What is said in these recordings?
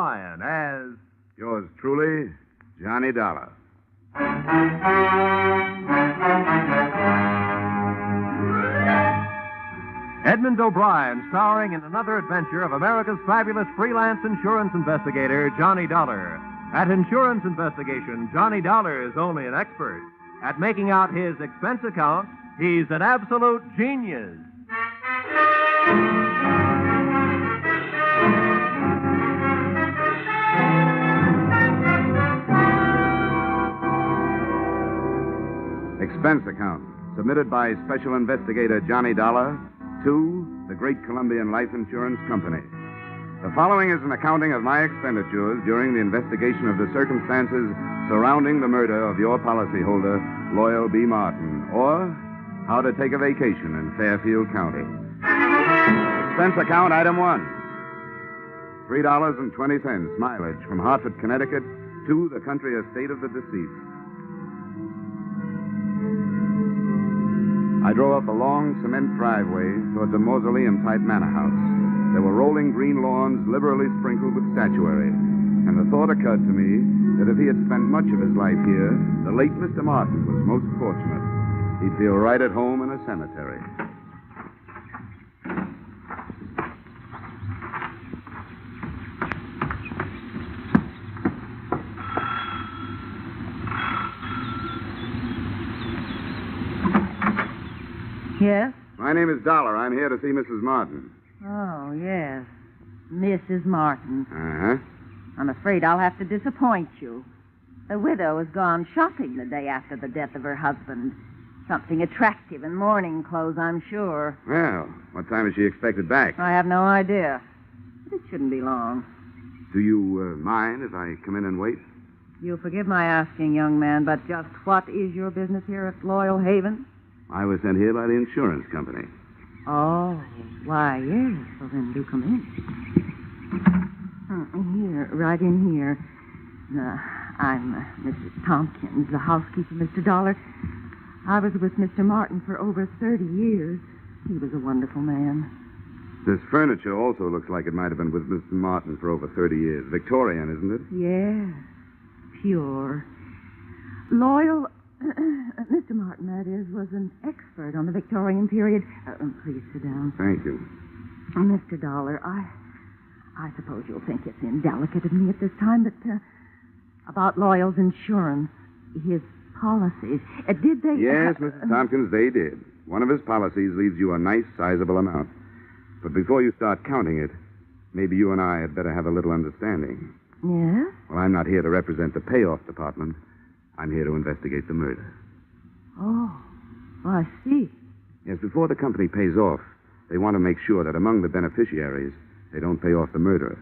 O'Brien as Yours truly, Johnny Dollar. Edmond O'Brien, starring in another adventure of America's fabulous freelance insurance investigator, Johnny Dollar. At insurance investigation, Johnny Dollar is only an expert. At making out his expense account, he's an absolute genius. Expense account, submitted by Special Investigator Johnny Dollar to the Great Columbian Life Insurance Company. The following is an accounting of my expenditures during the investigation of the circumstances surrounding the murder of your policyholder, Loyal B. Martin, or how to take a vacation in Fairfield County. Expense account, item 1. $3.20 mileage from Hartford, Connecticut to the country estate of the deceased. I drove up a long cement driveway towards a mausoleum-type manor house. There were rolling green lawns liberally sprinkled with statuary, and the thought occurred to me that if he had spent much of his life here, the late Mr. Martin was most fortunate. He'd feel right at home in a cemetery. Yes? My name is Dollar. I'm here to see Mrs. Martin. Oh, yes. Mrs. Martin. Uh-huh. I'm afraid I'll have to disappoint you. The widow has gone shopping the day after the death of her husband. Something attractive in mourning clothes, I'm sure. Well, what time is she expected back? I have no idea. But it shouldn't be long. Do you mind if I come in and wait? You'll forgive my asking, young man, but just what is your business here at Loyal Haven? I was sent here by the insurance company. Oh, why, yes. Well, then do come in. Here, right in here. I'm Mrs. Tompkins, the housekeeper, Mr. Dollar. I was with Mr. Martin for over 30 years. He was a wonderful man. This furniture also looks like it might have been with Mr. Martin for over 30 years. Victorian, isn't it? Yes, pure. Loyal... Mr. Martin, that is, was an expert on the Victorian period. Please sit down. Thank you. Mr. Dollar, I suppose you'll think it's indelicate of me at this time, but about Loyal's insurance, his policies, did they... Yes, Mrs. Tompkins, they did. One of his policies leaves you a nice, sizable amount. But before you start counting it, maybe you and I had better have a little understanding. Yes? Well, I'm not here to represent the payoff department. I'm here to investigate the murder. Oh, I see. Yes, before the company pays off, they want to make sure that among the beneficiaries, they don't pay off the murderer,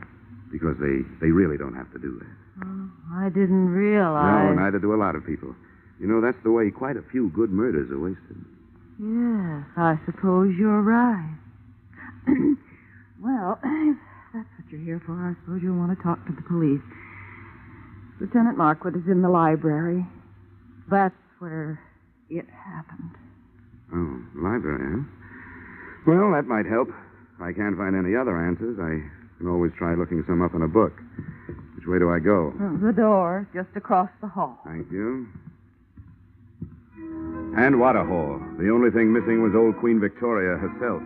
because they really don't have to do that. Oh, I didn't realize... No, neither do a lot of people. You know, that's the way quite a few good murders are wasted. Yes, I suppose you're right. Well, if that's what you're here for, I suppose you'll want to talk to the police. Lieutenant Markwood is in the library. That's where it happened. Oh, library, huh? Well, that might help. If I can't find any other answers, I can always try looking some up in a book. Which way do I go? The door, just across the hall. Thank you. And what a hall. The only thing missing was old Queen Victoria herself.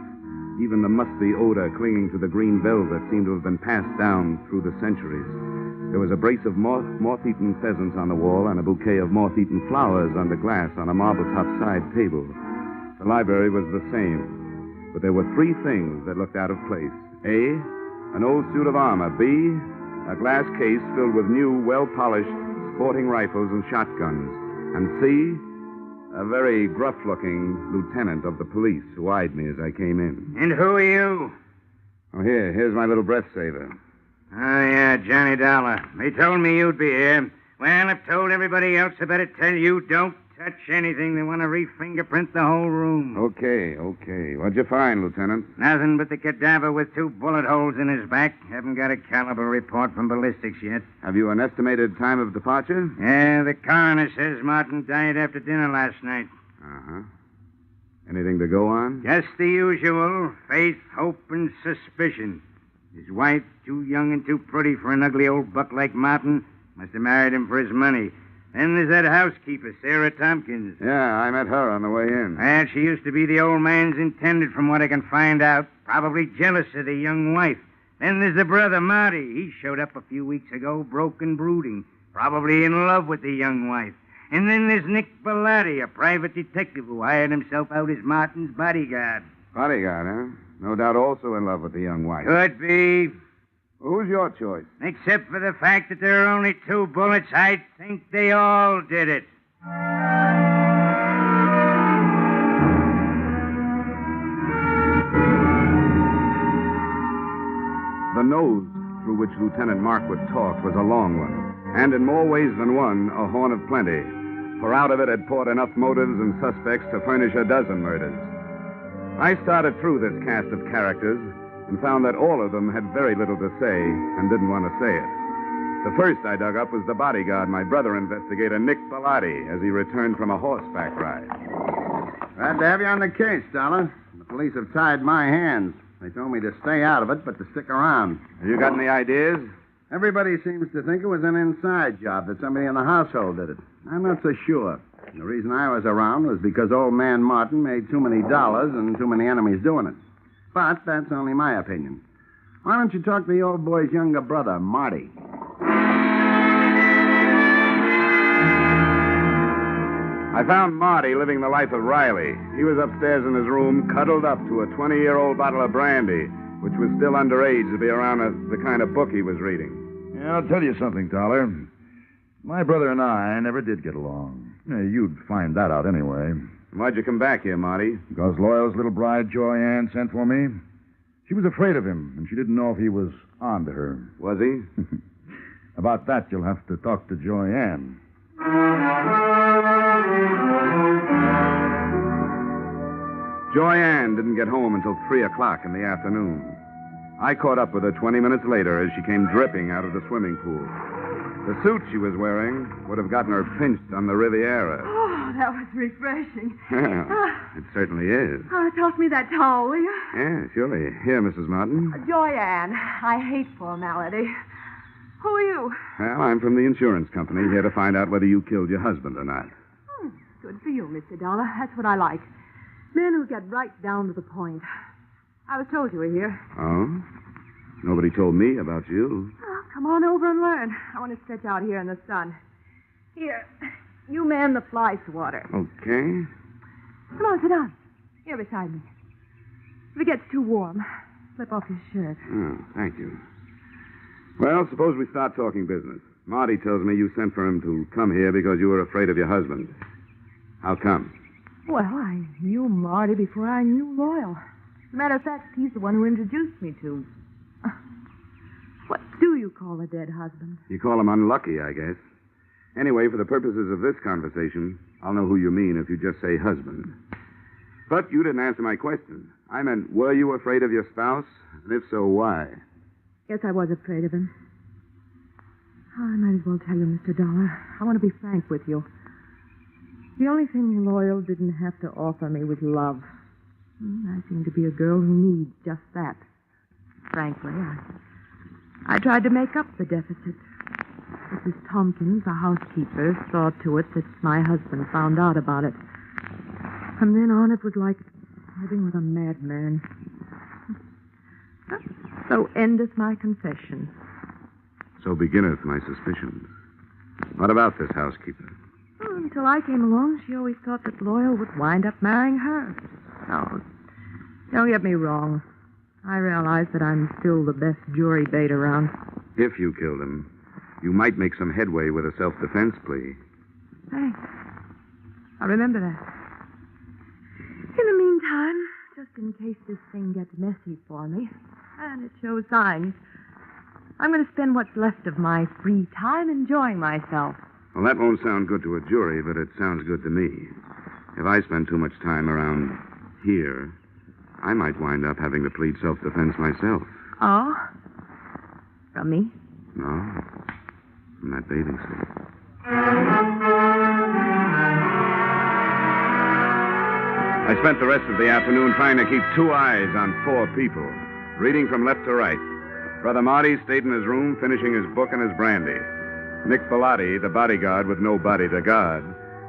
Even the musty odor clinging to the green velvet seemed to have been passed down through the centuries. There was a brace of moth-eaten pheasants on the wall and a bouquet of moth-eaten flowers under glass on a marble-top side table. The library was the same, but there were three things that looked out of place. A, an old suit of armor. B, a glass case filled with new, well-polished sporting rifles and shotguns. And C, a very gruff-looking lieutenant of the police who eyed me as I came in. And who are you? Oh, here's my little breath saver. Oh, yeah, Johnny Dollar. They told me you'd be here. Well, I've told everybody else I better tell you don't touch anything. They want to re-fingerprint the whole room. Okay. What'd you find, Lieutenant? Nothing but the cadaver with 2 bullet holes in his back. Haven't got a caliber report from ballistics yet. Have you an estimated time of departure? Yeah, the coroner says Martin died after dinner last night. Uh-huh. Anything to go on? Just the usual. Faith, hope, and suspicion. His wife, too young and too pretty for an ugly old buck like Martin, must have married him for his money. Then there's that housekeeper, Sarah Tompkins. Yeah, I met her on the way in. And she used to be the old man's intended, from what I can find out. Probably jealous of the young wife. Then there's the brother, Marty. He showed up a few weeks ago, broke and brooding. Probably in love with the young wife. And then there's Nick Bellotti, a private detective who hired himself out as Martin's bodyguard. Bodyguard, huh? No doubt also in love with the young wife. Could be. Who's your choice? Except for the fact that there are only 2 bullets, I think they all did it. The nose through which Lieutenant Markwood talked was a long one, and in more ways than one, a horn of plenty, for out of it had poured enough motives and suspects to furnish a dozen murders. I started through this cast of characters and found that all of them had very little to say and didn't want to say it. The first I dug up was the bodyguard, my brother investigator, Nick Bellotti, as he returned from a horseback ride. Glad to have you on the case, Dollar. The police have tied my hands. They told me to stay out of it, but to stick around. Have you got any ideas? Everybody seems to think it was an inside job, that somebody in the household did it. I'm not so sure. The reason I was around was because old man Martin made too many dollars and too many enemies doing it. But that's only my opinion. Why don't you talk to the old boy's younger brother, Marty? I found Marty living the life of Riley. He was upstairs in his room, cuddled up to a 20-year-old bottle of brandy, which was still underage to be around the kind of book he was reading. Yeah, I'll tell you something, Dollar. My brother and I never did get along. You'd find that out anyway. Why'd you come back here, Marty? Because Loyal's little bride, Joy Ann, sent for me. She was afraid of him, and she didn't know if he was on to her. Was he? About that, you'll have to talk to Joy Ann. Joy Ann didn't get home until 3 o'clock in the afternoon. I caught up with her 20 minutes later as she came dripping out of the swimming pool. The suit she was wearing would have gotten her pinched on the Riviera. Oh, that was refreshing. Yeah, it certainly is. Toss me that towel, will you? Yeah, surely. Here, Mrs. Martin. Joyanne, I hate formality. Who are you? Well, I'm from the insurance company, here to find out whether you killed your husband or not. Good for you, Mr. Dollar. That's what I like. Men who get right down to the point. I was told you were here. Oh? Nobody told me about you. Oh, come on over and learn. I want to stretch out here in the sun. Here, you man the fly swatter. Okay. Come on, sit down. Here beside me. If it gets too warm, slip off your shirt. Oh, thank you. Well, suppose we start talking business. Marty tells me you sent for him to come here because you were afraid of your husband. How come? Well, I knew Marty before I knew Loyal. As a matter of fact, he's the one who introduced me to. What do you call a dead husband? You call him unlucky, I guess. Anyway, for the purposes of this conversation, I'll know who you mean if you just say husband. But you didn't answer my question. I meant, were you afraid of your spouse? And if so, why? Yes, I was afraid of him. Oh, I might as well tell you, Mr. Dollar. I want to be frank with you. The only thing Loyal didn't have to offer me was love. I seem to be a girl who needs just that. Frankly, I tried to make up the deficit. Mrs. Tompkins, the housekeeper, saw to it that my husband found out about it. From then on, it was like living with a madman. So endeth my confession. So beginneth my suspicions. What about this housekeeper? Well, until I came along, she always thought that Loyal would wind up marrying her. No, don't get me wrong. I realize that I'm still the best jury bait around. If you killed him, you might make some headway with a self-defense plea. Thanks. I'll remember that. In the meantime, just in case this thing gets messy for me, and it shows signs, I'm going to spend what's left of my free time enjoying myself. Well, that won't sound good to a jury, but it sounds good to me. If I spend too much time around here, I might wind up having to plead self-defense myself. Oh? From me? No, from that bathing suit. I spent the rest of the afternoon trying to keep 2 eyes on 4 people, reading from left to right. Brother Marty stayed in his room finishing his book and his brandy. Nick Bellotti, the bodyguard with no body to guard,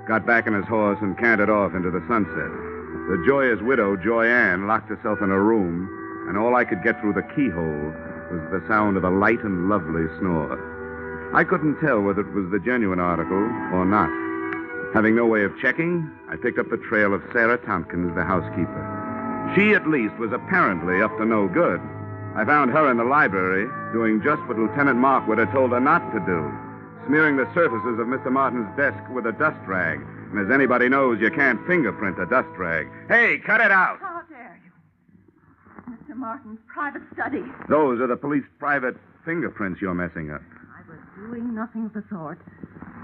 got back on his horse and cantered off into the sunset. The joyous widow, Joy Ann, locked herself in her room, and all I could get through the keyhole was the sound of a light and lovely snore. I couldn't tell whether it was the genuine article or not. Having no way of checking, I picked up the trail of Sarah Tompkins, the housekeeper. She, at least, was apparently up to no good. I found her in the library doing just what Lieutenant Markwood had told her not to do, smearing the surfaces of Mr. Martin's desk with a dust rag. And as anybody knows, you can't fingerprint a dust rag. Hey, cut it out! How dare you? Mr. Martin's private study. Those are the police private fingerprints you're messing up. I was doing nothing of the sort.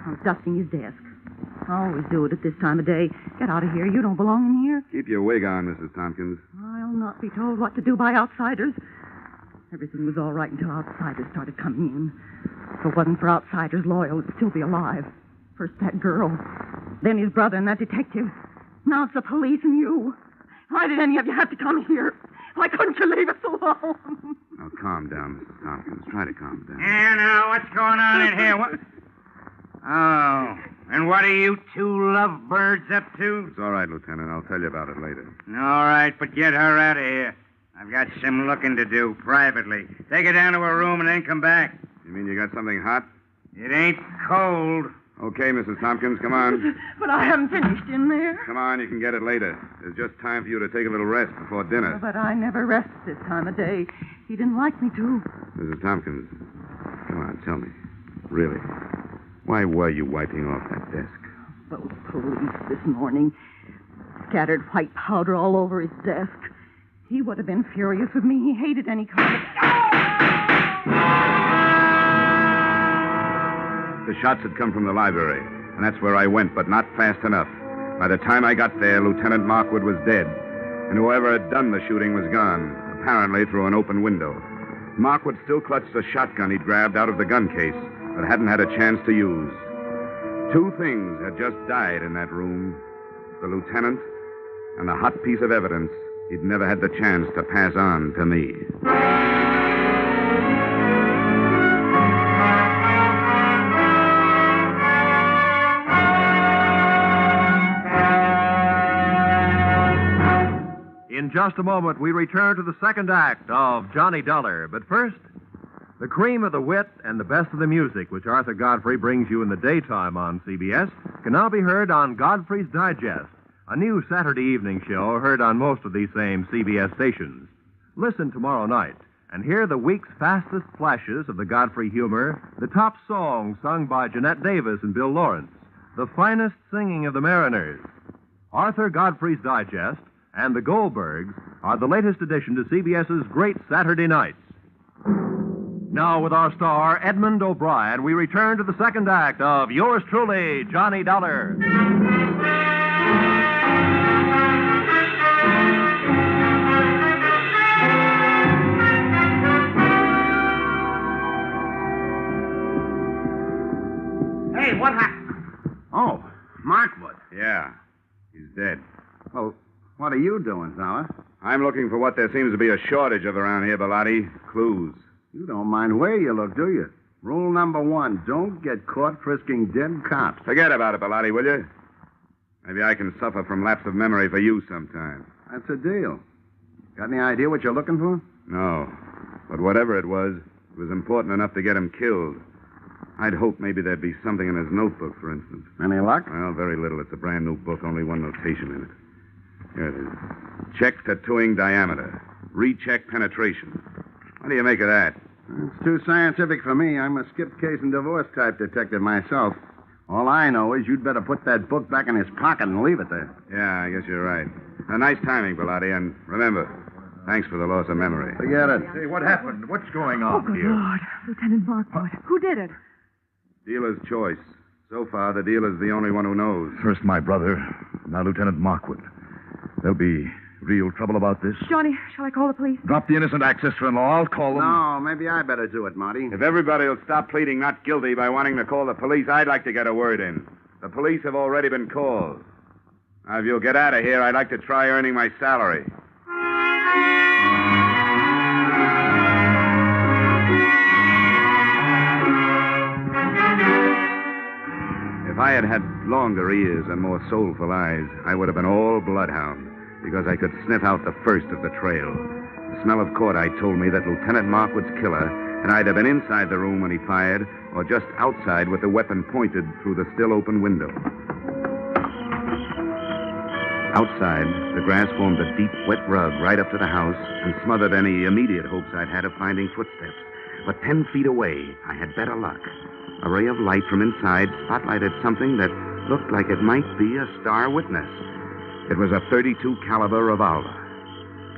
I was dusting his desk. I always do it at this time of day. Get out of here. You don't belong in here. Keep your wig on, Mrs. Tompkins. I'll not be told what to do by outsiders. Everything was all right until outsiders started coming in. If it wasn't for outsiders, Loyal would still be alive. First that girl, then his brother and that detective. Now it's the police and you. Why did any of you have to come here? Why couldn't you leave us alone? Now, calm down, Mrs. Tompkins. Try to calm down. Yeah, now, what's going on in here? What? Oh, and what are you two lovebirds up to? It's all right, Lieutenant. I'll tell you about it later. All right, but get her out of here. I've got some looking to do privately. Take her down to her room and then come back. You mean you got something hot? It ain't cold. Okay, Mrs. Tompkins, come on. But I haven't finished in there. Come on, you can get it later. There's just time for you to take a little rest before dinner. But I never rest this time of day. He didn't like me to. Mrs. Tompkins, come on, tell me. Really, why were you wiping off that desk? Those police this morning scattered white powder all over his desk. He would have been furious with me. He hated any kind of... The shots had come from the library, and that's where I went, but not fast enough. By the time I got there, Lieutenant Markwood was dead, and whoever had done the shooting was gone, apparently through an open window. Markwood still clutched the shotgun he'd grabbed out of the gun case, but hadn't had a chance to use. Two things had just died in that room, the lieutenant and a hot piece of evidence he'd never had the chance to pass on to me. In just a moment, we return to the second act of Johnny Dollar. But first, the cream of the wit and the best of the music, which Arthur Godfrey brings you in the daytime on CBS, can now be heard on Godfrey's Digest, a new Saturday evening show heard on most of these same CBS stations. Listen tomorrow night and hear the week's fastest flashes of the Godfrey humor, the top songs sung by Jeanette Davis and Bill Lawrence, the finest singing of the Mariners. Arthur Godfrey's Digest and the Goldbergs are the latest addition to CBS's Great Saturday Nights. Now, with our star, Edmond O'Brien, we return to the second act of yours truly, Johnny Dollar. Hey, what happened? Oh, Markwood. Yeah, he's dead. Well, what are you doing, fella? I'm looking for what there seems to be a shortage of around here, Bellotti. Clues. You don't mind where you look, do you? Rule number 1, don't get caught frisking dead cops. Forget about it, Bellotti, will you? Maybe I can suffer from lapse of memory for you sometime. That's a deal. Got any idea what you're looking for? No. But whatever it was important enough to get him killed. I'd hope maybe there'd be something in his notebook, for instance. Any luck? Well, very little. It's a brand new book, only one notation in it. Here it is. Check tattooing diameter. Recheck penetration. What do you make of that? It's too scientific for me. I'm a skip case and divorce type detective myself. All I know is you'd better put that book back in his pocket and leave it there. Yeah, I guess you're right. A nice timing, Bellotti, and remember, thanks for the loss of memory. Forget it. Hey, what happened? What's going Oh, on good here? Lord. Lieutenant Markwood. Who did it? Dealer's choice. So far, the dealer's the only one who knows. First my brother, now Lieutenant Markwood. There'll be real trouble about this. Johnny, shall I call the police? Drop the innocent act, sister-in-law. I'll call them. No, maybe I better do it, Marty. If everybody will stop pleading not guilty by wanting to call the police, I'd like to get a word in. The police have already been called. Now, if you'll get out of here, I'd like to try earning my salary. I had had longer ears and more soulful eyes, I would have been all bloodhound, because I could sniff out the first of the trail. The smell of cordite told me that Lieutenant Markwood's killer had either been inside the room when he fired or just outside with the weapon pointed through the still open window. Outside, the grass formed a deep, wet rug right up to the house and smothered any immediate hopes I'd had of finding footsteps. But 10 feet away, I had better luck. A ray of light from inside spotlighted something that looked like it might be a star witness. It was a .32 caliber revolver.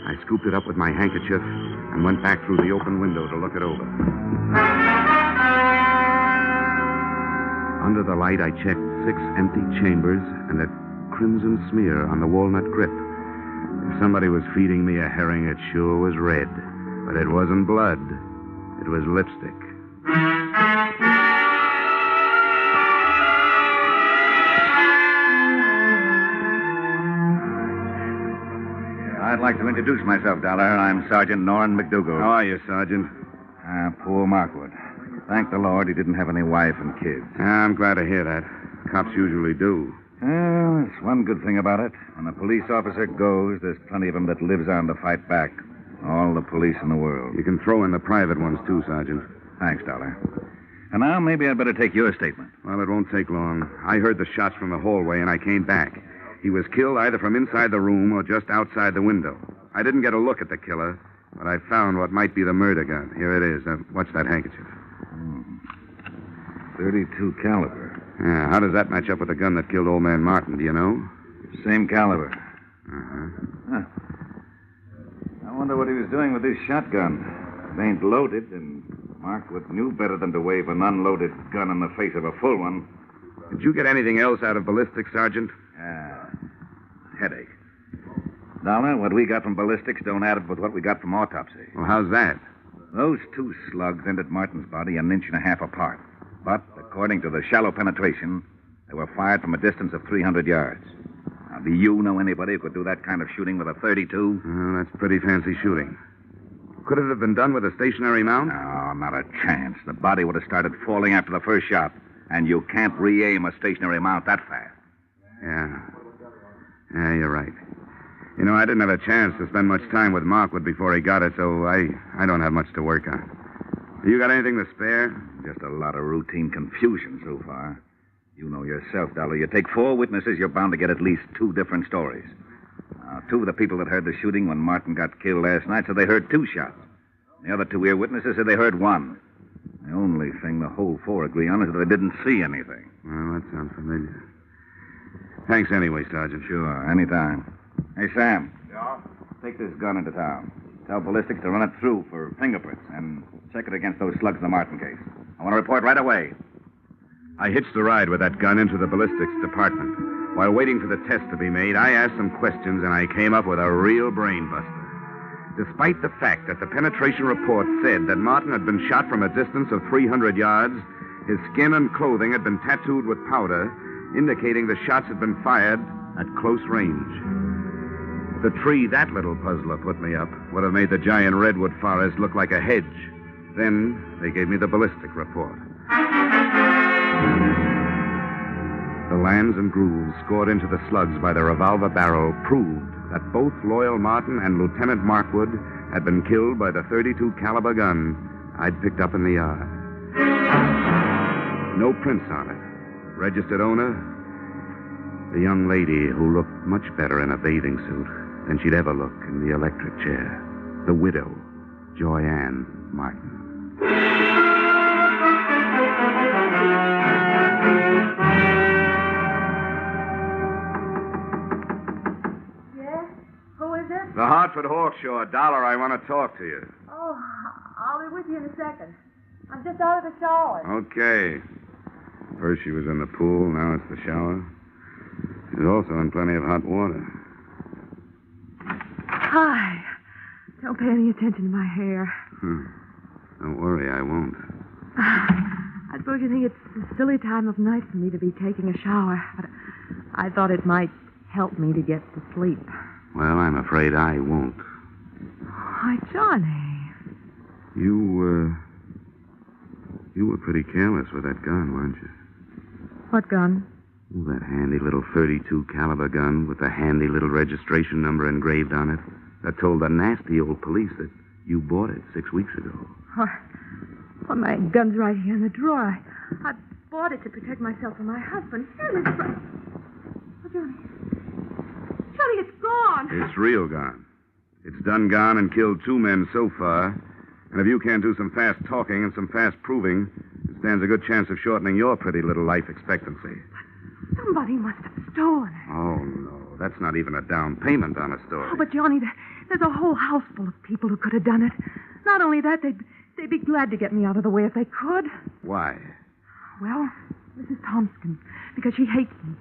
I scooped it up with my handkerchief and went back through the open window to look it over. Under the light, I checked 6 empty chambers and a crimson smear on the walnut grip. If somebody was feeding me a herring, it sure was red. But it wasn't blood. It was lipstick. I'd like to introduce myself, Dollar. I'm Sergeant Norrin McDougal. How are you, Sergeant? Poor Markwood. Thank the Lord he didn't have any wife and kids. I'm glad to hear that. Cops usually do. Well, there's one good thing about it. When a police officer goes, there's plenty of them that lives on to fight back. All the police in the world. You can throw in the private ones, too, Sergeant. Thanks, Dollar. And now maybe I'd better take your statement. Well, it won't take long. I heard the shots from the hallway, and I came back. He was killed either from inside the room or just outside the window. I didn't get a look at the killer, but I found what might be the murder gun. Here it is. Watch that handkerchief. 32 caliber. Yeah, how does that match up with the gun that killed old man Martin, do you know? Same caliber. Uh-huh. I wonder what he was doing with this shotgun. It ain't loaded, and Markwood knew better than to wave an unloaded gun in the face of a full one. Did you get anything else out of ballistics, Sergeant? Headache. Dollar, what we got from ballistics don't add up with what we got from autopsy. Well, how's that? Those 2 slugs entered Martin's body an inch and a half apart. But, according to the shallow penetration, they were fired from a distance of 300 yards. Now, do you know anybody who could do that kind of shooting with a .32? Well, that's pretty fancy shooting. Could it have been done with a stationary mount? No, not a chance. The body would have started falling after the first shot. And you can't re-aim a stationary mount that fast. Yeah, you're right. You know, I didn't have a chance to spend much time with Markwood before he got it, so I don't have much to work on. You got anything to spare? Just a lot of routine confusion so far. You know yourself, Dollar. You take 4 witnesses, you're bound to get at least 2 different stories. 2 of the people that heard the shooting when Martin got killed last night said they heard 2 shots. The other 2 ear-witnesses said they heard 1. The only thing the whole 4 agree on is that they didn't see anything. Well, that sounds familiar. Thanks anyway, Sergeant. Sure, anytime. Hey, Sam. Yeah? Take this gun into town. Tell ballistics to run it through for fingerprints and check it against those slugs in the Martin case. I want to report right away. I hitched a ride with that gun into the ballistics department. While waiting for the test to be made, I asked some questions, and I came up with a real brain buster. Despite the fact that the penetration report said that Martin had been shot from a distance of 300 yards, his skin and clothing had been tattooed with powder, indicating the shots had been fired at close range. The tree that little puzzler put me up would have made the giant redwood forest look like a hedge. Then they gave me the ballistic report. The lands and grooves scored into the slugs by the revolver barrel proved that both Loyal Martin and Lieutenant Markwood had been killed by the .32 caliber gun I'd picked up in the yard. No prints on it. Registered owner, the young lady who looked much better in a bathing suit than she'd ever look in the electric chair. The widow, Joy Ann Martin. The Hartford Horse Show. Dollar, I want to talk to you. Oh, I'll be with you in a second. I'm just out of the shower. Okay. First she was in the pool, now it's the shower. She's also in plenty of hot water. Hi. Don't pay any attention to my hair. Don't worry, I won't. I suppose you think it's a silly time of night for me to be taking a shower, but I thought it might help me to get to sleep. Well, I'm afraid I won't. Why, Johnny. You were pretty careless with that gun, weren't you? What gun? Oh, that handy little .32 caliber gun with the handy little registration number engraved on it that told the nasty old police that you bought it 6 weeks ago. Well, my gun's right here in the drawer. I bought it to protect myself from my husband. Here, it's right. Oh, Johnny. Johnny, it's gone. It's real gone. It's done gone and killed 2 men so far. And if you can't do some fast talking and some fast proving, it stands a good chance of shortening your pretty little life expectancy. But somebody must have stolen it. Oh, no. That's not even a down payment on a story. Oh, but Johnny, there's a whole house full of people who could have done it. Not only that, they'd be glad to get me out of the way if they could. Why? Well, Mrs. Thompson, because she hates me.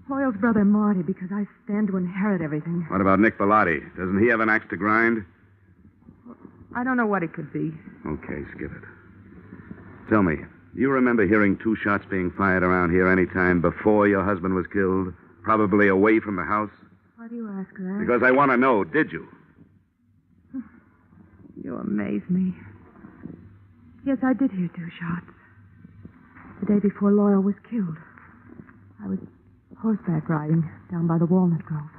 Loyal's brother, Marty, because I stand to inherit everything. What about Nick Bellotti? Doesn't he have an axe to grind? I don't know what it could be. Okay, skip it. Tell me, do you remember hearing 2 shots being fired around here any time before your husband was killed? Probably away from the house? Why do you ask that? Because I want to know, did you? You amaze me. Yes, I did hear 2 shots. The day before Loyal was killed. I was horseback riding down by the walnut grove.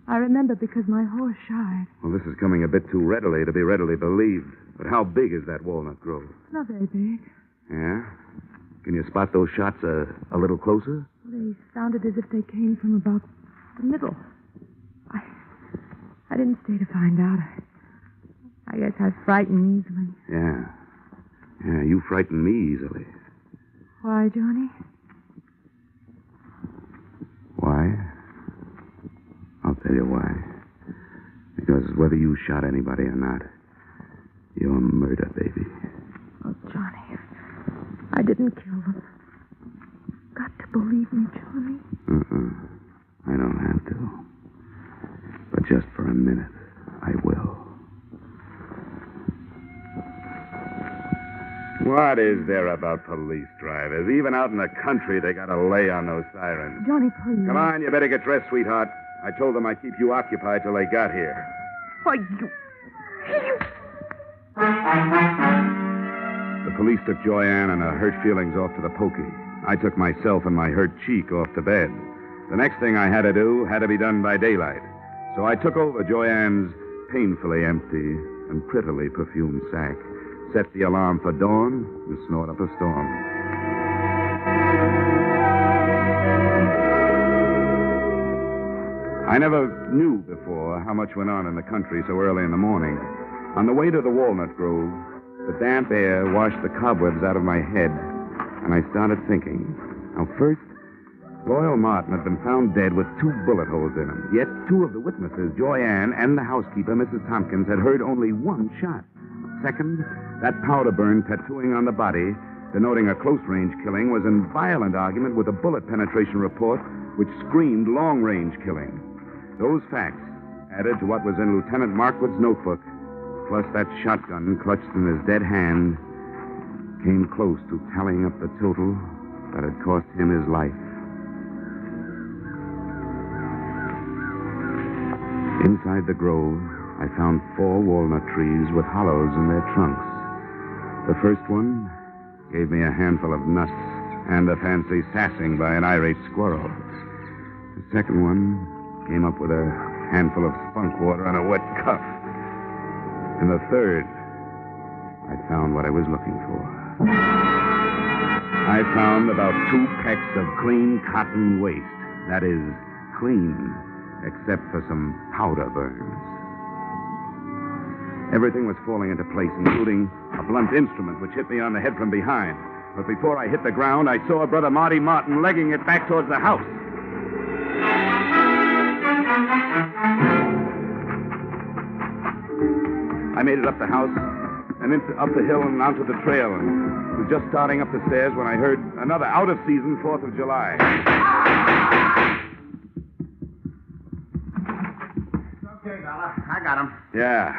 I remember because my horse shied. Well, this is coming a bit too readily to be readily believed. But how big is that walnut grove? Not very big. Yeah? Can you spot those shots a little closer? They sounded as if they came from about the middle. I didn't stay to find out. I guess I frighten easily. Yeah. Yeah, you frighten me easily. Why, Johnny? Why? I'll tell you why. Because whether you shot anybody or not, you're a murder, baby. Oh, Johnny, I didn't kill them. Got to believe me, Johnny. I don't have to. But just for a minute, I will. What is there about police drivers? Even out in the country, they got to lay on those sirens. Johnny, please. Come on, you better get dressed, sweetheart. I told them I'd keep you occupied till they got here. Why, you... The police took Joyanne and her hurt feelings off to the pokey. I took myself and my hurt cheek off to bed. The next thing I had to do had to be done by daylight. So I took over Joyanne's painfully empty and prettily perfumed sack, set the alarm for dawn, and snort up a storm. I never knew before how much went on in the country so early in the morning. On the way to the walnut grove, the damp air washed the cobwebs out of my head, and I started thinking. Now, first, Loyal Martin had been found dead with 2 bullet holes in him. Yet 2 of the witnesses, Joyanne and the housekeeper, Mrs. Tompkins, had heard only 1 shot. Second, that powder burn tattooing on the body, denoting a close-range killing, was in violent argument with a bullet penetration report which screamed long-range killing. Those facts, added to what was in Lieutenant Markwood's notebook, plus that shotgun clutched in his dead hand, came close to tallying up the total that had cost him his life. Inside the grove, I found 4 walnut trees with hollows in their trunks. The first one gave me a handful of nuts and a fancy sassing by an irate squirrel. The second one came up with a handful of spunk water and a wet cuff. And the third, I found what I was looking for. I found about 2 pecks of clean cotton waste. That is, clean, except for some powder burns. Everything was falling into place, including a blunt instrument which hit me on the head from behind. But before I hit the ground, I saw Brother Marty Martin legging it back towards the house. I made it up the house and up the hill and onto the trail, and was just starting up the stairs when I heard another out-of-season 4th of July. Okay, Dollar. I got him. Yeah.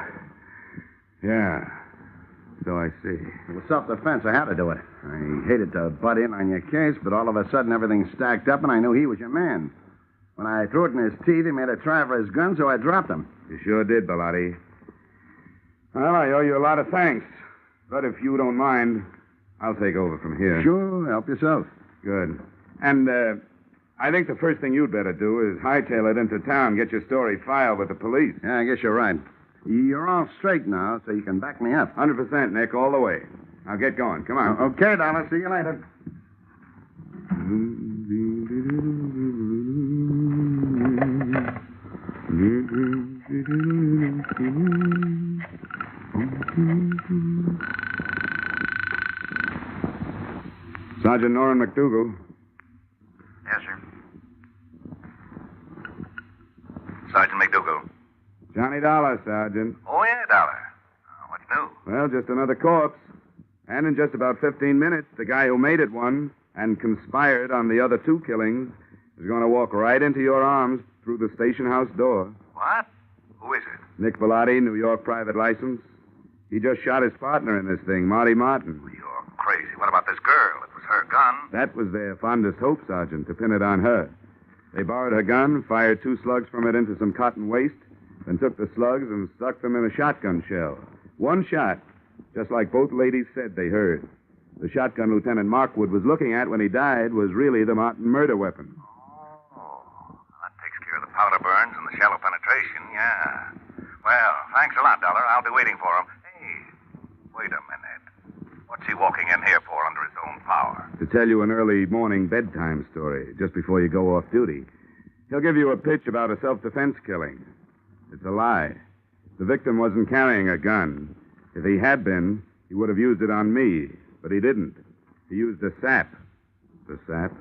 So I see. It was self-defense. I had to do it. I hated to butt in on your case, but all of a sudden everything stacked up, and I knew he was your man. When I threw it in his teeth, he made a try for his gun, so I dropped him. You sure did, Bellotti. Well, I owe you a lot of thanks. But if you don't mind, I'll take over from here. Sure, help yourself. Good. And, I think the first thing you'd better do is hightail it into town, get your story filed with the police. Yeah, I guess you're right. You're all straight now, so you can back me up. 100%, Nick, all the way. Now get going. Come on. Okay, Dollar. See you later. Sergeant Norrin McDougal. Yes, sir. Sergeant McDougal. Johnny Dollar, Sergeant. Oh, yeah, Dollar. What's new? Well, just another corpse. And in just about 15 minutes, the guy who made it one and conspired on the other two killings is going to walk right into your arms through the station house door. What? Who is it? Nick Bellotti, New York private license. He just shot his partner in this thing, Marty Martin. You're crazy. What about this girl? It was her gun. That was their fondest hope, Sergeant, to pin it on her. They borrowed her gun, fired 2 slugs from it into some cotton waste, then took the slugs and stuck them in a shotgun shell. 1 shot, just like both ladies said they heard. The shotgun Lieutenant Markwood was looking at when he died was really the Martin murder weapon. Oh, that takes care of the powder burns and the shallow penetration, yeah. Well, thanks a lot, Dollar. I'll be waiting for him. Hey, wait a minute. What's he walking in here for under his own power? To tell you an early morning bedtime story, just before you go off duty. He'll give you a pitch about a self-defense killing. It's a lie. The victim wasn't carrying a gun. If he had been, he would have used it on me. But he didn't. He used a sap. The sap.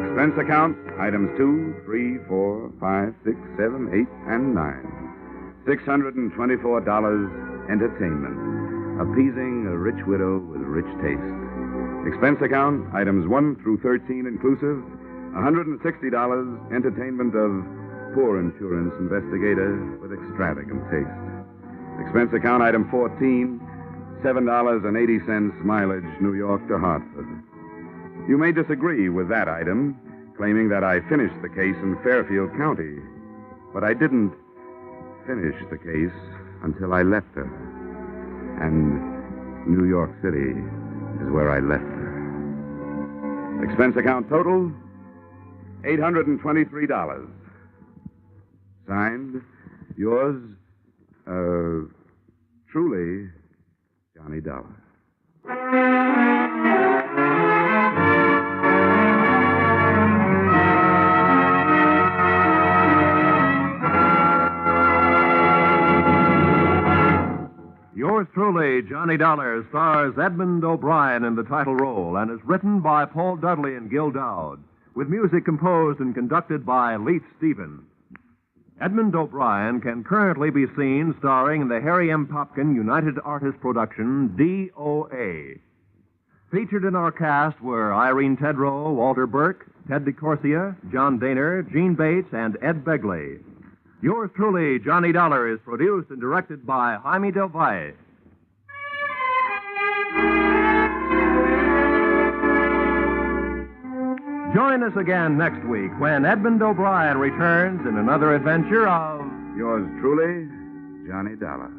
Expense account, items 2, 3, 4, 5, 6, 7, 8, and 9. $624 entertainment. Appeasing a rich widow with rich taste. Expense account, items 1 through 13 inclusive, $160 entertainment of poor insurance investigator with extravagant taste. Expense account, item 14, $7.80 mileage New York to Hartford. You may disagree with that item, claiming that I finished the case in Fairfield County, but I didn't finish the case until I left her. And New York City is where I left her. Expense account total, $823. Signed, yours, truly, Johnny Dollar. Yours truly, Johnny Dollar, stars Edmond O'Brien in the title role and is written by Paul Dudley and Gil Dowd, with music composed and conducted by Leith Stevens. Edmond O'Brien can currently be seen starring in the Harry M. Popkin United Artists production, DOA. Featured in our cast were Irene Tedrow, Walter Burke, Ted DeCorsia, John Daner, Gene Bates, and Ed Begley. Yours truly, Johnny Dollar, is produced and directed by Jaime Del Valle. Join us again next week when Edmond O'Brien returns in another adventure of... Yours truly, Johnny Dollar.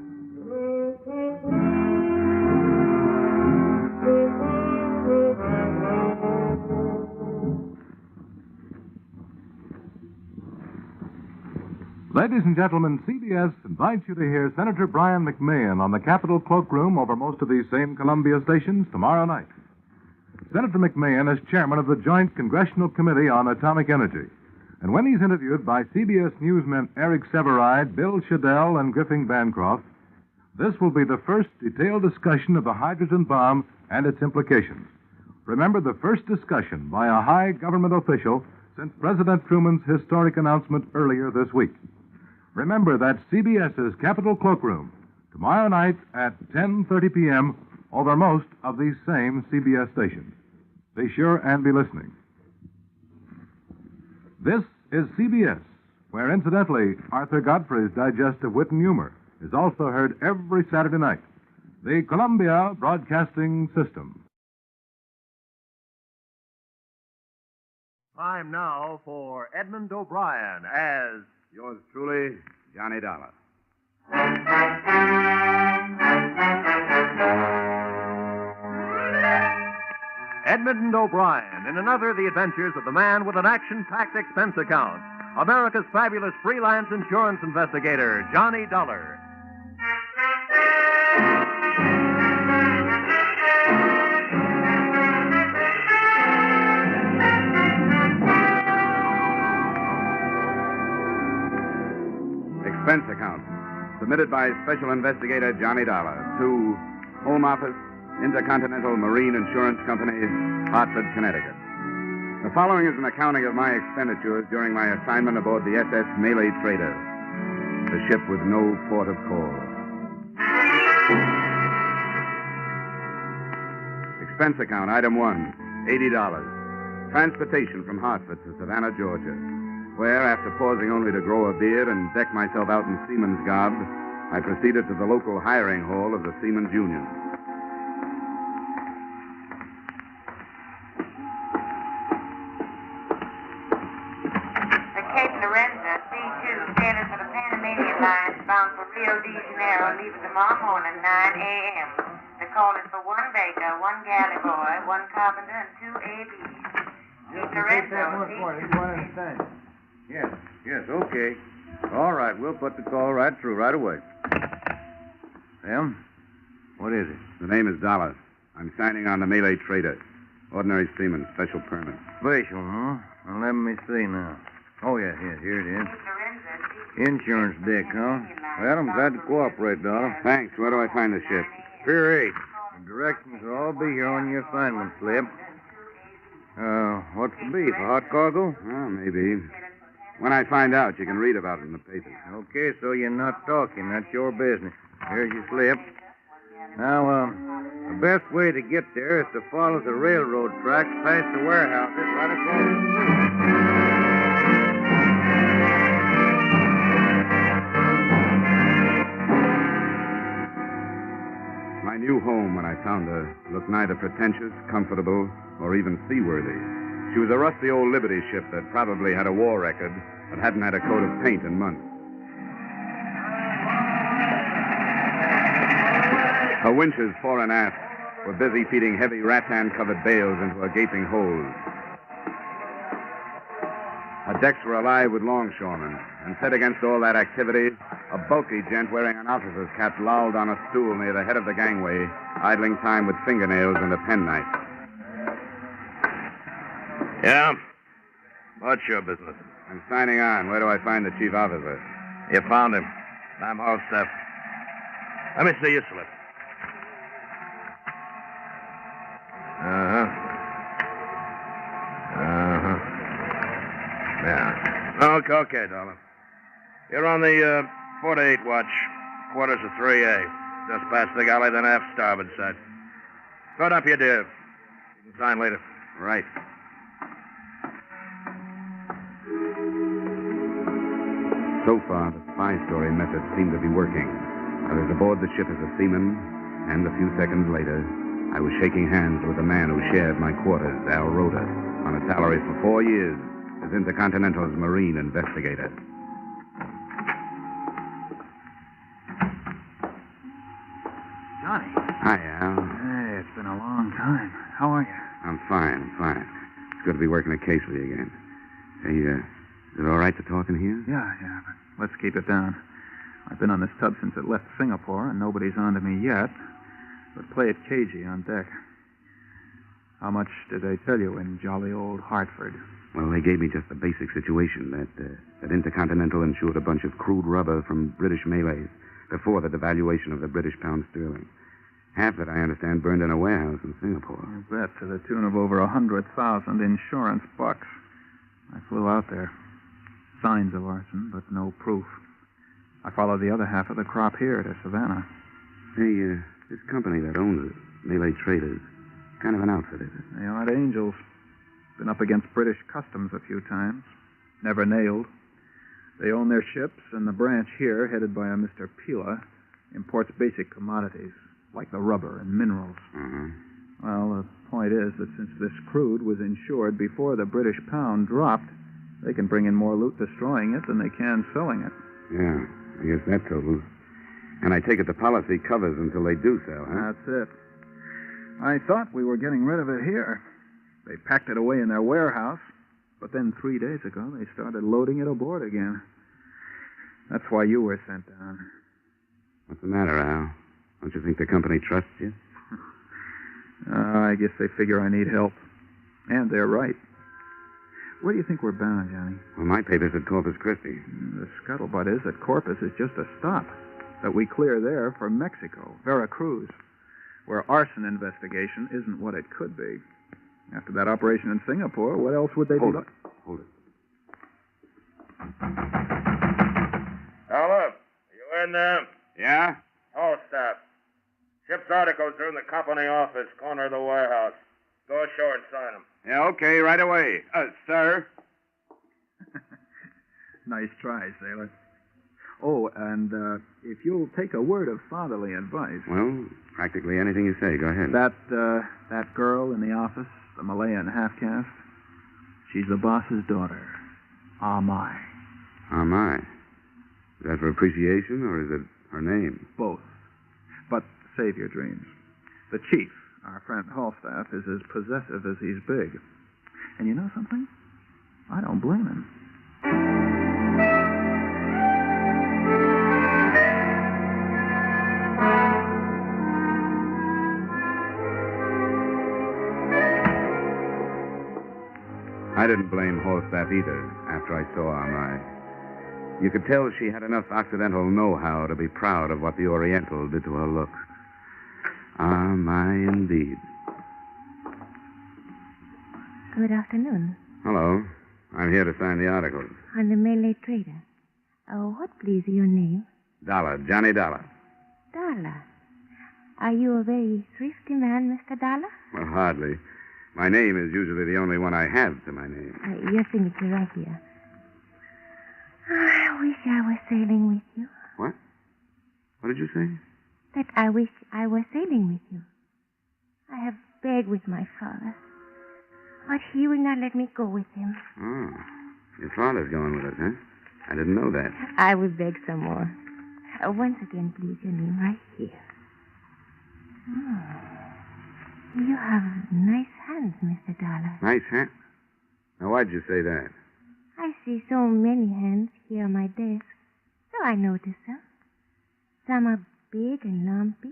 Ladies and gentlemen, CBS invites you to hear Senator Brian McMahon on the Capitol Cloakroom over most of these same Columbia stations tomorrow night. Senator McMahon is chairman of the Joint Congressional Committee on Atomic Energy. And when he's interviewed by CBS newsmen Eric Severide, Bill Shadell, and Griffin Bancroft, this will be the first detailed discussion of the hydrogen bomb and its implications. Remember, the first discussion by a high government official since President Truman's historic announcement earlier this week. Remember, that's CBS's Capitol Cloakroom, tomorrow night at 10:30 p.m. over most of these same CBS stations. Be sure and be listening. This is CBS, where, incidentally, Arthur Godfrey's Digest of Wit and Humor is also heard every Saturday night. The Columbia Broadcasting System. Time now for Edmond O'Brien as Yours truly, Johnny Dollar. Edmond O'Brien in another of the adventures of the man with an action-packed expense account, America's fabulous freelance insurance investigator, Johnny Dollar. Expense account. Submitted by Special Investigator Johnny Dollar to Home Office, Intercontinental Marine Insurance Company, Hartford, Connecticut. The following is an accounting of my expenditures during my assignment aboard the SS Malay Trader, the ship with no port of call. Expense account, item 1, $80. Transportation from Hartford to Savannah, Georgia, where, after pausing only to grow a beard and deck myself out in seaman's garb, I proceeded to the local hiring hall of the Seamen's Union. Bound for Rio de Janeiro, leaving tomorrow morning, 9 a.m. The call is for one baker, one galley boy, one carpenter, and 2 ABs. Yes, okay. All right, we'll put the call right through right away. Well, what is it? The name is Dollar. I'm signing on the Malay Trader. Ordinary seaman, special permit. Special, huh? Well, let me see now. Oh, yeah, here it is. Insurance deck, huh? Well, I'm glad to cooperate, Dollar. Thanks. Where do I find the ship? Pier 8. The directions will all be here on your assignment slip. What's the beef? A hot cargo? Well, maybe. When I find out, you can read about it in the papers. Okay, so you're not talking. That's your business. Here's your slip. Now, the best way to get there is to follow the railroad tracks past the warehouses right across the street. My new home, when I found her, looked neither pretentious, comfortable, or even seaworthy. She was a rusty old Liberty ship that probably had a war record, but hadn't had a coat of paint in months. Her winches, fore and aft, were busy feeding heavy rattan-covered bales into her gaping hold. Her decks were alive with longshoremen, and set against all that activity, a bulky gent wearing an officer's cap lolled on a stool near the head of the gangway, idling time with fingernails and a penknife. Yeah? What's your business? I'm signing on. Where do I find the chief officer? You found him. I'm all set. Let me see your slip. Yeah. Okay, Dollar. You're on the 4 to 8 watch, quarters of 3A. Just past the galley, then aft starboard side. Load up your div. You can sign later. Right. So far, the spy story method seemed to be working. I was aboard the ship as a seaman, and a few seconds later, I was shaking hands with the man who shared my quarters, Al Rhoda, on a salary for 4 years as Intercontinental's marine investigator. Johnny. Hi, Al. Hey, it's been a long time. How are you? I'm fine. It's good to be working a case with you again. Hey, is it all right to talk in here? Yeah, but let's keep it down. I've been on this tub since it left Singapore, and nobody's on to me yet. But play it cagey on deck. How much did they tell you in jolly old Hartford? Well, they gave me just the basic situation, that Intercontinental insured a bunch of crude rubber from British Malays before the devaluation of the British pound sterling. Half that, I understand, burned in a warehouse in Singapore. You bet, to the tune of over 100,000 insurance bucks. I flew out there. Signs of arson, but no proof. I followed the other half of the crop here to Savannah. Hey, this company that owns it, Malay Traders, kind of an outfit, is it? They aren't angels. Been up against British customs a few times. Never nailed. They own their ships, and the branch here, headed by a Mr. Pila, imports basic commodities, like the rubber and minerals. Uh-huh. Well, the point is that since this crude was insured before the British pound dropped, They can bring in more loot destroying it than they can selling it. Yeah, I guess that's so. And I take it the policy covers until they do sell, huh? That's it. I thought we were getting rid of it here. They packed it away in their warehouse, but then 3 days ago they started loading it aboard again. That's why you were sent down. What's the matter, Al? Don't you think the company trusts you? I guess they figure I need help. And they're right. Where do you think we're bound, Johnny? Well, my paper said Corpus Christi. The scuttlebutt is that Corpus is just a stop. That we clear there for Mexico, Veracruz, where arson investigation isn't what it could be. After that operation in Singapore, what else would they do? Hold it. Hello. You in there? Yeah? All staff. Ship's articles are in the company office, corner of the warehouse. Go ashore and sign them. Yeah, okay, right away. Sir? Nice try, sailor. Oh, and if you'll take a word of fatherly advice... Well, practically anything you say. Go ahead. That girl in the office, the Malayan half-caste, she's the boss's daughter. Amai. Amai. Is that for appreciation, or is it her name? Both. But save your dreams. The chief, our friend Falstaff, is as possessive as he's big. And you know something? I don't blame him. I didn't blame Falstaff either after I saw Amai. You could tell she had enough Occidental know-how to be proud of what the Oriental did to her looks. Amai, indeed. Good afternoon. Hello. I'm here to sign the articles. I'm the Malay trader. What, please, is your name? Dollar, Johnny Dollar. Dollar. Are you a very thrifty man, Mr. Dollar? Well, hardly. My name is usually the only one I have to my name. Your signature right here. I wish I was sailing with you. What? What did you say? That I wish I was sailing with you. I have begged with my father, but he will not let me go with him. Oh, your father's going with us, huh? I didn't know that. I will beg some more. Once again, please, your name right here. You have nice hands, Mr. Dollar. Nice hand? Now, why'd you say that? I see so many hands here on my desk, so I notice them. Some are big and lumpy.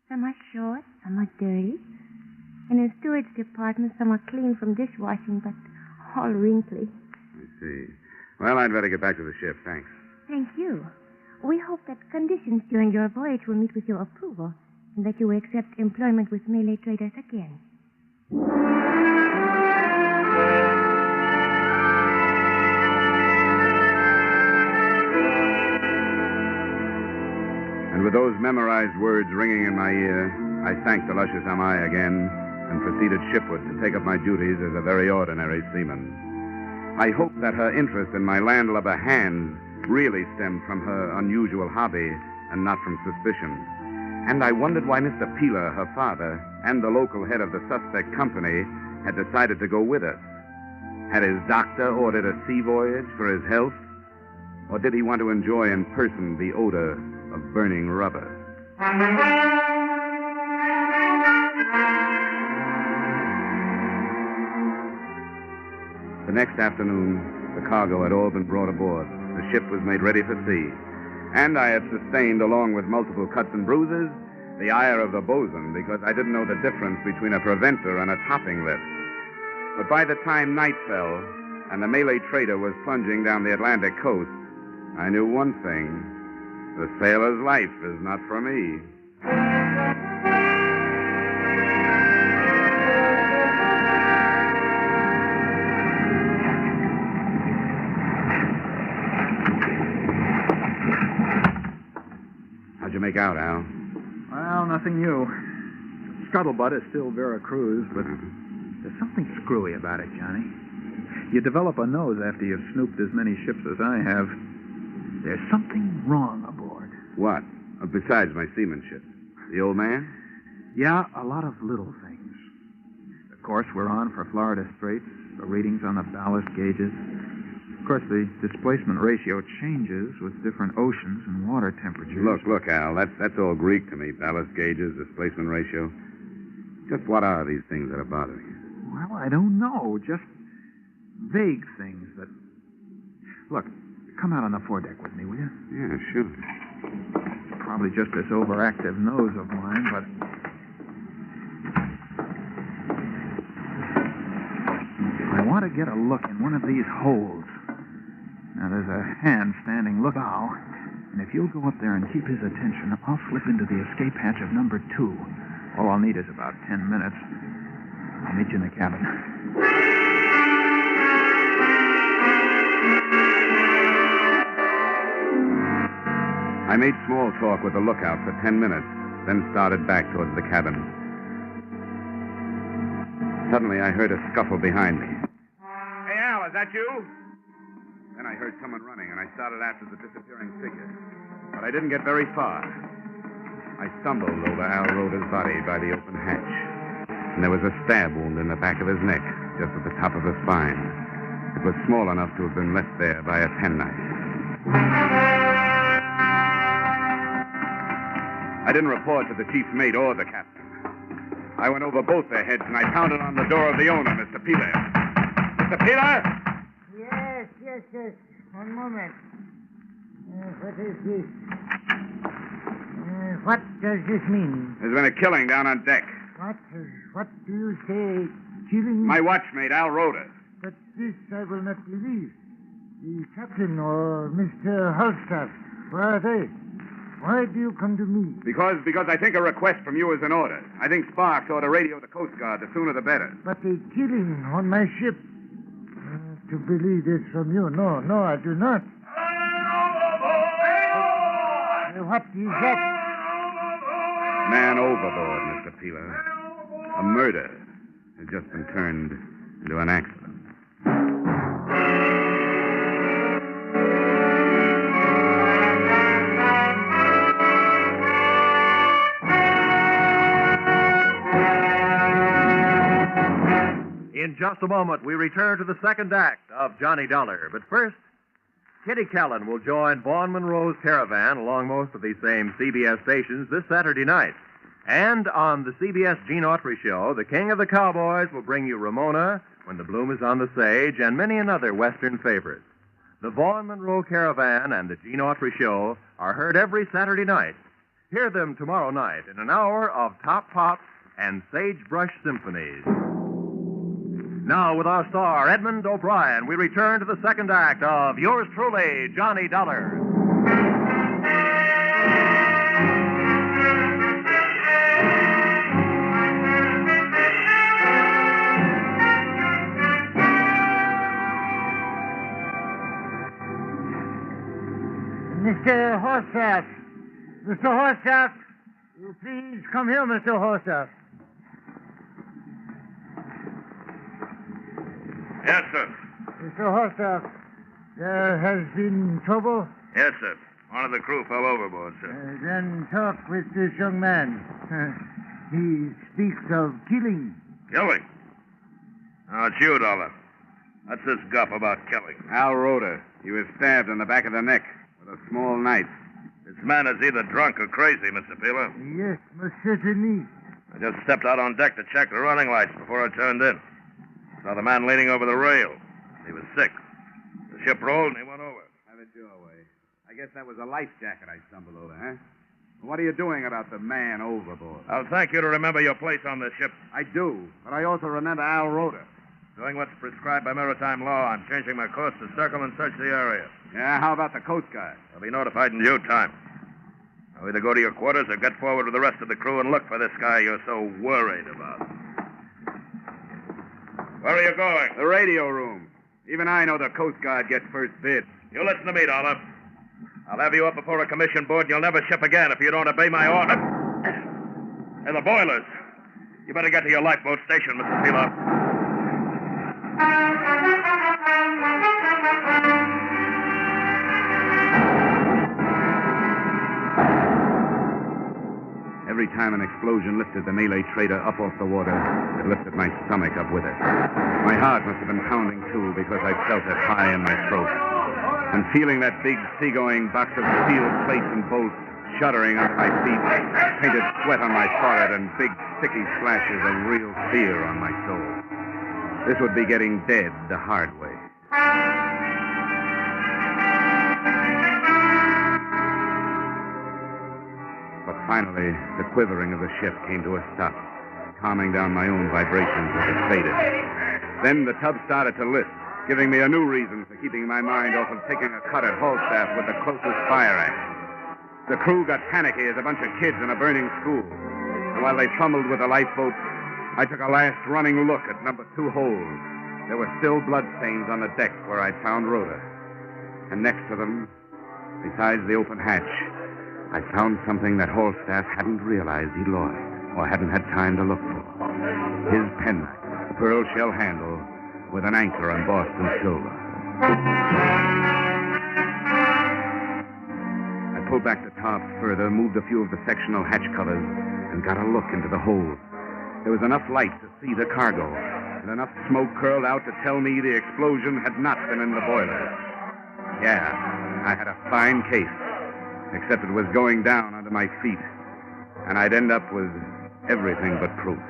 Some are short, some are dirty. And in steward's department, some are clean from dishwashing, but all wrinkly. I see. Well, I'd better get back to the ship. Thanks. Thank you. We hope that conditions during your voyage will meet with your approval, and that you will accept employment with Malay traders again. And with those memorized words ringing in my ear, I thanked the luscious Amai again and proceeded shipward to take up my duties as a very ordinary seaman. I hoped that her interest in my landlubber hand really stemmed from her unusual hobby and not from suspicion. And I wondered why Mr. Peeler, her father, and the local head of the suspect company had decided to go with us. Had his doctor ordered a sea voyage for his health? Or did he want to enjoy in person the odor of burning rubber? The next afternoon, the cargo had all been brought aboard. The ship was made ready for sea. And I had sustained, along with multiple cuts and bruises, the ire of the bosun because I didn't know the difference between a preventer and a topping lift. But by the time night fell and the Malay trader was plunging down the Atlantic coast, I knew one thing. The sailor's life is not for me. How'd you make out, Al? Well, nothing new. Scuttlebutt is still Veracruz, but there's something screwy about it, Johnny. You develop a nose after you've snooped as many ships as I have. There's something wrong aboard. What? Besides my seamanship? The old man? Yeah, a lot of little things. The course we're on for Florida Straits, the readings on the ballast gauges, course, the displacement ratio changes with different oceans and water temperatures. Look, Al, that's all Greek to me. Ballast gauges, displacement ratio. Just what are these things that are bothering you? Well, I don't know. Just vague things that... Look, come out on the foredeck with me, will you? Yeah, sure. Probably just this overactive nose of mine, but... I want to get a look in one of these holes. Now, there's a hand standing lookout, and if you'll go up there and keep his attention, I'll slip into the escape hatch of number 2. All I'll need is about 10 minutes. I'll meet you in the cabin. I made small talk with the lookout for 10 minutes, then started back towards the cabin. Suddenly, I heard a scuffle behind me. Hey, Al, is that you? Then I heard someone running, and I started after the disappearing figure. But I didn't get very far. I stumbled over Al Roda's body by the open hatch, and there was a stab wound in the back of his neck, just at the top of the spine. It was small enough to have been left there by a penknife. I didn't report to the chief's mate or the captain. I went over both their heads, and I pounded on the door of the owner, Mr. Peeler. Mr. Peeler? Yes. One moment. What is this? What does this mean? There's been a killing down on deck. What do you say? Killing? My watchmate, Al Roda. But this I will not believe. The captain or Mr. Holstaff, where are they? Why do you come to me? Because I think a request from you is in order. I think Sparks ought to radio the Coast Guard. The sooner the better. But a killing on my ship. To believe this from you. No, I do not. What is that? Man overboard, Mr. Peeler. A murder has just been turned into an accident. In just a moment, we return to the second act of Johnny Dollar. But first, Kitty Callan will join Vaughn Monroe's caravan along most of these same CBS stations this Saturday night. And on the CBS Gene Autry Show, the King of the Cowboys will bring you Ramona, When the Bloom is on the Sage, and many another Western favorites. The Vaughn Monroe Caravan and the Gene Autry Show are heard every Saturday night. Hear them tomorrow night in an hour of Top Pops and Sagebrush Symphonies. Now, with our star, Edmond O'Brien, we return to the second act of yours truly, Johnny Dollar. Mr. Horstaff. Mr. Horstaff, you please come here, Mr. Horstaff. Yes, sir. Mr. Horstaff, there has been trouble? Yes, sir. One of the crew fell overboard, sir. Then talk with this young man. He speaks of killing. Killing? Oh, it's you, Dollar. What's this guff about killing? Al Roda. He was stabbed in the back of the neck with a small knife. This man is either drunk or crazy, Mr. Peeler. Yes, most certainly. I just stepped out on deck to check the running lights before I turned in. Saw the man leaning over the rail. He was sick. The ship rolled and he went over. Have it your way. I guess that was a life jacket I stumbled over, huh? What are you doing about the man overboard? I'll thank you to remember your place on this ship. I do, but I also remember Al Roda. Doing what's prescribed by maritime law, I'm changing my course to circle and search the area. Yeah, how about the Coast Guard? I'll be notified in due time. I'll either go to your quarters or get forward with the rest of the crew and look for this guy you're so worried about. Where are you going? The radio room. Even I know the Coast Guard gets first bid. You listen to me, Dollar. I'll have you up before a commission board and you'll never ship again if you don't obey my order. And the boilers. You better get to your lifeboat station, Mr. Peeler. Every time an explosion lifted the Malay trader up off the water, it lifted my stomach up with it. My heart must have been pounding, too, because I felt it high in my throat. And feeling that big, seagoing box of steel plates and bolts shuddering under my feet, painted sweat on my forehead, and big, sticky flashes of real fear on my soul. This would be getting dead the hard way. But finally, the quivering of the ship came to a stop, calming down my own vibrations as it faded. Then the tub started to lift, giving me a new reason for keeping my mind off of taking a cut at Falstaff with the closest fire axe. The crew got panicky as a bunch of kids in a burning school. And while they fumbled with the lifeboats, I took a last running look at number 2 hold. There were still bloodstains on the deck where I'd found Rhoda. And next to them, besides the open hatch, I found something that Falstaff hadn't realized he'd lost or hadn't had time to look for. His penknife, pearl shell handle, with an anchor embossed in silver. I pulled back the tarp further, moved a few of the sectional hatch covers, and got a look into the hold. There was enough light to see the cargo, and enough smoke curled out to tell me the explosion had not been in the boilers. Yeah, I had a fine case, except it was going down under my feet, and I'd end up with everything but proof.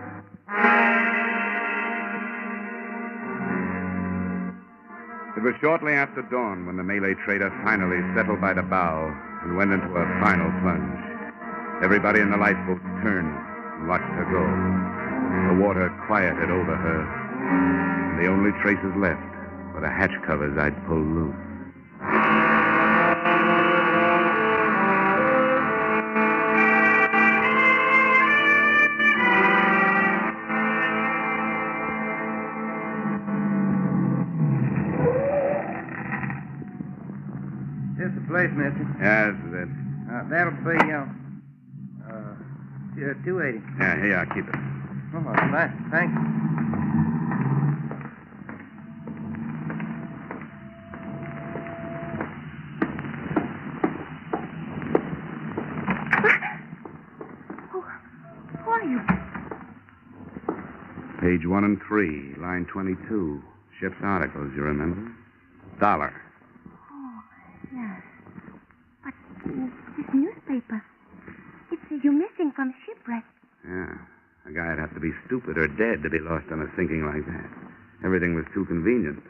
It was shortly after dawn when the Malay trader finally settled by the bow and went into a final plunge. Everybody in the lifeboat turned and watched her go. The water quieted over her, and the only traces left were the hatch covers I'd pulled loose. Here's the place, mister. Yeah, this is it. That'll be, 280. Yeah, here you are. Keep it. Oh, thanks. Who are you? Page 1 and 3, line 22. Ship's articles, you remember? $1. Oh, yes. But this newspaper, it says you're missing from shipwreck. Yeah. A guy'd have to be stupid or dead to be lost on a sinking like that. Everything was too convenient.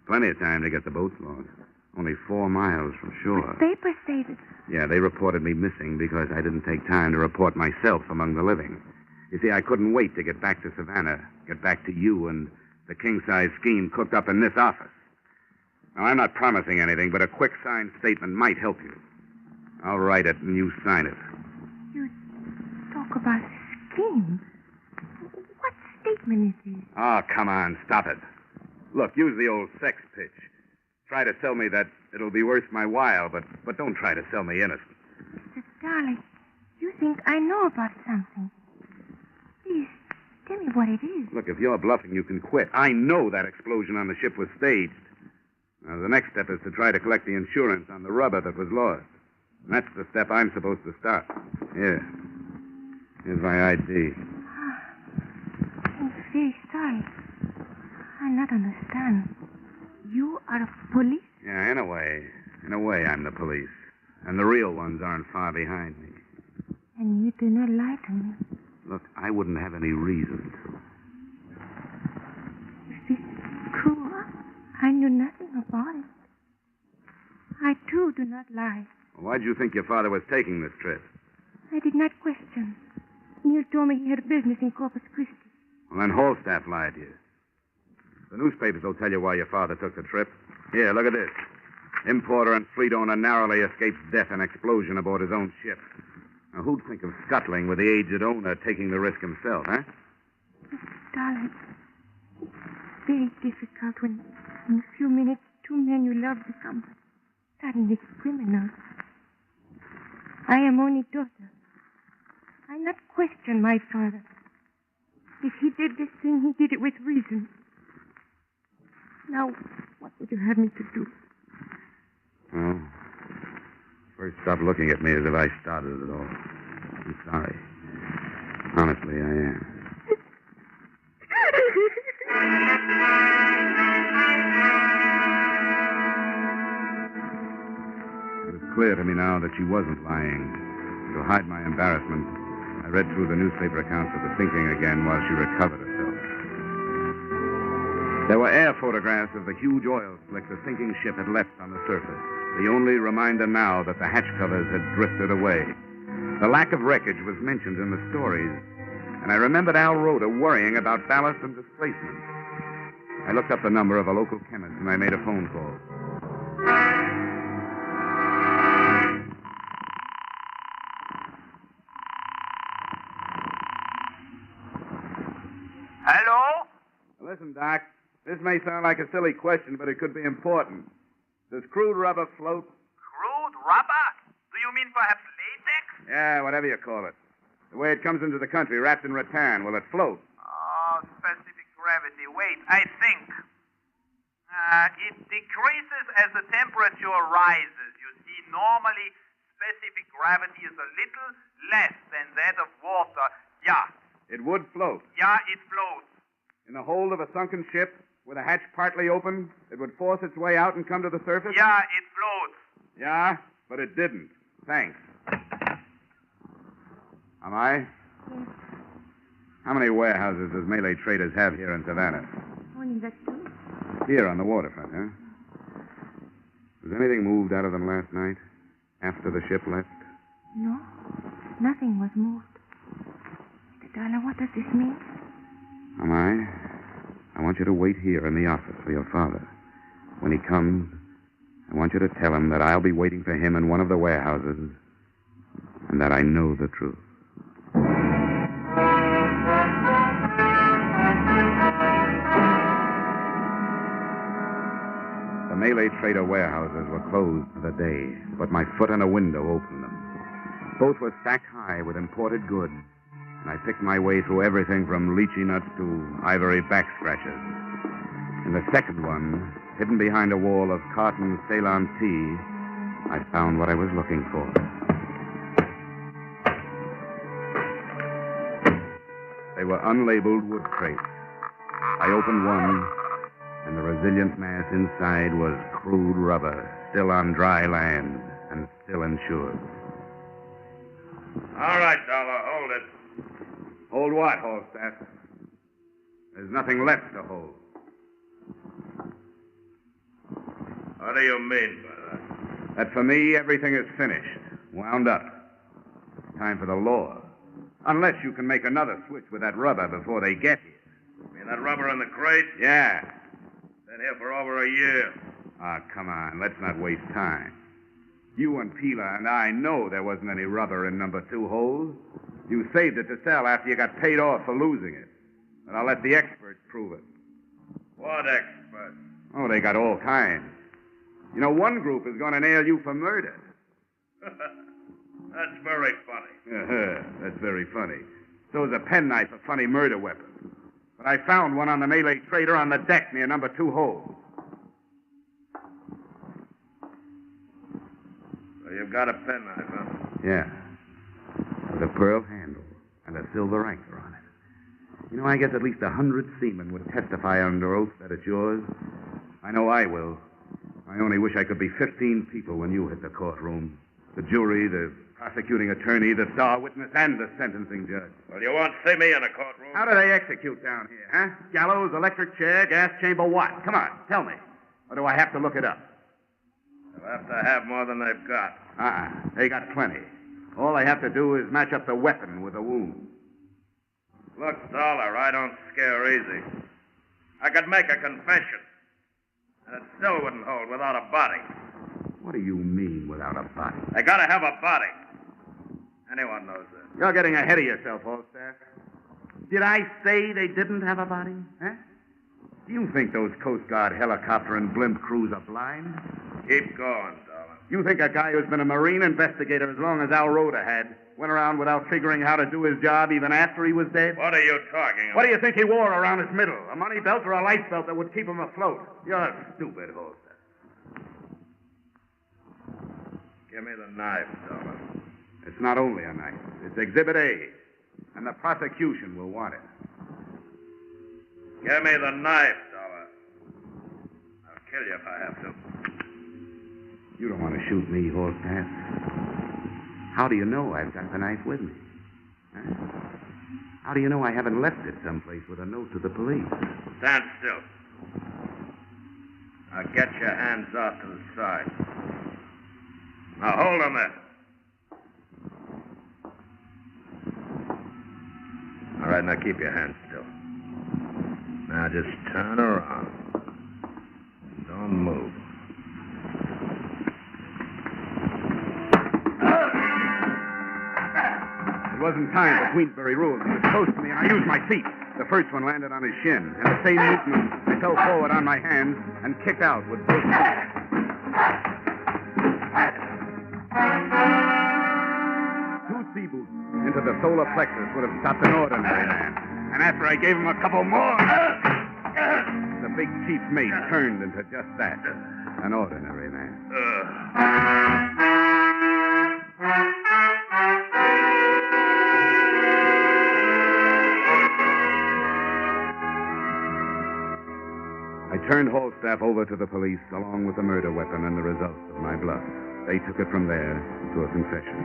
Plenty of time to get the boats lost. Only 4 miles from shore. The papers say that... Yeah, they reported me missing because I didn't take time to report myself among the living. You see, I couldn't wait to get back to Savannah, get back to you and the king-size scheme cooked up in this office. Now, I'm not promising anything, but a quick signed statement might help you. I'll write it and you sign it. You talk about scheme. What statement is this? Oh, come on, stop it. Look, use the old sex pitch. Try to sell me that it'll be worth my while, but don't try to sell me innocent. Mr. Darling, you think I know about something. Please, tell me what it is. Look, if you're bluffing, you can quit. I know that explosion on the ship was staged. Now, the next step is to try to collect the insurance on the rubber that was lost. And that's the step I'm supposed to start. Here. Here's my ID. I'm very sorry. I not understand. You are a police? Yeah, in a way. In a way, I'm the police. And the real ones aren't far behind me. And you do not lie to me. Look, I wouldn't have any reason to. If it's true, I knew nothing about it. I, too, do not lie. Well, why'd you think your father was taking this trip? I did not question. Neil told me he had business in Corpus Christi. Well, then Halstaff lied to you. The newspapers will tell you why your father took the trip. Here, look at this. Importer and fleet owner narrowly escapes death in explosion aboard his own ship. Now, who'd think of scuttling with the aged owner taking the risk himself, huh? Darling, it's very difficult when in a few minutes 2 men you love become suddenly criminals. I am only daughter. I not question my father. If he did this thing, he did it with reason. Now, what would you have me to do? Well, first stop looking at me as if I started it all. I'm sorry. Honestly, I am. It was clear to me now that she wasn't lying. To hide my embarrassment, I read through the newspaper accounts of the sinking again while she recovered herself. There were air photographs of the huge oil slick the sinking ship had left on the surface, the only reminder now that the hatch covers had drifted away. The lack of wreckage was mentioned in the stories, and I remembered Al Rhoda worrying about ballast and displacement. I looked up the number of a local chemist, and I made a phone call. Hello? Listen, Doc, this may sound like a silly question, but it could be important. Does crude rubber float? Crude rubber? Do you mean perhaps latex? Yeah, whatever you call it. The way it comes into the country, wrapped in rattan, will it float? Oh, specific gravity. Wait, I think. It decreases as the temperature rises. You see, normally specific gravity is a little less than that of water. Yeah. It would float. Yeah, it floats. In the hold of a sunken ship, with a hatch partly open, it would force its way out and come to the surface? Yeah, it floats. Yeah, but it didn't. Thanks. Am I? Yes. How many warehouses does Malay Traders have here in Savannah? Only the two. Here on the waterfront, huh? Was anything moved out of them last night? After the ship left? No, nothing was moved. Mr. Dollar, what does this mean? Am I want you to wait here in the office for your father. When he comes, I want you to tell him that I'll be waiting for him in one of the warehouses and that I know the truth. The Malay Trader warehouses were closed for the day, but my foot in a window opened them. Both were stacked high with imported goods, and I picked my way through everything from lychee nuts to ivory back scratchers. In the second one, hidden behind a wall of cotton Ceylon tea, I found what I was looking for. They were unlabeled wood crates. I opened one, and the resilient mass inside was crude rubber, still on dry land and still insured. All right, Dollar, hold it. Hold what, Holstaff? There's nothing left to hold. What do you mean by that? That for me, everything is finished, wound up. Time for the law. Unless you can make another switch with that rubber before they get here. You mean that rubber in the crate? Yeah. Been here for over a year. Ah, come on. Let's not waste time. You and Pila and I know there wasn't any rubber in number 2 hold. You saved it to sell after you got paid off for losing it. But I'll let the experts prove it. What experts? Oh, they got all kinds. You know, one group is going to nail you for murder. That's very funny. That's very funny. So is a penknife a funny murder weapon. But I found one on the Malay Trader on the deck near number 2 hold. So you've got a penknife, huh? Yeah. With a pearl handle and a silver anchor on it. You know, I guess at least 100 seamen would testify under oath that it's yours. I know I will. I only wish I could be 15 people when you hit the courtroom. The jury, the prosecuting attorney, the star witness, and the sentencing judge. Well, you won't see me in a courtroom. How do they execute down here, huh? Gallows, electric chair, gas chamber, what? Come on, tell me. Or do I have to look it up? They'll have to have more than they've got. They got plenty. All they have to do is match up the weapon with the wound. Look, Dollar, I don't scare easy. I could make a confession, and it still wouldn't hold without a body. What do you mean without a body? They gotta have a body. Anyone knows that. You're getting ahead of yourself, Holstaff. Did I say they didn't have a body? Huh? Do you think those Coast Guard helicopter and blimp crews are blind? Keep going, Dollar. You think a guy who's been a Marine investigator as long as Al Rhoda had went around without figuring how to do his job even after he was dead? What are you talking about? What do you think he wore around his middle? A money belt or a life belt that would keep him afloat? You're stupid, Holstaff. Give me the knife, Dollar. It's not only a knife. It's Exhibit A. and the prosecution will want it. Give me the knife, Dollar. I'll kill you if I have to. You don't want to shoot me, Horsepath. How do you know I've got the knife with me? Huh? How do you know I haven't left it someplace with a note to the police? Stand still. Now get your hands off to the side. Now hold them there. All right, now keep your hands still. Now just turn around. Don't move. It wasn't time for Queensberry rules. He was close to me, and I used my feet. The first one landed on his shin. In the same movement, I fell forward on my hands and kicked out with both feet. Two sea boots into the solar plexus would have stopped an ordinary man. And after I gave him a couple more, the big chief mate turned into just that, an ordinary man. I turned Halstaff over to the police, along with the murder weapon and the results of my bluff. They took it from there to a confession.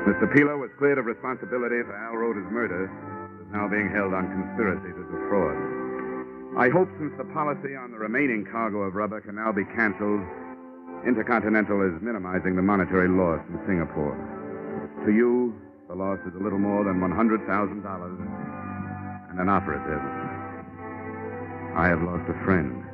Mr. Peeler was cleared of responsibility for Al Roda's murder, but is now being held on conspiracy to defraud. I hope, since the policy on the remaining cargo of rubber can now be canceled, Intercontinental is minimizing the monetary loss in Singapore. To you, the loss is a little more than $100,000 and an operative. I have lost a friend.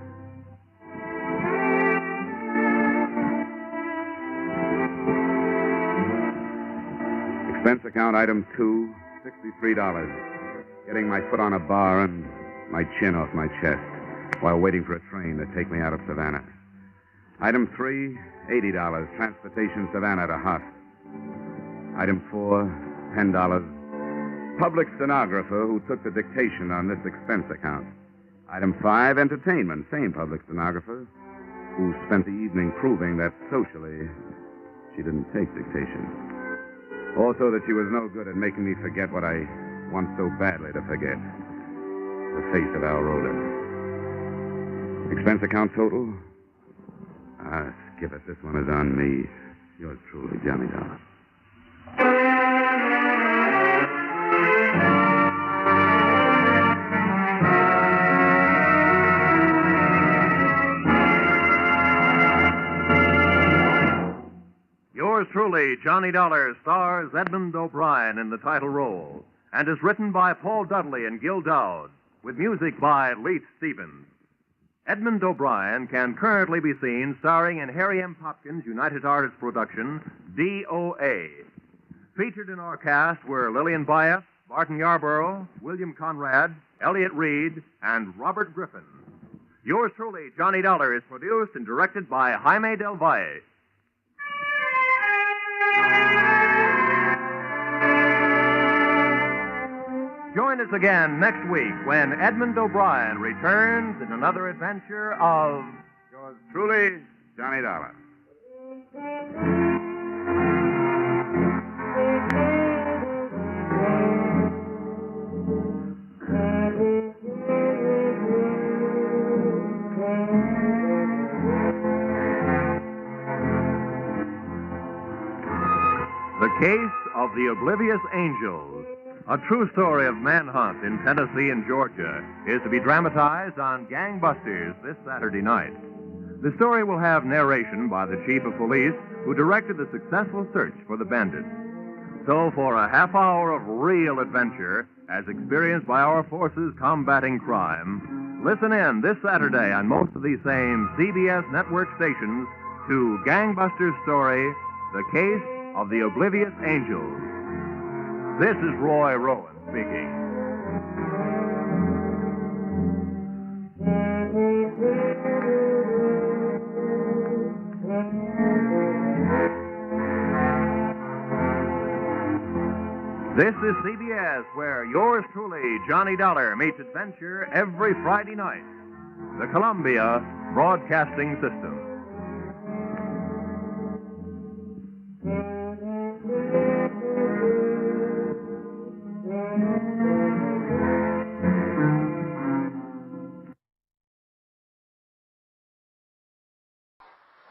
Expense account item 2, $63. Getting my foot on a bar and my chin off my chest while waiting for a train to take me out of Savannah. Item 3, $80. Transportation Savannah to Hutt. Item 4, $10. Public stenographer who took the dictation on this expense account. Item 5, entertainment. Same public stenographer who spent the evening proving that socially she didn't take dictation. Also that she was no good at making me forget what I want so badly to forget. The face of Al Roda. Expense account total? Skip it. This one is on me. Yours truly, Johnny Dollar. Yours truly, Johnny Dollar, stars Edmond O'Brien in the title role and is written by Paul Dudley and Gil Dowd, with music by Leith Stevens. Edmond O'Brien can currently be seen starring in Harry M. Popkins' United Artists production, D.O.A. Featured in our cast were Lillian Bayef, Barton Yarborough, William Conrad, Elliott Reed, and Robert Griffin. Yours truly, Johnny Dollar, is produced and directed by Jaime Del Valle. Join us again next week when Edmond O'Brien returns in another adventure of... Yours truly, Johnny Dollar. The Case of the Oblivious Angels, a true story of manhunt in Tennessee and Georgia, is to be dramatized on Gangbusters this Saturday night. The story will have narration by the chief of police who directed the successful search for the bandits. So for a half hour of real adventure, as experienced by our forces combating crime, listen in this Saturday on most of these same CBS network stations to Gangbusters' story, The Case of the Oblivious Angels. This is Roy Rowan speaking. This is CBS, where yours truly, Johnny Dollar, meets adventure every Friday night. The Columbia Broadcasting System.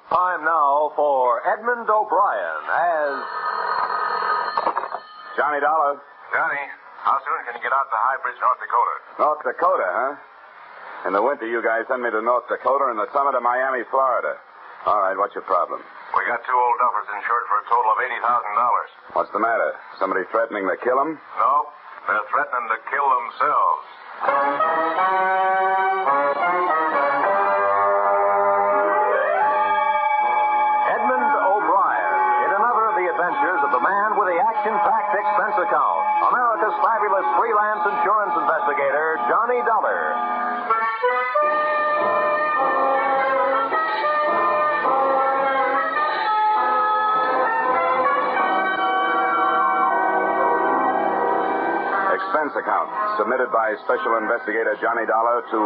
Time now for Edmond O'Brien as Johnny Dollar. Johnny, how soon can you get out to High Bridge, North Dakota? North Dakota, huh? In the winter, you guys send me to North Dakota and the summit of Miami, Florida. All right, what's your problem? We got two old duffers insured for a total of $80,000. What's the matter? Somebody threatening to kill them? No, they're threatening to kill themselves. Edmond O'Brien in another of the adventures of the man with the action-packed expense account, America's fabulous freelance insurance investigator, Johnny Dollar. Expense account submitted by Special Investigator Johnny Dollar to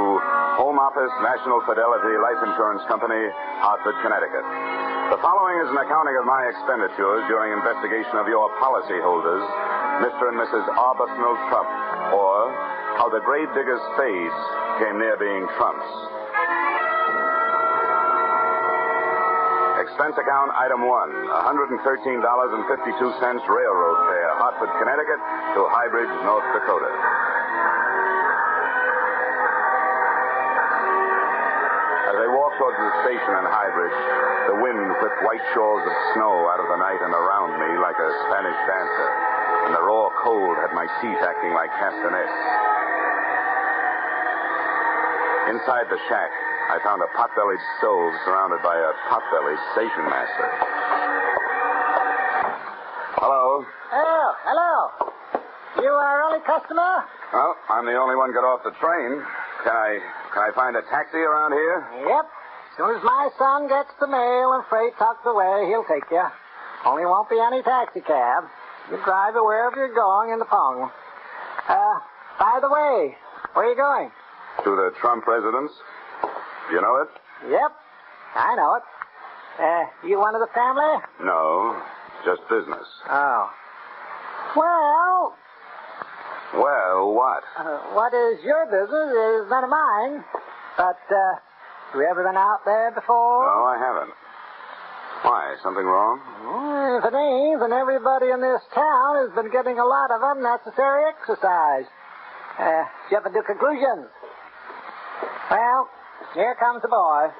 Home Office National Fidelity Life Insurance Company, Hartford, Connecticut. The following is an accounting of my expenditures during investigation of your policyholders, Mr. and Mrs. Arbuthnot Trump, or how the grave digger's spades came near being trumps. Expense account item 1, $113.52 railroad fare, Hartford, Connecticut to High Bridge, North Dakota. As I walked towards the station in High Bridge, the wind whipped white shawls of snow out of the night and around me like a Spanish dancer, and the raw cold had my teeth acting like castanets. Inside the shack, I found a pot-bellied stove surrounded by a pot-bellied station master. Hello? Oh, hello. You are early customer? Well, I'm the only one got off the train. Can I find a taxi around here? Yep. As soon as my son gets the mail and freight tucked away, he'll take you. Only won't be any taxi cab. You drive it wherever you're going in the Pong. By the way, where are you going? To the Trump residence. You know it? Yep, I know it. You one of the family? No, just business. Oh. Well... Well, what? What is your business is none of mine. But, have you ever been out there before? No, I haven't. Why, something wrong? If it ain't, then everybody in this town has been getting a lot of unnecessary exercise. Jumping to conclusions. Well... Here comes the boy.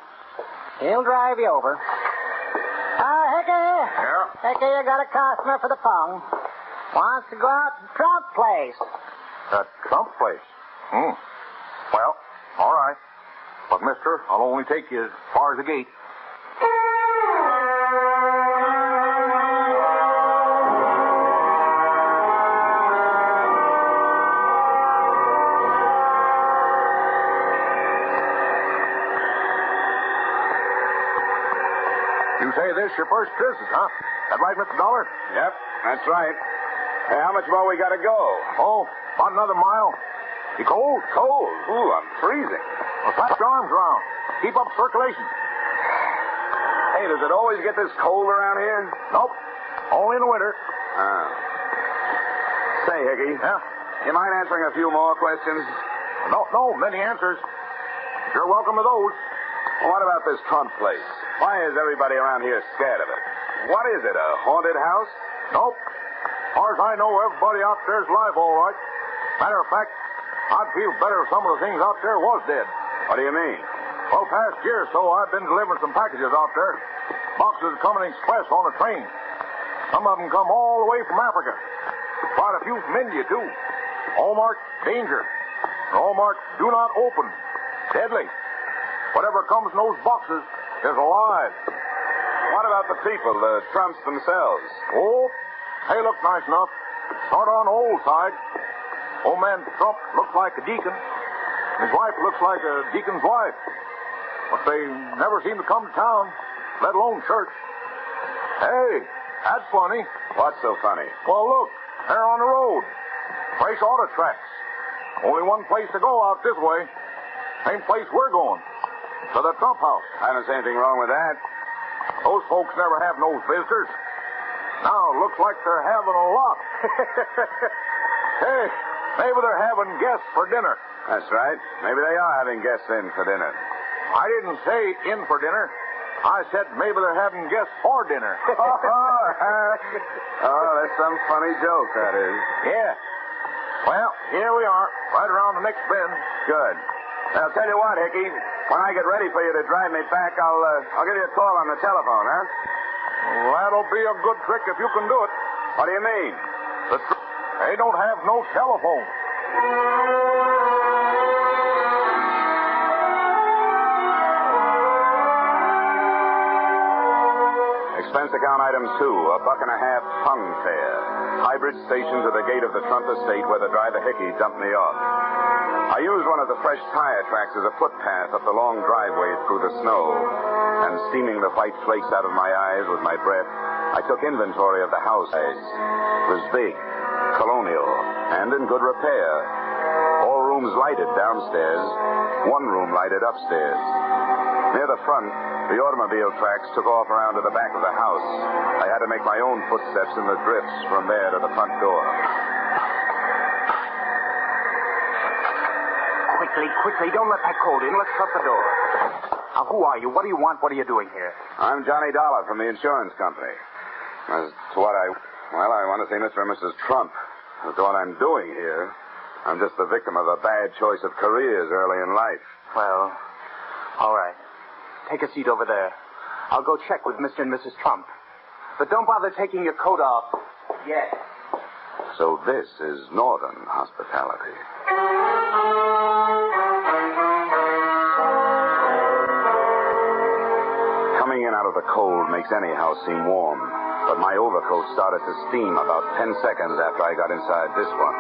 He'll drive you over. Hickey. Yeah? Hickey, you got a customer for the Pong. Wants to go out to Trump place. That Trump place? Well, all right. But, mister, I'll only take you as far as the gate. You say this your first visit, huh? That right, Mr. Dollar? Yep, that's right. Hey, how much more we got to go? Oh, about another mile. You cold? Cold. Ooh, I'm freezing. Well, slap your arms around. Keep up circulation. Hey, does it always get this cold around here? Nope. Only in the winter. Oh. Say, Hickey. Yeah? You mind answering a few more questions? No, many answers. You're welcome to those. Well, what about this Trump place? Why is everybody around here scared of it? What is it, a haunted house? Nope. As far as I know, everybody out there's alive, all right. Matter of fact, I'd feel better if some of the things out there was dead. What do you mean? Well, past year or so, I've been delivering some packages out there. Boxes coming express on a train. Some of them come all the way from Africa. Quite a few from India, too. All marked danger. And all marked do not open. Deadly. Whatever comes in those boxes is alive. What about the people, the Trumps themselves? Oh, they look nice enough. Sort of on the old side. Old man Trump looks like a deacon. His wife looks like a deacon's wife. But they never seem to come to town, let alone church. Hey, that's funny. What's so funny? Well, look, they're on the road. Fresh auto tracks. Only one place to go out this way. Same place we're going. To the Trump house. I don't see anything wrong with that. Those folks never have no visitors. Now, looks like they're having a lot. Hey, maybe they're having guests for dinner. That's right. Maybe they are having guests in for dinner. I didn't say in for dinner. I said maybe they're having guests for dinner. Oh, that's some funny joke, that is. Yeah. Well, here we are, right around the next bend. Good. Now, I'll tell you what, Hickey. When I get ready for you to drive me back, I'll give you a call on the telephone, huh? Well, that'll be a good trick if you can do it. What do you mean? They don't have no telephone. Expense account item 2, $1.50 tongue fare. Hybrid station to the gate of the Trump estate where the driver Hickey dumped me off. I used one of the fresh tire tracks as a footpath up the long driveway through the snow. And steaming the white flakes out of my eyes with my breath, I took inventory of the house. It was big, colonial, and in good repair. All rooms lighted downstairs, one room lighted upstairs. Near the front, the automobile tracks took off around to the back of the house. I had to make my own footsteps in the drifts from there to the front door. Quickly, don't let that cold in. Let's shut the door. Now, who are you? What do you want? What are you doing here? I'm Johnny Dollar from the insurance company. As to what I want to see Mr. and Mrs. Trump. As to what I'm doing here, I'm just the victim of a bad choice of careers early in life. Well, all right. Take a seat over there. I'll go check with Mr. and Mrs. Trump. But don't bother taking your coat off yet. So this is Northern hospitality. Coming in out of the cold makes any house seem warm. But my overcoat started to steam about 10 seconds after I got inside this one.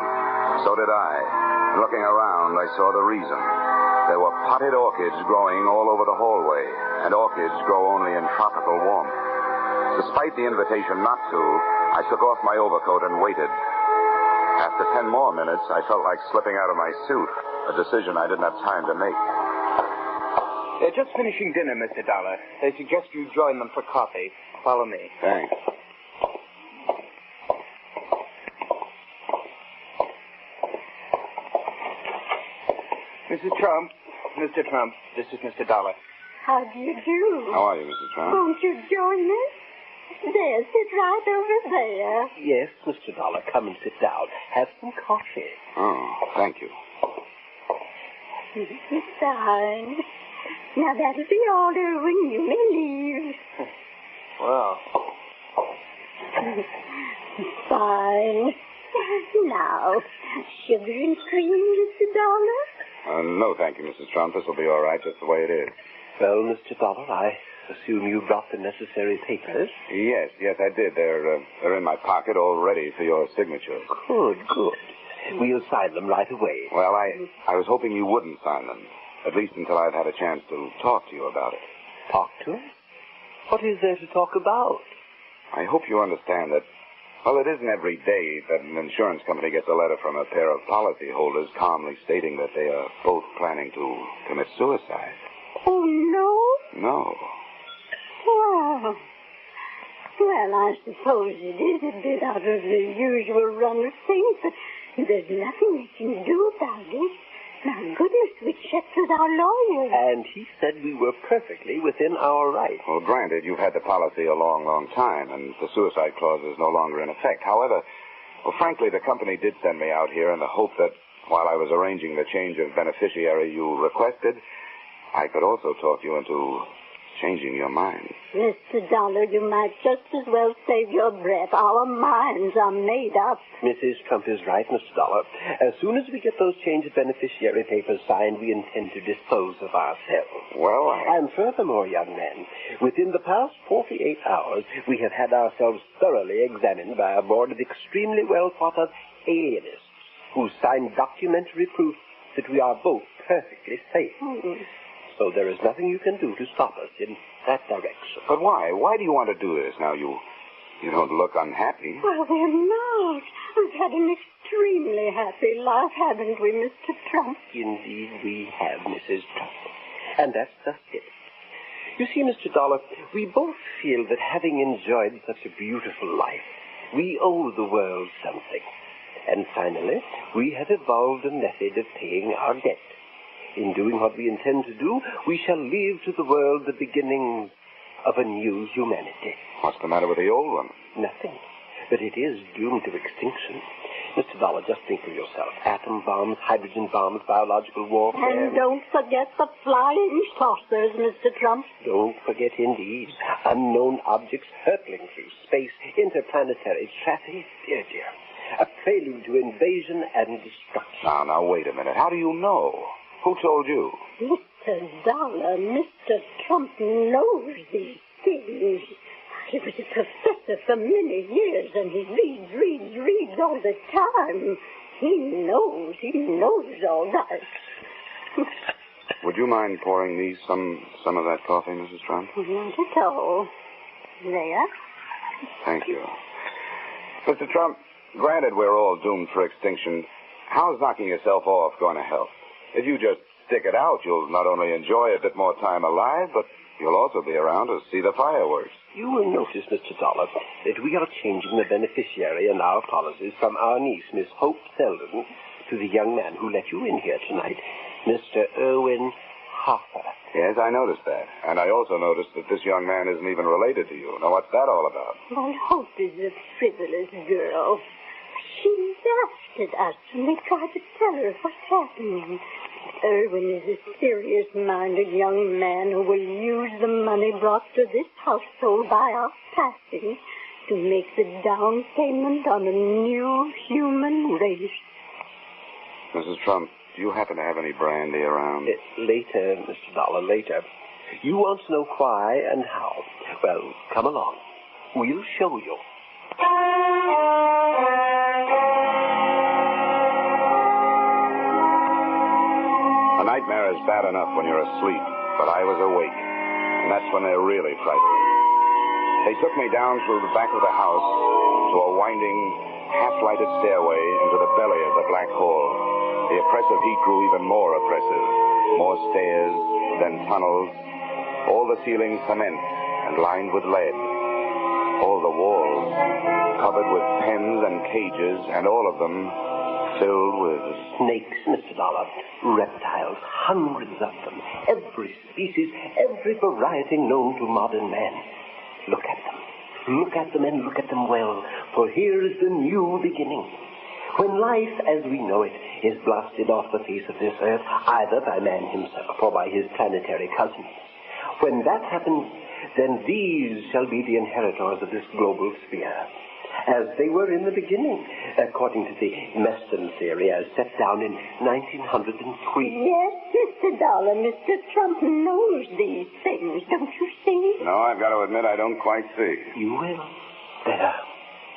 So did I. Looking around, I saw the reason. There were potted orchids growing all over the hallway, and orchids grow only in tropical warmth. Despite the invitation not to, I took off my overcoat and waited. After 10 more minutes, I felt like slipping out of my suit, a decision I didn't have time to make. They're just finishing dinner, Mr. Dollar. They suggest you join them for coffee. Follow me. Thanks. Mrs. Trump, Mr. Trump, this is Mr. Dollar. How do you do? How are you, Mrs. Trump? Won't you join us? There, sit right over there. Yes, Mr. Dollar, come and sit down. Have some coffee. Oh, thank you. Fine. Now, that'll be all, Irwin. You may leave. Well. Fine. Now, sugar and cream, Mr. Dollar? No, thank you, Mrs. Trump. This will be all right just the way it is. Well, Mr. Dollar, I assume you brought the necessary papers? Yes, I did. They're in my pocket all ready for your signature. Good. We'll sign them right away. Well, I was hoping you wouldn't sign them, at least until I'd had a chance to talk to you about it. Talk to us? What is there to talk about? I hope you understand that, well, it isn't every day that an insurance company gets a letter from a pair of policyholders calmly stating that they are both planning to commit suicide. Oh, no? No. Well, I suppose it is a bit out of the usual run of things, but there's nothing we can do about it. My goodness, we checked with our lawyer. And he said we were perfectly within our rights. Well, granted, you've had the policy a long, long time, and the suicide clause is no longer in effect. However, frankly, the company did send me out here in the hope that while I was arranging the change of beneficiary you requested, I could also talk you into changing your mind. Mr. Dollar, you might just as well save your breath. Our minds are made up. Mrs. Trump is right, Mr. Dollar. As soon as we get those change of beneficiary papers signed, we intend to dispose of ourselves. Well, And furthermore, young man, within the past 48 hours, we have had ourselves thoroughly examined by a board of extremely well-thought-of alienists who signed documentary proof that we are both perfectly safe. So there is nothing you can do to stop us in that direction. But why? Why do you want to do this? Now, you don't look unhappy. Well, we're not. We've had an extremely happy life, haven't we, Mr. Trump? Indeed, we have, Mrs. Trump. And that's just it. You see, Mr. Dollar, we both feel that having enjoyed such a beautiful life, we owe the world something. And finally, we have evolved a method of paying our debt. In doing what we intend to do, we shall leave to the world the beginnings of a new humanity. What's the matter with the old one? Nothing. But it is doomed to extinction. Mr. Dollar, just think of yourself. Atom bombs, hydrogen bombs, biological warfare. And don't forget the flying saucers, Mr. Trump. Don't forget, indeed, unknown objects hurtling through space, interplanetary traffic. Dear, dear. A prelude to invasion and destruction. Now, wait a minute. How do you know? Who told you? Mr. Dollar, Mr. Trump knows these things. He was a professor for many years, and he reads all the time. He knows all that. Would you mind pouring me some of that coffee, Mrs. Trump? Not at all. There. Thank you. Mr. Trump, granted we're all doomed for extinction, how's knocking yourself off going to help? If you just stick it out, you'll not only enjoy a bit more time alive, but you'll also be around to see the fireworks. You will notice, Mr. Dollar, that we are changing the beneficiary in our policies from our niece, Miss Hope Selden, to the young man who let you in here tonight, Mr. Irwin Harper. Yes, I noticed that. And I also noticed that this young man isn't even related to you. Now, what's that all about? Well, Hope is a frivolous girl. She laughed at us when we tried to tell her what's happening. Irwin is a serious-minded young man who will use the money brought to this household by our passing to make the down payment on a new human race. Mrs. Trump, do you happen to have any brandy around? Later, Mr. Dollar, later. You want to know why and how. Well, come along. We'll show you. A nightmare is bad enough when you're asleep, but I was awake, and that's when they're really frightening. They took me down through the back of the house to a winding, half-lighted stairway into the belly of the black hole. The oppressive heat grew even more oppressive. More stairs, then tunnels, all the ceilings cement and lined with lead. All the walls covered with pens and cages, and all of them filled with snakes, Mr. Dollar, reptiles, hundreds of them, every species, every variety known to modern man. Look at them. Look at them and look at them well, for here is the new beginning. When life as we know it is blasted off the face of this earth, either by man himself or by his planetary cousins, when that happens, then these shall be the inheritors of this global sphere, as they were in the beginning, according to the Meston theory as set down in 1903. Yes, Mr. Dollar, Mr. Trump knows these things, don't you see? No, I've got to admit I don't quite see. You will. There.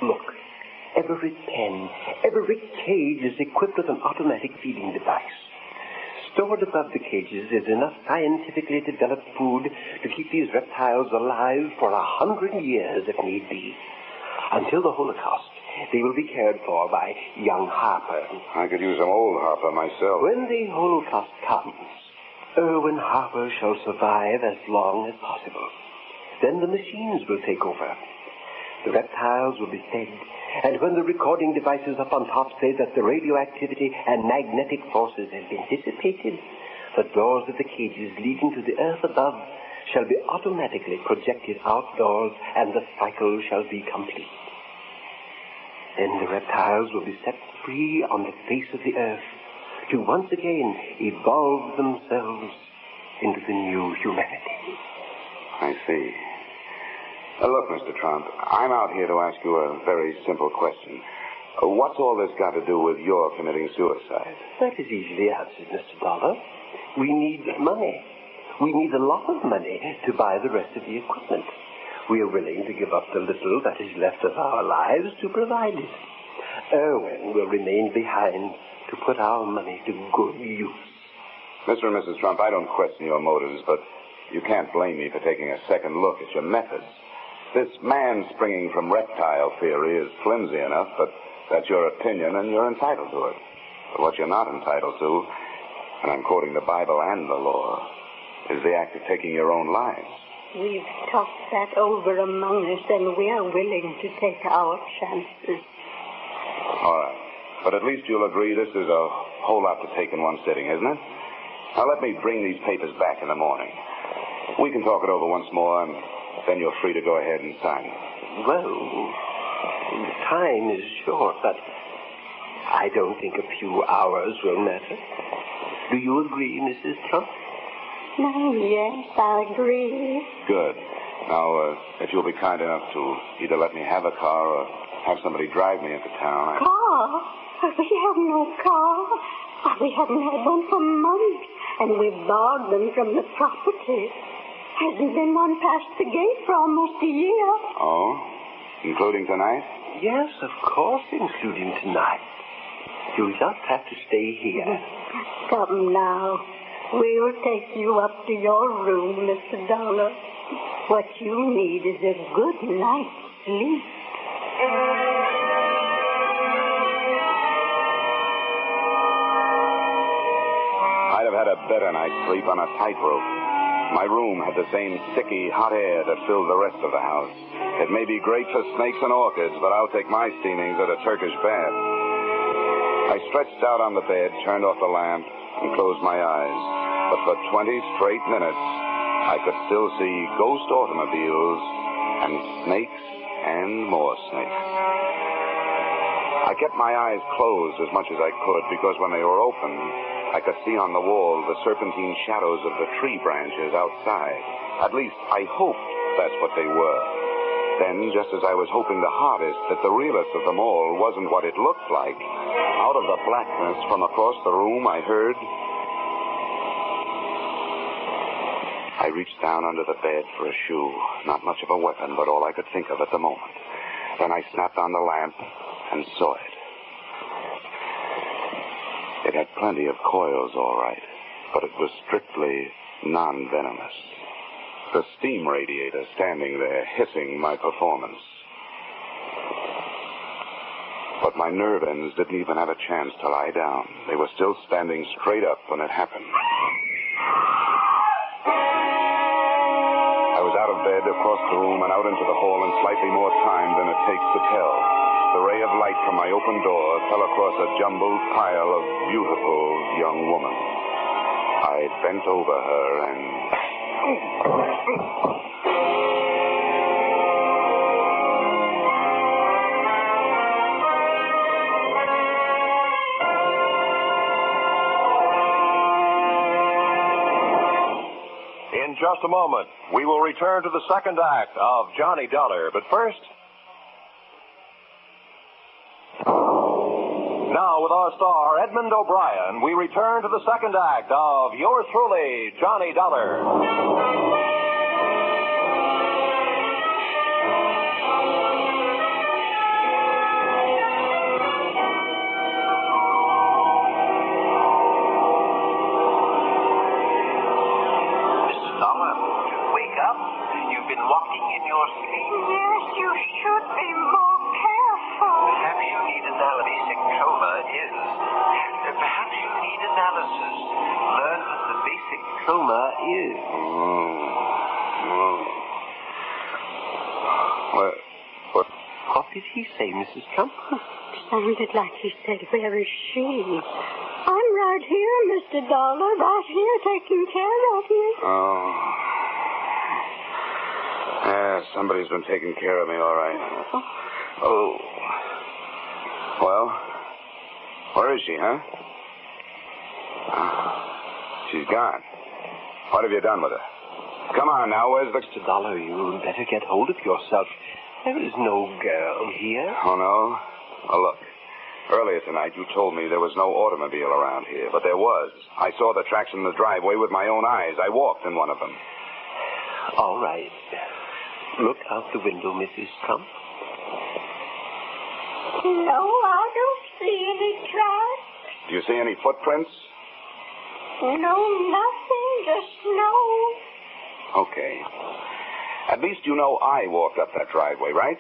Look. Every pen, every cage is equipped with an automatic feeding device. Stored above the cages is enough scientifically developed food to keep these reptiles alive for 100 years if need be. Until the Holocaust, they will be cared for by young Harper. I could use some old Harper myself. When the Holocaust comes, Irwin Harper shall survive as long as possible. Then the machines will take over. The reptiles will be fed, and when the recording devices up on top say that the radioactivity and magnetic forces have been dissipated, the doors of the cages leading to the earth above shall be automatically projected outdoors, and the cycle shall be complete. Then the reptiles will be set free on the face of the earth to once again evolve themselves into the new humanity. I see. Look, Mr. Trump, I'm out here to ask you a very simple question. What's all this got to do with your committing suicide? That is easily answered, Mr. Dollar. We need money. We need a lot of money to buy the rest of the equipment. We are willing to give up the little that is left of our lives to provide it. Irwin will remain behind to put our money to good use. Mr. and Mrs. Trump, I don't question your motives, but you can't blame me for taking a second look at your methods. This man springing from reptile theory is flimsy enough, but that's your opinion, and you're entitled to it. But what you're not entitled to, and I'm quoting the Bible and the law, is the act of taking your own lives. We've talked that over among us, and we are willing to take our chances. All right. But at least you'll agree this is a whole lot to take in one sitting, isn't it? Now, let me bring these papers back in the morning. We can talk it over once more, and Then you're free to go ahead and sign. Well, the time is short, but I don't think a few hours will matter. Do you agree, Mrs. Trump? Yes, I agree. Good. Now, if you'll be kind enough to either let me have a car or have somebody drive me into town. Car? We have no car. We haven't had one for months, and we've borrowed them from the property. Hasn't been one past the gate for almost a year. Oh? Including tonight? Yes, of course, including tonight. You'll just have to stay here. Come now. We'll take you up to your room, Mr. Dollar. What you need is a good night's sleep. I'd have had a better night's sleep on a tightrope. My room had the same sticky, hot air that filled the rest of the house. It may be great for snakes and orchids, but I'll take my steamings at a Turkish bath. I stretched out on the bed, turned off the lamp, and closed my eyes. But for 20 straight minutes, I could still see ghost automobiles and snakes and more snakes. I kept my eyes closed as much as I could because when they were open, I could see on the wall the serpentine shadows of the tree branches outside. At least, I hoped that's what they were. Then, just as I was hoping the hardest that the realest of them all wasn't what it looked like, out of the blackness from across the room, I heard... I reached down under the bed for a shoe. Not much of a weapon, but all I could think of at the moment. Then I snapped on the lamp and saw it. It had plenty of coils, all right, but it was strictly non-venomous. The steam radiator standing there hissing my performance. But my nerve ends didn't even have a chance to lie down. They were still standing straight up when it happened. I was out of bed, across the room, and out into the hall in slightly more time than it takes to tell. The ray of light from my open door fell across a jumbled pile of beautiful young women. I bent over her and... In just a moment, we will return to the second act of Johnny Dollar. But first... Now, with our star, Edmond O'Brien, we return to the second act of yours truly, Johnny Dollar. Walking in your sleep? Yes, you should be more careful. Perhaps you need analysis. Coma is. Perhaps you need analysis. Learn what the basic coma is. What did he say, Mrs. Trump? Sounded like he said, where is she? I'm right here, Mr. Dollar, right here taking care of you. Oh. Yeah, somebody's been taking care of me, all right. Oh. Well, where is she, huh? She's gone. What have you done with her? Come on now, where's the... Mr. Dollar, you better get hold of yourself. There is no girl here. Oh, no? Oh, look. Earlier tonight, you told me there was no automobile around here, but there was. I saw the tracks in the driveway with my own eyes. I walked in one of them. All right. Look out the window, Mrs. Trump. No, I don't see any tracks. Do you see any footprints? No, nothing, just snow. Okay. At least you know I walked up that driveway, right?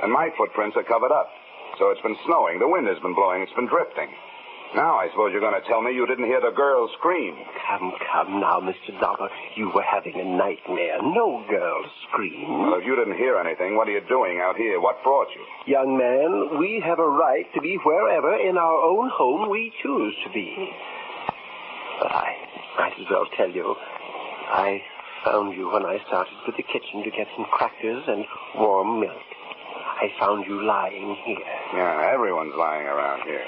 And my footprints are covered up. So it's been snowing, the wind has been blowing, it's been drifting. Now I suppose you're going to tell me you didn't hear the girl scream. Come now, Mr. Dollar. You were having a nightmare. No girl scream. Well, if you didn't hear anything, what are you doing out here? What brought you? Young man, we have a right to be wherever in our own home we choose to be. But I might as well tell you, I found you when I started for the kitchen to get some crackers and warm milk. I found you lying here. Yeah, everyone's lying around here.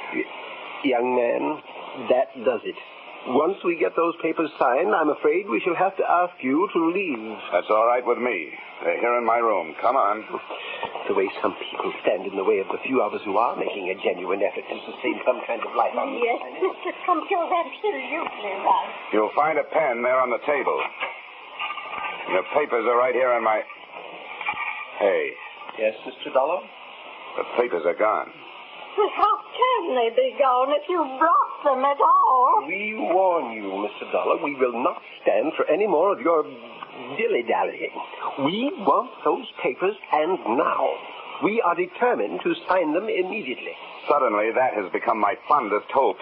Young man, that does it. Once we get those papers signed, I'm afraid we shall have to ask you to leave. That's all right with me. They're here in my room. Come on. The way some people stand in the way of the few of us who are making a genuine effort to sustain some kind of life on Yes, Mr. Trump, you're absolutely right. You'll find a pen there on the table. The papers are right here in my... Hey. Yes, Mr. Dollar? The papers are gone. But how can they be gone if you brought them at all? We warn you, Mr. Dollar, we will not stand for any more of your dilly-dallying. We want those papers, and now. We are determined to sign them immediately. Suddenly, that has become my fondest hope.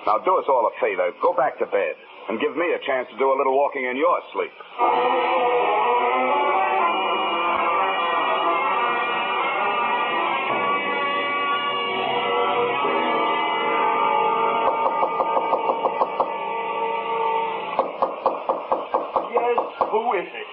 Now, do us all a favor. Go back to bed and give me a chance to do a little walking in your sleep. Who is it?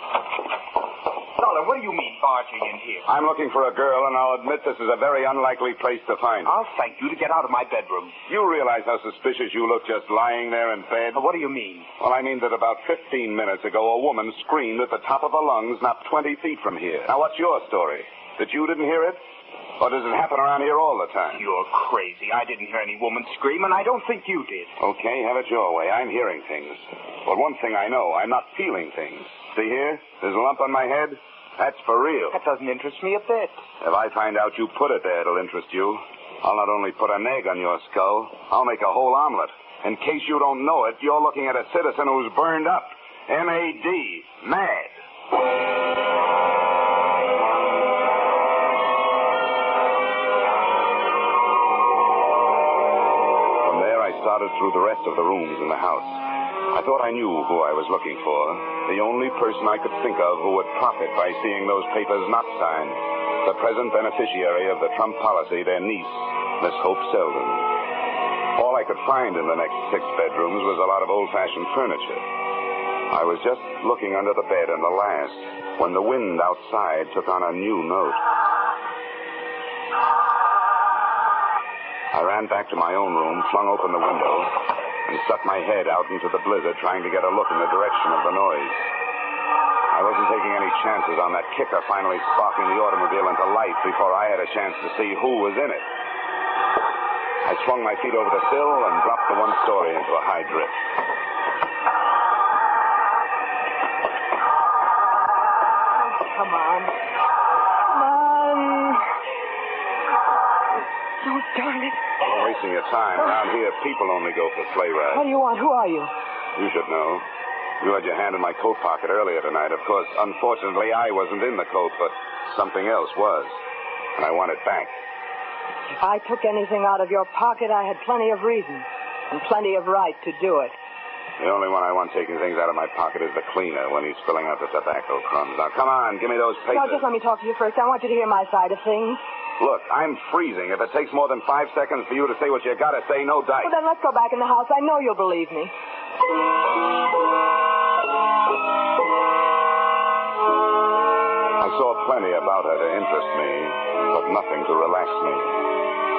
Dollar, what do you mean barging in here? I'm looking for a girl, and I'll admit this is a very unlikely place to find her. I'll thank you to get out of my bedroom. You realize how suspicious you look just lying there in bed? What do you mean? Well, I mean that about 15 minutes ago, a woman screamed at the top of her lungs not 20 feet from here. Now, what's your story? That you didn't hear it? Or does it happen around here all the time? You're crazy. I didn't hear any woman scream, and I don't think you did. Okay, have it your way. I'm hearing things. But one thing I know, I'm not feeling things. See here? There's a lump on my head? That's for real. That doesn't interest me a bit. If I find out you put it there, it'll interest you. I'll not only put an egg on your skull, I'll make a whole omelet. In case you don't know it, you're looking at a citizen who's burned up. M-A-D. Mad. Started through the rest of the rooms in the house. I thought I knew who I was looking for. The only person I could think of who would profit by seeing those papers not signed. The present beneficiary of the Trump policy, their niece, Miss Hope Selden. All I could find in the next 6 bedrooms was a lot of old-fashioned furniture. I was just looking under the bed in the last when the wind outside took on a new note. I ran back to my own room, flung open the window, and stuck my head out into the blizzard, trying to get a look in the direction of the noise. I wasn't taking any chances on that kicker finally sparking the automobile into life before I had a chance to see who was in it. I swung my feet over the sill and dropped the one story into a high drift. Come on. Come on. Oh, darn it. You're wasting your time. Around here, people only go for sleigh rides. What do you want? Who are you? You should know. You had your hand in my coat pocket earlier tonight. Of course, unfortunately, I wasn't in the coat, but something else was. And I want it back. If I took anything out of your pocket, I had plenty of reason and plenty of right to do it. The only one I want taking things out of my pocket is the cleaner when he's spilling out the tobacco crumbs. Now, come on, give me those papers. No, just let me talk to you first. I want you to hear my side of things. Look, I'm freezing. If it takes more than 5 seconds for you to say what you gotta say, no dice. Well, then let's go back in the house. I know you'll believe me. I saw plenty about her to interest me, but nothing to relax me.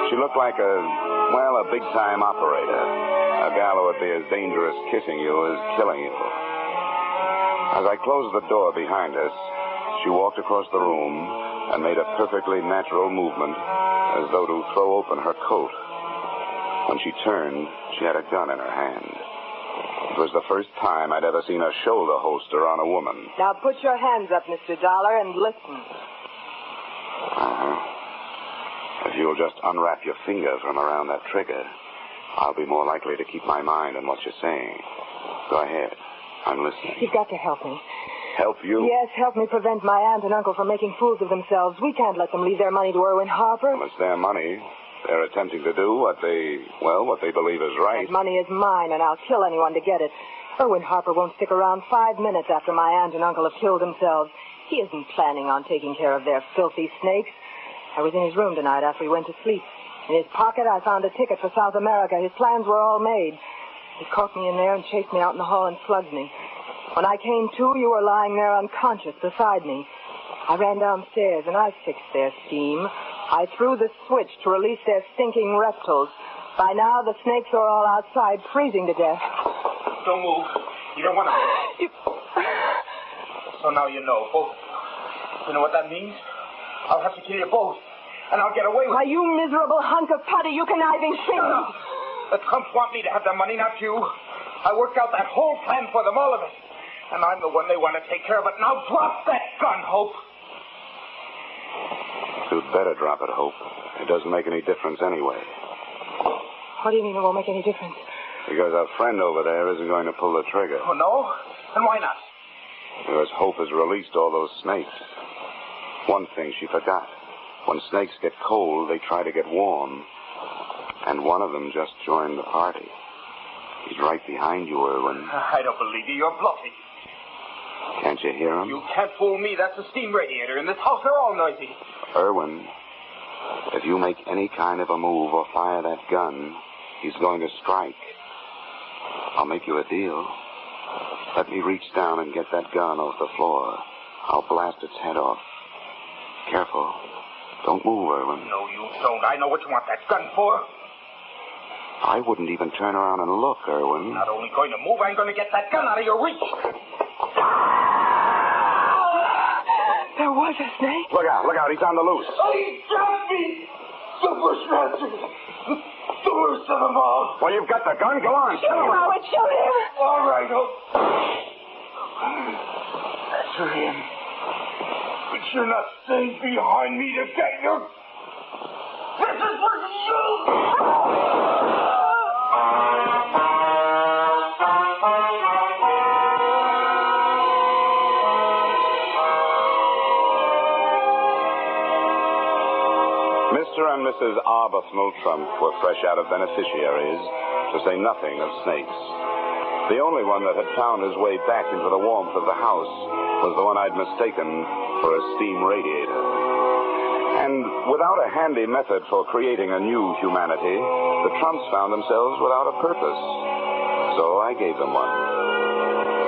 She looked like a big-time operator. A gal who would be as dangerous kissing you as killing you. As I closed the door behind us, she walked across the room and made a perfectly natural movement as though to throw open her coat. When she turned, she had a gun in her hand. It was the first time I'd ever seen a shoulder holster on a woman. Now put your hands up, Mr. Dollar, and listen. If you'll just unwrap your finger from around that trigger, I'll be more likely to keep my mind on what you're saying. Go ahead. I'm listening. You've got to help me. Help you? Yes, help me prevent my aunt and uncle from making fools of themselves. We can't let them leave their money to Irwin Harper. Well, it's their money. They're attempting to do what they believe is right. That money is mine, and I'll kill anyone to get it. Irwin Harper won't stick around 5 minutes after my aunt and uncle have killed themselves. He isn't planning on taking care of their filthy snakes. I was in his room tonight after he went to sleep. In his pocket, I found a ticket for South America. His plans were all made. He caught me in there and chased me out in the hall and slugged me. When I came to, you were lying there unconscious beside me. I ran downstairs and I fixed their steam. I threw the switch to release their stinking reptiles. By now, the snakes are all outside, freezing to death. Don't move. You don't want to. So now you know, both of you. You know what that means? I'll have to kill you both. And I'll get away with it. Why, you miserable hunk of putty, you conniving thing. The Trumps want me to have the money, not you. I worked out that whole plan for them, all of it. And I'm the one they want to take care of it. Now drop that gun, Hope. You'd better drop it, Hope. It doesn't make any difference anyway. What do you mean it won't make any difference? Because our friend over there isn't going to pull the trigger. Oh, no? And why not? Because Hope has released all those snakes. One thing she forgot. When snakes get cold, they try to get warm. And one of them just joined the party. He's right behind you, Irwin. I don't believe you. You're bluffing. Can't you hear him? You can't fool me. That's a steam radiator. In this house, they're all noisy. Irwin, if you make any kind of a move or fire that gun, he's going to strike. I'll make you a deal. Let me reach down and get that gun off the floor. I'll blast its head off. Careful. Don't move, Irwin. No, you don't. I know what you want that gun for. I wouldn't even turn around and look, Irwin. Not only going to move, I'm going to get that gun out of your reach. There was a snake. Look out. He's on the loose. Oh, he dropped me. The bushmaster. The worst of them all. Well, you've got the gun. Go on. Shoot him, Howard. Shoot him. All right, That's for him. But you're not staying behind me to get your... This is for you! Mr. and Mrs. Arbuthnot Trump were fresh out of beneficiaries, to say nothing of snakes. The only one that had found his way back into the warmth of the house was the one I'd mistaken for a steam radiator. And without a handy method for creating a new humanity, the Trumps found themselves without a purpose. So I gave them one.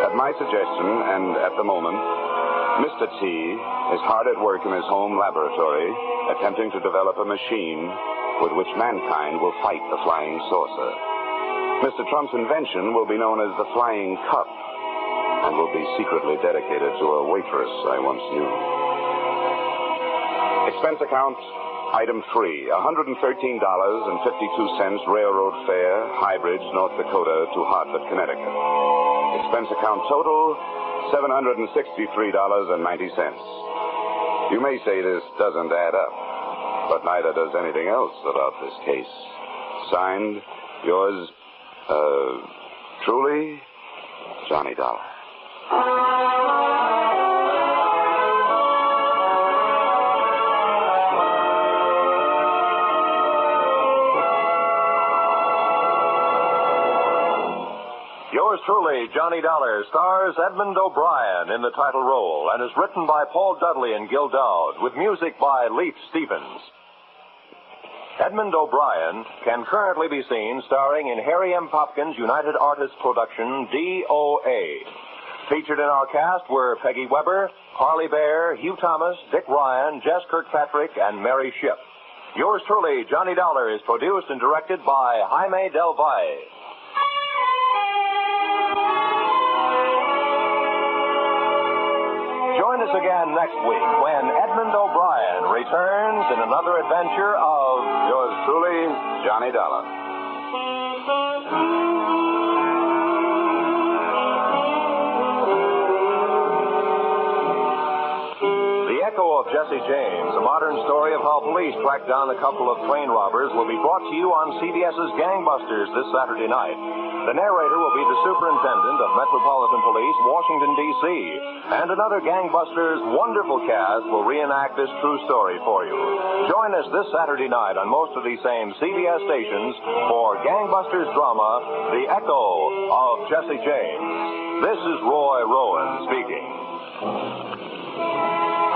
At my suggestion, and at the moment, Mr. T is hard at work in his home laboratory, attempting to develop a machine with which mankind will fight the flying saucer. Mr. Trump's invention will be known as the Flying Cup and will be secretly dedicated to a waitress I once knew. Expense account, item 3, $113.52 railroad fare, High Bridge, North Dakota to Hartford, Connecticut. Expense account total, $763.90. You may say this doesn't add up, but neither does anything else about this case. Signed, yours, truly, Johnny Dollar. Yours truly, Johnny Dollar, stars Edmond O'Brien in the title role and is written by Paul Dudley and Gil Dowd with music by Leif Stevens. Edmond O'Brien can currently be seen starring in Harry M. Popkin's United Artists production, D.O.A. Featured in our cast were Peggy Weber, Harley Bear, Hugh Thomas, Dick Ryan, Jess Kirkpatrick, and Mary Shipp. Yours truly, Johnny Dollar, is produced and directed by Jaime Del Valle. Join us again next week when Edmond O'Brien returns in another adventure of yours truly, Johnny Dollar. The Echo of Jesse James, a modern story of how police tracked down a couple of train robbers, will be brought to you on CBS's Gangbusters this Saturday night. The narrator will be the Superintendent of Metropolitan Police, Washington, D.C., and another Gangbusters wonderful cast will reenact this true story for you. Join us this Saturday night on most of these same CBS stations for Gangbusters drama, The Echo of Jesse James. This is Roy Rowan speaking.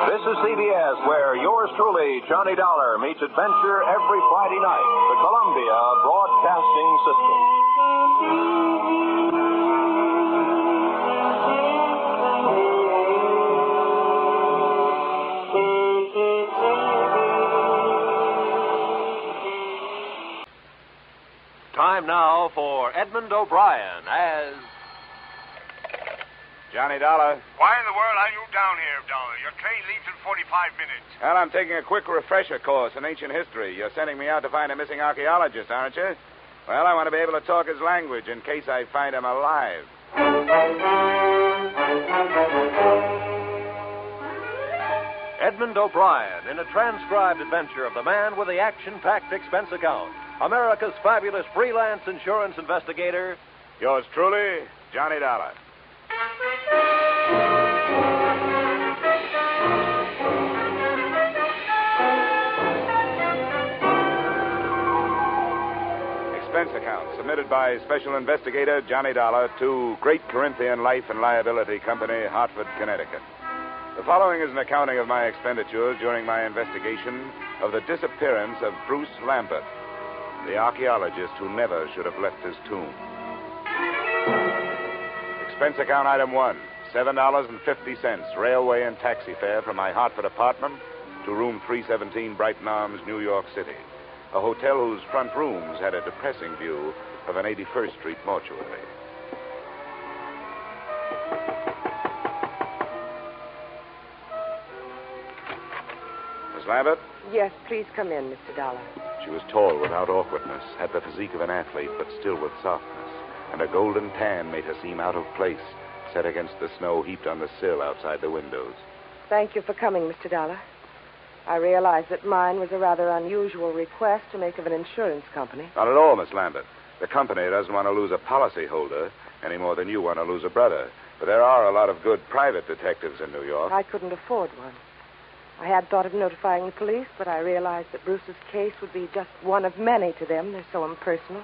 This is CBS, where yours truly, Johnny Dollar, meets adventure every Friday night. The Columbia Broadcasting System. time now for Edmond O'Brien as... Johnny Dollar. Why in the world are you down here, Dollar? Your train leaves in 45 minutes. Well, I'm taking a quick refresher course in ancient history. You're sending me out to find a missing archaeologist, aren't you? Well, I want to be able to talk his language in case I find him alive. Edmond O'Brien in a transcribed adventure of the man with the action-packed expense account. America's fabulous freelance insurance investigator. Yours truly, Johnny Dollar. Expense account submitted by Special Investigator Johnny Dollar to Great Corinthian Life and Liability Company, Hartford, Connecticut. The following is an accounting of my expenditures during my investigation of the disappearance of Bruce Lambert, the archaeologist who never should have left his tomb. Expense account item 1, $7.50, railway and taxi fare from my Hartford apartment to room 317, Brighton Arms, New York City, a hotel whose front rooms had a depressing view of an 81st Street mortuary. Miss Lambert? Yes, please come in, Mr. Dollar. She was tall without awkwardness, had the physique of an athlete, but still with softness, and a golden tan made her seem out of place, set against the snow heaped on the sill outside the windows. Thank you for coming, Mr. Dollar. I realize that mine was a rather unusual request to make of an insurance company. Not at all, Miss Lambert. The company doesn't want to lose a policyholder any more than you want to lose a brother. But there are a lot of good private detectives in New York. I couldn't afford one. I had thought of notifying the police, but I realized that Bruce's case would be just one of many to them. They're so impersonal.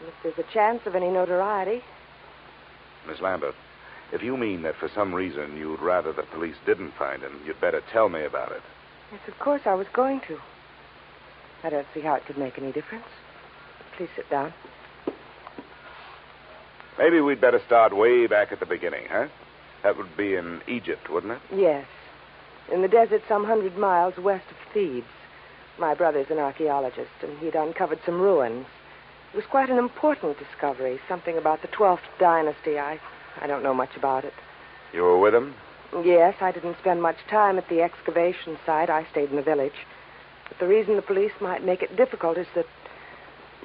And if there's a chance of any notoriety... Miss Lambert, if you mean that for some reason you'd rather the police didn't find him, you'd better tell me about it. Yes, of course I was going to. I don't see how it could make any difference. Please sit down. Maybe we'd better start way back at the beginning, huh? That would be in Egypt, wouldn't it? Yes. In the desert some 100 miles west of Thebes. My brother's an archaeologist, and he'd uncovered some ruins. It was quite an important discovery, something about the 12th dynasty. I don't know much about it. You were with him? Yes, I didn't spend much time at the excavation site. I stayed in the village. But the reason the police might make it difficult is that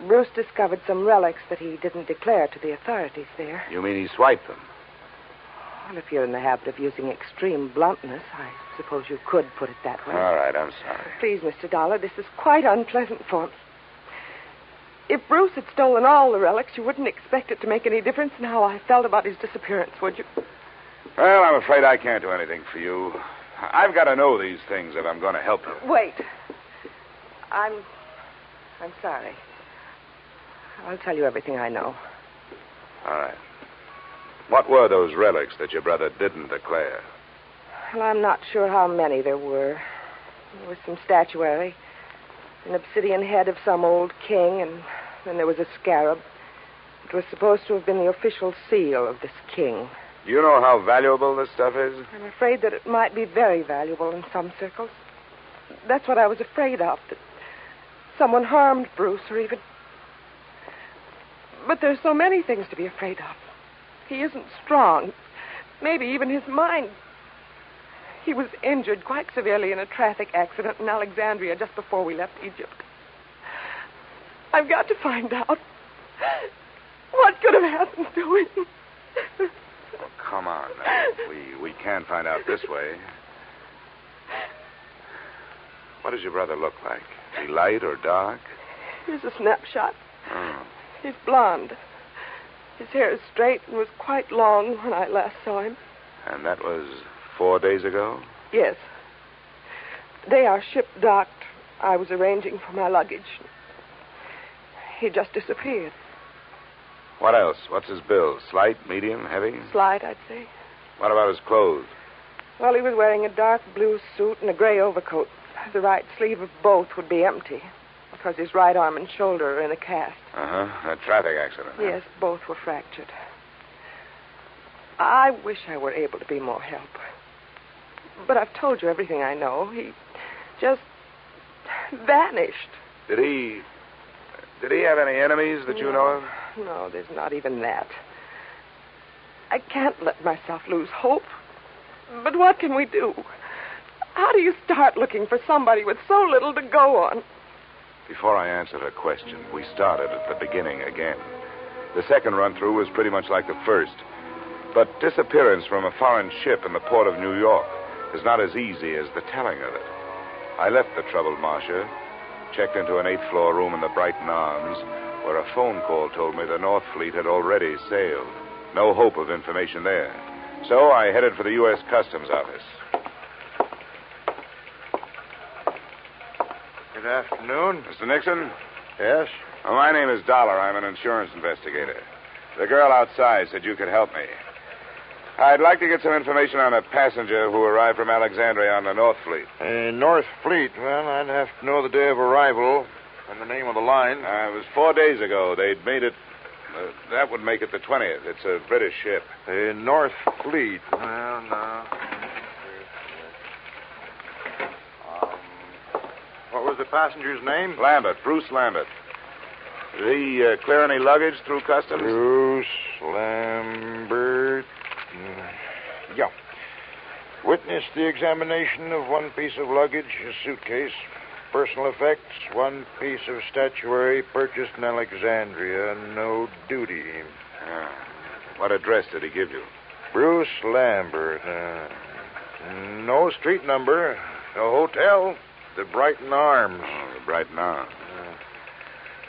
Bruce discovered some relics that he didn't declare to the authorities there. You mean he swiped them? Well, if you're in the habit of using extreme bluntness, I suppose you could put it that way. All right, I'm sorry. Please, Mr. Dollar, this is quite unpleasant for me. If Bruce had stolen all the relics, you wouldn't expect it to make any difference in how I felt about his disappearance, would you? Well, I'm afraid I can't do anything for you. I've got to know these things if I'm going to help you. Wait. I'm sorry. I'll tell you everything I know. All right. What were those relics that your brother didn't declare? Well, I'm not sure how many there were. There was some statuary, an obsidian head of some old king, and then there was a scarab. It was supposed to have been the official seal of this king. Do you know how valuable this stuff is? I'm afraid that it might be very valuable in some circles. That's what I was afraid of, that someone harmed Bruce or even... But there's so many things to be afraid of. He isn't strong. Maybe even his mind. He was injured quite severely in a traffic accident in Alexandria just before we left Egypt. I've got to find out what could have happened to him. Oh, come on. Now. We can't find out this way. What does your brother look like? Is he light or dark? Here's a snapshot. Oh. He's blonde. His hair is straight and was quite long when I last saw him. And that was 4 days ago? Yes. The day our ship docked, I was arranging for my luggage. He just disappeared. What else? What's his bill? Slight, medium, heavy? Slight, I'd say. What about his clothes? Well, he was wearing a dark blue suit and a gray overcoat. The right sleeve of both would be empty, because his right arm and shoulder are in a cast. Uh-huh. A traffic accident. Yes, both were fractured. I wish I were able to be more help. But I've told you everything I know. He just vanished. Did Did he have any enemies that you know of? No, there's not even that. I can't let myself lose hope. But what can we do? How do you start looking for somebody with so little to go on? Before I answer her question, we started at the beginning again. The second run-through was pretty much like the first. But disappearance from a foreign ship in the port of New York is not as easy as the telling of it. I left the troubled Marcia, checked into an 8th-floor room in the Brighton Arms, where a phone call told me the North Fleet had already sailed. No hope of information there. So I headed for the U.S. Customs Office. Good afternoon. Mr. Nixon? Yes? Well, my name is Dollar. I'm an insurance investigator. The girl outside said you could help me. I'd like to get some information on a passenger who arrived from Alexandria on the North Fleet. North Fleet. Well, I'd have to know the day of arrival and the name of the line. It was 4 days ago. They'd made it... that would make it the 20th. It's a British ship. North Fleet. Well, no. What was the passenger's name? Lambert. Bruce Lambert. Did he clear any luggage through customs? Bruce Lambert. Yeah. Witnessed the examination of one piece of luggage, a suitcase, personal effects, one piece of statuary purchased in Alexandria, no duty. What address did he give you? Bruce Lambert. No street number. No hotel. The Brighton Arms. Oh, the Brighton Arms.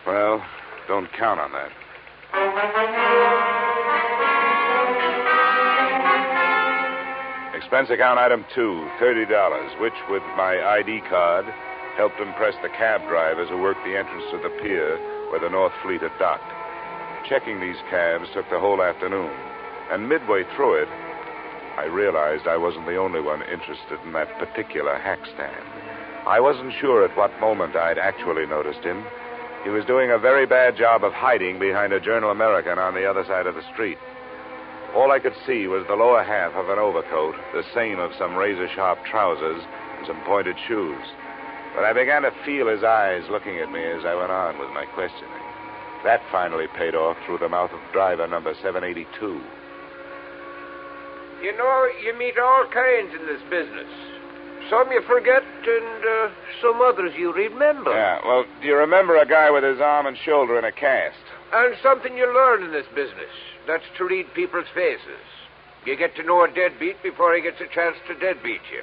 Well, don't count on that. Expense account item 2, $30, which, with my ID card, helped impress the cab drivers who worked the entrance to the pier where the North Fleet had docked. Checking these cabs took the whole afternoon, and midway through it, I realized I wasn't the only one interested in that particular hack stand. I wasn't sure at what moment I'd actually noticed him. He was doing a very bad job of hiding behind a Journal American on the other side of the street. All I could see was the lower half of an overcoat, the seam of some razor-sharp trousers, and some pointed shoes. But I began to feel his eyes looking at me as I went on with my questioning. That finally paid off through the mouth of driver number 782. You know, you meet all kinds in this business. Some you forget, and some others you remember. Yeah, well, do you remember a guy with his arm and shoulder in a cast? And something you learn in this business. That's to read people's faces. You get to know a deadbeat before he gets a chance to deadbeat you.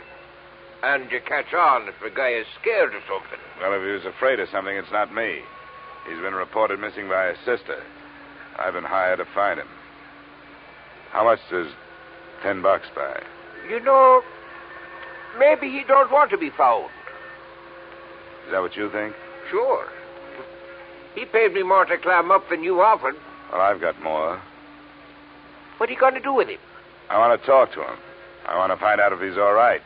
And you catch on if a guy is scared of something. Well, if he was afraid of something, it's not me. He's been reported missing by his sister. I've been hired to find him. How much does $10 buy? You know, maybe he don't want to be found. Is that what you think? Sure. He paid me more to climb up than you offered. Well, I've got more. What are you going to do with him? I want to talk to him. I want to find out if he's all right.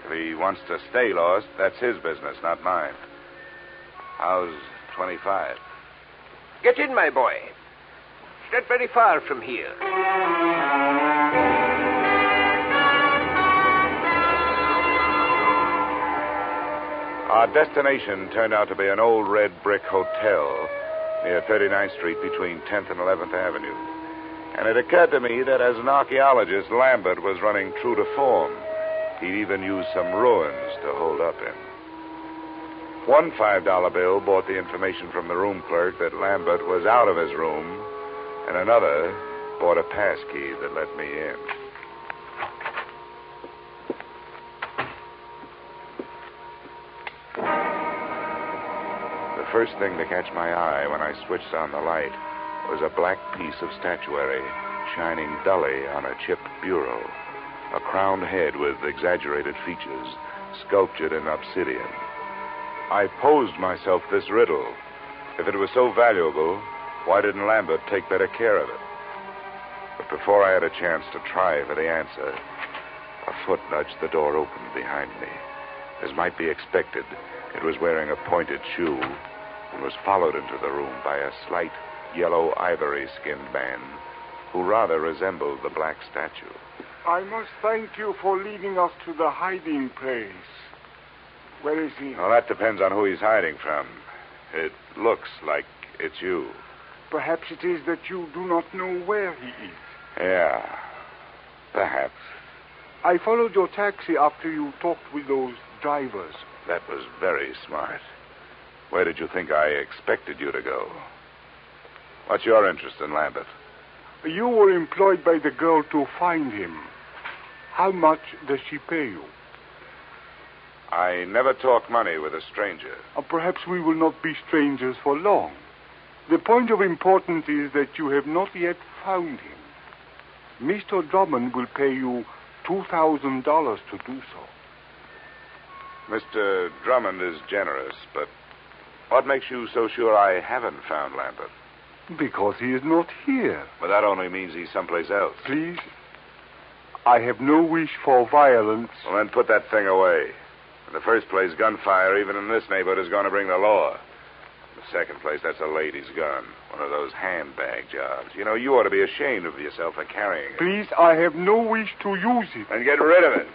If he wants to stay lost, that's his business, not mine. How's 25? Get in, my boy. It's not very far from here. Our destination turned out to be an old red brick hotel near 39th Street between 10th and 11th Avenue. And it occurred to me that as an archaeologist, Lambert was running true to form. He'd even used some ruins to hold up in. One $5 bill brought the information from the room clerk that Lambert was out of his room, and another brought a pass key that let me in. The first thing to catch my eye when I switched on the light was a black piece of statuary shining dully on a chipped bureau, a crowned head with exaggerated features sculptured in obsidian. I posed myself this riddle. If it was so valuable, why didn't Lambert take better care of it? But before I had a chance to try for the answer, a foot nudged the door open behind me. As might be expected, it was wearing a pointed shoe and was followed into the room by a slight yellow ivory-skinned man who rather resembled the black statue. I must thank you for leading us to the hiding place. Where is he? Well, that depends on who he's hiding from. It looks like It's you. Perhaps it is that you do not know where he is. Yeah, perhaps. I followed your taxi after you talked with those drivers. That was very smart. Where did you think I expected you to go? What's your interest in Lambert? You were employed by the girl to find him. How much does she pay you? I never talk money with a stranger. Perhaps we will not be strangers for long. The point of importance is that you have not yet found him. Mr. Drummond will pay you $2,000 to do so. Mr. Drummond is generous, but what makes you so sure I haven't found Lambert? Because he is not here. But that only means he's someplace else. Please, I have no wish for violence. Well, then put that thing away. In the first place, gunfire, even in this neighborhood, is going to bring the law. In the second place, that's a lady's gun. One of those handbag jobs. You know, you ought to be ashamed of yourself for carrying it. Please, I have no wish to use it. Then get rid of it.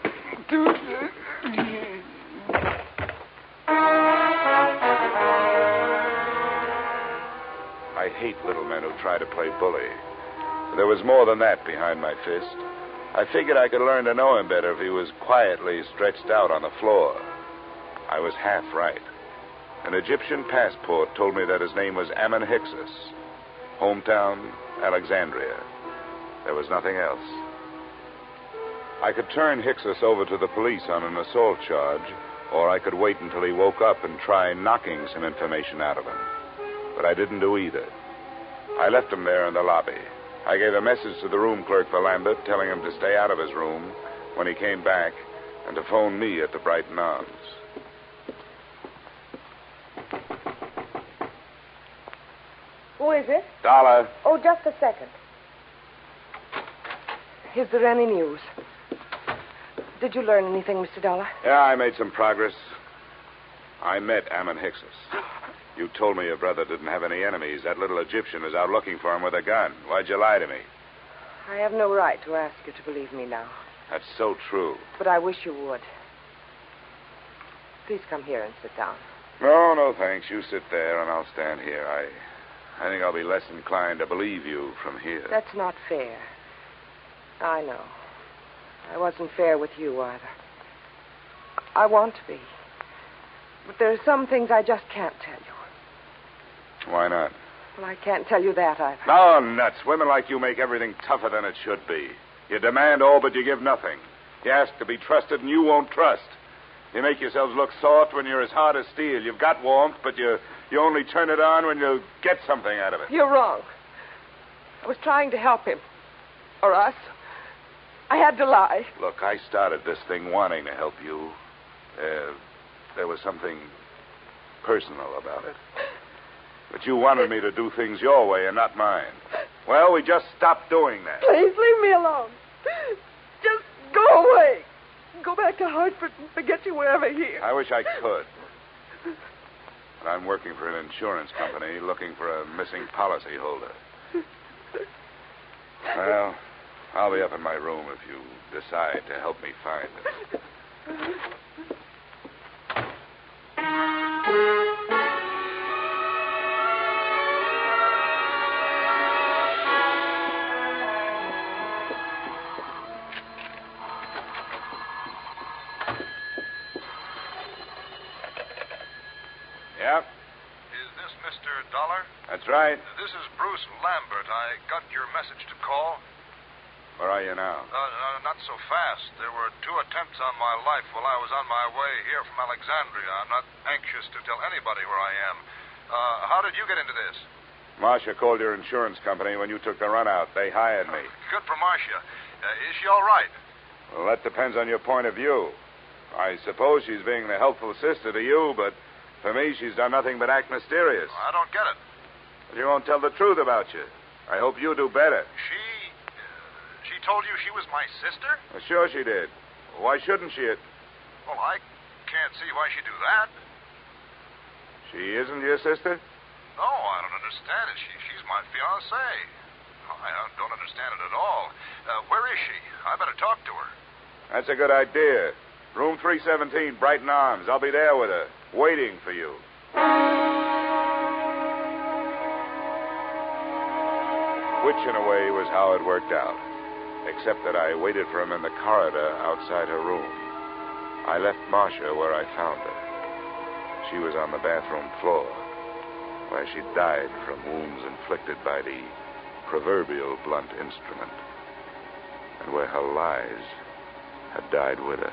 I hate little men who try to play bully. There was more than that behind my fist. I figured I could learn to know him better if he was quietly stretched out on the floor. I was half right. An Egyptian passport told me that his name was Ammon Hyksos. Hometown, Alexandria. There was nothing else. I could turn Hyksos over to the police on an assault charge, or I could wait until he woke up and try knocking some information out of him. But I didn't do either. I left him there in the lobby. I gave a message to the room clerk for Lambert, telling him to stay out of his room when he came back and to phone me at the Brighton Arms. Who is it? Dollar. Oh, just a second. Is there any news? Did you learn anything, Mr. Dollar? Yeah, I made some progress. I met Ammon Hyksos. You told me your brother didn't have any enemies. That little Egyptian is out looking for him with a gun. Why'd you lie to me? I have no right to ask you to believe me now. That's so true. But I wish you would. Please come here and sit down. No, thanks. You sit there and I'll stand here. I think I'll be less inclined to believe you from here. That's not fair. I know. I wasn't fair with you either. I want to be. But there are some things I just can't tell you. Why not? Well, I can't tell you that either. No, nuts. Women like you make everything tougher than it should be. You demand all, but you give nothing. You ask to be trusted, and you won't trust. You make yourselves look soft when you're as hard as steel. You've got warmth, but you only turn it on when you get something out of it. You're wrong. I was trying to help him. Or us. I had to lie. Look, I started this thing wanting to help you. There was something personal about it. But you wanted me to do things your way and not mine. Well, we just stopped doing that. Please leave me alone. Just go away. Go back to Hartford and forget you were ever here. I wish I could. But I'm working for an insurance company looking for a missing policyholder. Well, I'll be up in my room if you decide to help me find it. Yep. Is this Mr. Dollar? That's right. This is Bruce Lambert. I got your message to call. Where are you now? Not so fast. There were 2 attempts on my life while I was on my way here from Alexandria. I'm not anxious to tell anybody where I am. How did you get into this? Marcia called your insurance company when you took the run out. They hired me. Good for Marcia. Is she all right? Well, that depends on your point of view. I suppose she's being the helpful sister to you, but for me, she's done nothing but act mysterious. I don't get it. She won't tell the truth about you. I hope you do better. She told you she was my sister? Well, sure she did. Why shouldn't she? Well, I can't see why she'd do that. She isn't your sister? No, I don't understand it. She's my fiancée. I don't understand it at all. Where is she? I better talk to her. That's a good idea. Room 317, Brighton Arms. I'll be there with her, waiting for you. Which, in a way, was how it worked out. Except that I waited for him in the corridor outside her room. I left Marcia where I found her. She was on the bathroom floor, where she died from wounds inflicted by the proverbial blunt instrument, and where her lies had died with her.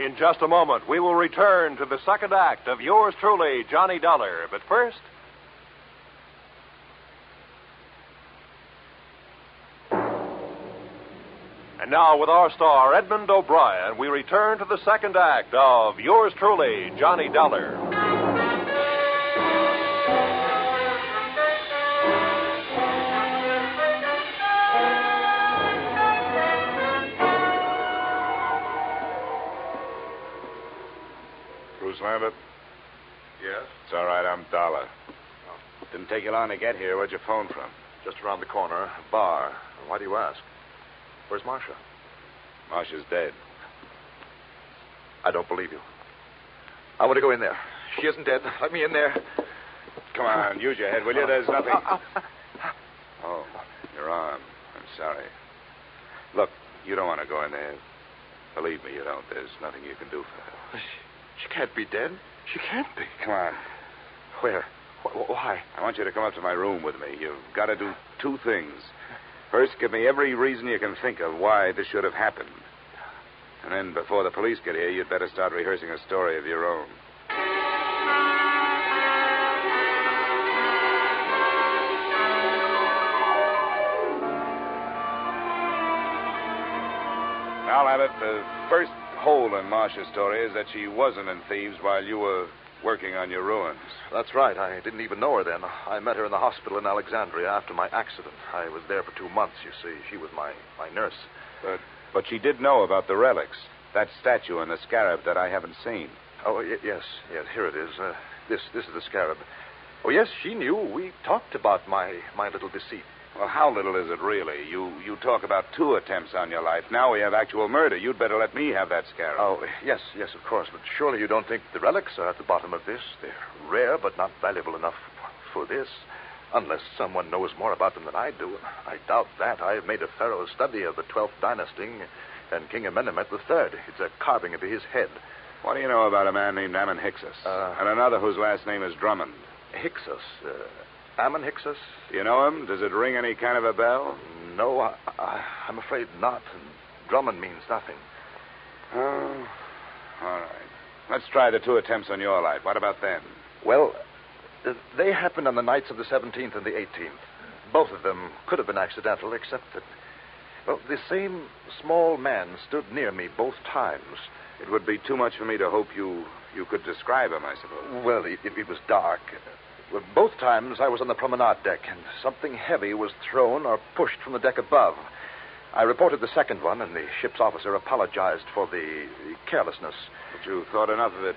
In just a moment, we will return to the second act of yours truly, Johnny Dollar. But first... And now, with our star, Edmond O'Brien, we return to the second act of yours truly, Johnny Dollar. Bruce Lambert? Yes? It's all right, I'm Dollar. Didn't take you long to get here. Where'd you phone from? Just around the corner, a bar. Why do you ask? Where's Marcia? Marcia's dead. I don't believe you. I want to go in there. She isn't dead. Let me in there. Come on, use your head, will you? There's nothing... Oh, your arm. I'm sorry. Look, you don't want to go in there. Believe me, you don't. There's nothing you can do for her. She can't be dead. She can't be. Come on. Where? Why? I want you to come up to my room with me. You've got to do two things. First, give me every reason you can think of why this should have happened. And then, before the police get here, you'd better start rehearsing a story of your own. Now, Abbott, the first hole in Marcia's story is that she wasn't in Thieves while you were working on your ruins. That's right. I didn't even know her then. I met her in the hospital in Alexandria after my accident. I was there for 2 months, you see. She was my nurse. But she did know about the relics. That statue and the scarab that I haven't seen. Oh, yes. Here it is. This is the scarab. Oh, yes, she knew. We talked about my little deceit. Well, how little is it really? You talk about 2 attempts on your life. Now we have actual murder. You'd better let me have that scarab. Oh, yes, of course. But surely you don't think the relics are at the bottom of this? They're rare, but not valuable enough for this. Unless someone knows more about them than I do. I doubt that. I've made a thorough study of the 12th dynasty and King Amenemhet III. It's a carving of his head. What do you know about a man named Ammon Hyksos? And another whose last name is Drummond? Hyksos? Ammon Hyksos? Do you know him? Does it ring any kind of a bell? No, I'm afraid not. Drummond means nothing. Oh, all right. Let's try the 2 attempts on your life. What about them? Well, they happened on the nights of the 17th and the 18th. Both of them could have been accidental, except that, well, the same small man stood near me both times. It would be too much for me to hope you could describe him, I suppose. Well, it was dark. Well, both times I was on the promenade deck, and something heavy was thrown or pushed from the deck above. I reported the second one, and the ship's officer apologized for the carelessness. But you thought enough of it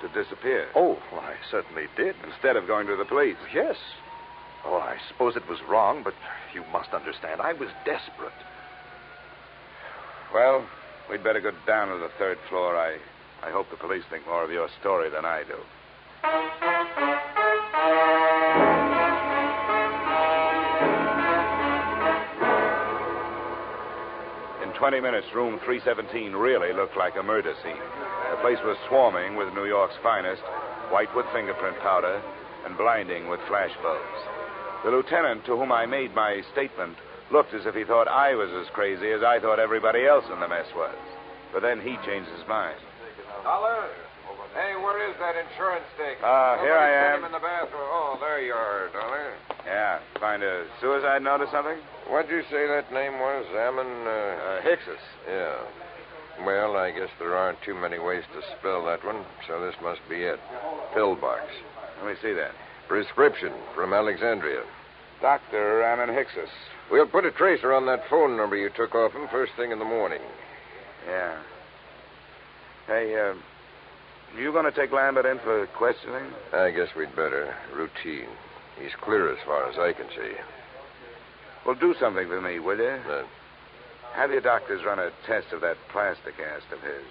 to disappear? Oh, well, I certainly did. Instead of going to the police? Yes. Oh, I suppose it was wrong, but you must understand, I was desperate. Well, we'd better go down to the 3rd floor. I hope the police think more of your story than I do. In 20 minutes, room 317 really looked like a murder scene. The place was swarming with New York's finest, white with fingerprint powder and blinding with flash bulbs. The lieutenant to whom I made my statement looked as if he thought I was as crazy as I thought everybody else in the mess was. But then he changed his mind. Dollar? Hey, where is that insurance stick? Here I am. Him in the bathroom. Oh, there you are, Dollar. Yeah, find a suicide note or something? What'd you say that name was? Ammon, Hyksos. Yeah. Well, I guess there aren't too many ways to spell that one, so this must be it. Pillbox. Let me see that. Prescription from Alexandria. Dr. Ammon Hyksos. We'll put a tracer on that phone number you took off him first thing in the morning. Yeah. Hey, you going to take Lambert in for questioning? I guess we'd better. Routine. He's clear as far as I can see. Well, do something for me, will you? Have your doctors run a test of that plaster cast of his.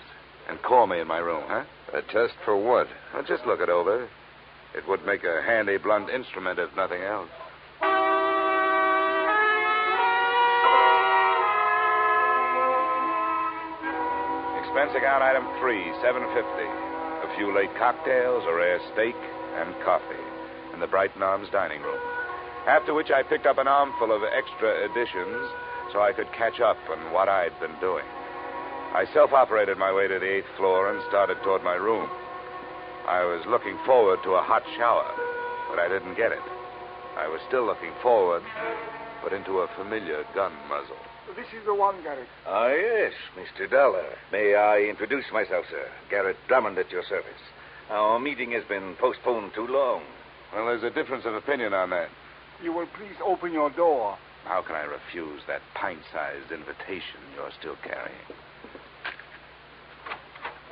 And call me in my room, huh? A test for what? Well, just look it over. It would make a handy blunt instrument if nothing else. Expense account item 3, $7.50. A few late cocktails, a rare steak, and coffee in the Brighton Arms dining room. After which I picked up an armful of extra editions so I could catch up on what I'd been doing. I self-operated my way to the 8th floor and started toward my room. I was looking forward to a hot shower, but I didn't get it. I was still looking forward, but into a familiar gun muzzle. This is the one, Garrett. Ah, yes, Mr. Dollar. May I introduce myself, sir? Garrett Drummond at your service. Our meeting has been postponed too long. Well, there's a difference of opinion on that. You will please open your door. How can I refuse that pint-sized invitation you're still carrying?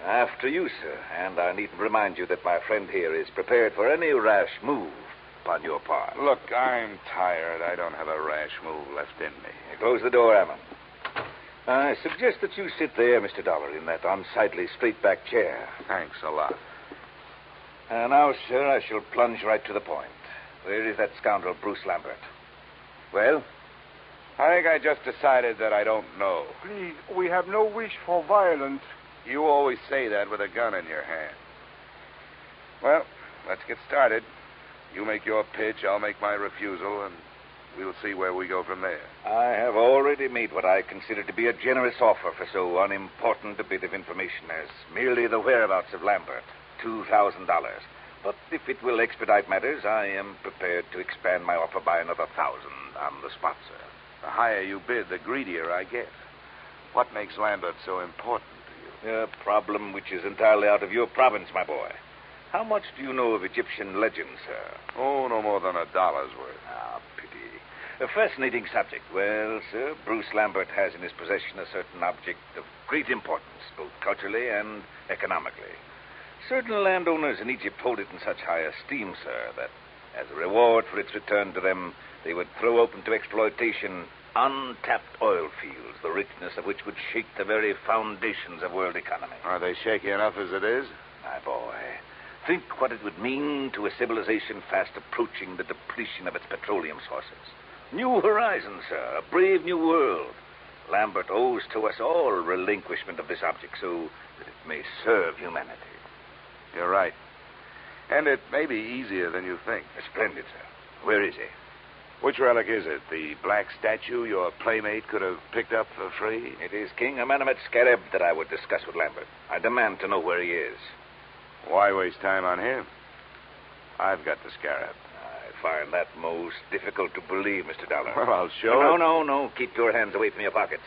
After you, sir. And I needn't remind you that my friend here is prepared for any rash move upon your part. Look, I'm tired. I don't have a rash move left in me. Close the door, Ammon. I suggest that you sit there, Mr. Dollar, in that unsightly straight-back chair. Thanks a lot. And now, sir, I shall plunge right to the point. Where is that scoundrel, Bruce Lambert? Well? I think I just decided that I don't know. Please, we have no wish for violence. You always say that with a gun in your hand. Well, let's get started. You make your pitch, I'll make my refusal, and we'll see where we go from there. I have already made what I consider to be a generous offer for so unimportant a bit of information as merely the whereabouts of Lambert. $2,000. But if it will expedite matters, I am prepared to expand my offer by another 1,000 on the spot, sir. The higher you bid, the greedier I get. What makes Lambert so important to you? A problem which is entirely out of your province, my boy. How much do you know of Egyptian legends, sir? Oh, no more than $1 worth. Ah, pity. A fascinating subject. Well, sir, Bruce Lambert has in his possession a certain object of great importance, both culturally and economically. Certain landowners in Egypt hold it in such high esteem, sir, that as a reward for its return to them, they would throw open to exploitation untapped oil fields, the richness of which would shake the very foundations of world economy. Are they shaky enough as it is? My boy, think what it would mean to a civilization fast approaching the depletion of its petroleum sources. New horizons, sir, a brave new world. Lambert owes to us all relinquishment of this object so that it may serve humanity. You're right. And it may be easier than you think. Splendid, sir. Where is he? Which relic is it? The black statue your playmate could have picked up for free? It is King Amenemhet Scarab that I would discuss with Lambert. I demand to know where he is. Why waste time on him? I've got the scarab. I find that most difficult to believe, Mr. Dollar. Well, I'll show No. Keep your hands away from your pockets.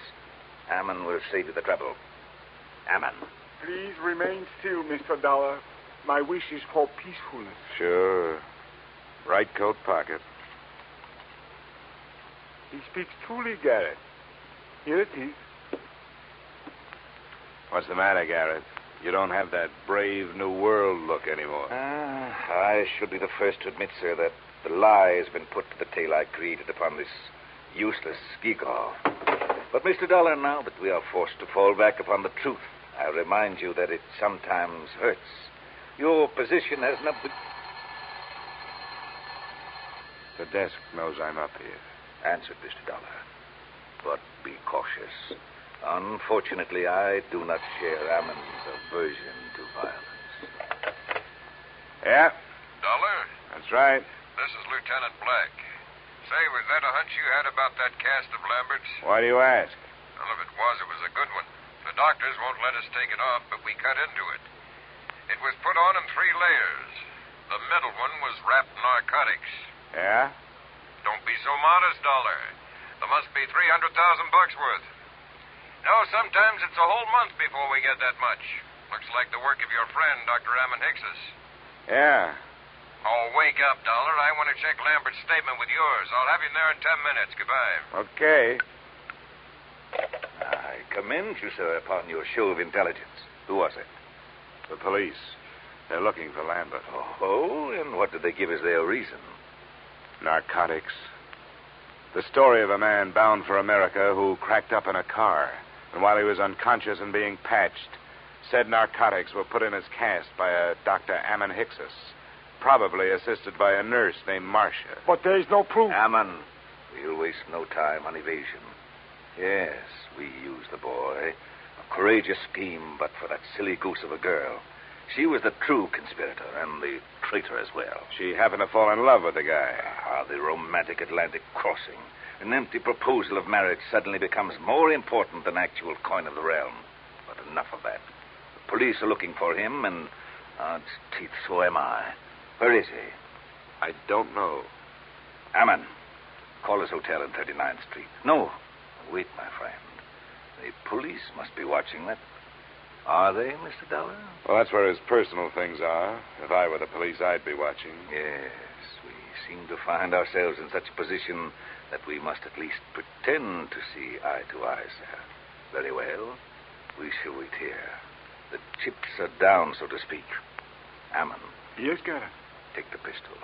Ammon will save you the trouble. Ammon. Please remain still, Mr. Dollar. My wish is for peacefulness. Sure. Right coat pocket. He speaks truly, Garrett. Here it is. What's the matter, Garrett? You don't have that brave new world look anymore. I should be the first to admit, sir, that the lie has been put to the tale I created upon this useless gewgaw. But, Mr. Dollar, now that we are forced to fall back upon the truth, I remind you that it sometimes hurts. Your position has not been... The desk knows I'm up here. Answered, Mr. Dollar. But be cautious. Unfortunately, I do not share Ammon's aversion to violence. Yeah? Dollar? That's right. This is Lieutenant Black. Say, was that a hunch you had about that cast of Lambert's? Why do you ask? Well, if it was a good one. The doctors won't let us take it off, but we cut into it. It was put on in 3 layers. The middle one was wrapped in narcotics. Yeah? Don't be so modest, Dollar. There must be $300,000 worth. No, sometimes it's a whole month before we get that much. Looks like the work of your friend, Dr. Ammon Hicks's. Yeah. Oh, wake up, Dollar. I want to check Lambert's statement with yours. I'll have you there in 10 minutes. Goodbye. Okay. I commend you, sir, upon your show of intelligence. Who was it? The police. They're looking for Lambert. Oh, and what did they give as their reason? Narcotics. The story of a man bound for America who cracked up in a car, and while he was unconscious and being patched, said narcotics were put in his cast by a Dr. Ammon Hickses, probably assisted by a nurse named Marcia. But there's no proof. Ammon, we'll waste no time on evasion. Yes, we used the boy. A courageous scheme, but for that silly goose of a girl. She was the true conspirator and the traitor as well. She happened to fall in love with the guy. Ah, the romantic Atlantic crossing. An empty proposal of marriage suddenly becomes more important than actual coin of the realm. But enough of that. The police are looking for him, and, odds teeth, so am I. Where is he? I don't know. Ammon, call his hotel in 39th Street. No, wait, my friend. The police must be watching that. Are they, Mr. Dollar? Well, that's where his personal things are. If I were the police, I'd be watching. Yes, we seem to find ourselves in such a position that we must at least pretend to see eye to eye, sir. Very well. We shall wait here. The chips are down, so to speak. Ammon. Yes, Garrett. Take the pistol.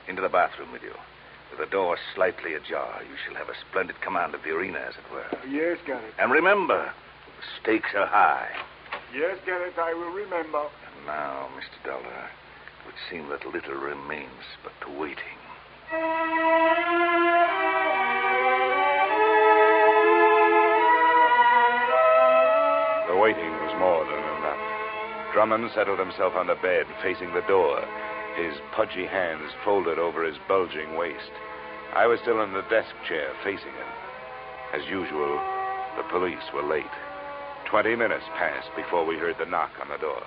Into the bathroom with you. With the door slightly ajar, you shall have a splendid command of the arena, as it were. Yes, Garrett. And remember, the stakes are high. Yes, Garrett, I will remember. And now, Mr. Dollar, it would seem that little remains but the waiting. The waiting was more than enough. Drummond settled himself on the bed, facing the door, his pudgy hands folded over his bulging waist. I was still in the desk chair, facing him. As usual, the police were late. 20 minutes passed before we heard the knock on the door.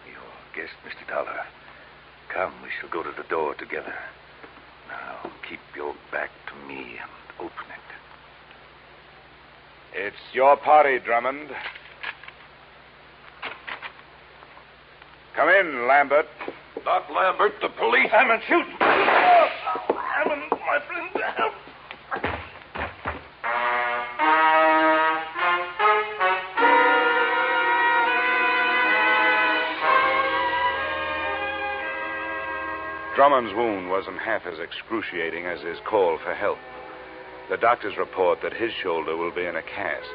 Your guest, Mr. Dollar. Come, we shall go to the door together. Now, keep your back to me and open it. It's your party, Drummond. Come in, Lambert. Not Lambert, the police. Ammon, shoot! Ammon, my friend, help! Drummond's wound wasn't half as excruciating as his call for help. The doctors report that his shoulder will be in a cast,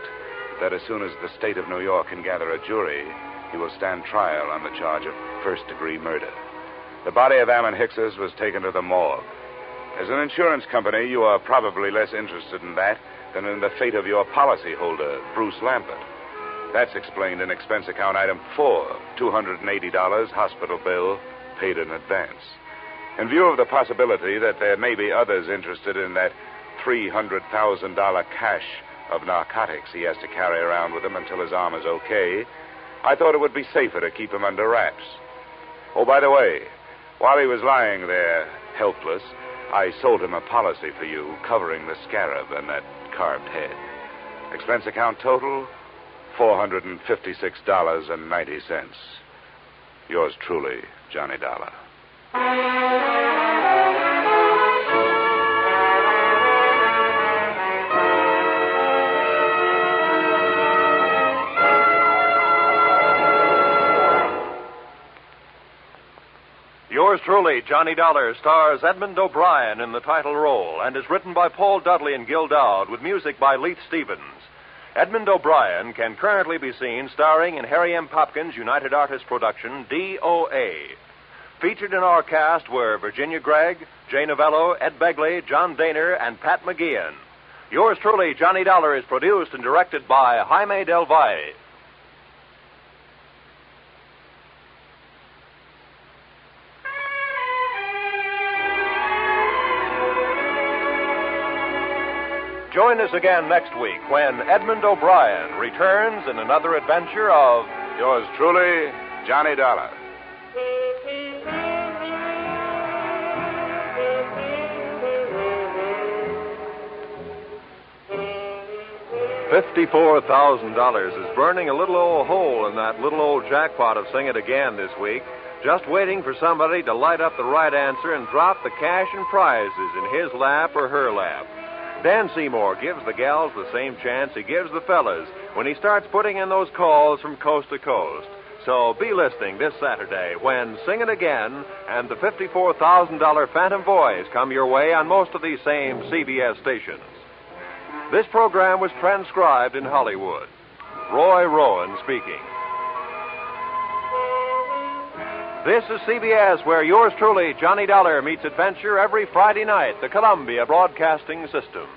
that as soon as the state of New York can gather a jury, he will stand trial on the charge of first-degree murder. The body of Ammon Hickses was taken to the morgue. As an insurance company, you are probably less interested in that than in the fate of your policyholder, Bruce Lambert. That's explained in expense account item 4, $280 hospital bill paid in advance. In view of the possibility that there may be others interested in that $300,000 cache of narcotics he has to carry around with him until his arm is okay, I thought it would be safer to keep him under wraps. Oh, by the way, while he was lying there, helpless, I sold him a policy for you covering the scarab and that carved head. Expense account total, $456.90. Yours truly, Johnny Dollar. Yours truly, Johnny Dollar, stars Edmond O'Brien in the title role and is written by Paul Dudley and Gil Dowd with music by Leith Stevens. Edmond O'Brien can currently be seen starring in Harry M. Popkins' United Artists production, DOA. Featured in our cast were Virginia Gregg, Jay Novello, Ed Begley, John Daner, and Pat McGeehan. Yours truly, Johnny Dollar, is produced and directed by Jaime Del Valle. Join us again next week when Edmond O'Brien returns in another adventure of Yours truly, Johnny Dollar. $54,000 is burning a little old hole in that little old jackpot of Sing It Again this week, just waiting for somebody to light up the right answer and drop the cash and prizes in his lap or her lap. Dan Seymour gives the gals the same chance he gives the fellas when he starts putting in those calls from coast to coast. So be listening this Saturday when Sing It Again and the $54,000 Phantom Voice come your way on most of these same CBS stations. This program was transcribed in Hollywood. Roy Rowan speaking. This is CBS, where yours truly, Johnny Dollar, meets adventure every Friday night, the Columbia Broadcasting System.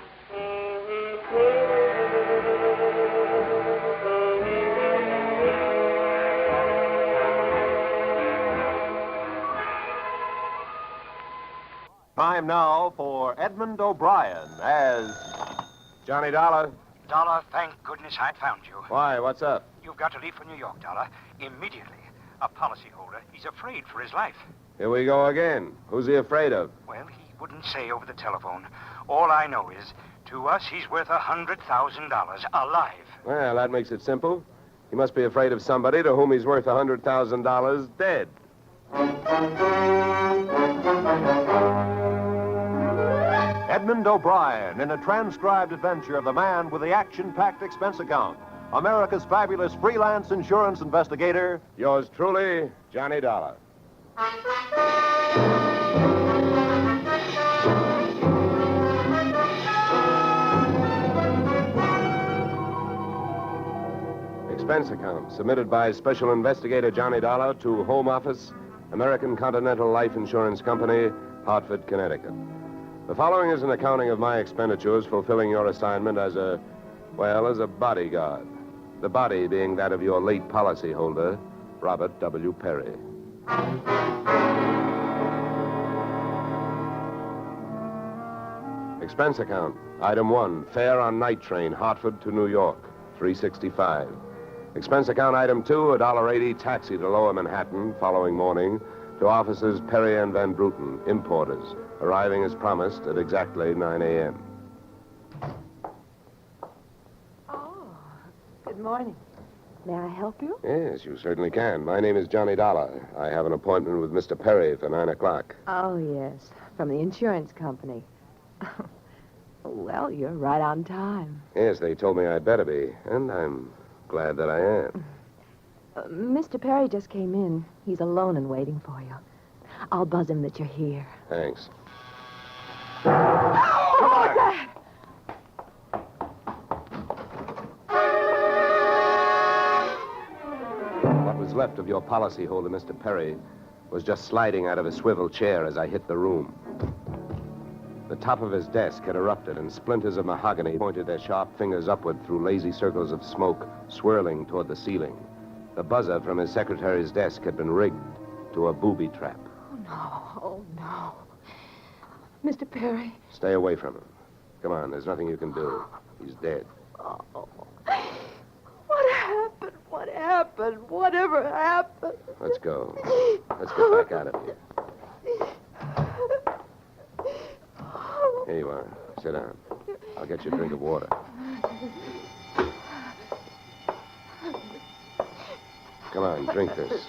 Time now for Edmond O'Brien as Johnny Dollar. Dollar, thank goodness I found you. Why, what's up? You've got to leave for New York, Dollar, immediately. A policyholder, he's afraid for his life. Here we go again. Who's he afraid of? Well, he wouldn't say over the telephone. All I know is, to us, he's worth $100,000 alive. Well, that makes it simple. He must be afraid of somebody to whom he's worth $100,000 dead. Edmond O'Brien in a transcribed adventure of the man with the action-packed expense account. America's fabulous freelance insurance investigator, yours truly, Johnny Dollar. Expense account submitted by Special Investigator Johnny Dollar to Home Office, American Continental Life Insurance Company, Hartford, Connecticut. The following is an accounting of my expenditures fulfilling your assignment as a bodyguard. The body being that of your late policyholder, Robert W. Perry. Expense account. Item 1, fare on night train, Hartford to New York, $3.65. Expense account item 2, $1.80 taxi to Lower Manhattan following morning to offices Perry and Van Bruten, importers, arriving as promised at exactly 9 a.m. Good morning. May I help you? Yes, you certainly can. My name is Johnny Dollar. I have an appointment with Mr. Perry for 9 o'clock. Oh, yes. From the insurance company. Well, you're right on time. Yes, they told me I'd better be, and I'm glad that I am. Mr. Perry just came in. He's alone and waiting for you. I'll buzz him that you're here. Thanks. Come on! That? What was left of your policyholder, Mr. Perry, was just sliding out of a swivel chair as I hit the room. The top of his desk had erupted, and splinters of mahogany pointed their sharp fingers upward through lazy circles of smoke, swirling toward the ceiling. The buzzer from his secretary's desk had been rigged to a booby trap. Oh, no. Mr. Perry. Stay away from him. Come on, there's nothing you can do. He's dead. Oh. What happened? What happened? Whatever happened? Let's go. Let's get back out of here. Here you are. Sit down. I'll get you a drink of water. Come on, drink this.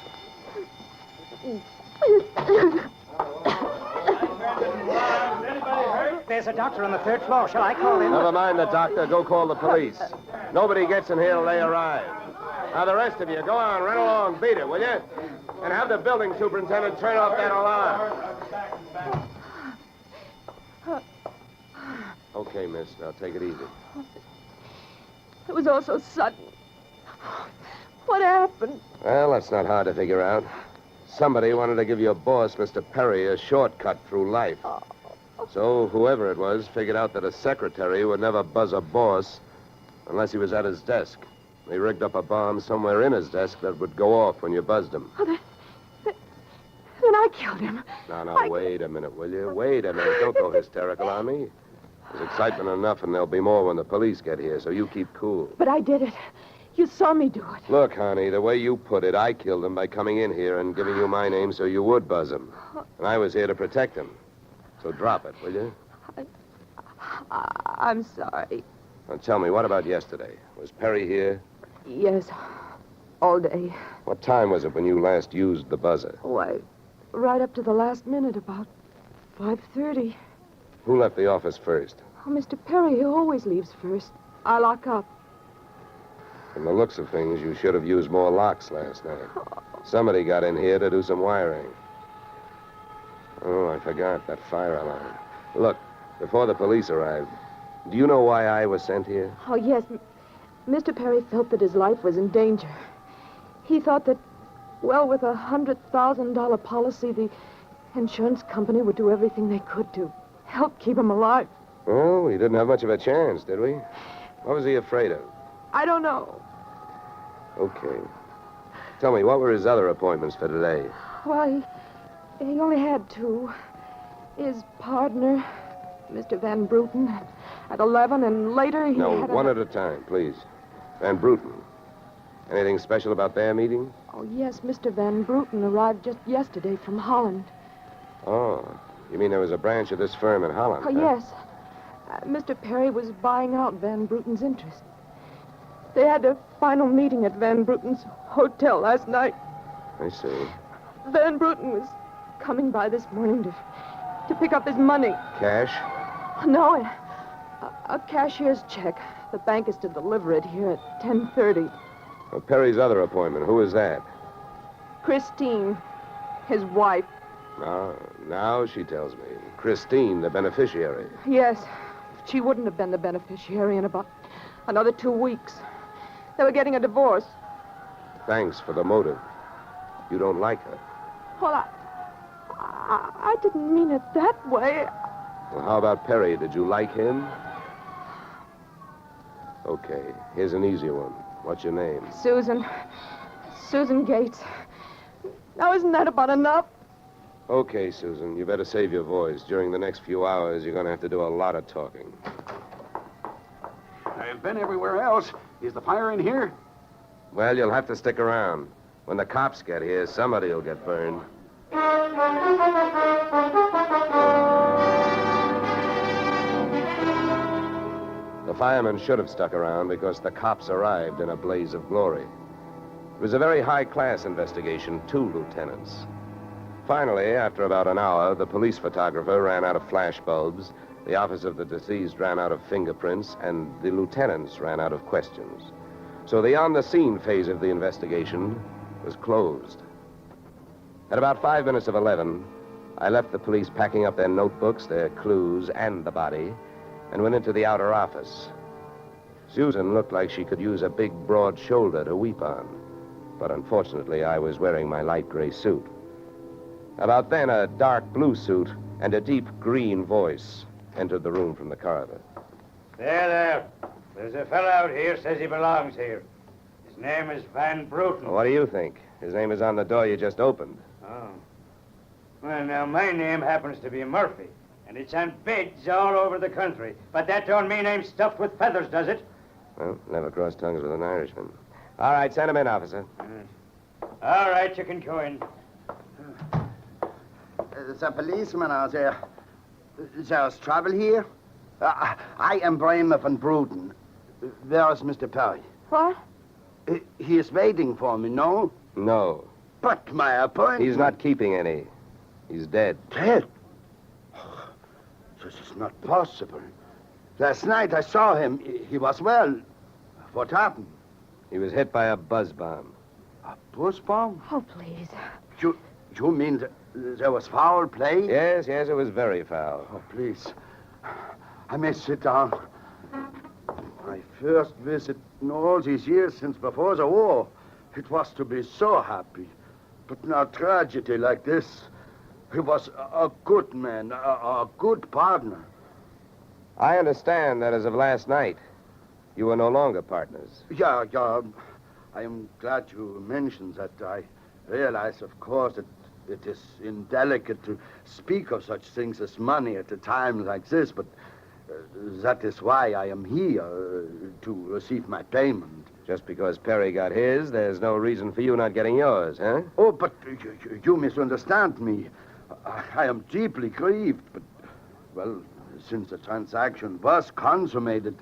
There's a doctor on the third floor. Shall I call him? Never mind the doctor. Go call the police. Nobody gets in here till they arrive. Now, the rest of you, go on, run along, beat it, will you? And have the building superintendent turn off that alarm. Okay, miss. Now, take it easy. It was all so sudden. What happened? Well, that's not hard to figure out. Somebody wanted to give your boss, Mr. Perry, a shortcut through life. So whoever it was figured out that a secretary would never buzz a boss unless he was at his desk. They rigged up a bomb somewhere in his desk that would go off when you buzzed him. Oh, then I killed him. Now, wait a minute, will you? Wait a minute. Don't go hysterical on me. There's excitement enough, and there'll be more when the police get here, so you keep cool. But I did it. You saw me do it. Look, honey, the way you put it, I killed him by coming in here and giving you my name so you would buzz him. And I was here to protect him. So drop it, will you? I'm sorry. Now, tell me, what about yesterday? Was Perry here? Yes, all day. What time was it when you last used the buzzer? Why, right up to the last minute, about 5:30. Who left the office first? Oh, Mr. Perry, he always leaves first. I lock up. From the looks of things, you should have used more locks last night. Somebody got in here to do some wiring. Oh, I forgot that fire alarm. Look, before the police arrived, do you know why I was sent here? Oh, yes. Mr. Perry felt that his life was in danger. He thought that, well, with a $100,000 policy, the insurance company would do everything they could to help keep him alive. Oh, he didn't have much of a chance, did we? What was he afraid of? I don't know. Okay. Tell me, what were his other appointments for today? Well, he only had two. His partner, Mr. Van Bruten, at 11, and later he No, had one at a time, please. Van Bruten. Anything special about their meeting? Oh, yes, Mr. Van Bruten arrived just yesterday from Holland. Oh, you mean there was a branch of this firm in Holland? Oh, huh? yes. Mr. Perry was buying out Van Bruten's interest. They had a final meeting at Van Bruten's hotel last night. I see. Van Bruten was coming by this morning to pick up his money. Cash? No, a cashier's check. The bank is to deliver it here at 10:30. Well, Perry's other appointment, who is that? Christine, his wife. Now she tells me. Christine, the beneficiary. Yes, she wouldn't have been the beneficiary in about another 2 weeks. They were getting a divorce. Thanks for the motive. You don't like her. Well, I didn't mean it that way. Well, how about Perry? Did you like him? Okay, here's an easy one. What's your name? Susan Gates. Now, isn't that about enough? Okay, Susan, you better save your voice. During the next few hours, you're going to have to do a lot of talking. I've been everywhere else. Is the fire in here? Well, you'll have to stick around. When the cops get here, somebody will get burned. The firemen should have stuck around because the cops arrived in a blaze of glory. It was a very high-class investigation, 2 lieutenants. Finally, after about an hour, the police photographer ran out of flash bulbs, the office of the deceased ran out of fingerprints, and the lieutenants ran out of questions. So the on-the-scene phase of the investigation was closed. At about 5 minutes of 11, I left the police packing up their notebooks, their clues, and the body, and went into the outer office. Susan looked like she could use a big, broad shoulder to weep on, but unfortunately, I was wearing my light gray suit. About then, a dark blue suit and a deep green voice entered the room from the corridor. There. There's a fellow out here says he belongs here. His name is Van Bruten. What do you think? His name is on the door you just opened. Oh. Well, now, my name happens to be Murphy, and it's on bids all over the country. But that don't mean I'm stuffed with feathers, does it? Well, never cross tongues with an Irishman. All right, send him in, officer. All right, you can go in. There's a policeman out there. There's trouble here? I am Bremer van Bruten. Where is Mr. Perry? What? He is waiting for me, no? No. But my appointment... He's not keeping any. He's dead. Dead? Oh, this is not possible. Last night I saw him. He was well. What happened? He was hit by a buzz bomb. A buzz bomb? Oh, please. You mean there was foul play? Yes, it was very foul. Oh, please. I may sit down. My first visit in all these years since before the war. It was to be so happy. But now tragedy like this. He was a good man, a good partner. I understand that as of last night, you were no longer partners. Yeah. I am glad you mentioned that. I realize, of course, that it is indelicate to speak of such things as money at a time like this, but that is why I am here, to receive my payment. Just because Perry got his, there's no reason for you not getting yours, huh? Oh, but you misunderstand me. I am deeply grieved, but, well, since the transaction was consummated,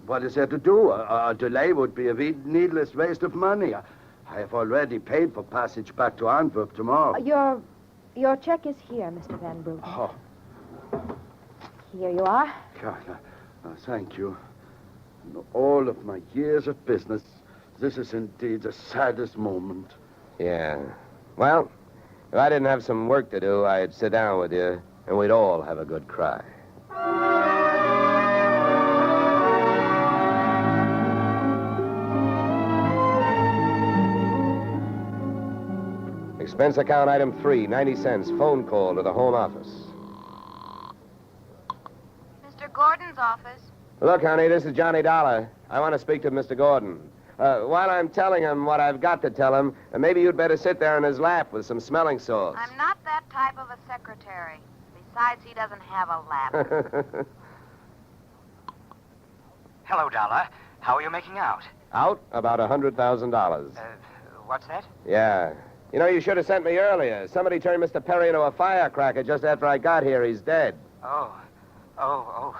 what is there to do? A delay would be a needless waste of money. I have already paid for passage back to Antwerp tomorrow. Your check is here, Mr. Van Bruten. Oh. Here you are. Thank you. In all of my years of business, this is indeed the saddest moment. Yeah. Well, if I didn't have some work to do, I'd sit down with you, and we'd all have a good cry. Expense account item 3, 90 cents. Phone call to the home office. Mr. Gordon's office. Look, honey, this is Johnny Dollar. I want to speak to Mr. Gordon. While I'm telling him what I've got to tell him, maybe you'd better sit there in his lap with some smelling salts. I'm not that type of a secretary. Besides, he doesn't have a lap. Hello, Dollar. How are you making out? Out? About $100,000. What's that? Yeah. You know, you should have sent me earlier. Somebody turned Mr. Perry into a firecracker just after I got here. He's dead. Oh,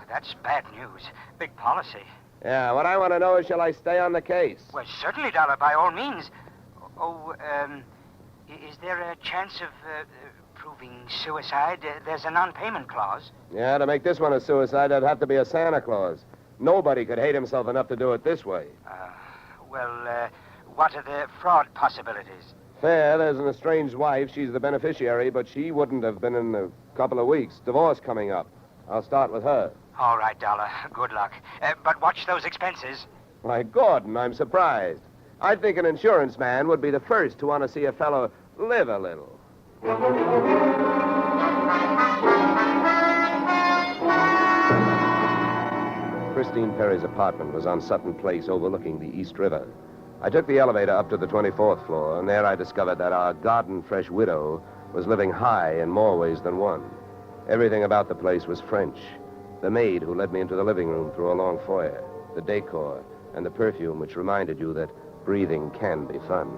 that's bad news. Big policy. Yeah, what I want to know is, shall I stay on the case? Well, certainly, Dollar, by all means. Is there a chance of proving suicide? There's a non-payment clause. Yeah, to make this one a suicide, there'd have to be a Santa Claus. Nobody could hate himself enough to do it this way. What are the fraud possibilities? Fair, there's an estranged wife. She's the beneficiary, but she wouldn't have been in a couple of weeks. Divorce coming up. I'll start with her. All right, Dollar. Good luck. But watch those expenses. Why, Gordon, I'm surprised. I think an insurance man would be the first to want to see a fellow live a little. Christine Perry's apartment was on Sutton Place overlooking the East River. I took the elevator up to the 24th floor, and there I discovered that our garden-fresh widow was living high in more ways than one. Everything about the place was French. The maid who led me into the living room through a long foyer, the decor, and the perfume which reminded you that breathing can be fun.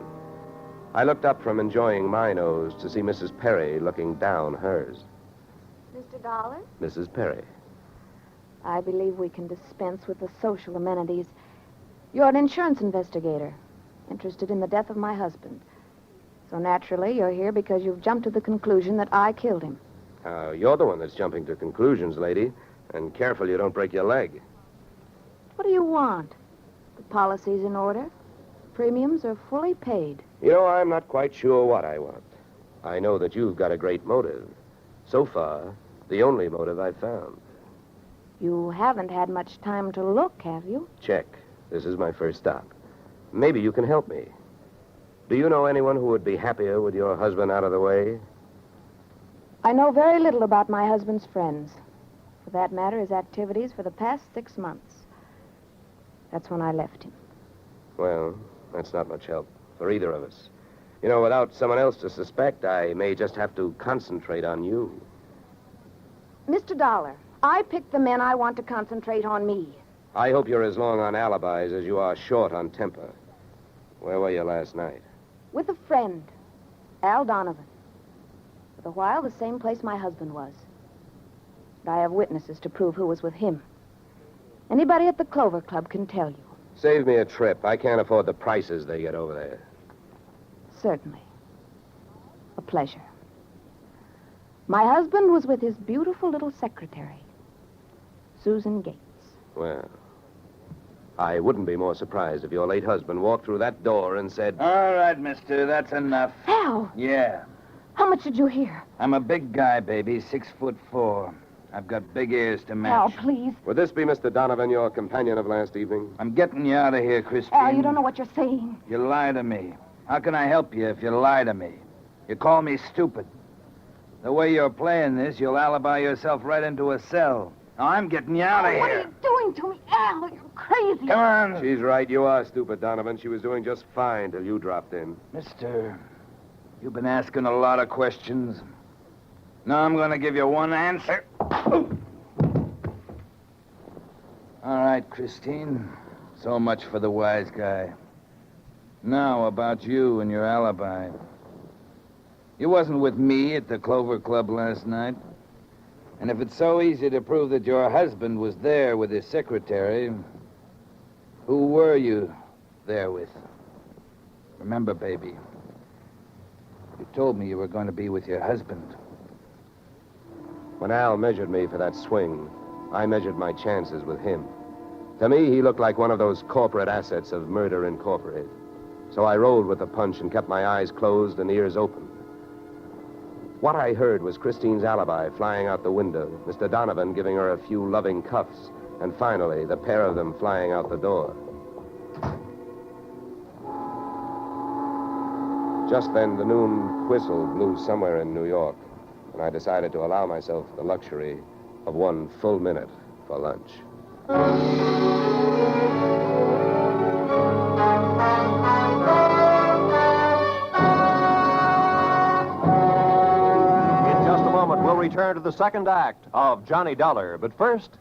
I looked up from enjoying my nose to see Mrs. Perry looking down hers. Mr. Dollar? Mrs. Perry. I believe we can dispense with the social amenities. You're an insurance investigator, interested in the death of my husband. So naturally, you're here because you've jumped to the conclusion that I killed him. You're the one that's jumping to conclusions, lady. And careful you don't break your leg. What do you want? The policy's in order? Premiums are fully paid. You know, I'm not quite sure what I want. I know that you've got a great motive. So far, the only motive I've found. You haven't had much time to look, have you? Check. This is my first stop. Maybe you can help me. Do you know anyone who would be happier with your husband out of the way? I know very little about my husband's friends. For that matter, his activities for the past 6 months. That's when I left him. Well, that's not much help for either of us. You know, without someone else to suspect, I may just have to concentrate on you. Mr. Dollar, I picked the men I want to concentrate on me. I hope you're as long on alibis as you are short on temper. Where were you last night? With a friend, Al Donovan. For a while, the same place my husband was. But I have witnesses to prove who was with him. Anybody at the Clover Club can tell you. Save me a trip. I can't afford the prices they get over there. Certainly. A pleasure. My husband was with his beautiful little secretary, Susan Gates. Well, I wouldn't be more surprised if your late husband walked through that door and said... All right, mister, that's enough. Al! Yeah. How much did you hear? I'm a big guy, baby, 6'4". I've got big ears to match. Al, please. Would this be Mr. Donovan, your companion of last evening? I'm getting you out of here, Christine. Al, you don't know what you're saying. You lie to me. How can I help you if you lie to me? You call me stupid. The way you're playing this, you'll alibi yourself right into a cell. Now, I'm getting you out of here. What are you doing to me, Al? You're crazy. Come on. She's right. You are stupid, Donovan. She was doing just fine till you dropped in. Mister, you've been asking a lot of questions. Now I'm going to give you one answer. All right, Christine. So much for the wise guy. Now, about you and your alibi. You wasn't with me at the Clover Club last night. And if it's so easy to prove that your husband was there with his secretary, who were you there with? Remember, baby, you told me you were going to be with your husband. When Al measured me for that swing, I measured my chances with him. To me, he looked like one of those corporate assets of Murder Incorporated. So I rolled with the punch and kept my eyes closed and ears open. What I heard was Christine's alibi flying out the window, Mr. Donovan giving her a few loving cuffs, and finally, the pair of them flying out the door. Just then, the noon whistle blew somewhere in New York, and I decided to allow myself the luxury of 1 full minute for lunch. In just a moment, we'll return to the second act of Johnny Dollar. But first...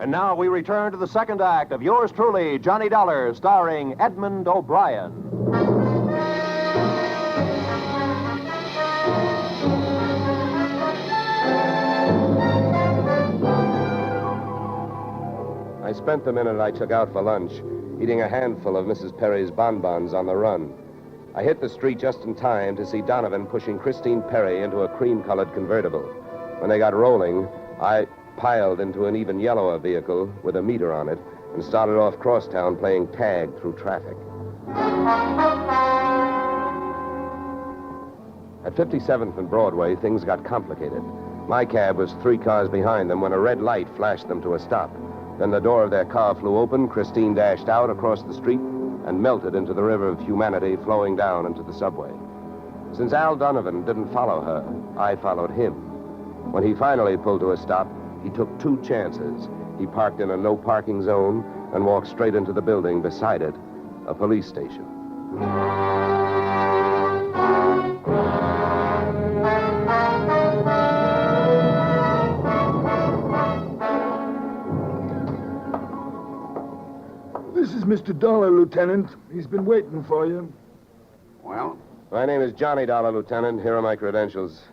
And now we return to the second act of yours truly, Johnny Dollar, starring Edmond O'Brien. I spent the minute I took out for lunch eating a handful of Mrs. Perry's bonbons on the run. I hit the street just in time to see Donovan pushing Christine Perry into a cream-colored convertible. When they got rolling, I piled into an even yellower vehicle with a meter on it and started off crosstown playing tag through traffic. At 57th and Broadway, things got complicated. My cab was 3 cars behind them when a red light flashed them to a stop. Then the door of their car flew open, Christine dashed out across the street and melted into the river of humanity flowing down into the subway. Since Al Donovan didn't follow her, I followed him. When he finally pulled to a stop, he took 2 chances. He parked in a no-parking zone and walked straight into the building beside it, a police station. This is Mr. Dollar, Lieutenant. He's been waiting for you. Well? My name is Johnny Dollar, Lieutenant. Here are my credentials.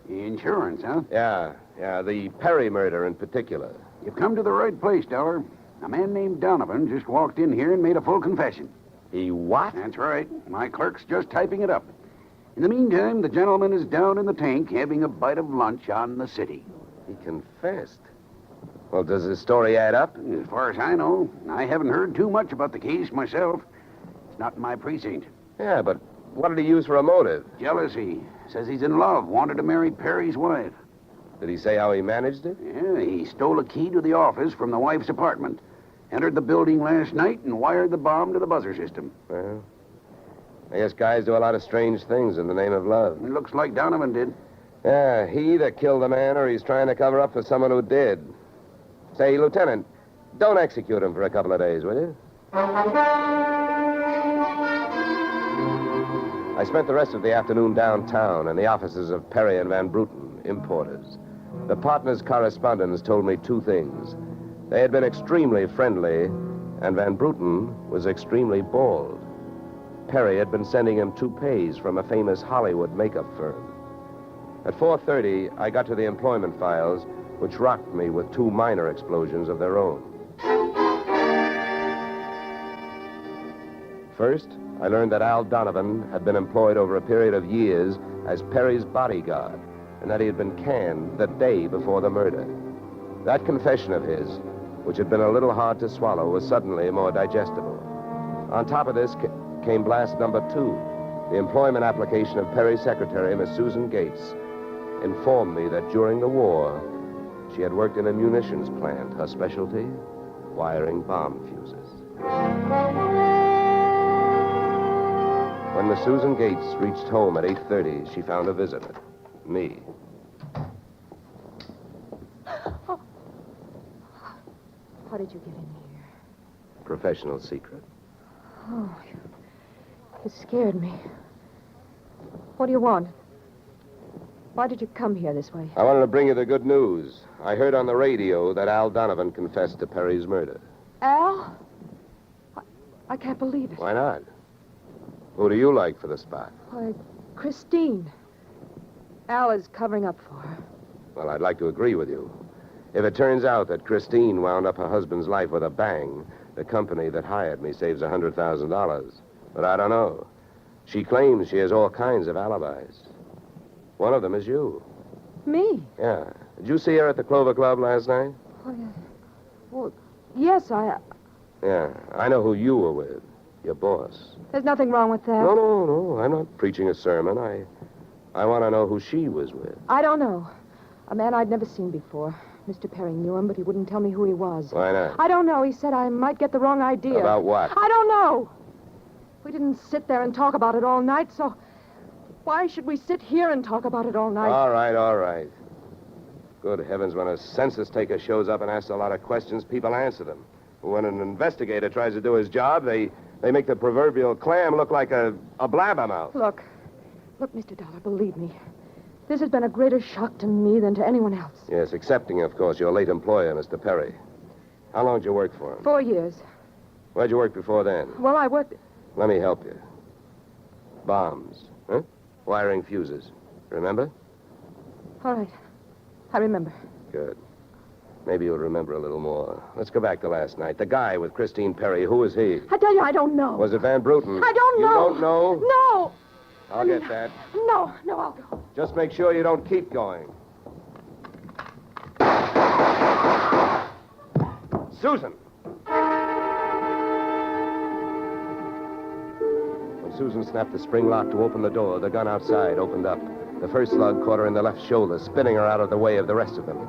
Insurance, huh? Yeah, the Perry murder in particular. You've come to the right place, Dollar. A man named Donovan just walked in here and made a full confession. He what? That's right. My clerk's just typing it up. In the meantime, the gentleman is down in the tank having a bite of lunch on the city. He confessed. Well, does his story add up? As far as I know, I haven't heard too much about the case myself. It's not in my precinct. Yeah, but what did he use for a motive? Jealousy. Says he's in love, wanted to marry Perry's wife. Did he say how he managed it? Yeah, he stole a key to the office from the wife's apartment, entered the building last night, and wired the bomb to the buzzer system. Well, I guess guys do a lot of strange things in the name of love. It looks like Donovan did. Yeah, he either killed the man or he's trying to cover up for someone who did. Say, Lieutenant, don't execute him for a couple of days, will you? I spent the rest of the afternoon downtown in the offices of Perry and Van Bruten, importers. The partners' correspondents told me 2 things. They had been extremely friendly, and Van Bruten was extremely bald. Perry had been sending him toupees from a famous Hollywood makeup firm. At 4:30, I got to the employment files, which rocked me with 2 minor explosions of their own. First, I learned that Al Donovan had been employed over a period of years as Perry's bodyguard, and that he had been canned the day before the murder. That confession of his, which had been a little hard to swallow, was suddenly more digestible. On top of this came blast number 2. The employment application of Perry's secretary, Miss Susan Gates, informed me that during the war, she had worked in a munitions plant, her specialty, wiring bomb fuses. When Miss Susan Gates reached home at 8:30, she found a visitor, me. How did you get in here? Professional secret. Oh, you scared me. What do you want? Why did you come here this way? I wanted to bring you the good news. I heard on the radio that Al Donovan confessed to Perry's murder. Al? I can't believe it. Why not? Who do you like for the spot? Why, Christine. Al is covering up for her. Well, I'd like to agree with you. If it turns out that Christine wound up her husband's life with a bang, the company that hired me saves $100,000. But I don't know. She claims she has all kinds of alibis. One of them is you. Me? Yeah. Did you see her at the Clover Club last night? Well, yes, Yeah, I know who you were with. Your boss. There's nothing wrong with that. No. I'm not preaching a sermon. I want to know who she was with. I don't know. A man I'd never seen before. Mr. Perry knew him, but he wouldn't tell me who he was. Why not? I don't know. He said I might get the wrong idea. About what? I don't know. We didn't sit there and talk about it all night, so why should we sit here and talk about it all night? All right. Good heavens, when a census taker shows up and asks a lot of questions, people answer them. When an investigator tries to do his job, they make the proverbial clam look like a blabbermouth. Look, Mr. Dollar, believe me. This has been a greater shock to me than to anyone else. Yes, excepting, of course, your late employer, Mr. Perry. How long did you work for him? 4 years. Where'd you work before then? Well, I worked... Let me help you. Bombs, huh? Wiring fuses. Remember? All right. I remember. Good. Maybe you'll remember a little more. Let's go back to last night. The guy with Christine Perry, who was he? I tell you, I don't know. Was it Van Bruten? I don't know. You don't know? No. I'll get that. No, I'll go. Just make sure you don't keep going. Susan! When Susan snapped the spring lock to open the door, the gun outside opened up. The first slug caught her in the left shoulder, spinning her out of the way of the rest of them.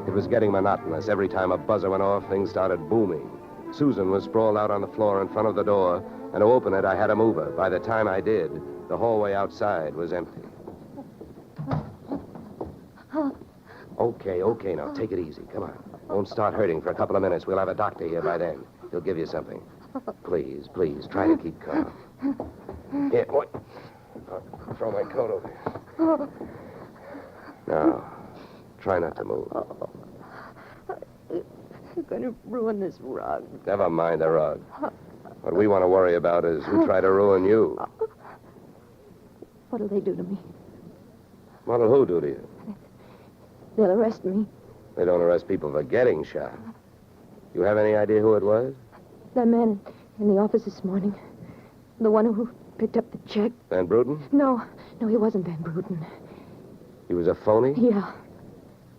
It was getting monotonous. Every time a buzzer went off, things started booming. Susan was sprawled out on the floor in front of the door, and to open it, I had to move her. By the time I did, the hallway outside was empty. Okay, now, take it easy. Come on. Won't start hurting for a couple of minutes. We'll have a doctor here by then. He'll give you something. Please, try to keep calm. Here, what? I'll throw my coat over here. Now, try not to move. You're going to ruin this rug. Never mind the rug. What we want to worry about is who tried to ruin you. What'll they do to me? What'll who do to you? They'll arrest me. They don't arrest people for getting shot. You have any idea who it was? That man in the office this morning. The one who picked up the check. Van Bruten? No, he wasn't Van Bruten. He was a phony? Yeah.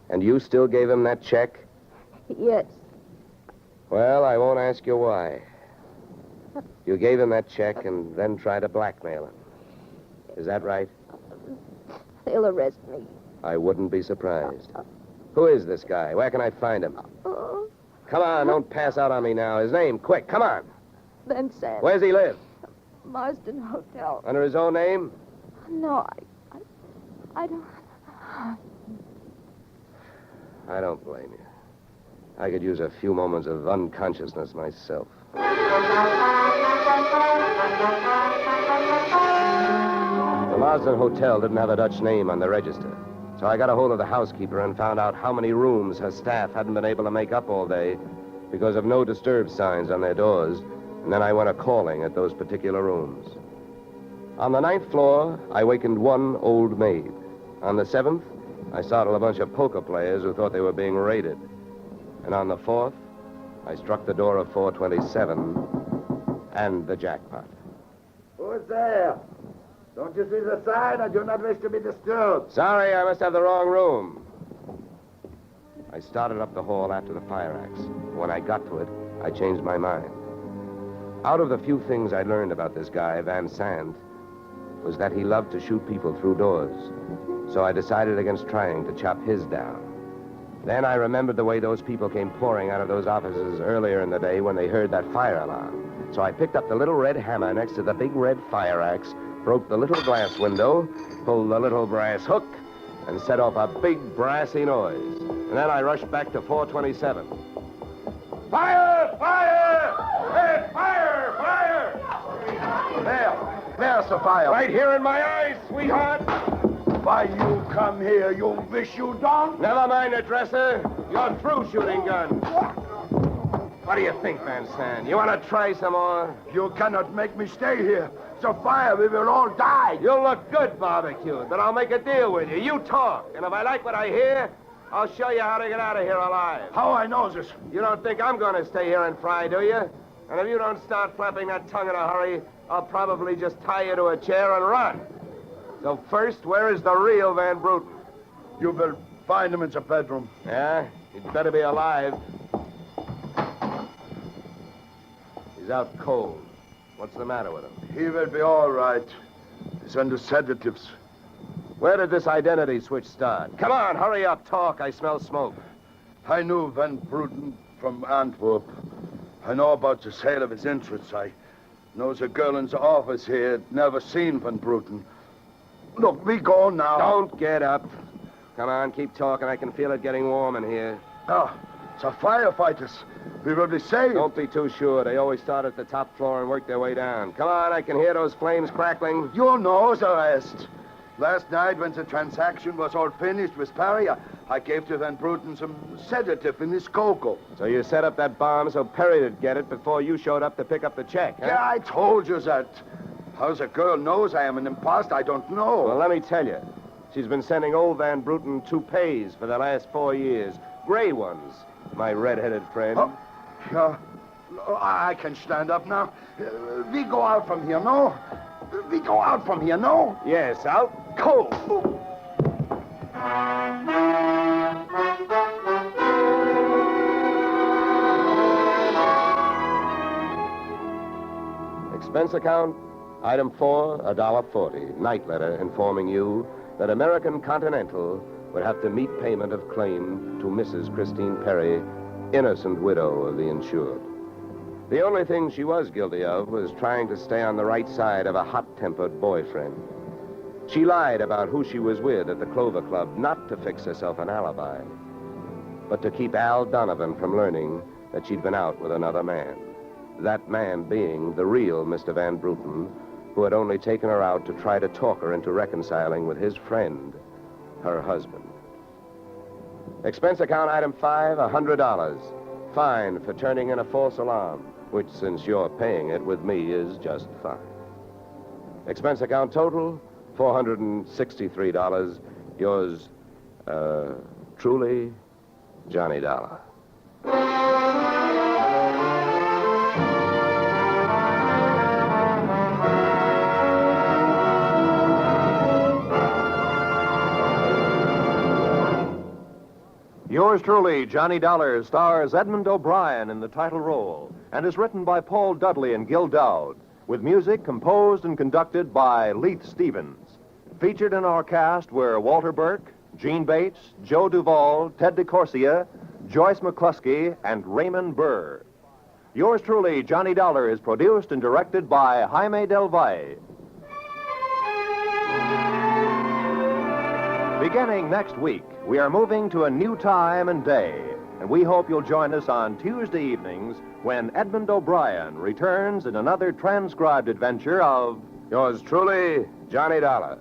And you still gave him that check? Yes. Well, I won't ask you why. You gave him that check and then tried to blackmail him. Is that right? They'll arrest me. I wouldn't be surprised. Who is this guy? Where can I find him? Come on, don't pass out on me now. His name, quick, come on. Then Sam. Where's he live? Marsden Hotel. Under his own name? No, I don't... I don't blame you. I could use a few moments of unconsciousness myself. The Marsden Hotel didn't have a Dutch name on the register, so I got a hold of the housekeeper and found out how many rooms her staff hadn't been able to make up all day because of no disturb signs on their doors, and then I went a-calling at those particular rooms. On the 9th floor, I wakened one old maid. On the 7th, I startled a bunch of poker players who thought they were being raided. And on the 4th, I struck the door of 427 and the jackpot. Who's there? Don't you see the sign? I do not wish to be disturbed. Sorry, I must have the wrong room. I started up the hall after the fire axe. When I got to it, I changed my mind. Out of the few things I learned about this guy, Van Sant, was that he loved to shoot people through doors. So I decided against trying to chop his down. Then I remembered the way those people came pouring out of those offices earlier in the day when they heard that fire alarm. So I picked up the little red hammer next to the big red fire axe, broke the little glass window, pulled the little brass hook, and set off a big brassy noise. And then I rushed back to 427. Fire! Fire! Hey, fire! Fire! There's the fire. Right here in my eyes, sweetheart. Why you come here? You wish you don't? Never mind the dresser. You're through shooting guns. What do you think, Van Sant? You want to try some more? You cannot make me stay here. So fire, we will all die. You'll look good barbecued, but I'll make a deal with you. You talk, and if I like what I hear, I'll show you how to get out of here alive. How I know this? You don't think I'm going to stay here and fry, do you? And if you don't start flapping that tongue in a hurry, I'll probably just tie you to a chair and run. So first, where is the real Van Bruten? You will find him in the bedroom. Yeah? He'd better be alive. He's out cold. What's the matter with him? He will be all right. He's under sedatives. Where did this identity switch start? Come on, hurry up, talk. I smell smoke. I knew Van Bruten from Antwerp. I know about the sale of his interests. I know the girl in the office here had never seen Van Bruten. Look, we go now. Don't get up. Come on, keep talking. I can feel it getting warm in here. Oh, the firefighters. We will be safe. Don't be too sure. They always start at the top floor and work their way down. Come on, I can hear those flames crackling. You know the rest. Last night, when the transaction was all finished with Perry, I gave to Van Bruten some sedative in his cocoa. So you set up that bomb so Perry would get it before you showed up to pick up the check, huh? Yeah, I told you that. How the girl knows I am an imposter, I don't know. Well, let me tell you. She's been sending old Van Bruten toupees for the last 4 years. Gray ones, my red-headed friend. Oh, I can stand up now. We go out from here, no? We go out from here, no? Yes, out cold. Expense account, item 4, $1.40. Night letter informing you that American Continental would have to meet payment of claim to Mrs. Christine Perry, innocent widow of the insured. The only thing she was guilty of was trying to stay on the right side of a hot-tempered boyfriend. She lied about who she was with at the Clover Club, not to fix herself an alibi, but to keep Al Donovan from learning that she'd been out with another man. That man being the real Mr. Van Bruten, who had only taken her out to try to talk her into reconciling with his friend, her husband. Expense account item 5, $100. Fine for turning in a false alarm, which, since you're paying it with me, is just fine. Expense account total, $463. Yours, truly, Johnny Dollar. Yours truly, Johnny Dollar, stars Edmond O'Brien in the title role and is written by Paul Dudley and Gil Dowd, with music composed and conducted by Leith Stevens. Featured in our cast were Walter Burke, Gene Bates, Joe Duvall, Ted DeCorsia, Joyce McCluskey, and Raymond Burr. Yours truly, Johnny Dollar, is produced and directed by Jaime Del Valle. Beginning next week, we are moving to a new time and day, and we hope you'll join us on Tuesday evenings when Edmond O'Brien returns in another transcribed adventure of Yours truly, Johnny Dollar.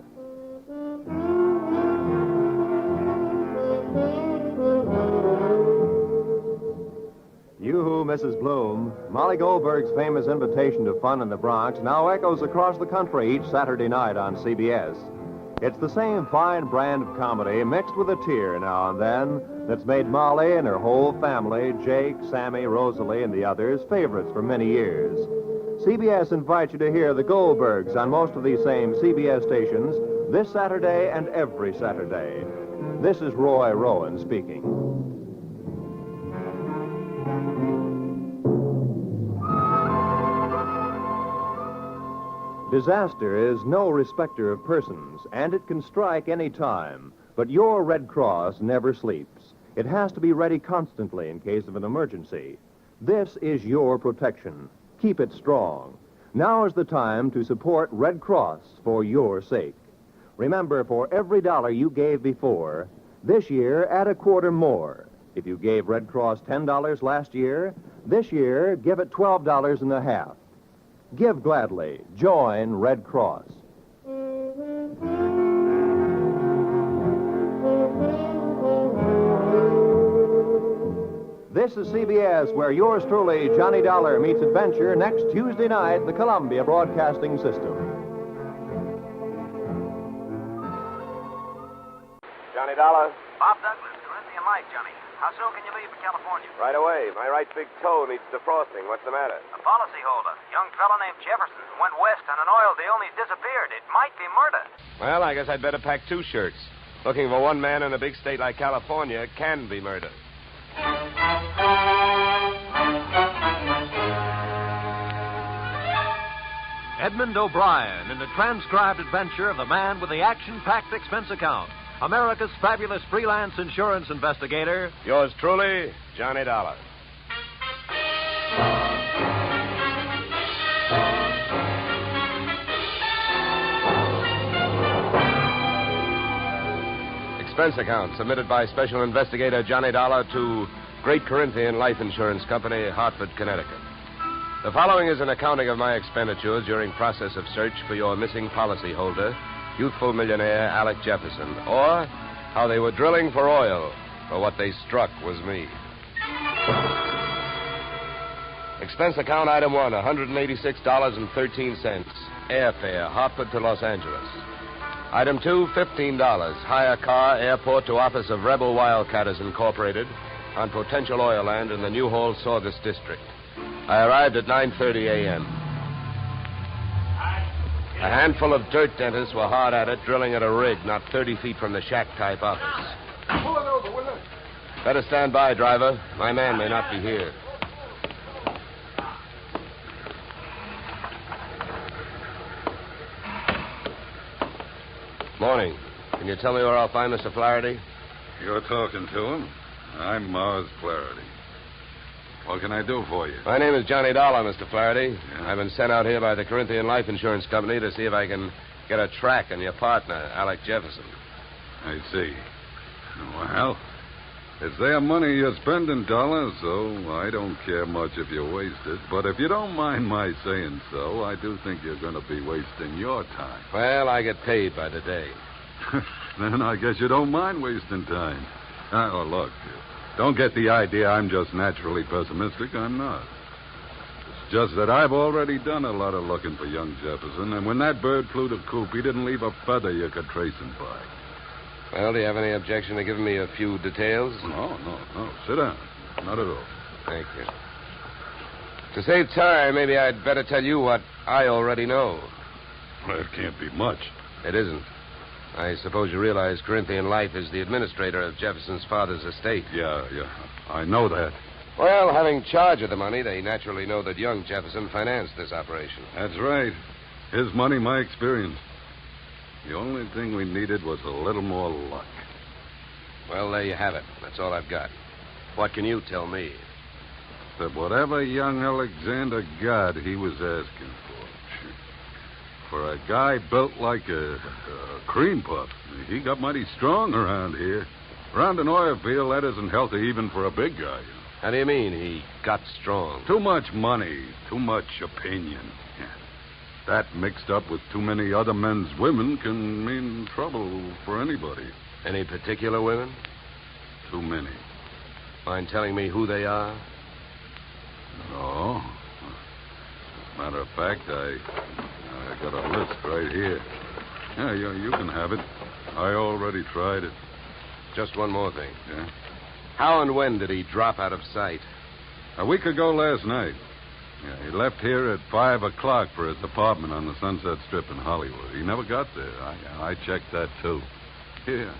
Yoo-hoo, Mrs. Bloom. Molly Goldberg's famous invitation to fun in the Bronx now echoes across the country each Saturday night on CBS. It's the same fine brand of comedy mixed with a tear now and then that's made Molly and her whole family, Jake, Sammy, Rosalie, and the others, favorites for many years. CBS invites you to hear the Goldbergs on most of these same CBS stations this Saturday and every Saturday. This is Roy Rowan speaking. Disaster is no respecter of persons, and it can strike any time. But your Red Cross never sleeps. It has to be ready constantly in case of an emergency. This is your protection. Keep it strong. Now is the time to support Red Cross for your sake. Remember, for every dollar you gave before, this year add a quarter more. If you gave Red Cross $10 last year, this year give it $12.50. Give gladly. Join Red Cross. This is CBS, where yours truly, Johnny Dollar, meets adventure next Tuesday night, the Columbia Broadcasting System. Johnny Dollar? Bob Douglas, Corinthian Light, Johnny. How soon can you leave for California? Right away. My right big toe needs defrosting. What's the matter? A policyholder, young fellow named Jefferson, went west on an oil deal and he's disappeared. It might be murder. Well, I guess I'd better pack 2 shirts. Looking for one man in a big state like California can be murder. Edmond O'Brien in the transcribed adventure of the man with the action-packed expense account. America's fabulous freelance insurance investigator. Yours truly, Johnny Dollar. Expense account submitted by Special Investigator Johnny Dollar to Great Corinthian Life Insurance Company, Hartford, Connecticut. The following is an accounting of my expenditures during process of search for your missing policyholder, youthful millionaire Alec Jefferson, or how they were drilling for oil, for what they struck was me. Expense account item 1, $186.13. Airfare, Hartford to Los Angeles. Item 2, $15. Hire car, airport to office of Rebel Wildcatters Incorporated on potential oil land in the New Hall, Saugus District. I arrived at 9:30 a.m. A handful of dirt dentists were hard at it, drilling at a rig not 30 feet from the shack-type office. Pull it over, will it? Better stand by, driver. My man may not be here. Morning. Can you tell me where I'll find Mr. Flaherty? You're talking to him. I'm Mars Flaherty. What can I do for you? My name is Johnny Dollar, Mr. Flaherty. Yeah. I've been sent out here by the Corinthian Life Insurance Company to see if I can get a track on your partner, Alec Jefferson. I see. Well, it's their money you're spending, Dollar, so I don't care much if you waste it. But if you don't mind my saying so, I do think you're going to be wasting your time. Well, I get paid by the day. Then I guess you don't mind wasting time. Oh, look, don't get the idea I'm just naturally pessimistic. I'm not. It's just that I've already done a lot of looking for young Jefferson, and when that bird flew the coop, he didn't leave a feather you could trace him by. Well, do you have any objection to giving me a few details? No. Sit down. Not at all. Thank you. To save time, maybe I'd better tell you what I already know. Well, it can't be much. It isn't. I suppose you realize Corinthian Life is the administrator of Jefferson's father's estate. Yeah. I know that. Well, having charge of the money, they naturally know that young Jefferson financed this operation. That's right. His money, my experience. The only thing we needed was a little more luck. Well, there you have it. That's all I've got. What can you tell me? That whatever young Alexander got, he was asking for. For a guy built like a cream puff, he got mighty strong around here. Around an oil field, that isn't healthy even for a big guy. How do you mean he got strong? Too much money, too much opinion. That mixed up with too many other men's women can mean trouble for anybody. Any particular women? Too many. Mind telling me who they are? No. As a matter of fact, I got a list right here. Yeah, you can have it. I already tried it. Just one more thing. Yeah? How and when did he drop out of sight? A week ago last night. Yeah, he left here at 5 o'clock for his apartment on the Sunset Strip in Hollywood. He never got there. I checked that, too. Here.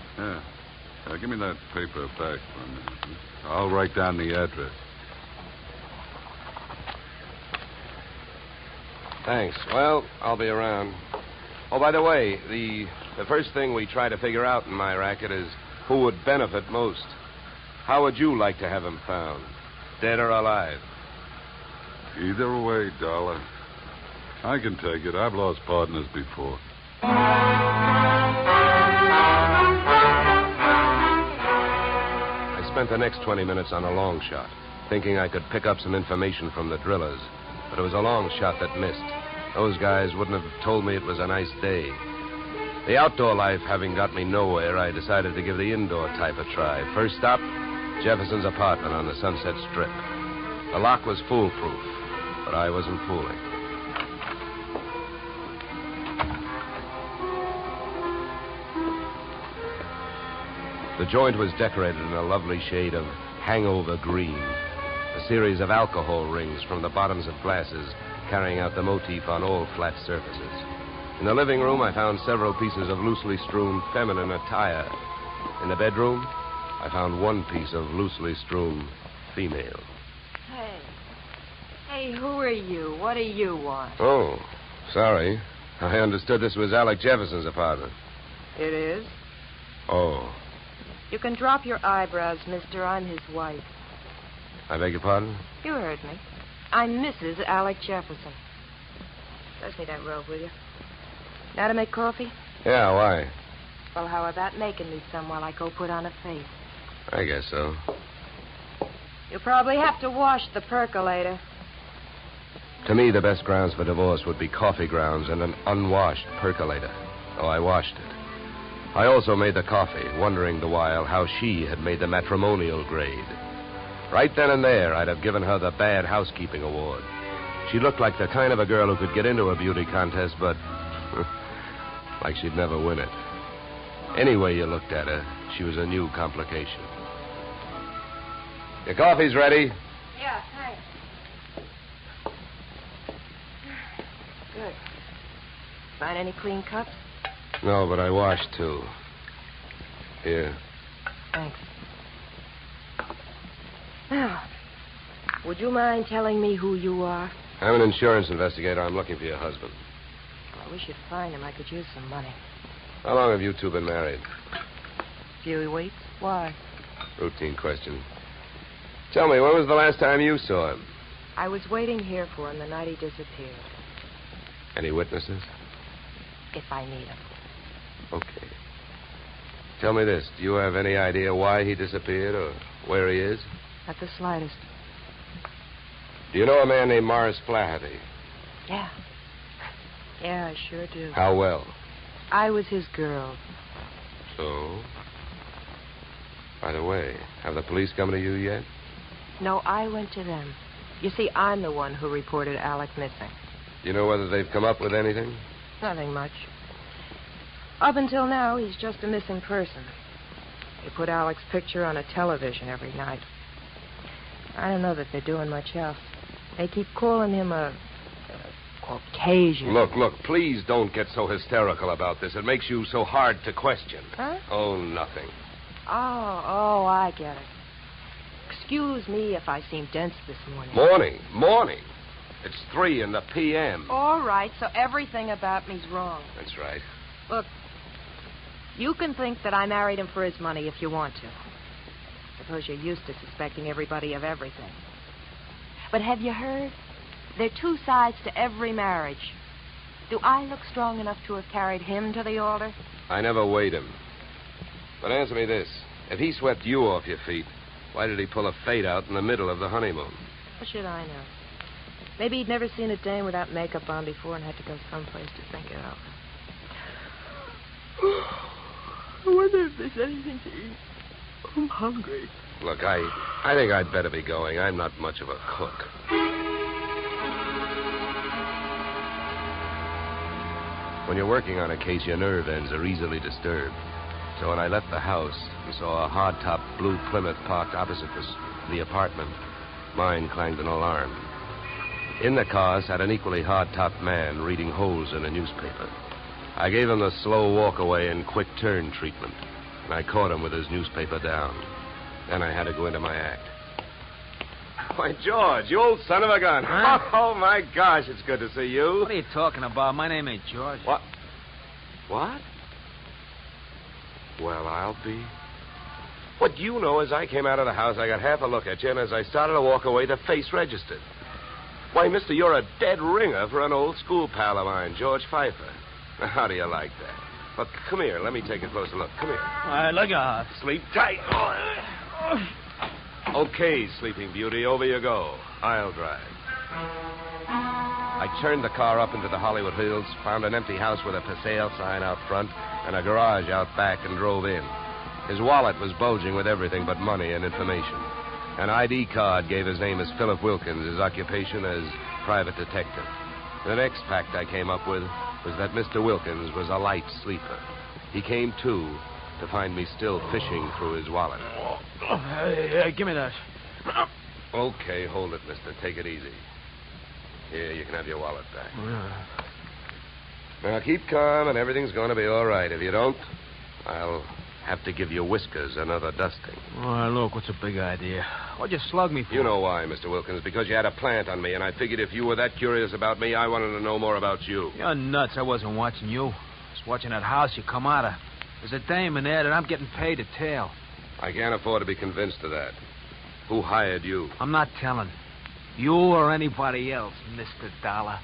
Give me that paper back for a minute. I'll write down the address. Thanks. Well, I'll be around. Oh, by the way, the first thing we try to figure out in my racket is who would benefit most. How would you like to have him found? Dead or alive? Either way, Dollar. I can take it. I've lost partners before. I spent the next 20 minutes on a long shot, thinking I could pick up some information from the drillers. But it was a long shot that missed. Those guys wouldn't have told me it was a nice day. The outdoor life having got me nowhere, I decided to give the indoor type a try. First stop, Jefferson's apartment on the Sunset Strip. The lock was foolproof, but I wasn't fooling. The joint was decorated in a lovely shade of hangover green. A series of alcohol rings from the bottoms of glasses carrying out the motif on all flat surfaces. In the living room, I found several pieces of loosely strewn feminine attire. In the bedroom, I found one piece of loosely strewn female. Hey, who are you? What do you want? Oh, sorry. I understood this was Alec Jefferson's apartment. It is? Oh. You can drop your eyebrows, mister. I'm his wife. I beg your pardon? You heard me. I'm Mrs. Alec Jefferson. Pass me that robe, will you? Now to make coffee? Yeah, why? Well, how about making me some while I go put on a face? I guess so. You'll probably have to wash the percolator. To me, the best grounds for divorce would be coffee grounds and an unwashed percolator. So I washed it. I also made the coffee, wondering the while how she had made the matrimonial grade. Right then and there, I'd have given her the Bad Housekeeping Award. She looked like the kind of a girl who could get into a beauty contest, but like she'd never win it. Any way you looked at her, she was a new complication. Your coffee's ready. Yeah, thanks. Good. Find any clean cups? No, but I washed, too. Here. Thanks. Now, would you mind telling me who you are? I'm an insurance investigator. I'm looking for your husband. Well, we should find him. I could use some money. How long have you two been married? Few weeks. Why? Routine question. Tell me, when was the last time you saw him? I was waiting here for him the night he disappeared. Any witnesses? If I need him. Okay. Tell me this. Do you have any idea why he disappeared or where he is? Not the slightest. Do you know a man named Morris Flaherty? Yeah. Yeah, I sure do. How well? I was his girl. So? By the way, have the police come to you yet? No, I went to them. You see, I'm the one who reported Alec missing. Do you know whether they've come up with anything? Nothing much. Up until now, he's just a missing person. They put Alec's picture on a television every night. I don't know that they're doing much else. They keep calling him a Caucasian. Look, please don't get so hysterical about this. It makes you so hard to question. Huh? Oh, nothing. Oh, I get it. Excuse me if I seem dense this morning. Morning. It's 3 in the p.m. All right, so everything about me's wrong. That's right. Look, you can think that I married him for his money if you want to. Suppose you're used to suspecting everybody of everything. But have you heard? There are two sides to every marriage. Do I look strong enough to have carried him to the altar? I never weighed him. But answer me this. If he swept you off your feet, why did he pull a fade out in the middle of the honeymoon? What should I know? Maybe he'd never seen a dame without makeup on before and had to go someplace to think it out. I wonder if there's anything to eat. I'm hungry. Look, I think I'd better be going. I'm not much of a cook. When you're working on a case, your nerve ends are easily disturbed. So when I left the house and saw a hard-top blue Plymouth parked opposite the apartment, mine clanged an alarm. In the car sat an equally hard-topped man reading holes in a newspaper. I gave him the slow walk-away and quick turn treatment, and I caught him with his newspaper down. Then I had to go into my act. Why, George, you old son of a gun. Huh? Oh, my gosh, it's good to see you. What are you talking about? My name ain't George. What? Well, I'll be. What you know is I came out of the house, I got half a look at you, and as I started to walk away, the face registered. Why, mister, you're a dead ringer for an old school pal of mine, George Pfeiffer. Now, how do you like that? Look, come here. Let me take a closer look. Come here. All right, look out. Sleep tight. Okay, Sleeping Beauty, over you go. I'll drive. I turned the car up into the Hollywood Hills, found an empty house with a for sale sign out front and a garage out back, and drove in. His wallet was bulging with everything but money and information. An ID card gave his name as Philip Wilkins, his occupation as private detective. The next fact I came up with was that Mr. Wilkins was a light sleeper. He came to find me still fishing through his wallet. Hey, give me that. Okay, hold it, mister. Take it easy. Here, you can have your wallet back. Now, keep calm, and everything's going to be all right. If you don't, I'll have to give you Whiskers another dusting. Oh, look, what's a big idea? What'd you slug me for? You know why, Mr. Wilkins. Because you had a plant on me, and I figured if you were that curious about me, I wanted to know more about you. You're nuts. I wasn't watching you. I was watching that house you come out of. There's a dame in there that I'm getting paid to tail. I can't afford to be convinced of that. Who hired you? I'm not telling. You or anybody else, Mr. Dollar.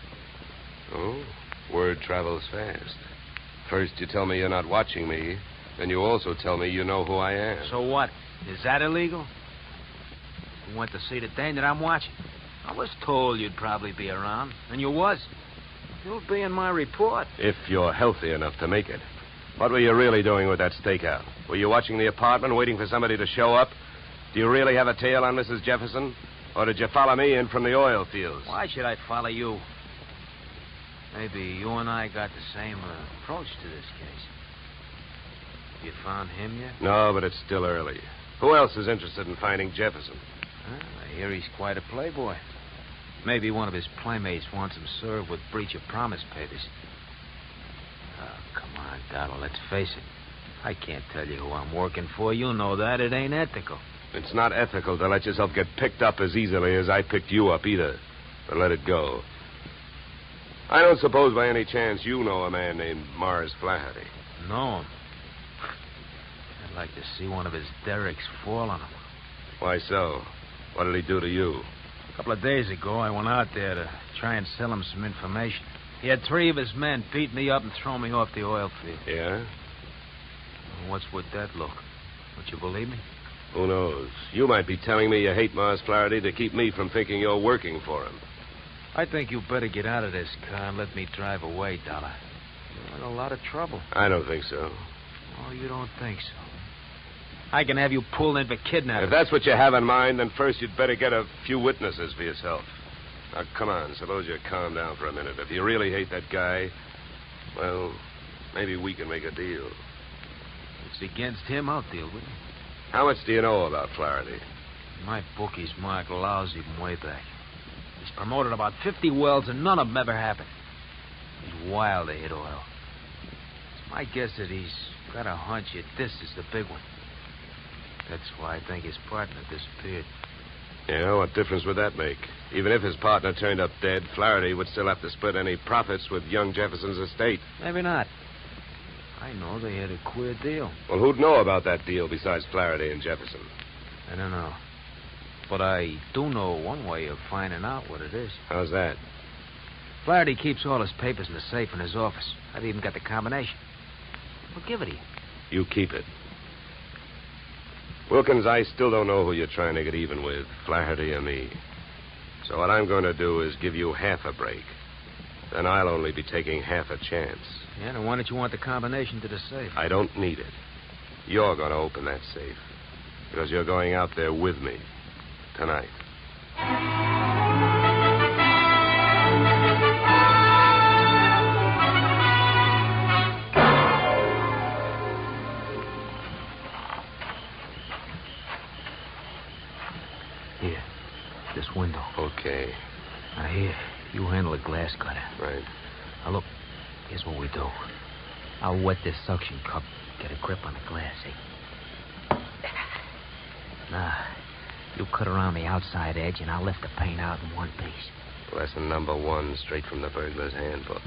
Oh, word travels fast. First you tell me you're not watching me, then you also tell me you know who I am. So what? Is that illegal? You went to see the dame that I'm watching. I was told you'd probably be around, and you was. You'll be in my report. If you're healthy enough to make it. What were you really doing with that stakeout? Were you watching the apartment, waiting for somebody to show up? Do you really have a tail on Mrs. Jefferson? Or did you follow me in from the oil fields? Why should I follow you? Maybe you and I got the same approach to this case. You found him yet? No, but it's still early. Who else is interested in finding Jefferson? I hear he's quite a playboy. Maybe one of his playmates wants him served with breach of promise papers. Oh, come on, Donald, let's face it. I can't tell you who I'm working for. You know that. It ain't ethical. It's not ethical to let yourself get picked up as easily as I picked you up either. But let it go. I don't suppose by any chance you know a man named Mars Flaherty. Know him? I'd like to see one of his derricks fall on him. Why so? What did he do to you? A couple of days ago, I went out there to try and sell him some information. He had 3 of his men beat me up and throw me off the oil field. Yeah? What's with that look? Don't you believe me? Who knows? You might be telling me you hate Mars Flaherty to keep me from thinking you're working for him. I think you better get out of this car and let me drive away, Dollar. You're in a lot of trouble. I don't think so. Oh, you don't think so? I can have you pulled in for kidnapping. If that's what you have in mind, then first you'd better get a few witnesses for yourself. Now, come on. Suppose you calm down for a minute. If you really hate that guy, well, maybe we can make a deal. If it's against him, I'll deal with him. How much do you know about Flaherty? My bookie's marked lousy from way back. He's promoted about 50 wells, and none of them ever happened. He's wild to hit oil. It's my guess that he's got a hunch that this is the big one. That's why I think his partner disappeared. Yeah, what difference would that make? Even if his partner turned up dead, Flaherty would still have to split any profits with young Jefferson's estate. Maybe not. I know they had a queer deal. Well, who'd know about that deal besides Flaherty and Jefferson? I don't know. But I do know one way of finding out what it is. How's that? Flaherty keeps all his papers in the safe in his office. I've even got the combination. I'll give it to you. You keep it. Wilkins, I still don't know who you're trying to get even with, Flaherty or me. So what I'm going to do is give you half a break. Then I'll only be taking half a chance. Yeah, then why don't you want the combination to the safe? I don't need it. You're going to open that safe. Because you're going out there with me. Tonight. Here. This window. Okay. Now, here. You handle the glass cutter. Right. Now, look. Here's what we do. I'll wet this suction cup. Get a grip on the glass, see? Now, you cut around the outside edge, and I'll lift the paint out in one piece. Lesson number 1, straight from the burglar's handbook.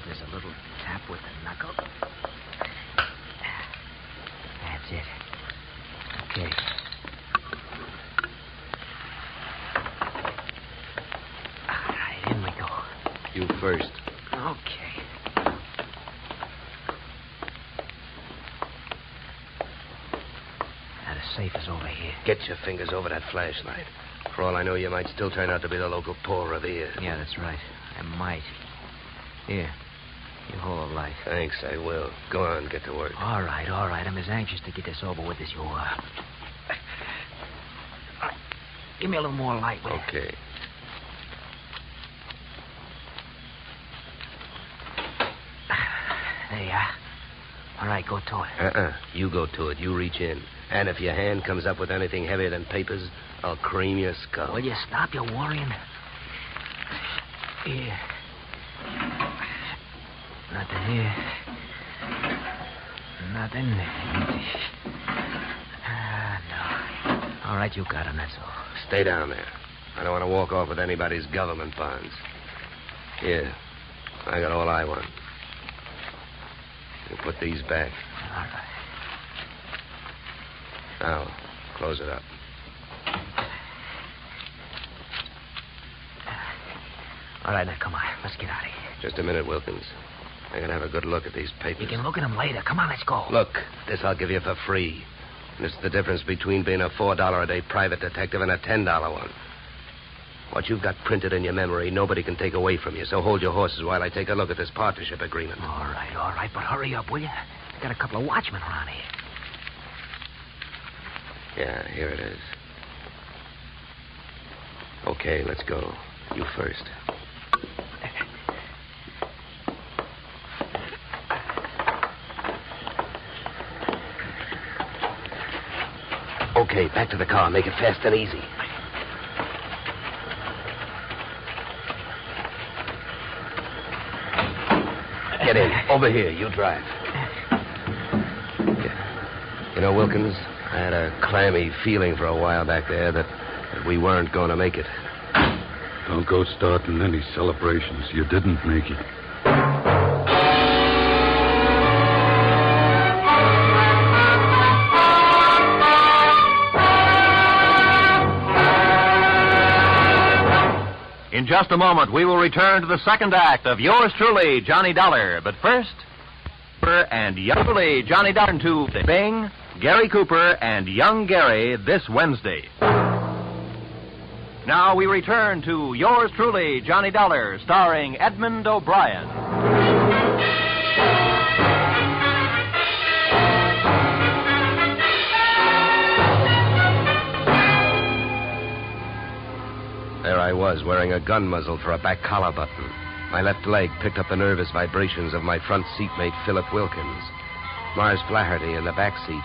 There's a little tap with the knuckle. That's it. Okay. All right, in we go. You first. Okay. Now, the safe is over here. Get your fingers over that flashlight. For all I know, you might still turn out to be the local Paul Revere. Yeah, that's right. I might. Here. Your whole life. Thanks, I will. Go on, get to work. All right. I'm as anxious to get this over with as you are. Give me a little more light, will you? Okay. There you are. All right, go to it. You go to it. You reach in. And if your hand comes up with anything heavier than papers, I'll cream your skull. Will you stop your worrying? Here. Nothing here. Nothing. No. All right, you got him, that's all. Stay down there. I don't want to walk off with anybody's government bonds. Here. I got all I want. You put these back. All right. Now, close it up. All right, now, come on. Let's get out of here. Just a minute, Wilkins. I gotta have a good look at these papers. You can look at them later. Come on, let's go. Look, this I'll give you for free. And it's the difference between being a $4 a day private detective and a $10 one. What you've got printed in your memory, nobody can take away from you. So hold your horses while I take a look at this partnership agreement. All right. But hurry up, will you? Got a couple of watchmen around here. Yeah, here it is. Okay, let's go. You first. Okay, back to the car. Make it fast and easy. Get in. Over here. You drive. Yeah. You know, Wilkins, I had a clammy feeling for a while back there that we weren't going to make it. Don't go starting any celebrations. You didn't make it. In just a moment, we will return to the second act of yours truly, Johnny Dollar. But first, and young truly, Johnny Dollar to Bing, Gary Cooper, and young Gary this Wednesday. Now we return to yours truly, Johnny Dollar, starring Edmond O'Brien. There I was, wearing a gun muzzle for a back collar button. My left leg picked up the nervous vibrations of my front seatmate, Philip Wilkins. Mars Flaherty in the back seat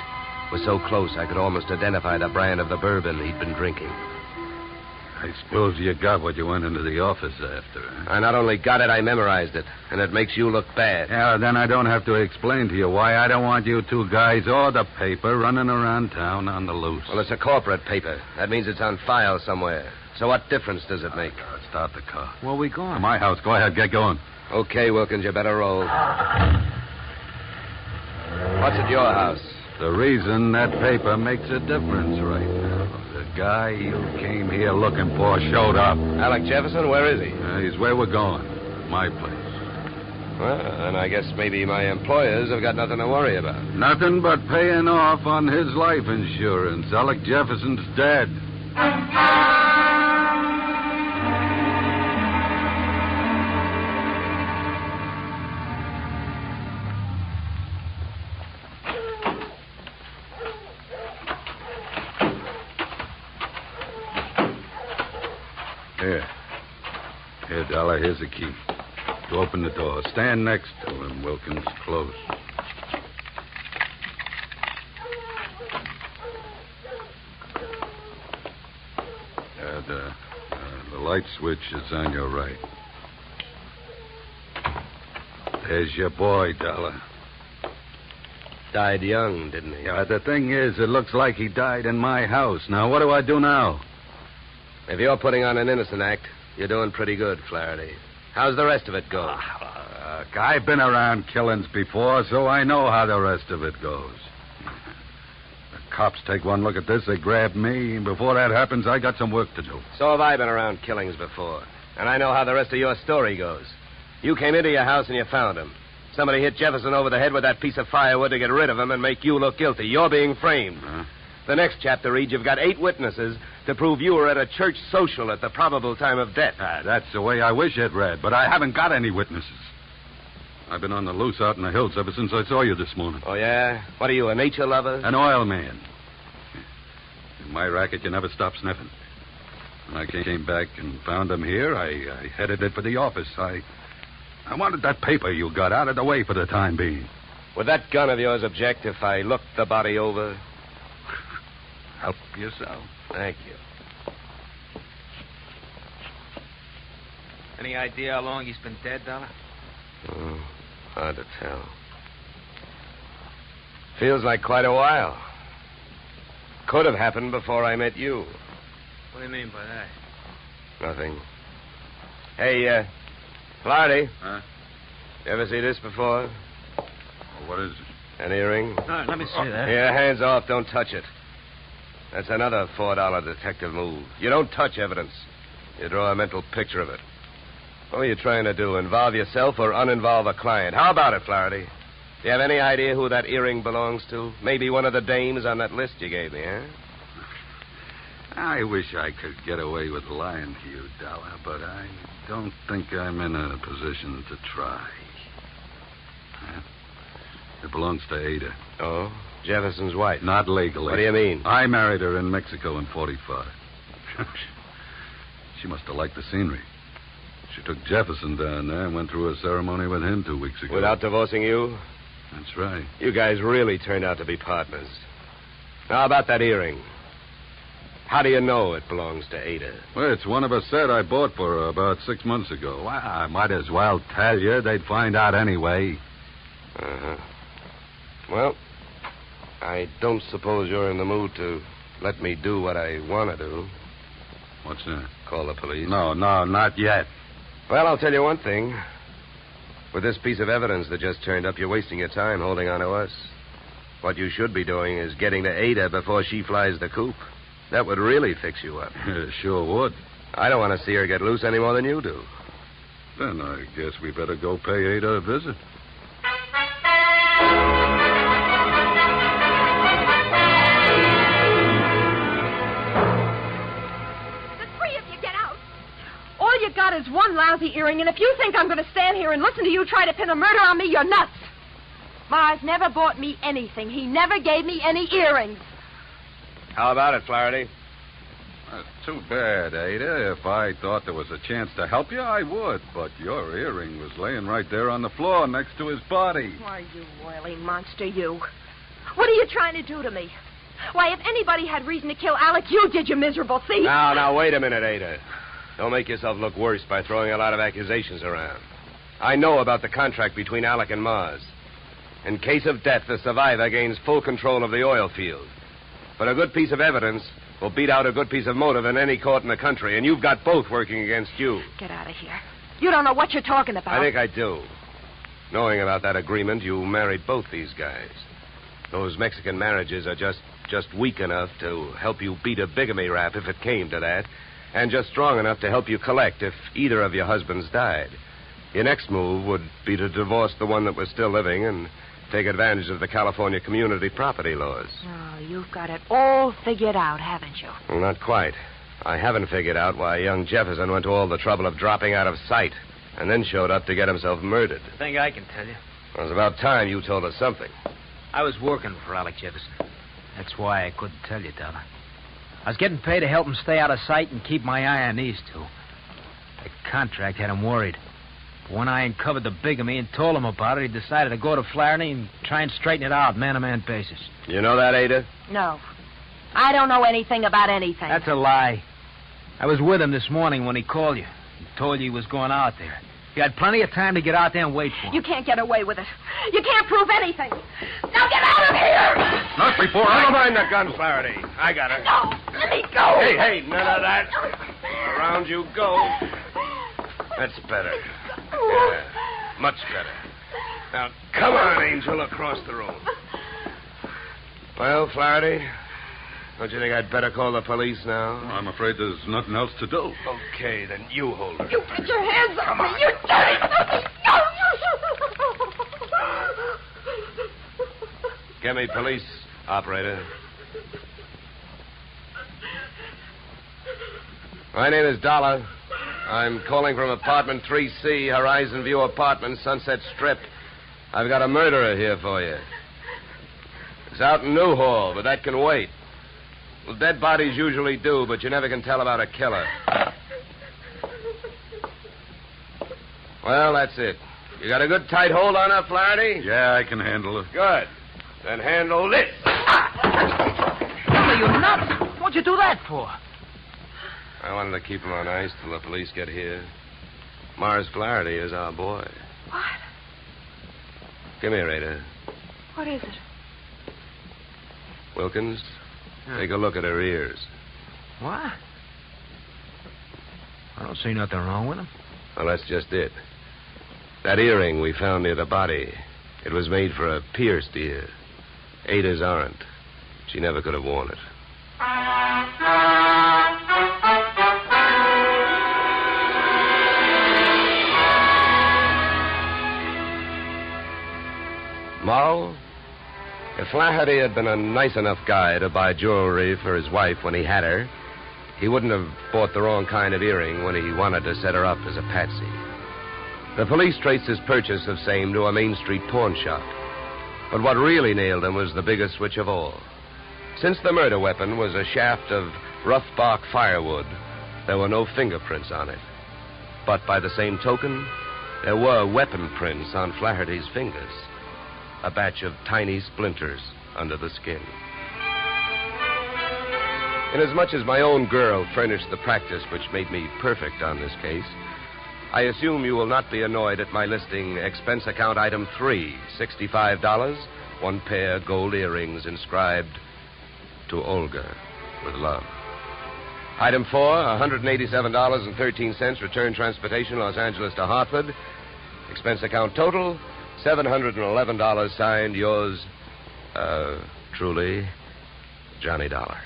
was so close I could almost identify the brand of the bourbon he'd been drinking. I suppose you got what you went into the office after, huh? I not only got it, I memorized it, and it makes you look bad. Yeah, then I don't have to explain to you why I don't want you two guys or the paper running around town on the loose. Well, it's a corporate paper. That means it's on file somewhere. So what difference does it make? Start the car. Where are we going? To my house. Go ahead, get going. Okay, Wilkins, you better roll. What's at your house? The reason that paper makes a difference right now. The guy you came here looking for showed up. Alec Jefferson, where is he? He's where we're going. My place. Well, then I guess maybe my employers have got nothing to worry about. Nothing but paying off on his life insurance. Alec Jefferson's dead. Here, Dollar, here's the key. To open the door. Stand next to him, Wilkins. Close. The light switch is on your right. There's your boy, Dollar. Died young, didn't he? Yeah, the thing is, it looks like he died in my house. Now, what do I do now? If you're putting on an innocent act, you're doing pretty good, Flaherty. How's the rest of it go? I've been around killings before, so I know how the rest of it goes. The cops take one look at this, they grab me, and before that happens, I got some work to do. So have I been around killings before. And I know how the rest of your story goes. You came into your house and you found him. Somebody hit Jefferson over the head with that piece of firewood to get rid of him and make you look guilty. You're being framed. Huh? The next chapter reads you've got 8 witnesses to prove you were at a church social at the probable time of death. That's the way I wish it read, but I haven't got any witnesses. I've been on the loose out in the hills ever since I saw you this morning. Oh, yeah? What are you, a nature lover? An oil man. In my racket, you never stop sniffing. When I came back and found him here, I headed it for the office. I wanted that paper you got out of the way for the time being. Would that gun of yours object if I looked the body over? Help yourself. Thank you. Any idea how long he's been dead, Dollar? Oh, hard to tell. Feels like quite a while. Could have happened before I met you. What do you mean by that? Nothing. Hey, Flaherty. Huh? You ever see this before? Well, what is it? Uh, An earring? No, let me see that. Here, hands off. Don't touch it. That's another $4 detective move. You don't touch evidence. You draw a mental picture of it. What are you trying to do? Involve yourself or uninvolve a client? How about it, Flaherty? Do you have any idea who that earring belongs to? Maybe one of the dames on that list you gave me, huh? I wish I could get away with lying to you, Dollar, but I don't think I'm in a position to try. Huh? It belongs to Ada. Oh? Jefferson's wife? Not legally. What do you mean? I married her in Mexico in 45. She must have liked the scenery. She took Jefferson down there and went through a ceremony with him 2 weeks ago. Without divorcing you? That's right. You guys really turned out to be partners. Now, about that earring. How do you know it belongs to Ada? Well, it's one of a set I bought for her about 6 months ago. Well, I might as well tell you. They'd find out anyway. Uh-huh. Well, I don't suppose you're in the mood to let me do what I want to do. What's that? Call the police? No, not yet. Well, I'll tell you one thing. With this piece of evidence that just turned up, you're wasting your time holding on to us. What you should be doing is getting to Ada before she flies the coop. That would really fix you up. Sure would. I don't want to see her get loose any more than you do. Then I guess we better go pay Ada a visit. All you got is one lousy earring, and if you think I'm going to stand here and listen to you try to pin a murder on me, you're nuts. Mars never bought me anything. He never gave me any earrings. How about it, Flaherty? That's too bad, Ada. If I thought there was a chance to help you, I would. But your earring was laying right there on the floor next to his body. Why, you oily monster, you. What are you trying to do to me? Why, if anybody had reason to kill Alec, you did, you miserable thief. Now, wait a minute, Ada. Don't make yourself look worse by throwing a lot of accusations around. I know about the contract between Alec and Mars. In case of death, the survivor gains full control of the oil field. But a good piece of evidence will beat out a good piece of motive in any court in the country, and you've got both working against you. Get out of here. You don't know what you're talking about. I think I do. Knowing about that agreement, you married both these guys. Those Mexican marriages are just weak enough to help you beat a bigamy rap if it came to that, and just strong enough to help you collect if either of your husbands died. Your next move would be to divorce the one that was still living and take advantage of the California community property laws. Oh, you've got it all figured out, haven't you? Well, not quite. I haven't figured out why young Jefferson went to all the trouble of dropping out of sight and then showed up to get himself murdered. I think I can tell you. It was about time you told us something. I was working for Alec Jefferson. That's why I couldn't tell you, Dollar. I was getting paid to help him stay out of sight and keep my eye on these two. The contract had him worried. But when I uncovered the bigamy and told him about it, he decided to go to Flaherty and try and straighten it out, man-to-man basis. You know that, Ada? No. I don't know anything about anything. That's a lie. I was with him this morning when he called you. He told you he was going out there. You had plenty of time to get out there and wait for him. You can't get away with it. You can't prove anything. Now get out of here! Not before Never mind the gun, Flaherty. I got her. No, let me go. Hey, none of that. Around you go. That's better. Yeah, much better. Now, come on, Angel, across the room. Well, Flaherty, don't you think I'd better call the police now? I'm afraid there's nothing else to do. Okay, then you hold her. You put your hands on me. You dirty. No. Get me police, operator. My name is Dollar. I'm calling from apartment 3C, Horizon View Apartment, Sunset Strip. I've got a murderer here for you. It's out in Newhall, but that can wait. Well, dead bodies usually do, but you never can tell about a killer. Well, that's it. You got a good tight hold on her, Flaherty? Yeah, I can handle it. Good. Then handle this. Are you nuts? What'd you do that for? I wanted to keep him on ice till the police get here. Mars Flaherty is our boy. What? Come here, Ada. What is it? Wilkins, take a look at her ears. What? I don't see nothing wrong with them. Well, that's just it. That earring we found near the body, it was made for a pierced ear. Ada's aren't. She never could have worn it. Moral? If Flaherty had been a nice enough guy to buy jewelry for his wife when he had her, he wouldn't have bought the wrong kind of earring when he wanted to set her up as a patsy. The police traced his purchase of same to a Main Street pawn shop. But what really nailed him was the biggest switch of all. Since the murder weapon was a shaft of rough bark firewood, there were no fingerprints on it. But by the same token, there were weapon prints on Flaherty's fingers. A batch of tiny splinters under the skin. Inasmuch as my own girl furnished the practice which made me perfect on this case, I assume you will not be annoyed at my listing expense account item 3, $65, 1 pair gold earrings inscribed to Olga with love. Item 4, $187.13 return transportation Los Angeles to Hartford. Expense account total, $711 signed yours, truly, Johnny Dollar.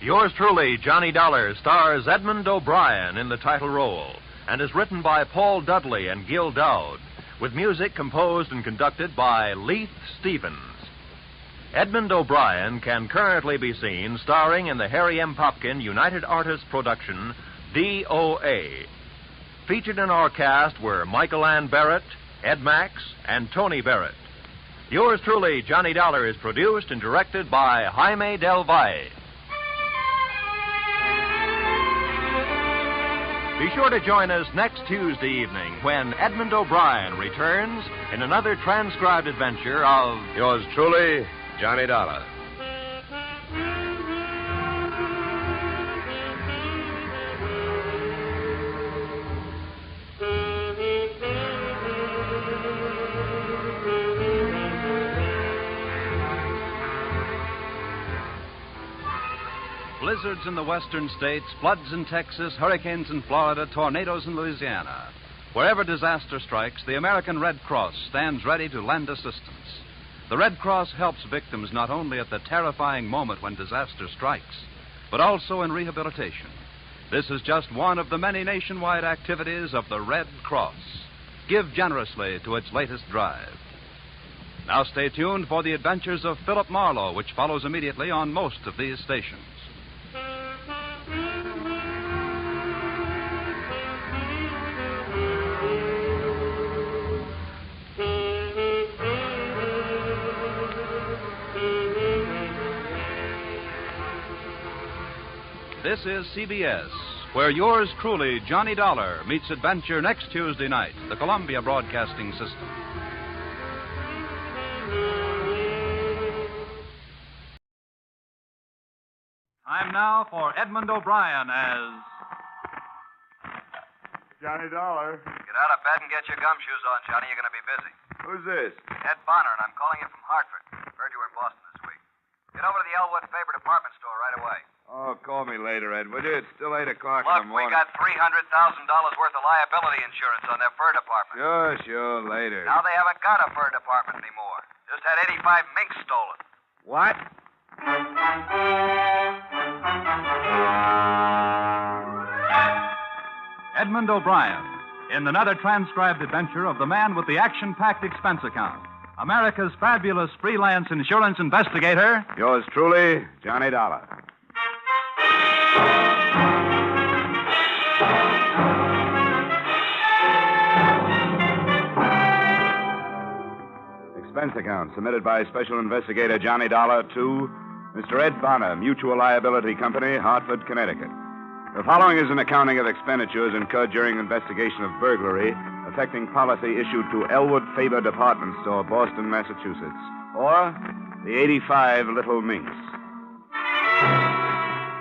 Yours truly, Johnny Dollar, stars Edmond O'Brien in the title role and is written by Paul Dudley and Gil Dowd, with music composed and conducted by Leith Stevens. Edmond O'Brien can currently be seen starring in the Harry M. Popkin United Artists production, DOA. Featured in our cast were Michael Ann Barrett, Ed Max, and Tony Barrett. Yours truly, Johnny Dollar, is produced and directed by Jaime Del Valle. Be sure to join us next Tuesday evening when Edmond O'Brien returns in another transcribed adventure of Yours truly, Johnny Dollar. Blizzards in the western states, floods in Texas, hurricanes in Florida, tornadoes in Louisiana. Wherever disaster strikes, the American Red Cross stands ready to lend assistance. The Red Cross helps victims not only at the terrifying moment when disaster strikes, but also in rehabilitation. This is just one of the many nationwide activities of the Red Cross. Give generously to its latest drive. Now stay tuned for the adventures of Philip Marlowe, which follows immediately on most of these stations. This is CBS, where yours truly, Johnny Dollar, meets adventure next Tuesday night, the Columbia Broadcasting System. Time now for Edmond O'Brien as Johnny Dollar. Get out of bed and get your gumshoes on, Johnny. You're going to be busy. Who's this? Ed Bonner, and I'm calling you from Hartford. Heard you were in Boston this week. Get over to the Elwood Faber department store right away. Oh, call me later, Ed, would you? It's still 8 o'clock in Look, the we morning. got $300,000 worth of liability insurance on their fur department. Sure, later. Now they haven't got a fur department anymore. Just had 85 minks stolen. What? Edmond O'Brien in another transcribed adventure of the man with the action-packed expense account. America's fabulous freelance insurance investigator. Yours truly, Johnny Dollar. Expense account submitted by Special Investigator Johnny Dollar to Mr. Ed Bonner, Mutual Liability Company, Hartford, Connecticut. The following is an accounting of expenditures incurred during investigation of burglary affecting policy issued to Elwood Faber Department Store, Boston, Massachusetts, or the 85 Little Minks.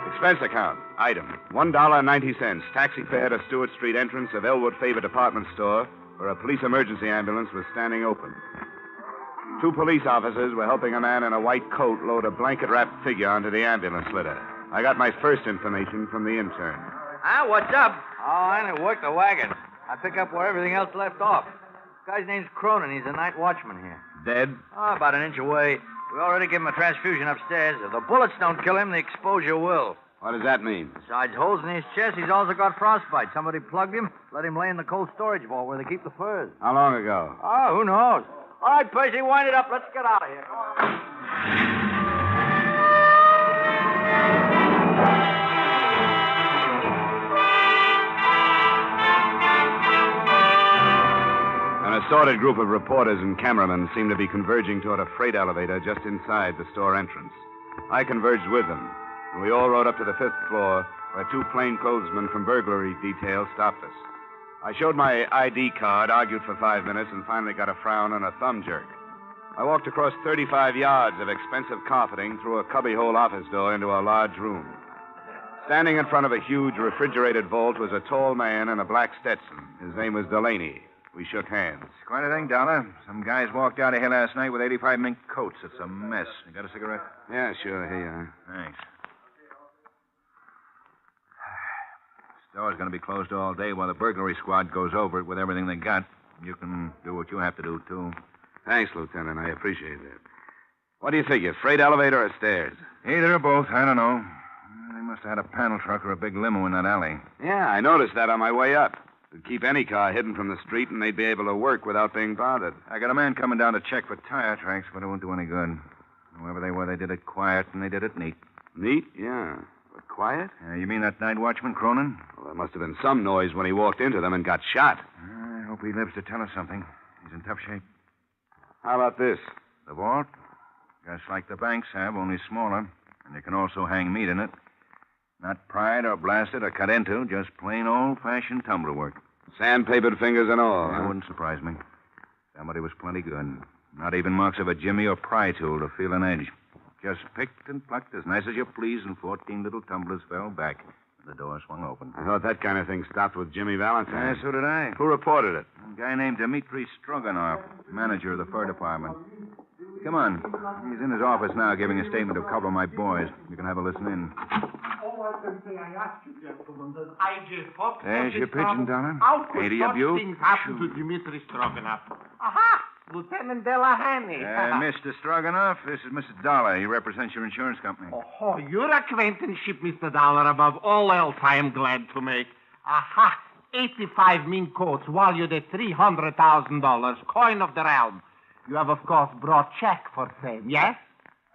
Expense account. Item, $1.90. Taxi fare to Stewart Street entrance of Elwood Faber Department Store, where a police emergency ambulance was standing open. 2 police officers were helping a man in a white coat load a blanket-wrapped figure onto the ambulance litter. I got my first information from the intern. What's up? Oh, I only work the wagon. I pick up where everything else left off. This guy's name's Cronin. He's a night watchman here. Dead? Oh, about an inch away. We already gave him a transfusion upstairs. If the bullets don't kill him, the exposure will. What does that mean? Besides holes in his chest, he's also got frostbite. Somebody plugged him, let him lay in the cold storage vault where they keep the furs. How long ago? Oh, who knows? All right, Percy, wind it up. Let's get out of here. Come on. An assorted group of reporters and cameramen seemed to be converging toward a freight elevator just inside the store entrance. I converged with them, and we all rode up to the 5th floor, where 2 plainclothesmen from burglary detail stopped us. I showed my ID card, argued for 5 minutes, and finally got a frown and a thumb jerk. I walked across 35 yards of expensive carpeting through a cubbyhole office door into a large room. Standing in front of a huge refrigerated vault was a tall man in a black Stetson. His name was Delaney. We shook hands. Quite a thing, Dollar. Some guys walked out of here last night with 85 mink coats. It's a mess. You got a cigarette? Yeah, sure. Here you are. Thanks. Store's going to be closed all day while the burglary squad goes over it with everything they got. You can do what you have to do, too. Thanks, Lieutenant. I appreciate that. What do you figure, freight elevator or stairs? Either or both. I don't know. They must have had a panel truck or a big limo in that alley. Yeah, I noticed that on my way up. It'd keep any car hidden from the street, and they'd be able to work without being bothered. I got a man coming down to check for tire tracks, but it won't do any good. Whoever they were, they did it quiet, and they did it neat. Neat? Yeah. But quiet? You mean that night watchman, Cronin? Well, there must have been some noise when he walked into them and got shot. I hope he lives to tell us something. He's in tough shape. How about this? The vault? Just like the banks have, only smaller. And you can also hang meat in it. Not pried or blasted or cut into, just plain old-fashioned tumbler work. Sandpapered fingers and all. That wouldn't surprise me. Somebody was plenty good. Not even marks of a jimmy or pry tool to feel an edge. Just picked and plucked as nice as you please, and 14 little tumblers fell back. The door swung open. I thought that kind of thing stopped with Jimmy Valentine. Yeah, so did I. Who reported it? A guy named Dmitri Stroganoff, manager of the fur department. Come on. He's in his office now giving a statement of a couple of my boys. You can have a listen in. All I can say, I ask you, gentlemen, that I just hope... There's your pigeon, Dollar. How could 80 such of you? things happen to Dmitri Stroganoff? Aha! Lieutenant Delahanty. Mr. Stroganoff, this is Mr. Dollar. He represents your insurance company. Oh, your acquaintanceship, Mr. Dollar, above all else, I am glad to make. Aha! 85 mink coats valued at $300,000, coin of the realm. You have, of course, brought check for same, yes?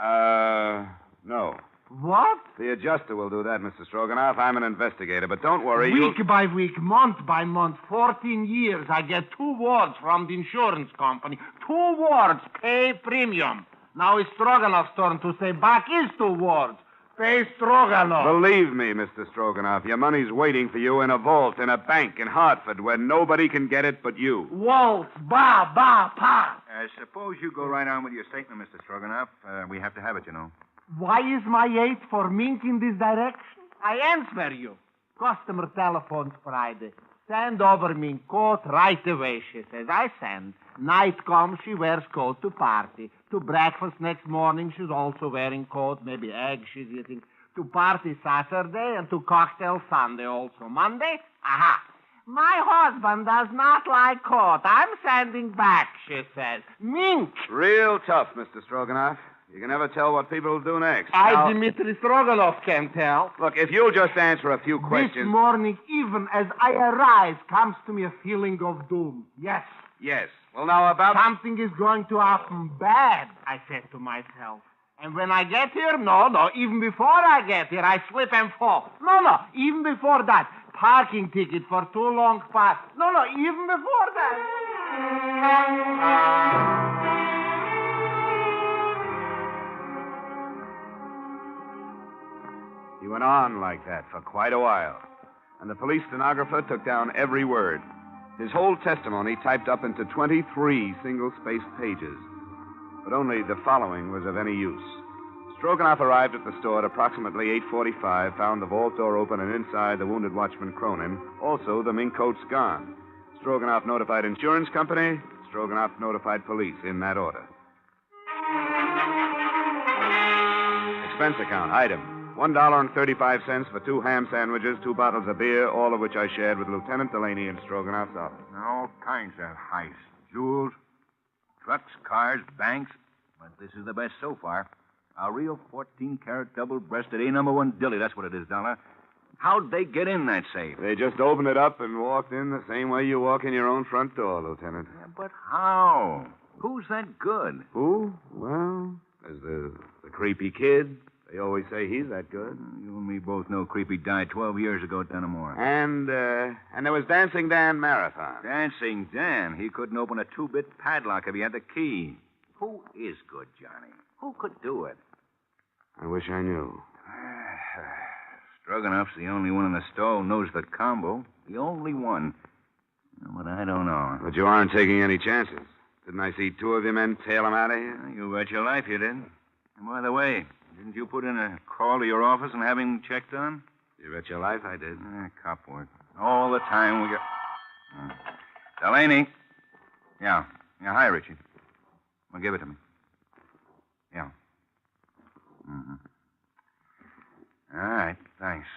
No. What? The adjuster will do that, Mr. Stroganoff. I'm an investigator, but don't worry. Week by week, month by month, 14 years, I get 2 words from the insurance company. 2 words, pay premium. Now it's Stroganoff's turn to say back is 2 words. Pay Stroganoff. Believe me, Mr. Stroganoff, your money's waiting for you in a vault in a bank in Hartford where nobody can get it but you. Waltz, ba, ba, pa. Suppose you go right on with your statement, Mr. Stroganoff. We have to have it, you know. Why is my 8 for mink in this direction? I answer you. Customer telephones Friday. Send over mink coat right away, she says. I send. Night comes, she wears coat to party. To breakfast next morning, she's also wearing coat. Maybe eggs she's eating. To party Saturday and to cocktail Sunday also. Monday, aha. My husband does not like coat. I'm sending back, she says. Mink. Real tough, Mr. Stroganoff. You can never tell what people will do next. Dmitri Stroganoff can tell. Look, if you'll just answer a few questions... This morning, even as I arise, comes to me a feeling of doom. Yes. Yes. Well, now about... Something is going to happen bad, I said to myself. And when I get here, no, even before I get here, I slip and fall. No, even before that. Parking ticket for too long pass. No, even before that. He went on like that for quite a while, and the police stenographer took down every word. His whole testimony typed up into 23 single-spaced pages. But only the following was of any use. Stroganoff arrived at the store at approximately 8:45, found the vault door open and inside the wounded watchman Cronin, also the mink coats gone. Stroganoff notified insurance company. Stroganoff notified police, in that order. Expense account, item, $1.35 for 2 ham sandwiches, 2 bottles of beer, all of which I shared with Lieutenant Delaney in Stroganoff's office. All kinds of heists. Jewels, trucks, cars, banks. But this is the best so far. A real 14-carat double-breasted A-1 dilly. That's what it is, Dollar. How'd they get in that safe? They just opened it up and walked in the same way you walk in your own front door, Lieutenant. Yeah, but how? Who's that good? Who? Well, there's the creepy kid. They always say he's that good. You and me both know Creepy died 12 years ago at Dunamore. And there was Dancing Dan Marathon. Dancing Dan? He couldn't open a 2-bit padlock if he had the key. Who is good, Johnny? Who could do it? I wish I knew. Stroganoff's the only one in the store who knows the combo. The only one. But I don't know. But you aren't taking any chances. Didn't I see 2 of your men tail him out of here? You bet your life you did. And by the way, didn't you put in a call to your office and have him checked on? You bet your life I did. Cop work. All the time we got... Delaney. Yeah, hi, Richie. Well, give it to me. Yeah. Mm-hmm. All right, thanks.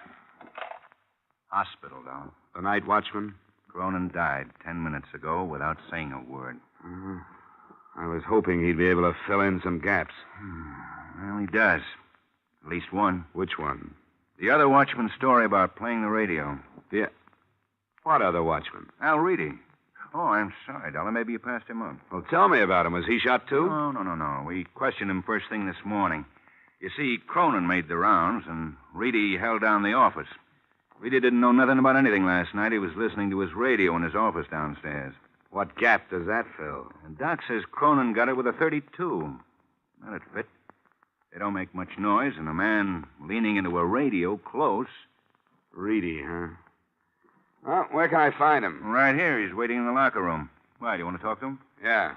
Hospital, Dollar. The night watchman? Cronin died 10 minutes ago without saying a word. Uh-huh. I was hoping he'd be able to fill in some gaps. Well, he does. At least one. Which one? The other watchman's story about playing the radio. Yeah. What other watchman? Al Reedy. Oh, I'm sorry, Dollar. Maybe you passed him up. Well, tell me about him. Was he shot, too? No. We questioned him first thing this morning. You see, Cronin made the rounds, and Reedy held down the office. Reedy didn't know nothing about anything last night. He was listening to his radio in his office downstairs. What gap does that fill? And Doc says Cronin got it with a .32. That'd fit. They don't make much noise, and a man leaning into a radio close. Reedy, huh? Well, where can I find him? Right here. He's waiting in the locker room. Why, do you want to talk to him? Yeah.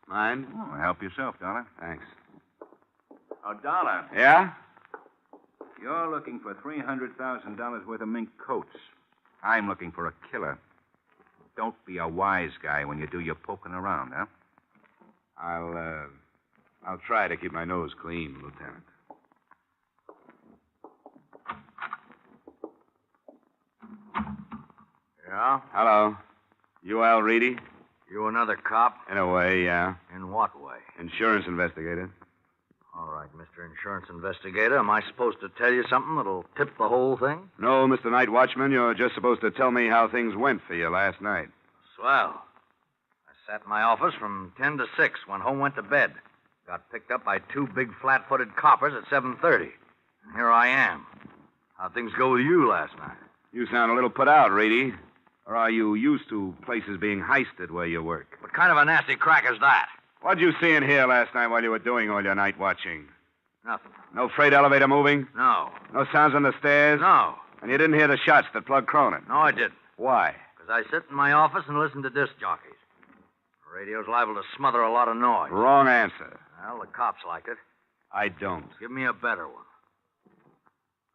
Mind? Oh, help yourself, Dollar. Thanks. Oh, Dollar. Yeah? You're looking for $300,000 worth of mink coats. I'm looking for a killer. Don't be a wise guy when you do your poking around, huh? I'll try to keep my nose clean, Lieutenant. Yeah? Hello. You Al Reedy? You another cop? In a way, yeah. In what way? Insurance investigator. All right, Mr. Insurance Investigator. Am I supposed to tell you something that'll tip the whole thing? No, Mr. Night Watchman. You're just supposed to tell me how things went for you last night. Swell. I sat in my office from 10 to 6, went home, went to bed. Got picked up by 2 big flat-footed coppers at 7:30. And here I am. How'd things go with you last night? You sound a little put out, Reedy. Or are you used to places being heisted where you work? What kind of a nasty crack is that? What'd you see in here last night while you were doing all your night watching? Nothing. No freight elevator moving? No. No sounds on the stairs? No. And you didn't hear the shots that plugged Cronin? No, I didn't. Why? Because I sit in my office and listen to disc jockeys. The radio's liable to smother a lot of noise. Wrong answer. Well, the cops like it. I don't. Give me a better one.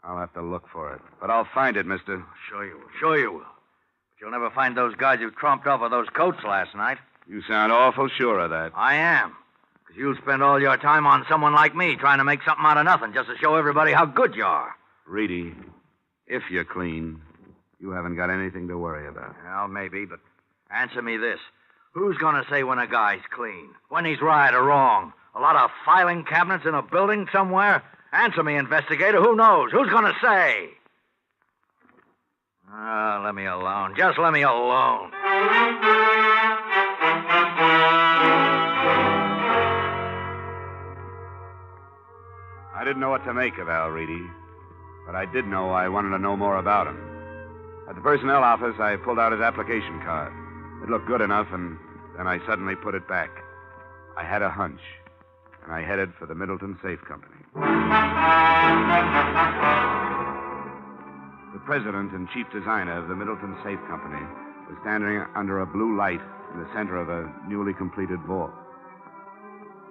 I'll have to look for it. But I'll find it, mister. Sure you will. Sure you will. But you'll never find those guys you tromped off of those coats last night. You sound awful sure of that. I am. Because you'll spend all your time on someone like me trying to make something out of nothing just to show everybody how good you are. Reedy, if you're clean, you haven't got anything to worry about. Well, maybe, but answer me this. Who's going to say when a guy's clean? When he's right or wrong? A lot of filing cabinets in a building somewhere? Answer me, investigator. Who knows? Who's going to say? Let me alone. Just let me alone. I didn't know what to make of Al Reedy, but I did know I wanted to know more about him. At the personnel office, I pulled out his application card. It looked good enough, and then I suddenly put it back. I had a hunch, and I headed for the Middleton Safe Company. The president and chief designer of the Middleton Safe Company was standing under a blue light in the center of a newly completed vault.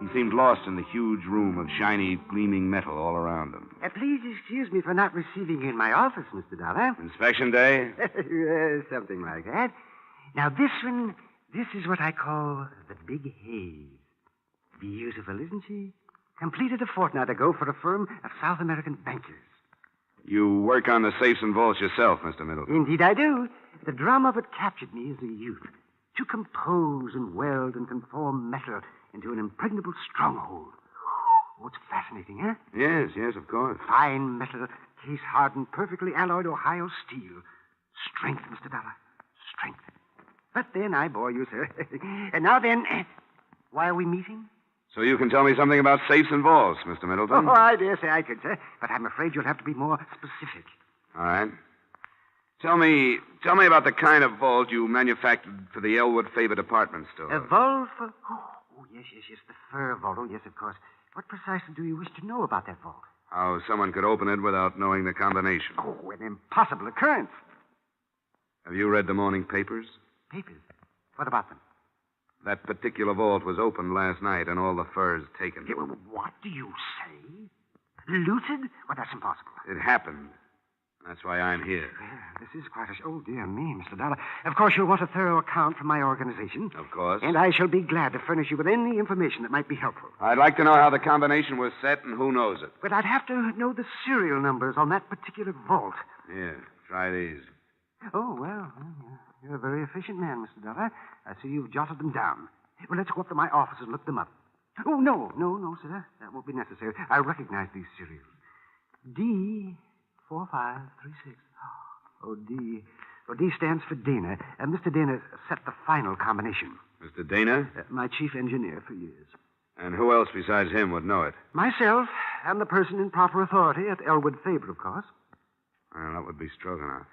He seemed lost in the huge room of shiny, gleaming metal all around him. Please excuse me for not receiving you in my office, Mr. Dollar. Inspection day? Something like that. Now, this is what I call the Big Haze. Beautiful, isn't she? Completed a fortnight ago for a firm of South American bankers. You work on the safes and vaults yourself, Mr. Middleton. Indeed, I do. The drama of it captured me as a youth. To compose and weld and conform metal into an impregnable stronghold. Oh, it's fascinating, huh? Yes, of course. Fine metal, case-hardened, perfectly alloyed Ohio steel. Strength, Mr. Dollar. Strength. But then I bore you, sir. And now then, why are we meeting? So you can tell me something about safes and vaults, Mr. Middleton? Oh, I dare say I could, sir. But I'm afraid you'll have to be more specific. All right. Tell me about the kind of vault you manufactured for the Elwood Faber department store. A vault for... Oh, yes, the fur vault. Oh, yes, of course. What precisely do you wish to know about that vault? How someone could open it without knowing the combination. Oh, an impossible occurrence. Have you read the morning papers? Papers? What about them? That particular vault was opened last night and all the furs taken. What do you say? Looted? Well, that's impossible. It happened. That's why I'm here. This is quite a... Oh, dear me, Mr. Dollar. Of course, you'll want a thorough account from my organization. Of course. And I shall be glad to furnish you with any information that might be helpful. I'd like to know how the combination was set and who knows it. But I'd have to know the serial numbers on that particular vault. Here, try these. Oh, well, you're a very efficient man, Mr. Dollar. I see you've jotted them down. Well, let's go up to my office and look them up. Oh, no, sir. That won't be necessary. I recognize these serials. D4536. Oh, D. Oh, D stands for Dana. Mr. Dana set the final combination. Mr. Dana? My chief engineer for years. And who else besides him would know it? Myself, and the person in proper authority at Elwood Faber, of course. Well, that would be Stroganoff.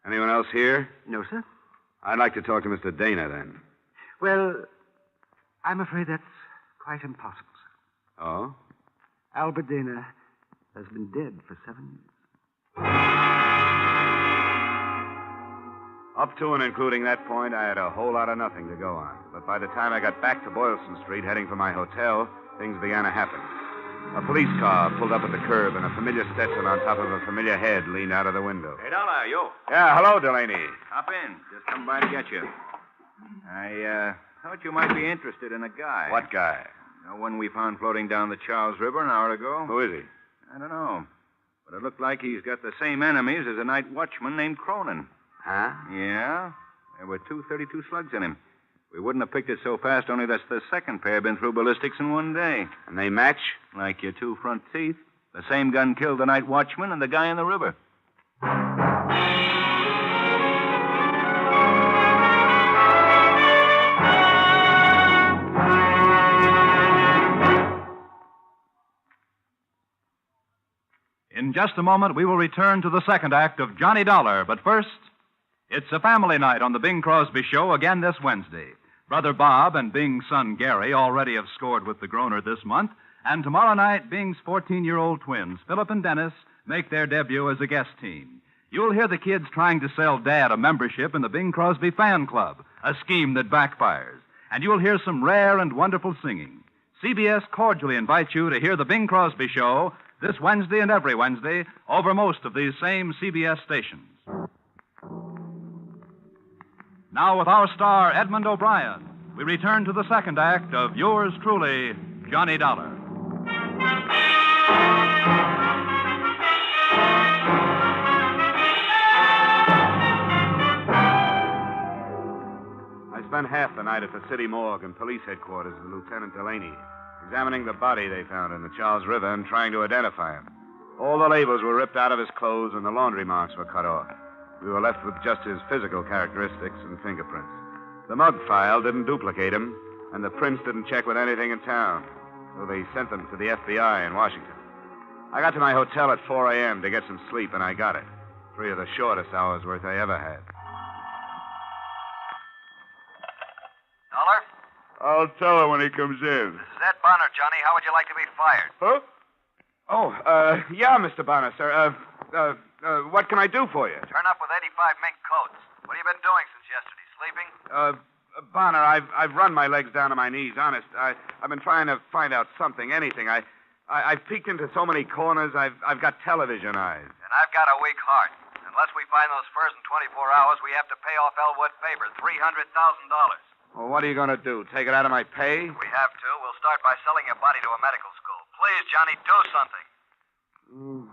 Anyone else here? No, sir. I'd like to talk to Mr. Dana, then. Well, I'm afraid that's quite impossible, sir. Oh? Albert Dana has been dead for 7 years. Up to and including that point, I had a whole lot of nothing to go on. But by the time I got back to Boylston Street, heading for my hotel, things began to happen. A police car pulled up at the curb, and a familiar Stetson on top of a familiar head leaned out of the window. Hey, Dollar, you. Yeah, hello, Delaney. Hop in. Just come by to get you. I thought you might be interested in a guy. What guy? The one we found floating down the Charles River an hour ago. Who is he? I don't know. But it looked like he's got the same enemies as a night watchman named Cronin. Huh? Yeah. There were 232 slugs in him. We wouldn't have picked it so fast, only that's the second pair been through ballistics in one day. And they match? Like your two front teeth. The same gun killed the night watchman and the guy in the river. In just a moment, we will return to the second act of Johnny Dollar. But first, it's a family night on the Bing Crosby Show again this Wednesday. Brother Bob and Bing's son Gary already have scored with the Groner this month. And tomorrow night, Bing's 14-year-old twins, Philip and Dennis, make their debut as a guest team. You'll hear the kids trying to sell Dad a membership in the Bing Crosby Fan Club, a scheme that backfires. And you'll hear some rare and wonderful singing. CBS cordially invites you to hear the Bing Crosby Show this Wednesday and every Wednesday over most of these same CBS stations. Now, with our star, Edmond O'Brien, we return to the second act of yours truly, Johnny Dollar. I spent half the night at the city morgue and police headquarters with Lieutenant Delaney, examining the body they found in the Charles River and trying to identify him. All the labels were ripped out of his clothes and the laundry marks were cut off. We were left with just his physical characteristics and fingerprints. The mug file didn't duplicate him, and the prints didn't check with anything in town, so they sent them to the FBI in Washington. I got to my hotel at 4 a.m. to get some sleep, and I got it. 3 of the shortest hours worth I ever had. Dollar? I'll tell her when he comes in. This is Ed Bonner, Johnny. How would you like to be fired? Huh? Oh, yeah, Mr. Bonner, sir. What can I do for you? Turn up with 85 mink coats. What have you been doing since yesterday? Sleeping? Bonner, I've run my legs down to my knees, honest. I've been trying to find out something, anything. I've peeked into so many corners, I've got television eyes. And I've got a weak heart. Unless we find those furs in 24 hours, we have to pay off Elwood Faber $300,000. Well, what are you going to do? Take it out of my pay? We have to. We'll start by selling your body to a medical school. Please, Johnny, do something.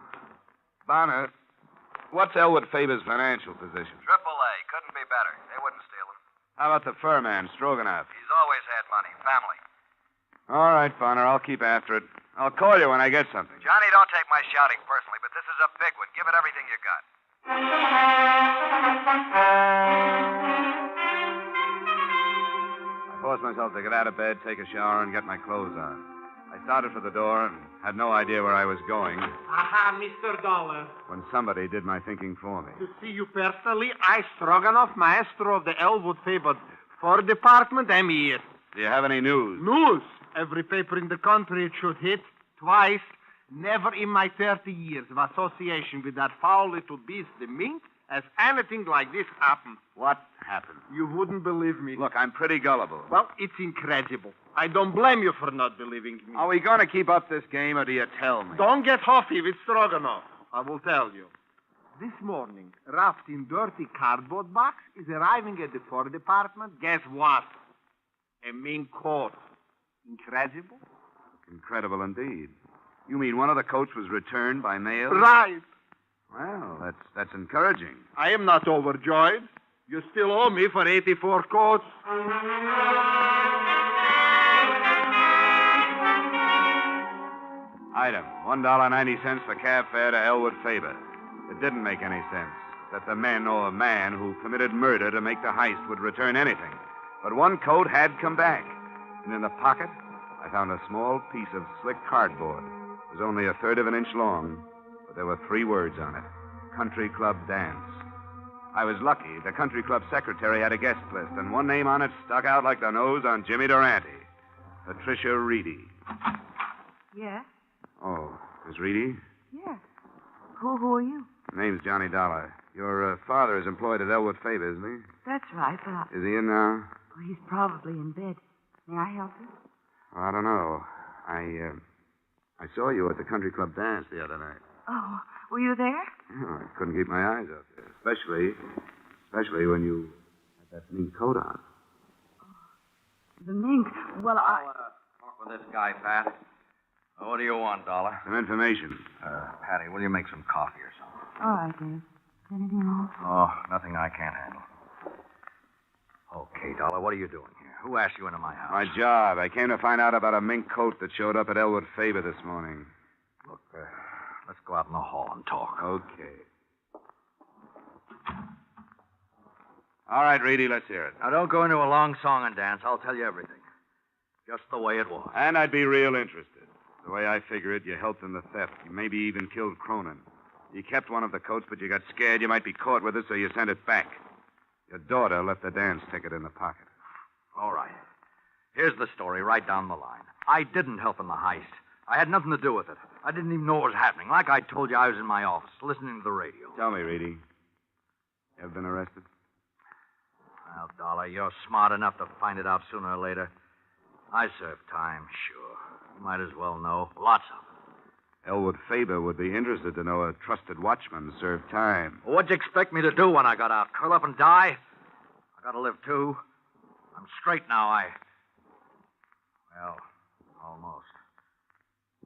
Bonner, what's Elwood Faber's financial position? AAA. Couldn't be better. They wouldn't steal him. How about the fur man, Stroganoff? He's always had money. Family. All right, Bonner, I'll keep after it. I'll call you when I get something. Johnny, don't take my shouting personally, but this is a big one. Give it everything you got. I forced myself to get out of bed, take a shower, and get my clothes on. I started for the door and had no idea where I was going Aha, Mr. Dollar. when somebody did my thinking for me. To see you personally, I, Stroganoff, maestro of the Elwood Faber Fur Department, am here. Do you have any news? News? Every paper in the country it should hit twice. Never in my 30 years of association with that foul little beast, the mink, has anything like this happened. What happened? You wouldn't believe me. Look, I'm pretty gullible. Well, it's incredible. I don't blame you for not believing me. Are we going to keep up this game, or do you tell me? Don't get huffy with Stroganoff. I will tell you. This morning, wrapped in dirty cardboard box, is arriving at the fur department. Guess what? A mink coat. Incredible? Incredible indeed. You mean one of the coats was returned by mail? Right. Well, that's encouraging. I am not overjoyed. You still owe me for 84 coats. Item, $1.90 for cab fare to Elwood Faber. It didn't make any sense that the men or man who committed murder to make the heist would return anything. But one coat had come back. And in the pocket, I found a small piece of slick cardboard. It was only 1/3 of an inch long, but there were 3 words on it. Country Club Dance. I was lucky. The country club secretary had a guest list, and one name on it stuck out like the nose on Jimmy Durante. Patricia Reedy. Yeah? Oh, Miss Reedy? Yeah. Who are you? Name's Johnny Dollar. Your father is employed at Elwood Faber, isn't he? That's right, but Is he in now? he's probably in bed. May I help you? I don't know. I saw you at the country club dance the other night. Oh, were you there? Oh, I couldn't keep my eyes off you, especially when you had that mink coat on. The mink. Well, Talk with this guy, Pat. What do you want, Dollar? Some information. Patty, will you make some coffee or something? all right, Dave. Anything else? Oh, nothing I can't handle. Okay, Dollar, what are you doing here? Who asked you into my house? My job. I came to find out about a mink coat that showed up at Elwood Faber this morning. Look, let's go out in the hall and talk. Okay. All right, Reedy, let's hear it. Now, don't go into a long song and dance. I'll tell you everything. Just the way it was. And I'd be real interested. The way I figure it, you helped in the theft. You maybe even killed Cronin. You kept one of the coats, but you got scared you might be caught with it, so you sent it back. Your daughter left the dance ticket in the pocket. All right. Here's the story right down the line. I didn't help in the heist. I had nothing to do with it. I didn't even know what was happening. Like I told you, I was in my office, listening to the radio. Tell me, Reedy. You ever been arrested? Well, Dollar, you're smart enough to find it out sooner or later. I served time, sure. You might as well know. Lots of it. Elwood Faber would be interested to know a trusted watchman served time. Well, what'd you expect me to do when I got out? Curl up and die? I gotta live, too. I'm straight now. Well, almost.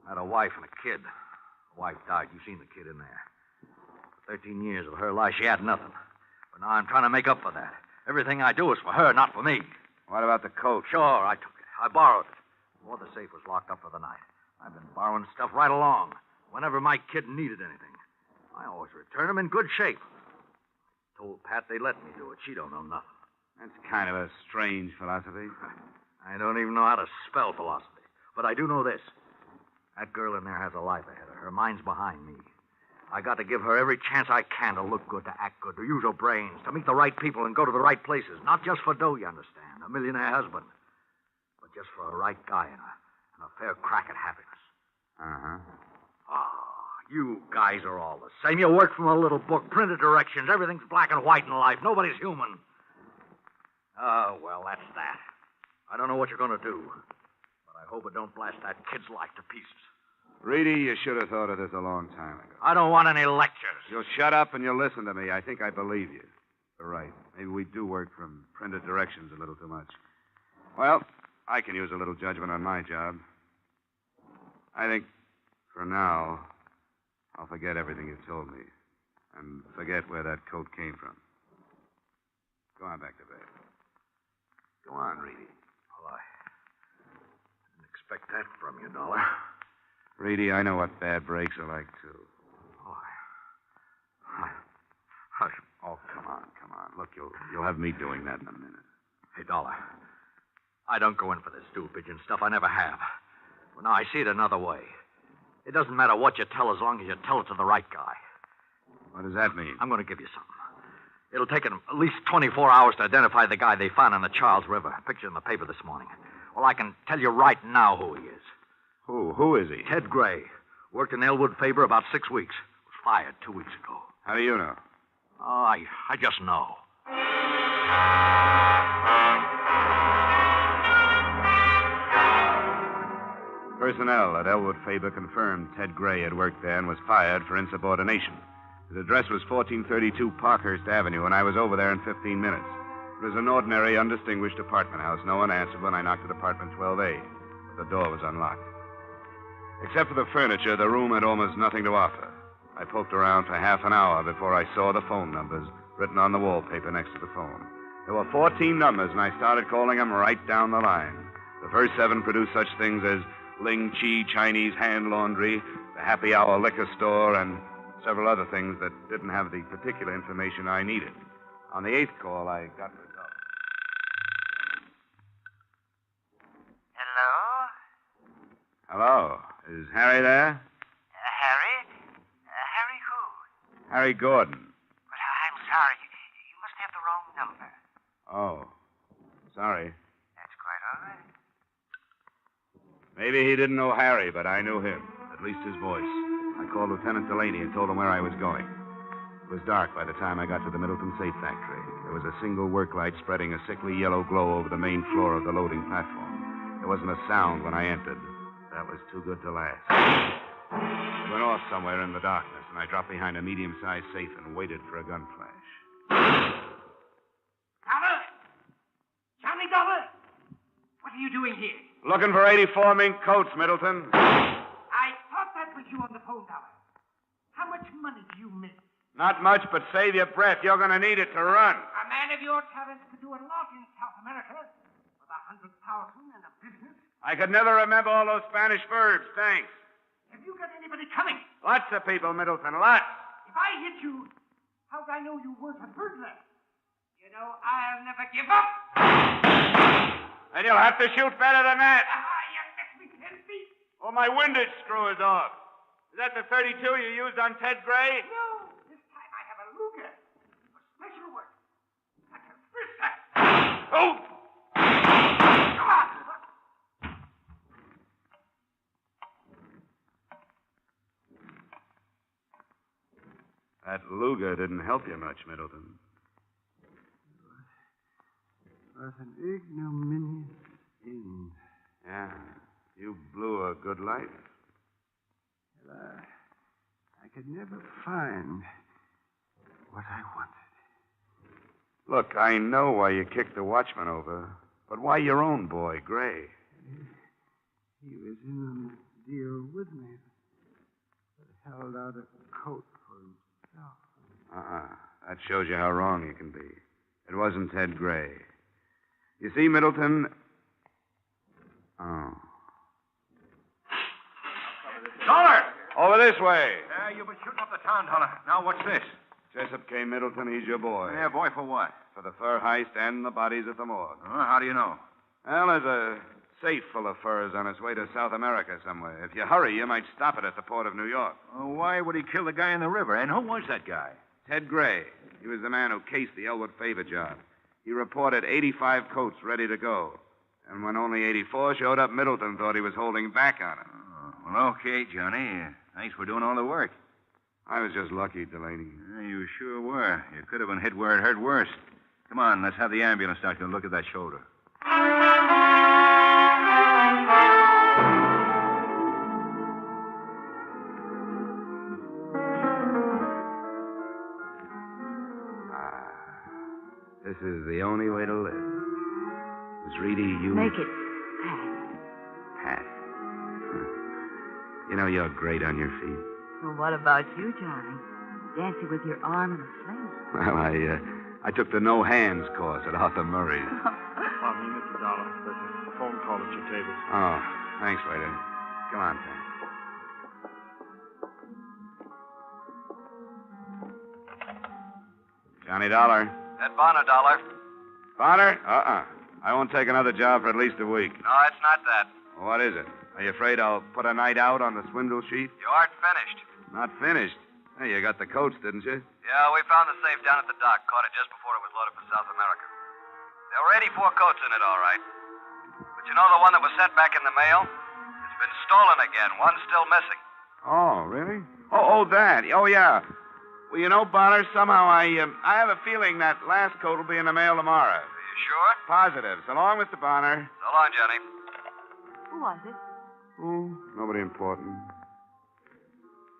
I had a wife and a kid. The wife died. You've seen the kid in there. For 13 years of her life, she had nothing. But now I'm trying to make up for that. Everything I do is for her, not for me. What about the coat? Sure, I took it. I borrowed it. Before the safe was locked up for the night. I've been borrowing stuff right along. Whenever my kid needed anything, I always return them in good shape. I told Pat they let me do it. She don't know nothing. That's kind of a strange philosophy. I don't even know how to spell philosophy. But I do know this. That girl in there has a life ahead of her. Her mind's behind me. I got to give her every chance I can to look good, to act good, to use her brains, to meet the right people and go to the right places. Not just for dough, you understand, a millionaire husband, but just for a right guy and a fair crack at happiness. Uh-huh. You guys are all the same. You work from a little book, printed directions. Everything's black and white in life. Nobody's human. Oh, well, that's that. I don't know what you're going to do, but I hope it don't blast that kid's life to pieces. Reedy, you should have thought of this a long time ago. I don't want any lectures. You'll shut up and you'll listen to me. I think I believe you. You're right. Maybe we do work from printed directions a little too much. Well, I can use a little judgment on my job. I think, for now, I'll forget everything you told me and forget where that coat came from. Go on back to bed. Go on, Reedy. Well, I didn't expect that from you, Dollar. Reedy, I know what bad breaks are like, too. Hush. Oh, come on. Look, you'll have me doing that in a minute. Hey, Dollar. I don't go in for this stool pigeon stuff. I never have. Well, now, I see it another way. It doesn't matter what you tell as long as you tell it to the right guy. What does that mean? I'm going to give you something. It'll take them at least 24 hours to identify the guy they found in the Charles River. Picture in the paper this morning. Well, I can tell you right now who he is. Who is he? Ted Gray. Worked in Elwood Faber about 6 weeks. Was fired 2 weeks ago. How do you know? Oh, I just know. Personnel at Elwood Faber confirmed Ted Gray had worked there and was fired for insubordination. His address was 1432 Parkhurst Avenue, and I was over there in 15 minutes. It was an ordinary, undistinguished apartment house. No one answered when I knocked at apartment 12A. But the door was unlocked. Except for the furniture, the room had almost nothing to offer. I poked around for half an hour before I saw the phone numbers written on the wallpaper next to the phone. There were 14 numbers, and I started calling them right down the line. The first 7 produced such things as Ling Chi Chinese Hand Laundry, the Happy Hour Liquor Store, and several other things that didn't have the particular information I needed. On the 8th call, I got results. Hello? Is Harry there? Harry? Harry who? Harry Gordon. But I'm sorry. You must have the wrong number. Oh. Sorry. That's quite all right. Maybe he didn't know Harry, but I knew him. At least his voice. I called Lieutenant Delaney and told him where I was going. It was dark by the time I got to the Middleton Safe Factory. There was a single work light spreading a sickly yellow glow over the main floor of the loading platform. There wasn't a sound when I entered. That was too good to last. It went off somewhere in the darkness, and I dropped behind a medium-sized safe and waited for a gun flash. Dollar? Johnny Dollar? What are you doing here? Looking for 84 mink coats, Middleton. I thought that was you on the phone, Dollar. How much money do you make? Not much, but save your breath. You're going to need it to run. A man of your talents could do a lot in South America. With 100,000 and a business. I could never remember all those Spanish verbs. Thanks. Have you got anybody coming? Lots of people, Middleton. Lots. If I hit you, how'd I know you weren't a burglar? You know, I'll never give up. And you'll have to shoot better than that. You missed me 10 feet. Oh, my windage screw is off. Is that the 32 you used on Ted Gray? No, this time I have a Luger. For special work. Like a frisker. Oh! That Luger didn't help you much, Middleton. It was an ignominious end. Yeah, you blew a good life. Well, I could never find what I wanted. Look, I know why you kicked the watchman over, but why your own boy, Gray? He was in on the deal with me, but held out a coat for himself. That shows you how wrong you can be. It wasn't Ted Gray. You see, Middleton... Oh. Dollar! Over this way. You've been shooting up the town, Dollar. Now, what's this? Jessup K. Middleton, he's your boy. Yeah, boy, for what? For the fur heist and the bodies at the morgue. How do you know? Well, there's a safe full of furs on its way to South America somewhere. If you hurry, you might stop it at the port of New York. Well, why would he kill the guy in the river? And who was that guy? Ted Gray. He was the man who cased the Elwood Favor job. He reported 85 coats ready to go. And when only 84 showed up, Middleton thought he was holding back on it. Oh, well, okay, Johnny. Thanks for doing all the work. I was just lucky, Delaney. Yeah, you sure were. You could have been hit where it hurt worse. Come on, let's have the ambulance doctor look at that shoulder. This is the only way to live. Miss Reedy, you... Make it Pat. You know, you're great on your feet. Well, what about you, Johnny? Dancing with your arm in a sling. Well, I took the no hands course at Arthur Murray's. Pardon me, Mr. Dollar. There's a phone call at your table. Oh, thanks, waiter. Come on, Pat. Johnny Dollar. Ed Bonner, Dollar. Bonner? I won't take another job for at least a week. No, it's not that. What is it? Are you afraid I'll put a night out on the swindle sheet? You aren't finished. Not finished. Hey, you got the coats, didn't you? Yeah, we found the safe down at the dock. Caught it just before it was loaded for South America. There were 84 coats in it, all right. But you know the one that was sent back in the mail? It's been stolen again. One's still missing. Oh, really? Oh, that. Oh, yeah. Well, you know, Bonner, somehow I have a feeling that last coat will be in the mail tomorrow. Are you sure? Positive. So long, Mr. Bonner. So long, Johnny. Who was it? Oh, nobody important.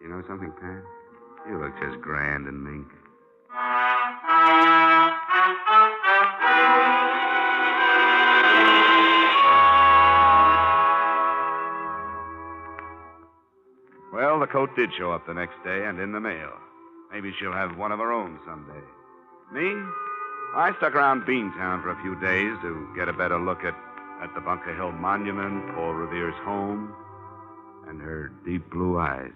You know something, Pat? You look just grand in mink. Well, the coat did show up the next day and in the mail. Maybe she'll have one of her own someday. Me? I stuck around Beantown for a few days to get a better look at the Bunker Hill Monument, Paul Revere's home, and her deep blue eyes,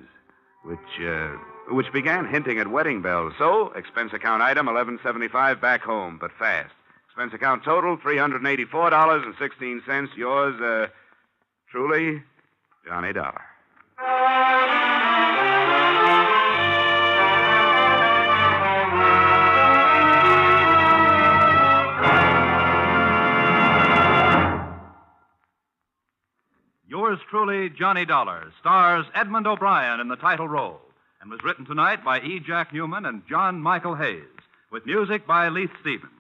which began hinting at wedding bells. So, expense account item, $11.75 back home, but fast. Expense account total, $384.16. Yours, truly, Johnny Dollar. Yours truly, Johnny Dollar, stars Edmond O'Brien in the title role and was written tonight by E. Jack Newman and John Michael Hayes, with music by Leith Stevens.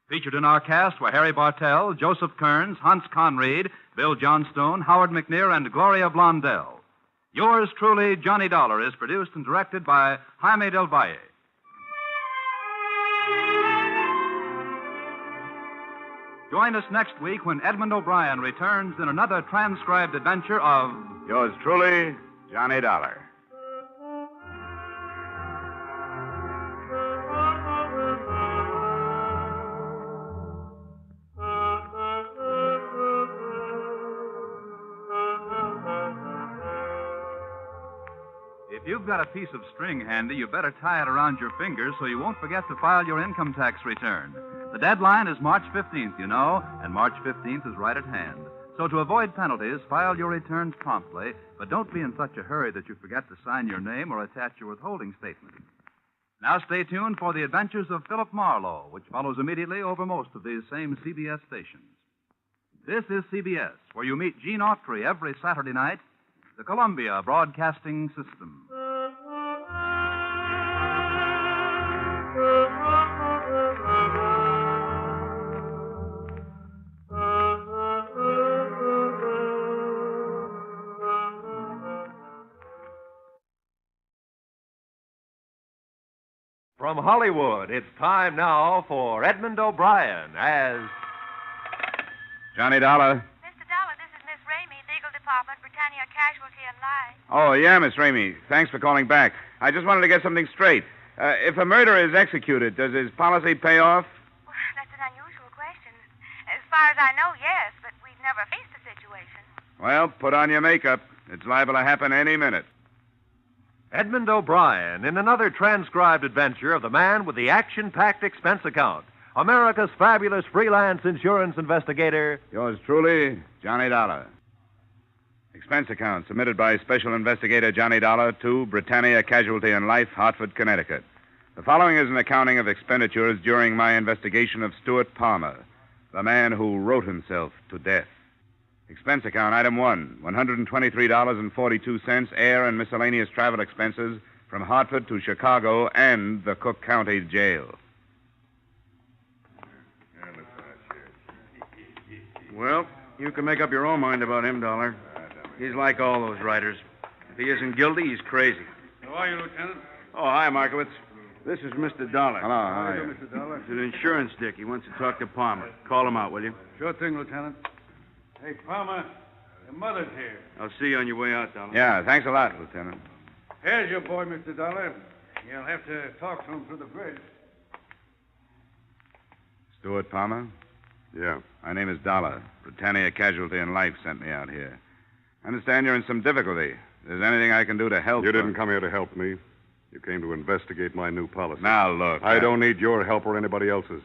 Featured in our cast were Harry Bartell, Joseph Kearns, Hans Conried, Bill Johnstone, Howard McNear, and Gloria Blondell. Yours truly, Johnny Dollar, is produced and directed by Jaime Del Valle. Join us next week when Edmond O'Brien returns in another transcribed adventure of... Yours truly, Johnny Dollar. If you've got a piece of string handy, you better tie it around your fingers so you won't forget to file your income tax return. The deadline is March 15th, you know, and March 15th is right at hand. So to avoid penalties, file your returns promptly, but don't be in such a hurry that you forget to sign your name or attach your withholding statement. Now stay tuned for the adventures of Philip Marlowe, which follows immediately over most of these same CBS stations. This is CBS, where you meet Gene Autry every Saturday night, the Columbia Broadcasting System. From Hollywood, it's time now for Edmond O'Brien as... Johnny Dollar. Mr. Dollar, this is Miss Ramey, Legal Department, Britannia Casualty and Life. Oh, yeah, Miss Ramey. Thanks for calling back. I just wanted to get something straight. If a murderer is executed, does his policy pay off? Well, that's an unusual question. As far as I know, yes, but we've never faced the situation. Well, put on your makeup. It's liable to happen any minute. Edmond O'Brien in another transcribed adventure of the man with the action-packed expense account, America's fabulous freelance insurance investigator. Yours truly, Johnny Dollar. Expense account submitted by Special Investigator Johnny Dollar to Britannia Casualty and Life, Hartford, Connecticut. The following is an accounting of expenditures during my investigation of Stuart Palmer, the man who wrote himself to death. Expense account, item 1, $123.42, air and miscellaneous travel expenses from Hartford to Chicago and the Cook County Jail. Well, you can make up your own mind about him, Dollar. He's like all those writers. If he isn't guilty, he's crazy. How are you, Lieutenant? Oh, hi, Markowitz. This is Mr. Dollar. Hello, how are you? Mr. Dollar? He's an insurance dick. He wants to talk to Palmer. Call him out, will you? Sure thing, Lieutenant. Hey, Palmer, your mother's here. I'll see you on your way out, Dollar. Yeah, thanks a lot, Lieutenant. Here's your boy, Mr. Dollar. You'll have to talk to him through the bridge. Stuart Palmer? Yeah. My name is Dollar. Britannia Casualty and Life sent me out here. I understand you're in some difficulty. If there's anything I can do to help... You didn't come here to help me. You came to investigate my new policy. Now, look... I don't need your help or anybody else's.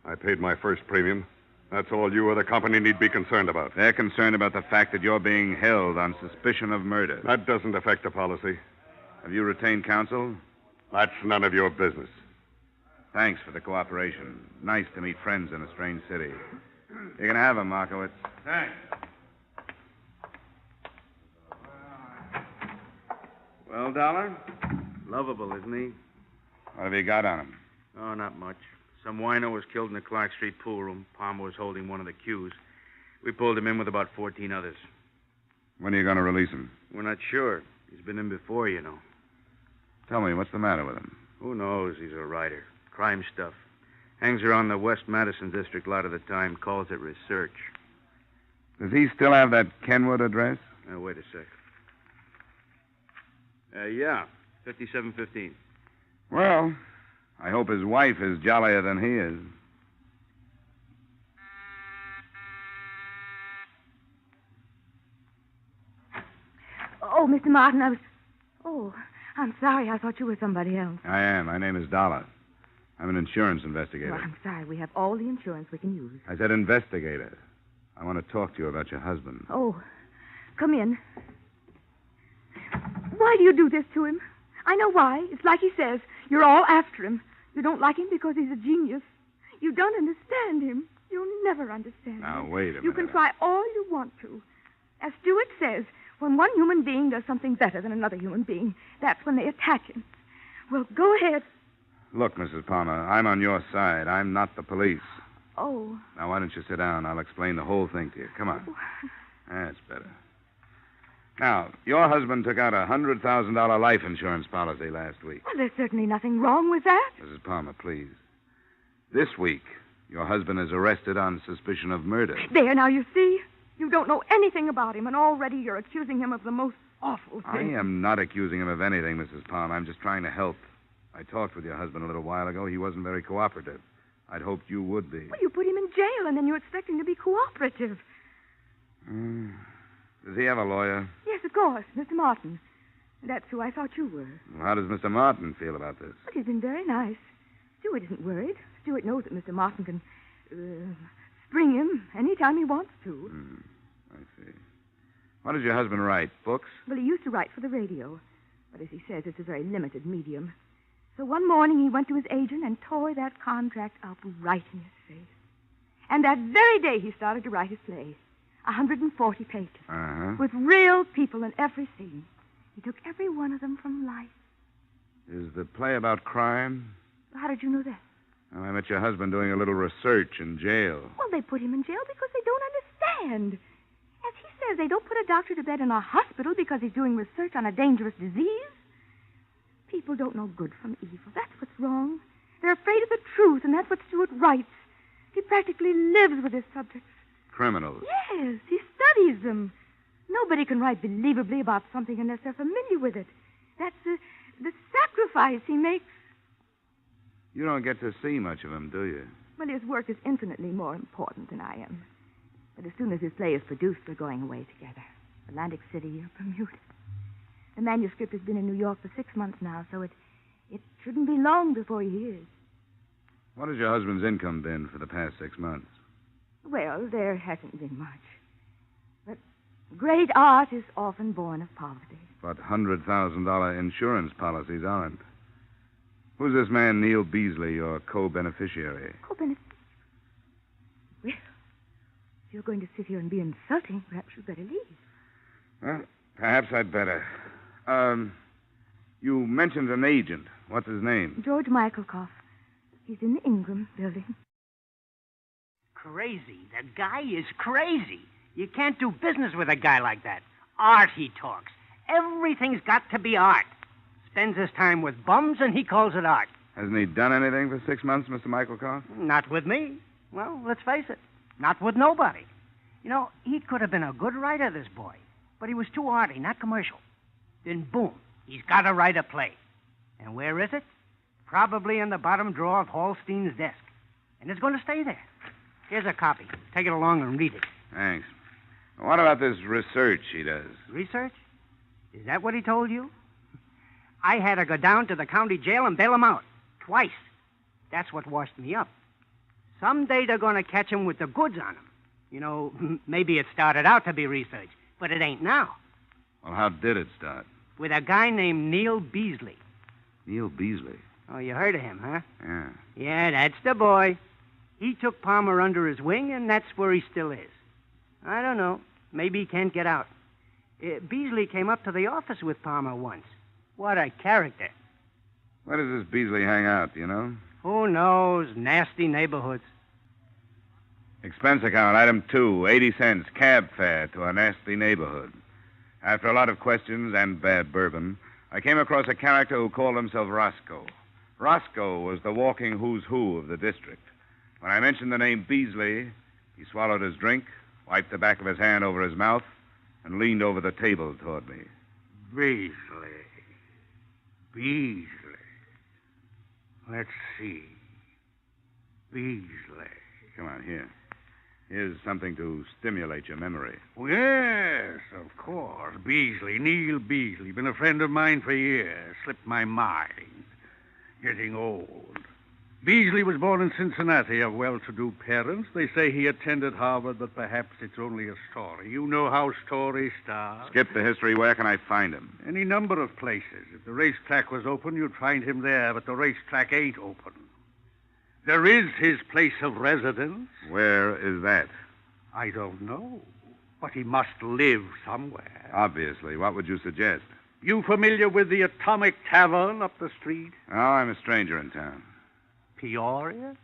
I paid my first premium. That's all you or the company need be concerned about. They're concerned about the fact that you're being held on suspicion of murder. That doesn't affect the policy. Have you retained counsel? That's none of your business. Thanks for the cooperation. Nice to meet friends in a strange city. You can have him, Markowitz. Thanks. Well, Dollar, lovable, isn't he? What have you got on him? Oh, not much. Some wino was killed in the Clark Street pool room. Palmer was holding one of the cues. We pulled him in with about 14 others. When are you going to release him? We're not sure. He's been in before, you know. Tell me, what's the matter with him? Who knows? He's a writer. Crime stuff. Hangs around the West Madison district a lot of the time. Calls it research. Does he still have that Kenwood address? Wait a sec. Yeah. 5715. Well, I hope his wife is jollier than he is. Oh, Mr. Martin, Oh, I'm sorry. I thought you were somebody else. I am. My name is Dollar. I'm an insurance investigator. Well, I'm sorry. We have all the insurance we can use. I said investigator. I want to talk to you about your husband. Oh, come in. Why do you do this to him? I know why. It's like he says. You're all after him. You don't like him because he's a genius. You don't understand him. You'll never understand Now, him. wait a minute. You can try all you want to. As Stewart says, when one human being does something better than another human being, that's when they attack him. Well, go ahead. Look, Mrs. Palmer, I'm on your side. I'm not the police. Oh. Now, why don't you sit down? I'll explain the whole thing to you. Come on. That's better. Now, your husband took out a $100,000 life insurance policy last week. Well, there's certainly nothing wrong with that. Mrs. Palmer, please. This week, your husband is arrested on suspicion of murder. There, now, you see? You don't know anything about him, and already you're accusing him of the most awful thing. I am not accusing him of anything, Mrs. Palmer. I'm just trying to help. I talked with your husband a little while ago. He wasn't very cooperative. I'd hoped you would be. Well, you put him in jail, and then you expect him to be cooperative. Does he have a lawyer? Yes, of course, Mr. Martin. That's who I thought you were. Well, how does Mr. Martin feel about this? But he's been very nice. Stewart isn't worried. Stewart knows that Mr. Martin can spring him any time he wants to. I see. What does your husband write? Books? Well, he used to write for the radio. But as he says, it's a very limited medium. So one morning he went to his agent and tore that contract up right in his face. And that very day he started to write his play. 140 pages. Uh-huh. With real people in every scene. He took every one of them from life. Is the play about crime? How did you know that? Well, I met your husband doing a little research in jail. Well, they put him in jail because they don't understand. As he says, they don't put a doctor to bed in a hospital because he's doing research on a dangerous disease. People don't know good from evil. That's what's wrong. They're afraid of the truth, and that's what Stewart writes. He practically lives with his subjects. Criminals. Yes, he studies them. Nobody can write believably about something unless they're familiar with it. That's the sacrifice he makes. You don't get to see much of him, do you? Well, his work is infinitely more important than I am. But as soon as his play is produced, we're going away together. Atlantic City or Bermuda. The manuscript has been in New York for 6 months now, so it shouldn't be long before he hears. What has your husband's income been for the past 6 months? Well, there hasn't been much. But great art is often born of poverty. But $100,000 insurance policies aren't. Who's this man, Neil Beasley, your co-beneficiary? Co-beneficiary? Well, if you're going to sit here and be insulting, perhaps you'd better leave. Well, perhaps I'd better. You mentioned an agent. What's his name? George Michaelkoff. He's in the Ingram building. Crazy. The guy is crazy. You can't do business with a guy like that. Art, he talks. Everything's got to be art. Spends his time with bums, and he calls it art. Hasn't he done anything for 6 months, Mr. Michaelkoff? Not with me. Well, let's face it. Not with nobody. You know, he could have been a good writer, this boy. But he was too arty, not commercial. Then, boom, he's got to write a play. And where is it? Probably in the bottom drawer of Hallstein's desk. And it's going to stay there. Here's a copy. Take it along and read it. Thanks. What about this research he does? Research? Is that what he told you? I had to go down to the county jail and bail him out. Twice. That's what washed me up. Someday they're going to catch him with the goods on him. You know, maybe it started out to be research, but it ain't now. Well, how did it start? With a guy named Neil Beasley. Neil Beasley? Oh, you heard of him, huh? Yeah. Yeah, that's the boy. He took Palmer under his wing, and that's where he still is. I don't know. Maybe he can't get out. Beasley came up to the office with Palmer once. What a character. Where does this Beasley hang out, do you know? Who knows? Nasty neighborhoods. Expense account, item 2, 80 cents, cab fare to a nasty neighborhood. After a lot of questions and bad bourbon, I came across a character who called himself Roscoe. Roscoe was the walking who's who of the district. When I mentioned the name Beasley, he swallowed his drink, wiped the back of his hand over his mouth, and leaned over the table toward me. Beasley. Let's see. Beasley. Come on, here. Here's something to stimulate your memory. Oh, yes, of course. Beasley, Neil Beasley. Been a friend of mine for years. Slipped my mind. Getting old. Beasley was born in Cincinnati of well-to-do parents. They say he attended Harvard, but perhaps it's only a story. You know how stories start. Skip the history. Where can I find him? Any number of places. If the racetrack was open, you'd find him there, but the racetrack ain't open. There is his place of residence. Where is that? I don't know, but he must live somewhere. Obviously. What would you suggest? You familiar with the Atomic Tavern up the street? Oh, I'm a stranger in town. Peoria?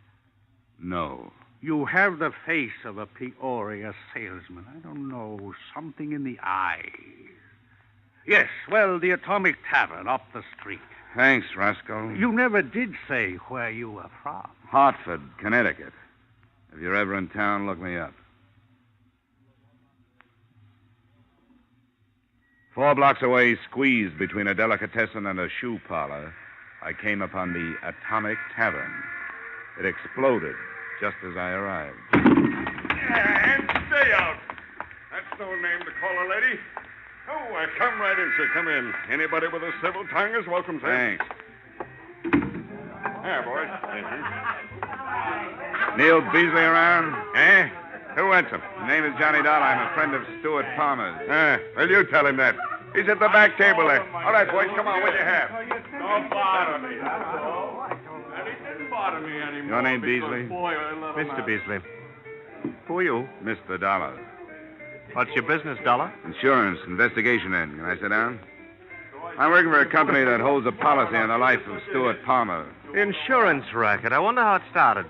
No. You have the face of a Peoria salesman. I don't know, something in the eyes. Yes, well, the Atomic Tavern up the street. Thanks, Roscoe. You never did say where you were from. Hartford, Connecticut. If you're ever in town, look me up. 4 blocks away, squeezed between a delicatessen and a shoe parlor, I came upon the Atomic Tavern. It exploded just as I arrived. And stay out. That's no name to call a lady. Oh, come right in, sir. Come in. Anybody with a civil tongue is welcome, sir. Thanks. There, boys. Neil Beasley around? Eh? Who wants him? The name is Johnny Dollar. I'm a friend of Stuart Palmer's. Well, you tell him that. He's at the back table there. All right, boys, come on. What do you have? Don't bother me, that's all. And he didn't bother me anymore. Your name, Beasley? Mr. Beasley. Who are you? Mr. Dollar. What's your business, Dollar? Insurance, investigation end. Can I sit down? I'm working for a company that holds a policy on the life of Stuart Palmer. Insurance racket. I wonder how it started.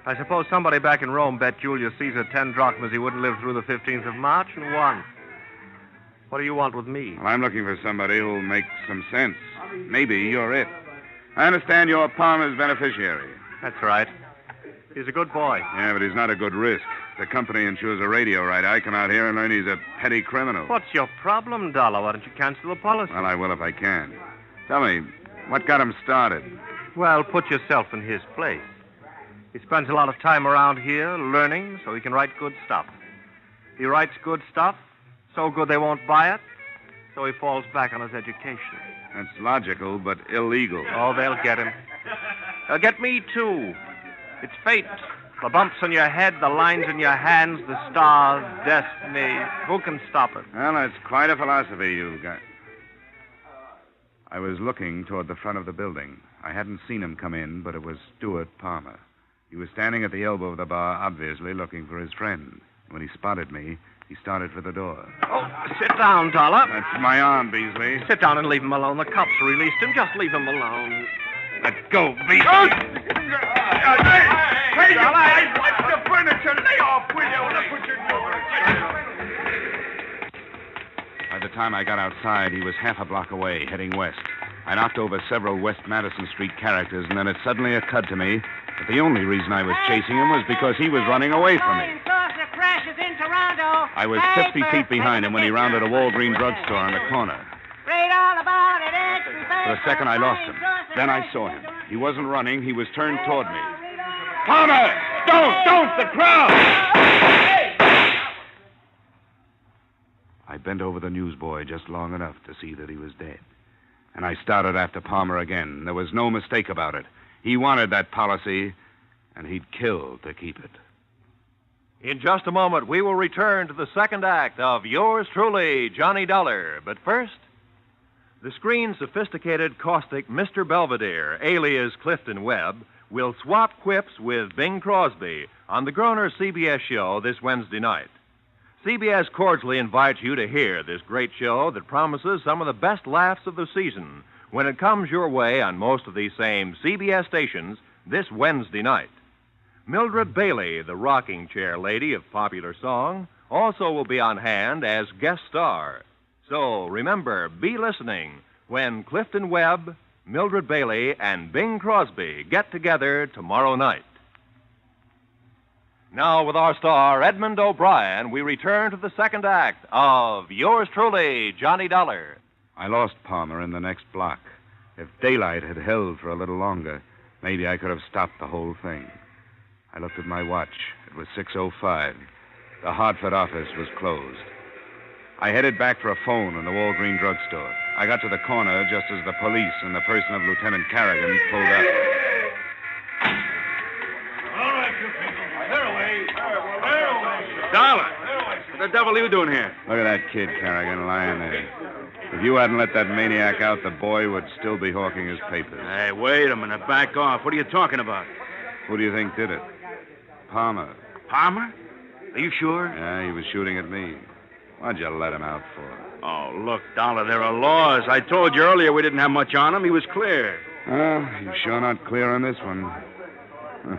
I suppose somebody back in Rome bet Julius Caesar 10 drachmas he wouldn't live through the 15th of March and won. What do you want with me? Well, I'm looking for somebody who'll make some sense. Maybe you're it. I understand you're Palmer's beneficiary. That's right. He's a good boy. Yeah, but he's not a good risk. The company insures a radio right. I come out here and learn he's a petty criminal. What's your problem, Dollar? Why don't you cancel the policy? Well, I will if I can. Tell me, what got him started? Well, put yourself in his place. He spends a lot of time around here learning so he can write good stuff. He writes good stuff, so good they won't buy it, so he falls back on his education. That's logical, but illegal. Oh, they'll get him. They'll get me, too. It's fate. The bumps on your head, the lines in your hands, the stars, destiny. Who can stop it? Well, it's quite a philosophy you've got. I was looking toward the front of the building. I hadn't seen him come in, but it was Stuart Palmer. He was standing at the elbow of the bar, obviously looking for his friend. When he spotted me, he started for the door. Oh, sit down, Dollar. That's my arm, Beasley. Sit down and leave him alone. The cops released him. Just leave him alone. Let go, Beasley. Hey, watch the furniture. Lay off, will you? Look what you're doing. By the time I got outside, he was half a block away, heading west. I knocked over several West Madison Street characters, and then it suddenly occurred to me that the only reason I was chasing him was because he was running away from me. Crashes in Toronto. I was 50 feet behind him when he rounded a Walgreens drugstore on the corner. Read all about it. For a second, I lost him. Then I saw him. He wasn't running. He was turned toward me. Palmer! Don't! The crowd! I bent over the newsboy just long enough to see that he was dead. And I started after Palmer again. There was no mistake about it. He wanted that policy, and he'd kill to keep it. In just a moment, we will return to the second act of yours truly, Johnny Dollar. But first, the screen sophisticated, caustic Mr. Belvedere, alias Clifton Webb, will swap quips with Bing Crosby on the Groner CBS show this Wednesday night. CBS cordially invites you to hear this great show that promises some of the best laughs of the season when it comes your way on most of these same CBS stations this Wednesday night. Mildred Bailey, the rocking chair lady of popular song, also will be on hand as guest star. So remember, be listening when Clifton Webb, Mildred Bailey, and Bing Crosby get together tomorrow night. Now, with our star, Edmond O'Brien, we return to the second act of yours truly, Johnny Dollar. I lost Palmer in the next block. If daylight had held for a little longer, maybe I could have stopped the whole thing. I looked at my watch. It was 6:05. The Hartford office was closed. I headed back for a phone in the Walgreens drugstore. I got to the corner just as the police in the person of Lieutenant Carrigan pulled up. All right, you people. They're away. Dollar! What the devil are you doing here? Look at that kid, Carrigan, lying there. If you hadn't let that maniac out, the boy would still be hawking his papers. Hey, wait a minute. Back off. What are you talking about? Who do you think did it? Palmer. Palmer? Are you sure? Yeah, he was shooting at me. What'd you let him out for? Oh, look, Dollar, there are laws. I told you earlier we didn't have much on him. He was clear. Well, he's sure not clear on this one. Huh.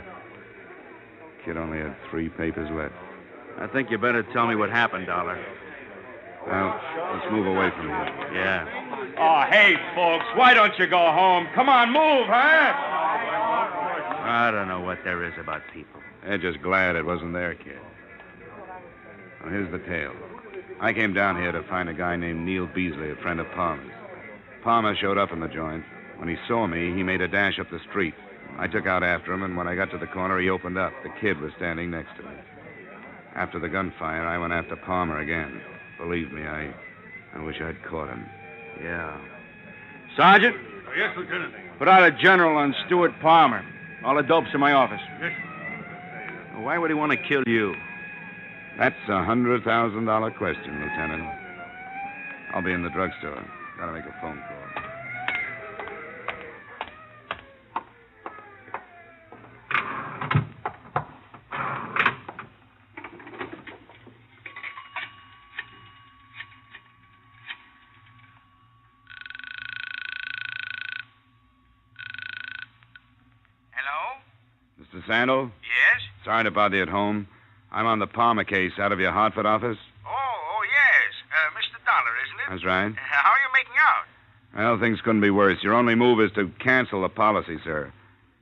Kid only had 3 papers left. I think you better tell me what happened, Dollar. Well, let's move away from here. Yeah. Oh, hey, folks, why don't you go home? Come on, move, huh? I don't know what there is about people. They're just glad it wasn't their kid. Well, here's the tale. I came down here to find a guy named Neil Beasley, a friend of Palmer's. Palmer showed up in the joint. When he saw me, he made a dash up the street. I took out after him, and when I got to the corner, he opened up. The kid was standing next to me. After the gunfire, I went after Palmer again. Believe me, I wish I'd caught him. Yeah. Sergeant? Yes, Lieutenant. Put out a general on Stuart Palmer. All the dope's in my office. Yes. Why would he want to kill you? That's a $100,000 question, Lieutenant. I'll be in the drugstore. Gotta make a phone call. Mr. Sandal? Yes? Sorry to bother you at home. I'm on the Palmer case out of your Hartford office. Oh, yes. Mr. Dollar, isn't it? That's right. How are you making out? Well, things couldn't be worse. Your only move is to cancel the policy, sir.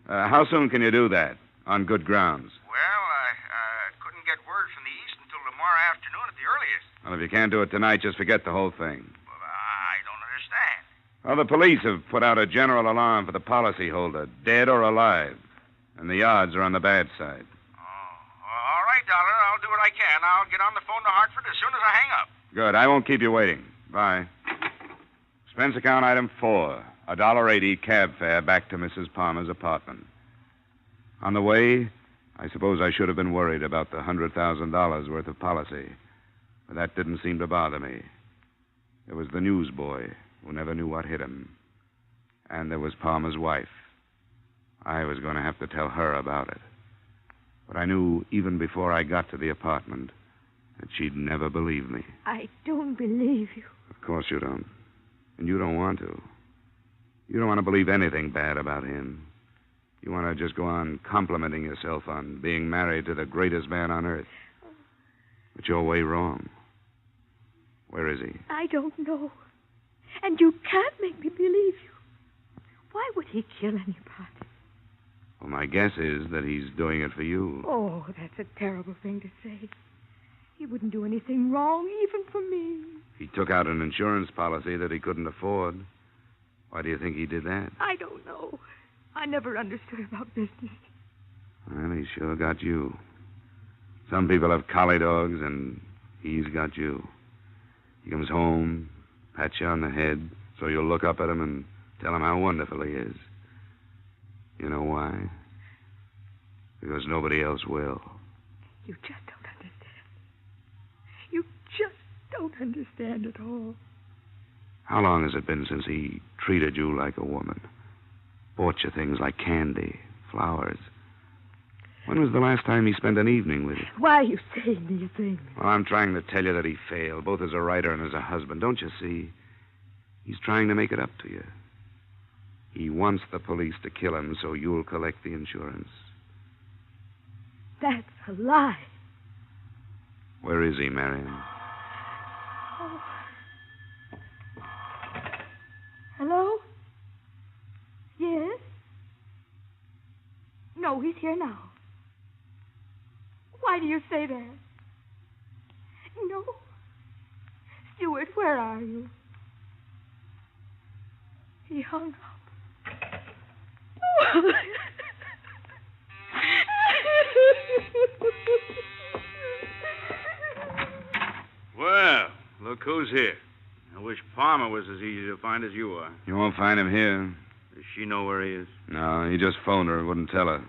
How soon can you do that? On good grounds. Well, I couldn't get word from the East until tomorrow afternoon at the earliest. Well, if you can't do it tonight, just forget the whole thing. Well, I don't understand. Well, the police have put out a general alarm for the policyholder, dead or alive. And the odds are on the bad side. All right, Dollar. I'll do what I can. I'll get on the phone to Hartford as soon as I hang up. Good. I won't keep you waiting. Bye. Expense account item 4. $1.80 cab fare back to Mrs. Palmer's apartment. On the way, I suppose I should have been worried about the $100,000 worth of policy, but that didn't seem to bother me. There was the newsboy who never knew what hit him, and there was Palmer's wife. I was going to have to tell her about it. But I knew even before I got to the apartment that she'd never believe me. I don't believe you. Of course you don't. And you don't want to. You don't want to believe anything bad about him. You want to just go on complimenting yourself on being married to the greatest man on earth. But you're way wrong. Where is he? I don't know. And you can't make me believe you. Why would he kill anybody? Well, my guess is that he's doing it for you. Oh, that's a terrible thing to say. He wouldn't do anything wrong, even for me. He took out an insurance policy that he couldn't afford. Why do you think he did that? I don't know. I never understood about business. Well, he sure got you. Some people have collie dogs, and he's got you. He comes home, pats you on the head, so you'll look up at him and tell him how wonderful he is. You know why? Because nobody else will. You just don't understand. You just don't understand at all. How long has it been since he treated you like a woman? Bought you things like candy, flowers. When was the last time he spent an evening with you? Why are you saying these things? Well, I'm trying to tell you that he failed, both as a writer and as a husband. Don't you see? He's trying to make it up to you. He wants the police to kill him so you'll collect the insurance. That's a lie. Where is he, Marion? Oh. Hello? Yes? No, he's here now. Why do you say that? No. Stuart, where are you? He hung up. Well, look who's here. I wish Palmer was as easy to find as you are. You won't find him here. Does she know where he is? No, he just phoned her. Wouldn't tell her.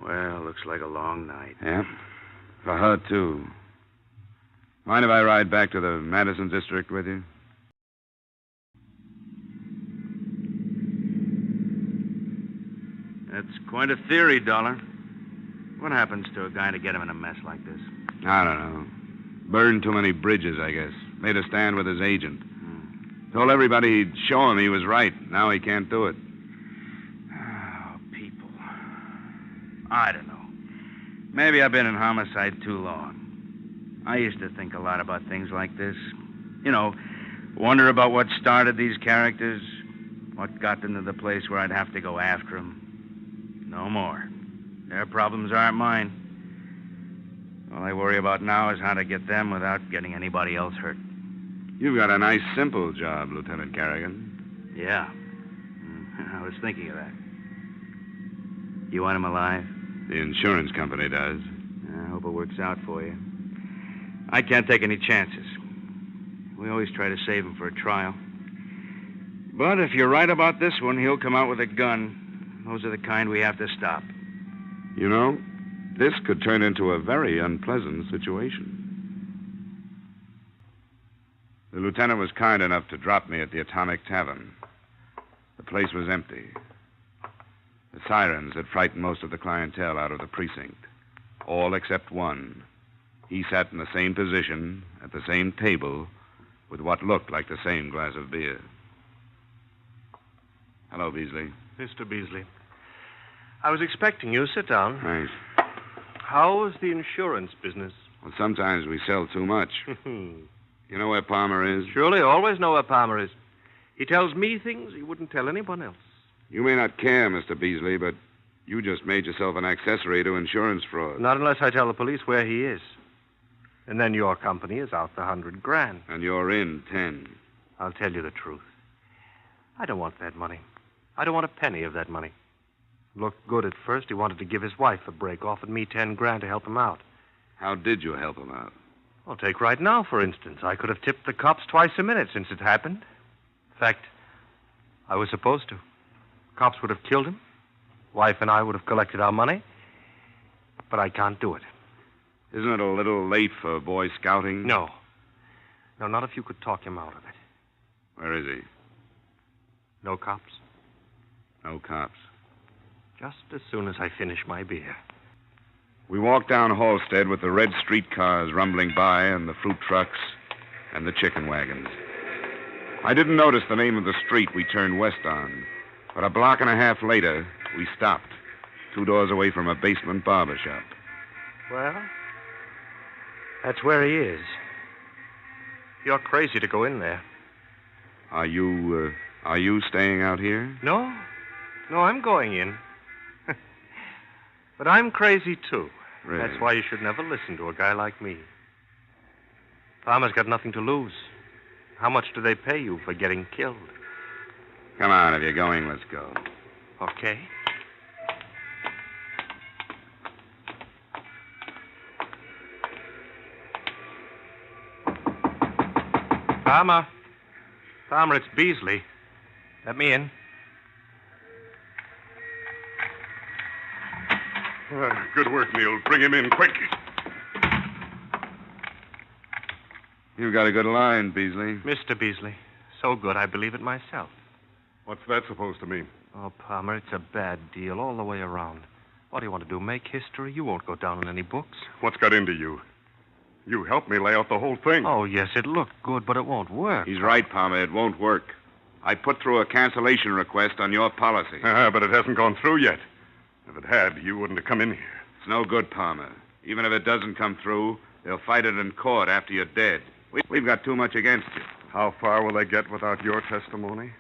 Well, looks like a long night. Yeah, for her, too. Mind if I ride back to the Madison district with you? That's quite a theory, Dollar. What happens to a guy to get him in a mess like this? I don't know. Burned too many bridges, I guess. Made a stand with his agent. Told everybody he'd show him he was right. Now he can't do it. Oh, people. I don't know. Maybe I've been in homicide too long. I used to think a lot about things like this. You know, wonder about what started these characters, what got them to the place where I'd have to go after them. No more. Their problems aren't mine. All I worry about now is how to get them without getting anybody else hurt. You've got a nice, simple job, Lieutenant Carrigan. Yeah. I was thinking of that. You want him alive? The insurance company does. I hope it works out for you. I can't take any chances. We always try to save him for a trial. But if you're right about this one, he'll come out with a gun. Those are the kind we have to stop. You know, this could turn into a very unpleasant situation. The lieutenant was kind enough to drop me at the Atomic Tavern. The place was empty. The sirens had frightened most of the clientele out of the precinct. All except one. He sat in the same position, at the same table, with what looked like the same glass of beer. Hello, Beasley. Mr. Beasley. I was expecting you. Sit down. Thanks. How is the insurance business? Well, sometimes we sell too much. You know where Palmer is? Surely, always know where Palmer is. He tells me things he wouldn't tell anyone else. You may not care, Mr. Beasley, but you just made yourself an accessory to insurance fraud. Not unless I tell the police where he is. And then your company is out the $100,000. And you're in 10. I'll tell you the truth. I don't want that money. I don't want a penny of that money. Looked good at first. He wanted to give his wife a break, offered me $10,000 to help him out. How did you help him out? Well, take right now, for instance. I could have tipped the cops twice a minute since it happened. In fact, I was supposed to. Cops would have killed him. Wife and I would have collected our money, but I can't do it. Isn't it a little late for Boy Scouting? No. No, not if you could talk him out of it. Where is he? No cops? No cops. Just as soon as I finish my beer. We walked down Halstead with the red streetcars rumbling by and the fruit trucks and the chicken wagons. I didn't notice the name of the street we turned west on, but a block and a half later, we stopped, 2 doors away from a basement barber shop. Well, that's where he is. You're crazy to go in there. Are you staying out here? No, I'm going in. But I'm crazy, too. Really? That's why you should never listen to a guy like me. Farmer's got nothing to lose. How much do they pay you for getting killed? Come on, if you're going, let's go. Okay. Farmer, it's Beasley. Let me in. Good work, Neil. Bring him in quick. You've got a good line, Beasley. Mr. Beasley. So good, I believe it myself. What's that supposed to mean? Oh, Palmer, it's a bad deal all the way around. What do you want to do, make history? You won't go down in any books. What's got into you? You helped me lay out the whole thing. Oh, yes, it looked good, but it won't work. He's right, Palmer. It won't work. I put through a cancellation request on your policy. But it hasn't gone through yet. If it had, you wouldn't have come in here. It's no good, Palmer. Even if it doesn't come through, they'll fight it in court after you're dead. We've got too much against you. How far will they get without your testimony?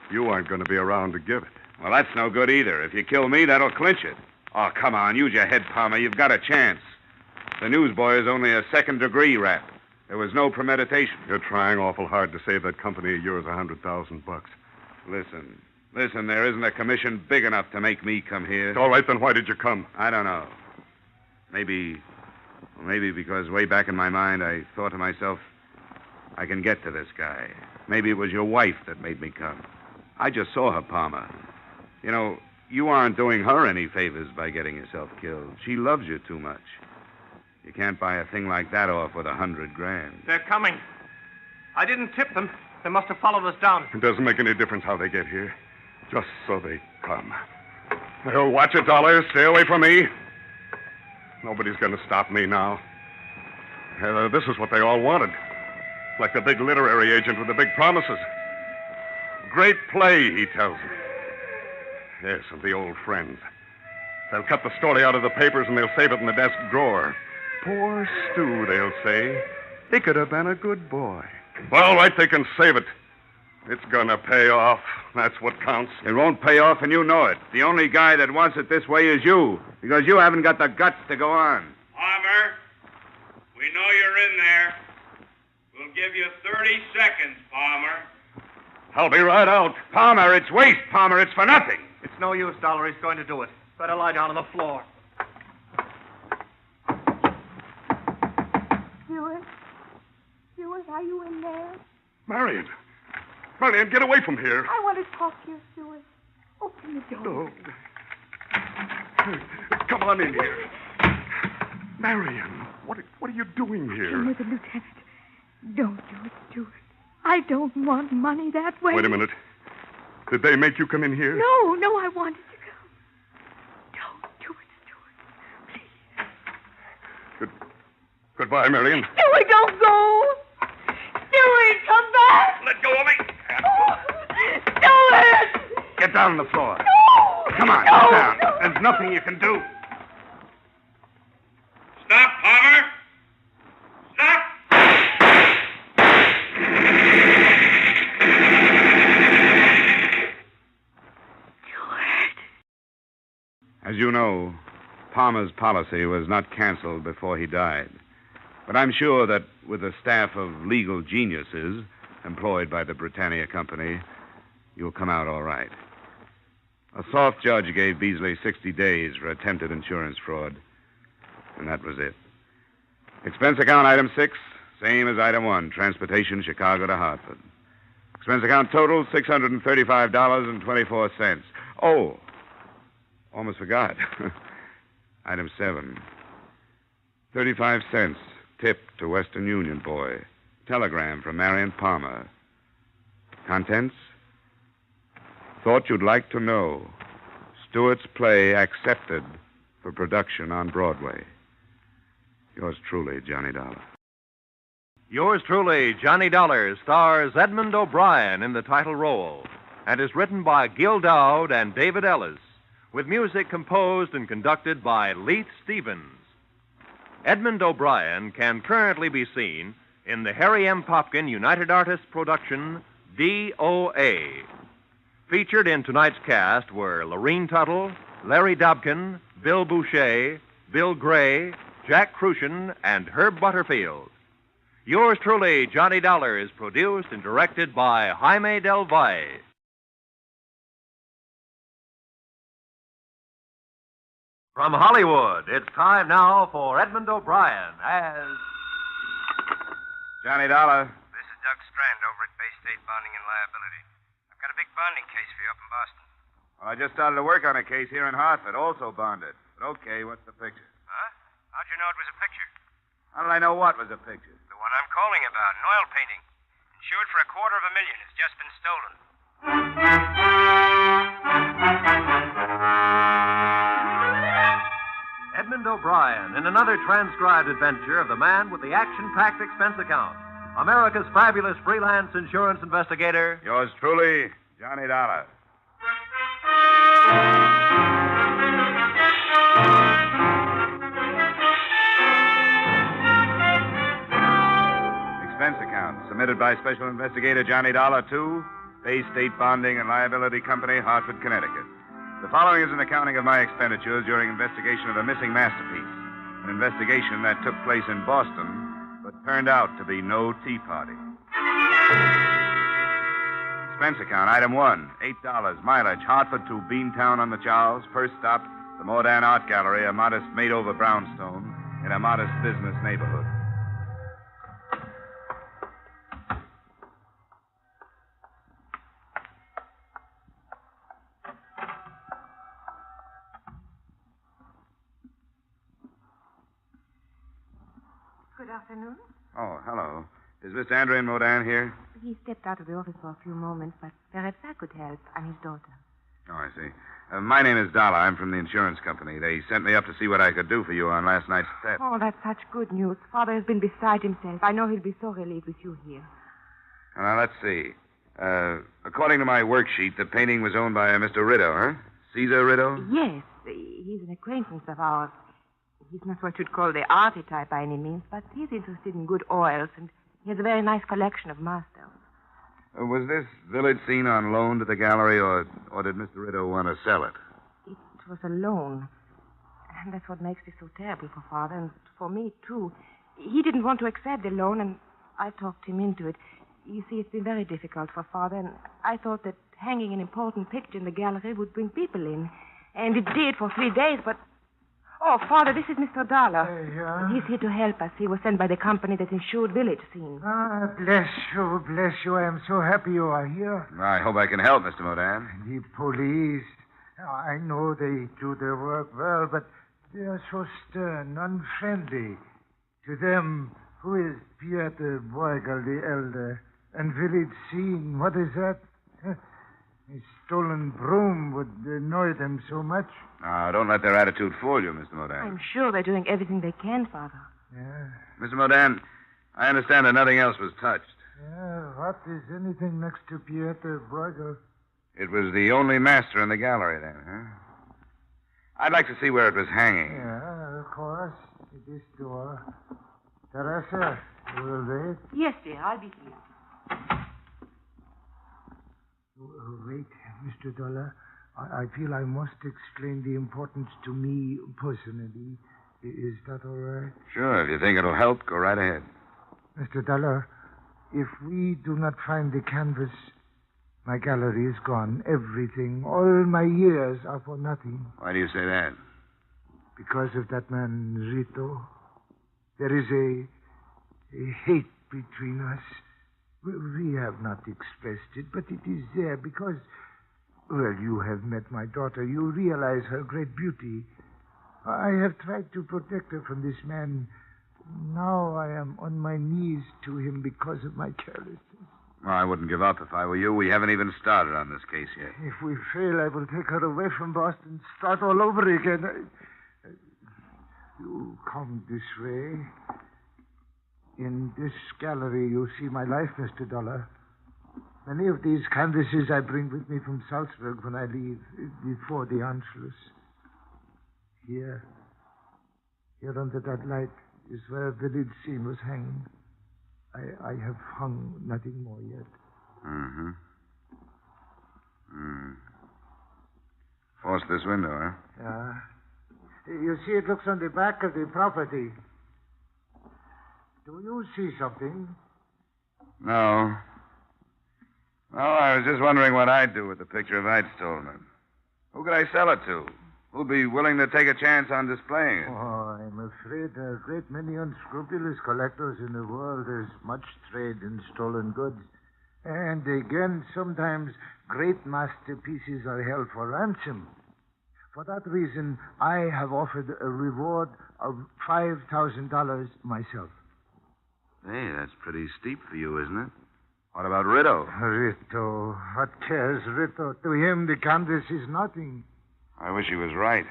You aren't going to be around to give it. Well, that's no good either. If you kill me, that'll clinch it. Oh, come on. Use your head, Palmer. You've got a chance. The newsboy is only a second-degree rap. There was no premeditation. You're trying awful hard to save that company of yours $100,000. Listen, there isn't a commission big enough to make me come here. All right, then why did you come? I don't know. Maybe because way back in my mind I thought to myself, I can get to this guy. Maybe it was your wife that made me come. I just saw her, Palmer. You know, you aren't doing her any favors by getting yourself killed. She loves you too much. You can't buy a thing like that off with $100,000. They're coming. I didn't tip them. They must have followed us down. It doesn't make any difference how they get here. Just so they come. Now, watch it, Dollar. Stay away from me. Nobody's going to stop me now. This is what they all wanted. Like the big literary agent with the big promises. Great play, he tells them. Yes, and the old friends. They'll cut the story out of the papers and they'll save it in the desk drawer. Poor Stu, they'll say. He could have been a good boy. Well, all right, they can save it. It's gonna pay off. That's what counts. It won't pay off, and you know it. The only guy that wants it this way is you, because you haven't got the guts to go on. Palmer, we know you're in there. We'll give you 30 seconds, Palmer. I'll be right out. Palmer, it's waste, Palmer. It's for nothing. It's no use, Dollar. He's going to do it. Better lie down on the floor. Stuart, are you in there? Marion, get away from here. I want to talk to you, Stuart. Open the door. Oh. Come on in here. Marion, what are you doing here? Come with the lieutenant. Don't do it, Stuart. I don't want money that way. Wait a minute. Did they make you come in here? No, I wanted to come. Don't do it, Stuart. Please. Goodbye, Marion. Stuart, don't go. Stuart, come back. Let go of me. Oh, Stuart. Get down on the floor. No. Come on, get down. There's nothing you can do. Stop, Palmer. Stop. As you know, Palmer's policy was not canceled before he died. But I'm sure that with a staff of legal geniuses employed by the Britannia Company, you'll come out all right. A soft judge gave Beasley 60 days for attempted insurance fraud, and that was it. Expense account item 6, same as item 1, transportation Chicago to Hartford. Expense account total, $635.24. Oh, Almost forgot. Item 7. 35 cents. Tip to Western Union boy. Telegram from Marion Palmer. Contents? Thought you'd like to know. Stewart's play accepted for production on Broadway. Yours truly, Johnny Dollar. Yours truly, Johnny Dollar, stars Edmond O'Brien in the title role and is written by Gil Dowd and David Ellis, with music composed and conducted by Leith Stevens. Edmond O'Brien can currently be seen in the Harry M. Popkin United Artists production, DOA. Featured in tonight's cast were Lorene Tuttle, Larry Dobkin, Bill Boucher, Bill Gray, Jack Crucian, and Herb Butterfield. Yours truly, Johnny Dollar, is produced and directed by Jaime Del Valle. From Hollywood, it's time now for Edmond O'Brien as... Johnny Dollar. This is Doug Strand over at Bay State Bonding and Liability. I've got a big bonding case for you up in Boston. Well, I just started to work on a case here in Hartford, also bonded. But okay, what's the picture? Huh? How'd you know it was a picture? How did I know what was a picture? The one I'm calling about, an oil painting. Insured for $250,000. It's just been stolen. Edmond O'Brien in another transcribed adventure of the man with the action-packed expense account. America's fabulous freelance insurance investigator. Yours truly, Johnny Dollar. Expense account submitted by Special Investigator Johnny Dollar to Bay State Bonding and Liability Company, Hartford, Connecticut. The following is an accounting of my expenditures during investigation of a missing masterpiece, an investigation that took place in Boston, but turned out to be no tea party. Expense account, item 1, $8, mileage, Hartford to Beantown on the Charles. First stop, the Modern Art Gallery, a modest made-over brownstone in a modest business neighborhood. Good afternoon. Oh, hello. Is Mr. Andrian Modern here? He stepped out of the office for a few moments, but perhaps I could help. I'm his daughter. Oh, I see. My name is Dollar. I'm from the insurance company. They sent me up to see what I could do for you on last night's set. Oh, that's such good news. Father has been beside himself. I know he'll be so relieved with you here. Now, let's see. According to my worksheet, the painting was owned by a Mr. Rideau, huh? Caesar Rideau? Yes, he's an acquaintance of ours. He's not what you'd call the arty type by any means, but he's interested in good oils, and he has a very nice collection of masters. Was this village scene on loan to the gallery, or did Mr. Rideau want to sell it? It was a loan, and that's what makes it so terrible for Father, and for me, too. He didn't want to accept the loan, and I talked him into it. You see, it's been very difficult for Father, and I thought that hanging an important picture in the gallery would bring people in. And it did for 3 days, but... Oh, Father, this is Mr. Dollar. Yeah? He's here to help us. He was sent by the company that insured village scene. Ah, bless you, bless you. I am so happy you are here. I hope I can help, Mr. Modern. The police, I know they do their work well, but they are so stern, unfriendly. To them, who is Pieter Bruegel the elder? And village scene, what is that? A stolen broom would annoy them so much. Now, don't let their attitude fool you, Mr. Modern. I'm sure they're doing everything they can, Father. Yeah. Mr. Modern, I understand that nothing else was touched. Yeah, what is anything next to Pieter Bruegel? It was the only master in the gallery then, huh? I'd like to see where it was hanging. Yeah, of course. This door. Teresa, you will wait? Yes, dear, I'll be here. Wait, Mr. Dollar. I feel I must explain the importance to me personally. Is that all right? Sure, if you think it'll help, go right ahead. Mr. Dollar, if we do not find the canvas, my gallery is gone. Everything, all my years are for nothing. Why do you say that? Because of that man, Rito. There is a hate between us. We have not expressed it, but it is there because Well, you have met my daughter. You realize her great beauty. I have tried to protect her from this man. Now I am on my knees to him because of my carelessness. Well, I wouldn't give up if I were you. We haven't even started on this case yet. If we fail, I will take her away from Boston, start all over again. You come this way. In this gallery, you see my life, Mr. Dollar. Many of these canvases I bring with me from Salzburg when I leave, before the Anschluss. Here under that light, is where the lead scene was hanging. I have hung nothing more yet. Mm-hmm. Force this window, huh? Yeah. You see, it looks on the back of the property. Do you see something? No. No, I was just wondering what I'd do with the picture if I'd stolen it. Who could I sell it to? Who'd be willing to take a chance on displaying it? Oh, I'm afraid there are a great many unscrupulous collectors in the world. There's much trade in stolen goods. And again, sometimes great masterpieces are held for ransom. For that reason, I have offered a reward of $5,000 myself. Hey, that's pretty steep for you, isn't it? What about Rito? Rito? What cares Rito? To him, the canvas is nothing. I wish he was right.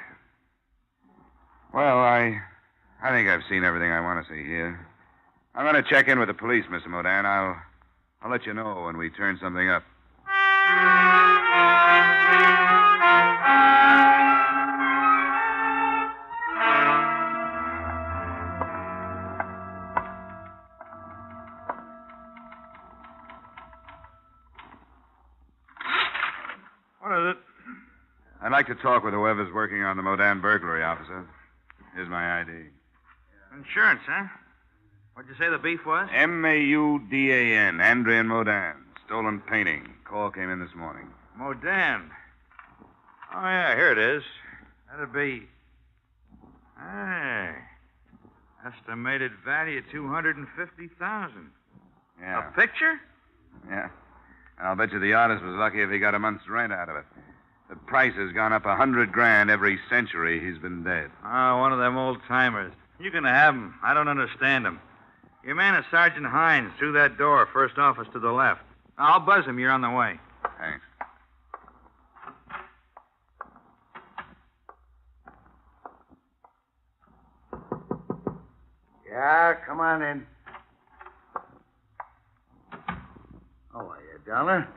Well, I think I've seen everything I want to see here. I'm going to check in with the police, Mr. Modan. I'll let you know when we turn something up. What is it? I'd like to talk with whoever's working on the Modan burglary, officer. Here's my ID. Insurance, huh? What'd you say the beef was? Maudan, Andrian Modan. Stolen painting. Call came in this morning. Modan. Oh, yeah, here it is. That'd be... Hey. Estimated value of $250,000. Yeah. A picture? Yeah. And I'll bet you the artist was lucky if he got a month's rent out of it. The price has gone up $100,000 every century he's been dead. Oh, one of them old-timers. You can have him. I don't understand him. Your man is Sergeant Hines, through that door, first office to the left. I'll buzz him. You're on the way. Thanks. Yeah, come on in. How are you, Dollar?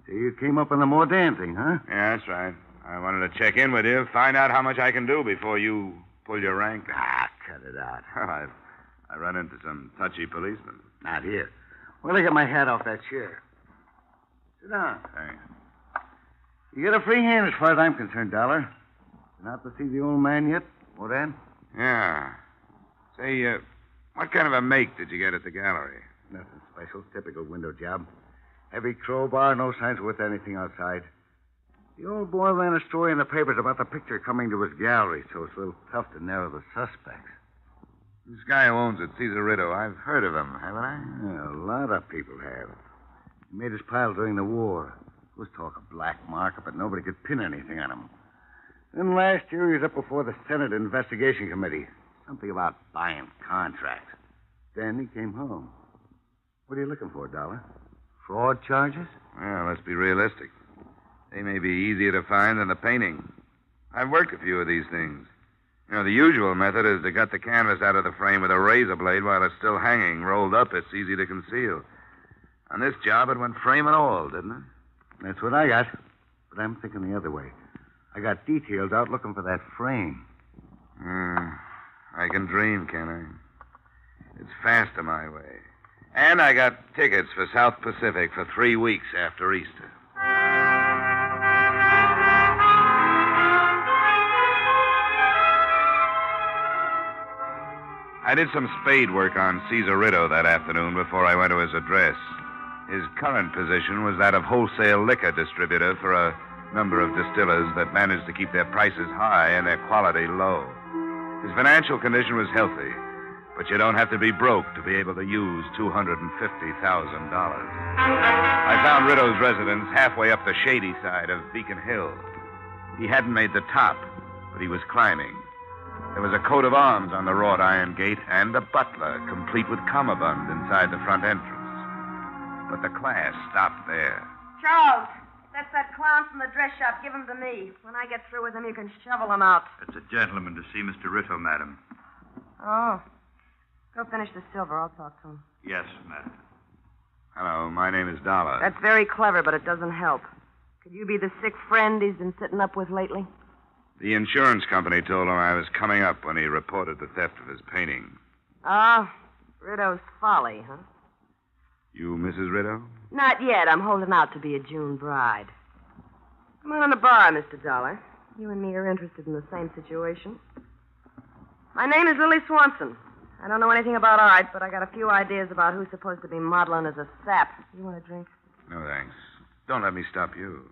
So you came up on the Modan thing, huh? Yeah, that's right. I wanted to check in with you, find out how much I can do before you pull your rank. Cut it out. Well, I run into some touchy policemen. Not here. Well, I get my hat off that chair. Sit down. Thanks. You get a free hand as far as I'm concerned, Dollar. Been out to see the old man yet, Modan? Yeah. Say, what kind of a make did you get at the gallery? Nothing special. Typical window job. Heavy crowbar, no signs worth anything outside. The old boy ran a story in the papers about the picture coming to his gallery, so it's a little tough to narrow the suspects. This guy who owns it, Cesar Rito, I've heard of him, haven't I? Yeah, a lot of people have. He made his pile during the war. There was talk of black market, but nobody could pin anything on him. Then last year he was up before the Senate Investigation Committee. Something about buying contracts. Then he came home. What are you looking for, Dollar? Fraud charges? Well, let's be realistic. They may be easier to find than the painting. I've worked a few of these things. You know, the usual method is to gut the canvas out of the frame with a razor blade while it's still hanging. Rolled up, it's easy to conceal. On this job, it went frame and all, didn't it? That's what I got. But I'm thinking the other way. I got details out looking for that frame. I can dream, can I? It's faster my way. And I got tickets for South Pacific for 3 weeks after Easter. I did some spade work on Cesar Rito that afternoon before I went to his address. His current position was that of wholesale liquor distributor for a number of distillers that managed to keep their prices high and their quality low. His financial condition was healthy, But you don't have to be broke to be able to use $250,000. I found Riddle's residence halfway up the shady side of Beacon Hill. He hadn't made the top, but he was climbing. There was a coat of arms on the wrought iron gate and a butler, complete with cummerbund, inside the front entrance. But the class stopped there. Charles, that's that clown from the dress shop. Give him to me. When I get through with him, you can shovel him out. It's a gentleman to see Mr. Ritto, madam. Oh. Go finish the silver. I'll talk to him. Yes, madam. Hello, my name is Dollar. That's very clever, but it doesn't help. Could you be the sick friend he's been sitting up with lately? The insurance company told him I was coming up when he reported the theft of his painting. Ah, Ritto's folly, huh? You Mrs. Ritto? Not yet. I'm holding out to be a June bride. Come on in the bar, Mr. Dollar. You and me are interested in the same situation. My name is Lily Swanson. I don't know anything about art, but I got a few ideas about who's supposed to be modeling as a sap. You want a drink? No, thanks. Don't let me stop you.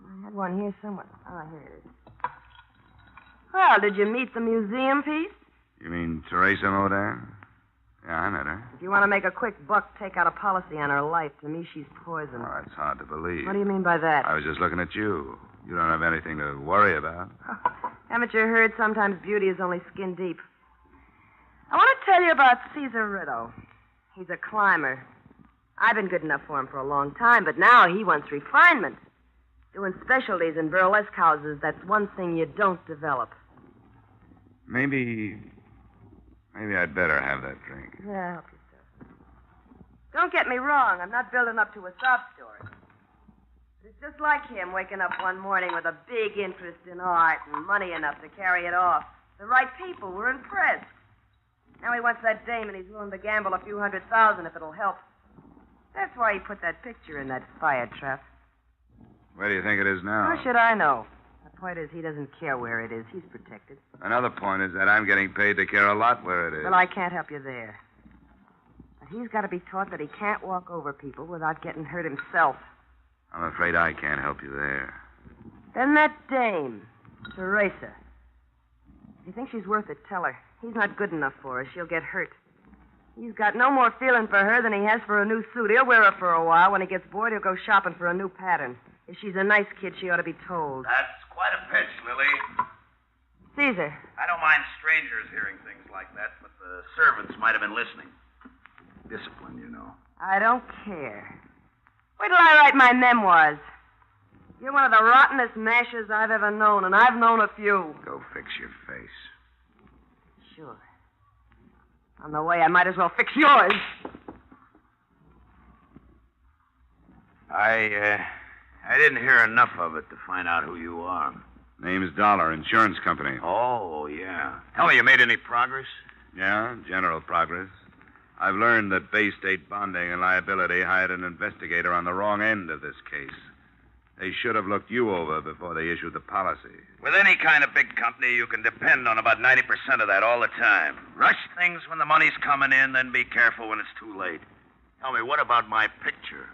I had one here somewhere. Oh, here it is. Well, did you meet the museum piece? You mean Teresa Modin? Yeah, I met her. If you want to make a quick buck, take out a policy on her life. To me, she's poison. Oh, that's hard to believe. What do you mean by that? I was just looking at you. You don't have anything to worry about. Haven't you heard sometimes beauty is only skin deep? I want to tell you about Caesar Ritto. He's a climber. I've been good enough for him for a long time, but now he wants refinement. Doing specialties in burlesque houses, that's one thing you don't develop. Maybe I'd better have that drink. Yeah, help yourself. Don't get me wrong. I'm not building up to a sob story. It's just like him waking up one morning with a big interest in art and money enough to carry it off. The right people were impressed. Now he wants that dame and he's willing to gamble a few $100,000 if it'll help. That's why he put that picture in that fire trap. Where do you think it is now? How should I know? The point is, he doesn't care where it is. He's protected. Another point is that I'm getting paid to care a lot where it is. Well, I can't help you there. But he's got to be taught that he can't walk over people without getting hurt himself. I'm afraid I can't help you there. Then that dame, Teresa. If you think she's worth it, tell her. He's not good enough for her. She'll get hurt. He's got no more feeling for her than he has for a new suit. He'll wear her for a while. When he gets bored, he'll go shopping for a new pattern. If she's a nice kid, she ought to be told. That's quite a pitch, Lily. Caesar. I don't mind strangers hearing things like that, but the servants might have been listening. Discipline, you know. I don't care. Wait till I write my memoirs. You're one of the rottenest mashers I've ever known, and I've known a few. Go fix your face. Sure. On the way, I might as well fix yours. I didn't hear enough of it to find out who you are. Name's Dollar, insurance company. Oh, yeah. Tell me, you made any progress? Yeah, general progress. I've learned that Bay State Bonding and Liability hired an investigator on the wrong end of this case. They should have looked you over before they issued the policy. With any kind of big company, you can depend on about 90% of that all the time. Rush things when the money's coming in, then be careful when it's too late. Tell me, what about my picture?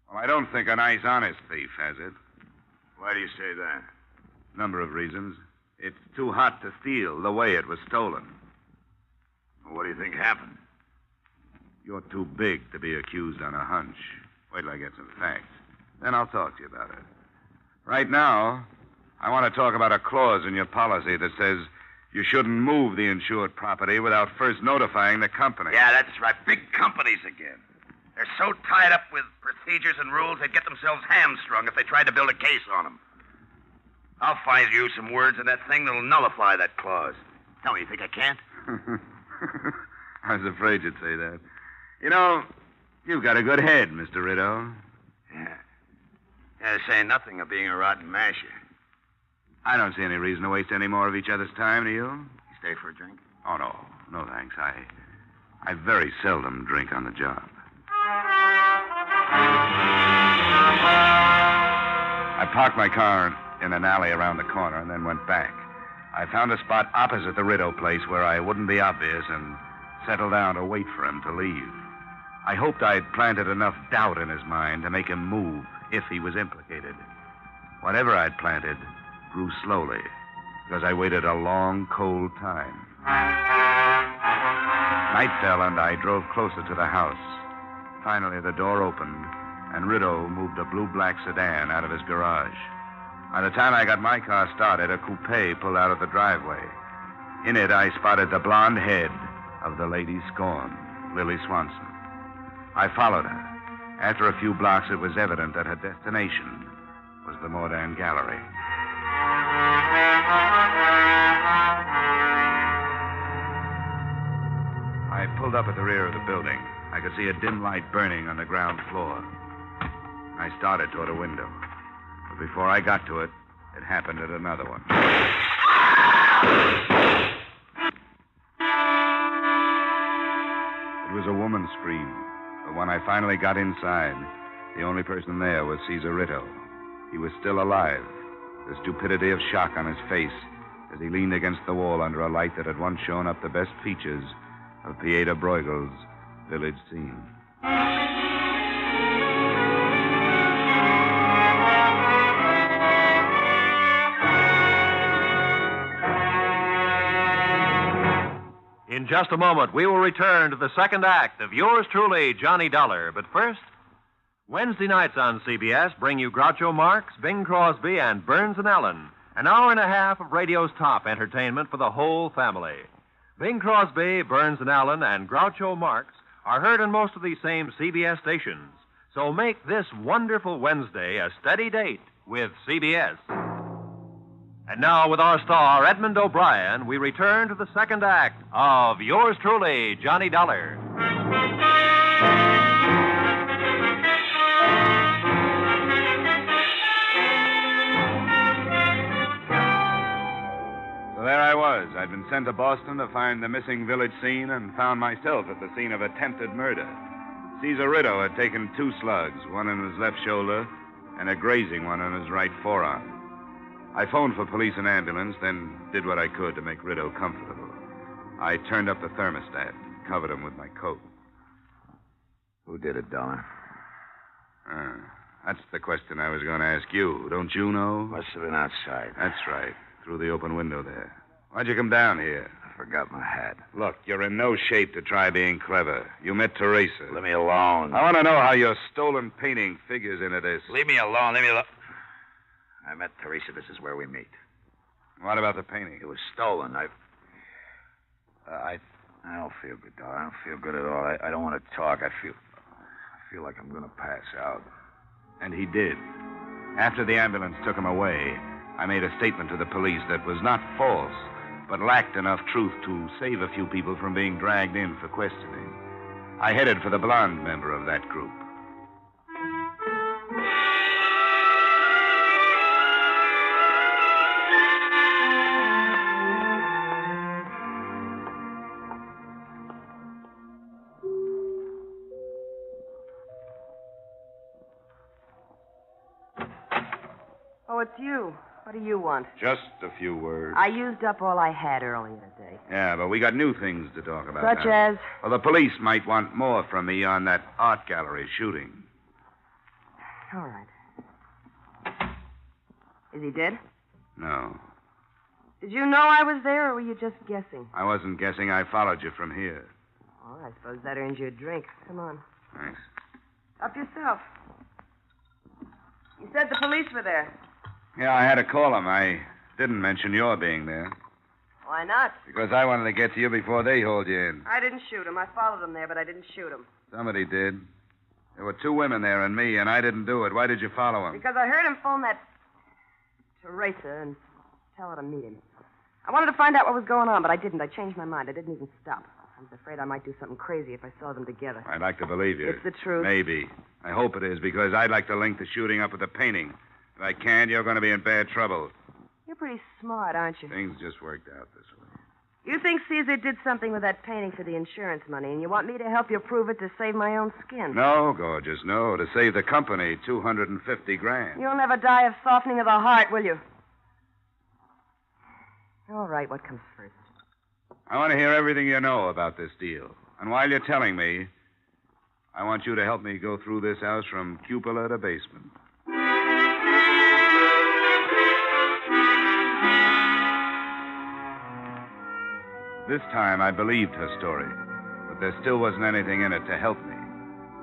Well, I don't think a nice, honest thief has it. Why do you say that? Number of reasons. It's too hot to steal the way it was stolen. Well, what do you think happened? You're too big to be accused on a hunch. Wait till I get some facts. Then I'll talk to you about it. Right now, I want to talk about a clause in your policy that says you shouldn't move the insured property without first notifying the company. Yeah, that's right. Big companies again. They're so tied up with procedures and rules, they'd get themselves hamstrung if they tried to build a case on them. I'll find you some words in that thing that'll nullify that clause. Tell me, you think I can't? I was afraid you'd say that. You know, you've got a good head, Mr. Ritto. Yeah. Yeah, saying nothing of being a rotten masher. I don't see any reason to waste any more of each other's time, do you? You stay for a drink? Oh, no. No, thanks. I very seldom drink on the job. I parked my car in an alley around the corner and then went back. I found a spot opposite the Ritto place where I wouldn't be obvious and settled down to wait for him to leave. I hoped I'd planted enough doubt in his mind to make him move if he was implicated. Whatever I'd planted grew slowly because I waited a long, cold time. Night fell, and I drove closer to the house. Finally, the door opened, and Rideau moved a blue-black sedan out of his garage. By the time I got my car started, a coupe pulled out of the driveway. In it, I spotted the blonde head of the lady scorned, Lily Swanson. I followed her. After a few blocks, it was evident that her destination was the Modern Gallery. I pulled up at the rear of the building. I could see a dim light burning on the ground floor. I started toward a window. But before I got to it, it happened at another one. It was a woman's scream. But when I finally got inside, the only person there was Caesar Rideau. He was still alive, the stupidity of shock on his face as he leaned against the wall under a light that had once shown up the best features of Pieta Bruegel's village scene. In just a moment, we will return to the second act of yours truly, Johnny Dollar. But first, Wednesday nights on CBS bring you Groucho Marx, Bing Crosby, and Burns and Allen. An hour and a half of radio's top entertainment for the whole family. Bing Crosby, Burns and Allen, and Groucho Marx are heard on most of these same CBS stations. So make this wonderful Wednesday a steady date with CBS. And now, with our star, Edmond O'Brien, we return to the second act of yours truly, Johnny Dollar. So there I was. I'd been sent to Boston to find the missing village scene and found myself at the scene of attempted murder. Caesar Rideau had taken 2 slugs, one in his left shoulder and a grazing one on his right forearm. I phoned for police and ambulance, then did what I could to make Rideau comfortable. I turned up the thermostat, covered him with my coat. Who did it, Dollar? That's the question I was going to ask you. Don't you know? Must have been outside. That's right. Through the open window there. Why'd you come down here? I forgot my hat. Look, you're in no shape to try being clever. You met Teresa. Let me alone. I want to know how your stolen painting figures into this. Leave me alone. Leave me alone. I met Teresa. This is where we meet. What about the painting? It was stolen. I don't feel good, Dollar. I don't feel good at all. I don't want to talk. I feel like I'm going to pass out. And he did. After the ambulance took him away, I made a statement to the police that was not false, but lacked enough truth to save a few people from being dragged in for questioning. I headed for the blonde member of that group. Oh, it's you. What do you want? Just a few words. I used up all I had earlier today. Yeah, but we got new things to talk about Such now. as? Well, the police might want more from me on that art gallery shooting. All right. Is he dead? No. Did you know I was there, or were you just guessing? I wasn't guessing. I followed you from here. Oh, I suppose that earns you a drink. Come on. Thanks. Up yourself. You said the police were there. Yeah, I had to call them. I didn't mention your being there. Why not? Because I wanted to get to you before they hauled you in. I didn't shoot him. I followed him there, but I didn't shoot him. Somebody did. There were 2 women there and me, and I didn't do it. Why did you follow him? Because I heard him phone that Teresa and tell her to meet him. I wanted to find out what was going on, but I didn't. I changed my mind. I didn't even stop. I was afraid I might do something crazy if I saw them together. I'd like to believe you. It's the truth. Maybe. I hope it is, because I'd like to link the shooting up with the painting. If I can't, you're going to be in bad trouble. You're pretty smart, aren't you? Things just worked out this way. You think Caesar did something with that painting for the insurance money, and you want me to help you prove it to save my own skin? No, gorgeous, no. To save the company, $250,000. You'll never die of softening of the heart, will you? All right, what comes first? I want to hear everything you know about this deal. And while you're telling me, I want you to help me go through this house from cupola to basement. This time I believed her story. but there still wasn't anything in it to help me.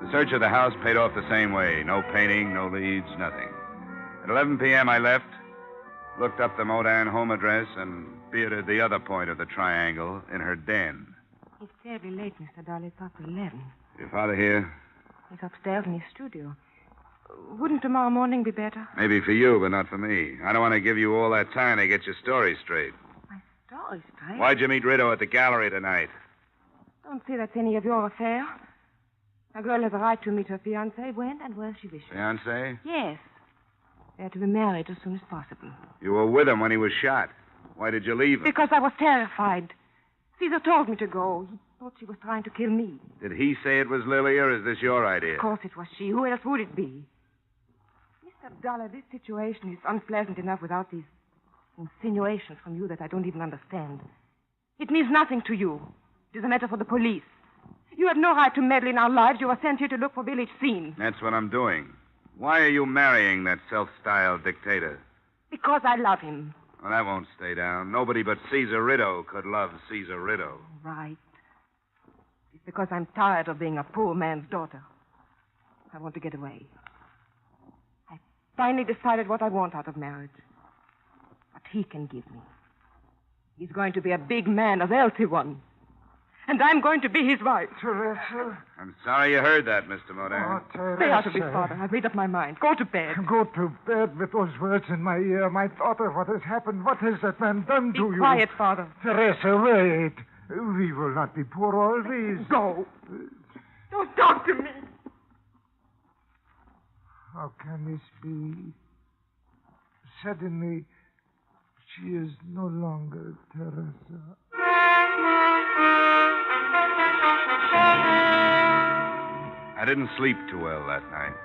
The search of the house paid off the same way. No painting, no leads, nothing. At 11 p.m., I left, looked up the Modan home address, and bearded the other point of the triangle in her den. It's terribly late, Mr. Dollar. It's after 11. Your father here? He's upstairs in his studio. Wouldn't tomorrow morning be better? Maybe for you, but not for me. I don't want to give you all that time to get your story straight. Story straight? Why'd you meet Rideau at the gallery tonight? Don't say that's any of your affair. A girl has a right to meet her fiancé when and where she wishes. Fiancé? Yes. They're to be married as soon as possible. You were with him when he was shot. Why did you leave him? Because I was terrified. Caesar told me to go. He thought she was trying to kill me. Did he say it was Lily, or is this your idea? Of course it was she. Who else would it be? Mr. Dollar, this situation is unpleasant enough without these insinuations from you that I don't even understand. It means nothing to you. It is a matter for the police. You have no right to meddle in our lives. You are sent here to look for village scene. That's what I'm doing. Why are you marrying that self-styled dictator? Because I love him. Well, that won't stay down. Nobody but Caesar Rideau could love Caesar Rideau. Right. It's because I'm tired of being a poor man's daughter. I want to get away. I finally decided what I want out of marriage. What he can give me. He's going to be a big man, a wealthy one. And I'm going to be his wife. Teresa. I'm sorry you heard that, Mr. Modan. Oh, Teresa. Stay out of this, Father. I've made up my mind. Go to bed. Go to bed with those words in my ear. My daughter, what has happened? What has that man done to you? Be quiet, Father. Teresa, wait. We will not be poor always. Go. Don't talk to me. How can this be? Suddenly, she is no longer Teresa. I didn't sleep too well that night.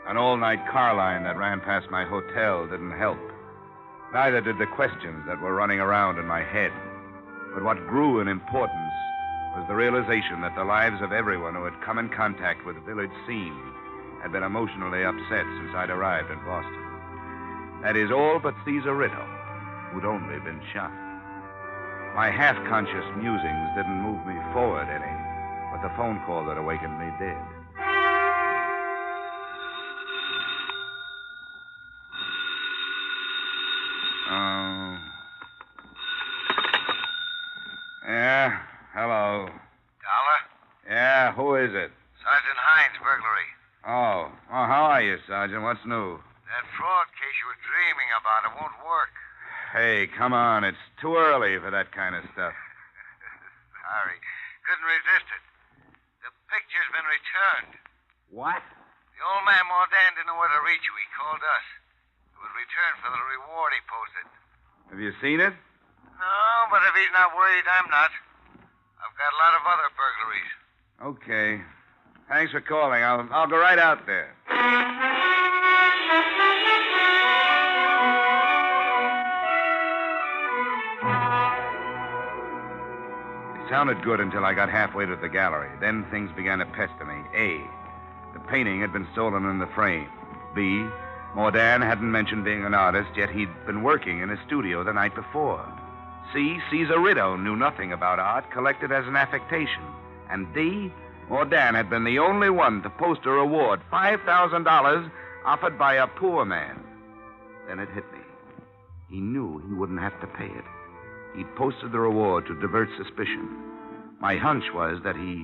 An all-night car line that ran past my hotel didn't help. Neither did the questions that were running around in my head. But what grew in importance was the realization that the lives of everyone who had come in contact with the village scene had been emotionally upset since I'd arrived in Boston. That is, all but Caesar Rideau, who'd only been shot. My half-conscious musings didn't move me forward any, but the phone call that awakened me did. Yeah, hello. Dollar? Yeah, who is it? Sergeant Hines, burglary. Oh, how are you, Sergeant? What's new? That fraud case you were dreaming about, it won't work. Hey, come on. It's too early for that kind of stuff. Sorry. Couldn't resist it. The picture's been returned. What? The old man Mordan didn't know where to reach you. He called us. It was returned for the reward he posted. Have you seen it? No, but if he's not worried, I'm not. I've got a lot of other burglaries. Okay. Thanks for calling. I'll go right out there. It sounded good until I got halfway to the gallery. Then things began to pester me. A, the painting had been stolen in the frame. B, Mordan hadn't mentioned being an artist, yet he'd been working in his studio the night before. C, Caesar Rideau knew nothing about art, collected as an affectation. And D, Mordan had been the only one to post a reward, $5,000, offered by a poor man. Then it hit me. He knew he wouldn't have to pay it. He'd posted the reward to divert suspicion. My hunch was that he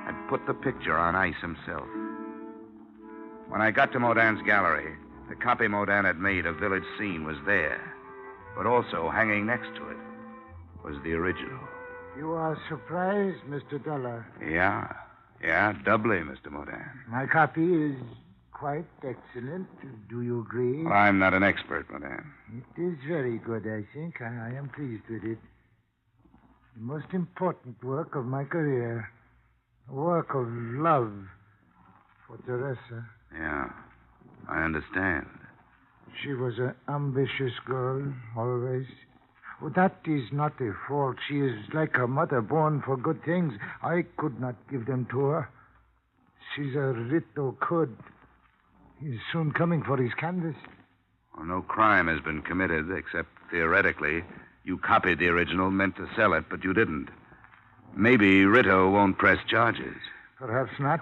had put the picture on ice himself. When I got to Mordan's gallery, the copy Mordan had made of Village Scene was there. But also, hanging next to it, was the original. You are surprised, Mr. Dollar. Yeah, doubly, Mr. Mordan. My copy is quite excellent. Do you agree? Well, I'm not an expert, Mordan. It is very good, I think. I am pleased with it. The most important work of my career. A work of love for Teresa. Yeah, I understand. She was an ambitious girl, always. Well, that is not a fault. She is like her mother, born for good things. I could not give them to her. Caesar Rideau could. He's soon coming for his canvas. Well, no crime has been committed, except theoretically. You copied the original, meant to sell it, but you didn't. Maybe Rito won't press charges. Perhaps not.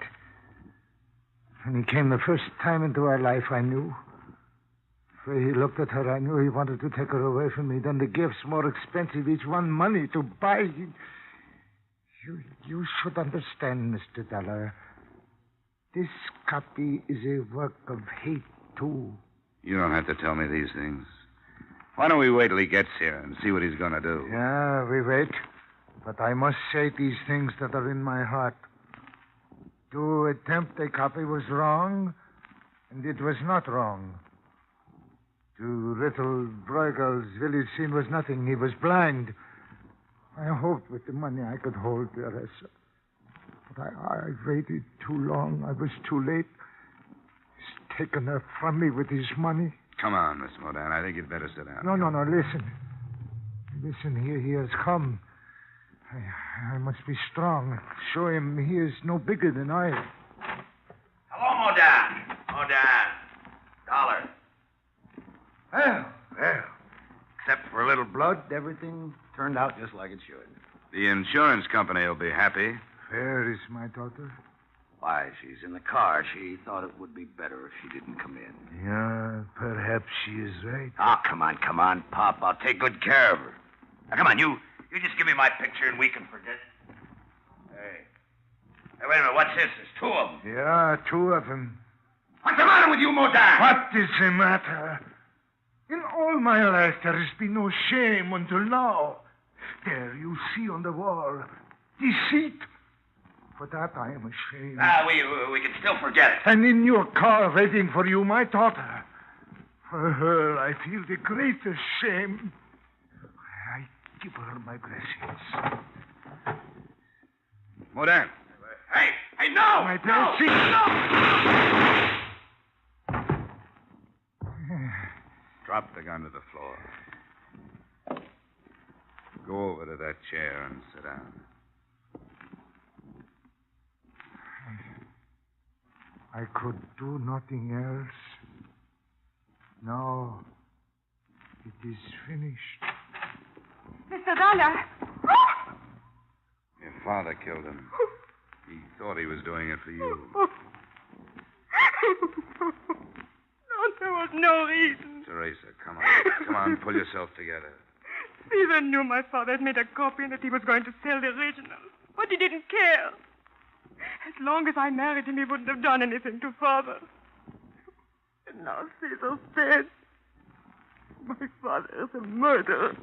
When he came the first time into our life, I knew. The way he looked at her, I knew he wanted to take her away from me. Then the gifts, more expensive, each one money to buy. You should understand, Mr. Dollar. This copy is a work of hate, too. You don't have to tell me these things. Why don't we wait till he gets here and see what he's going to do? Yeah, we wait. But I must say these things that are in my heart. To attempt a copy was wrong, and it was not wrong. To little Bruegel's village scene was nothing. He was blind. I hoped with the money I could hold Teresa. But I waited too long. I was too late. He's taken her from me with his money. Come on, Miss Modan. I think you'd better sit down. No, listen. Listen, here he has come. I must be strong. Show him he is no bigger than I am. Hello, Modan. Dollar. Well. Except for a little blood, everything turned out just like it should. The insurance company will be happy. Where is my daughter? Why, she's in the car. She thought it would be better if she didn't come in. Yeah, perhaps she is right. Oh, come on, Pop. I'll take good care of her. Now, come on, you just give me my picture and we can forget. Hey, wait a minute. What's this? There's two of them. Yeah, two of them. What's the matter with you, Modan? What is the matter? In all my life, there has been no shame until now. There, you see on the wall. Deceit. For that, I am ashamed. We can still forget it. And in your car, waiting for you, my daughter. For her, I feel the greatest shame. I give her my blessings. Modan. Hey, no! My blessings. No! Drop the gun to the floor. Go over to that chair and sit down. I could do nothing else. Now, it is finished. Mr. Dollar. Your father killed him. He thought he was doing it for you. No, there was no reason. Teresa, come on. Come on, pull yourself together. Stephen knew my father had made a copy and that he was going to sell the original. But he didn't care. As long as I married him, he wouldn't have done anything to father. And now Caesar's dead. My father is a murderer.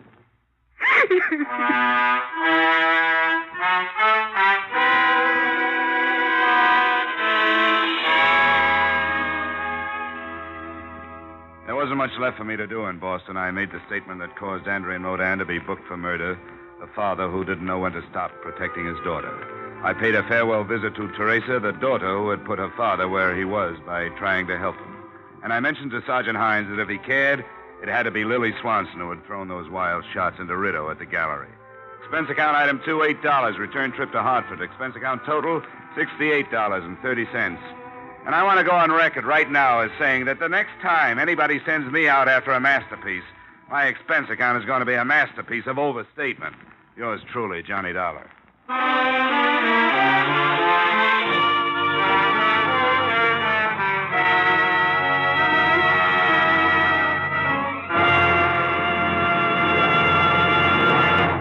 There wasn't much left for me to do in Boston. I made the statement that caused Andrea Modan to be booked for murder, the father who didn't know when to stop protecting his daughter. I paid a farewell visit to Teresa, the daughter who had put her father where he was by trying to help him. And I mentioned to Sergeant Hines that if he cared, it had to be Lily Swanson who had thrown those wild shots into Rideau at the gallery. Expense account item 2, $8. Return trip to Hartford. Expense account total, $68.30. And I want to go on record right now as saying that the next time anybody sends me out after a masterpiece, my expense account is going to be a masterpiece of overstatement. Yours truly, Johnny Dollar.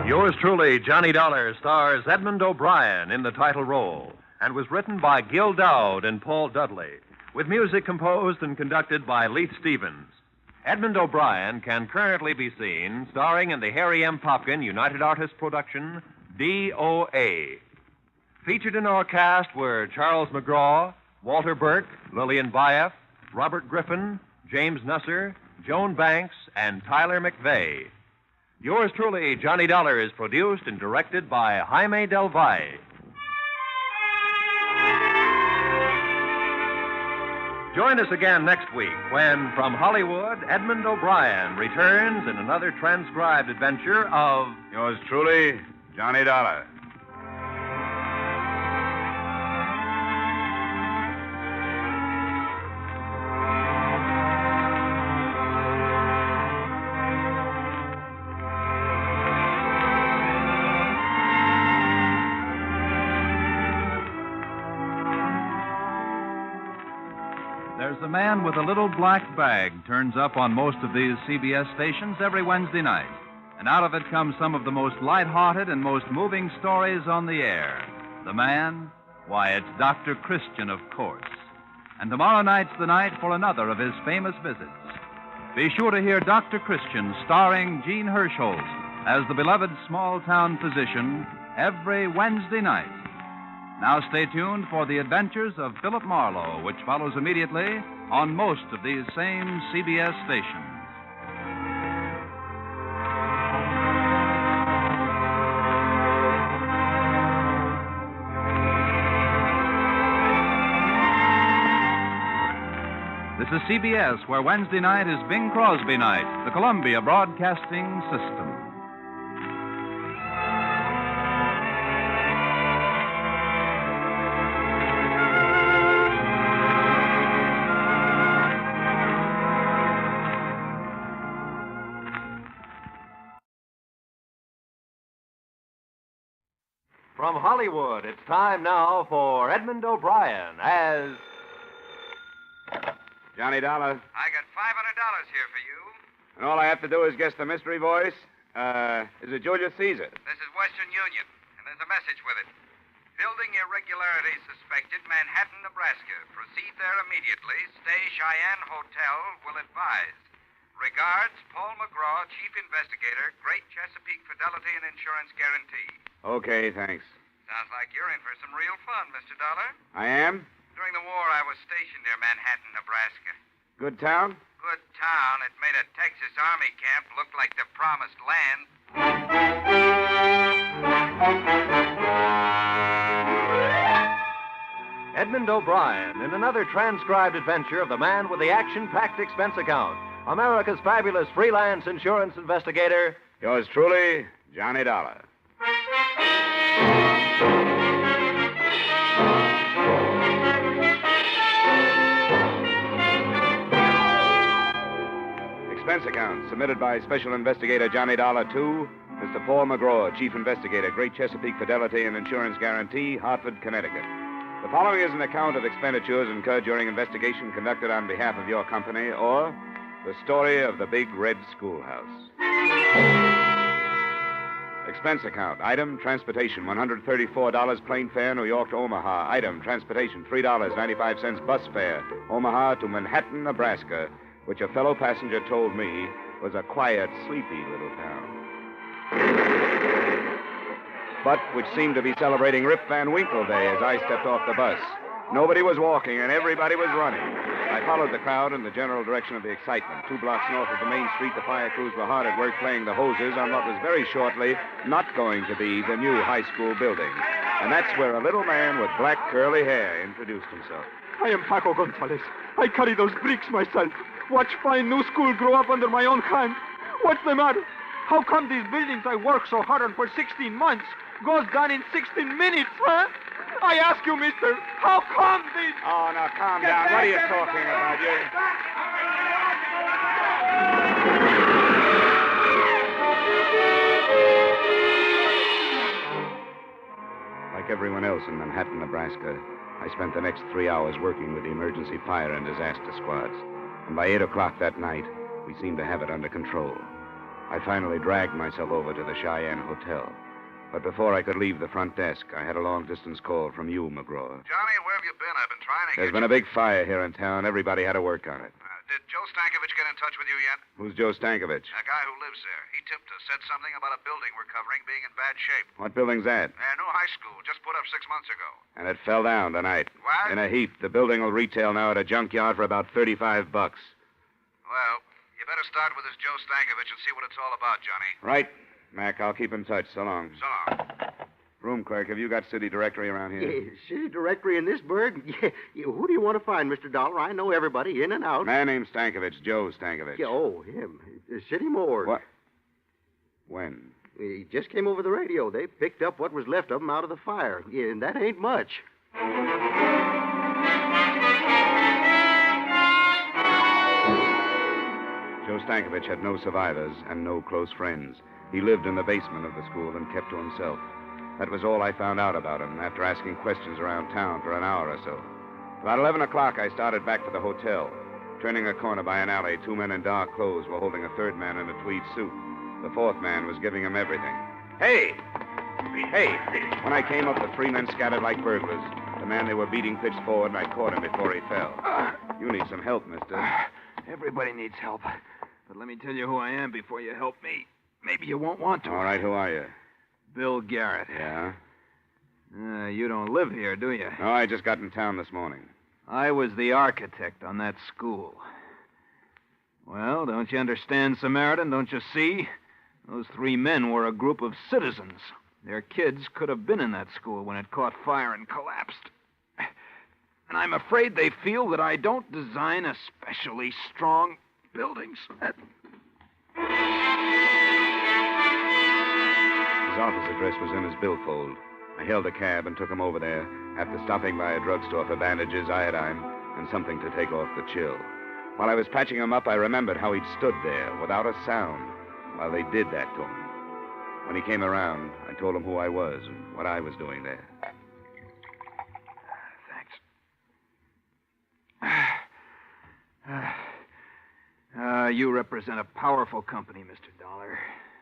Yours truly, Johnny Dollar, stars Edmond O'Brien in the title role and was written by Gil Dowd and Paul Dudley, with music composed and conducted by Leith Stevens. Edmond O'Brien can currently be seen starring in the Harry M. Popkin United Artists production, D.O.A. Featured in our cast were Charles McGraw, Walter Burke, Lillian Baeff, Robert Griffin, James Nusser, Joan Banks, and Tyler McVeigh. Yours truly, Johnny Dollar, is produced and directed by Jaime Del Valle. Join us again next week when, from Hollywood, Edmond O'Brien returns in another transcribed adventure of... Yours truly, Johnny Dollar. There's a man with a little black bag turns up on most of these CBS stations every Wednesday night. And out of it comes some of the most light-hearted and most moving stories on the air. The man? Why, it's Dr. Christian, of course. And tomorrow night's the night for another of his famous visits. Be sure to hear Dr. Christian starring Gene Hirschholz as the beloved small-town physician every Wednesday night. Now stay tuned for the adventures of Philip Marlowe, which follows immediately on most of these same CBS stations. This is CBS, where Wednesday night is Bing Crosby night, the Columbia Broadcasting System. From Hollywood, it's time now for Edmond O'Brien as... Johnny Dollar. I got $500 here for you. And all I have to do is guess the mystery voice. Is it Julius Caesar? This is Western Union, and there's a message with it. Building irregularities suspected, Manhattan, Nebraska. Proceed there immediately. Stay Cheyenne Hotel. Will advise. Regards, Paul McGraw, Chief Investigator, Great Chesapeake Fidelity and Insurance Guarantee. Okay, thanks. Sounds like you're in for some real fun, Mr. Dollar. I am? During the war, I was stationed near Manhattan, Nebraska. Good town? Good town. It made a Texas Army camp look like the promised land. Edmond O'Brien in another transcribed adventure of the man with the action-packed expense account, America's fabulous freelance insurance investigator. Yours truly, Johnny Dollar. Expense account submitted by Special Investigator Johnny Dollar to Mr. Paul McGraw, Chief Investigator, Great Chesapeake Fidelity and Insurance Guarantee, Hartford, Connecticut. The following is an account of expenditures incurred during investigation conducted on behalf of your company or the story of the Big Red Schoolhouse. Expense account. Item, transportation, $134 plane fare, New York to Omaha. Item, transportation, $3.95 bus fare, Omaha to Manhattan, Nebraska, which a fellow passenger told me was a quiet, sleepy little town. But which seemed to be celebrating Rip Van Winkle Day as I stepped off the bus. Nobody was walking and everybody was running. I followed the crowd in the general direction of the excitement. 2 blocks north of the main street, the fire crews were hard at work playing the hoses on what was very shortly not going to be the new high school building. And that's where a little man with black curly hair introduced himself. I am Paco Gonzalez. I carry those bricks myself. Watch fine new school grow up under my own hand. What's the matter? How come these buildings I worked so hard on for 16 months goes down in 16 minutes, huh? I ask you, mister, how come these... Oh, now, calm down. What are you talking about, you? Like everyone else in Manhattan, Nebraska, I spent the next 3 hours working with the emergency fire and disaster squads. And by 8 o'clock that night, we seemed to have it under control. I finally dragged myself over to the Cheyenne Hotel. But before I could leave the front desk, I had a long-distance call from you, McGraw. Johnny, where have you been? I've been trying to There's been a big fire here in town. Everybody had to work on it. Did Joe Stankovich get in touch with you yet? Who's Joe Stankovich? A guy who lives there. He tipped us, said something about a building we're covering being in bad shape. What building's that? New high school, just put up 6 months ago. And it fell down tonight. What? In a heap. The building will retail now at a junkyard for about $35. Well, you better start with this Joe Stankovich and see what it's all about, Johnny. Right. Mac, I'll keep in touch. So long. So long. Room clerk, have you got city directory around here? Yeah, city directory in this burg? Yeah, who do you want to find, Mr. Dollar? I know everybody in and out. Man named Stankovich, Joe Stankovich. Yeah, oh, him. City morgue. What? When? He just came over the radio. They picked up what was left of him out of the fire. Yeah, and that ain't much. Joe Stankovich had no survivors and no close friends. He lived in the basement of the school and kept to himself. That was all I found out about him after asking questions around town for an hour or so. About 11 o'clock, I started back for the hotel. Turning a corner by an alley, 2 men in dark clothes were holding a third man in a tweed suit. The fourth man was giving him everything. Hey! Hey! When I came up, the 3 men scattered like burglars. The man they were beating pitched forward, and I caught him before he fell. You need some help, mister. Everybody needs help. But let me tell you who I am before you help me. Maybe you won't want to. All right, who are you? Bill Garrett. Yeah? You don't live here, do you? No, I just got in town this morning. I was the architect on that school. Well, don't you understand, Samaritan? Don't you see? Those 3 men were a group of citizens. Their kids could have been in that school when it caught fire and collapsed. And I'm afraid they feel that I don't design especially strong buildings. His office address was in his billfold. I hailed a cab and took him over there, after stopping by a drugstore for bandages, iodine, and something to take off the chill. While I was patching him up, I remembered how he'd stood there without a sound while they did that to him. When he came around, I told him who I was and what I was doing there. You represent a powerful company, Mr. Dollar.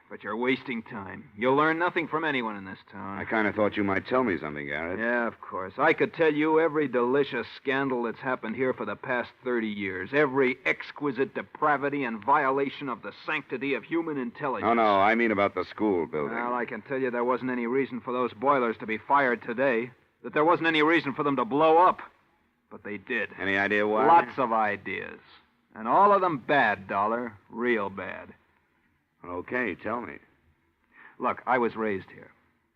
But you're wasting time. You'll learn nothing from anyone in this town. I kind of thought you might tell me something, Garrett. Yeah, of course. I could tell you every delicious scandal that's happened here for the past 30 years. Every exquisite depravity and violation of the sanctity of human intelligence. Oh, no, I mean about the school building. Well, I can tell you there wasn't any reason for those boilers to be fired today. That there wasn't any reason for them to blow up. But they did. Any idea why? Lots of ideas. And all of them bad, Dollar. Real bad. Okay, tell me. Look, I was raised here.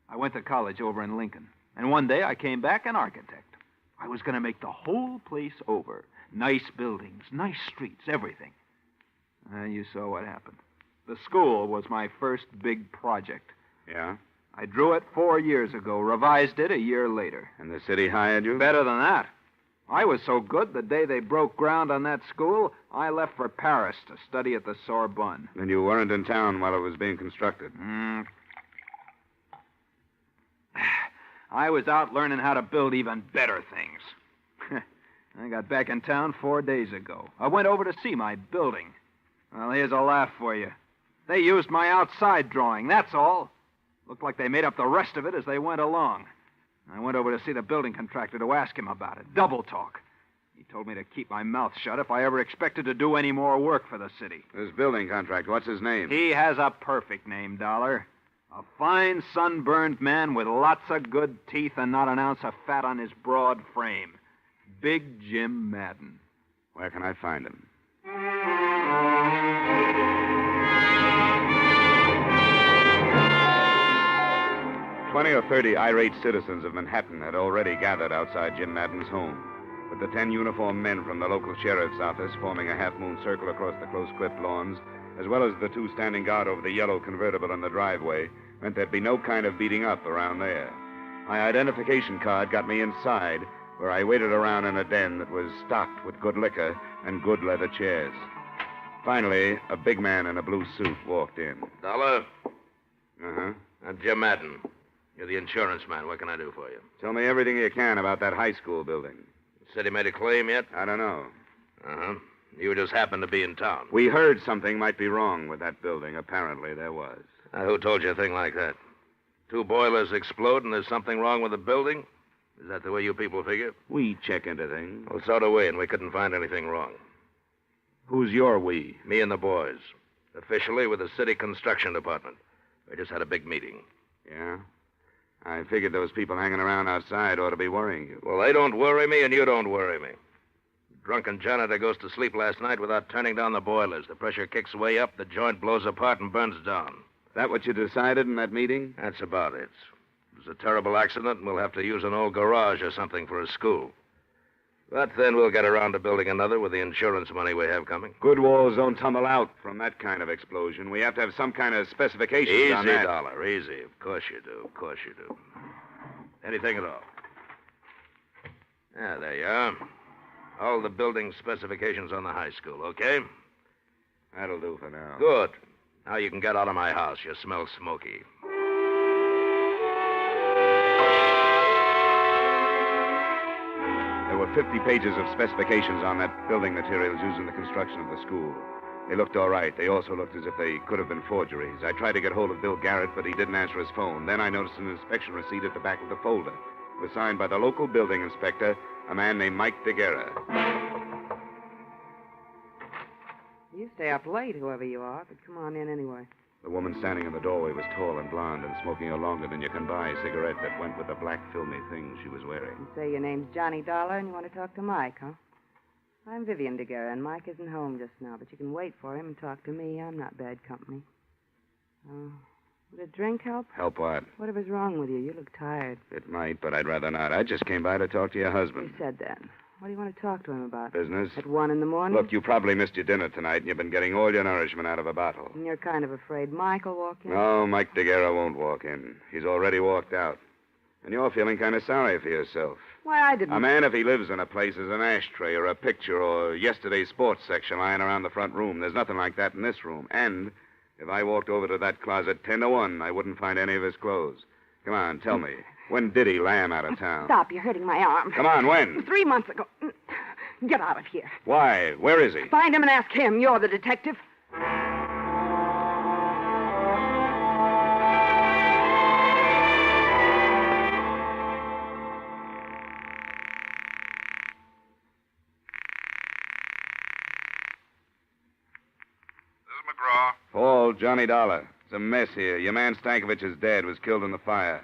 I went to college over in Lincoln. And one day I came back an architect. I was going to make the whole place over. Nice buildings, nice streets, everything. And you saw what happened. The school was my first big project. Yeah? I drew it 4 years ago, revised it a year later. And the city hired you? Better than that. I was so good, the day they broke ground on that school, I left for Paris to study at the Sorbonne. And you weren't in town while it was being constructed? I was out learning how to build even better things. I got back in town 4 days ago. I went over to see my building. Well, here's a laugh for you. They used my outside drawing, that's all. Looked like they made up the rest of it as they went along. I went over to see the building contractor to ask him about it. Double talk. He told me to keep my mouth shut if I ever expected to do any more work for the city. This building contractor, what's his name? He has a perfect name, Dollar. A fine, sunburned man with lots of good teeth and not an ounce of fat on his broad frame. Big Jim Madden. Where can I find him? 20 or 30 irate citizens of Manhattan had already gathered outside Jim Madden's home, with the 10 uniformed men from the local sheriff's office forming a half-moon circle across the close-clipped lawns, as well as the 2 standing guard over the yellow convertible in the driveway, meant there'd be no kind of beating up around there. My identification card got me inside, where I waited around in a den that was stocked with good liquor and good leather chairs. Finally, a big man in a blue suit walked in. Dollar? Uh-huh. I'm Jim Madden. You're the insurance man. What can I do for you? Tell me everything you can about that high school building. Said he made a claim yet? I don't know. Uh-huh. You just happened to be in town. We heard something might be wrong with that building. Apparently there was. Who told you a thing like that? 2 boilers explode and there's something wrong with the building? Is that the way you people figure? We check into things. Well, so do we, and we couldn't find anything wrong. Who's your we? Me and the boys. Officially with the city construction department. We just had a big meeting. Yeah? I figured those people hanging around outside ought to be worrying you. Well, they don't worry me, and you don't worry me. Drunken janitor goes to sleep last night without turning down the boilers. The pressure kicks way up, the joint blows apart and burns down. That what you decided in that meeting? That's about it. It was a terrible accident, and we'll have to use an old garage or something for a school. But then we'll get around to building another with the insurance money we have coming. Good walls don't tumble out from that kind of explosion. We have to have some kind of specifications on that. Easy, Dollar, easy. Of course you do, of course you do. Anything at all. Yeah, there you are. All the building specifications on the high school, okay? That'll do for now. Good. Now you can get out of my house. You smell smoky. There There were 50 pages of specifications on that building materials used in the construction of the school. They looked all right. They also looked as if they could have been forgeries. I tried to get hold of Bill Garrett, but he didn't answer his phone. Then I noticed an inspection receipt at the back of the folder. It was signed by the local building inspector, a man named Mike DeGuerra. You stay up late, whoever you are, but come on in anyway. The woman standing in the doorway was tall and blonde and smoking a longer than you can buy cigarette that went with the black filmy thing she was wearing. You say your name's Johnny Dollar and you want to talk to Mike, huh? I'm Vivian DeGuerra, and Mike isn't home just now, but you can wait for him and talk to me. I'm not bad company. Would a drink help? Help what? Whatever's wrong with you. You look tired. It might, but I'd rather not. I just came by to talk to your husband. You said that. What do you want to talk to him about? Business? At 1 in the morning? Look, you probably missed your dinner tonight, and you've been getting all your nourishment out of a bottle. And you're kind of afraid Mike will walk in? No, Mike DeGuerra won't walk in. He's already walked out. And you're feeling kind of sorry for yourself. Why, I didn't... A man, if he lives in a place, is an ashtray or a picture or yesterday's sports section lying around the front room. There's nothing like that in this room. And if I walked over to that closet 10 to 1, I wouldn't find any of his clothes. Come on, tell me. When did he lamb out of town? Stop, you're hurting my arm. Come on, when? 3 months ago. Get out of here. Why? Where is he? Find him and ask him. You're the detective. Paul, Johnny Dollar. It's a mess here. Your man Stankovich's dad was killed in the fire.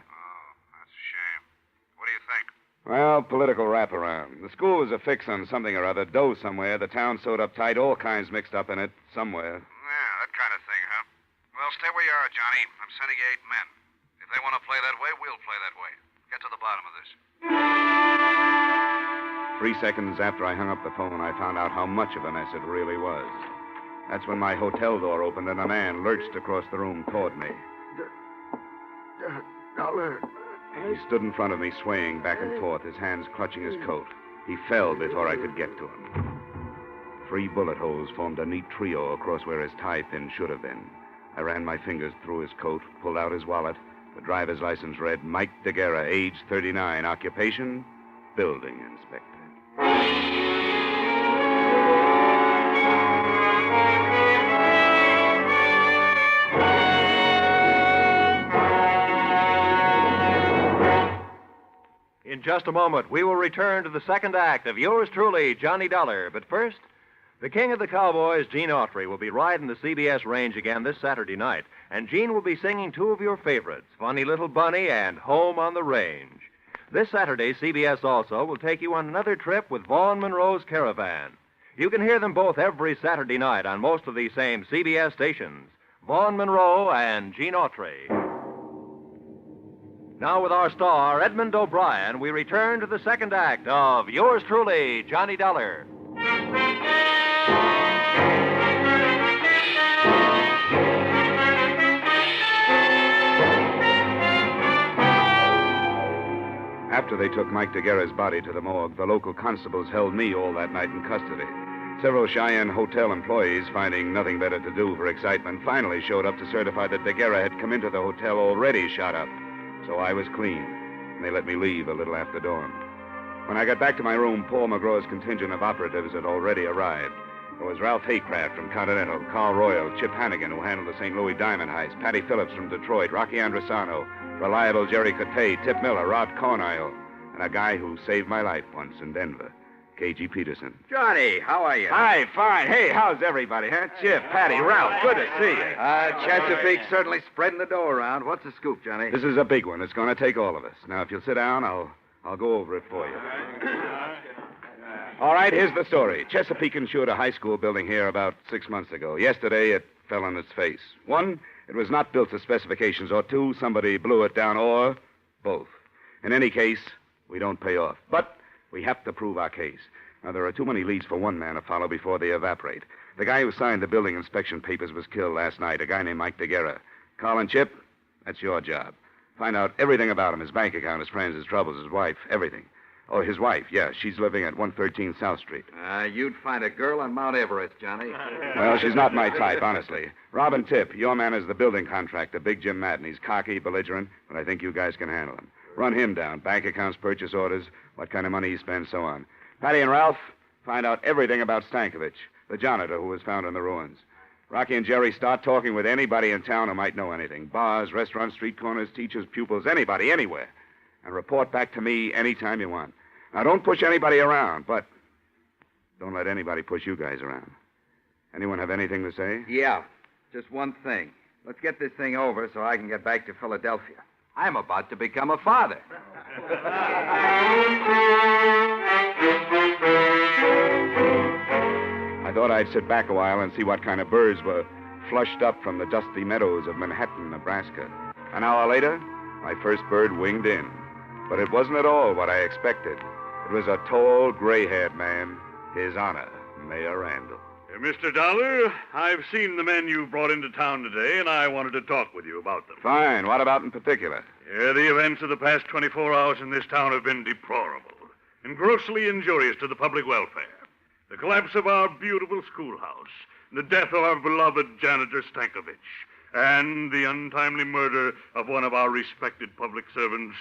Well, political wraparound. The school was a fix on something or other, dough somewhere, the town sewed up tight, all kinds mixed up in it, somewhere. Yeah, that kind of thing, huh? Well, stay where you are, Johnny. I'm sending you 8 men. If they want to play that way, we'll play that way. Get to the bottom of this. 3 seconds after I hung up the phone, I found out how much of a mess it really was. That's when my hotel door opened and a man lurched across the room toward me. Dollar. He stood in front of me, swaying back and forth, his hands clutching his coat. He fell before I could get to him. 3 bullet holes formed a neat trio across where his tie pin should have been. I ran my fingers through his coat, pulled out his wallet. The driver's license read Mike DeGuerra, age 39, occupation, building inspector. In just a moment, we will return to the second act of yours truly, Johnny Dollar. But first, the king of the cowboys, Gene Autry, will be riding the CBS range again this Saturday night. And Gene will be singing 2 of your favorites, Funny Little Bunny and Home on the Range. This Saturday, CBS also will take you on another trip with Vaughn Monroe's Caravan. You can hear them both every Saturday night on most of these same CBS stations. Vaughn Monroe and Gene Autry. Now, with our star, Edmond O'Brien, we return to the second act of yours truly, Johnny Dollar. After they took Mike DeGuerra's body to the morgue, the local constables held me all that night in custody. Several Cheyenne hotel employees, finding nothing better to do for excitement, finally showed up to certify that DeGuerra had come into the hotel already shot up. So I was clean, and they let me leave a little after dawn. When I got back to my room, Paul McGraw's contingent of operatives had already arrived. There was Ralph Haycraft from Continental, Carl Royal, Chip Hannigan, who handled the St. Louis diamond heist, Patty Phillips from Detroit, Rocky Andresano, reliable Jerry Cotte, Tip Miller, Rod Cornile, and a guy who saved my life once in Denver, K.G. Peterson. Johnny, how are you? Hi, fine. Hey, how's everybody, huh? Chip, Patty, Ralph, good to see you. Chesapeake's certainly spreading the dough around. What's the scoop, Johnny? This is a big one. It's going to take all of us. Now, if you'll sit down, I'll go over it for you. All right, here's the story. Chesapeake insured a high school building here about 6 months ago. Yesterday, it fell on its face. 1, it was not built to specifications, or 2, somebody blew it down, or both. In any case, we don't pay off. But we have to prove our case. Now, there are too many leads for one man to follow before they evaporate. The guy who signed the building inspection papers was killed last night, a guy named Mike DeGuerra. Carl and Chip, that's your job. Find out everything about him, his bank account, his friends, his troubles, his wife, everything. Oh, his wife, yeah, she's living at 113 South Street. You'd find a girl on Mount Everest, Johnny. Well, she's not my type, honestly. Robin Tip, your man is the building contractor, Big Jim Madden. He's cocky, belligerent, but I think you guys can handle him. Run him down. Bank accounts, purchase orders, what kind of money he spends, so on. Patty and Ralph, find out everything about Stankovich, the janitor who was found in the ruins. Rocky and Jerry, start talking with anybody in town who might know anything. Bars, restaurants, street corners, teachers, pupils, anybody, anywhere. And report back to me anytime you want. Now, don't push anybody around, but don't let anybody push you guys around. Anyone have anything to say? Yeah, just one thing. Let's get this thing over so I can get back to Philadelphia. I'm about to become a father. I thought I'd sit back a while and see what kind of birds were flushed up from the dusty meadows of Manhattan, Nebraska. An hour later, my first bird winged in. But it wasn't at all what I expected. It was a tall, gray-haired man, His Honor, Mayor Randall. Mr. Dollar, I've seen the men you brought into town today, and I wanted to talk with you about them. Fine. What about in particular? The events of the past 24 hours in this town have been deplorable and grossly injurious to the public welfare. The collapse of our beautiful schoolhouse, the death of our beloved janitor Stankovich, and the untimely murder of one of our respected public servants,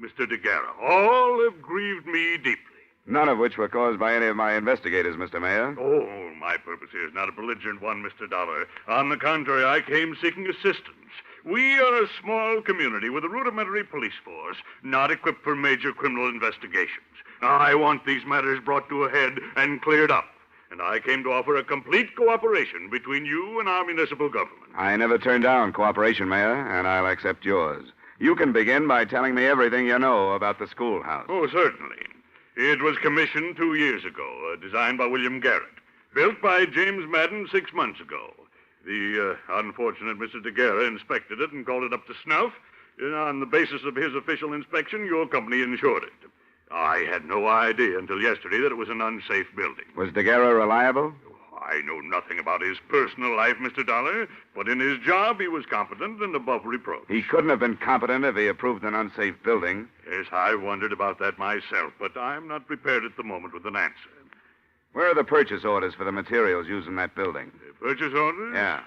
Mr. DeGuerra. All have grieved me deeply. None of which were caused by any of my investigators, Mr. Mayor. Oh, my purpose here is not a belligerent one, Mr. Dollar. On the contrary, I came seeking assistance. We are a small community with a rudimentary police force, not equipped for major criminal investigations. I want these matters brought to a head and cleared up. And I came to offer a complete cooperation between you and our municipal government. I never turned down cooperation, Mayor, and I'll accept yours. You can begin by telling me everything you know about the schoolhouse. Oh, certainly. It was commissioned 2 years ago, designed by William Garrett, built by James Madden 6 months ago. The unfortunate Mr. DeGuerra inspected it and called it up to snuff. On the basis of his official inspection, your company insured it. I had no idea until yesterday that it was an unsafe building. Was DeGuerra reliable? I know nothing about his personal life, Mr. Dollar, but in his job he was competent and above reproach. He couldn't have been competent if he approved an unsafe building. Yes, I wondered about that myself, but I'm not prepared at the moment with an answer. Where are the purchase orders for the materials used in that building? Purchase orders? Yeah.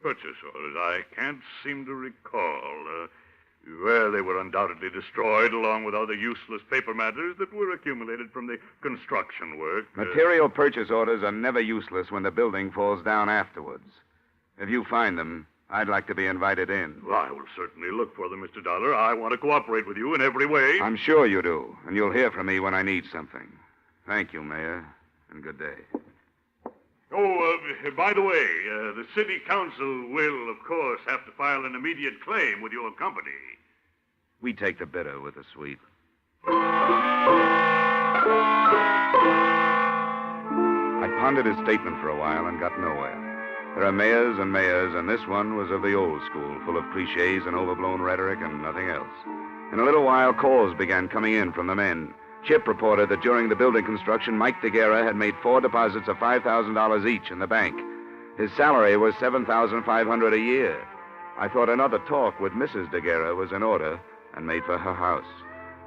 Purchase orders. I can't seem to recall. Well, they were undoubtedly destroyed along with other useless paper matters that were accumulated from the construction work. Material purchase orders are never useless when the building falls down afterwards. If you find them, I'd like to be invited in. Well, I will certainly look for them, Mr. Dollar. I want to cooperate with you in every way. I'm sure you do, and you'll hear from me when I need something. Thank you, Mayor, and good day. Oh, by the way, the city council will, of course, have to file an immediate claim with your company. We take the bitter with the sweet. I pondered his statement for a while and got nowhere. There are mayors and mayors, and this one was of the old school, full of cliches and overblown rhetoric and nothing else. In a little while, calls began coming in from the men. Chip reported that during the building construction, Mike DeGuerra had made 4 deposits of $5,000 each in the bank. His salary was $7,500 a year. I thought another talk with Mrs. DeGuerra was in order and made for her house.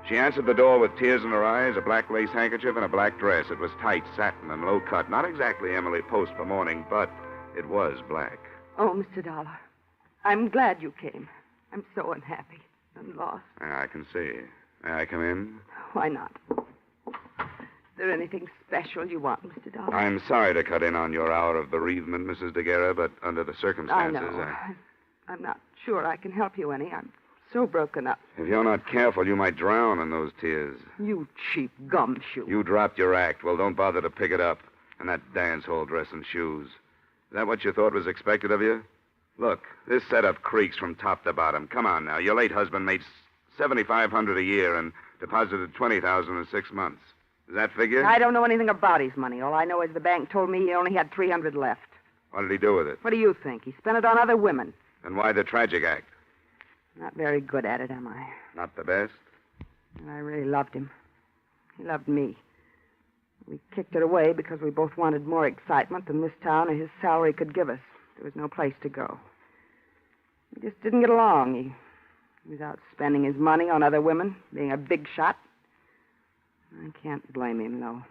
She answered the door with tears in her eyes, a black lace handkerchief, and a black dress. It was tight, satin, and low cut. Not exactly Emily Post for mourning, but it was black. Oh, Mr. Dollar, I'm glad you came. I'm so unhappy and lost. I can see. May I come in? Why not? Is there anything special you want, Mr. Dollar? I'm sorry to cut in on your hour of bereavement, Mrs. DeGuerra, but under the circumstances, I know. I'm not sure I can help you any. I'm so broken up. If you're not careful, you might drown in those tears. You cheap gumshoe. You dropped your act. Well, don't bother to pick it up. And that dance hall dress and shoes. Is that what you thought was expected of you? Look, this setup creaks from top to bottom. Come on now. Your late husband made $7,500 a year and deposited $20,000 in 6 months. Does that figure? I don't know anything about his money. All I know is the bank told me he only had $300 left. What did he do with it? What do you think? He spent it on other women. And why the tragic act? Not very good at it, am I? Not the best? I really loved him. He loved me. We kicked it away because we both wanted more excitement than this town or his salary could give us. There was no place to go. We just didn't get along. He was out spending his money on other women, being a big shot. I can't blame him, though.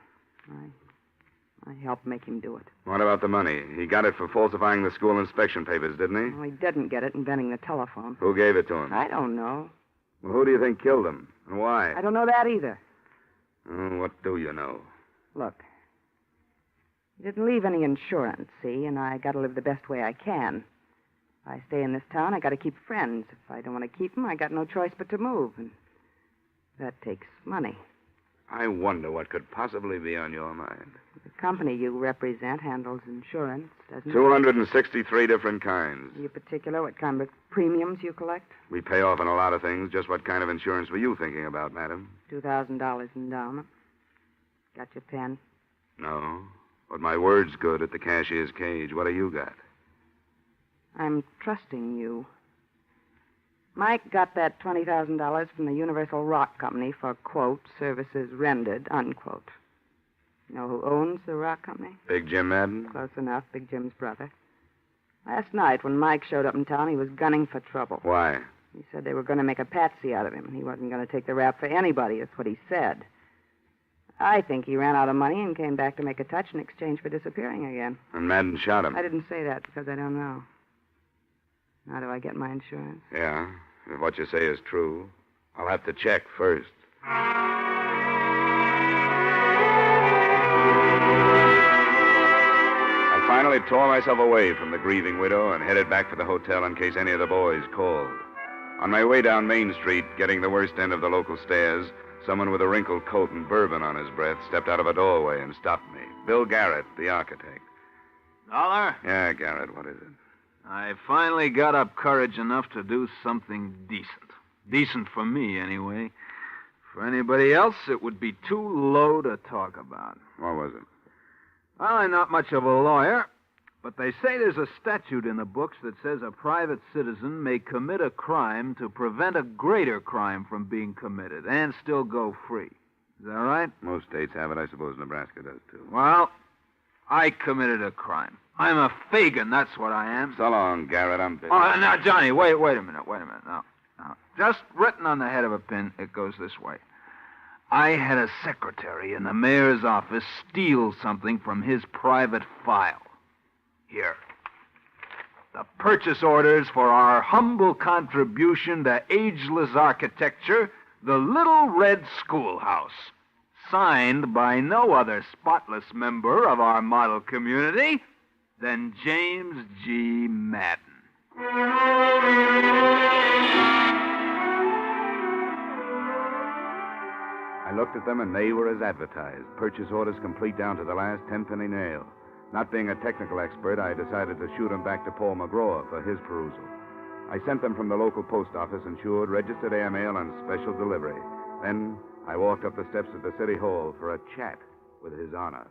I helped make him do it. What about the money? He got it for falsifying the school inspection papers, didn't he? Well, he didn't get it inventing the telephone. Who gave it to him? I don't know. Well, who do you think killed him? And why? I don't know that either. Oh, what do you know? Look, you didn't leave any insurance, see, and I got to live the best way I can. If I stay in this town, I got to keep friends. If I don't want to keep them, I got no choice but to move, and that takes money. I wonder what could possibly be on your mind. The company you represent handles insurance, doesn't it? 263 different kinds. Are you particular what kind of premiums you collect? We pay off on a lot of things. Just what kind of insurance were you thinking about, madam? $2,000 endowment. Got your pen? No. But my word's good at the cashier's cage. What do you got? I'm trusting you. Mike got that $20,000 from the Universal Rock Company for, quote, services rendered, unquote. You know who owns the rock company? Big Jim Madden? Close enough, Big Jim's brother. Last night, when Mike showed up in town, he was gunning for trouble. Why? He said they were going to make a patsy out of him, and he wasn't going to take the rap for anybody. That's what he said. I think he ran out of money and came back to make a touch in exchange for disappearing again. And Madden shot him. I didn't say that because I don't know. How do I get my insurance? Yeah, if what you say is true, I'll have to check first. I finally tore myself away from the grieving widow and headed back for the hotel in case any of the boys called. On my way down Main Street, getting the worst end of the local stairs, someone with a wrinkled coat and bourbon on his breath stepped out of a doorway and stopped me. Bill Garrett, the architect. Dollar? Yeah, Garrett, what is it? I finally got up courage enough to do something decent. Decent for me, anyway. For anybody else, it would be too low to talk about. What was it? Well, I'm not much of a lawyer, but they say there's a statute in the books that says a private citizen may commit a crime to prevent a greater crime from being committed and still go free. Is that right? Most states have it. I suppose Nebraska does, too. Well, I committed a crime. I'm a Fagin, that's what I am. So long, Garrett. I'm busy. Oh, now, Johnny, wait a minute. Now, just written on the head of a pin, it goes this way. I had a secretary in the mayor's office steal something from his private file. Here. The purchase orders for our humble contribution to ageless architecture, the Little Red Schoolhouse. Signed by no other spotless member of our model community than James G. Madden. I looked at them, and they were as advertised. Purchase orders complete down to the last 10-penny nail. Not being a technical expert, I decided to shoot them back to Paul McGraw for his perusal. I sent them from the local post office, insured, registered airmail, and special delivery. Then I walked up the steps of the city hall for a chat with His Honor.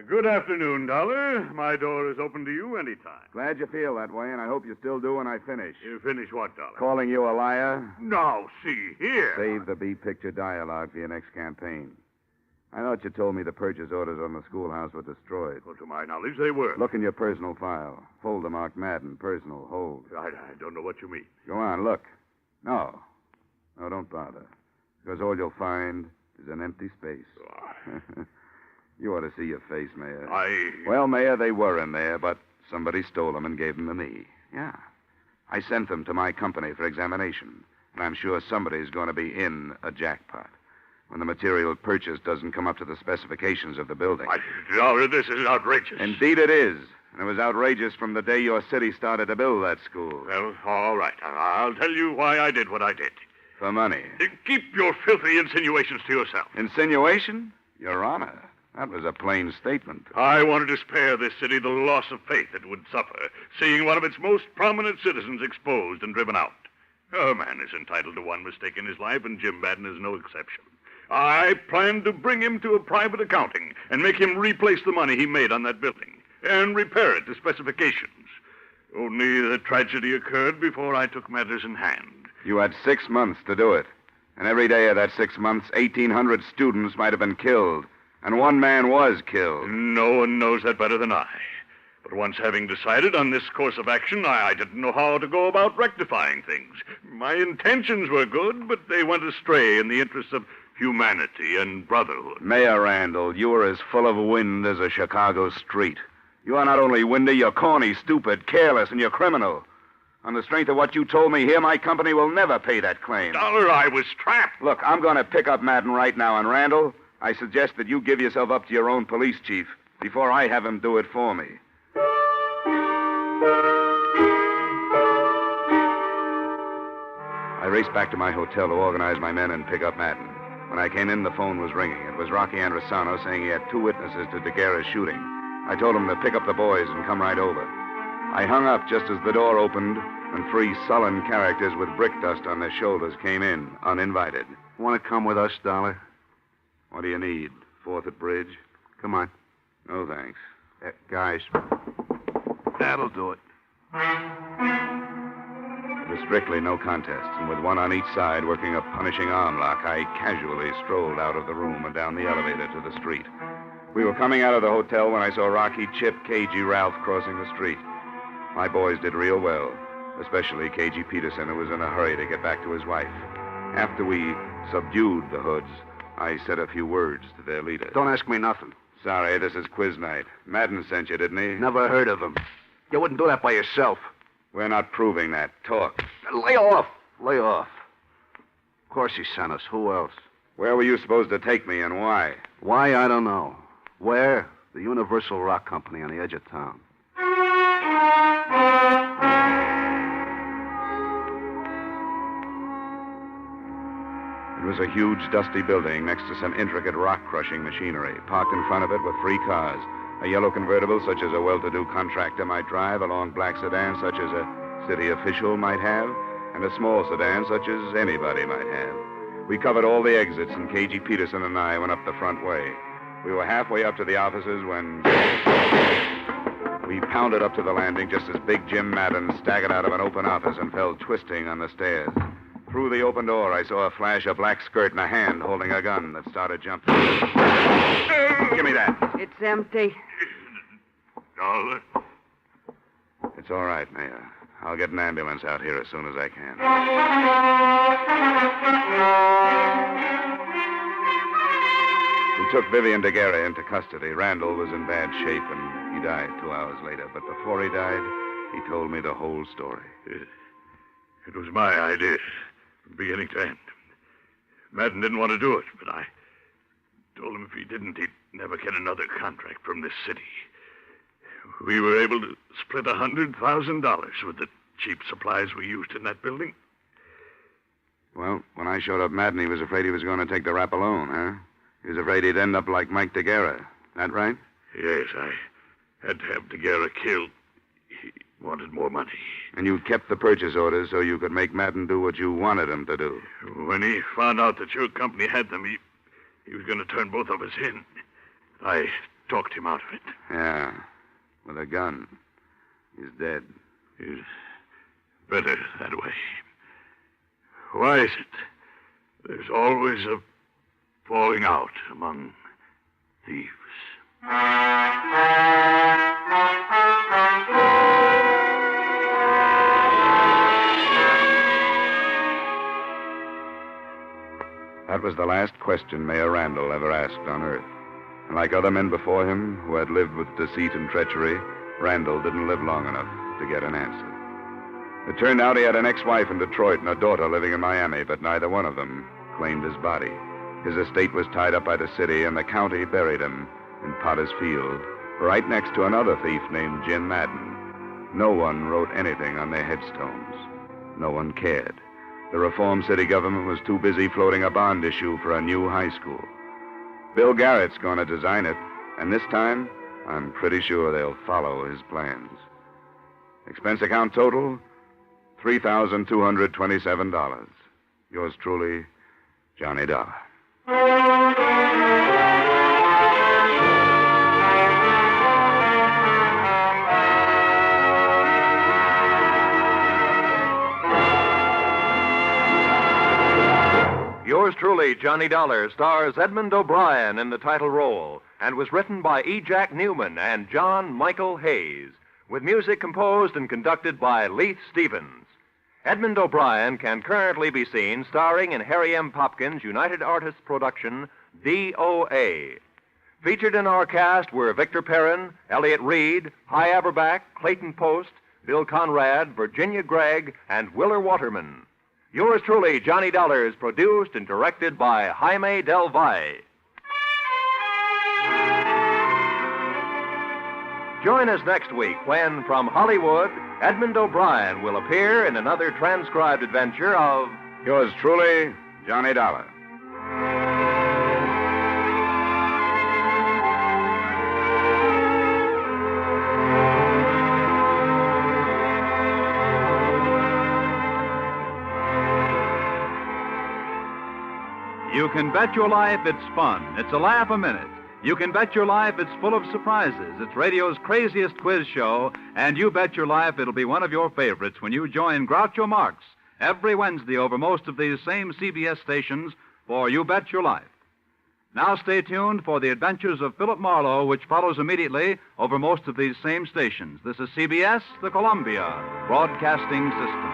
Good afternoon, Dollar. My door is open to you anytime. Glad you feel that way, and I hope you still do when I finish. You finish what, Dollar? Calling you a liar? Now, see here. Save the B-picture dialogue for your next campaign. I thought you told me the purchase orders on the schoolhouse were destroyed. Well, to my knowledge, they were. Look in your personal file. Folder marked Madden, personal, hold. I don't know what you mean. Go on, look. No, don't bother. Because all you'll find is an empty space. You ought to see your face, Mayor. Well, Mayor, they were in there, but somebody stole them and gave them to me. Yeah. I sent them to my company for examination, and I'm sure somebody's going to be in a jackpot when the material purchased doesn't come up to the specifications of the building. Dollar, this is outrageous. Indeed it is. And it was outrageous from the day your city started to build that school. Well, all right. I'll tell you why I did what I did. For money. Keep your filthy insinuations to yourself. Insinuation? Your Honor. That was a plain statement. I wanted to spare this city the loss of faith it would suffer, seeing one of its most prominent citizens exposed and driven out. A man is entitled to one mistake in his life, and Jim Madden is no exception. I planned to bring him to a private accounting and make him replace the money he made on that building and repair it to specifications. Only the tragedy occurred before I took matters in hand. You had 6 months to do it. And every day of that 6 months, 1,800 students might have been killed. And one man was killed. No one knows that better than I. But once having decided on this course of action, I didn't know how to go about rectifying things. My intentions were good, but they went astray in the interests of humanity and brotherhood. Mayor Randall, you are as full of wind as a Chicago street. You are not only windy, you're corny, stupid, careless, and you're criminal. On the strength of what you told me here, my company will never pay that claim. Dollar, I was trapped. Look, I'm going to pick up Madden right now, and Randall, I suggest that you give yourself up to your own police chief before I have him do it for me. I raced back to my hotel to organize my men and pick up Madden. When I came in, the phone was ringing. It was Rocky Androsano saying he had 2 witnesses to DeGuerra's shooting. I told him to pick up the boys and come right over. I hung up just as the door opened, and 3 sullen characters with brick dust on their shoulders came in, uninvited. Want to come with us, Dollar? What do you need? 4th at Bridge? Come on. No, thanks. Guys, that'll do it. It was strictly no contest, and with one on each side working a punishing arm lock, I casually strolled out of the room and down the elevator to the street. We were coming out of the hotel when I saw Rocky, Chip, KG, Ralph crossing the street. My boys did real well, especially KG Peterson, who was in a hurry to get back to his wife. After we subdued the hoods, I said a few words to their leader. Don't ask me nothing. Sorry, this is quiz night. Madden sent you, didn't he? Never heard of him. You wouldn't do that by yourself. We're not proving that. Talk. Lay off. Lay off. Of course he sent us. Who else? Where were you supposed to take me and why? Why, I don't know. Where? The Universal Rock Company on the edge of town. It was a huge, dusty building next to some intricate rock-crushing machinery. Parked in front of it were 3 cars. A yellow convertible, such as a well-to-do contractor might drive, a long black sedan, such as a city official might have, and a small sedan, such as anybody might have. We covered all the exits, and KG Peterson and I went up the front way. We were halfway up to the offices when we pounded up to the landing just as Big Jim Madden staggered out of an open office and fell twisting on the stairs. Through the open door, I saw a flash of black skirt and a hand holding a gun that started jumping. Give me that. It's empty. Dollar. It's all right, Mayor. I'll get an ambulance out here as soon as I can. We took Vivian DeGuerra into custody. Randall was in bad shape, and he died 2 hours later. But before he died, he told me the whole story. It was my idea, from beginning to end. Madden didn't want to do it, but I told him if he didn't, he'd never get another contract from this city. We were able to split $100,000 with the cheap supplies we used in that building. Well, when I showed up Madden, he was afraid he was going to take the rap alone, huh? He was afraid he'd end up like Mike DeGuerra. That right? Yes, I had to have DeGuerra killed. He wanted more money. And you kept the purchase orders so you could make Madden do what you wanted him to do. When he found out that your company had them, he was going to turn both of us in. I talked him out of it. Yeah, with a gun. He's dead. He's better that way. Why is it there's always a falling out among thieves? That was the last question Mayor Randall ever asked on Earth. And like other men before him who had lived with deceit and treachery, Randall didn't live long enough to get an answer. It turned out he had an ex-wife in Detroit and a daughter living in Miami, but neither one of them claimed his body. His estate was tied up by the city, and the county buried him in Potter's Field, right next to another thief named Jim Madden. No one wrote anything on their headstones. No one cared. The reform city government was too busy floating a bond issue for a new high school. Bill Garrett's going to design it, and this time, I'm pretty sure they'll follow his plans. Expense account total, $3,227. Yours truly, Johnny Dollar. Yours truly, Johnny Dollar, stars Edmond O'Brien in the title role and was written by E. Jack Newman and John Michael Hayes, with music composed and conducted by Leith Stevens. Edmond O'Brien can currently be seen starring in Harry M. Popkin's United Artists production, DOA. Featured in our cast were Victor Perrin, Elliott Reed, Hy Averback, Clayton Post, Bill Conrad, Virginia Gregg, and Willer Waterman. Yours truly, Johnny Dollar, is produced and directed by Jaime Del Valle. Join us next week when, from Hollywood, Edmond O'Brien will appear in another transcribed adventure of Yours truly, Johnny Dollar. You can bet your life it's fun. It's a laugh a minute. You can bet your life it's full of surprises. It's radio's craziest quiz show, and you bet your life it'll be one of your favorites when you join Groucho Marx every Wednesday over most of these same CBS stations for You Bet Your Life. Now stay tuned for the adventures of Philip Marlowe, which follows immediately over most of these same stations. This is CBS, the Columbia Broadcasting System.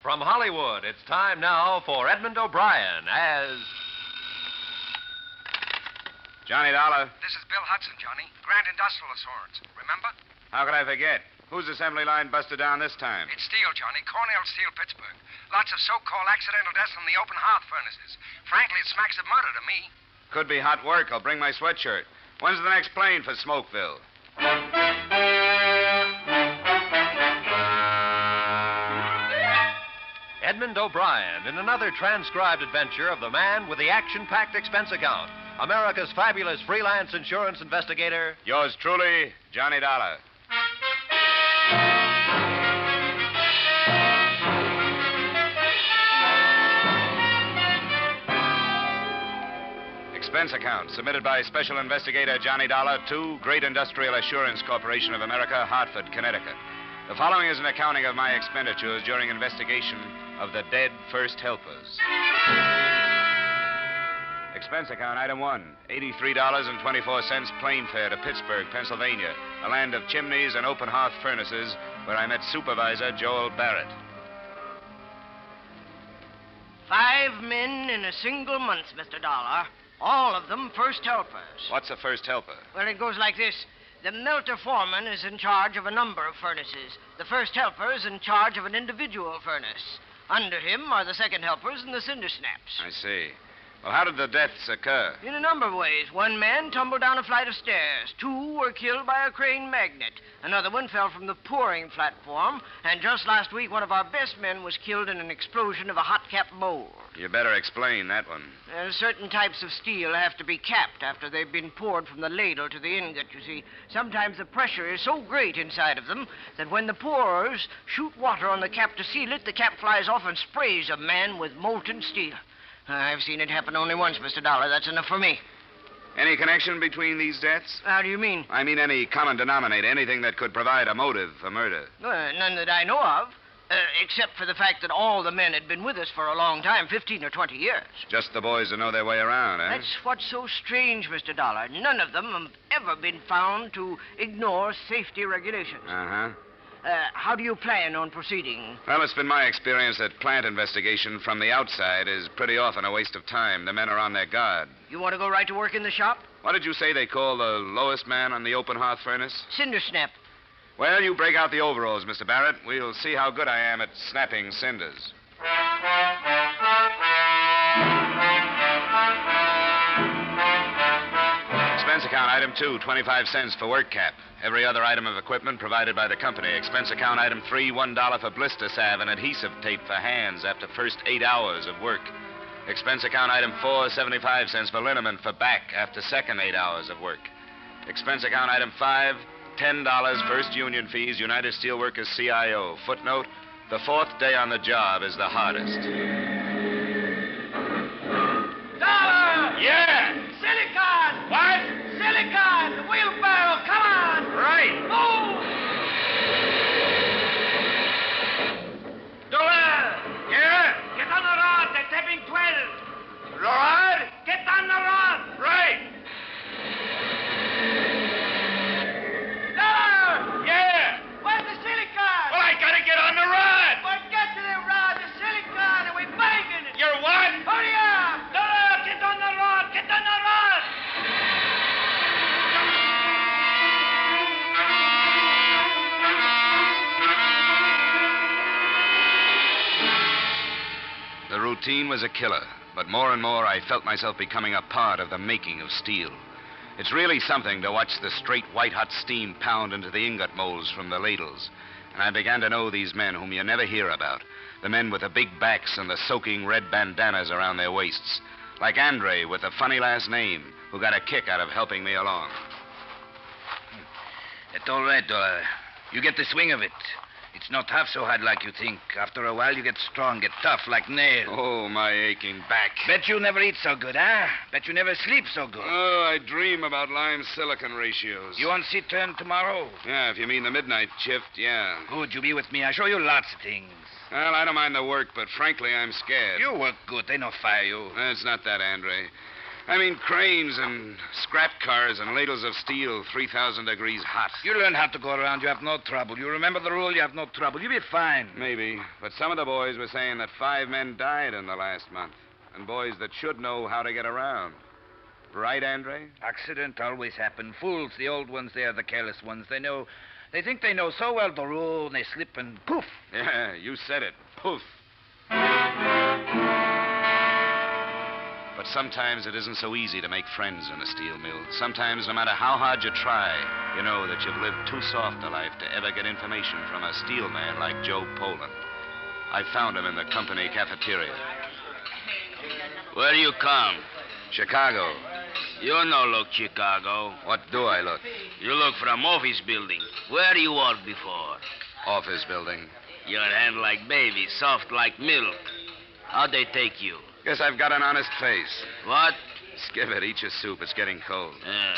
From Hollywood, it's time now for Edmond O'Brien as... Johnny Dollar. This is Bill Hudson, Johnny. Grand Industrial Assurance. Remember? How could I forget? Whose assembly line busted down this time? It's steel, Johnny. Cornell Steel, Pittsburgh. Lots of so-called accidental deaths from the open hearth furnaces. Frankly, it smacks of murder to me. Could be hot work. I'll bring my sweatshirt. When's the next plane for Smokeville? Edmond O'Brien in another transcribed adventure of the man with the action-packed expense account, America's fabulous freelance insurance investigator. Yours truly, Johnny Dollar. Expense account submitted by Special Investigator Johnny Dollar to Great Industrial Assurance Corporation of America, Hartford, Connecticut. The following is an accounting of my expenditures during investigation of the dead first helpers. Expense account, item 1, $83.24 plane fare to Pittsburgh, Pennsylvania, a land of chimneys and open hearth furnaces where I met Supervisor Joel Barrett. 5 men in a single month, Mr. Dollar. All of them first helpers. What's a first helper? Well, it goes like this. The melter foreman is in charge of a number of furnaces. The first helper is in charge of an individual furnace. Under him are the second helpers and the cinder snaps. I see. Well, how did the deaths occur? In a number of ways. One man tumbled down a flight of stairs. 2 were killed by a crane magnet. Another one fell from the pouring platform. And just last week, one of our best men was killed in an explosion of a hot-cap mold. You better explain that one. Certain types of steel have to be capped after they've been poured from the ladle to the ingot, you see. Sometimes the pressure is so great inside of them that when the pourers shoot water on the cap to seal it, the cap flies off and sprays a man with molten steel. I've seen it happen only once, Mr. Dollar. That's enough for me. Any connection between these deaths? How do you mean? I mean any common denominator, anything that could provide a motive for murder. None that I know of, except for the fact that all the men had been with us for a long time, 15 or 20 years. Just the boys who know their way around, eh? That's what's so strange, Mr. Dollar. None of them have ever been found to ignore safety regulations. Uh-huh. How do you plan on proceeding? Well, it's been my experience that plant investigation from the outside is pretty often a waste of time. The men are on their guard. You want to go right to work in the shop? What did you say they call the lowest man on the open hearth furnace? Cinder snap. Well, you break out the overalls, Mr. Barrett. We'll see how good I am at snapping cinders. Expense account, item 2, 25 cents for work cap. Every other item of equipment provided by the company. Expense account, item 3, $1 for blister salve and adhesive tape for hands after first 8 hours of work. Expense account, item 4, 75 cents for liniment for back after second 8 hours of work. Expense account, item 5, $10 first union fees, United Steelworkers CIO. Footnote, the 4th day on the job is the hardest. Dollar! Yeah! Silicon! What? Silicon! The wheelbarrow, come on! Right! Move! Dollar! Yeah? Get on the rod, they're tapping 12. Rod? Get on the rod! Right! Dollar! Yeah! Where's the silicon? Well, I gotta get on the rod! Well, get to the rod, the silicon, and we bang! routine was a killer, but more and more I felt myself becoming a part of the making of steel. It's really something to watch the straight white-hot steam pound into the ingot molds from the ladles. And I began to know these men whom you never hear about, the men with the big backs and the soaking red bandanas around their waists, like Andre with the funny last name, who got a kick out of helping me along. It's all right, Dollar. You get the swing of it. It's not half so hard like you think. After a while, you get strong, get tough like nails. Oh, my aching back. Bet you never eat so good, huh? Bet you never sleep so good. Oh, I dream about lime-silicon ratios. You want to see turn tomorrow? Yeah, if you mean the midnight shift, yeah. Good, you be with me. I'll show you lots of things. Well, I don't mind the work, but frankly, I'm scared. You work good. They no fire you. It's not that, Andre. I mean cranes and scrap cars and ladles of steel 3,000 degrees hot. You learn how to go around. You have no trouble. You remember the rule. You have no trouble. You'll be fine. Maybe. But some of the boys were saying that 5 men died in the last month. And boys that should know how to get around. Right, Andre? Accident always happen. Fools, the old ones, they are the careless ones. They think they know so well the rule, and they slip and poof. Yeah, you said it. Poof. But sometimes it isn't so easy to make friends in a steel mill. Sometimes, no matter how hard you try, you know that you've lived too soft a life to ever get information from a steel man like Joe Poland. I found him in the company cafeteria. Where do you come? Chicago. You no look Chicago. What do I look? You look from office building. Where you work before? Office building. Your hand like baby, soft like milk. How'd they take you? Guess I've got an honest face. What? Skip it. Eat your soup. It's getting cold. Yeah.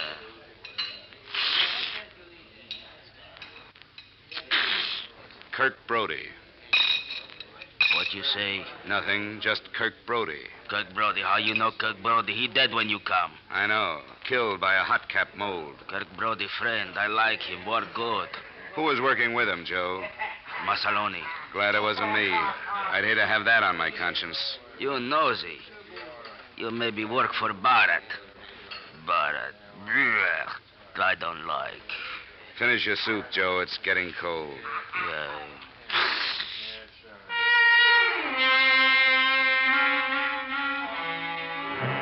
Kirk Brody. What you say? Nothing. Just Kirk Brody. Kirk Brody. How you know Kirk Brody? He dead when you come. I know. Killed by a hot cap mold. Kirk Brody friend. I like him. Work good. Who was working with him, Joe? Masaloni. Glad it wasn't me. I'd hate to have that on my conscience. You nosy. You maybe work for Barrett. Barrett. Blech. I don't like. Finish your soup, Joe. It's getting cold. Yeah.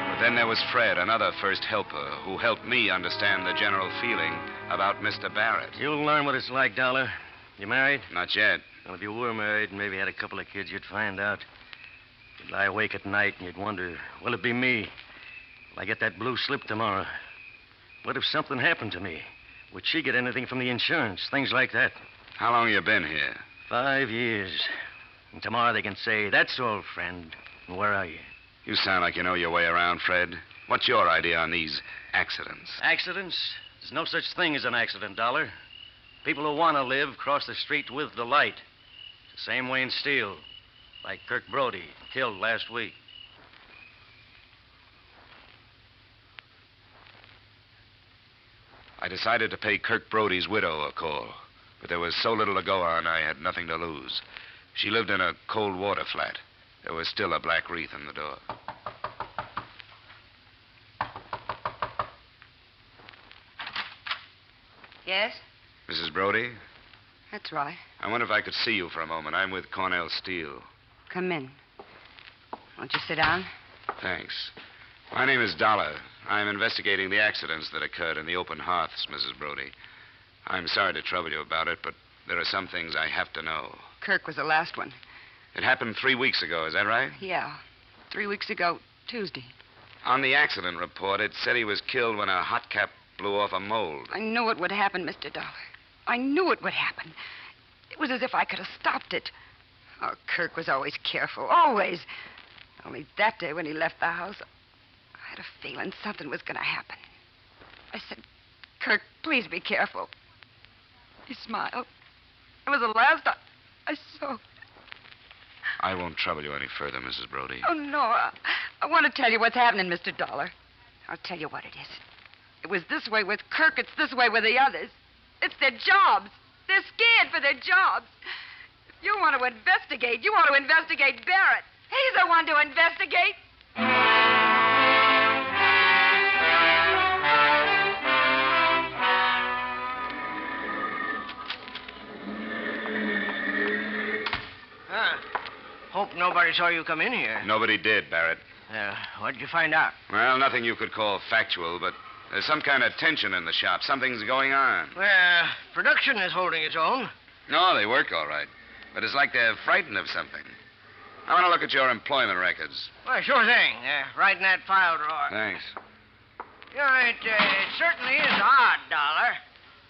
But then there was Fred, another first helper, who helped me understand the general feeling about Mr. Barrett. You'll learn what it's like, Dollar. You married? Not yet. Well, if you were married and maybe had a couple of kids, you'd find out. You'd lie awake at night and you'd wonder, will it be me? Will I get that blue slip tomorrow? What if something happened to me? Would she get anything from the insurance? Things like that. How long you been here? 5 years. And tomorrow they can say, that's all, friend. And where are you? You sound like you know your way around, Fred. What's your idea on these accidents? Accidents? There's no such thing as an accident, Dollar. People who want to live cross the street with the light. It's the same way in steel. Like Kirk Brody, killed last week. I decided to pay Kirk Brody's widow a call. But there was so little to go on, I had nothing to lose. She lived in a cold water flat. There was still a black wreath in the door. Yes? Mrs. Brody? That's right. I wonder if I could see you for a moment. I'm with Cornell Steel. Come in. Won't you sit down? Thanks. My name is Dollar. I'm investigating the accidents that occurred in the open hearths, Mrs. Brody. I'm sorry to trouble you about it, but there are some things I have to know. Kirk was the last one. It happened 3 weeks ago, is that right? Yeah. 3 weeks ago, Tuesday. On the accident report, it said he was killed when a hot cap blew off a mold. I knew it would happen, Mr. Dollar. I knew it would happen. It was as if I could have stopped it. Oh, Kirk was always careful, always. Only that day when he left the house, I had a feeling something was going to happen. I said, Kirk, please be careful. He smiled. It was the last I saw. I won't trouble you any further, Mrs. Brody. Oh, no. I want to tell you what's happening, Mr. Dollar. I'll tell you what it is. It was this way with Kirk. It's this way with the others. It's their jobs. They're scared for their jobs. If you want to investigate, you want to investigate Barrett. He's the one to investigate. Hope nobody saw you come in here. Nobody did, Barrett. What did you find out? Well, nothing you could call factual, but there's some kind of tension in the shop. Something's going on. Well, production is holding its own. No, they work all right. But it's like they're frightened of something. I want to look at your employment records. Well, sure thing. Right in that file drawer. Thanks. You know, it certainly is odd, Dollar.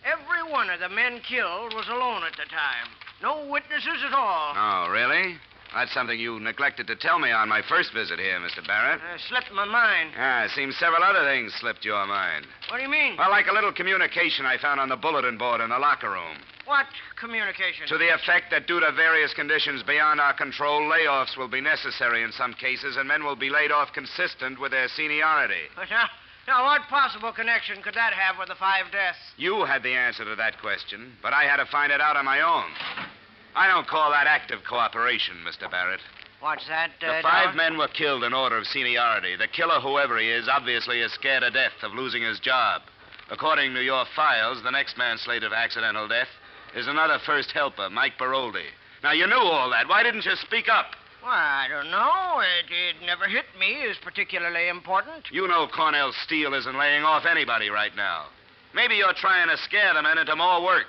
Every one of the men killed was alone at the time. No witnesses at all. Oh, really? That's something you neglected to tell me on my first visit here, Mr. Barrett. Slipped my mind. It seems several other things slipped your mind. What do you mean? Well, like a little communication I found on the bulletin board in the locker room. What communication? To the effect that due to various conditions beyond our control, layoffs will be necessary in some cases, and men will be laid off consistent with their seniority. But now, what possible connection could that have with the 5 deaths? You had the answer to that question, but I had to find it out on my own. I don't call that active cooperation, Mr. Barrett. What's that, The 5 men were killed in order of seniority. The killer, whoever he is, obviously is scared to death of losing his job. According to your files, the next man slated for accidental death is another first helper, Mike Baroldi. Now, you knew all that. Why didn't you speak up? Well, I don't know. It never hit me as particularly important. You know Cornell Steel isn't laying off anybody right now. Maybe you're trying to scare the men into more work.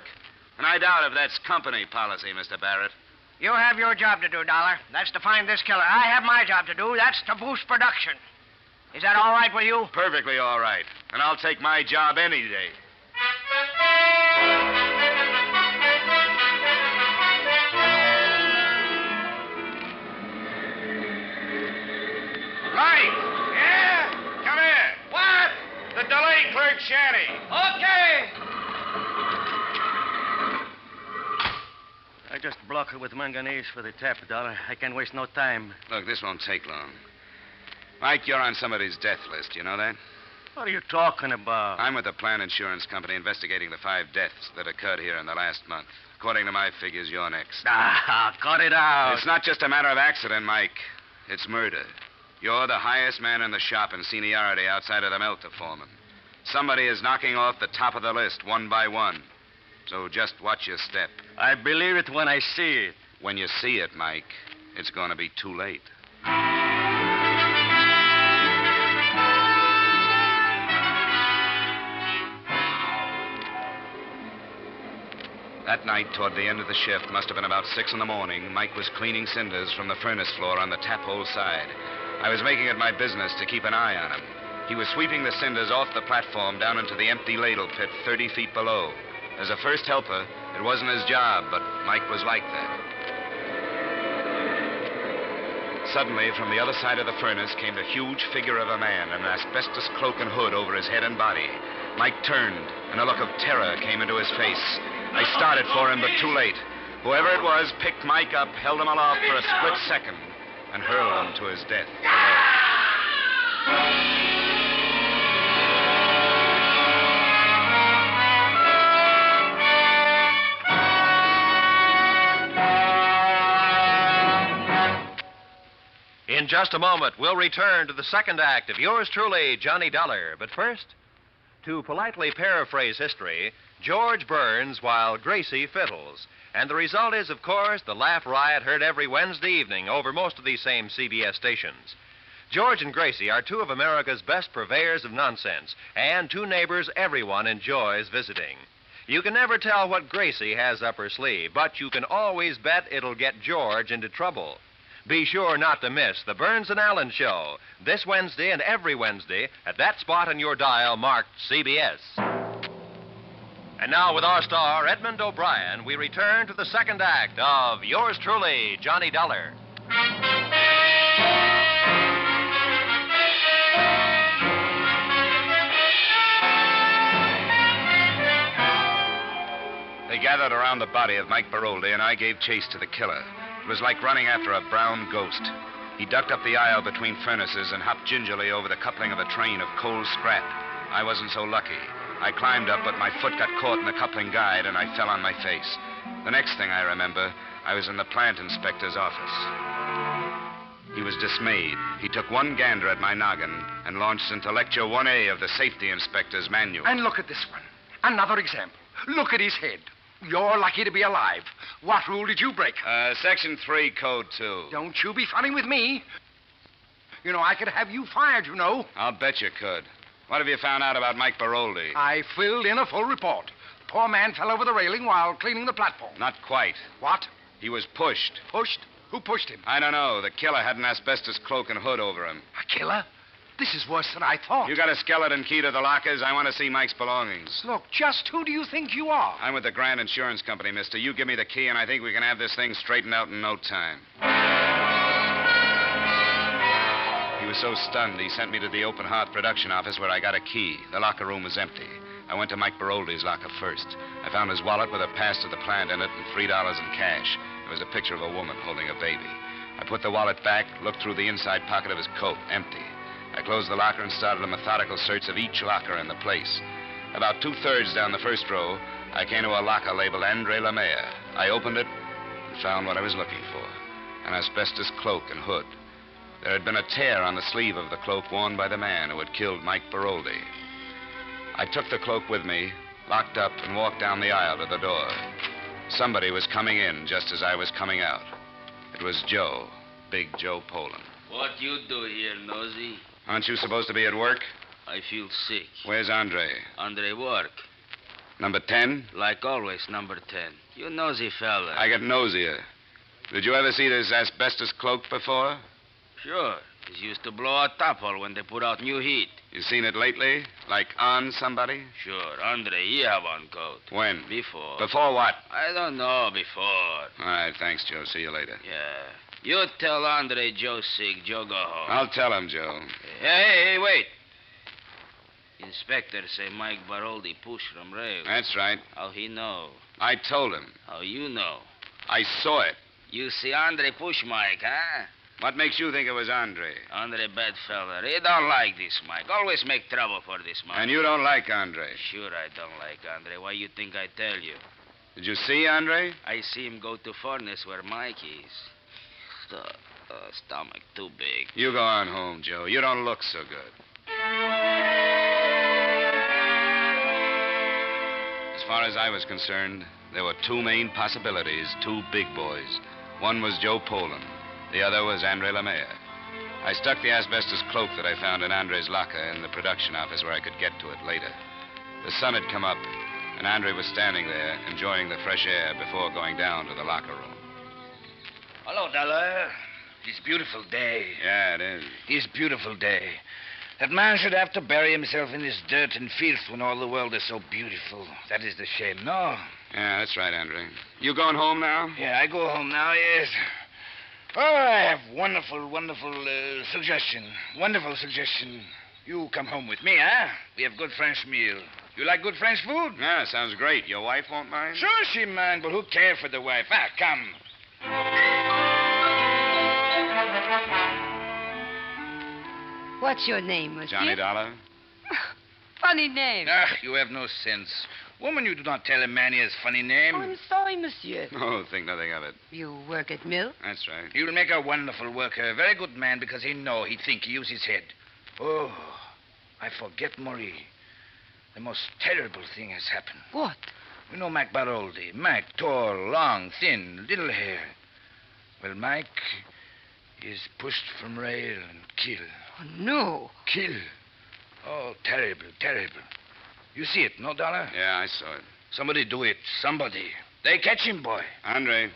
And I doubt if that's company policy, Mr. Barrett. You have your job to do, Dollar. That's to find this killer. I have my job to do. That's to boost production. Is that all right with you? Perfectly all right. And I'll take my job any day. Mike! Yeah? Come here. What? The delay clerk shanty. Okay. I just block it with manganese for the tap, Dollar. I can't waste no time. Look, this won't take long. Mike, you're on somebody's death list. You know that? What are you talking about? I'm with the Plan Insurance Company investigating the 5 deaths that occurred here in the last month. According to my figures, you're next. Cut it out. It's not just a matter of accident, Mike. It's murder. You're the highest man in the shop in seniority outside of the melter foreman. Somebody is knocking off the top of the list one by one. So just watch your step. I believe it when I see it. When you see it, Mike, it's going to be too late. That night, toward the end of the shift, must have been about 6 in the morning, Mike was cleaning cinders from the furnace floor on the tap hole side. I was making it my business to keep an eye on him. He was sweeping the cinders off the platform down into the empty ladle pit 30 feet below. As a first helper, it wasn't his job, but Mike was like that. Suddenly, from the other side of the furnace came the huge figure of a man in an asbestos cloak and hood over his head and body. Mike turned, and a look of terror came into his face. I started for him, but too late. Whoever it was picked Mike up, held him aloft for a split second, and hurled him to his death. In just a moment, we'll return to the second act of yours truly, Johnny Dollar. But first, to politely paraphrase history, George burns while Gracie fiddles. And the result is, of course, the laugh riot heard every Wednesday evening over most of these same CBS stations. George and Gracie are 2 of America's best purveyors of nonsense, and 2 neighbors everyone enjoys visiting. You can never tell what Gracie has up her sleeve, but you can always bet it'll get George into trouble. Be sure not to miss the Burns and Allen Show this Wednesday and every Wednesday at that spot on your dial marked CBS. And now, with our star, Edmond O'Brien, we return to the second act of yours truly, Johnny Dollar. They gathered around the body of Mike Baroldi, and I gave chase to the killer. It was like running after a brown ghost. He ducked up the aisle between furnaces and hopped gingerly over the coupling of a train of coal scrap. I wasn't so lucky. I climbed up, but my foot got caught in the coupling guide, and I fell on my face. The next thing I remember, I was in the plant inspector's office. He was dismayed. He took one gander at my noggin and launched into Lecture 1A of the Safety Inspector's Manual. And look at this one. Another example. Look at his head. You're lucky to be alive. What rule did you break? Section 3, Code 2. Don't you be funning with me. You know, I could have you fired, you know. I'll bet you could. What have you found out about Mike Baroldi? I filled in a full report. Poor man fell over the railing while cleaning the platform. Not quite. What? He was pushed. Pushed? Who pushed him? I don't know. The killer had an asbestos cloak and hood over him. A killer? This is worse than I thought. You got a skeleton key to the lockers? I want to see Mike's belongings. Look, just who do you think you are? I'm with the Grand Insurance Company, mister. You give me the key, and I think we can have this thing straightened out in no time. He was so stunned, he sent me to the Open Heart production office where I got a key. The locker room was empty. I went to Mike Baroldi's locker first. I found his wallet with a pass to the plant in it and $3 in cash. There was a picture of a woman holding a baby. I put the wallet back, looked through the inside pocket of his coat, empty. I closed the locker and started a methodical search of each locker in the place. About 2/3 down the first row, I came to a locker labeled Andre Lemire. I opened it and found what I was looking for, an asbestos cloak and hood. There had been a tear on the sleeve of the cloak worn by the man who had killed Mike Baroldi. I took the cloak with me, locked up, and walked down the aisle to the door. Somebody was coming in just as I was coming out. It was Joe, Big Joe Poland. What you do here, Nosy? Aren't you supposed to be at work? I feel sick. Where's Andre? Andre work. Number 10? Like always, number 10. You nosy fella. I got nosier. Did you ever see this asbestos cloak before? Sure. It used to blow a topple when they put out new heat. You seen it lately? Like on somebody? Sure. Andre, he have on coat. When? Before. Before what? I don't know. Before. All right, thanks, Joe. See you later. Yeah. You tell Andre Joe's sick. Joe go home. I'll tell him, Joe. Hey, wait. Inspector say Mike Baroldi pushed from rail. That's right. How he know? I told him. How you know? I saw it. You see Andre push Mike, huh? What makes you think it was Andre? Andre bad fella. He don't like this Mike. Always make trouble for this man. And you don't like Andre? Sure I don't like Andre. Why you think I tell you? Did you see Andre? I see him go to furnace where Mike is. The stomach too big. You go on home, Joe. You don't look so good. As far as I was concerned, there were two main possibilities, two big boys. One was Joe Poland. The other was Andre Lemire. I stuck the asbestos cloak that I found in Andre's locker in the production office where I could get to it later. The sun had come up, and Andre was standing there, enjoying the fresh air before going down to the locker room. Hello, Dollar. It's a beautiful day. Yeah, it is. It's a beautiful day. That man should have to bury himself in this dirt and filth when all the world is so beautiful. That is the shame, no? Yeah, that's right, Andre. You going home now? Yeah, I go home now, yes. Oh, I have wonderful suggestion. Wonderful suggestion. You come home with me, huh? We have good French meal. You like good French food? Yeah, sounds great. Your wife won't mind? Sure she mind, but who cares for the wife? Ah, come. What's your name, monsieur? Johnny Dollar. Funny name. Ah, you have no sense. Woman, you do not tell a man he has funny name. Oh, I'm sorry, monsieur. Oh, think nothing of it. You work at mill? That's right. He'll make a wonderful worker. A very good man because he think, he use his head. Oh, I forget Marie. The most terrible thing has happened. What? You know Mike Baroldi. Mike, tall, long, thin, little hair. Well, Mike is pushed from rail and killed. Oh, no. Kill. Oh, terrible, terrible. You see it, no, Dollar? Yeah, I saw it. Somebody do it. Somebody. They catch him, boy. Andre,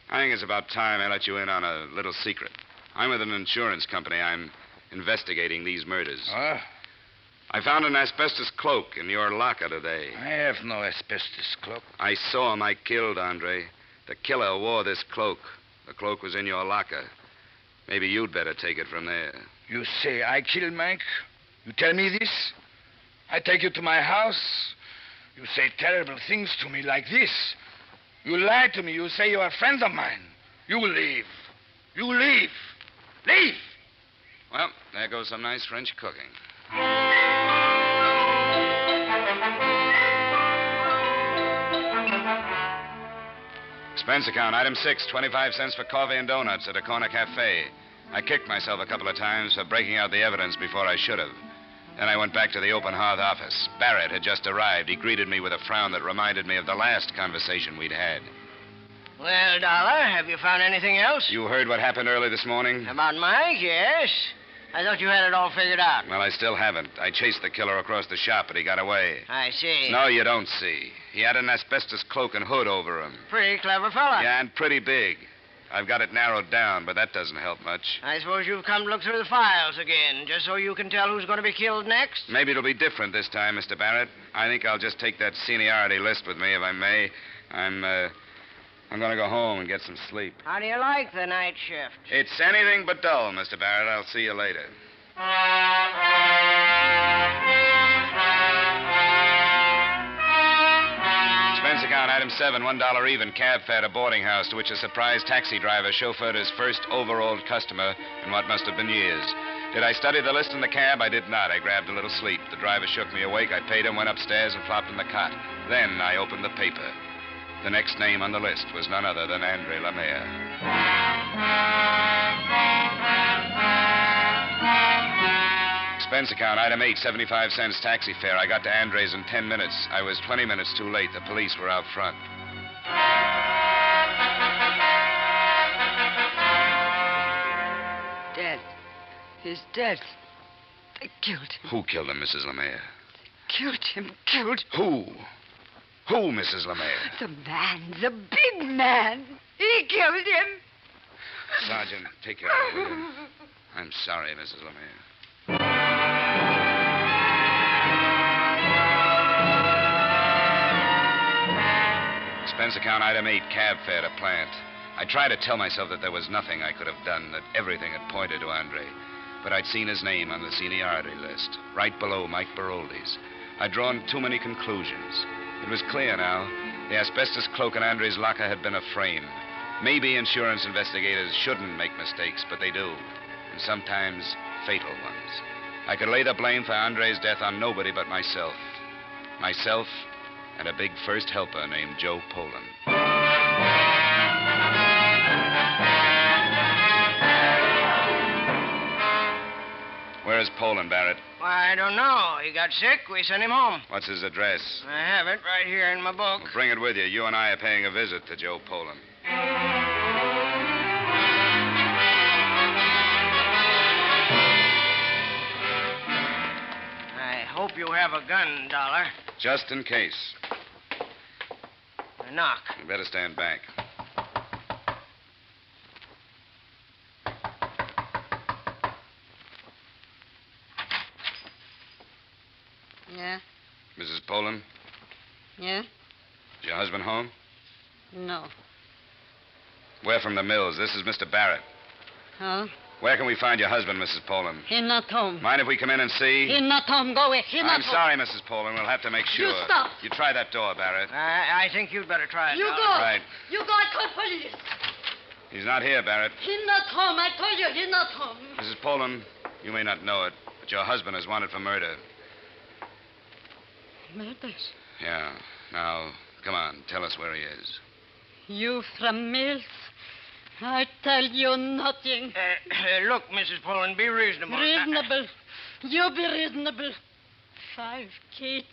I think it's about time I let you in on a little secret. I'm with an insurance company. I'm investigating these murders. Huh? I found an asbestos cloak in your locker today. I have no asbestos cloak. I saw Mike killed, Andre. The killer wore this cloak. The cloak was in your locker. Maybe you'd better take it from there. You say I killed Mike? You tell me this? I take you to my house. You say terrible things to me like this. You lie to me. You say you are friends of mine. You leave. You leave. Leave. Well, there goes some nice French cooking. Expense account, item 6, 25 cents for coffee and donuts at a corner cafe. I kicked myself a couple of times for breaking out the evidence before I should have. Then I went back to the open hearth office. Barrett had just arrived. He greeted me with a frown that reminded me of the last conversation we'd had. Well, Dollar, have you found anything else? You heard what happened early this morning? About Mike, yes. I thought you had it all figured out. Well, I still haven't. I chased the killer across the shop, but he got away. I see. No, you don't see. He had an asbestos cloak and hood over him. Pretty clever fella. Yeah, and pretty big. I've got it narrowed down, but that doesn't help much. I suppose you've come to look through the files again, just so you can tell who's going to be killed next? Maybe it'll be different this time, Mr. Barrett. I think I'll just take that seniority list with me, if I may. I'm going to go home and get some sleep. How do you like the night shift? It's anything but dull, Mr. Barrett. I'll see you later. Expense account, item 7, $1 even, cab fare to boarding house, to which a surprised taxi driver chauffeured his first overalled customer in what must have been years. Did I study the list in the cab? I did not. I grabbed a little sleep. The driver shook me awake. I paid him, went upstairs, and flopped in the cot. Then I opened the paper. The next name on the list was none other than Andre Lemire. Expense account, item 8, 75 cents taxi fare. I got to Andre's in 10 minutes. I was 20 minutes too late. The police were out front. Dead. He's dead. They killed him. Who killed him, Mrs. Lemire? Killed him. Killed. Who? Who, Mrs. Lemire? The man. The big man. He killed him. Sergeant, take care of him. I'm sorry, Mrs. Lemire. Expense account, item 8, cab fare to plant. I tried to tell myself that there was nothing I could have done, that everything had pointed to Andre. But I'd seen his name on the seniority list, right below Mike Baroldi's. I'd drawn too many conclusions. It was clear now. The asbestos cloak in Andre's locker had been a frame. Maybe insurance investigators shouldn't make mistakes, but they do. And sometimes fatal ones. I could lay the blame for Andre's death on nobody but myself. Myself and a big first helper named Joe Poland. Where's Poland, Barrett? Why, I don't know. He got sick. We sent him home. What's his address? I have it right here in my book. Well, bring it with you. You and I are paying a visit to Joe Poland. I hope you have a gun, Dollar. Just in case. A knock. You better stand back. Yeah? Mrs. Poland? Yeah? Is your husband home? No. We're from the mills. This is Mr. Barrett. Huh? Where can we find your husband, Mrs. Poland? He's not home. Mind if we come in and see? He's not home. Go away. He's not I'm home. sorry, Mrs. Poland. We'll have to make sure. You stop. You try that door, Barrett. I think you'd better try it, You Dollar. go. Right. You go. I call police. He's not here, Barrett. He's not home. I told you he's not home. Mrs. Poland, you may not know it, but your husband is wanted for murder. Murders. Yeah. Now, come on. Tell us where he is. You from Mills? I tell you nothing. Look, Mrs. Poland, be reasonable. Reasonable. You be reasonable. 5 kids.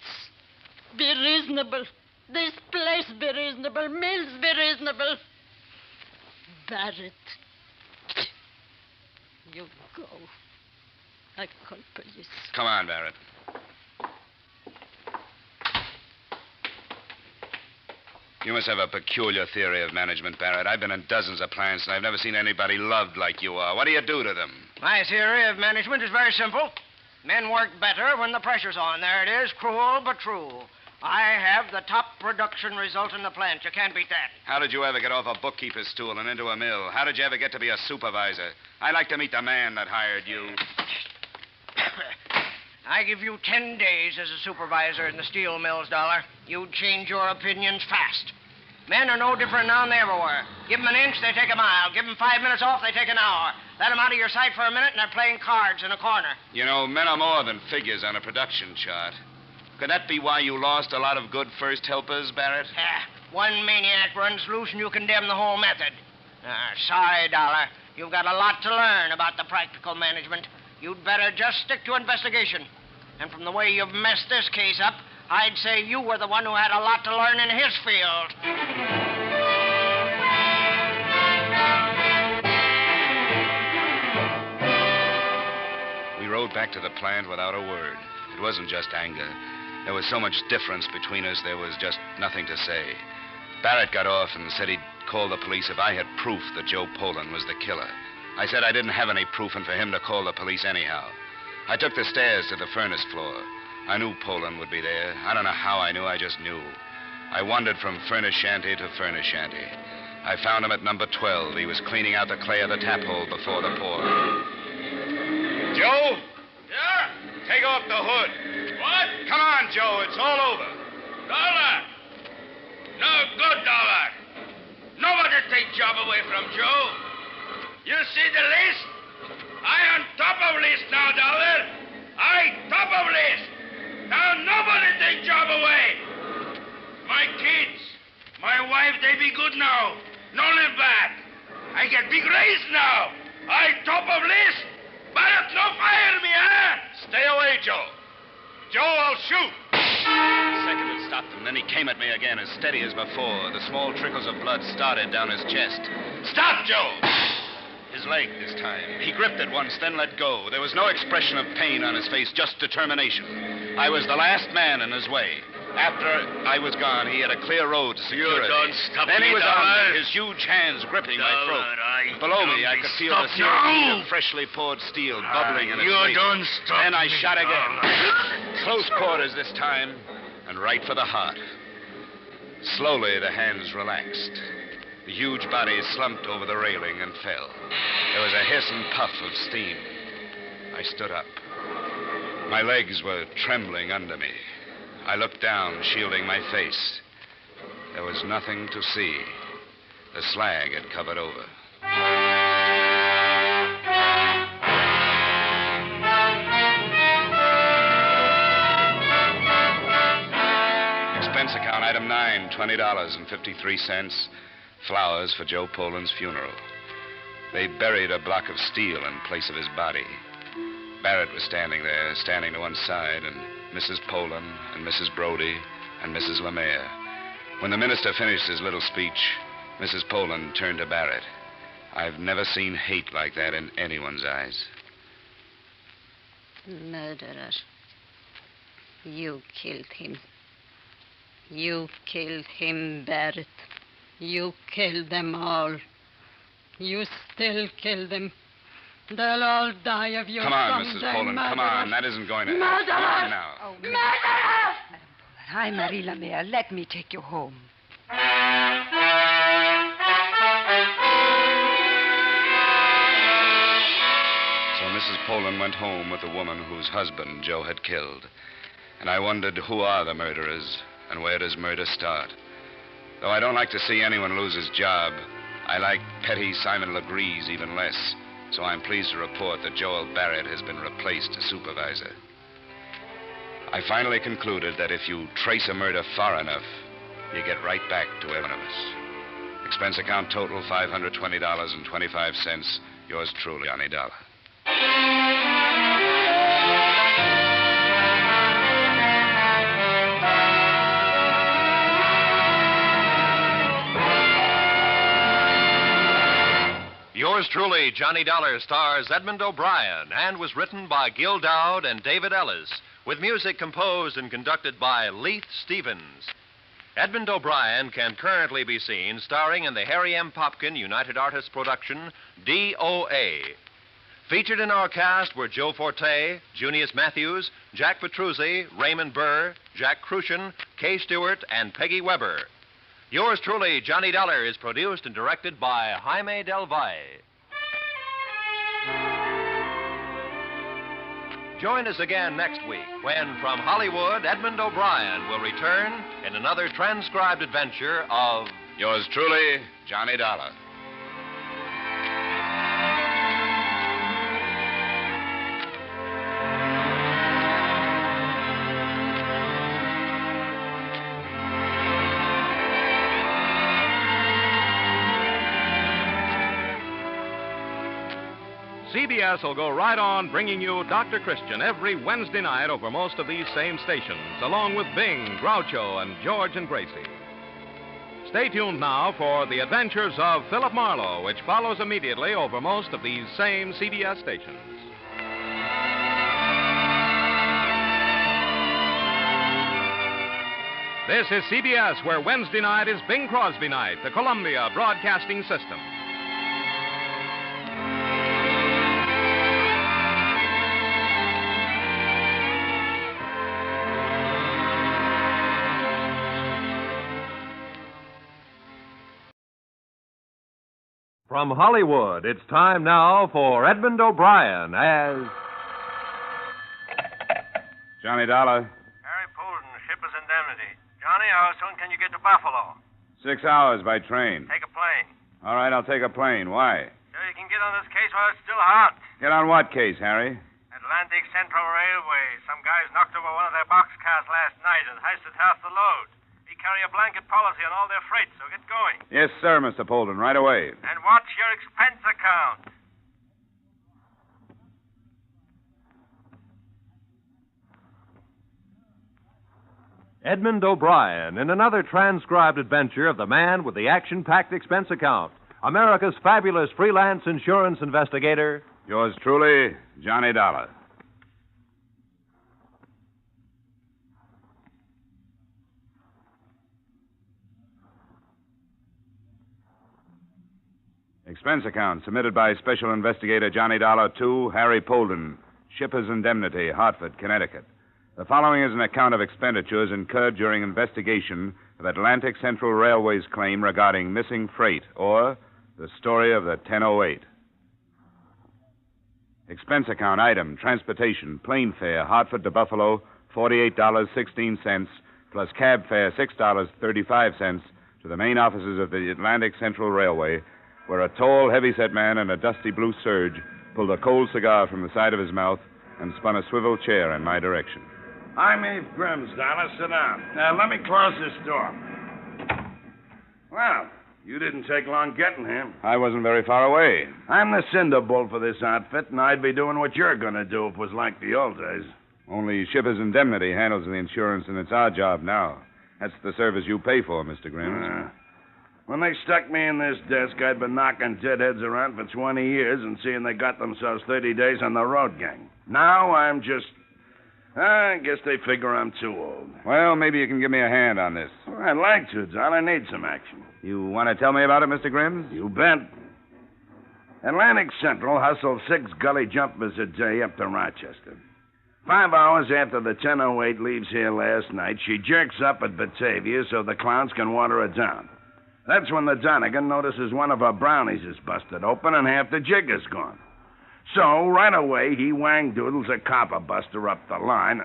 Be reasonable. This place be reasonable. Mills be reasonable. Barrett. You go. I call police. Come on, Barrett. You must have a peculiar theory of management, Barrett. I've been in dozens of plants, and I've never seen anybody loved like you are. What do you do to them? My theory of management is very simple. Men work better when the pressure's on. There it is, cruel but true. I have the top production result in the plant. You can't beat that. How did you ever get off a bookkeeper's stool and into a mill? How did you ever get to be a supervisor? I'd like to meet the man that hired you. I give you 10 days as a supervisor in the steel mills, Dollar. You'd change your opinions fast. Men are no different now than they ever were. Give them an inch, they take a mile. Give them 5 minutes off, they take an hour. Let them out of your sight for a minute, and they're playing cards in a corner. You know, men are more than figures on a production chart. Could that be why you lost a lot of good first helpers, Barrett? One maniac runs loose, and you condemn the whole method. Sorry, Dollar. You've got a lot to learn about the practical management. You'd better just stick to investigation. And from the way you've messed this case up, I'd say you were the one who had a lot to learn in his field. We rode back to the plant without a word. It wasn't just anger. There was so much difference between us, there was just nothing to say. Barrett got off and said he'd call the police if I had proof that Joe Poland was the killer. I said I didn't have any proof and for him to call the police anyhow. I took the stairs to the furnace floor. I knew Poland would be there. I don't know how I knew, I just knew. I wandered from furnace shanty to furnace shanty. I found him at number 12. He was cleaning out the clay of the tap hole before the pour. Joe? Yeah? Take off the hood. What? Come on, Joe. It's all over. Dollar. No good, Dollar. Nobody take job away from Joe. You see the list? I on top of list now, Dollar. I top of list. Now nobody take job away. My kids, my wife, they be good now. No live bad. I get big raise now. I top of list. Barrett, no fire me, huh? Stay away, Joe. Joe, I'll shoot. The second had stopped him. Then he came at me again, as steady as before. The small trickles of blood started down his chest. Stop, Joe! His leg this time. He gripped it once, then let go. There was no expression of pain on his face, just determination. I was the last man in his way. After I was gone, he had a clear road to security. You don't stop then me, he was Dollar. on me, his huge hands gripping my throat. Below me, I could feel the seared heat of freshly poured steel bubbling in his You face. don't stop Then I me, shot again. Dollar. Close quarters this time, and right for the heart. Slowly, the hands relaxed. The huge body slumped over the railing and fell. There was a hiss and puff of steam. I stood up. My legs were trembling under me. I looked down, shielding my face. There was nothing to see. The slag had covered over. Expense account, item 9, $20.53. Flowers for Joe Poland's funeral. They buried a block of steel in place of his body. Barrett was standing there, standing to one side, and Mrs. Poland and Mrs. Brody and Mrs. Lemaire. When the minister finished his little speech, Mrs. Poland turned to Barrett. I've never seen hate like that in anyone's eyes. Murderer. You killed him. You killed him, Barrett. You killed them all. You still kill them. They'll all die of you Come on, someday, Mrs. Poland, come on. That isn't going to happen. Murderer! Come on now. Oh, murderer! Hi, Marie Lemire. Let me take you home. So Mrs. Poland went home with the woman whose husband Joe had killed. And I wondered, who are the murderers, and where does murder start? Though I don't like to see anyone lose his job, I like petty Simon Legree's even less. So I'm pleased to report that Joel Barrett has been replaced as supervisor. I finally concluded that if you trace a murder far enough, you get right back to every one of us. Expense account total $520.25. Yours truly, Johnny Dollar. Yours truly, Johnny Dollar, stars Edmond O'Brien and was written by Gil Dowd and David Ellis, with music composed and conducted by Leith Stevens. Edmond O'Brien can currently be seen starring in the Harry M. Popkin United Artists production, DOA. Featured in our cast were Joe Forte, Junius Matthews, Jack Petruzzi, Raymond Burr, Jack Crucian, Kay Stewart, and Peggy Weber. Yours truly, Johnny Dollar, is produced and directed by Jaime Del Valle. Join us again next week when, from Hollywood, Edmond O'Brien will return in another transcribed adventure of... Yours truly, Johnny Dollar. CBS will go right on bringing you Dr. Christian every Wednesday night over most of these same stations, along with Bing, Groucho, and George and Gracie. Stay tuned now for The Adventures of Philip Marlowe, which follows immediately over most of these same CBS stations. This is CBS, where Wednesday night is Bing Crosby night, the Columbia Broadcasting System. From Hollywood, it's time now for Edmond O'Brien as Johnny Dollar. Harry Poulton, Shipper's Indemnity. Johnny, how soon can you get to Buffalo? 6 hours by train. Take a plane. All right, I'll take a plane. Why? So you can get on this case while it's still hot. Get on what case, Harry? Atlantic Central Railway. Some guys knocked over one of their boxcars last night and heisted half the load. We carry a blanket policy on all their freight, so get going. Yes, sir, Mr. Polden, right away. And watch your expense account. Edmond O'Brien in another transcribed adventure of the man with the action-packed expense account, America's fabulous freelance insurance investigator. Yours truly, Johnny Dollar. Expense account submitted by Special Investigator Johnny Dollar to Harry Polden, Shipper's Indemnity, Hartford, Connecticut. The following is an account of expenditures incurred during investigation of Atlantic Central Railway's claim regarding missing freight, or the story of the 1008. Expense account item, transportation, plane fare, Hartford to Buffalo, $48.16, plus cab fare, $6.35 to the main offices of the Atlantic Central Railway, where a tall, heavy-set man in a dusty blue serge pulled a cold cigar from the side of his mouth and spun a swivel chair in my direction. I'm Eve Grimm's, Dollar. Sit down. Now, let me close this door. Well, you didn't take long getting here. I wasn't very far away. I'm the cinder bull for this outfit, and I'd be doing what you're going to do if it was like the old days. Only Shipper's Indemnity handles the insurance, and it's our job now. That's the service you pay for, Mr. Grimm. When they stuck me in this desk, I'd been knocking deadheads around for 20 years and seeing they got themselves 30 days on the road gang. Now I'm just... I guess they figure I'm too old. Well, maybe you can give me a hand on this. Well, I'd like to, John. I need some action. You want to tell me about it, Mr. Grimm? You bet. Atlantic Central hustled 6 gully jumpers a day up to Rochester. 5 hours after the 1008 leaves here last night, she jerks up at Batavia so the clowns can water her down. That's when the Donegan notices one of her brownies is busted open and half the jig is gone. So, right away, he wang-doodles a copper buster up the line.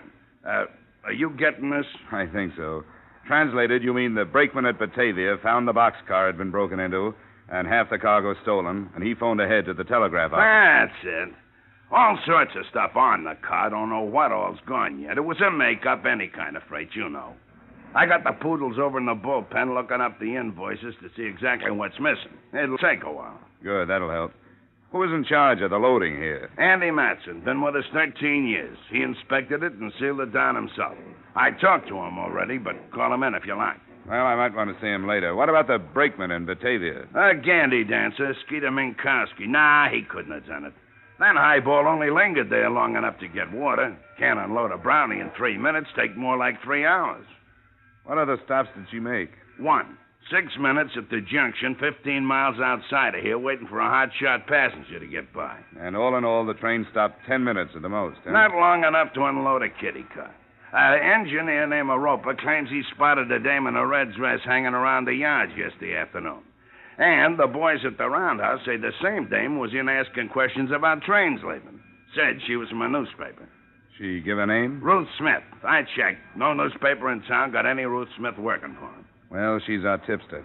Are you getting this? I think so. Translated, you mean the brakeman at Batavia found the boxcar had been broken into and half the cargo stolen, and he phoned ahead to the telegraph office. That's it. All sorts of stuff on the car. Don't know what all's gone yet. It was a make-up, any kind of freight, you know. I got the poodles over in the bullpen looking up the invoices to see exactly what's missing. It'll take a while. Good, that'll help. Who is in charge of the loading here? Andy Matson. Been with us 13 years. He inspected it and sealed it down himself. I talked to him already, but call him in if you like. Well, I might want to see him later. What about the brakeman in Batavia? A Gandy dancer, Skeeter Minkowski. Nah, he couldn't have done it. That highball only lingered there long enough to get water. Can't unload a brownie in 3 minutes. Take more like 3 hours. What other stops did she make? 1. 6 minutes at the junction, 15 miles outside of here, waiting for a hot-shot passenger to get by. And all in all, the train stopped 10 minutes at the most, huh? Not long enough to unload a kiddie car. Engineer named Roper claims he spotted a dame in a red dress hanging around the yards yesterday afternoon. And the boys at the roundhouse say the same dame was in asking questions about trains leaving. Said she was from a newspaper. She give a name? Ruth Smith. I checked. No newspaper in town got any Ruth Smith working for him. Well, she's our tipster.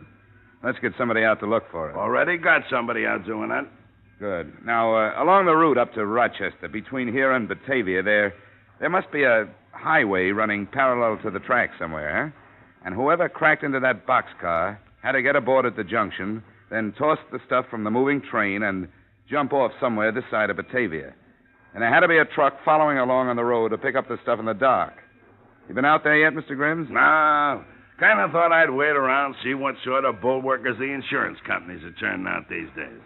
Let's get somebody out to look for her. Already got somebody out doing that. Good. Now, along the route up to Rochester, between here and Batavia, there must be a highway running parallel to the track somewhere, huh? And whoever cracked into that boxcar had to get aboard at the junction, then tossed the stuff from the moving train and jump off somewhere this side of Batavia. And there had to be a truck following along on the road to pick up the stuff in the dark. You been out there yet, Mr. Grimms? No. Kind of thought I'd wait around, see what sort of bulwarkers the insurance companies are turning out these days.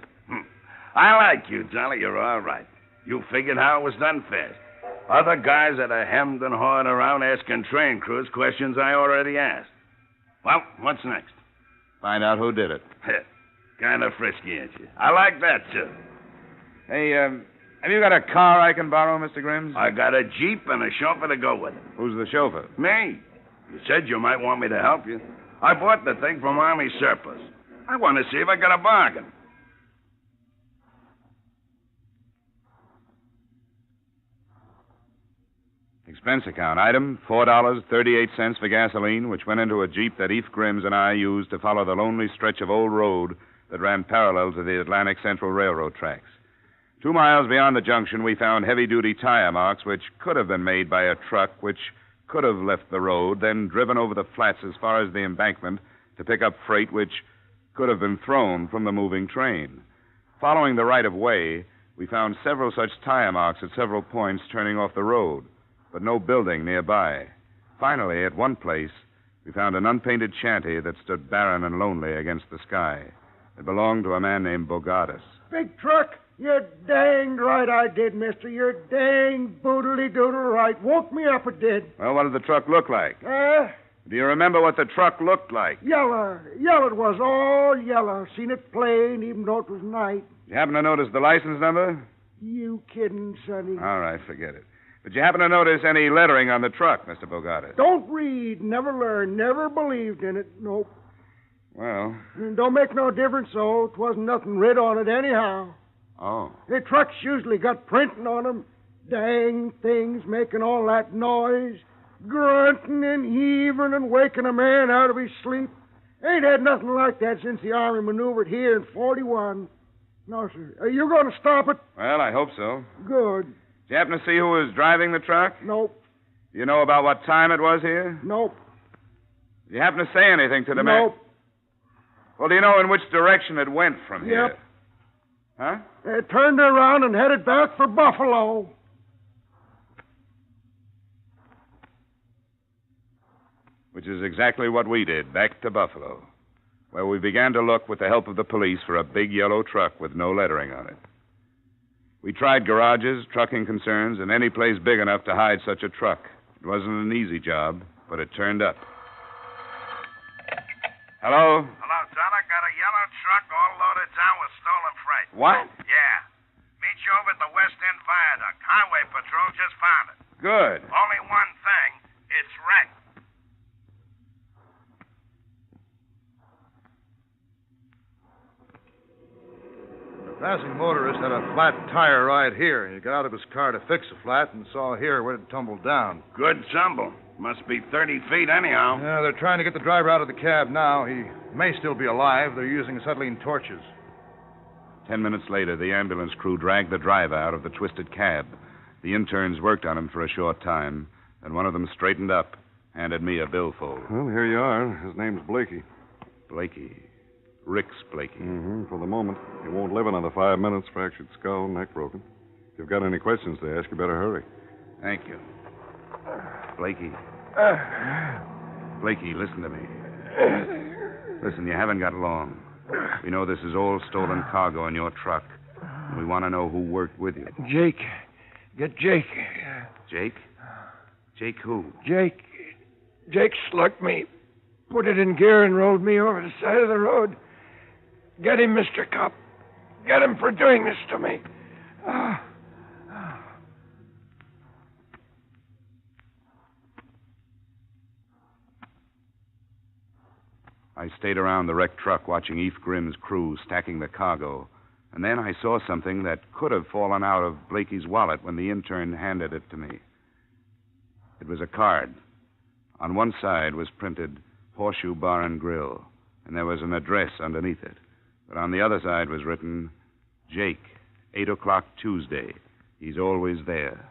I like you, Dolly. You're all right. You figured how it was done fast. Other guys that are hemmed and hawed around asking train crews questions I already asked. Well, what's next? Find out who did it. Kind of frisky, ain't you? I like that, too. Hey, have you got a car I can borrow, Mr. Grimms? I got a Jeep and a chauffeur to go with it. Who's the chauffeur? Me. You said you might want me to help you. I bought the thing from Army surplus. I want to see if I got a bargain. Expense account item, $4.38 for gasoline, which went into a Jeep that Eve Grimms and I used to follow the lonely stretch of old road that ran parallel to the Atlantic Central Railroad tracks. 2 miles beyond the junction, we found heavy-duty tire marks which could have been made by a truck which could have left the road, then driven over the flats as far as the embankment to pick up freight which could have been thrown from the moving train. Following the right-of-way, we found several such tire marks at several points turning off the road, but no building nearby. Finally, at one place, we found an unpainted shanty that stood barren and lonely against the sky. It belonged to a man named Bogatis. Big truck? You're danged right I did, mister. You're dang boodly-doodle right. Woke me up, it did. Well, what did the truck look like? Do you remember what the truck looked like? Yellow. Yellow it was, all yellow. Seen it plain, even though it was night. You happen to notice the license number? You kidding, Sonny? All right, forget it. But you happen to notice any lettering on the truck, Mr. Bogatis? Don't read, never learn, never believed in it. Nope. Well. Don't make no difference, though. It wasn't nothing writ on it anyhow. Oh. The trucks usually got printing on them. Dang things making all that noise. Grunting and heaving and waking a man out of his sleep. Ain't had nothing like that since the Army maneuvered here in 41. No, sir. Are you going to stop it? Well, I hope so. Good. Did you happen to see who was driving the truck? Nope. You know about what time it was here? Nope. Did you happen to say anything to the man? Nope. Well, do you know in which direction it went from here? Yep. Huh? They turned around and headed back for Buffalo. Which is exactly what we did, back to Buffalo, where we began to look with the help of the police for a big yellow truck with no lettering on it. We tried garages, trucking concerns, and any place big enough to hide such a truck. It wasn't an easy job, but it turned up. Hello? Hello, John. I got a yellow truck all loaded down with stolen freight. What? Yeah. Meet you over at the West End Viaduct. Highway Patrol just found it. Good. Only one thing. It's wrecked. The passing motorist had a flat tire right here. He got out of his car to fix the flat and saw here where it tumbled down. Good tumble. Must be 30 feet anyhow. Yeah, they're trying to get the driver out of the cab now. He may still be alive. They're using acetylene torches. 10 minutes later, the ambulance crew dragged the driver out of the twisted cab. The interns worked on him for a short time, and one of them straightened up, handed me a billfold. Well, here you are. His name's Blakey. Blakey. Rick's Blakey. Mm-hmm, for the moment. He won't live another 5 minutes. Fractured skull, neck broken. If you've got any questions to ask, you better hurry. Thank you. Blakey. Blakey, listen to me. Listen, you haven't got long. We know this is all stolen cargo in your truck. And we want to know who worked with you. Jake. Get Jake. Jake? Jake who? Jake. Jake slugged me. Put it in gear and rolled me over the side of the road. Get him, Mr. Cop. Get him for doing this to me. I stayed around the wrecked truck watching Eve Grimm's crew stacking the cargo, and then I saw something that could have fallen out of Blakey's wallet when the intern handed it to me. It was a card. On one side was printed Horseshoe Bar and Grill, and there was an address underneath it. But on the other side was written, Jake, 8 o'clock Tuesday. He's always there.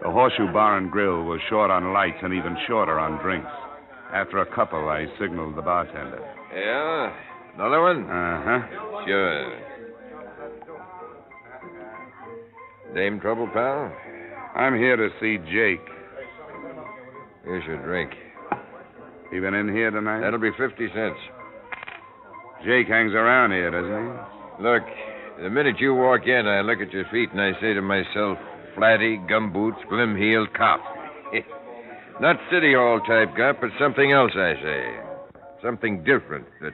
The Horseshoe Bar and Grill was short on lights and even shorter on drinks. After a couple, I signaled the bartender. Yeah? Another one? Uh-huh. Sure. Name trouble, pal? I'm here to see Jake. Here's your drink. He been in here tonight? That'll be 50 cents. Jake hangs around here, doesn't he? Look, the minute you walk in, I look at your feet and I say to myself, flatty, gumboots, glim-heeled cop. Not City Hall type cop, but something else, I say. Something different that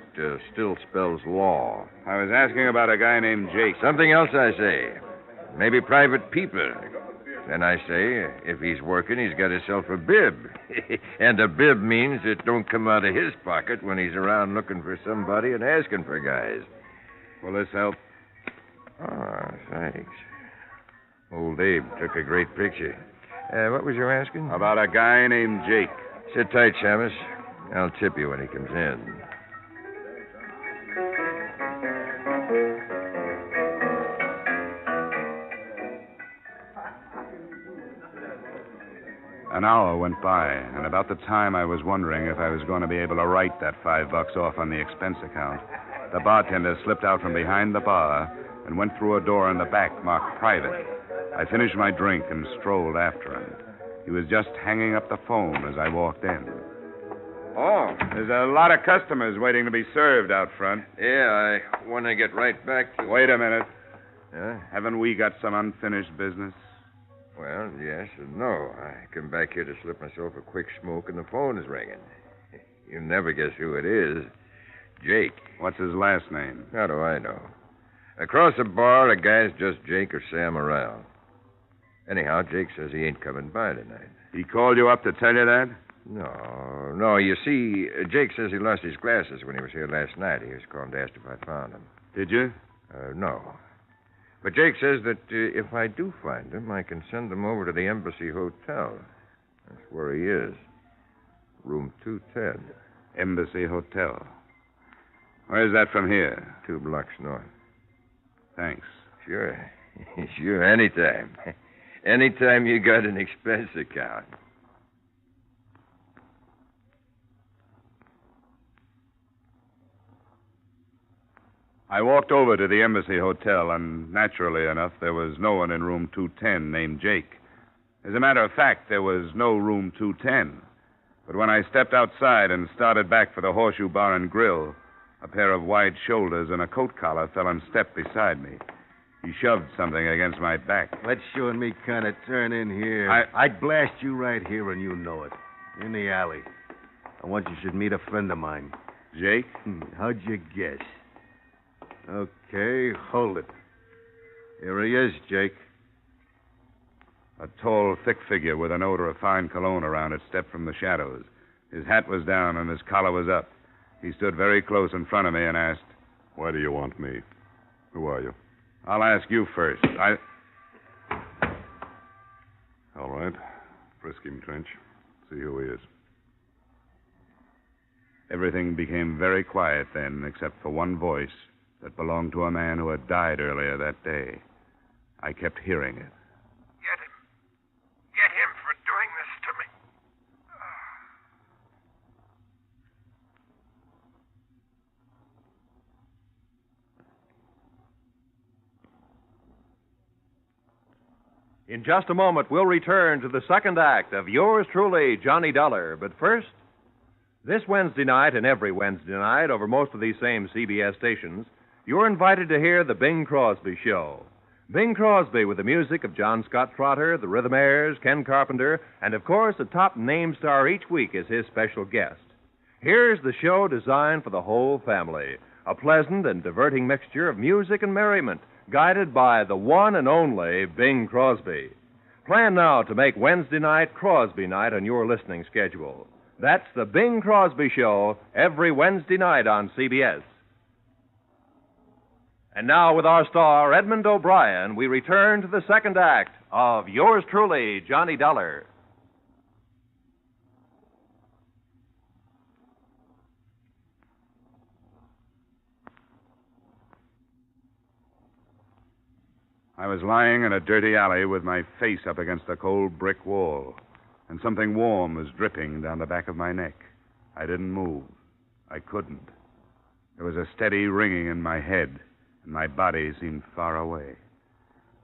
still spells law. I was asking about a guy named Jake. Something else, I say. Maybe private people. Then I say, if he's working, he's got himself a bib. And a bib means it don't come out of his pocket when he's around looking for somebody and asking for guys. Will this help? Oh, thanks. Old Abe took a great picture. What was you asking? About a guy named Jake. Sit tight, Shamus. I'll tip you when he comes in. An hour went by, and about the time I was wondering if I was going to be able to write that $5 off on the expense account, the bartender slipped out from behind the bar and went through a door in the back marked private. I finished my drink and strolled after him. He was just hanging up the phone as I walked in. Oh, there's a lot of customers waiting to be served out front. Yeah, I want to get right back to... Wait a minute. Huh? Haven't we got some unfinished business? Well, yes and no. I come back here to slip myself a quick smoke and the phone is ringing. You'll never guess who it is. Jake. What's his last name? How do I know? Across the bar, a guy's just Jake or Sam around. Anyhow, Jake says he ain't coming by tonight. He called you up to tell you that? No. You see, Jake says he lost his glasses when he was here last night. He was calling to ask if I found them. Did you? No. But Jake says that if I do find him, I can send him over to the Embassy Hotel. That's where he is. Room 210. Embassy Hotel. Where's that from here? 2 blocks north. Thanks. Sure. Sure, anytime. Anytime you got an expense account. I walked over to the Embassy Hotel, and naturally enough, there was no one in room 210 named Jake. As a matter of fact, there was no room 210. But when I stepped outside and started back for the Horseshoe Bar and Grill, a pair of wide shoulders and a coat collar fell on step beside me. He shoved something against my back. Let you and me kind of turn in here. I'd blast you right here, and you know it. In the alley. I want you should meet a friend of mine. Jake? How'd you guess? Okay, hold it. Here he is, Jake. A tall, thick figure with an odor of fine cologne around it stepped from the shadows. His hat was down and his collar was up. He stood very close in front of me and asked, Why do you want me? Who are you? I'll ask you first. All right. Frisk him, Trench. See who he is. Everything became very quiet then, except for one voice that belonged to a man who had died earlier that day. I kept hearing it. Get him. Get him for doing this to me. In just a moment, we'll return to the second act of yours truly, Johnny Dollar. But first, this Wednesday night and every Wednesday night over most of these same CBS stations, you're invited to hear The Bing Crosby Show. Bing Crosby with the music of John Scott Trotter, the Rhythmaires, Ken Carpenter, and of course, a top name star each week is his special guest. Here's the show designed for the whole family, a pleasant and diverting mixture of music and merriment, guided by the one and only Bing Crosby. Plan now to make Wednesday night Crosby night on your listening schedule. That's The Bing Crosby Show every Wednesday night on CBS. And now, with our star, Edmond O'Brien, we return to the second act of yours truly, Johnny Dollar. I was lying in a dirty alley with my face up against a cold brick wall, and something warm was dripping down the back of my neck. I didn't move. I couldn't. There was a steady ringing in my head, and my body seemed far away.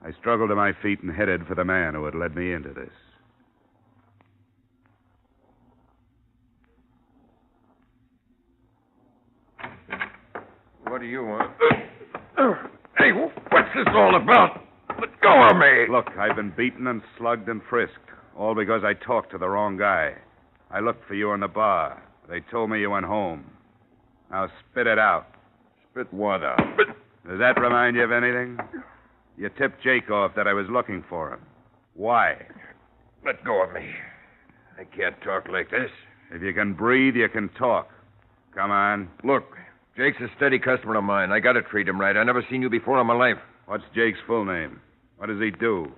I struggled to my feet and headed for the man who had led me into this. What do you want? Hey, what's this all about? Let go of me! Look, I've been beaten and slugged and frisked, all because I talked to the wrong guy. I looked for you in the bar. They told me you went home. Now spit it out. Spit what out? Does that remind you of anything? You tipped Jake off that I was looking for him. Why? Let go of me. I can't talk like this. If you can breathe, you can talk. Come on. Look, Jake's a steady customer of mine. I gotta treat him right. I never seen you before in my life. What's Jake's full name? What does he do?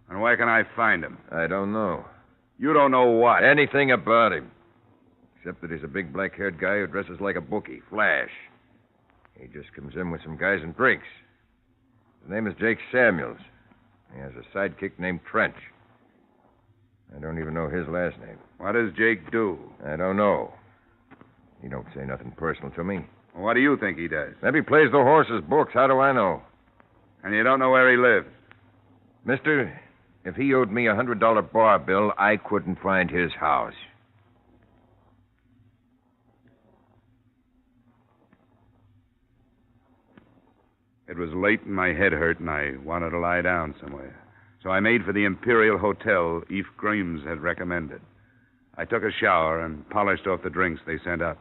And where can I find him? I don't know. You don't know what? Anything about him. Except that he's a big black-haired guy who dresses like a bookie, Flash. He just comes in with some guys and drinks. His name is Jake Samuels. He has a sidekick named Trench. I don't even know his last name. What does Jake do? I don't know. He don't say nothing personal to me. What do you think he does? Maybe he plays the horse's books. How do I know? And you don't know where he lives? Mister, if he owed me a $100 bar bill, I couldn't find his house. It was late and my head hurt, and I wanted to lie down somewhere. So I made for the Imperial Hotel Eve Grimes had recommended. I took a shower and polished off the drinks they sent up.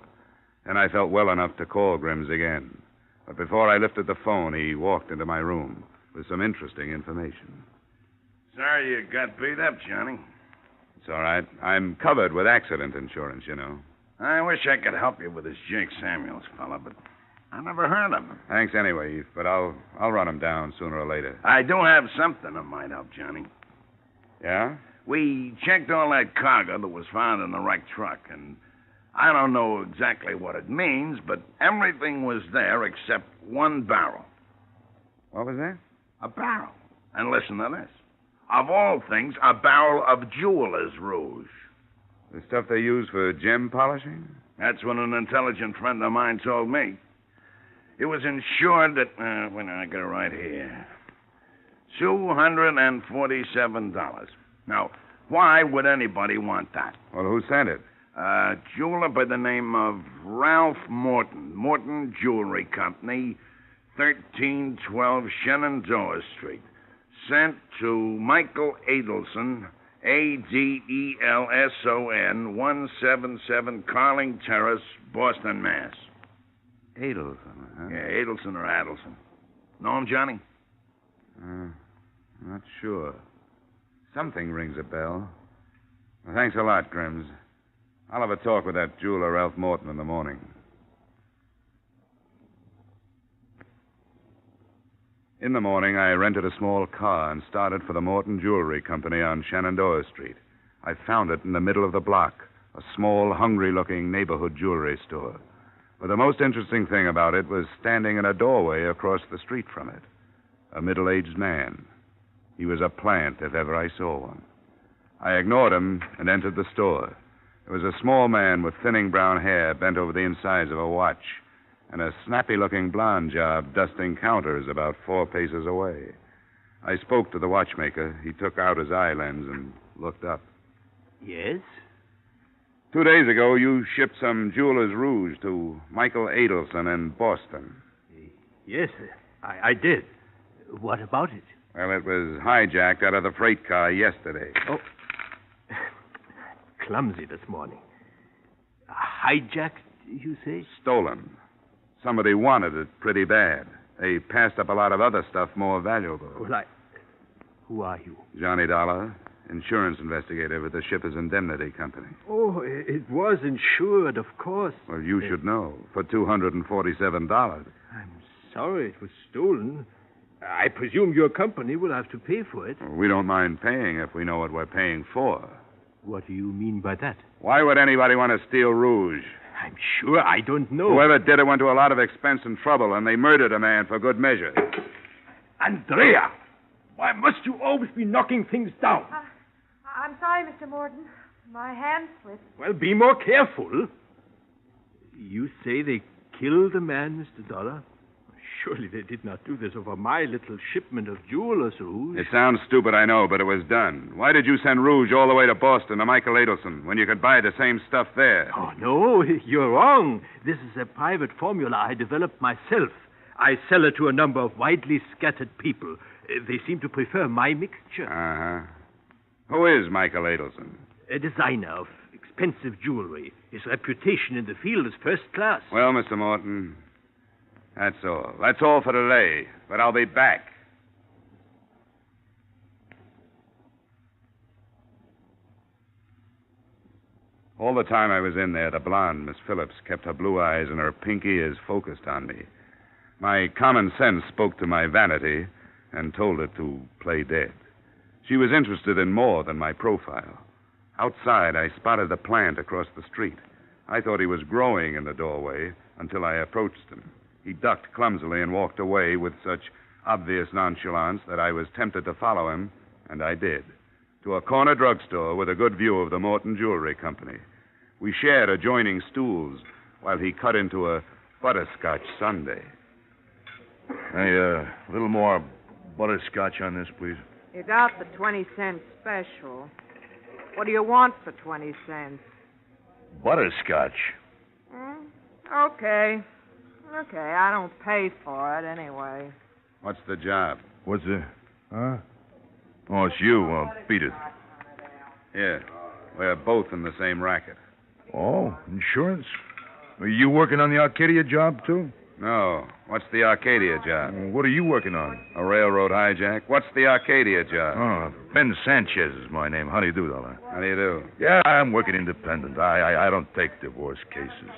Then I felt well enough to call Grimes again. But before I lifted the phone, he walked into my room with some interesting information. Sorry you got beat up, Johnny. It's all right. I'm covered with accident insurance, you know. I wish I could help you with this Jake Samuels fella, but I never heard of him. Thanks anyway, Eve, but I'll run him down sooner or later. I do have something that might help, Johnny. Yeah? We checked all that cargo that was found in the wrecked truck, and I don't know exactly what it means, but everything was there except one barrel. What was that? A barrel. And listen to this. Of all things, a barrel of jeweler's rouge. The stuff they use for gem polishing? That's what an intelligent friend of mine told me. It was insured at, I got it right here, $247. Now, why would anybody want that? Well, who sent it? A jeweler by the name of Ralph Morton. Morton Jewelry Company, 1312 Shenandoah Street. Sent to Michael Adelson, Adelson, 177 Carling Terrace, Boston, Mass. Adelson, huh? Yeah, Adelson or Adelson. Know him, Johnny? Not sure. Something rings a bell. Well, thanks a lot, Grims. I'll have a talk with that jeweler, Ralph Morton, in the morning. In the morning, I rented a small car and started for the Morton Jewelry Company on Shenandoah Street. I found it in the middle of the block, a small, hungry-looking neighborhood jewelry store. But the most interesting thing about it was standing in a doorway across the street from it. A middle-aged man. He was a plant, if ever I saw one. I ignored him and entered the store. There was a small man with thinning brown hair bent over the insides of a watch, and a snappy-looking blonde job dusting counters about 4 paces away. I spoke to the watchmaker. He took out his eye lens and looked up. Yes? 2 days ago, you shipped some jeweler's rouge to Michael Adelson in Boston. Yes, I did. What about it? Well, it was hijacked out of the freight car yesterday. Oh. Clumsy this morning. Hijacked, you say? Stolen. Somebody wanted it pretty bad. They passed up a lot of other stuff more valuable. Well, Who are you? Johnny Dollar, insurance investigator with the Shippers Indemnity Company. Oh, it was insured, of course. Well, you should know. For $247. I'm sorry it was stolen. I presume your company will have to pay for it. Well, we don't mind paying if we know what we're paying for. What do you mean by that? Why would anybody want to steal rouge? I'm sure I don't know. Whoever did it went to a lot of expense and trouble, and they murdered a man for good measure. Andrea! Why must you always be knocking things down? I'm sorry, Mr. Morton. My hand slipped. Well, be more careful. You say they killed the man, Mr. Dollar? Surely they did not do this over my little shipment of jewelers, Rouge. It sounds stupid, I know, but it was done. Why did you send Rouge all the way to Boston to Michael Adelson when you could buy the same stuff there? Oh, no, you're wrong. This is a private formula I developed myself. I sell it to a number of widely scattered people. They seem to prefer my mixture. Uh-huh. Who is Michael Adelson? A designer of expensive jewelry. His reputation in the field is first class. Well, Mr. Morton, that's all. That's all for today, but I'll be back. All the time I was in there, the blonde, Miss Phillips, kept her blue eyes and her pinky ears focused on me. My common sense spoke to my vanity and told it to play dead. She was interested in more than my profile. Outside, I spotted the plant across the street. I thought he was growing in the doorway until I approached him. He ducked clumsily and walked away with such obvious nonchalance that I was tempted to follow him, and I did, to a corner drugstore with a good view of the Morton Jewelry Company. We shared adjoining stools while he cut into a butterscotch sundae. Hey, a little more butterscotch on this, please. You got the 20-cent special. What do you want for 20 cents? Butterscotch? Okay. Okay, I don't pay for it anyway. What's the job? What's the... Huh? Oh, it's you. Well, beat it. Here. We're both in the same racket. Oh, insurance? Are you working on the Arcadia job, too? No. What's the Arcadia job? What are you working on? A railroad hijack. What's the Arcadia job? Oh, Ben Sanchez is my name. How do you do, Dollar? How do you do? Yeah, I'm working independent. I don't take divorce cases.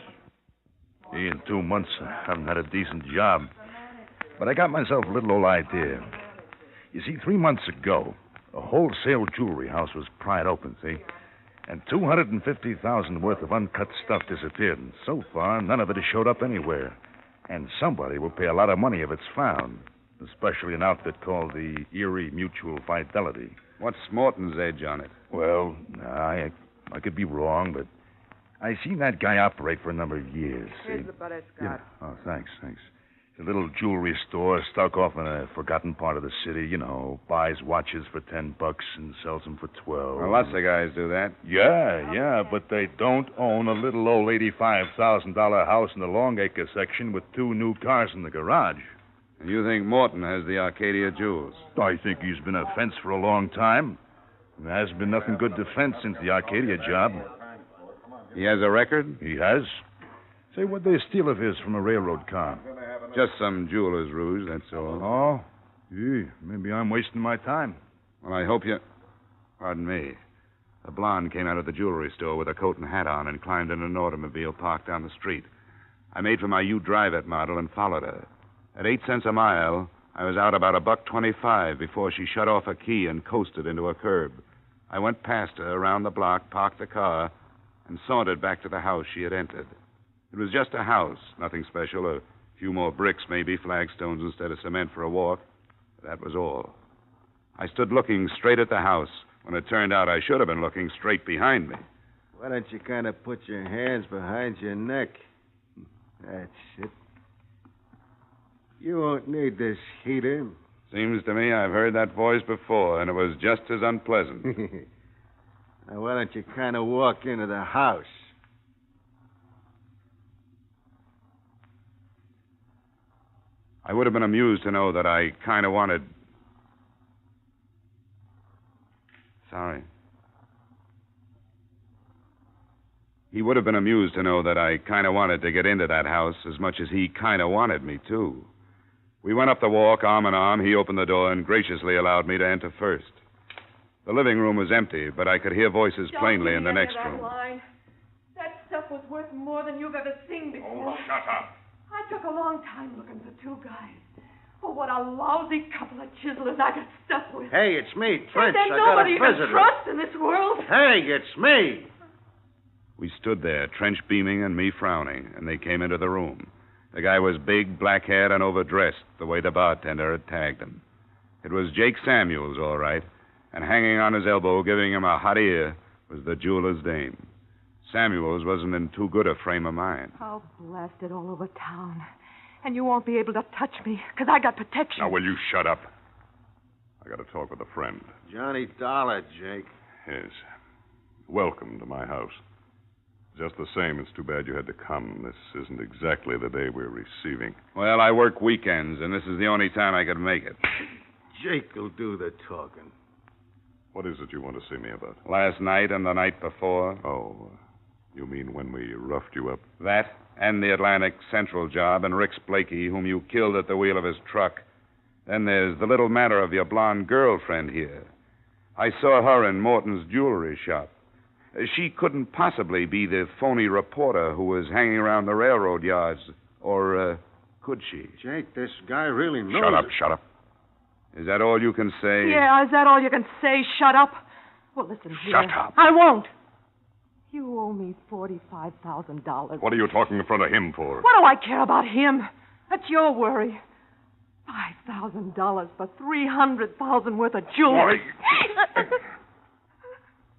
In 2 months, I haven't had a decent job. But I got myself a little old idea. You see, 3 months ago, a wholesale jewelry house was pried open, see? And $250,000 worth of uncut stuff disappeared. And so far, none of it has showed up anywhere. And somebody will pay a lot of money if it's found, especially an outfit called the Erie Mutual Fidelity. What's Morton's edge on it? Well, I could be wrong, but I've seen that guy operate for a number of years. Here's the butterscotch. Yeah. Oh, thanks. It's a little jewelry store stuck off in a forgotten part of the city, you know, buys watches for $10 and sells them for $12. Well, lots of guys do that. Yeah, but they don't own a little old $85,000 house in the Longacre section with 2 new cars in the garage. And you think Morton has the Arcadia jewels? I think he's been a fence for a long time. There hasn't been nothing good to fence since the Arcadia job. He has a record? He has. Say, what'd they steal of his from a railroad car? Just some jeweler's rouge, that's all. Oh? Gee, maybe I'm wasting my time. Well, I hope you... Pardon me. A blonde came out of the jewelry store with a coat and hat on and climbed in an automobile parked down the street. I made for my You Drive It model and followed her. At 8 cents a mile, I was out about $1.25 before she shut off a key and coasted into a curb. I went past her around the block, parked the car, and sauntered back to the house she had entered. It was just a house, nothing special, a few more bricks, maybe, flagstones instead of cement for a walk. That was all. I stood looking straight at the house when it turned out I should have been looking straight behind me. Why don't you kind of put your hands behind your neck? That's it. You won't need this heater. Seems to me I've heard that voice before, and it was just as unpleasant. Now, why don't you kind of walk into the house? I would have been amused to know that I kind of wanted... Sorry. He would have been amused to know that I kind of wanted to get into that house as much as he kind of wanted me to. We went up the walk, arm in arm. He opened the door and graciously allowed me to enter first. The living room was empty, but I could hear voices plainly in the next room. Line. That stuff was worth more than you've ever seen before. Oh, shut up. I took a long time looking for 2 guys. Oh, what a lousy couple of chiselers I got stuck with. Hey, it's me, Trench. There's I got nobody a you can visitor. trust in this world. Hey, it's me. We stood there, Trench beaming and me frowning, and they came into the room. The guy was big, black-haired, and overdressed, the way the bartender had tagged him. It was Jake Samuels, all right, and hanging on his elbow, giving him a hot ear, was the jeweler's dame. Samuels wasn't in too good a frame of mind. I'll blast it all over town. And you won't be able to touch me, because I got protection. Now, will you shut up? I got to talk with a friend. Johnny Dollar, Jake. Yes. Welcome to my house. Just the same, it's too bad you had to come. This isn't exactly the day we're receiving. Well, I work weekends, and this is the only time I could make it. Jake will do the talking. What is it you want to see me about? Last night and the night before. Oh, you mean when we roughed you up? That and the Atlantic Central job and Rick Blakey, whom you killed at the wheel of his truck. Then there's the little matter of your blonde girlfriend here. I saw her in Morton's jewelry shop. She couldn't possibly be the phony reporter who was hanging around the railroad yards. Or, could she? Jake, this guy really knows. Shut up. Is that all you can say? Yeah, is that all you can say? Shut up. Well, listen here. Shut up. I won't. You owe me $45,000. What are you talking in front of him for? What do I care about him? That's your worry. $5,000 for $300,000 worth of jewelry.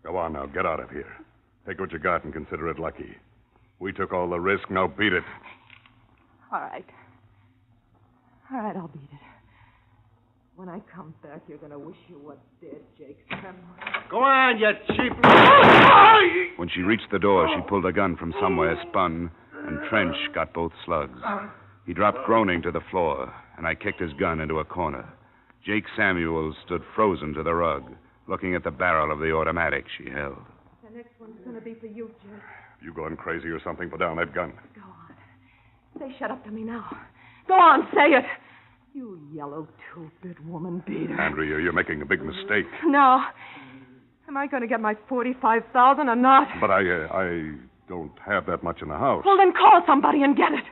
Go on now, get out of here. Take what you got and consider it lucky. We took all the risk, now beat it. All right, I'll beat it. When I come back, you're going to wish you were dead, Jake. Go on, you cheap... When she reached the door, she pulled a gun from somewhere, spun, and Trench got both slugs. He dropped groaning to the floor, and I kicked his gun into a corner. Jake Samuels stood frozen to the rug, looking at the barrel of the automatic she held. The next one's going to be for you, Jake. You going crazy or something? Put down that gun. Go on. Say shut up to me now. Go on, say it. You yellow two-bit woman beater. Andrea, you're making a big mistake. No. Am I going to get my $45,000 or not? But I don't have that much in the house. Well, then call somebody and get it.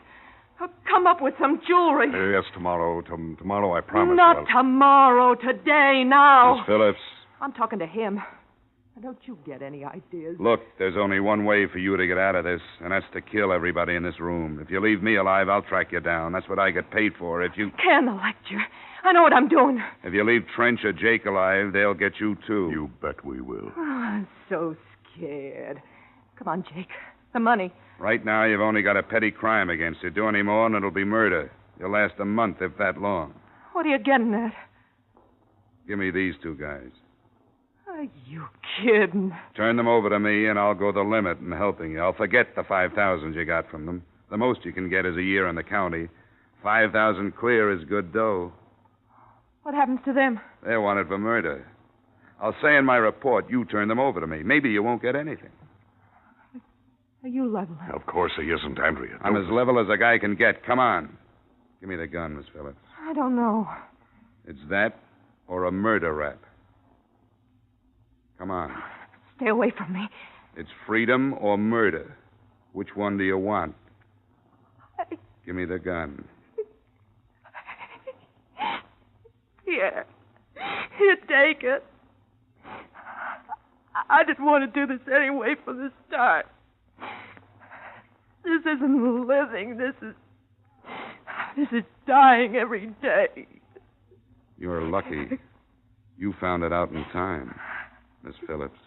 Or come up with some jewelry. Yes, tomorrow. Tomorrow, I promise. Not tomorrow. Today, now. Miss Phillips. I'm talking to him. Now, don't you get any ideas? Look, there's only one way for you to get out of this, and that's to kill everybody in this room. If you leave me alive, I'll track you down. That's what I get paid for. If you... Can the lecture. I know what I'm doing. If you leave Trench or Jake alive, they'll get you, too. You bet we will. Oh, I'm so scared. Come on, Jake. The money. Right now, you've only got a petty crime against you. Do any more, and it'll be murder. You'll last a month, if that long. What are you getting at? Give me these two guys. Are you kidding? Turn them over to me, and I'll go the limit in helping you. I'll forget the $5,000 you got from them. The most you can get is a year in the county. $5,000 clear is good dough. What happens to them? They're wanted for murder. I'll say in my report you turn them over to me. Maybe you won't get anything. Are you level? Of course he isn't, Andrea. I'm as level as a guy can get. Come on. Give me the gun, Miss Phillips. I don't know. It's that or a murder rap. Come on. Stay away from me. It's freedom or murder. Which one do you want? Give me the gun. Here. Here, take it. I didn't want to do this anyway from the start. This isn't living. This is dying every day. You're lucky. You found it out in time, Miss Phillips.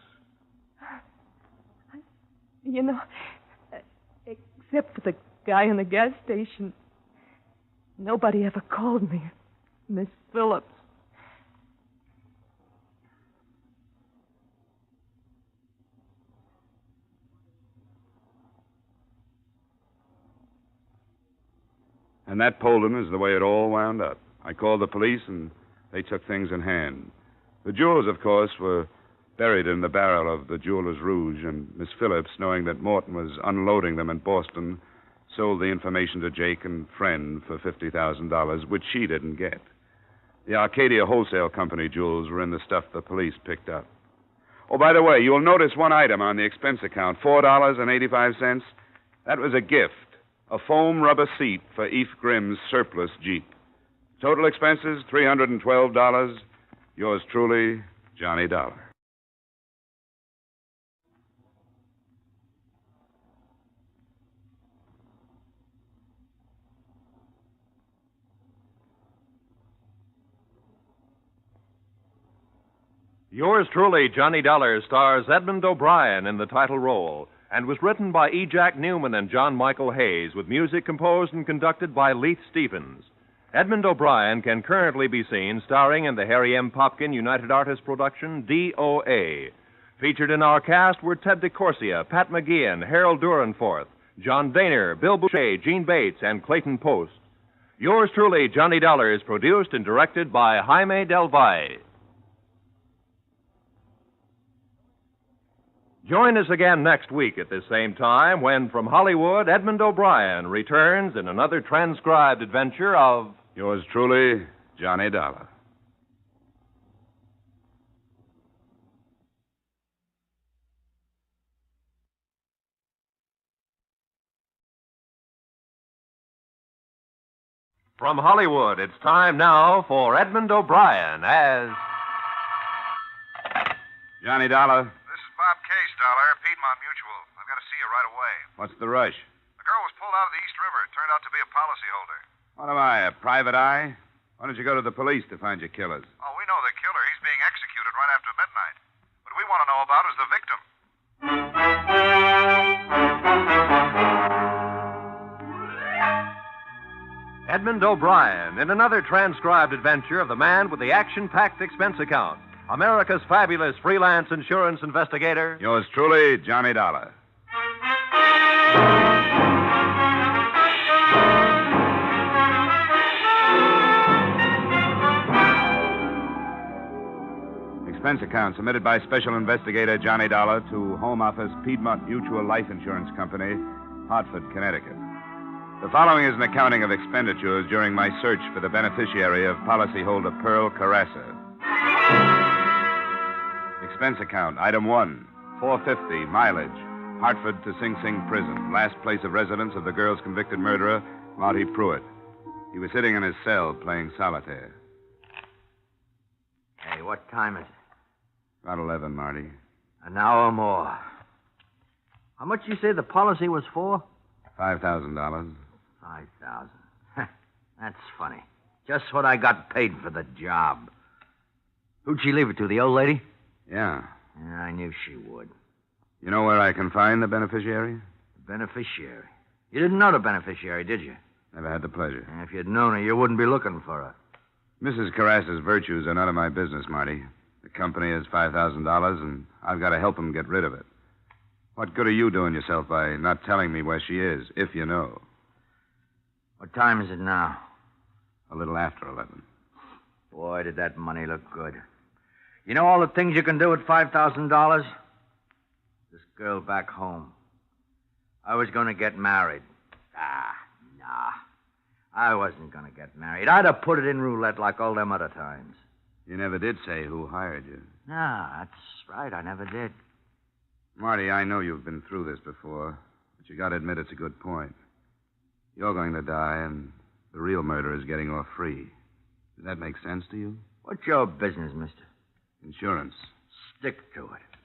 You know, except for the guy in the gas station, nobody ever called me Miss Phillips. And that, Polden, is the way it all wound up. I called the police, and they took things in hand. The jewels, of course, were buried in the barrel of the Jeweler's Rouge, and Miss Phillips, knowing that Morton was unloading them in Boston, sold the information to Jake and friend for $50,000, which she didn't get. The Arcadia Wholesale Company jewels were in the stuff the police picked up. Oh, by the way, you'll notice one item on the expense account, $4.85. That was a gift. A foam rubber seat for Eve Grimm's surplus Jeep. Total expenses, $312. Yours truly, Johnny Dollar. Yours truly, Johnny Dollar, stars Edmond O'Brien in the title role. and was written by E. Jack Newman and John Michael Hayes, with music composed and conducted by Leith Stevens. Edmond O'Brien can currently be seen starring in the Harry M. Popkin United Artists production, DOA. Featured in our cast were Ted DeCorsia, Pat McGeehan, Harold Durenforth, John Daner, Bill Boucher, Gene Bates, and Clayton Post. Yours truly, Johnny Dollar, is produced and directed by Jaime Del Valle. Join us again next week at this same time when, from Hollywood, Edmond O'Brien returns in another transcribed adventure of... Yours truly, Johnny Dollar. From Hollywood, it's time now for Edmond O'Brien as... Johnny Dollar, This is Bob Case, Dollar, Piedmont Mutual. I've got to see you right away. what's the rush? The girl was pulled out of the East River. Turned out to be a policyholder. What am I, a private eye? Why don't you go to the police to find your killers? Oh, we know the killer. He's being executed right after midnight. What we want to know about is the victim. Edmond O'Brien in another transcribed adventure of the man with the action-packed expense account, America's fabulous freelance insurance investigator. Yours truly, Johnny Dollar. Expense account submitted by Special Investigator Johnny Dollar to Home Office Piedmont Mutual Life Insurance Company, Hartford, Connecticut. The following is an accounting of expenditures during my search for the beneficiary of policyholder Pearl Carassa. Expense account, item 1, $4.50, mileage, Hartford to Sing Sing Prison, last place of residence of the girl's convicted murderer, Marty Pruitt. He was sitting in his cell playing solitaire. Hey, what time is it? About 11, Marty. An hour more. How much you say the policy was for? $5,000. 5,000. That's funny. Just what I got paid for the job. Who'd she leave it to, the old lady? Yeah. Yeah, I knew she would. You know where I can find the beneficiary? The beneficiary? You didn't know the beneficiary, did you? Never had the pleasure. If you'd known her, you wouldn't be looking for her. Mrs. Carrassa's virtues are none of my business, Marty. The company has $5,000, and I've got to help them get rid of it. What good are you doing yourself by not telling me where she is, if you know? What time is it now? A little after 11. Boy, did that money look good. You know all the things you can do with $5,000? This girl back home. I was going to get married. Nah. I wasn't going to get married. I'd have put it in roulette like all them other times. You never did say who hired you. No, that's right. I never did. Marty, I know you've been through this before, but you got to admit it's a good point. You're going to die, and the real murderer is getting off free. Does that make sense to you? What's your business, mister? Insurance. Stick to it.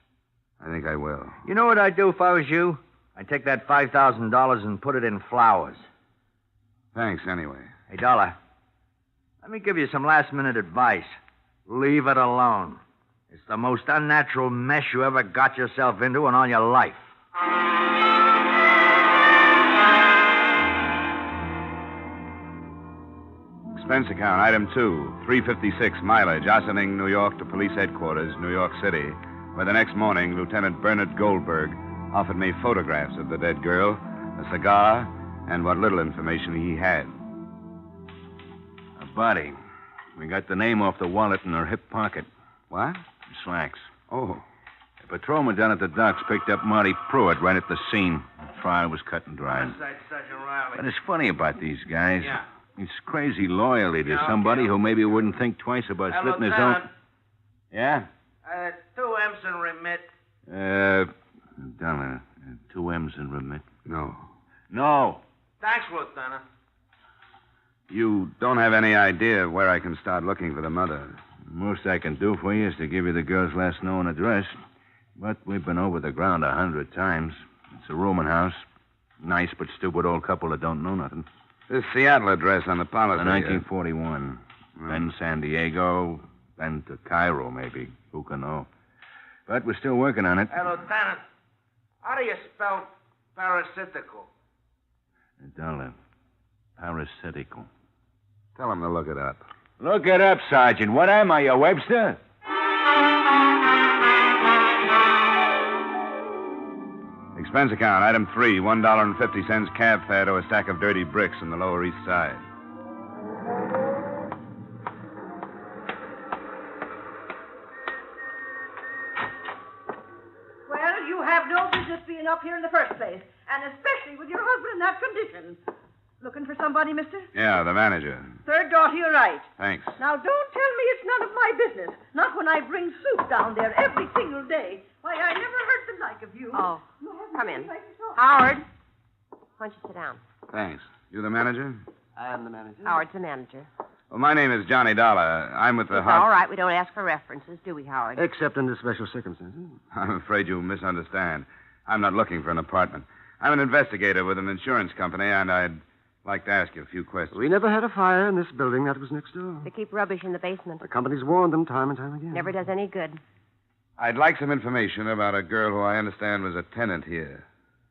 I think I will. You know what I'd do if I was you? I'd take that $5,000 and put it in flowers. Thanks, anyway. Hey, Dollar, let me give you some last-minute advice. Leave it alone. It's the most unnatural mess you ever got yourself into in all your life. Expense account, item 2, $3.56, mileage, Ossining, New York to police headquarters, New York City, where the next morning Lieutenant Bernard Goldberg offered me photographs of the dead girl, a cigar, and what little information he had. A body. We got the name off the wallet in her hip pocket. What? Slacks. Oh. A patrolman down at the docks picked up Marty Pruitt right at the scene. The trial was cut and dried. But it's funny about these guys. Yeah. It's crazy loyalty to somebody who maybe wouldn't think twice about slitting his own. Yeah? 2 M's and remit. Dollar. 2 M's in remit. No. No. Thanks, Lieutenant. You don't have any idea where I can start looking for the mother. Most I can do for you is to give you the girl's last known address. But we've been over the ground 100 times. It's a rooming house. Nice but stupid old couple that don't know nothing. This Seattle address on the policy. 1941. Then San Diego, then to Cairo, maybe. Who can know? But we're still working on it. Hey, Lieutenant. How do you spell parasitical? $1. Parasitical. Tell him to look it up. Look it up, Sergeant. What am I, a Webster? Expense account, item 3, $1.50 cab fare to a stack of dirty bricks on the Lower East Side. Well, you have no business being up here in the first place, and especially with your husband in that condition. Looking for somebody, mister? Yeah, the manager. Third door to your right. Thanks. Now, don't tell me it's none of my business. Not when I bring soup down there every single day. Why, I never heard the like of you. Oh, You haven't come any in. place to talk. Howard, why don't you sit down? Thanks. You the manager? I am the manager. Howard's the manager. Well, my name is Johnny Dollar. I'm with the It's all right. We don't ask for references, do we, Howard? Except under special circumstances. I'm afraid you misunderstand. I'm not looking for an apartment. I'm an investigator with an insurance company, and I'd like to ask you a few questions. We never had a fire in this building. That was next door. They keep rubbish in the basement. The company's warned them time and time again. Never does any good. I'd like some information about a girl who I understand was a tenant here,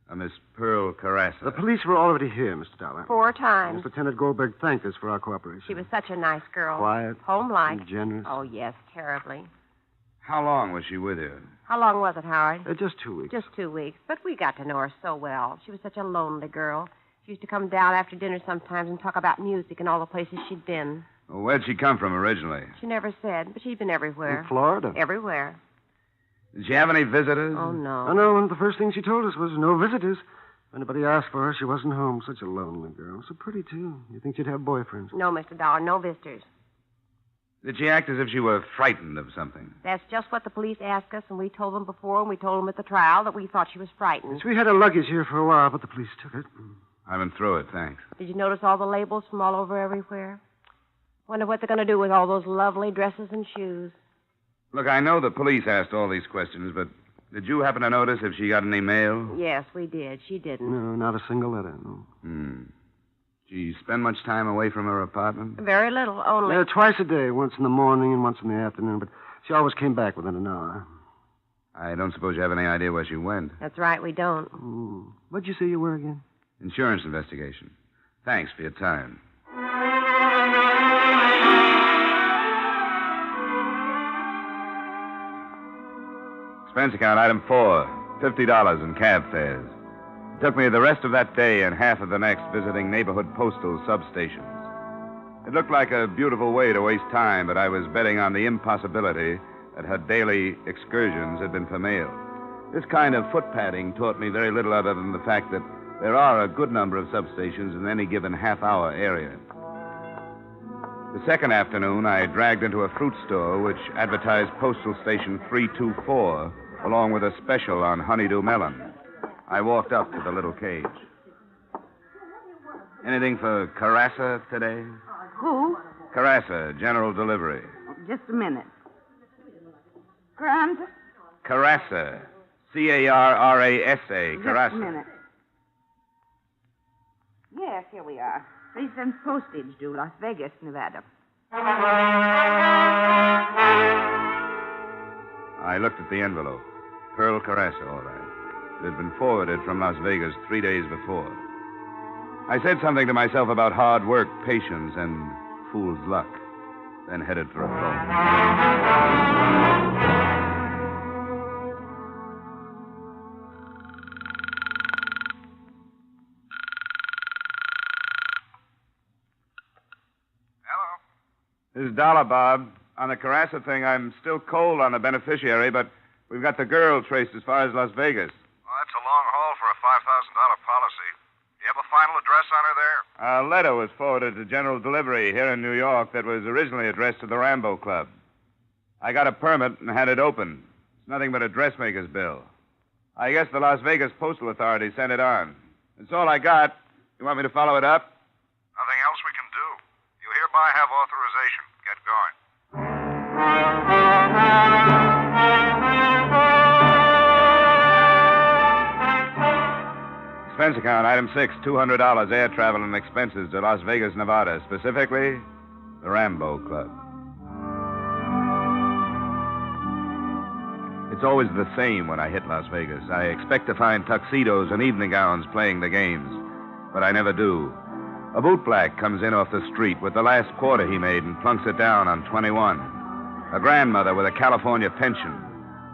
a Miss Pearl Carassa. The police were already here, Mr. Dollar. 4 times. Lieutenant Goldberg thanked us for our cooperation. She was such a nice girl. Quiet. Homelike. And generous. Oh, yes, terribly. How long was she with you? How long was it, Howard? Just 2 weeks. Just 2 weeks. But we got to know her so well. She was such a lonely girl. She used to come down after dinner sometimes and talk about music and all the places she'd been. Well, where'd she come from originally? She never said, but she'd been everywhere. In Florida. Everywhere. Did she have any visitors? Oh, no. Oh, no, one of the first things she told us was no visitors. If anybody asked for her, she wasn't home. Such a lonely girl. So pretty, too. You'd think she'd have boyfriends. No, Mr. Dollar, no visitors. Did she act as if she were frightened of something? That's just what the police asked us, and we told them before, and we told them at the trial that we thought she was frightened. Yes, we had her luggage here for a while, but the police took it. I've been through it, thanks. Did you notice all the labels from all over everywhere? Wonder what they're going to do with all those lovely dresses and shoes. Look, I know the police asked all these questions, but did you happen to notice if she got any mail? Yes, we did. She didn't. No, not a single letter, no. Did she spend much time away from her apartment? Very little, only. Twice a day, once in the morning and once in the afternoon, but she always came back within an hour. I don't suppose you have any idea where she went. That's right, we don't. What'd you say you were again? Insurance investigation. Thanks for your time. Expense account, item 4, $50 in cab fares. It took me the rest of that day and half of the next visiting neighborhood postal substations. It looked like a beautiful way to waste time, but I was betting on the impossibility that her daily excursions had been for mail. This kind of foot padding taught me very little other than the fact that there are a good number of substations in any given half-hour area. The second afternoon, I dragged into a fruit store which advertised Postal Station 324, along with a special on honeydew melon. I walked up to the little cage. Anything for Carassa today? Who? Carassa, general delivery. Just a minute. Grant? Carassa. C-A-R-R-A-S-A. Carassa. Just a minute. Yes, here we are. 3 cents postage due, Las Vegas, Nevada. I looked at the envelope. Pearl Carassa, all right. It had been forwarded from Las Vegas 3 days before. I said something to myself about hard work, patience, and fool's luck, then headed for a phone. This is Dollar, Bob. On the Carassa thing, I'm still cold on the beneficiary, but we've got the girl traced as far as Las Vegas. Well, that's a long haul for a $5,000 policy. Do you have a final address on her there? A letter was forwarded to General Delivery here in New York that was originally addressed to the Rambo Club. I got a permit and had it opened. It's nothing but a dressmaker's bill. I guess the Las Vegas Postal Authority sent it on. That's all I got. You want me to follow it up? Nothing else we can do. You hereby have authorization. Get going. Expense account, item 6, $200 air travel and expenses to Las Vegas, Nevada. Specifically, the Rambo Club. It's always the same when I hit Las Vegas. I expect to find tuxedos and evening gowns playing the games, but I never do. A bootblack comes in off the street with the last quarter he made and plunks it down on 21. A grandmother with a California pension.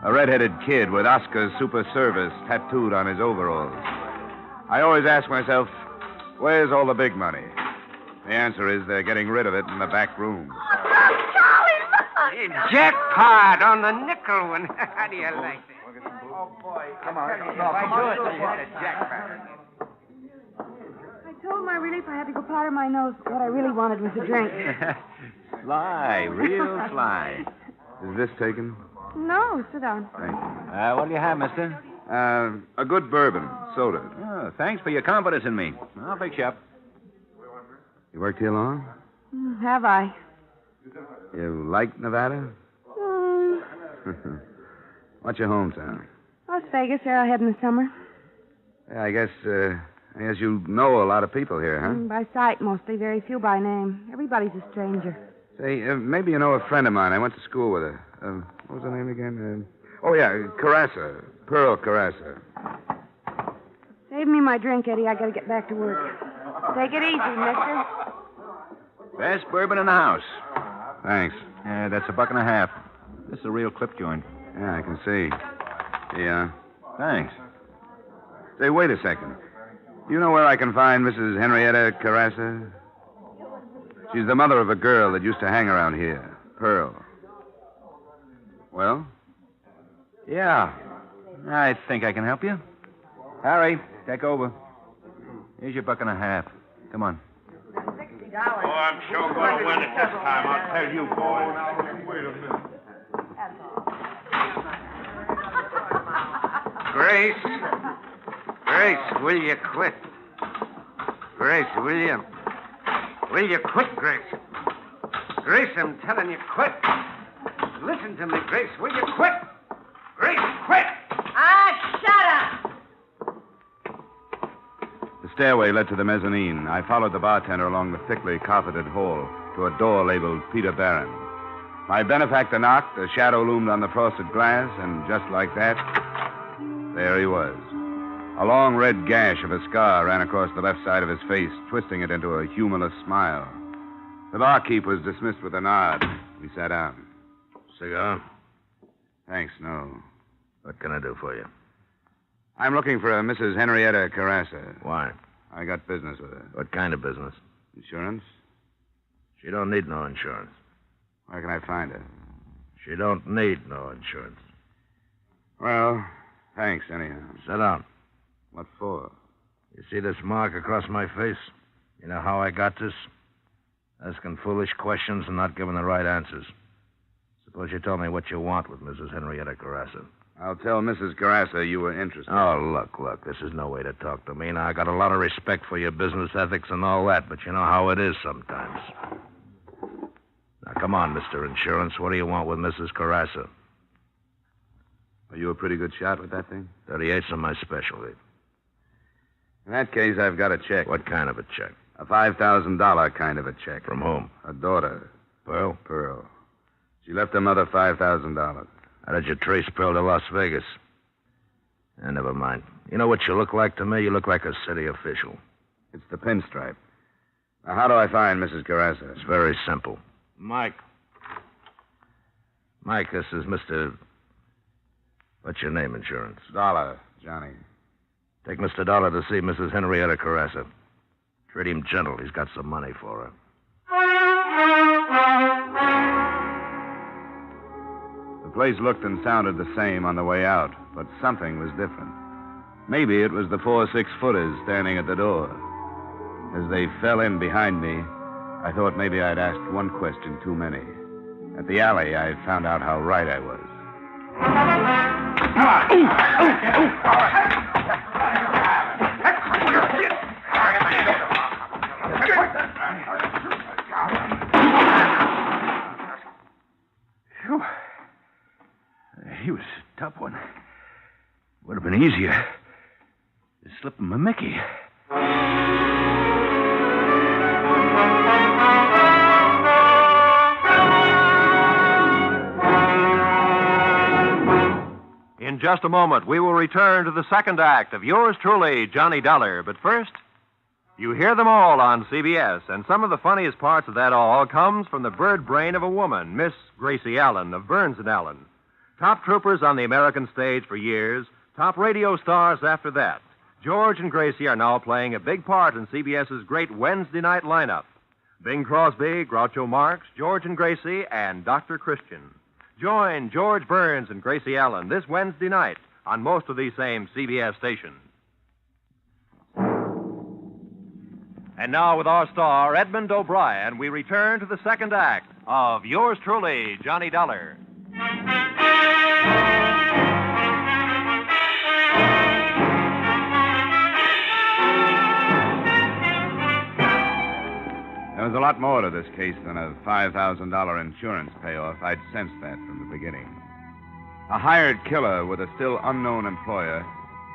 A red-headed kid with Oscar's Super Service tattooed on his overalls. I always ask myself, where's all the big money? The answer is they're getting rid of it in the back room. Jackpot on the nickel one. How do you like it? Oh, boy. Come on. I told my relief I had to go powder my nose. What I really wanted was a drink. Fly, real fly. Is this taken? No, sit down. Thanks. What do you have, mister? A good bourbon, soda. Oh, thanks for your confidence in me. I'll fix you up. You worked here long? Have I? You like Nevada? What's your hometown? Las Vegas, Arrowhead in the summer. Yeah, I guess you know a lot of people here, huh? By sight, mostly. Very few by name. Everybody's a stranger. Say, maybe you know a friend of mine. I went to school with her. What was her name again? Carassa. Pearl Carassa. Save me my drink, Eddie. I gotta get back to work. Take it easy, mister. Best bourbon in the house. Thanks. That's $1.50. This is a real clip joint. Yeah, I can see. Yeah. Thanks. Say, wait a second. You know where I can find Mrs. Henrietta Carassa? She's the mother of a girl that used to hang around here, Pearl. Well? Yeah. I think I can help you. Harry, take over. Here's your $1.50. Come on. Oh, I'm sure going to win it this time. I'll tell you, boys. Wait a minute. Grace, will you quit? Grace, will you? Will you quit, Grace? Grace, I'm telling you, quit. Listen to me, Grace. Will you quit? Grace, quit! Shut up! The stairway led to the mezzanine. I followed the bartender along the thickly carpeted hall to a door labeled Peter Barron. My benefactor knocked, a shadow loomed on the frosted glass, and just like that, there he was. A long red gash of a scar ran across the left side of his face, twisting it into a humorless smile. The barkeep was dismissed with a nod. We sat down. Cigar? Thanks, no. What can I do for you? I'm looking for a Mrs. Henrietta Carassa. Why? I got business with her. What kind of business? Insurance? She don't need no insurance. Where can I find her? She don't need no insurance. Well, thanks, anyhow. Sit down. What for? You see this mark across my face? You know how I got this? Asking foolish questions and not giving the right answers. Suppose you tell me what you want with Mrs. Henrietta Carassa. I'll tell Mrs. Carassa you were interested. Oh, look. This is no way to talk to me. Now, I got a lot of respect for your business ethics and all that, but you know how it is sometimes. Now, come on, Mr. Insurance. What do you want with Mrs. Carassa? Are you a pretty good shot with that thing? 38's my specialty. In that case, I've got a check. What kind of a check? A $5,000 kind of a check. From whom? A daughter. Pearl? Pearl. She left her mother $5,000. How did you trace Pearl to Las Vegas? Never mind. You know what you look like to me? You look like a city official. It's the pinstripe. Now, how do I find Mrs. Carassa? It's very simple. Mike, this is Mr. What's your name, Insurance? Dollar, Johnny. Take Mr. Dollar to see Mrs. Henrietta Carassa. Treat him gentle. He's got some money for her. The place looked and sounded the same on the way out, but something was different. Maybe it was the 4 6-footers standing at the door. As they fell in behind me, I thought maybe I'd asked one question too many. At the alley, I found out how right I was. He was a tough one. Would have been easier. Just slipping my Mickey. just a moment, we will return to the second act of yours truly, Johnny Dollar. But first, you hear them all on CBS, and some of the funniest parts of that all comes from the bird brain of a woman, Miss Gracie Allen of Burns and Allen. Top troopers on the American stage for years, top radio stars after that. George and Gracie are now playing a big part in CBS's great Wednesday night lineup. Bing Crosby, Groucho Marx, George and Gracie, and Dr. Christian. Join George Burns and Gracie Allen this Wednesday night on most of these same CBS stations. And now, with our star, Edmond O'Brien, we return to the second act of yours truly, Johnny Dollar. There was a lot more to this case than a $5,000 insurance payoff. I'd sensed that from the beginning. A hired killer with a still unknown employer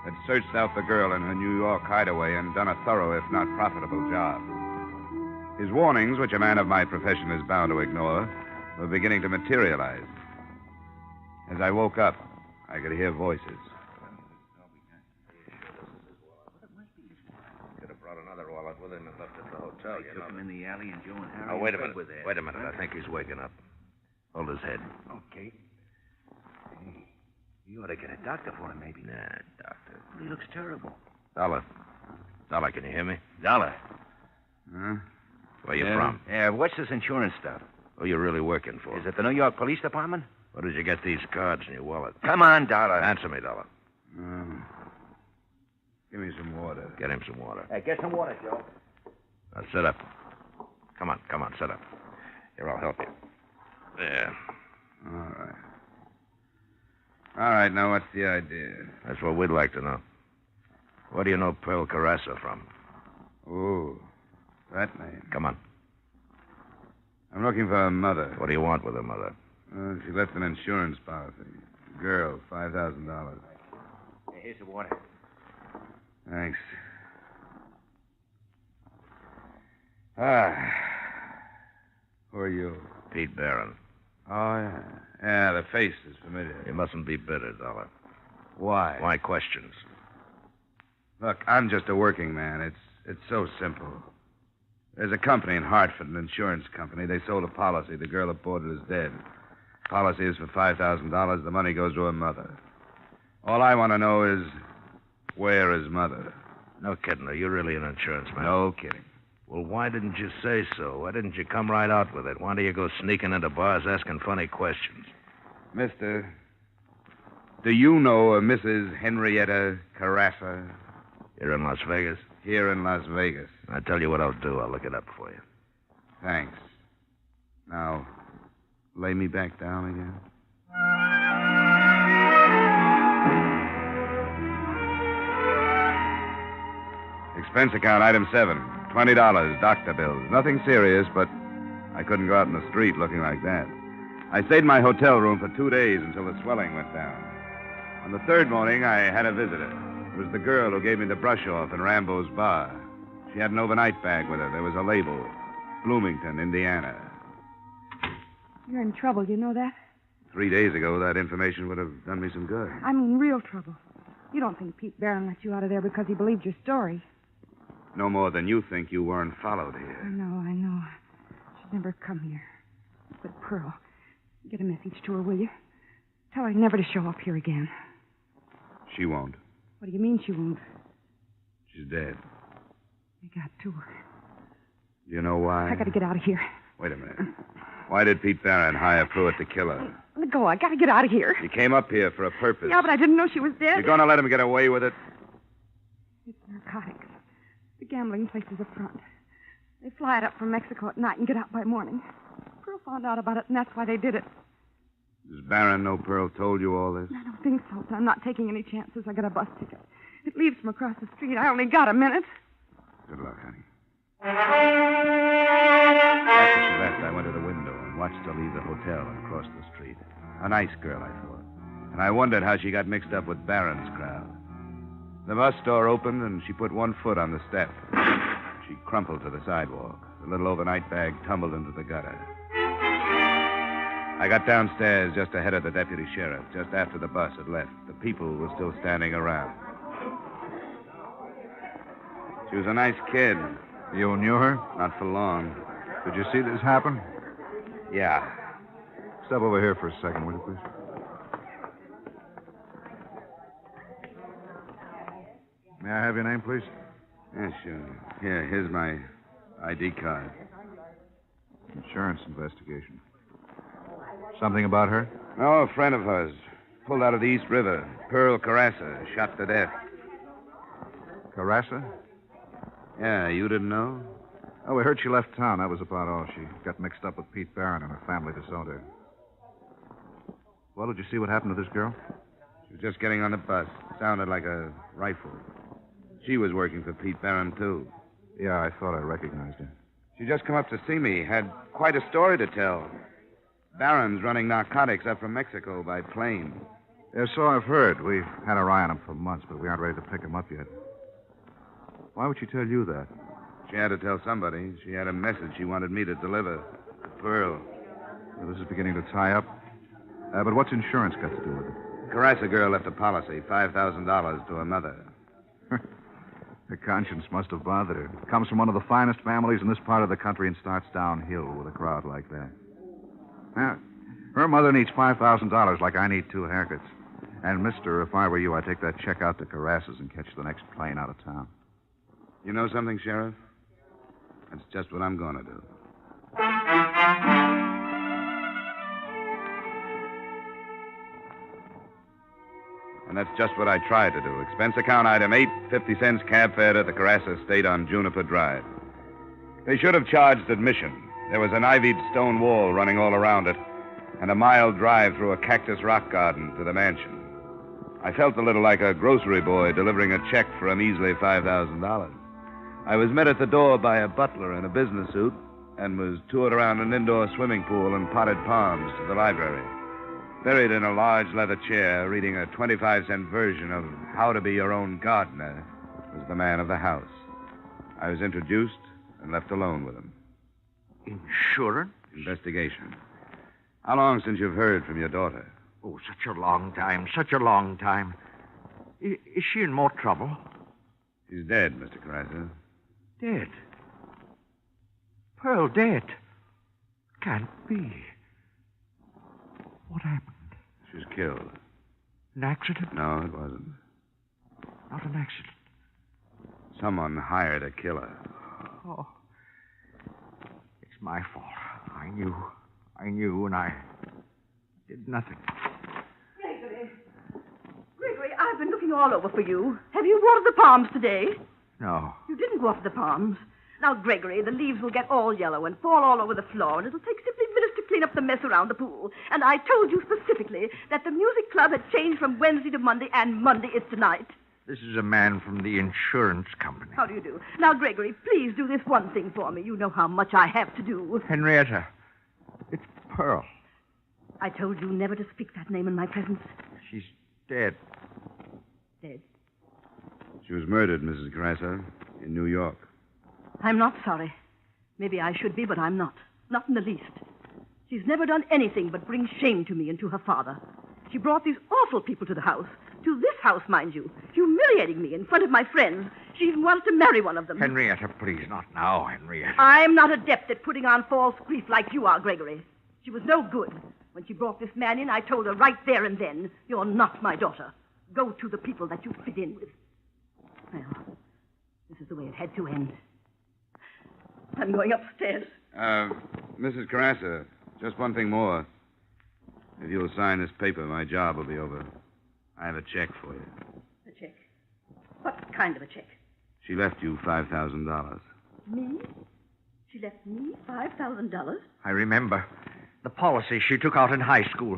had searched out the girl in her New York hideaway and done a thorough, if not profitable, job. His warnings, which a man of my profession is bound to ignore, were beginning to materialize. As I woke up, I could hear voices. Could have brought another wallet with him and left it at the hotel. They took him in the alley and Joe and Harry. Oh, wait a and Fred minute. were there. Wait a minute. I think he's waking up. Hold his head. Okay. Hey, you ought to get a doctor for him, maybe. Nah, doctor. He looks terrible. Dollar. Dollar, can you hear me? Dollar. Huh? Where you from? Yeah, what's this insurance stuff? Who you really working for? Is it the New York Police Department? Where did you get these cards in your wallet? Come on, Dollar. Answer me, Dollar. Give me some water. Get him some water. Hey, get some water, Joe. Now, sit up. Come on, sit up. Here, I'll help you. There. All right, now what's the idea? That's what we'd like to know. Where do you know Pearl Carassa from? Oh, that name. Come on. I'm looking for her mother. What do you want with her mother? She left an insurance policy. Girl, $5,000. Hey, here's the water. Thanks. Who are you? Pete Barron. Oh, yeah. Yeah, the face is familiar. You mustn't be bitter, Dollar. Why? Why questions? Look, I'm just a working man. It's so simple. There's a company in Hartford, an insurance company. They sold a policy. The girl aboard it is dead. Policy is for $5,000. The money goes to her mother. All I want to know is, where is mother? No kidding. Are you really an insurance man? No kidding. Well, why didn't you say so? Why didn't you come right out with it? Why do you go sneaking into bars asking funny questions? Mister, do you know a Mrs. Henrietta Carassa? Here in Las Vegas? Here in Las Vegas. I tell you what I'll do. I'll look it up for you. Thanks. Now, lay me back down again. Expense account, item 7. $20, doctor bills. Nothing serious, but I couldn't go out in the street looking like that. I stayed in my hotel room for 2 days until the swelling went down. On the third morning, I had a visitor. It was the girl who gave me the brush off in Rambo's bar. She had an overnight bag with her. There was a label, Bloomington, Indiana. You're in trouble, you know that? 3 days ago, that information would have done me some good. I mean, real trouble. You don't think Pete Barron let you out of there because he believed your story. No more than you think you weren't followed here. I know. She'd never come here. But Pearl, get a message to her, will you? Tell her never to show up here again. She won't. What do you mean she won't? She's dead. I got to her. Do you know why? I gotta get out of here. Wait a minute. Why did Pete Barron hire Pruitt to kill her? Let go. I gotta get out of here. He came up here for a purpose. Yeah, but I didn't know she was dead. You're going to let him get away with it? It's narcotics. The gambling place is up front. They fly it up from Mexico at night and get out by morning. Pearl found out about it, and that's why they did it. Does Barron know Pearl told you all this? I don't think so, but I'm not taking any chances. I got a bus ticket. It leaves from across the street. I only got a minute. Good luck, honey. After she left, I went to the window and watched her leave the hotel and cross the street. A nice girl, I thought. And I wondered how she got mixed up with Barron's crowd. The bus door opened, and she put one foot on the step. She crumpled to the sidewalk. The little overnight bag tumbled into the gutter. I got downstairs just ahead of the deputy sheriff, just after the bus had left. The people were still standing around. She was a nice kid. You knew her? Not for long. Did you see this happen? Yeah. Step over here for a second, will you, please? May I have your name, please? Yeah, sure. Here, here's my ID card. Insurance investigation. Something about her? No, a friend of hers. Pulled out of the East River. Pearl Carassa, shot to death. Carassa? Yeah, you didn't know? Oh, we heard she left town. That was about all. She got mixed up with Pete Barron and her family disowned her. Well, did you see what happened to this girl? She was just getting on the bus. Sounded like a rifle. She was working for Pete Barron, too. Yeah, I thought I recognized her. She just come up to see me. Had quite a story to tell. Barron's running narcotics up from Mexico by plane. Yeah, so I've heard. We've had our eye on him for months, but we aren't ready to pick him up yet. Why would she tell you that? She had to tell somebody. She had a message she wanted me to deliver. To Pearl. Well, this is beginning to tie up. But what's insurance got to do with it? Carassa girl left a policy, $5,000 to her mother. Her conscience must have bothered her. Comes from one of the finest families in this part of the country and starts downhill with a crowd like that. Now, her mother needs $5,000 like I need 2 haircuts. And, mister, if I were you, I'd take that check out to Carassa's and catch the next plane out of town. You know something, Sheriff? That's just what I'm going to do. And that's just what I tried to do. Expense account item 8, 50 cents cab fare to the Carassa estate on Juniper Drive. They should have charged admission. There was an ivied stone wall running all around it, and a mile drive through a cactus rock garden to the mansion. I felt a little like a grocery boy delivering a check for a measly $5,000. I was met at the door by a butler in a business suit and was toured around an indoor swimming pool and potted palms to the library. Buried in a large leather chair, reading a 25-cent version of How to Be Your Own Gardener, was the man of the house. I was introduced and left alone with him. Insurance? Investigation. How long since you've heard from your daughter? Oh, such a long time, such a long time. Is she in more trouble? She's dead, Mr. Carassa. Dead? Pearl dead? Can't be. What happened? She was killed. An accident? No, it wasn't. Not an accident. Someone hired a killer. Oh. It's my fault. I knew, and I did nothing. Gregory, I've been looking all over for you. Have you watered the palms today? No. You didn't water the palms. Now, Gregory, the leaves will get all yellow and fall all over the floor, and it'll take simply minutes to clean up the mess around the pool. And I told you specifically that the music club had changed from Wednesday to Monday, and Monday is tonight. This is a man from the insurance company. How do you do? Now, Gregory, please do this one thing for me. You know how much I have to do. Henrietta, it's Pearl. I told you never to speak that name in my presence. She's dead. Dead? She was murdered, Mrs. Carassa, in New York. I'm not sorry. Maybe I should be, but I'm not. Not in the least. She's never done anything but bring shame to me and to her father. She brought these awful people to the house. To this house, mind you. Humiliating me in front of my friends. She even wanted to marry one of them. Henrietta, please, not now, Henrietta. I'm not adept at putting on false grief like you are, Gregory. She was no good. When she brought this man in, I told her right there and then, you're not my daughter. Go to the people that you fit in with. Well, this is the way it had to end. I'm going upstairs. Mrs. Carassa, just one thing more. If you'll sign this paper, my job will be over. I have a check for you. A check? What kind of a check? She left you $5,000. Me? She left me $5,000? I remember. The policy she took out in high school.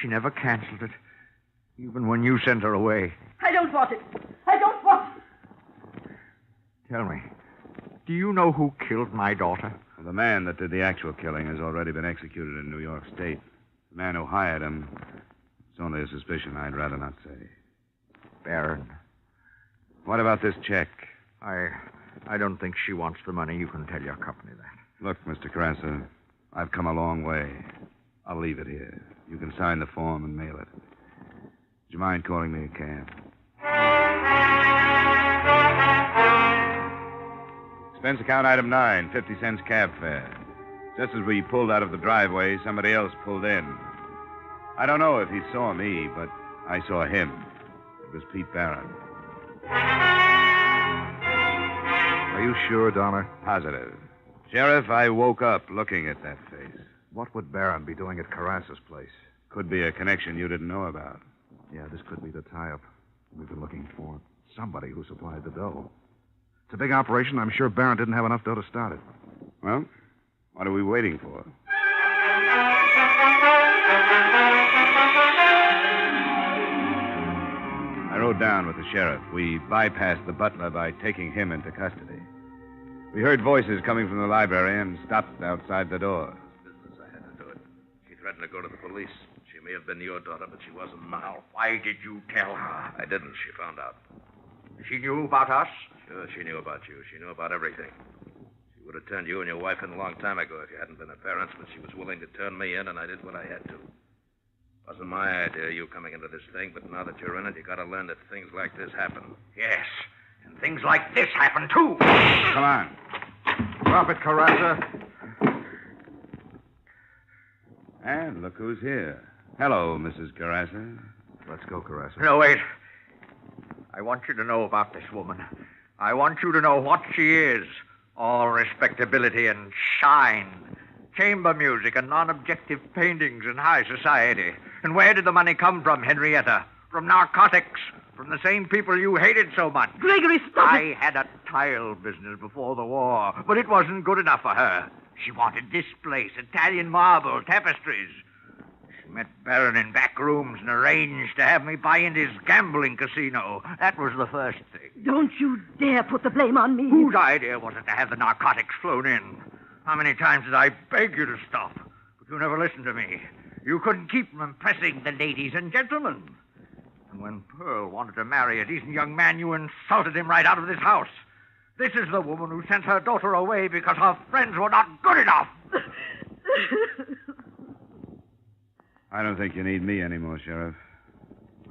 She never canceled it, even when you sent her away. I don't want it. I don't want it. Tell me, do you know who killed my daughter? Well, the man that did the actual killing has already been executed in New York State. The man who hired him, it's only a suspicion. I'd rather not say. Barron. What about this check? I don't think she wants the money. You can tell your company that. Look, Mr. Carassa, I've come a long way. I'll leave it here. You can sign the form and mail it. Would you mind calling me a cab? Expense account item 9, 50 cents cab fare. Just as we pulled out of the driveway, somebody else pulled in. I don't know if he saw me, but I saw him. It was Pete Barron. Are you sure, Dollar? Positive. Sheriff, I woke up looking at that face. What would Barron be doing at Carrassa's place? Could be a connection you didn't know about. Yeah, this could be the tie-up we've been looking for. Somebody who supplied the dough. It's a big operation. I'm sure Barron didn't have enough dough to start it. Well, what are we waiting for? I rode down with the sheriff. We bypassed the butler by taking him into custody. We heard voices coming from the library and stopped outside the door. Business, I had to do it. She threatened to go to the police. She may have been your daughter, but she wasn't mine. Why did you tell her? I didn't. She found out. She knew about us? Sure, she knew about you. She knew about everything. She would have turned you and your wife in a long time ago if you hadn't been her parents, but she was willing to turn me in, and I did what I had to. Wasn't my idea, you coming into this thing, but now that you're in it, you gotta learn that things like this happen. Yes, and things like this happen, too. Come on. Drop it, Carrassa. And look who's here. Hello, Mrs. Carrassa. Let's go, Carrassa. No, wait. I want you to know about this woman. I want you to know what she is. All respectability and shine. Chamber music and non-objective paintings in high society. And where did the money come from, Henrietta? From narcotics. From the same people you hated so much. Gregory, stop it. I had a tile business before the war, but it wasn't good enough for her. She wanted displays, Italian marble, tapestries. She met Barron in back rooms and arranged to have me buy into his gambling casino. That was the first thing. Don't you dare put the blame on me. Whose idea was it to have the narcotics flown in? How many times did I beg you to stop? But you never listened to me. You couldn't keep from impressing the ladies and gentlemen. And when Pearl wanted to marry a decent young man, you insulted him right out of this house. This is the woman who sent her daughter away because her friends were not good enough. I don't think you need me anymore, Sheriff.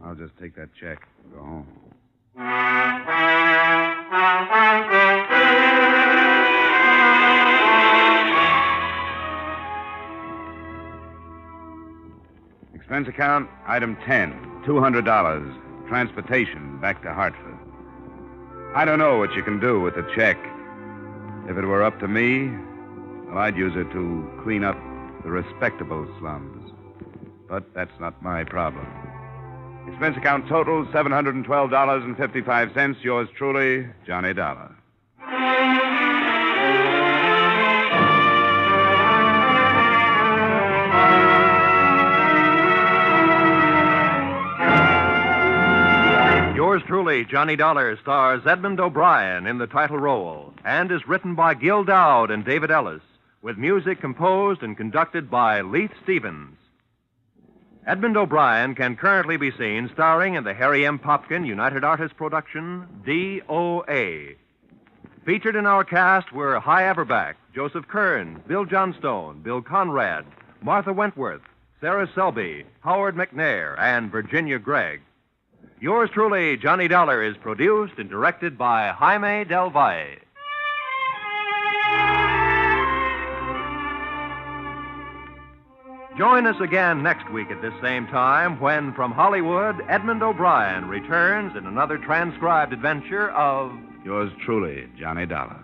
I'll just take that check and go home. Expense account, item 10, $200. Transportation back to Hartford. I don't know what you can do with the check. If it were up to me, well, I'd use it to clean up the respectable slums. But that's not my problem. Expense account total, $712.55. Yours truly, Johnny Dollar. Yours truly, Johnny Dollar, stars Edmond O'Brien in the title role and is written by Gil Dowd and David Ellis, with music composed and conducted by Leith Stevens. Edmond O'Brien can currently be seen starring in the Harry M. Popkin United Artists production, D.O.A. Featured in our cast were Hy Averback, Joseph Kearns, Bill Johnstone, Bill Conrad, Martha Wentworth, Sarah Selby, Howard McNair, and Virginia Gregg. Yours truly, Johnny Dollar, is produced and directed by Jaime Del Valle. Join us again next week at this same time when, from Hollywood, Edmond O'Brien returns in another transcribed adventure of... Yours truly, Johnny Dollar.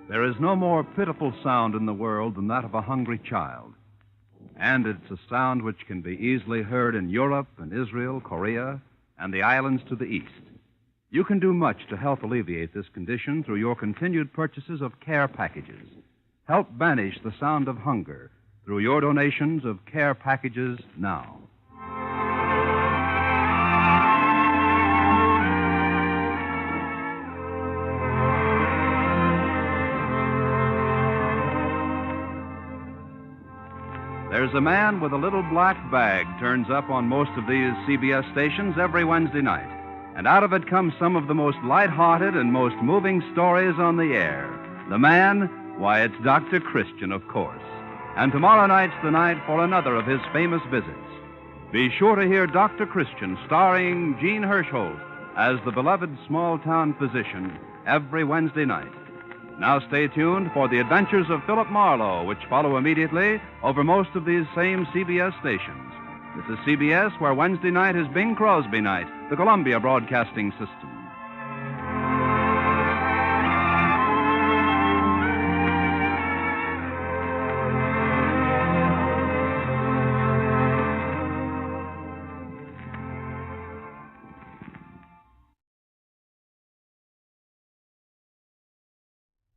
There is no more pitiful sound in the world than that of a hungry child. And it's a sound which can be easily heard in Europe and Israel, Korea, and the islands to the east. You can do much to help alleviate this condition through your continued purchases of care packages. Help banish the sound of hunger through your donations of care packages now. There's a man with a little black bag turns up on most of these CBS stations every Wednesday night. And out of it comes some of the most light-hearted and most moving stories on the air. The man, why, it's Dr. Christian, of course. And tomorrow night's the night for another of his famous visits. Be sure to hear Dr. Christian starring Gene Hirschholt as the beloved small-town physician every Wednesday night. Now stay tuned for the adventures of Philip Marlowe, which follow immediately over most of these same CBS stations. This is CBS, where Wednesday night is Bing Crosby night, the Columbia Broadcasting System.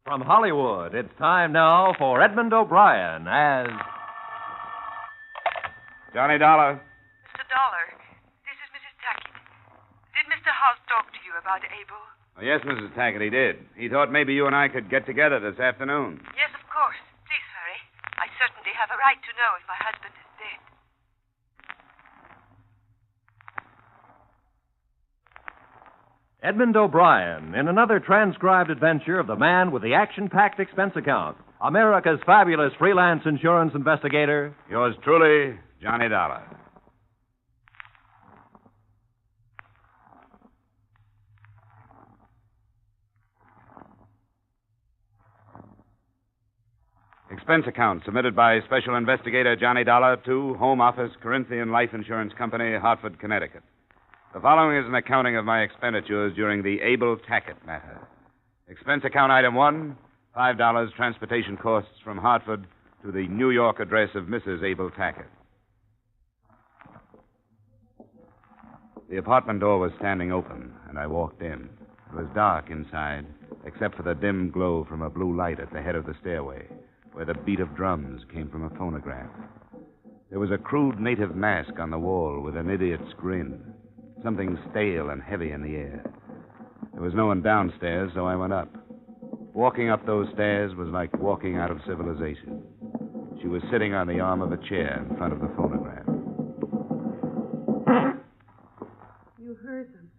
From Hollywood, it's time now for Edmond O'Brien as Johnny Dollar. Mr. Dollar, this is Mrs. Tackett. Did Mr. House talk to you about Abel? Oh, yes, Mrs. Tackett, he did. He thought maybe you and I could get together this afternoon. Yes, of course. Please hurry. I certainly have a right to know if my husband is dead. Edmond O'Brien in another transcribed adventure of the man with the action-packed expense account, America's fabulous freelance insurance investigator. Yours truly, Johnny Dollar. Expense account submitted by Special Investigator Johnny Dollar to Home Office, Corinthian Life Insurance Company, Hartford, Connecticut. The following is an accounting of my expenditures during the Abel Tackett matter. Expense account item 1, $5 transportation costs from Hartford to the New York address of Mrs. Abel Tackett. The apartment door was standing open, and I walked in. It was dark inside, except for the dim glow from a blue light at the head of the stairway, where the beat of drums came from a phonograph. There was a crude native mask on the wall with an idiot's grin. Something stale and heavy in the air. There was no one downstairs, so I went up. Walking up those stairs was like walking out of civilization. She was sitting on the arm of a chair in front of the phonograph. You heard them.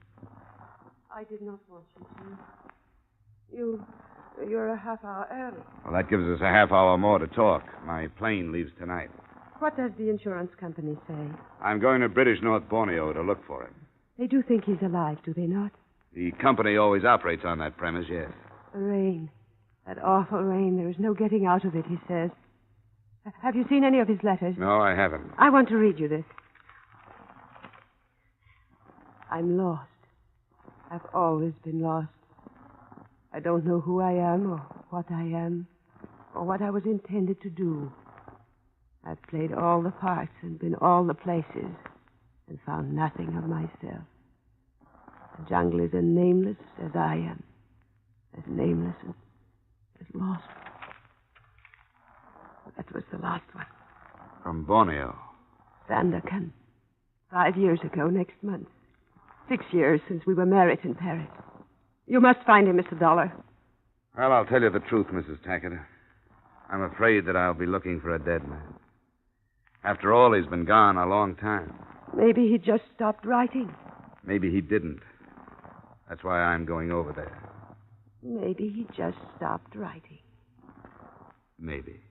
I did not want you to. You're a half hour early. Well, that gives us a half hour more to talk. My plane leaves tonight. What does the insurance company say? I'm going to British North Borneo to look for him. They do think he's alive, do they not? The company always operates on that premise, yes. The rain. That awful rain. There is no getting out of it, he says. Have you seen any of his letters? No, I haven't. I want to read you this. I'm lost. I've always been lost. I don't know who I am or what I am or what I was intended to do. I've played all the parts and been all the places and found nothing of myself. The jungle is as nameless as I am, as nameless and as lost. That was the last one. From Borneo. Sandakan. 5 years ago, next month. 6 years since we were married in Paris. You must find him, Mr. Dollar. Well, I'll tell you the truth, Mrs. Tackett. I'm afraid that I'll be looking for a dead man. After all, he's been gone a long time. Maybe he just stopped writing. Maybe he didn't. That's why I'm going over there. Maybe he just stopped writing. Maybe.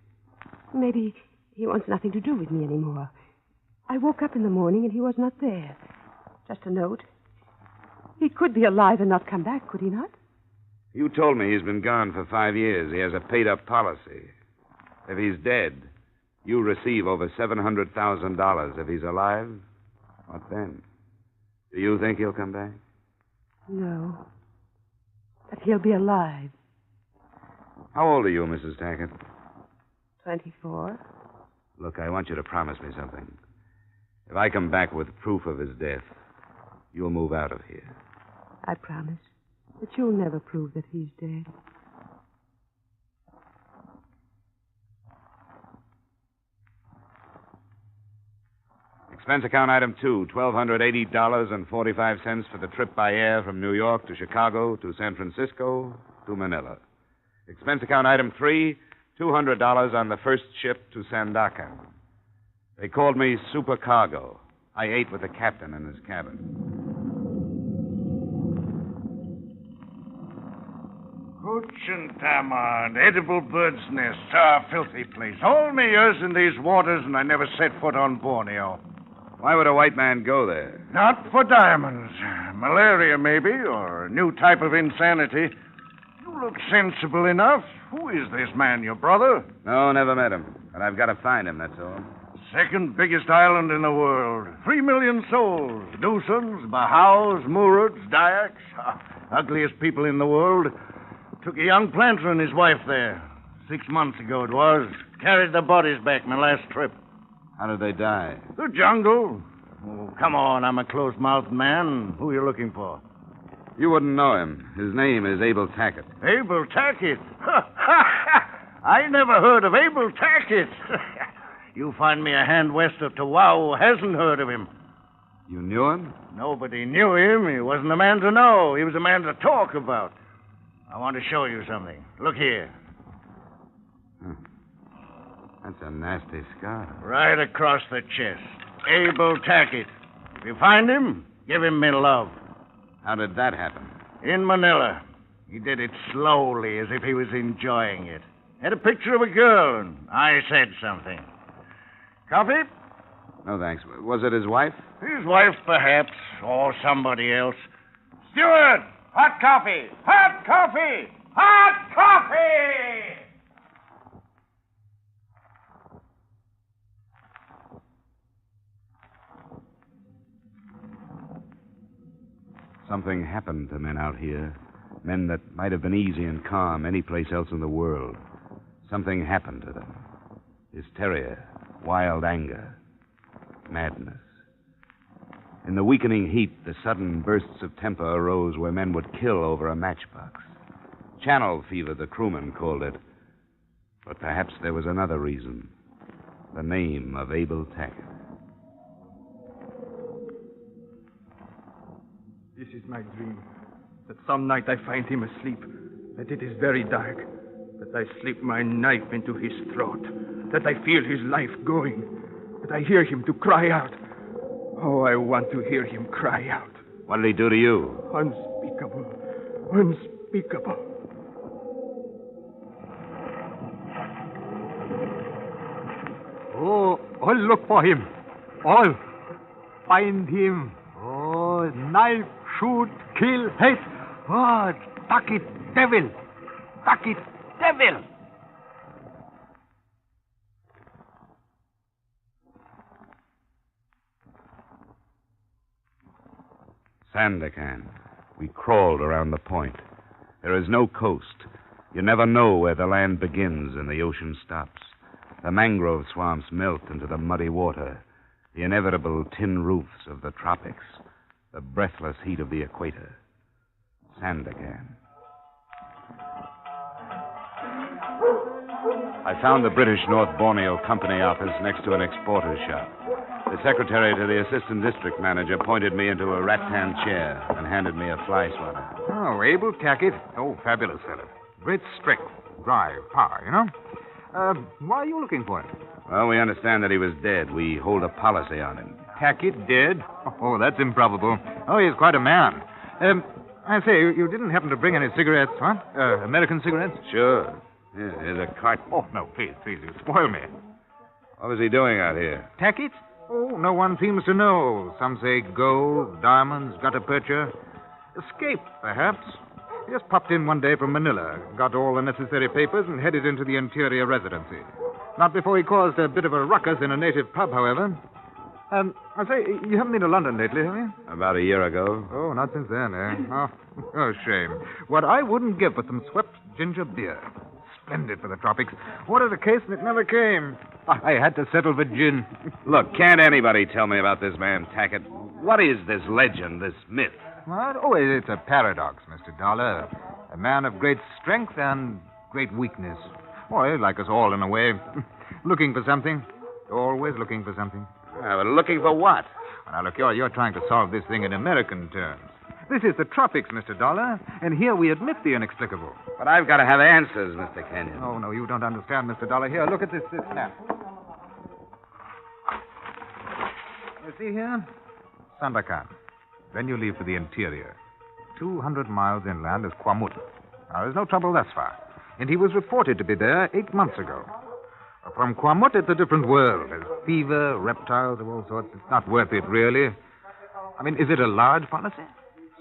Maybe he wants nothing to do with me anymore. I woke up in the morning and he was not there. Just a note. He could be alive and not come back, could he not? You told me he's been gone for 5 years. He has a paid-up policy. If he's dead, you receive over $700,000. If he's alive, what then? Do you think he'll come back? No. But he'll be alive. How old are you, Mrs. Tackett? 24. Look, I want you to promise me something. If I come back with proof of his death, you'll move out of here. I promise. But you'll never prove that he's dead. Expense account item 2, $1,280.45 for the trip by air from New York to Chicago to San Francisco to Manila. Expense account item 3, $200 on the first ship to Sandakan. They called me supercargo. I ate with the captain in his cabin. Hooch and tamarind, edible bird's nests. Ah, filthy place. All me years in these waters, and I never set foot on Borneo. Why would a white man go there? Not for diamonds. Malaria, maybe, or a new type of insanity. You look sensible enough. Who is this man, your brother? No, never met him. But I've got to find him, that's all. Second biggest island in the world. 3 million souls. Dusans, Bahaus, Murids, Dayaks. Ugliest people in the world. Took a young planter and his wife there. 6 months ago it was. Carried the bodies back my last trip. How did they die? The jungle. Oh, come on, I'm a close-mouthed man. Who are you looking for? You wouldn't know him. His name is Abel Tackett. Abel Tackett? I never heard of Abel Tackett. You find me a hand west of Tawau who hasn't heard of him. You knew him? Nobody knew him. He wasn't a man to know. He was a man to talk about. I want to show you something. Look here. That's a nasty scar. Right across the chest. Abel Tackett. If you find him, give him me love. How did that happen? In Manila. He did it slowly, as if he was enjoying it. Had a picture of a girl, and I said something. Coffee? No, thanks. Was it his wife? His wife, perhaps, or somebody else. Steward! Hot coffee! Hot coffee! Hot coffee! Something happened to men out here. Men that might have been easy and calm any place else in the world. Something happened to them. Hysteria, wild anger, madness. In the weakening heat, the sudden bursts of temper arose where men would kill over a matchbox. Channel fever, the crewmen called it. But perhaps there was another reason. The name of Abel Tackett. This is my dream. That some night I find him asleep. That it is very dark. That I slip my knife into his throat. That I feel his life going. That I hear him to cry out. Oh, I want to hear him cry out. What did he do to you? Unspeakable. Unspeakable. Oh, all look for him. All. Find him. Oh, knife, shoot, kill, hate. Oh, Tackett, devil. Tackett, devil. Sandakan. We crawled around the point. There is no coast. You never know where the land begins and the ocean stops. The mangrove swamps melt into the muddy water, the inevitable tin roofs of the tropics, the breathless heat of the equator. Sandakan. I found the British North Borneo Company office next to an exporter's shop. The secretary to the assistant district manager pointed me into a rattan chair and handed me a fly swatter. Oh, Abel Tackett. Oh, fabulous fellow. Great strength, drive, power, you know? Why are you looking for him? Well, we understand that he was dead. We hold a policy on him. Tackett dead? Oh, that's improbable. Oh, he's quite a man. I say, you didn't happen to bring any cigarettes, huh? American cigarettes? Sure. Here, here's a carton. Oh, no, please, you spoil me. What was he doing out here? Tackett? Oh, no one seems to know. Some say gold, diamonds, gutta percha. Escape, perhaps. He just popped in one day from Manila, got all the necessary papers, and headed into the interior residency. Not before he caused a bit of a ruckus in a native pub, however. I say, you haven't been to London lately, have you? About a year ago. Oh, not since then, eh? Oh, shame. What I wouldn't give for some swept ginger beer. Splendid for the tropics. Ordered a case and it never came. I had to settle for gin. Look, can't anybody tell me about this man, Tackett? What is this legend, this myth? What? Oh, it's a paradox, Mr. Dollar. A man of great strength and great weakness. Oh, like us all in a way. Looking for something. Always looking for something. But looking for what? Now, look, you're trying to solve this thing in American terms. This is the tropics, Mr. Dollar, and here we admit the inexplicable. But I've got to have answers, Mr. Kenyon. Oh, no, you don't understand, Mr. Dollar. Here, look at this map. You see here? Sandakan. Then you leave for the interior. 200 miles inland is Kwamut. Now, there's no trouble thus far. And he was reported to be there 8 months ago. From Kwamut, it's a different world. There's fever, reptiles of all sorts. It's not worth it, really. I mean, is it a large policy?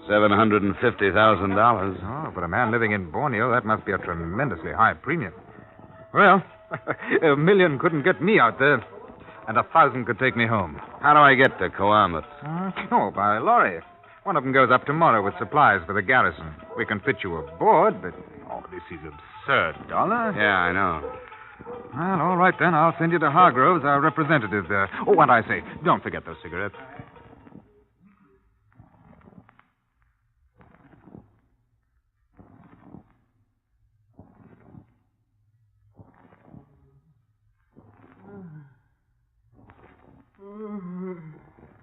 $750,000. Oh, for a man living in Borneo, that must be a tremendously high premium. Well, $1 million couldn't get me out there, and 1,000 could take me home. How do I get to Coamat? Oh, by lorry. One of them goes up tomorrow with supplies for the garrison. We can fit you aboard, but... Oh, this is absurd, Dollar. Yeah, I know. Well, all right, then. I'll send you to Hargroves, our representative there. Oh, what I say, don't forget those cigarettes.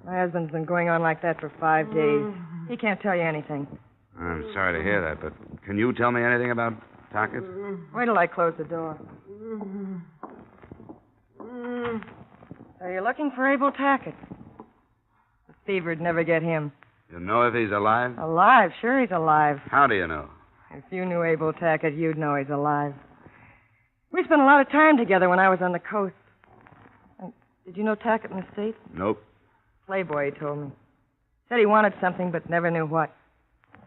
My husband's been going on like that for 5 days. He can't tell you anything. I'm sorry to hear that, but can you tell me anything about Tackett? Wait till I close the door. So you're looking for Abel Tackett. The fever'd never get him. You know if he's alive? Alive? Sure he's alive. How do you know? If you knew Abel Tackett, you'd know he's alive. We spent a lot of time together when I was on the coast. Did you know Tackett in the States? Nope. Playboy, he told me. Said he wanted something, but never knew what.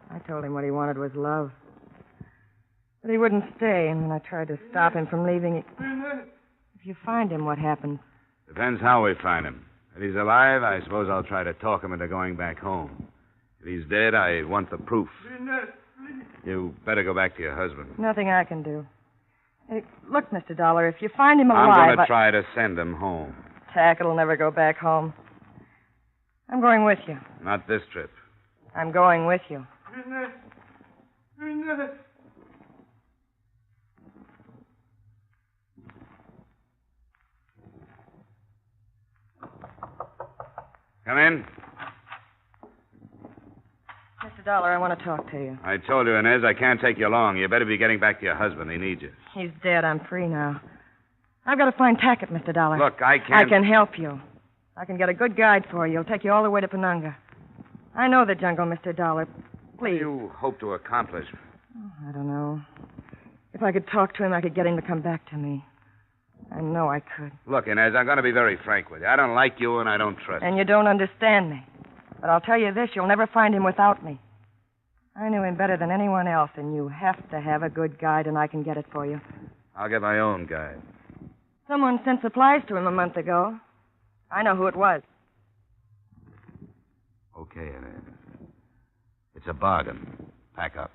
I told him what he wanted was love. But he wouldn't stay, and when I tried to stop him from leaving, If you find him, what happens? Depends how we find him. If he's alive, I suppose I'll try to talk him into going back home. If he's dead, I want the proof. You better go back to your husband. Nothing I can do. Hey, look, Mr. Dollar, if you find him alive... I'm going to try to send him home. Tackett'll never go back home. I'm going with you. Not this trip. I'm going with you. Come in. Mr. Dollar, I want to talk to you. I told you, Inez, I can't take you long. You better be getting back to your husband. He needs you. He's dead. I'm free now. I've got to find Tackett, Mr. Dollar. Look, I can't... I can help you. I can get a good guide for you. He'll take you all the way to Penunga. I know the jungle, Mr. Dollar. Please. What do you hope to accomplish? Oh, I don't know. If I could talk to him, I could get him to come back to me. I know I could. Look, Inez, I'm going to be very frank with you. I don't like you and I don't trust you. And you don't understand me. But I'll tell you this, you'll never find him without me. I knew him better than anyone else, and you have to have a good guide, and I can get it for you. I'll get my own guide. Someone sent supplies to him a month ago. I know who it was. Okay, Inez. It's a bargain. Pack up.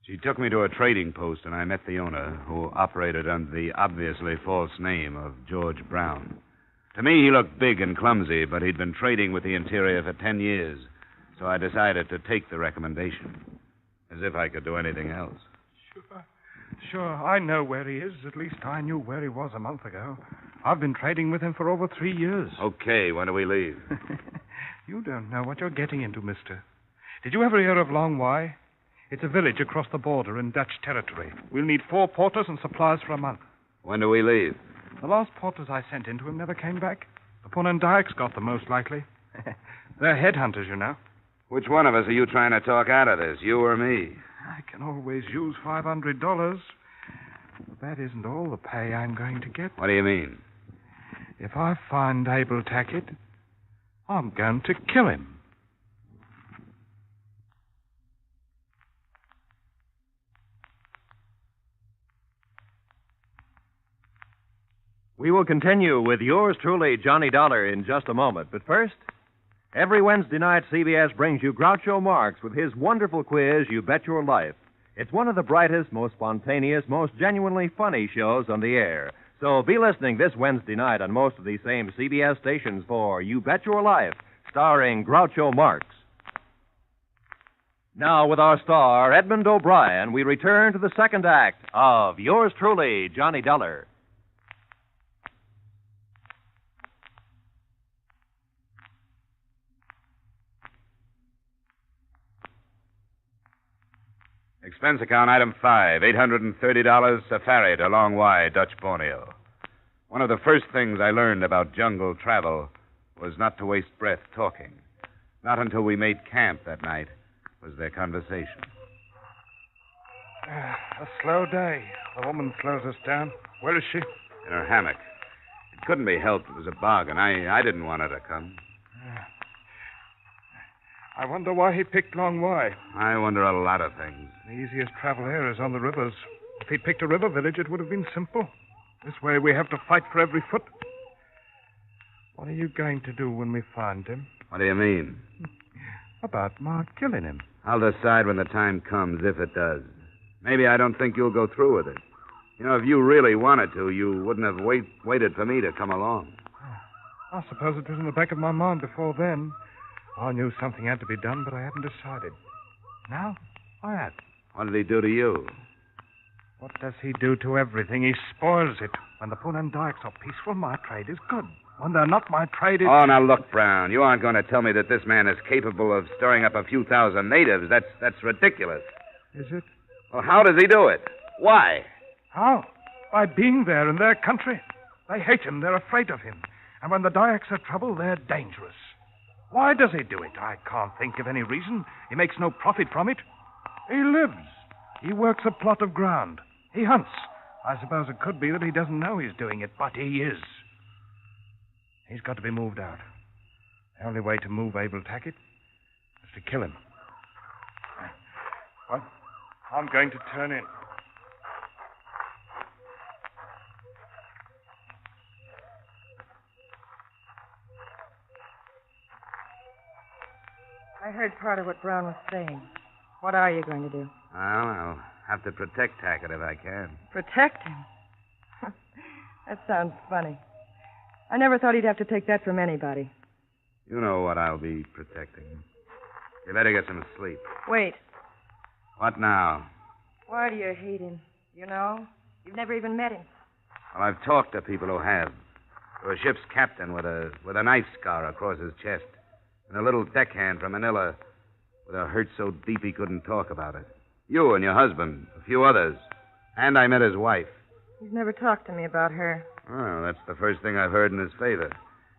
She took me to a trading post, and I met the owner, who operated under the obviously false name of George Brown. To me, he looked big and clumsy, but he'd been trading with the interior for 10 years, so I decided to take the recommendation, as if I could do anything else. Sure, I know where he is. At least I knew where he was a month ago. I've been trading with him for over 3 years. Okay, when do we leave? You don't know what you're getting into, mister. Did you ever hear of Long Wai? It's a village across the border in Dutch territory. We'll need 4 porters and supplies for a month. When do we leave? The last porters I sent into him never came back. The Ponandaiks got them, most likely. They're headhunters, you know. Which one of us are you trying to talk out of this, you or me? I can always use $500. But that isn't all the pay I'm going to get. What do you mean? If I find Abel Tackett, I'm going to kill him. We will continue with yours truly, Johnny Dollar, in just a moment. But first, every Wednesday night, CBS brings you Groucho Marx with his wonderful quiz, You Bet Your Life. It's one of the brightest, most spontaneous, most genuinely funny shows on the air. So be listening this Wednesday night on most of these same CBS stations for You Bet Your Life, starring Groucho Marx. Now, with our star, Edmond O'Brien, we return to the second act of yours truly, Johnny Dollar. Expense account item 5, $830 safari to Long Y, Dutch Borneo. One of the first things I learned about jungle travel was not to waste breath talking. Not until we made camp that night was there conversation. A slow day. The woman slows us down. Where is she? In her hammock. It couldn't be helped. It was a bargain. I didn't want her to come. I wonder why he picked Long Y. I wonder a lot of things. The easiest travel here is on the rivers. If he'd picked a river village, it would have been simple. This way we have to fight for every foot. What are you going to do when we find him? What do you mean? About Mark killing him. I'll decide when the time comes, if it does. Maybe I don't think you'll go through with it. You know, if you really wanted to, you wouldn't have waited for me to come along. I suppose it was in the back of my mind before then. I knew something had to be done, but I hadn't decided. Now, I had. What did he do to you? What does he do to everything? He spoils it. When the Poon and Dykes are peaceful, my trade is good. When they're not, my trade is... Oh, now look, Brown. You aren't going to tell me that this man is capable of stirring up a few thousand natives. That's ridiculous. Is it? Well, how does he do it? Why? How? By being there in their country. They hate him. They're afraid of him. And when the Dayaks are trouble, they're dangerous. Why does he do it? I can't think of any reason. He makes no profit from it. He lives. He works a plot of ground. He hunts. I suppose it could be that he doesn't know he's doing it, but he is. He's got to be moved out. The only way to move Abel Tackett is to kill him. Well, I'm going to turn in. I heard part of what Brown was saying. What are you going to do? Well, I'll have to protect Tackett if I can. Protect him? That sounds funny. I never thought he'd have to take that from anybody. You know what I'll be protecting. You better get some sleep. Wait. What now? Why do you hate him? You know? You've never even met him. Well, I've talked to people who have. To a ship's captain with a knife scar across his chest. And a little deckhand from Manila with a hurt so deep he couldn't talk about it. You and your husband, a few others. And I met his wife. He's never talked to me about her. Well, that's the first thing I've heard in his favor.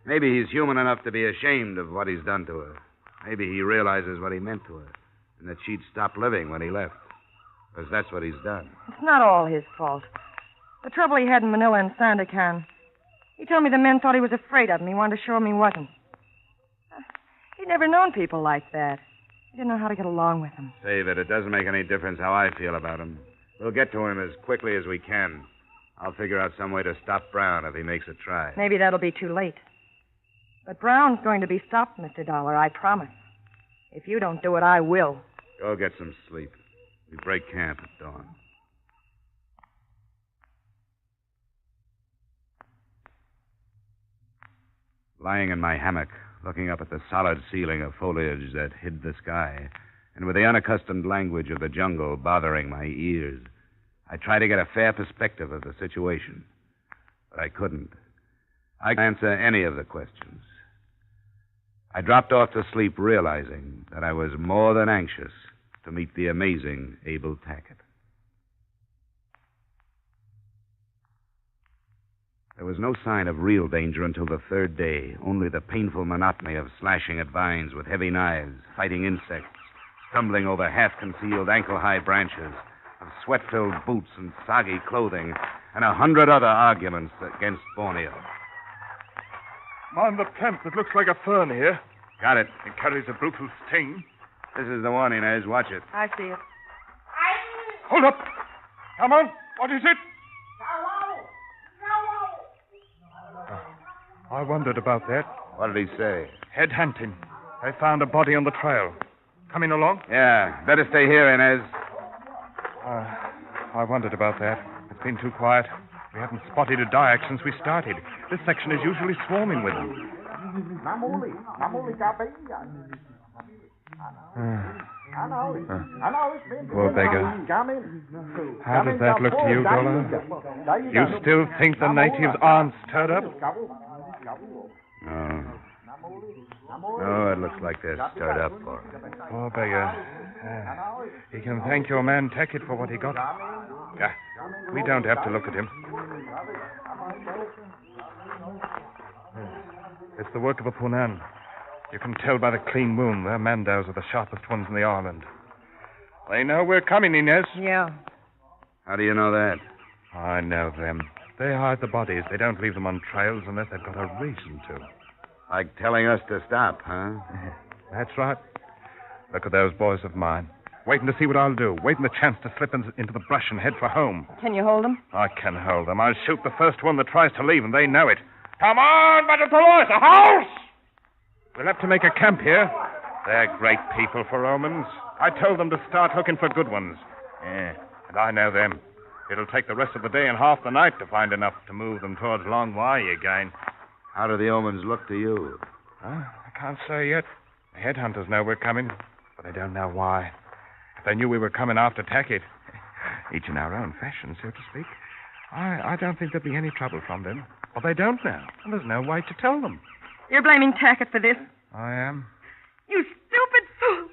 Maybe he's human enough to be ashamed of what he's done to her. Maybe he realizes what he meant to her. And that she'd stop living when he left. Because that's what he's done. It's not all his fault. The trouble he had in Manila and Sandakan. He told me the men thought he was afraid of him. He wanted to show him he wasn't. He'd never known people like that. He didn't know how to get along with them. Save it. It doesn't make any difference how I feel about him. We'll get to him as quickly as we can. I'll figure out some way to stop Brown if he makes a try. Maybe that'll be too late. But Brown's going to be stopped, Mr. Dollar, I promise. If you don't do it, I will. Go get some sleep. We break camp at dawn. Lying in my hammock, looking up at the solid ceiling of foliage that hid the sky, and with the unaccustomed language of the jungle bothering my ears, I tried to get a fair perspective of the situation. But I couldn't. I couldn't answer any of the questions. I dropped off to sleep realizing that I was more than anxious to meet the amazing Abel Tackett. There was no sign of real danger until the third day, only the painful monotony of slashing at vines with heavy knives, fighting insects, stumbling over half-concealed ankle-high branches, of sweat-filled boots and soggy clothing, and 100 other arguments against Borneo. Mind the plant that looks like a fern here. Got it. It carries a brutal sting. This is the one, Inez. Watch it. I see it. Hold up. Come on. What is it? I wondered about that. What did he say? Head hunting. They found a body on the trail. Coming along? Yeah. Better stay here, Inez. I wondered about that. It's been too quiet. We haven't spotted a Dayak since we started. This section is usually swarming with them. Poor beggar. How does that look to you, Dollar? You still think the natives aren't stirred up? No. No, it looks like they're stirred up, all right. Poor beggar. He can thank your man Tackett for what he got. Yeah, we don't have to look at him. It's the work of a Punan. You can tell by the clean wound. Their Mandaus are the sharpest ones in the island. They know we're coming, Inez. Yeah. How do you know that? I know them. They hide the bodies. They don't leave them on trails unless they've got a reason to. Like telling us to stop, huh? That's right. Look at those boys of mine. Waiting to see what I'll do. Waiting the chance to slip into the brush and head for home. Can you hold them? I can hold them. I'll shoot the first one that tries to leave, and they know it. Come on, Batatolos, a house! We'll have to make a camp here. They're great people for omens. I told them to start looking for good ones. Yeah, and I know them. It'll take the rest of the day and half the night to find enough to move them towards Long Wai again. How do the omens look to you? I can't say yet. The headhunters know we're coming, but they don't know why. If they knew we were coming after Tackett, each in our own fashion, so to speak, I don't think there'd be any trouble from them. Well, they don't know, and there's no way to tell them. You're blaming Tackett for this? I am. You stupid fool!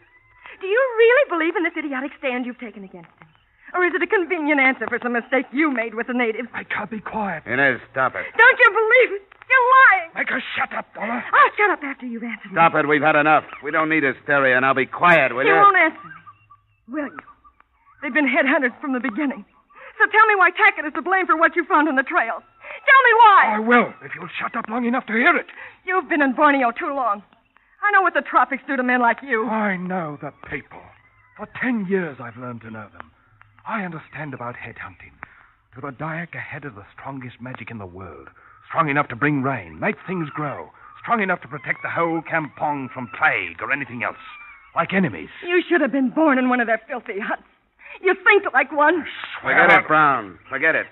Do you really believe in this idiotic stand you've taken against him? Or is it a convenient answer for some mistake you made with the natives? I can't be quiet. Inez, stop it. Don't you believe it? You're lying! Make her shut up, Dollar. I'll shut up after you've answered me. Stop it. We've had enough. We don't need hysteria. Now be quiet, will you? You won't answer me, will you? They've been headhunters from the beginning. So tell me why Tackett is to blame for what you found on the trail. Tell me why! I will, if you'll shut up long enough to hear it. You've been in Borneo too long. I know what the tropics do to men like you. I know the people. For 10 years I've learned to know them. I understand about headhunting. To the Dayak, a head is the strongest magic in the world. Strong enough to bring rain, make things grow. Strong enough to protect the whole kampong from plague or anything else. Like enemies. You should have been born in one of their filthy huts. You think like one. Forget it, Brown. Forget it.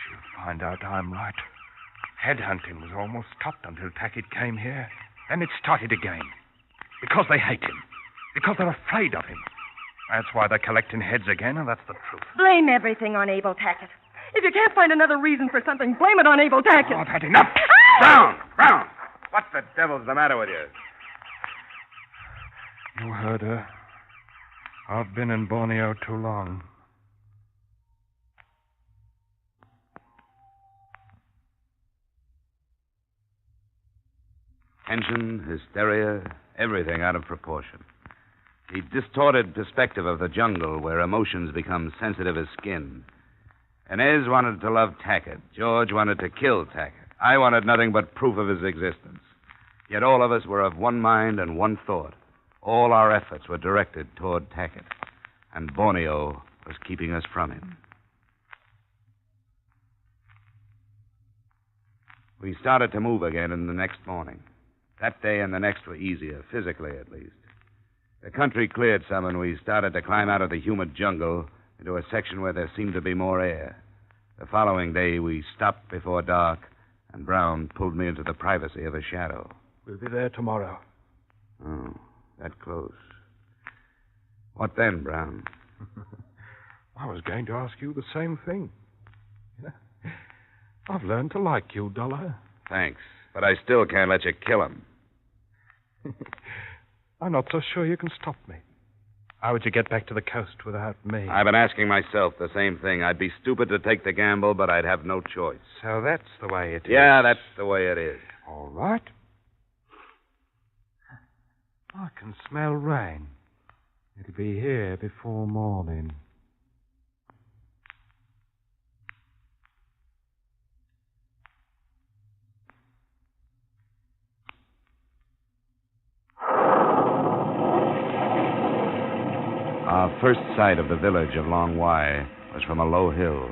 She'll find out I'm right. Headhunting was almost stopped until Tackett came here. Then it started again. Because they hate him. Because they're afraid of him. That's why they're collecting heads again, and that's the truth. Blame everything on Abel Tackett. If you can't find another reason for something, blame it on Abel Tackett. Oh, I've had enough. Brown! What the devil's the matter with you? You heard her. I've been in Borneo too long. Tension, hysteria, everything out of proportion. The distorted perspective of the jungle where emotions become sensitive as skin. Inez wanted to love Tackett. George wanted to kill Tackett. I wanted nothing but proof of his existence. Yet all of us were of one mind and one thought. All our efforts were directed toward Tackett. And Borneo was keeping us from him. We started to move again in the next morning. That day and the next were easier, physically at least. The country cleared some, and we started to climb out of the humid jungle into a section where there seemed to be more air. The following day, we stopped before dark, and Brown pulled me into the privacy of a shadow. We'll be there tomorrow. Oh, that close. What then, Brown? I was going to ask you the same thing. I've learned to like you, Dollar. Thanks, but I still can't let you kill him. I'm not so sure you can stop me. How would you get back to the coast without me? I've been asking myself the same thing. I'd be stupid to take the gamble, but I'd have no choice. So that's the way it is. Yeah, that's the way it is. All right. I can smell rain. It'll be here before morning. Our first sight of the village of Long Wai was from a low hill.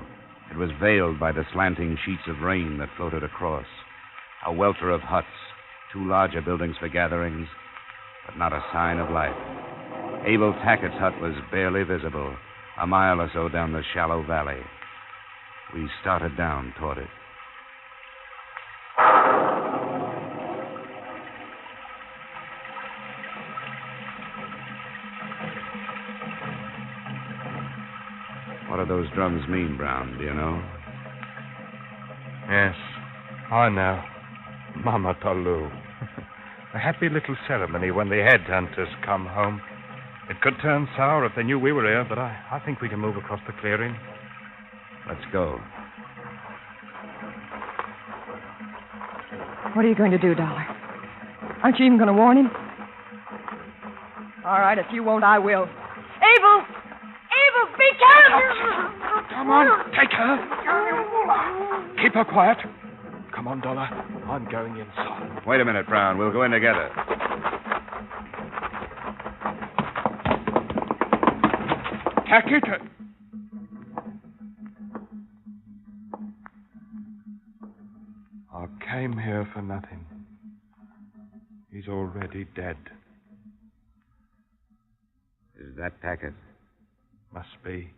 It was veiled by the slanting sheets of rain that floated across. A welter of huts, two larger buildings for gatherings, but not a sign of life. Abel Tackett's hut was barely visible, a mile or so down the shallow valley. We started down toward it. What do those drums mean, Brown? Do you know? Yes, I know. Mama Tolu. A happy little ceremony when the headhunters come home. It could turn sour if they knew we were here, but I think we can move across the clearing. Let's go. What are you going to do, Dollar? Aren't you even going to warn him? All right, if you won't, I will. Abel! Abel, be careful! Come on, take her. Keep her quiet. Come on, Dollar. I'm going inside. Wait a minute, Brown. We'll go in together. Tackett. I came here for nothing. He's already dead. Is that Tackett? Must be.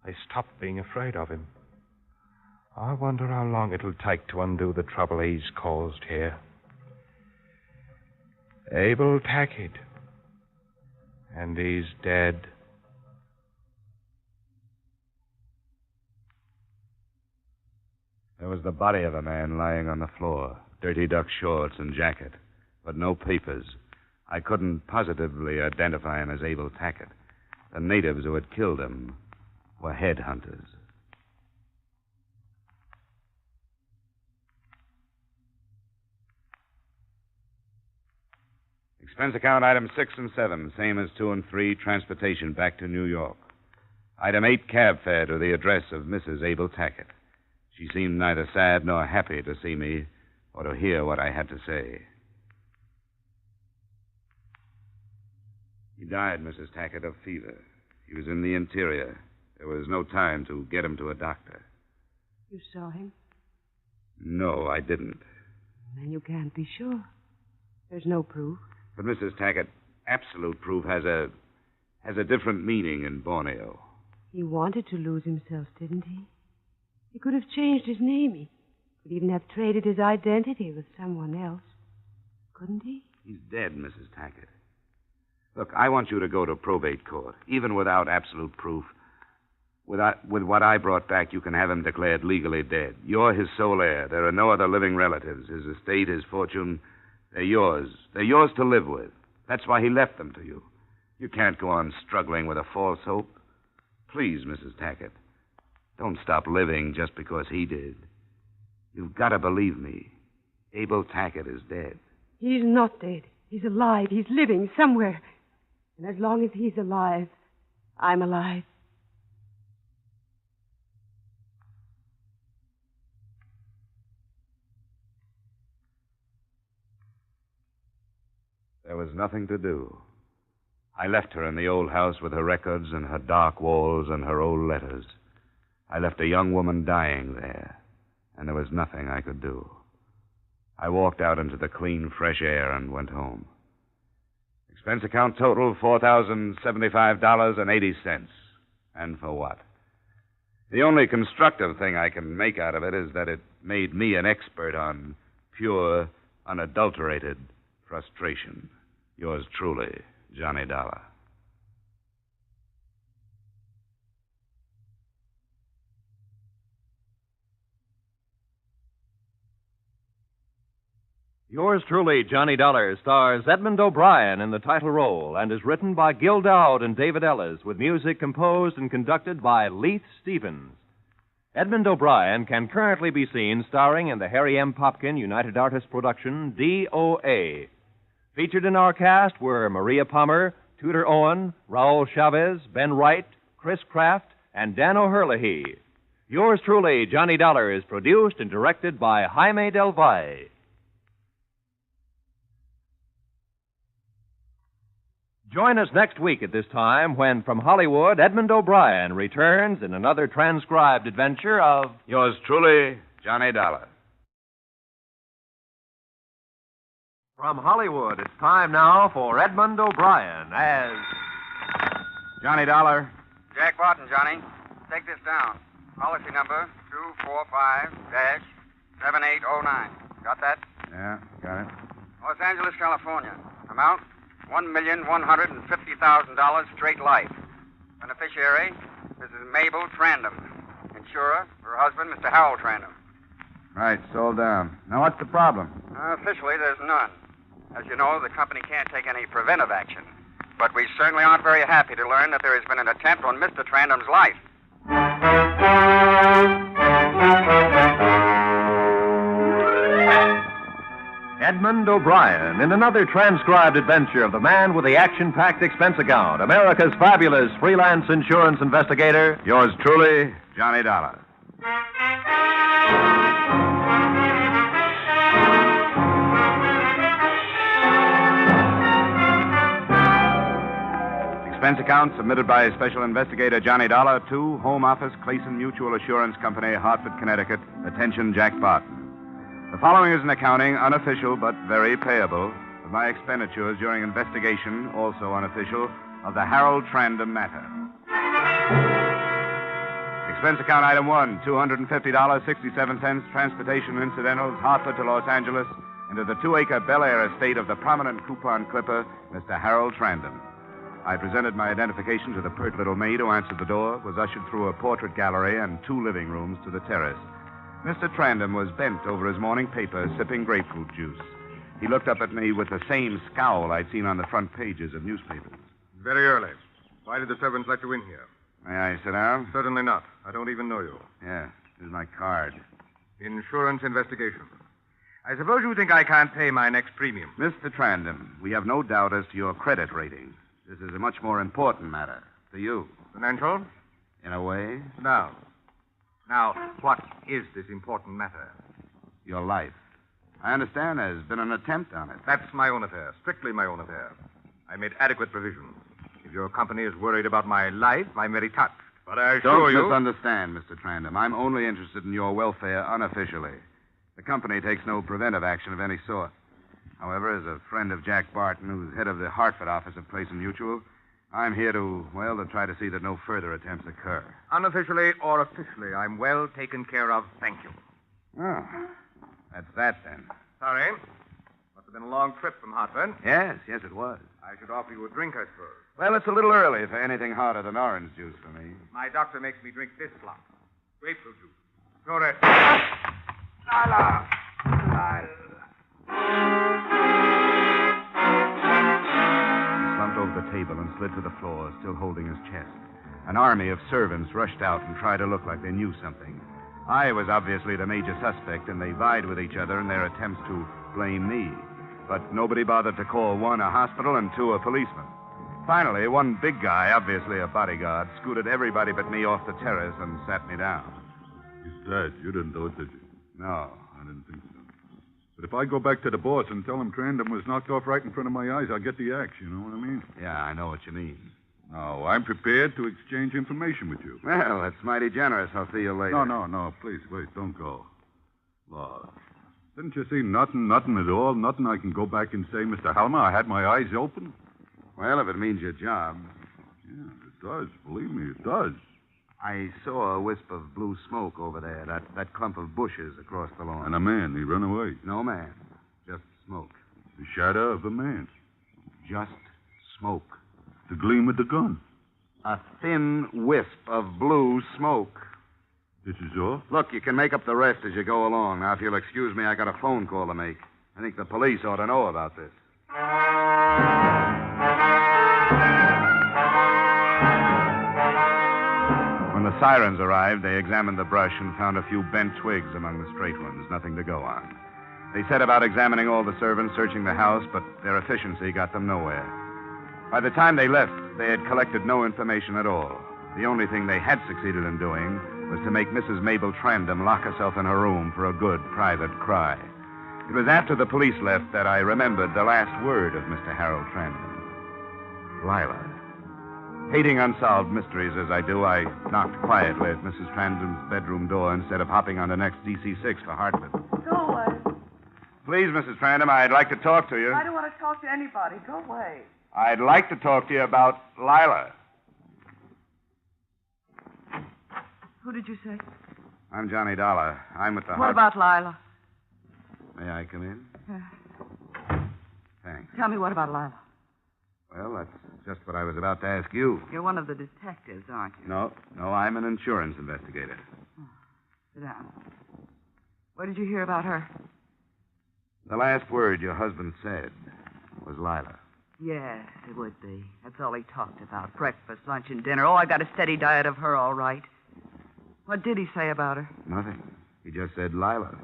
They stopped being afraid of him. I wonder how long it'll take to undo the trouble he's caused here. Abel Tackett. And he's dead. There was the body of a man lying on the floor, dirty duck shorts and jacket, but no papers. I couldn't positively identify him as Abel Tackett. The natives who had killed him were headhunters. Expense account items 6 and 7, same as 2 and 3, transportation back to New York. Item 8, cab fare to the address of Mrs. Abel Tackett. She seemed neither sad nor happy to see me or to hear what I had to say. He died, Mrs. Tackett, of fever. He was in the interior. There was no time to get him to a doctor. You saw him? No, I didn't. Then you can't be sure. There's no proof. But, Mrs. Tackett, absolute proof has a different meaning in Borneo. He wanted to lose himself, didn't he? He could have changed his name. He could even have traded his identity with someone else. Couldn't he? He's dead, Mrs. Tackett. Look, I want you to go to probate court, even without absolute proof. With what I brought back, you can have him declared legally dead. You're his sole heir. There are no other living relatives. His estate, his fortune, they're yours. They're yours to live with. That's why he left them to you. You can't go on struggling with a false hope. Please, Mrs. Tackett, don't stop living just because he did. You've got to believe me. Abel Tackett is dead. He's not dead. He's alive. He's living somewhere. And as long as he's alive, I'm alive. There was nothing to do. I left her in the old house with her records and her dark walls and her old letters. I left a young woman dying there, and there was nothing I could do. I walked out into the clean, fresh air and went home. Expense account total, $4,075.80. And for what? The only constructive thing I can make out of it is that it made me an expert on pure, unadulterated frustration. Yours truly, Johnny Dollar. Yours truly, Johnny Dollar, stars Edmond O'Brien in the title role and is written by Gil Dowd and David Ellis, with music composed and conducted by Leith Stevens. Edmond O'Brien can currently be seen starring in the Harry M. Popkin United Artists production, DOA. Featured in our cast were Maria Palmer, Tudor Owen, Raul Chavez, Ben Wright, Chris Kraft, and Dan O'Herlihy. Yours truly, Johnny Dollar, is produced and directed by Jaime Del Valle. Join us next week at this time when, from Hollywood, Edmond O'Brien returns in another transcribed adventure of Yours truly, Johnny Dollar. From Hollywood, it's time now for Edmond O'Brien as Johnny Dollar. Jack Barton, Johnny. Take this down. Policy number 245-7809. Got that? Yeah, got it. Los Angeles, California. Amount $1,150,000 straight life. Beneficiary, Mrs. Mabel Trandom. Insurer, her husband, Mr. Harold Trandom. Right, it's all down. Now, what's the problem? Officially, there's none. As you know, the company can't take any preventive action. But we certainly aren't very happy to learn that there has been an attempt on Mr. Trandam's life. Edmond O'Brien in another transcribed adventure of the man with the action-packed expense account, America's fabulous freelance insurance investigator. Yours truly, Johnny Dollar. Expense account submitted by Special Investigator Johnny Dollar to Home Office, Clayson Mutual Assurance Company, Hartford, Connecticut. Attention, Jack Barton. The following is an accounting, unofficial but very payable, of my expenditures during investigation, also unofficial, of the Harold Trandam matter. Expense account item 1, $250.67, transportation incidentals, Hartford to Los Angeles, into the 2-acre Bel Air estate of the prominent coupon clipper, Mr. Harold Trandam. I presented my identification to the pert little maid who answered the door, was ushered through a portrait gallery and 2 living rooms to the terrace. Mr. Trandam was bent over his morning paper, sipping grapefruit juice. He looked up at me with the same scowl I'd seen on the front pages of newspapers. Very early. Why did the servants let you in here? May I sit down? Certainly not. I don't even know you. Yeah, here's my card. Insurance investigation. I suppose you think I can't pay my next premium. Mr. Trandam, we have no doubt as to your credit rating. This is a much more important matter to you. Financial? In a way. Now, what is this important matter? Your life. I understand there's been an attempt on it. That's my own affair. Strictly my own affair. I made adequate provisions. If your company is worried about my life, I'm very touched. But I assure you... Don't misunderstand, Mr. Trandam. I'm only interested in your welfare unofficially. The company takes no preventive action of any sort. However, as a friend of Jack Barton, who's head of the Hartford office of Clayson Mutual, I'm here to try to see that no further attempts occur. Unofficially or officially, I'm well taken care of. Thank you. Oh, that's that then. Sorry. Must have been a long trip from Hartford. Yes, it was. I should offer you a drink, I suppose. Well, it's a little early for anything hotter than orange juice for me. My doctor makes me drink this lot. Grapefruit juice. No rest. Lila! Over the table and slid to the floor, still holding his chest. An army of servants rushed out and tried to look like they knew something. I was obviously the major suspect, and they vied with each other in their attempts to blame me. But nobody bothered to call 1 a hospital and 2 a policeman. Finally, one big guy, obviously a bodyguard, scooted everybody but me off the terrace and sat me down. He's dead. You didn't do it, did you? No. I didn't think so. But if I go back to the boss and tell him Trandam was knocked off right in front of my eyes, I'll get the axe, you know what I mean? Yeah, I know what you mean. No, I'm prepared to exchange information with you. Well, that's mighty generous. I'll see you later. No. Please, wait. Don't go. Lord. Didn't you see nothing at all? Nothing I can go back and say, Mr. Halmer, I had my eyes open? Well, if it means your job. Yeah, it does. Believe me, it does. I saw a wisp of blue smoke over there, that clump of bushes across the lawn. And a man, he run away. No man, just smoke. The shadow of a man. Just smoke. The gleam of the gun. A thin wisp of blue smoke. This is all? Look, you can make up the rest as you go along. Now, if you'll excuse me, I got a phone call to make. I think the police ought to know about this. When the sirens arrived, they examined the brush and found a few bent twigs among the straight ones. Nothing to go on. They set about examining all the servants, searching the house, but their efficiency got them nowhere. By the time they left, they had collected no information at all. The only thing they had succeeded in doing was to make Mrs. Mabel Trandam lock herself in her room for a good private cry. It was after the police left that I remembered the last word of Mr. Harold Trandam. Lila. Hating unsolved mysteries as I do, I knocked quietly at Mrs. Trandam's bedroom door instead of hopping on the next DC-6 for Hartford. Go away. Please, Mrs. Trandam, I'd like to talk to you. I don't want to talk to anybody. Go away. I'd like to talk to you about Lila. Who did you say? I'm Johnny Dollar. I'm with the What about Lila? May I come in? Thanks. Tell me what about Lila? Well, that's just what I was about to ask you. You're one of the detectives, aren't you? No, I'm an insurance investigator. Sit down. What did you hear about her? The last word your husband said. was Lila. Yes, it would be. That's all he talked about. Breakfast, lunch, and dinner. Oh, I got a steady diet of her, all right. What did he say about her? Nothing. He just said Lila.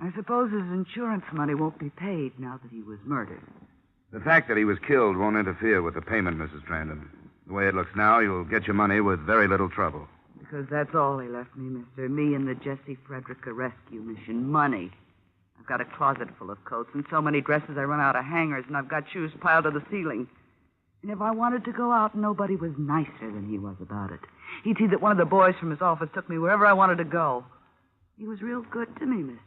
I suppose his insurance money won't be paid now that he was murdered. The fact that he was killed won't interfere with the payment, Mrs. Trandon. The way it looks now, you'll get your money with very little trouble. Because that's all he left me, mister. Me and the Jessie Frederica rescue mission. Money. I've got a closet full of coats and so many dresses I run out of hangers, and I've got shoes piled to the ceiling. And if I wanted to go out, nobody was nicer than he was about it. He'd see that one of the boys from his office took me wherever I wanted to go. He was real good to me, mister.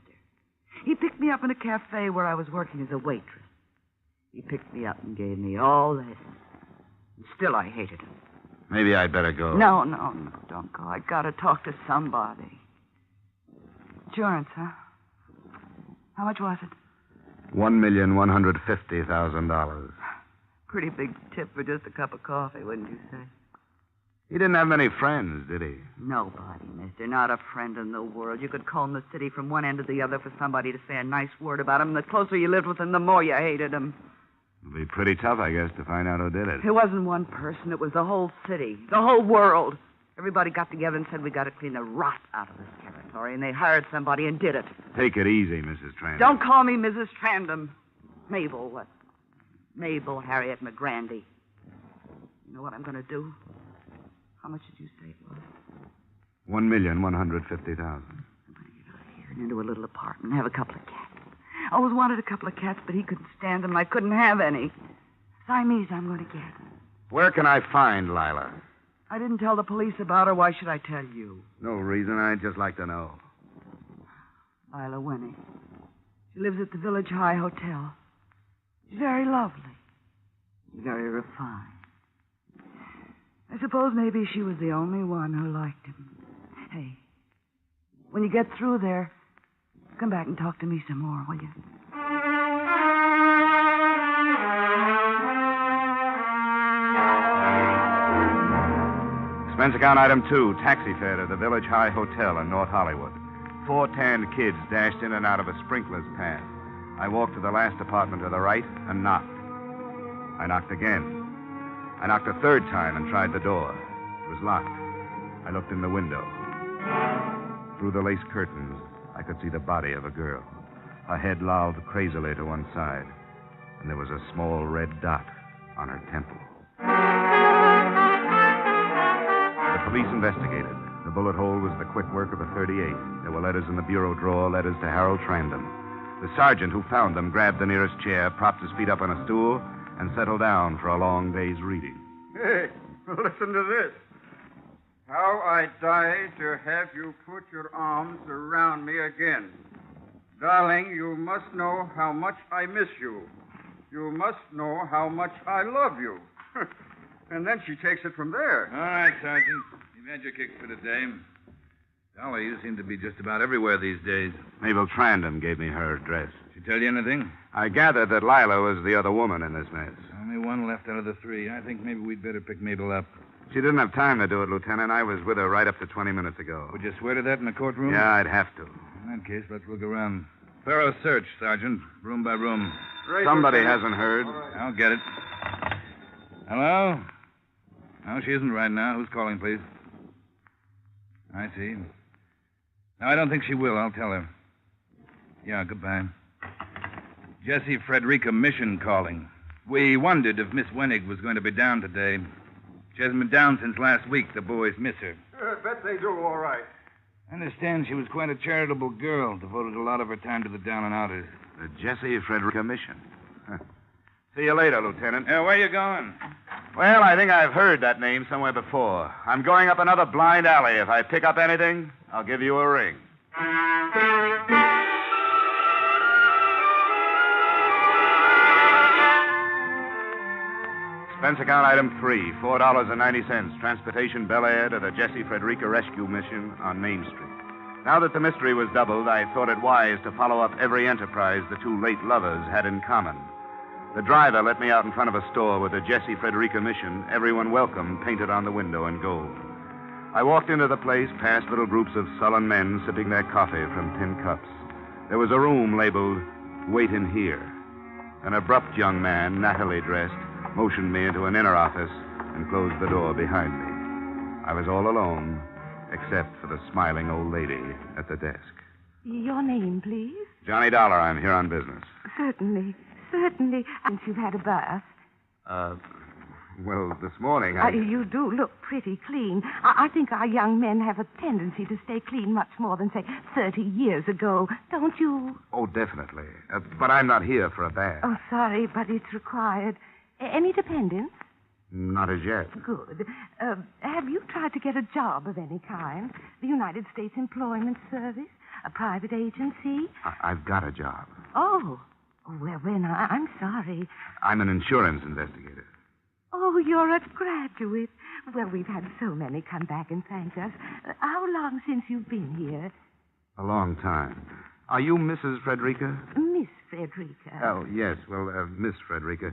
He picked me up in a cafe where I was working as a waitress. He picked me up and gave me all this. And still, I hated him. Maybe I'd better go. No, don't go. I gotta talk to somebody. Insurance, huh? How much was it? $1,150,000. Pretty big tip for just a cup of coffee, wouldn't you say? He didn't have many friends, did he? Nobody, mister. Not a friend in the world. You could comb the city from one end to the other for somebody to say a nice word about him. The closer you lived with him, the more you hated him. It'll be pretty tough, I guess, to find out who did it. It wasn't one person. It was the whole city. The whole world. Everybody got together and said we got to clean the rot out of this territory, and they hired somebody and did it. Take it easy, Mrs. Trandon. Don't call me Mrs. Trandon. Mabel, what? Mabel Harriet McGrandy. You know what I'm going to do? How much did you say it was? $1,150,000. And into a little apartment, have a couple of cats. I always wanted a couple of cats, but he couldn't stand them. I couldn't have any. Siamese I'm going to get. Where can I find Lila? I didn't tell the police about her. Why should I tell you? No reason. I'd just like to know. Lila Winnie. She lives at the Village High Hotel. She's very lovely. Very refined. I suppose maybe she was the only one who liked him. Hey, when you get through there, come back and talk to me some more, will you? Expense account item 2, taxi fare to the Village High Hotel in North Hollywood. 4 tanned kids dashed in and out of a sprinkler's path. I walked to the last apartment to the right and knocked. I knocked again. I knocked a third time and tried the door. It was locked. I looked in the window. Through the lace curtains, I could see the body of a girl. Her head lolled crazily to one side, and there was a small red dot on her temple. The police investigated. The bullet hole was the quick work of a .38. There were letters in the bureau drawer, letters to Harold Trandon. The sergeant who found them grabbed the nearest chair, propped his feet up on a stool, and settled down for a long day's reading. Hey, listen to this. How I die to have you put your arms around me again. Darling, you must know how much I miss you. You must know how much I love you. And then she takes it from there. All right, Sergeant. You've had your kicks for the day. Dolly, you seem to be just about everywhere these days. Mabel Trandon gave me her address. She tell you anything? I gathered that Lila was the other woman in this mess. Only one left out of the 3. I think maybe we'd better pick Mabel up. She didn't have time to do it, Lieutenant. I was with her right up to 20 minutes ago. Would you swear to that in the courtroom? Yeah, I'd have to. In that case, let's look around. Thorough search, Sergeant. Room by room. Somebody hasn't heard. I'll get it. Hello? No, she isn't right now. Who's calling, please? I see. No, I don't think she will. I'll tell her. Yeah, goodbye. Jessie Frederica Mission calling. We wondered if Miss Wenig was going to be down today. She hasn't been down since last week. The boys miss her. I bet they do all right. I understand she was quite a charitable girl, devoted a lot of her time to the down and outers. The Jessie Frederica Mission. Huh. See you later, Lieutenant. Where are you going? Well, I think I've heard that name somewhere before. I'm going up another blind alley. If I pick up anything, I'll give you a ring. Expense account item 3, $4.90. Transportation Bel Air to the Jessie Frederica Rescue Mission on Main Street. Now that the mystery was doubled, I thought it wise to follow up every enterprise the two late lovers had in common. The driver let me out in front of a store with the Jessie Frederica Mission, everyone welcome, painted on the window in gold. I walked into the place, past little groups of sullen men sipping their coffee from tin cups. There was a room labeled, Wait in Here. An abrupt young man, nattily dressed, motioned me into an inner office and closed the door behind me. I was all alone, except for the smiling old lady at the desk. Your name, please? Johnny Dollar, I'm here on business. Certainly. Since you've had a bath. Well, this morning You do look pretty clean. I think our young men have a tendency to stay clean much more than, say, 30 years ago. Don't you? Oh, definitely. But I'm not here for a bath. Oh, sorry, but it's required. Any dependents? Not as yet. Good. Have you tried to get a job of any kind? The United States Employment Service? A private agency? I've got a job. Oh. Well, then, I'm sorry. I'm an insurance investigator. Oh, you're a graduate. Well, we've had so many come back and thank us. How long since you've been here? A long time. Are you Mrs. Frederica? Miss Frederica. Oh, yes. Well, Miss Frederica.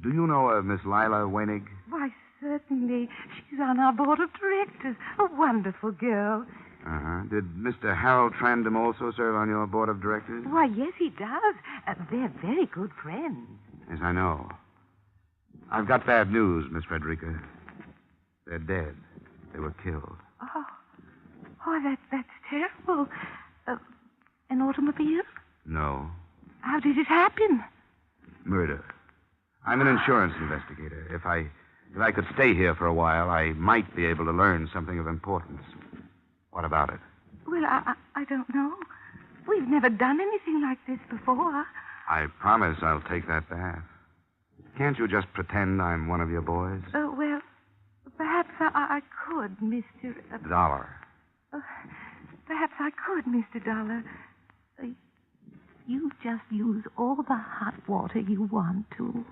Do you know Miss Lila Wenig? Why, certainly. She's on our board of directors. A wonderful girl. Uh-huh. Did Mr. Harold Trandom also serve on your board of directors? Why, yes, he does. They're very good friends. Yes, I know. I've got bad news, Miss Frederica. They're dead. They were killed. Oh, that's terrible. An automobile? No. How did it happen? Murder. I'm an insurance investigator. If I could stay here for a while, I might be able to learn something of importance. What about it? Well, I don't know. We've never done anything like this before. I promise I'll take that bath. Can't you just pretend I'm one of your boys? Well, perhaps I could, Mr. Dollar. Perhaps I could, Mr. Dollar. You just use all the hot water you want to.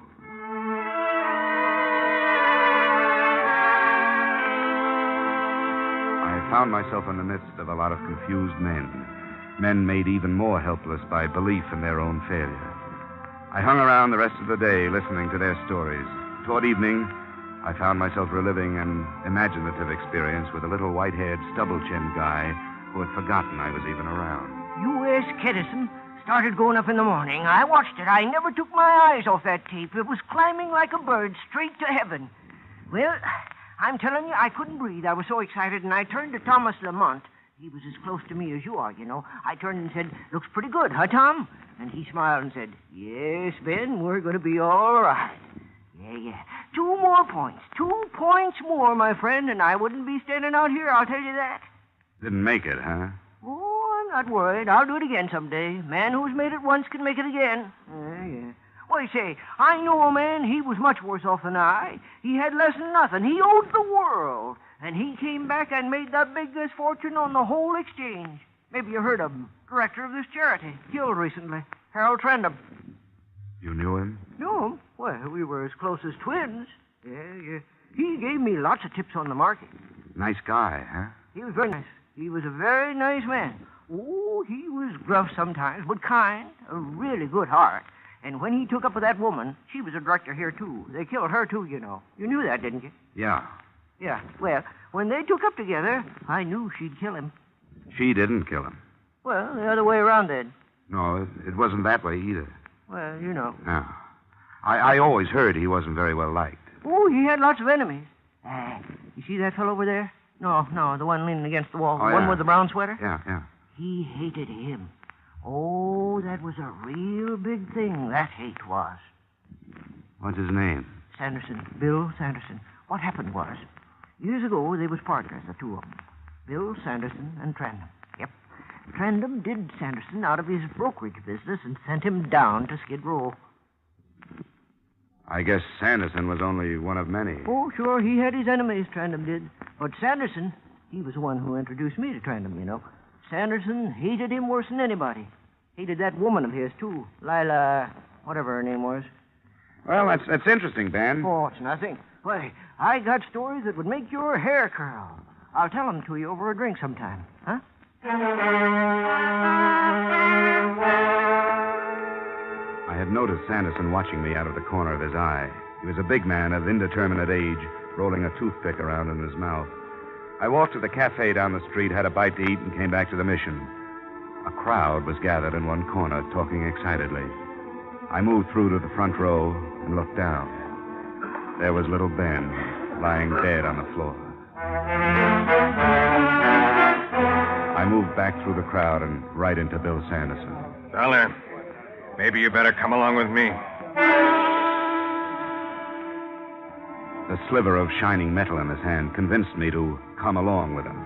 I found myself in the midst of a lot of confused men made even more helpless by belief in their own failure. I hung around the rest of the day listening to their stories. Toward evening, I found myself reliving an imaginative experience with a little white-haired, stubble-chinned guy who had forgotten I was even around. U.S. Kedison started going up in the morning. I watched it. I never took my eyes off that tape. It was climbing like a bird straight to heaven. Well, I'm telling you, I couldn't breathe. I was so excited, and I turned to Thomas Lamont. He was as close to me as you are, you know. I turned and said, "Looks pretty good, huh, Tom?" And he smiled and said, "Yes, Ben, we're going to be all right." Yeah. 2 more points. 2 points more, my friend, and I wouldn't be standing out here, I'll tell you that. Didn't make it, huh? Oh, I'm not worried. I'll do it again someday. Man who's made it once can make it again. Yeah. Well, say, I know a man, he was much worse off than I. He had less than nothing. He owed the world. And he came back and made the biggest fortune on the whole exchange. Maybe you heard of him. Director of this charity. Killed recently. Harold Trandom. You knew him? Knew him? Well, we were as close as twins. Yeah. He gave me lots of tips on the market. Nice guy, huh? He was very nice. He was a very nice man. Oh, he was gruff sometimes, but kind. A really good heart. And when he took up with that woman, she was a director here, too. They killed her, too, you know. You knew that, didn't you? Yeah. Yeah. Well, when they took up together, I knew she'd kill him. She didn't kill him. Well, the other way around, then. No, it wasn't that way either. Well, you know. No. I always heard he wasn't very well liked. Oh, he had lots of enemies. You see that fellow over there? No, the one leaning against the wall. Oh, the one yeah. with the brown sweater? Yeah. He hated him. Oh, that was a real big thing, that hate was. What's his name? Sanderson. Bill Sanderson. What happened was, years ago, they was partners, the two of them. Bill Sanderson and Trandom. Yep. Trandom did Sanderson out of his brokerage business and sent him down to Skid Row. I guess Sanderson was only one of many. Oh, sure, he had his enemies, Trandom did. But Sanderson, he was the one who introduced me to Trandom, you know. Sanderson hated him worse than anybody. Hated that woman of his, too. Lila, whatever her name was. Well, that's interesting, Ben. Oh, it's nothing. Why, I got stories that would make your hair curl. I'll tell them to you over a drink sometime, huh? I had noticed Sanderson watching me out of the corner of his eye. He was a big man of indeterminate age, rolling a toothpick around in his mouth. I walked to the cafe down the street, had a bite to eat, and came back to the mission. A crowd was gathered in one corner, talking excitedly. I moved through to the front row and looked down. There was little Ben, lying dead on the floor. I moved back through the crowd and right into Bill Sanderson. Dollar, maybe you better come along with me. The sliver of shining metal in his hand convinced me to come along with him.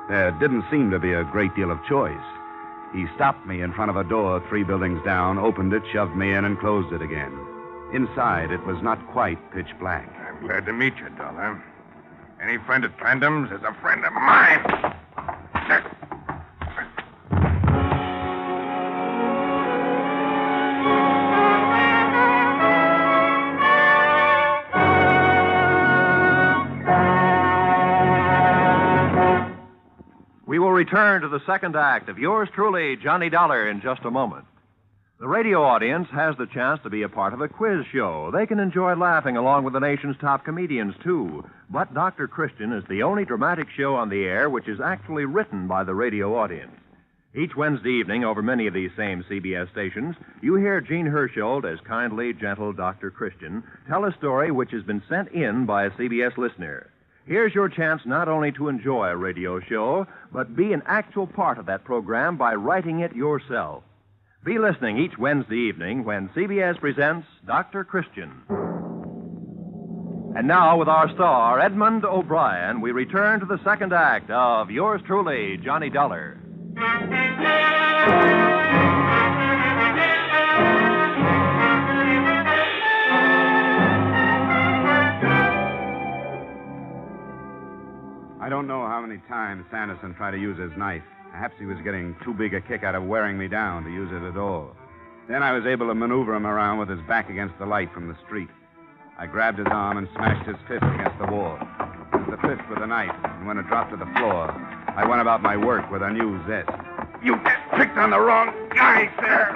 There didn't seem to be a great deal of choice. He stopped me in front of a door 3 buildings down, opened it, shoved me in, and closed it again. Inside, it was not quite pitch black. I'm glad to meet you, Dollar. Any friend at Trandam's is a friend of mine. We will return to the second act of yours truly, Johnny Dollar, in just a moment. The radio audience has the chance to be a part of a quiz show. They can enjoy laughing along with the nation's top comedians, too. But Dr. Christian is the only dramatic show on the air which is actually written by the radio audience. Each Wednesday evening, over many of these same CBS stations, you hear Gene Hersholt as kindly, gentle Dr. Christian tell a story which has been sent in by a CBS listener. Here's your chance not only to enjoy a radio show, but be an actual part of that program by writing it yourself. Be listening each Wednesday evening when CBS presents Dr. Christian. And now, with our star, Edmond O'Brien, we return to the second act of yours truly, Johnny Dollar. I don't know how many times Sanderson tried to use his knife. Perhaps he was getting too big a kick out of wearing me down to use it at all. Then I was able to maneuver him around with his back against the light from the street. I grabbed his arm and smashed his fist against the wall. It was the fist with the knife, and when it dropped to the floor, I went about my work with a new zest. You picked on the wrong guy, sir.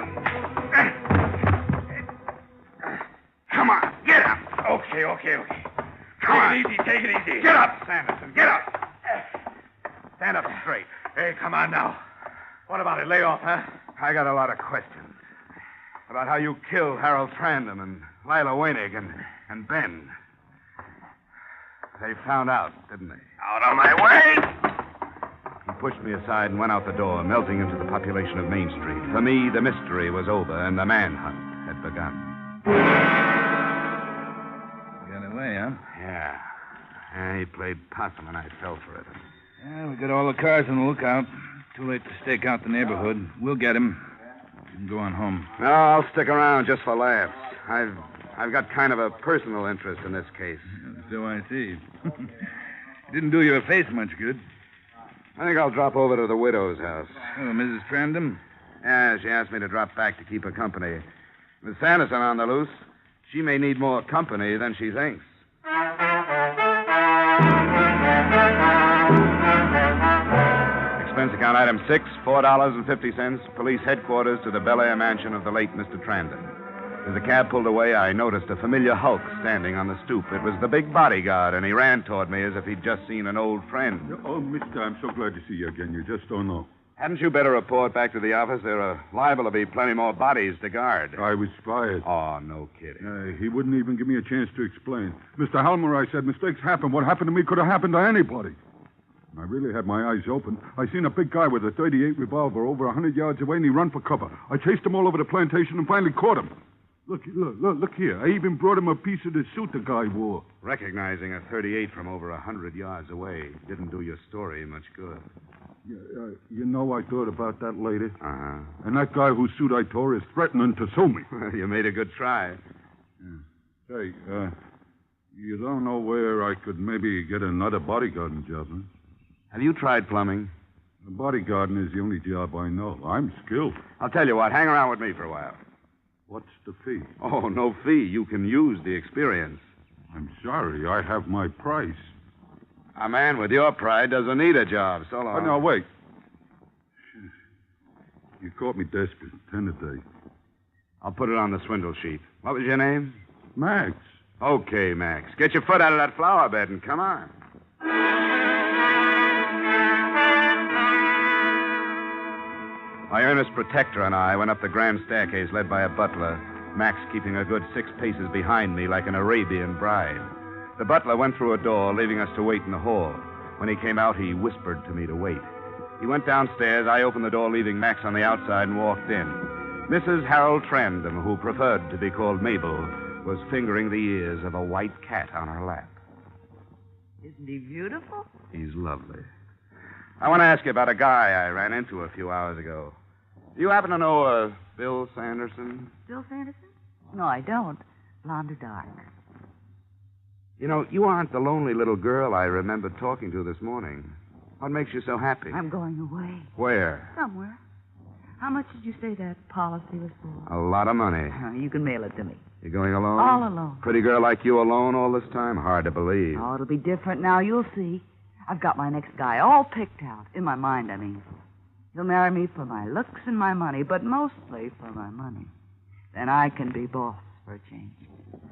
Come on, get up. Okay. Come on. Take it easy. Get up, Sanderson, get up. Stand up straight. Hey, come on now. What about it? Lay off, huh? I got a lot of questions. About how you killed Harold Trandam and Lila Weinig and Ben. They found out, didn't they? Out of my way! He pushed me aside and went out the door, melting into the population of Main Street. For me, the mystery was over and the manhunt had begun. Got away, huh? Yeah, he played possum and I fell for it. Yeah, we got all the cars on the lookout. Too late to stake out the neighborhood. We'll get him. You can go on home. No, I'll stick around just for laughs. I've got kind of a personal interest in this case. So I see. Didn't do your face much good. I think I'll drop over to the widow's house. Oh, Mrs. Trandam? Yeah, she asked me to drop back to keep her company. With Sanderson on the loose, she may need more company than she thinks. Expense account item 6, $4.50, police headquarters to the Bel Air mansion of the late Mr. Trandam. As the cab pulled away, I noticed a familiar hulk standing on the stoop. It was the big bodyguard, and he ran toward me as if he'd just seen an old friend. Oh, mister, I'm so glad to see you again. You just don't know. Hadn't you better report back to the office? There are liable to be plenty more bodies to guard. I was fired. Oh, no kidding. He wouldn't even give me a chance to explain. Mr. Halmer, I said, mistakes happen. What happened to me could have happened to anybody. I really had my eyes open. I seen a big guy with a .38 revolver over 100 yards away, and he run for cover. I chased him all over the plantation and finally caught him. Look here. I even brought him a piece of the suit the guy wore. Recognizing a .38 from over 100 yards away didn't do your story much good. You know, I thought about that later. Uh-huh. And that guy whose suit I tore is threatening to sue me. You made a good try. Yeah. Hey, you don't know where I could maybe get another bodyguarding job, huh? Have you tried plumbing? Bodyguarding is the only job I know. I'm skilled. I'll tell you what. Hang around with me for a while. What's the fee? Oh, no fee. You can use the experience. I'm sorry. I have my price. A man with your pride doesn't need a job. So long. Oh, no, wait. You caught me desperate. 10 a day. I'll put it on the swindle sheet. What was your name? Max. Okay, Max. Get your foot out of that flower bed and come on. My earnest protector and I went up the grand staircase led by a butler Max keeping a good 6 paces behind me like an Arabian bride. The butler went through a door, leaving us to wait in the hall. When he came out, he whispered to me to wait. He went downstairs. I opened the door, leaving Max on the outside, and walked in. Mrs. Harold Trandom, who preferred to be called Mabel, was fingering the ears of a white cat on her lap. Isn't he beautiful? He's lovely. I want to ask you about a guy I ran into a few hours ago. Do you happen to know Bill Sanderson? Bill Sanderson? No, I don't. Blonde or dark? You know, you aren't the lonely little girl I remembered talking to this morning. What makes you so happy? I'm going away. Where? Somewhere. How much did you say that policy was for? A lot of money. You can mail it to me. You going alone? All alone. Pretty girl like you alone all this time? Hard to believe. Oh, it'll be different now. You'll see. I've got my next guy all picked out. In my mind, I mean. He'll marry me for my looks and my money, but mostly for my money. Then I can be boss for a change.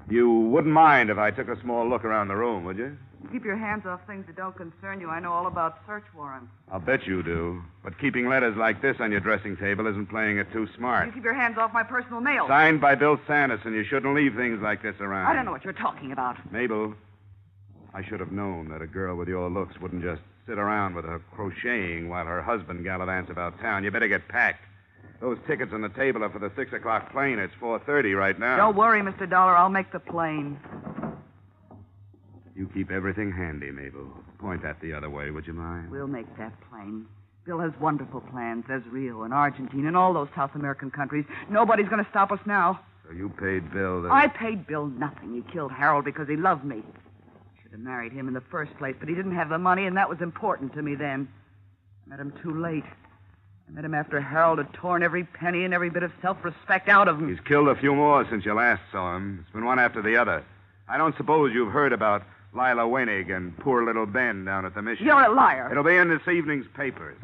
You wouldn't mind if I took a small look around the room, would you? Keep your hands off things that don't concern you. I know all about search warrants. I'll bet you do. But keeping letters like this on your dressing table isn't playing it too smart. You keep your hands off my personal mail. Signed by Bill Sanderson. You shouldn't leave things like this around. I don't know what you're talking about. Mabel, I should have known that a girl with your looks wouldn't just sit around with her crocheting while her husband gallivants about town. You better get packed. Those tickets on the table are for the 6 o'clock plane. It's 4:30 right now. Don't worry, Mr. Dollar. I'll make the plane. You keep everything handy, Mabel. Point that the other way, would you mind? We'll make that plane. Bill has wonderful plans. There's Rio and Argentina and all those South American countries. Nobody's going to stop us now. So you paid Bill the... I paid Bill nothing. He killed Harold because he loved me. Should have married him in the first place, but he didn't have the money, and that was important to me then. I met him too late. I met him after Harold had torn every penny and every bit of self-respect out of him. He's killed a few more since you last saw him. It's been one after the other. I don't suppose you've heard about Lila Wenig and poor little Ben down at the mission. You're a liar. It'll be in this evening's papers.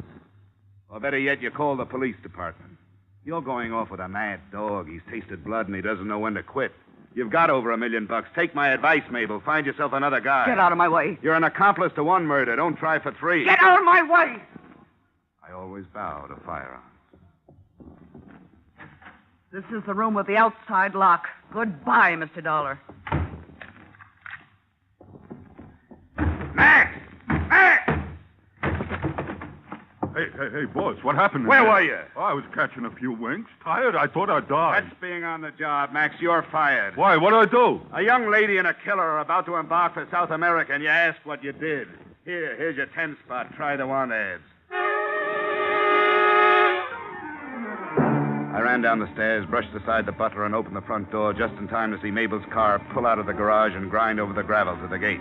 Or better yet, you call the police department. You're going off with a mad dog. He's tasted blood and he doesn't know when to quit. You've got over $1 million. Take my advice, Mabel. Find yourself another guy. Get out of my way. You're an accomplice to one murder. Don't try for 3. Get out of my way! I always bow to firearms. This is the room with the outside lock. Goodbye, Mr. Dollar. Max! Max! Hey, boss, what happened? Where were you? Oh, I was catching a few winks. Tired? I thought I'd die. That's being on the job, Max. You're fired. Why? What'd I do? A young lady and a killer are about to embark for South America, and you ask what you did. Here's your 10 spot. Try the want ads. I ran down the stairs, brushed aside the butler, and opened the front door just in time to see Mabel's car pull out of the garage and grind over the gravel to the gate.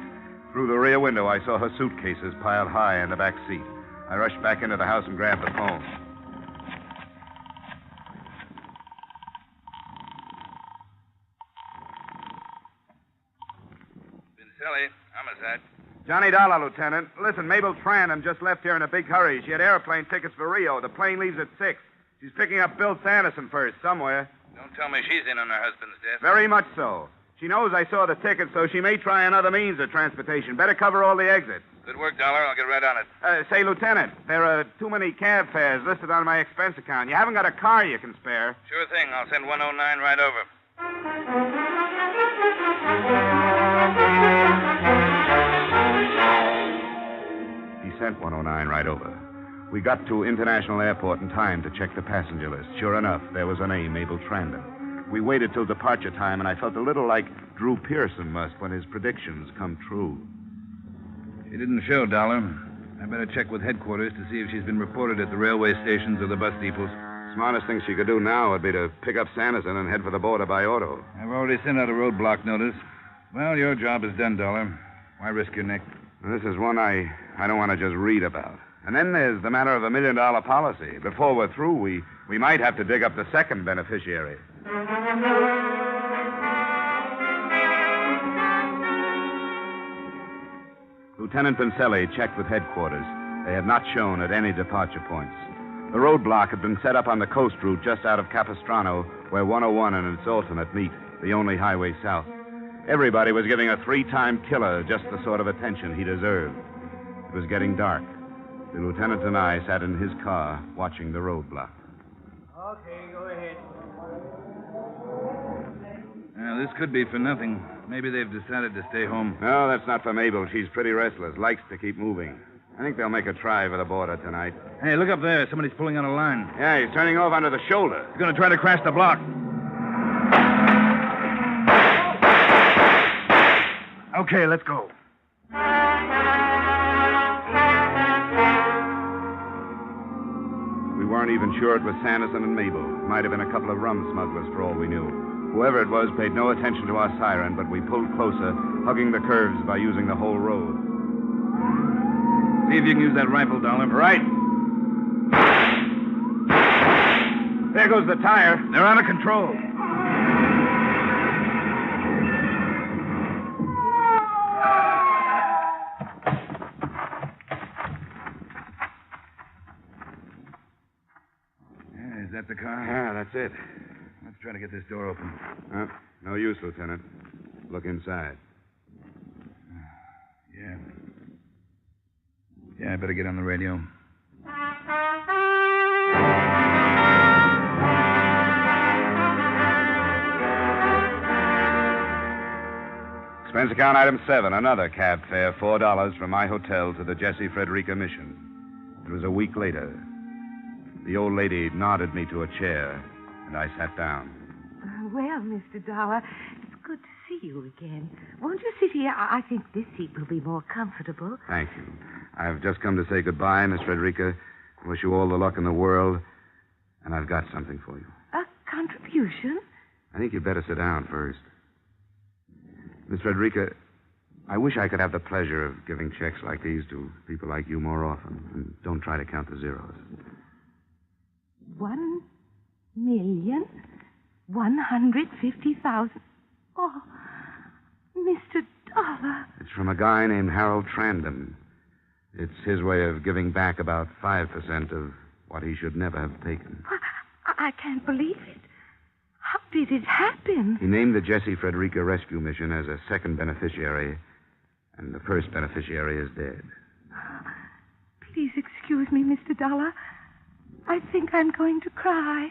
Through the rear window, I saw her suitcases piled high in the back seat. I rushed back into the house and grabbed the phone. Vincelli, homicide. Johnny Dollar, Lieutenant. Listen, Mabel Trandom just left here in a big hurry. She had airplane tickets for Rio. The plane leaves at 6. She's picking up Bill Sanderson first, somewhere. Don't tell me she's in on her husband's death. Very much so. She knows I saw the tickets, so she may try another means of transportation. Better cover all the exits. Good work, Dollar. I'll get right on it. Say, Lieutenant, there are too many cab fares listed on my expense account. You haven't got a car you can spare. Sure thing. I'll send 109 right over. He sent 109 right over. We got to International Airport in time to check the passenger list. Sure enough, there was a name, Mabel Trandom. We waited till departure time, and I felt a little like Drew Pearson must when his predictions come true. She didn't show, Dollar. I better check with headquarters to see if she's been reported at the railway stations or the bus depots. Smartest thing she could do now would be to pick up Sanderson and head for the border by auto. I've already sent out a roadblock notice. Well, your job is done, Dollar. Why risk your neck? This is one I don't want to just read about. And then there's the matter of $1 million policy. Before we're through, we might have to dig up the second beneficiary. Lieutenant Vincelli checked with headquarters. They had not shown at any departure points. The roadblock had been set up on the coast route just out of Capistrano, where 101 and its alternate meet, the only highway south. Everybody was giving a 3-time killer just the sort of attention he deserved. It was getting dark. The lieutenant and I sat in his car watching the roadblock. Okay, go ahead. Well, this could be for nothing. Maybe they've decided to stay home. No, that's not for Mabel. She's pretty restless, likes to keep moving. I think they'll make a try for the border tonight. Hey, look up there. Somebody's pulling on a line. Yeah, he's turning off onto the shoulder. He's going to try to crash the block. Okay, let's go. We weren't even sure it was Sanderson and Mabel. Might have been a couple of rum smugglers for all we knew. Whoever it was paid no attention to our siren, but we pulled closer, hugging the curves by using the whole road. See if you can use that rifle, Dollar. Right. There goes the tire. They're out of control. Is that the car? Yeah, that's it. Let's try to get this door open. No use, Lieutenant. Look inside. Yeah. Yeah, I better get on the radio. Expense account item 7, another cab fare, $4 from my hotel to the Jesse Frederica mission. It was a week later. The old lady nodded me to a chair, and I sat down. Well, Mr. Dollar, it's good to see you again. Won't you sit here? I think this seat will be more comfortable. Thank you. I've just come to say goodbye, Miss Frederica. Wish you all the luck in the world, and I've got something for you. A contribution? I think you'd better sit down first. Miss Frederica, I wish I could have the pleasure of giving checks like these to people like you more often. And don't try to count the zeros. 1,150,000. Oh, Mr. Dollar. It's from a guy named Harold Trandom. It's his way of giving back about 5% of what he should never have taken. I can't believe it. How did it happen? He named the Jesse Frederica Rescue Mission as a second beneficiary, and the first beneficiary is dead. Please excuse me, Mr. Dollar. I think I'm going to cry.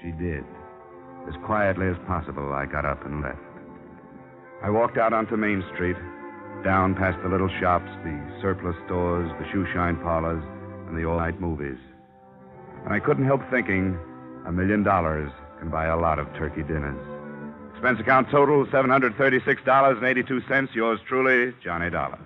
She did. As quietly as possible, I got up and left. I walked out onto Main Street, down past the little shops, the surplus stores, the shoe-shine parlors, and the all-night movies. And I couldn't help thinking, $1 million can buy a lot of turkey dinners. Expense account total, $736.82. Yours truly, Johnny Dollar.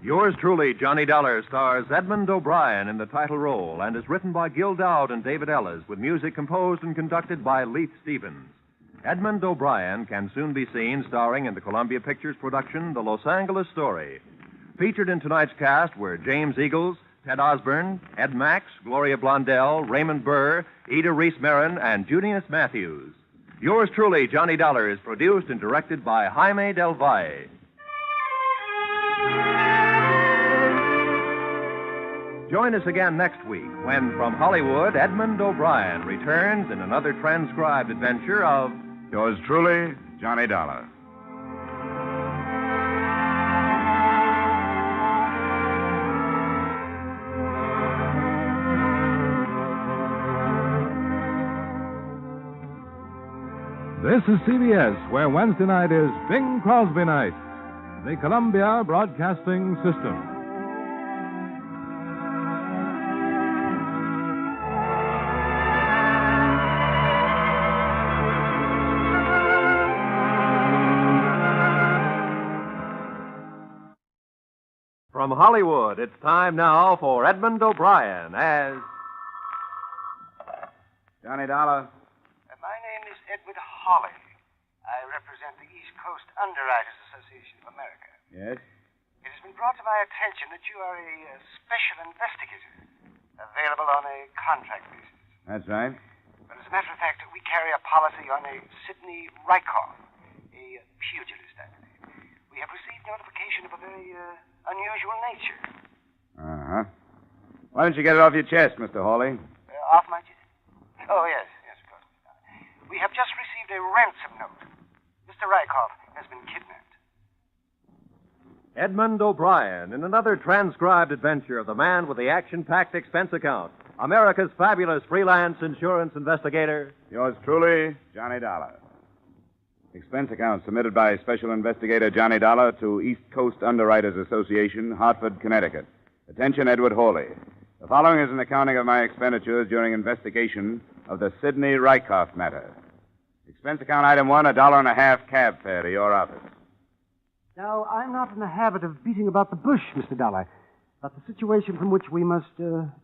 Yours truly, Johnny Dollar, stars Edmond O'Brien in the title role and is written by Gil Dowd and David Ellis with music composed and conducted by Leith Stevens. Edmond O'Brien can soon be seen starring in the Columbia Pictures production, The Los Angeles Story. Featured in tonight's cast were James Eagles, Ted Osborne, Ed Max, Gloria Blondell, Raymond Burr, Ida Reese-Marin, and Junius Matthews. Yours truly, Johnny Dollar, is produced and directed by Jaime Del Valle. Join us again next week when, from Hollywood, Edmond O'Brien returns in another transcribed adventure of... Yours truly, Johnny Dollar. This is CBS, where Wednesday night is Bing Crosby night. The Columbia Broadcasting System. From Hollywood, it's time now for Edmond O'Brien as... Johnny Dollar. My name is Edward Hawley. I represent the East Coast Underwriters Association of America. Yes? It has been brought to my attention that you are a special investigator, available on a contract basis. That's right. But as a matter of fact, we carry a policy on a Sidney Rykoff, a pugilist, I believe. We have received notification of a very unusual nature. Uh-huh. Why don't you get it off your chest, Mr. Hawley? Off my chest? Oh, yes, of course. We have just received a ransom note. Mr. Rykoff has been kidnapped. Edmond O'Brien in another transcribed adventure of the man with the action-packed expense account, America's fabulous freelance insurance investigator. Yours truly, Johnny Dollar. Expense account submitted by Special Investigator Johnny Dollar to East Coast Underwriters Association, Hartford, Connecticut. Attention, Edward Hawley. The following is an accounting of my expenditures during investigation of the Sidney Rykoff matter. Expense account item 1, $1.50 cab fare to your office. Now, I'm not in the habit of beating about the bush, Mr. Dollar, but the situation from which we must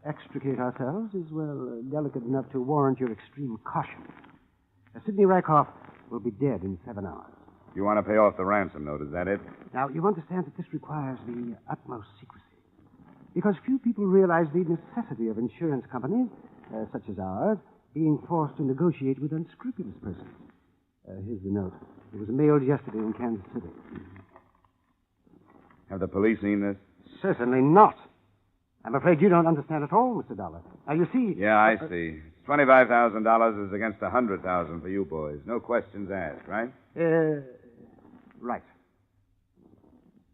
extricate ourselves is, well, delicate enough to warrant your extreme caution. Sidney Rykoff will be dead in 7 hours. You want to pay off the ransom note, is that it? Now, you understand that this requires the utmost secrecy, because few people realize the necessity of insurance companies, such as ours, being forced to negotiate with unscrupulous persons. Here's the note. It was mailed yesterday in Kansas City. Have the police seen this? Certainly not. I'm afraid you don't understand at all, Mr. Dollar. Now, you see... Yeah, I see. $25,000 is against $100,000 for you boys. No questions asked, right? Right.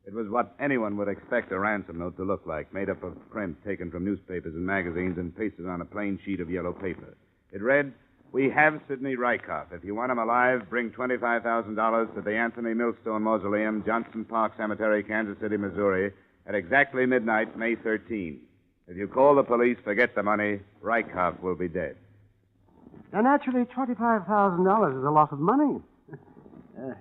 It was what anyone would expect a ransom note to look like, made up of prints taken from newspapers and magazines and pasted on a plain sheet of yellow paper. It read, "We have Sidney Rykoff. If you want him alive, bring $25,000 to the Anthony Millstone Mausoleum, Johnson Park Cemetery, Kansas City, Missouri, at exactly midnight, May 13. If you call the police, forget the money, Rykoff will be dead." Now, naturally, $25,000 is a lot of money.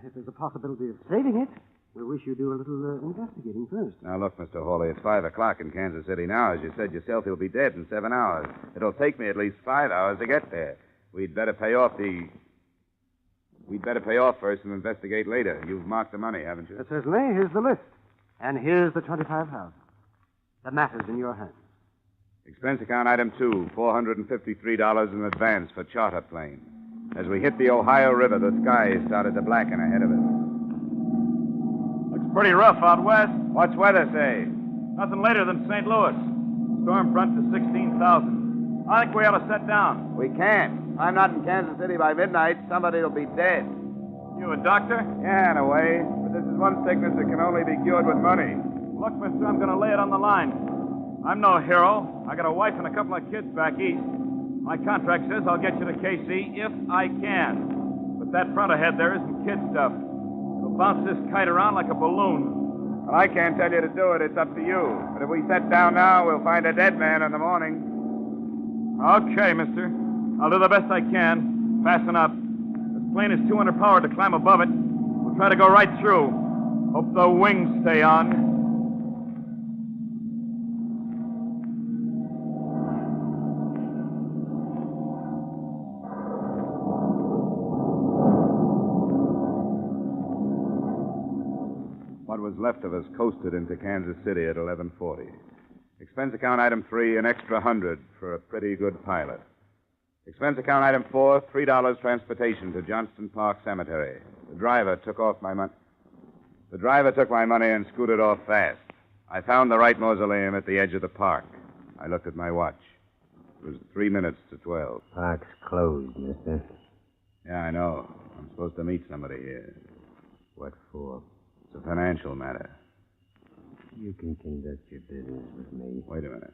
If there's a possibility of saving it, we wish you do a little investigating first. Now, look, Mr. Hawley, it's 5 o'clock in Kansas City now. As you said yourself, he'll be dead in 7 hours. It'll take me at least 5 hours to get there. We'd better pay off first and investigate later. You've marked the money, haven't you? Certainly. Here's the list. And here's the $25,000. The matter's in your hands. Expense account item 2, $453 in advance for charter plane. As we hit the Ohio River, the sky started to blacken ahead of us. Looks pretty rough out west. What's weather say? Nothing later than St. Louis. Storm front to 16,000. I think we ought to set down. We can't. If I'm not in Kansas City by midnight, somebody will be dead. You a doctor? Yeah, in a way. But this is one sickness that can only be cured with money. Look, mister, I'm going to lay it on the line. I'm no hero. I got a wife and a couple of kids back east. My contract says I'll get you to KC if I can. But that front ahead there isn't kid stuff. It'll bounce this kite around like a balloon. Well, I can't tell you to do it. It's up to you. But if we set down now, we'll find a dead man in the morning. Okay, mister. I'll do the best I can. Fasten up. This plane is too underpowered to climb above it. We'll try to go right through. Hope the wings stay on. What was left of us coasted into Kansas City at 11:40. Expense account item 3, an extra $100 for a pretty good pilot. Expense account item 4, $3 transportation to Johnston Park Cemetery. The driver took my money and scooted off fast. I found the right mausoleum at the edge of the park. I looked at my watch. It was 3 minutes to 12. Park's closed, mister. Yeah, I know. I'm supposed to meet somebody here. What for? It's a financial matter. You can conduct your business with me. Wait a minute.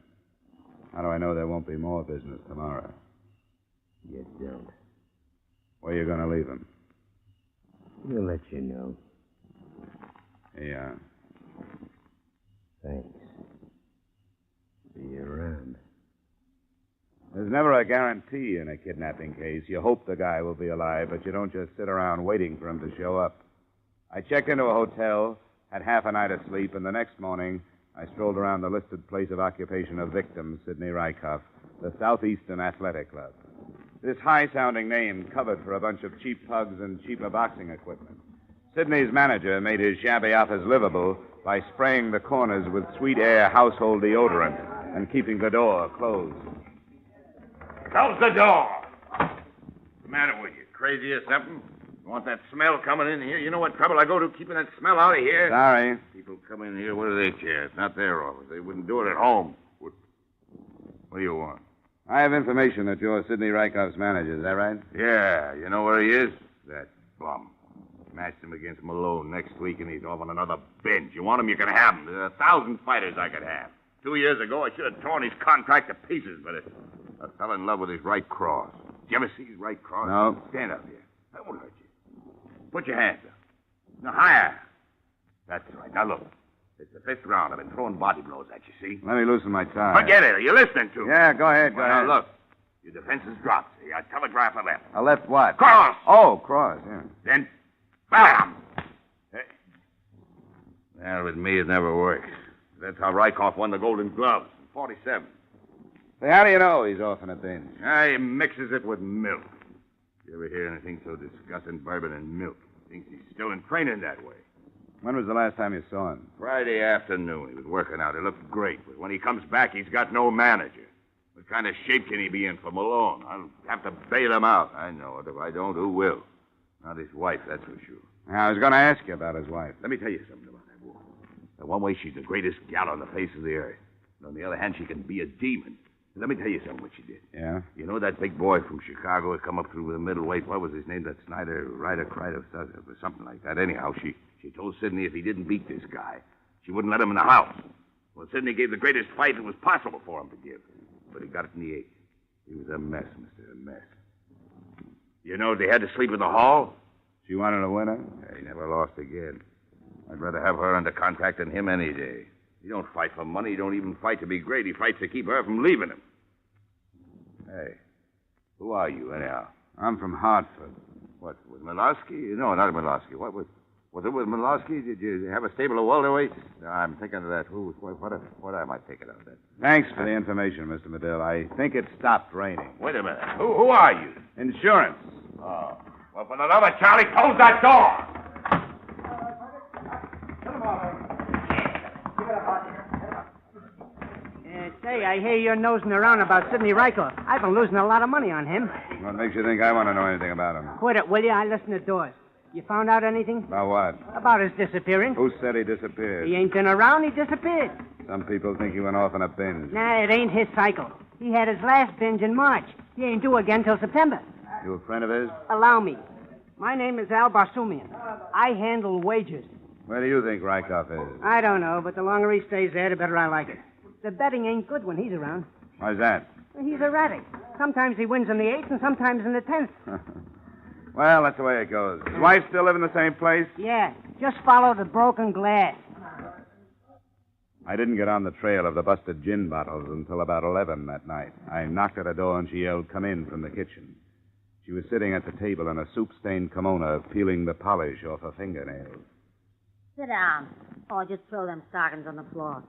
How do I know there won't be more business tomorrow? You don't. Where are you going to leave him? We'll let you know. Yeah. Thanks. See you around. There's never a guarantee in a kidnapping case. You hope the guy will be alive, but you don't just sit around waiting for him to show up. I checked into a hotel, had half a night of sleep, and the next morning I strolled around the listed place of occupation of victim, Sidney Rykoff, the Southeastern Athletic Club. This high-sounding name covered for a bunch of cheap pugs and cheaper boxing equipment. Sidney's manager made his shabby office livable by spraying the corners with Sweet Air household deodorant and keeping the door closed. Close the door! What's the matter with you? Crazy or something? You want that smell coming in here? You know what trouble I go to keeping that smell out of here? Sorry. People come in here, what do they care? It's not their office. They wouldn't do it at home. What do you want? I have information that you're Sidney Rykoff's manager. Is that right? Yeah, you know where he is? That bum. Matched him against Malone next week, and he's off on another bench. You want him, you can have him. There's 1,000 fighters I could have. 2 years ago, I should have torn his contract to pieces, but I fell in love with his right cross. Did you ever see his right cross? No. Stand up here. That won't hurt you. Put your hands up. Now, higher. That's right. Now, look. It's the 5th round. I've been throwing body blows at you, see? Let me loosen my tie. Forget it. Are you listening to me? Yeah, go ahead, go Well, ahead. Now, look. Your defense is dropped. See, I telegraph a left. A left what? Cross! Oh, cross, yeah. Then, bam! Hey. Well, with me, it never works. That's how Rykoff won the Golden Gloves in 47. Say, how do you know he's off on a binge? He mixes it with milk. You ever hear anything so disgusting? Bourbon and milk. Thinks he's still in training that way. When was the last time you saw him? Friday afternoon. He was working out. He looked great. But when he comes back, he's got no manager. What kind of shape can he be in for Malone? I'll have to bail him out. I know it. If I don't, who will? Not his wife, that's for sure. I was going to ask you about his wife. Let me tell you something about that woman. In one way, she's the greatest gal on the face of the earth. And on the other hand, she can be a demon. Let me tell you something what she did. Yeah? You know that big boy from Chicago who come up through the middleweight? What was his name? That Snyder, Ryder, Kreider, or something like that. Anyhow, she told Sidney if he didn't beat this guy, she wouldn't let him in the house. Well, Sidney gave the greatest fight it was possible for him to give. But he got it in the 8th. He was a mess, mister, a mess. You know they had to sleep in the hall? She wanted a winner? Yeah, he never lost again. I'd rather have her under contract than him any day. He don't fight for money. He don't even fight to be great. He fights to keep her from leaving him. Hey, who are you, anyhow? I'm from Hartford. What, with Milosky? No, not Milosky. Was it with Milosky? Did you have a stable of welterweights? No, I'm thinking of that. What am I thinking of that? Thanks for the information, Mr. Medill. I think it stopped raining. Wait a minute. Who are you? Insurance. Oh. Well, for the love of Charlie, close that door! Say, I hear you're nosing around about Sidney Rykoff. I've been losing a lot of money on him. What makes you think I want to know anything about him? Quit it, will you? I listen to doors. You found out anything? About what? About his disappearance. Who said he disappeared? He ain't been around. He disappeared. Some people think he went off on a binge. Nah, it ain't his cycle. He had his last binge in March. He ain't due again till September. You a friend of his? Allow me. My name is Al Barsumian. I handle wages. Where do you think Rykoff is? I don't know, but the longer he stays there, the better I like it. The betting ain't good when he's around. Why's that? He's erratic. Sometimes he wins in the 8th and sometimes in the 10th. Well, that's the way it goes. His wife still live in the same place? Yeah, just follow the broken glass. I didn't get on the trail of the busted gin bottles until about 11 that night. I knocked at her door and she yelled, "Come in," from the kitchen. She was sitting at the table in a soup-stained kimono, peeling the polish off her fingernails. Sit down, or just throw them stockings on the floor.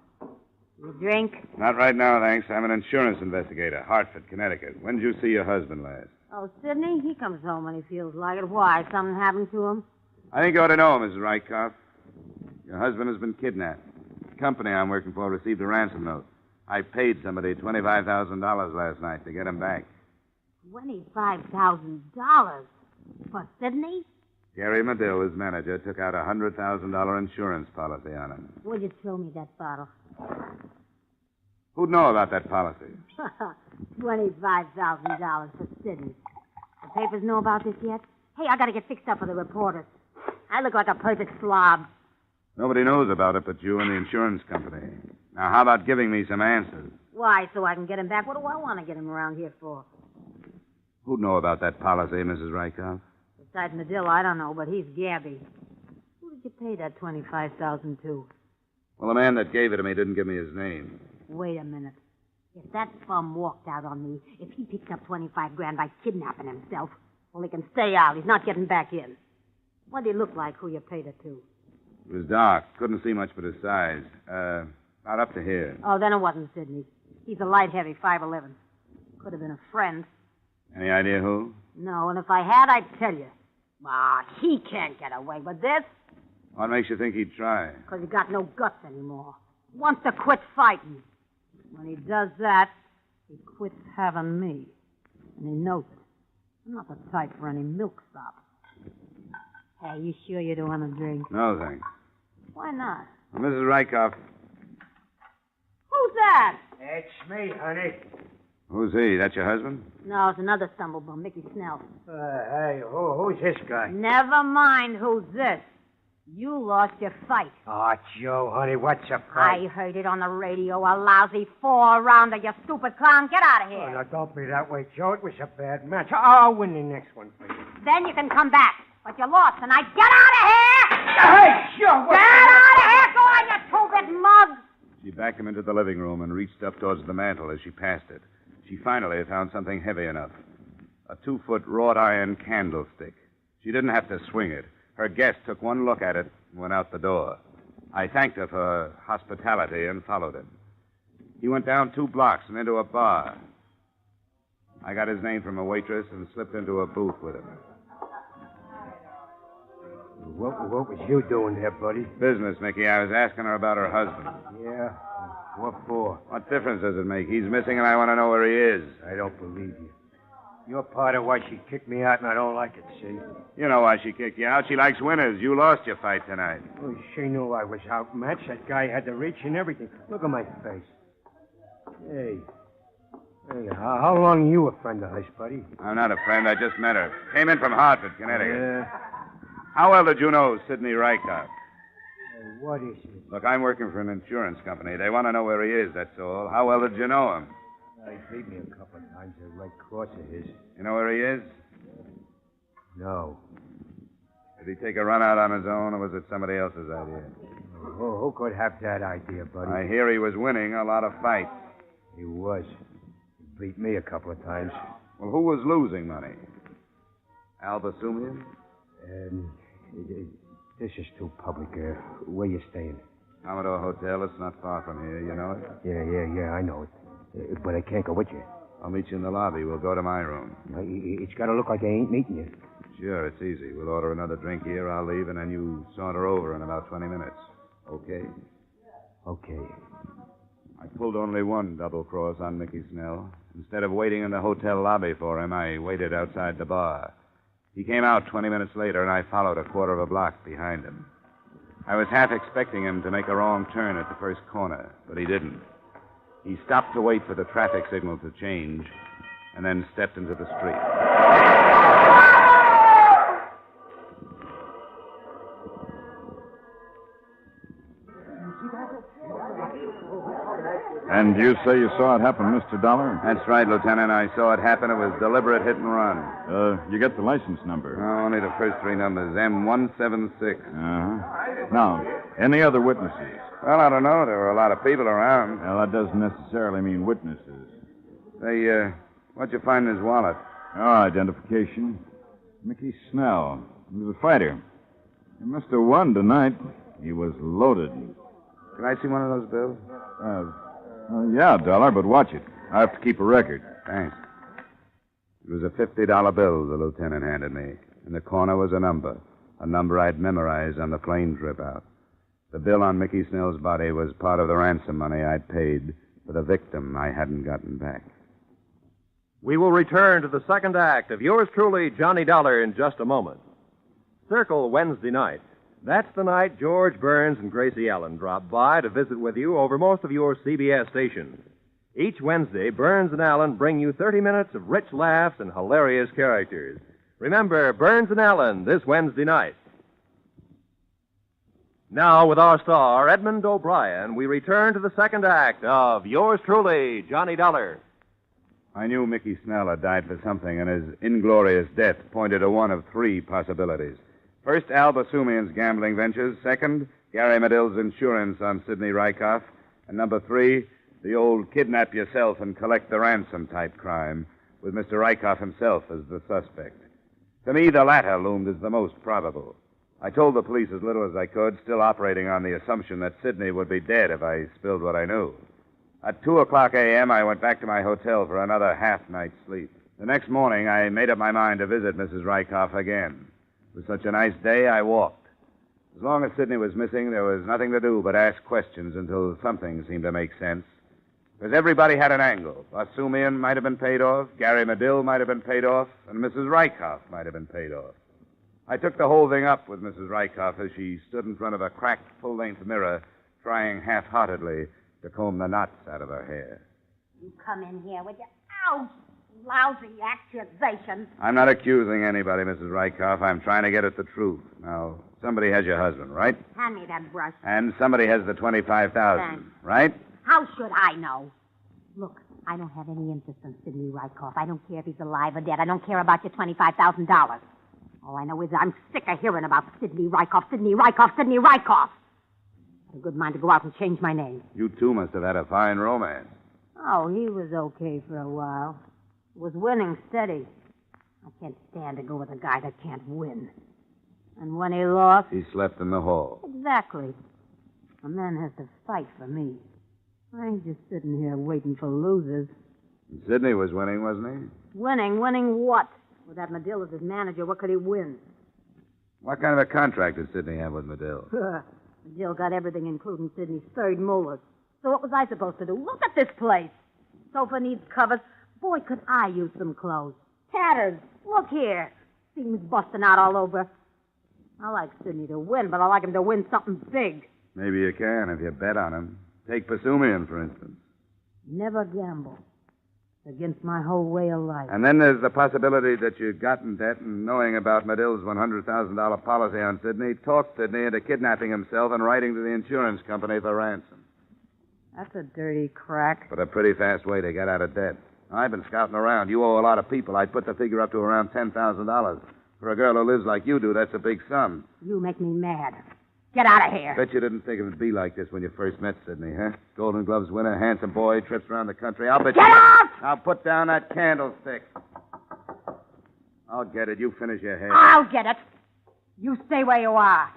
You drink? Not right now, thanks. I'm an insurance investigator, Hartford, Connecticut. When did you see your husband last? Oh, Sidney, he comes home when he feels like it. Why? Something happened to him? I think you ought to know, Mrs. Rykoff. Your husband has been kidnapped. The company I'm working for received a ransom note. I paid somebody $25,000 last night to get him back. $25,000? For Sidney? Gary Medill, his manager, took out a $100,000 insurance policy on him. Would you throw me that bottle? Who'd know about that policy? $25,000 for Sidney. The papers know about this yet? Hey, I gotta get fixed up for the reporters. I look like a perfect slob. Nobody knows about it but you and the insurance company. Now, how about giving me some answers? Why, so I can get him back? What do I want to get him around here for? Who'd know about that policy, Mrs. Rykoff? Besides Medill, I don't know, but he's Gabby. Who did you pay that $25,000 to? Well, the man that gave it to me didn't give me his name. Wait a minute. If that bum walked out on me, if he picked up $25,000 by kidnapping himself, well, he can stay out. He's not getting back in. What did he look like, who you paid it to? It was dark. Couldn't see much but his size. About up to here. Oh, then it wasn't Sidney. He's a light-heavy 5'11". Could have been a friend. Any idea who? No, and if I had, I'd tell you. Ah, he can't get away with this. What makes you think he'd try? Because he got no guts anymore. Wants to quit fighting. When he does that, he quits having me. And he knows it. I'm not the type for any milksop. Hey, you sure you don't want a drink? No, thanks. Why not? Well, Mrs. Rykoff. Who's that? It's me, honey. Who's he? That your husband? No, it's another stumblebum, Mickey Snell. Hey, who's this guy? Never mind who's this. You lost your fight. Oh, Joe, honey, what's a I heard it on the radio, a lousy 4-rounder, you stupid clown. Get out of Oh, here. now, don't be that way, Joe. It was a bad match. I'll win the next one for you. Then you can come back. But you lost tonight. Get out of here! Hey, Joe! Get out of here! Go on, you two-bit mug! She backed him into the living room and reached up towards the mantel as she passed it. She finally found something heavy enough. A 2-foot wrought iron candlestick. She didn't have to swing it. Her guest took one look at it and went out the door. I thanked her for her hospitality and followed him. He went down 2 blocks and into a bar. I got his name from a waitress and slipped into a booth with him. What was you doing there, buddy? Business, Mickey. I was asking her about her husband. Yeah? What for? What difference does it make? He's missing and I want to know where he is. I don't believe you. You're part of why she kicked me out, and I don't like it, see? You know why she kicked you out. She likes winners. You lost your fight tonight. Well, she knew I was outmatched. That guy had the reach and everything. Look at my face. Hey, how long you a friend of hers, buddy? I'm not a friend. I just met her. Came in from Hartford, Connecticut. Yeah? How well did you know Sidney Rykoff? What is it? Look, I'm working for an insurance company. They want to know where he is, that's all. How well did you know him? He beat me a couple of times, a Red Cross of his. You know where he is? No. Did he take a run out on his own, or was it somebody else's idea? Who could have that idea, buddy? I hear he was winning a lot of fights. He was. He beat me a couple of times. Well, who was losing money? Al Basumian? This is too public. Where you staying? Commodore Hotel. It's not far from here. You know it? Yeah, I know it. But I can't go with you. I'll meet you in the lobby. We'll go to my room. It's got to look like I ain't meeting you. Sure, it's easy. We'll order another drink here. I'll leave, and then you saunter over in about 20 minutes. Okay? Okay. I pulled only one double cross on Mickey Snell. Instead of waiting in the hotel lobby for him, I waited outside the bar. He came out 20 minutes later, and I followed a quarter of a block behind him. I was half expecting him to make a wrong turn at the first corner, but he didn't. He stopped to wait for the traffic signal to change, and then stepped into the street. And you say you saw it happen, Mr. Dollar? That's right, Lieutenant. I saw it happen. It was deliberate hit and run. You get the license number? No, only the first 3 numbers. M176. Uh-huh. Now, any other witnesses? Well, I don't know. There were a lot of people around. Well, that doesn't necessarily mean witnesses. Say, what'd you find in his wallet? Oh, identification. Mickey Snell. He was a fighter. He must have won tonight. He was loaded. Can I see one of those bills? Yeah, Dollar, but watch it. I have to keep a record. Thanks. It was a $50 bill the lieutenant handed me. In the corner was a number I'd memorized on the plane trip out. The bill on Mickey Snell's body was part of the ransom money I'd paid for the victim I hadn't gotten back. We will return to the second act of yours truly, Johnny Dollar, in just a moment. Circle Wednesday night. That's the night George Burns and Gracie Allen drop by to visit with you over most of your CBS stations. Each Wednesday, Burns and Allen bring you 30 minutes of rich laughs and hilarious characters. Remember, Burns and Allen this Wednesday night. Now, with our star, Edmond O'Brien, we return to the second act of yours truly, Johnny Dollar. I knew Mickey Snell had died for something, and his inglorious death pointed to one of 3 possibilities. First, Al Basumian's gambling ventures. Second, Gary Medill's insurance on Sidney Rykoff. And number 3, the old kidnap yourself and collect the ransom type crime, with Mr. Rykoff himself as the suspect. To me, the latter loomed as the most probable. I told the police as little as I could, still operating on the assumption that Sidney would be dead if I spilled what I knew. At 2:00 a.m., I went back to my hotel for another half-night's sleep. The next morning, I made up my mind to visit Mrs. Rykoff again. It was such a nice day, I walked. As long as Sidney was missing, there was nothing to do but ask questions until something seemed to make sense. Because everybody had an angle. Basumian might have been paid off, Gary Medill might have been paid off, and Mrs. Rykoff might have been paid off. I took the whole thing up with Mrs. Rykoff as she stood in front of a cracked full-length mirror, trying half-heartedly to comb the knots out of her hair. You come in here with your Ouch! Lousy accusation. I'm not accusing anybody, Mrs. Rykoff. I'm trying to get at the truth. Now, somebody has your husband, right? Hand me that brush. And somebody has the $25,000, Thanks. right? How should I know? Look, I don't have any interest in Sidney Rykoff. I don't care if he's alive or dead. I don't care about your $25,000. All I know is I'm sick of hearing about Sidney Rykoff, Sidney Rykoff, Sidney Rykoff. I had a good mind to go out and change my name. You two must have had a fine romance. Oh, he was okay for a while. Was winning steady. I can't stand to go with a guy that can't win. And when he lost... He slept in the hall. Exactly. A man has to fight for me. I ain't just sitting here waiting for losers. And Sidney was winning, wasn't he? Winning? Winning what? With that Medill as his manager, what could he win? What kind of a contract did Sidney have with Medill? Medill got everything, including Sidney's third molars. So what was I supposed to do? Look at this place. Sofa needs covers. Boy, could I use some clothes. Tatters. Look here. Seams busting out all over. I like Sidney to win, but I like him to win something big. Maybe you can if you bet on him. Take Pasumian, for instance. Never gamble. It's against my whole way of life. And then there's the possibility that you got in debt and knowing about Medill's $100,000 policy on Sidney, talked Sidney into kidnapping himself and writing to the insurance company for ransom. That's a dirty crack. But a pretty fast way to get out of debt. I've been scouting around. You owe a lot of people. I'd put the figure up to around $10,000. For a girl who lives like you do, that's a big sum. You make me mad. Get out of here. Bet you didn't think it would be like this when you first met Sidney, huh? Golden Gloves winner, handsome boy, trips around the country. I'll bet Get out! Now put down that candlestick. I'll get it. You finish your hair. I'll get it. You stay where you are.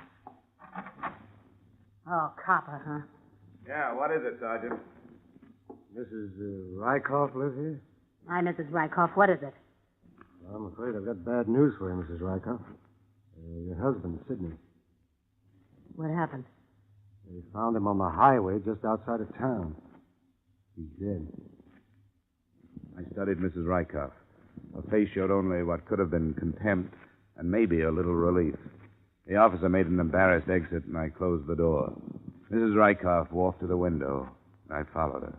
Oh, copper, huh? Yeah, what is it, Sergeant? Mrs. Rykoff live here? Hi, Mrs. Rykoff. What is it? Well, I'm afraid I've got bad news for you, Mrs. Rykoff. Your husband, Sidney. What happened? They found him on the highway just outside of town. He's dead. I studied Mrs. Rykoff. Her face showed only what could have been contempt and maybe a little relief. The officer made an embarrassed exit, and I closed the door. Mrs. Rykoff walked to the window. I followed her.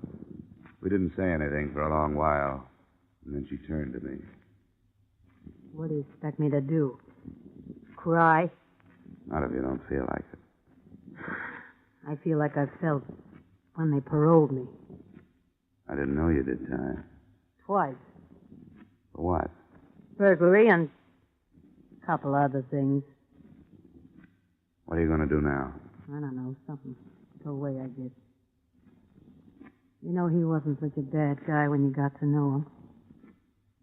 We didn't say anything for a long while, and then she turned to me. What do you expect me to do? Cry? Not if you don't feel like it. I feel like I felt when they paroled me. I didn't know you did time. Twice. For what? Burglary and a couple other things. What are you going to do now? I don't know, something. The way I did. You know, he wasn't such a bad guy when you got to know him.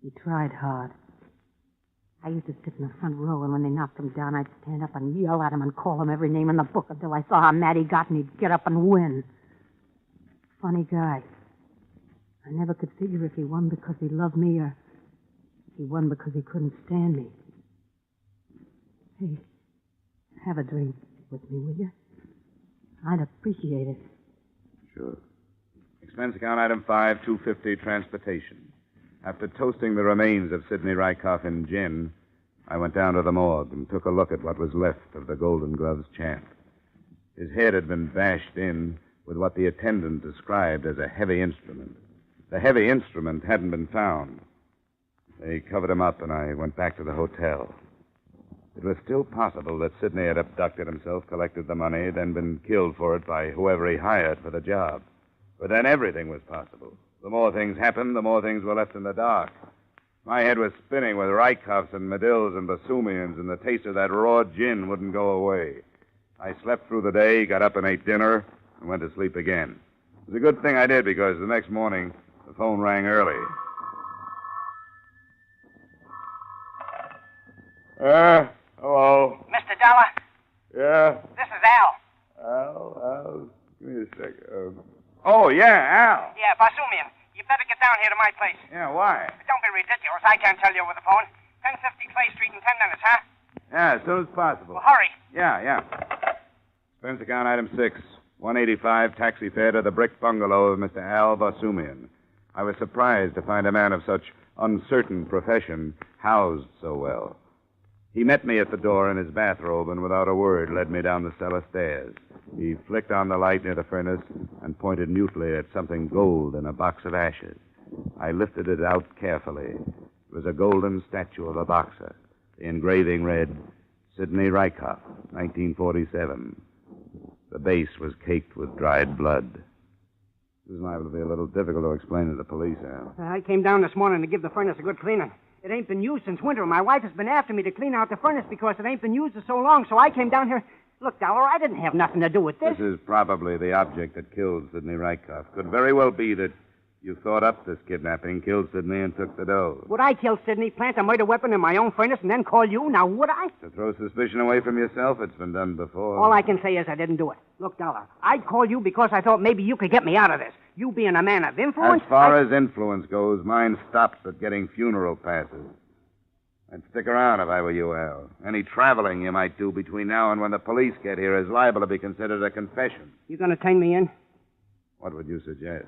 He tried hard. I used to sit in the front row, and when they knocked him down, I'd stand up and yell at him and call him every name in the book until I saw how mad he got, and he'd get up and win. Funny guy. I never could figure if he won because he loved me or if he won because he couldn't stand me. Hey, have a drink with me, will you? I'd appreciate it. Sure. Expense account item 5, $250 transportation. After toasting the remains of Sidney Rykoff in gin, I went down to the morgue and took a look at what was left of the Golden Gloves champ. His head had been bashed in with what the attendant described as a heavy instrument. The heavy instrument hadn't been found. They covered him up, and I went back to the hotel. It was still possible that Sidney had abducted himself, collected the money, then been killed for it by whoever he hired for the job. But then everything was possible. The more things happened, the more things were left in the dark. My head was spinning with Rykoffs and Medills and Basumians, and the taste of that raw gin wouldn't go away. I slept through the day, got up and ate dinner, and went to sleep again. It was a good thing I did, because the next morning, the phone rang early. Hello. Mr. Dollar, Yeah? this is Al. Al, give me a sec. Oh, yeah, Al. Yeah, Basumian. You better get down here to my place. Yeah, why? Don't be ridiculous. I can't tell you over the phone. 1050 Clay Street in 10 minutes, huh? Yeah, as soon as possible. Well, hurry. Yeah. Expense account item 6, $185 taxi fare to the brick bungalow of Mr. Al Basumian. I was surprised to find a man of such uncertain profession housed so well. He met me at the door in his bathrobe and without a word led me down the cellar stairs. He flicked on the light near the furnace and pointed mutely at something gold in a box of ashes. I lifted it out carefully. It was a golden statue of a boxer. The engraving read, Sidney Rykoff, 1947. The base was caked with dried blood. This is liable to be a little difficult to explain to the police, Al. I came down this morning to give the furnace a good cleaning. It ain't been used since winter. My wife has been after me to clean out the furnace because it ain't been used in so long, so I came down here. Look, Dollar, I didn't have nothing to do with this. This is probably the object that killed Sidney Rykoff. Could very well be that you thought up this kidnapping, killed Sidney, and took the dough. Would I kill Sidney, plant a murder weapon in my own furnace, and then call you? Now, would I? To throw suspicion away from yourself, it's been done before. All I can say is I didn't do it. Look, Dollar, I'd call you because I thought maybe you could get me out of this. You being a man of influence... As far as influence goes, mine stops at getting funeral passes. I'd stick around if I were you, Al. Any traveling you might do between now and when the police get here is liable to be considered a confession. You gonna turn me in? What would you suggest?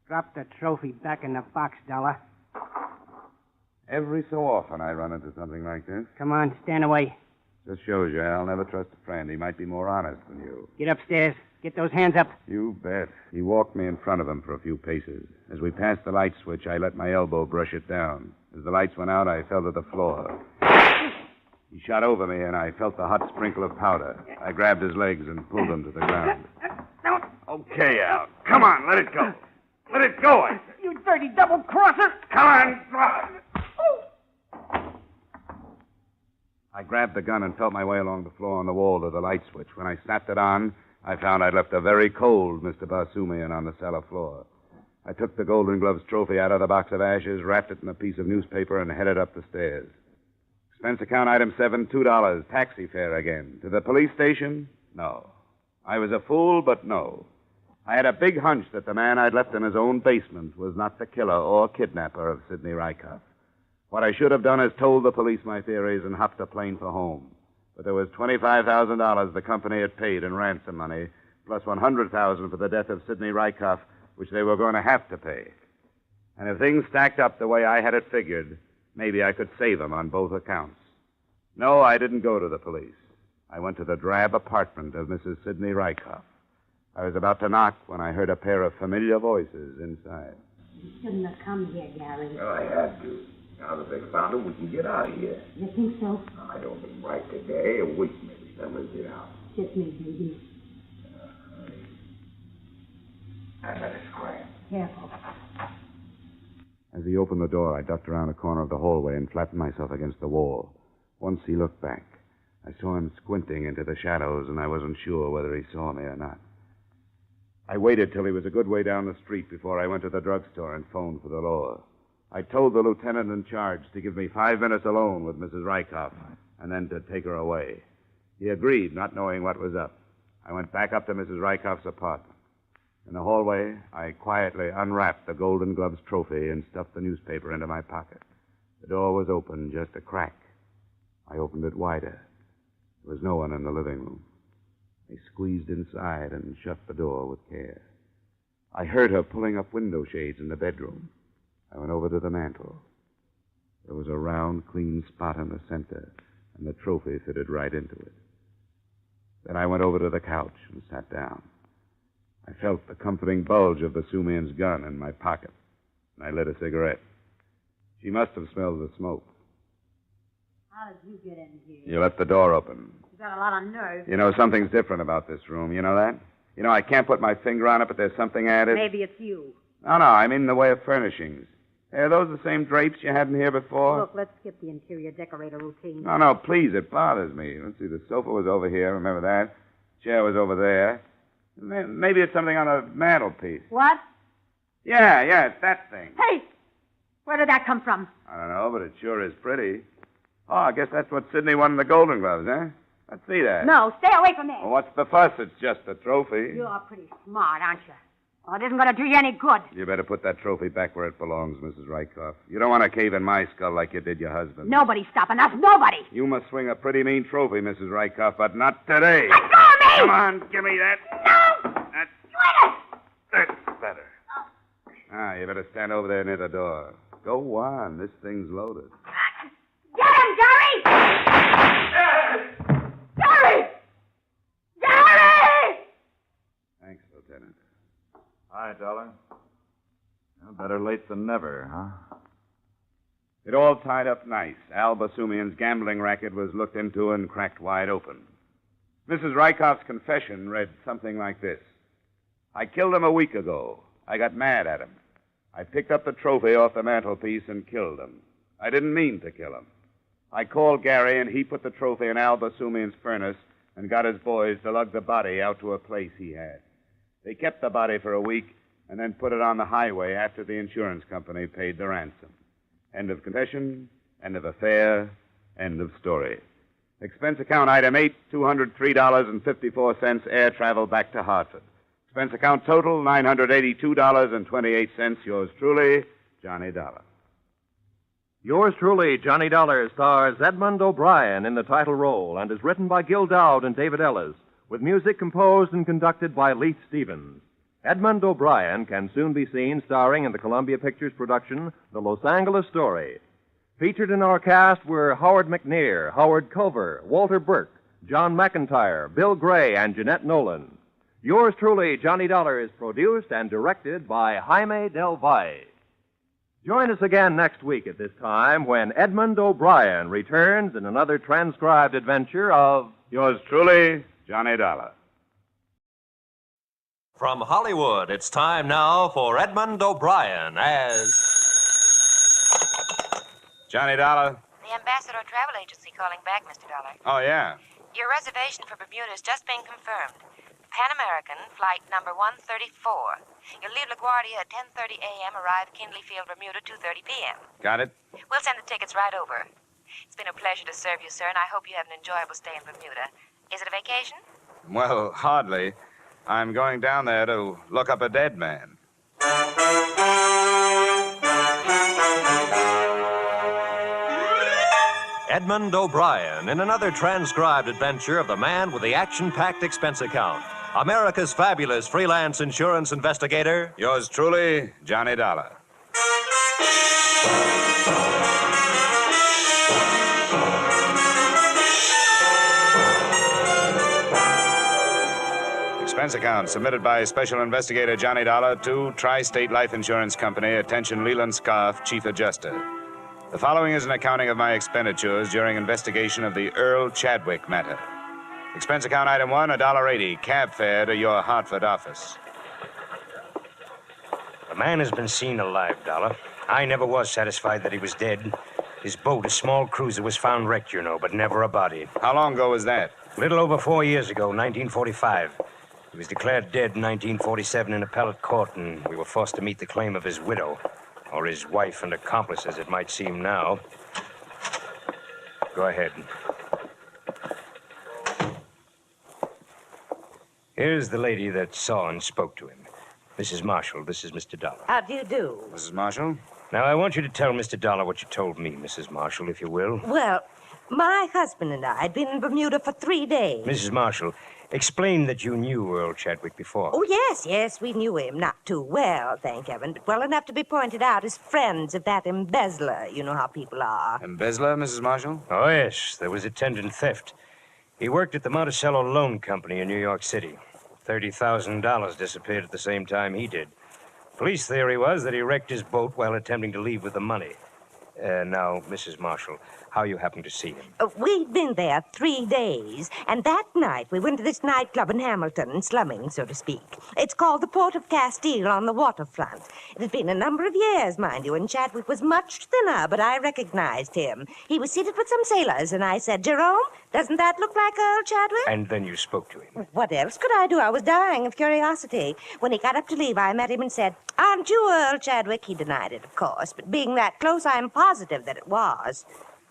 Drop the trophy back in the box, Dollar. Every so often I run into something like this. Come on, stand away. Just shows you, Al. Never trust a friend. He might be more honest than you. Get upstairs. Get those hands up. You bet. He walked me in front of him for a few paces. As we passed the light switch, I let my elbow brush it down. As the lights went out, I fell to the floor. He shot over me, and I felt the hot sprinkle of powder. I grabbed his legs and pulled him to the ground. Okay, Al. Come on, let it go. Let it go, I said. You dirty double-crosser. Come on, drop it. I grabbed the gun and felt my way along the floor on the wall to the light switch. When I snapped it on, I found I'd left a very cold Mr. Barsumian on the cellar floor. I took the Golden Gloves trophy out of the box of ashes, wrapped it in a piece of newspaper, and headed up the stairs. Expense account item 7, $2. Taxi fare again. To the police station? No. I was a fool, but no. I had a big hunch that the man I'd left in his own basement was not the killer or kidnapper of Sidney Rykoff. What I should have done is told the police my theories and hopped a plane for home. But there was $25,000 the company had paid in ransom money, plus $100,000 for the death of Sidney Rykoff, which they were going to have to pay. And if things stacked up the way I had it figured, maybe I could save them on both accounts. No, I didn't go to the police. I went to the drab apartment of Mrs. Sidney Rykoff. I was about to knock when I heard a pair of familiar voices inside. You shouldn't have come here, Gary. Well, I had to. Now that they found him, we can get out of here. You think so? I don't mean right today. A week, maybe. Then we'll get out. Kiss me, baby. I let it scram. Careful. As he opened the door, I ducked around a corner of the hallway and flattened myself against the wall. Once he looked back. I saw him squinting into the shadows, and I wasn't sure whether he saw me or not. I waited till he was a good way down the street before I went to the drugstore and phoned for the law. I told the lieutenant in charge to give me 5 minutes alone with Mrs. Rykoff and then to take her away. He agreed, not knowing what was up. I went back up to Mrs. Rykoff's apartment. In the hallway, I quietly unwrapped the Golden Gloves trophy and stuffed the newspaper into my pocket. The door was open, just a crack. I opened it wider. There was no one in the living room. I squeezed inside and shut the door with care. I heard her pulling up window shades in the bedroom. I went over to the mantel. There was a round, clean spot in the center, and the trophy fitted right into it. Then I went over to the couch and sat down. I felt the comforting bulge of Basumian's gun in my pocket, and I lit a cigarette. She must have smelled the smoke. How did you get in here? You left the door open. You got a lot of nerve. You know, something's different about this room. You know that? You know, I can't put my finger on it, but there's something added. Maybe it's you. No, I mean in the way of furnishings. Are those the same drapes you had in here before? Look, let's skip the interior decorator routine. No, please, it bothers me. Let's see, the sofa was over here, remember that? Chair was over there. Maybe it's something on the mantelpiece. What? Yeah, it's that thing. Hey! Where did that come from? I don't know, but it sure is pretty. Oh, I guess that's what Sidney won in the Golden Gloves, huh? Let's see that. No, stay away from there. Well, what's the fuss? It's just a trophy. You're pretty smart, aren't you? Well, it isn't going to do you any good. You better put that trophy back where it belongs, Mrs. Rykoff. You don't want to cave in my skull like you did your husband. Nobody's stopping us. Nobody. You must swing a pretty mean trophy, Mrs. Rykoff, but not today. Let go of me! Come on, give me that. No! That's better. You better stand over there near the door. Go on. This thing's loaded. Get him, Gary! Gary! Gary! Thanks, Lieutenant. Hi, Dollar. Well, better late than never, huh? It all tied up nice. Al Basumian's gambling racket was looked into and cracked wide open. Mrs. Rykoff's confession read something like this. I killed him a week ago. I got mad at him. I picked up the trophy off the mantelpiece and killed him. I didn't mean to kill him. I called Gary, and he put the trophy in Al Basumian's furnace and got his boys to lug the body out to a place he had. They kept the body for a week and then put it on the highway after the insurance company paid the ransom. End of confession, end of affair, end of story. Expense account item 8, $203.54, air travel back to Hartford. Expense account total, $982.28. Yours truly, Johnny Dollar. Yours truly, Johnny Dollar, stars Edmond O'Brien in the title role and is written by Gil Dowd and David Ellis, with music composed and conducted by Leith Stevens. Edmond O'Brien can soon be seen starring in the Columbia Pictures production, The Los Angeles Story. Featured in our cast were Howard McNear, Howard Culver, Walter Burke, John McIntyre, Bill Gray, and Jeanette Nolan. Yours truly, Johnny Dollar, is produced and directed by Jaime Del Valle. Join us again next week at this time when Edmond O'Brien returns in another transcribed adventure of Yours truly, Johnny Dollar. From Hollywood, it's time now for Edmond O'Brien as Johnny Dollar. The Ambassador Travel Agency calling back, Mr. Dollar. Oh, yeah. Your reservation for Bermuda has just been confirmed. Pan American, flight number 134. You'll leave LaGuardia at 10:30 a.m., arrive at Kindley Field, Bermuda, 2:30 p.m. Got it? We'll send the tickets right over. It's been a pleasure to serve you, sir, and I hope you have an enjoyable stay in Bermuda. Is it a vacation? Well, hardly. I'm going down there to look up a dead man. Edmond O'Brien in another transcribed adventure of the man with the action-packed expense account. America's fabulous freelance insurance investigator. Yours truly, Johnny Dollar. Expense account submitted by Special Investigator Johnny Dollar to Tri-State Life Insurance Company. Attention, Leland Scarf, Chief Adjuster. The following is an accounting of my expenditures during investigation of the Earl Chadwick matter. Expense account item 1, $1.80, cab fare to your Hartford office. The man has been seen alive, Dollar. I never was satisfied that he was dead. His boat, a small cruiser, was found wrecked, you know, but never a body. How long ago was that? A little over 4 years ago, 1945. He was declared dead in 1947 in appellate court, and we were forced to meet the claim of his widow, or his wife and accomplice, as it might seem now. Go ahead. Here's the lady that saw and spoke to him. Mrs. Marshall, this is Mr. Dollar. How do you do? Mrs. Marshall? Now, I want you to tell Mr. Dollar what you told me, Mrs. Marshall, if you will. Well, my husband and I had been in Bermuda for 3 days. Mrs. Marshall, explain that you knew Earl Chadwick before. Oh, yes, we knew him. Not too well, thank heaven, but well enough to be pointed out as friends of that embezzler. You know how people are. Embezzler, Mrs. Marshall? Oh, yes. There was attendant theft. He worked at the Monticello Loan Company in New York City. $30,000 disappeared at the same time he did. Police theory was that he wrecked his boat while attempting to leave with the money. Now, Mrs. Marshall, how you happened to see him? We'd been there 3 days, and that night we went to this nightclub in Hamilton, slumming, so to speak. It's called the Port of Castile on the waterfront. It had been a number of years, mind you, and Chadwick was much thinner, but I recognized him. He was seated with some sailors, and I said, Jerome, doesn't that look like Earl Chadwick? And then you spoke to him. What else could I do? I was dying of curiosity. When he got up to leave, I met him and said, Aren't you Earl Chadwick? He denied it, of course, but being that close, I'm positive that it was.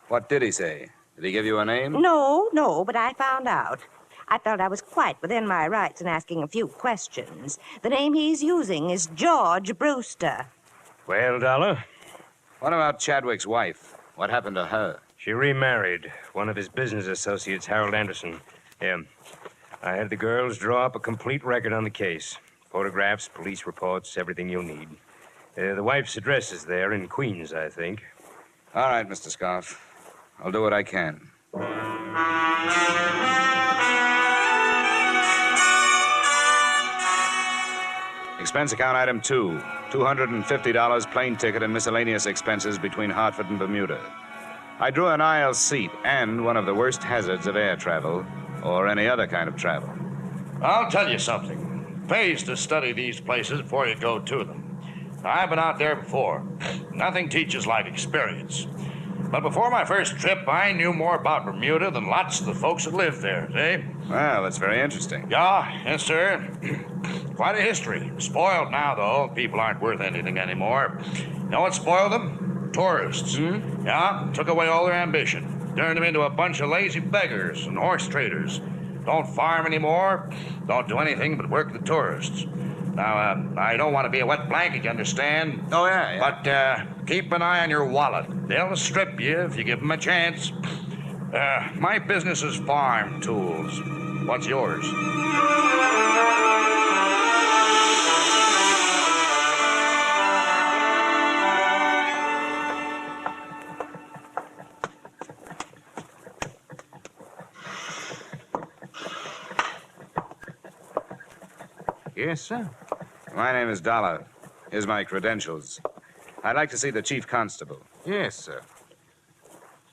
What did he say? Did he give you a name? No, but I found out. I felt I was quite within my rights in asking a few questions. The name he's using is George Brewster. Well, Dollar? What about Chadwick's wife? What happened to her? She remarried one of his business associates, Harold Anderson. Yeah. I had the girls draw up a complete record on the case. Photographs, police reports, everything you'll need. The wife's address is there in Queens, I think. All right, Mr. Scarf. I'll do what I can. Expense account item 2, $250 plane ticket and miscellaneous expenses between Hartford and Bermuda. I drew an aisle seat and one of the worst hazards of air travel or any other kind of travel. I'll tell you something. It pays to study these places before you go to them. I've been out there before. Nothing teaches like experience. But before my first trip, I knew more about Bermuda than lots of the folks that live there, see? Well, that's very interesting. Yeah, yes, sir. Quite a history. Spoiled now, though. People aren't worth anything anymore. You know what spoiled them? Tourists. Yeah, took away all their ambition. Turned them into a bunch of lazy beggars and horse traders. Don't farm anymore. Don't do anything but work the tourists. Now, I don't want to be a wet blanket, you understand? Oh, yeah. But keep an eye on your wallet. They'll strip you if you give them a chance. My business is farm tools. What's yours? Yes, sir. My name is Dollar. Here's my credentials. I'd like to see the chief constable. Yes, sir.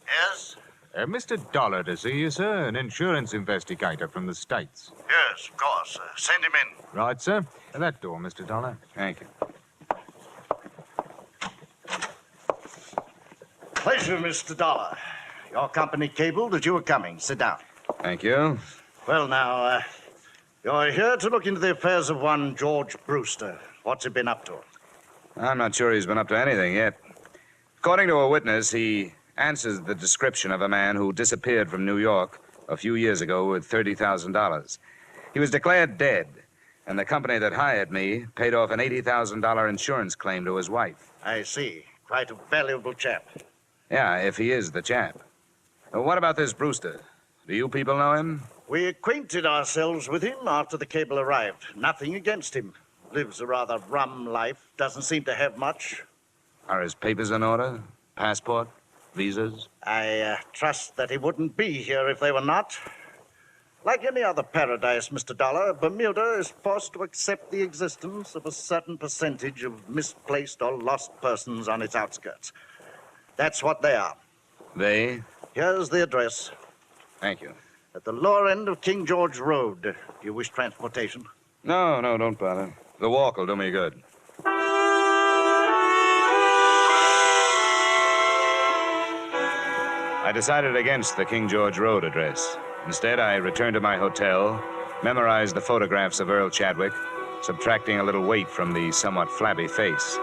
Yes? Mr. Dollar to see you, sir, an insurance investigator from the States. Yes, of course. Send him in. Right, sir. That door, Mr. Dollar. Thank you. Pleasure, Mr. Dollar. Your company cabled that you were coming. Sit down. Thank you. Well, now, you're here to look into the affairs of one George Brewster. What's he been up to? I'm not sure he's been up to anything yet. According to a witness, he answers the description of a man who disappeared from New York a few years ago with $30,000. He was declared dead, and the company that hired me paid off an $80,000 insurance claim to his wife. I see. Quite a valuable chap. Yeah, if he is the chap. What about this Brewster? Do you people know him? We acquainted ourselves with him after the cable arrived. Nothing against him. Lives a rather rum life. Doesn't seem to have much. Are his papers in order? Passport? Visas? I trust that he wouldn't be here if they were not. Like any other paradise, Mr. Dollar, Bermuda is forced to accept the existence of a certain percentage of misplaced or lost persons on its outskirts. That's what they are. They? Here's the address. Thank you. At the lower end of King George Road. Do you wish transportation? No, don't bother. The walk will do me good. I decided against the King George Road address. Instead, I returned to my hotel, memorized the photographs of Earl Chadwick, subtracting a little weight from the somewhat flabby face.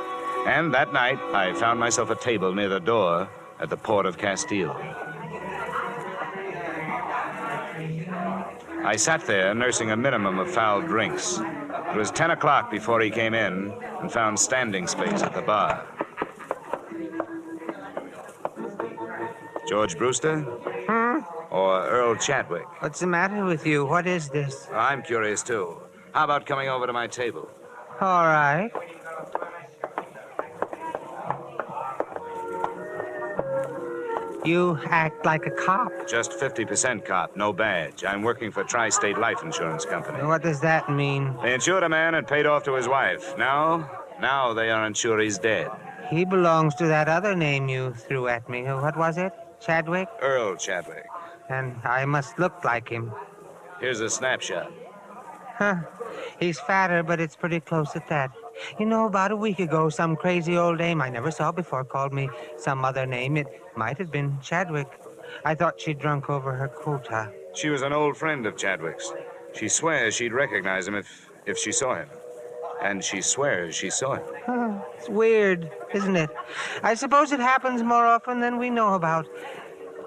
And that night, I found myself a table near the door at the port of Castile. I sat there nursing a minimum of foul drinks. It was 10 o'clock before he came in and found standing space at the bar. George Brewster? Or Earl Chadwick? What's the matter with you? What is this? I'm curious, too. How about coming over to my table? All right. You act like a cop. Just 50% cop, no badge. I'm working for Tri-State Life Insurance Company. What does that mean? They insured a man and paid off to his wife. Now they are unsure he's dead. He belongs to that other name you threw at me. What was it? Chadwick? Earl Chadwick. And I must look like him. Here's a snapshot. Huh. He's fatter, but it's pretty close at that. You know, about a week ago, some crazy old dame I never saw before called me some other name. It might have been Chadwick. I thought she'd drunk over her quota. She was an old friend of Chadwick's. She swears she'd recognize him if she saw him. And she swears she saw him. Huh. It's weird, isn't it? I suppose it happens more often than we know about.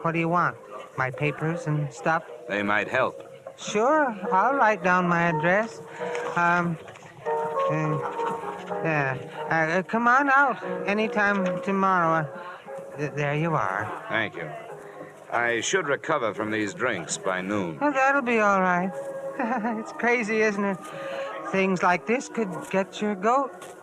What do you want? My papers and stuff? They might help. Sure, I'll write down my address. Come on out anytime tomorrow. There you are. Thank you. I should recover from these drinks by noon. Well, that'll be all right. It's crazy, isn't it? Things like this could get your goat.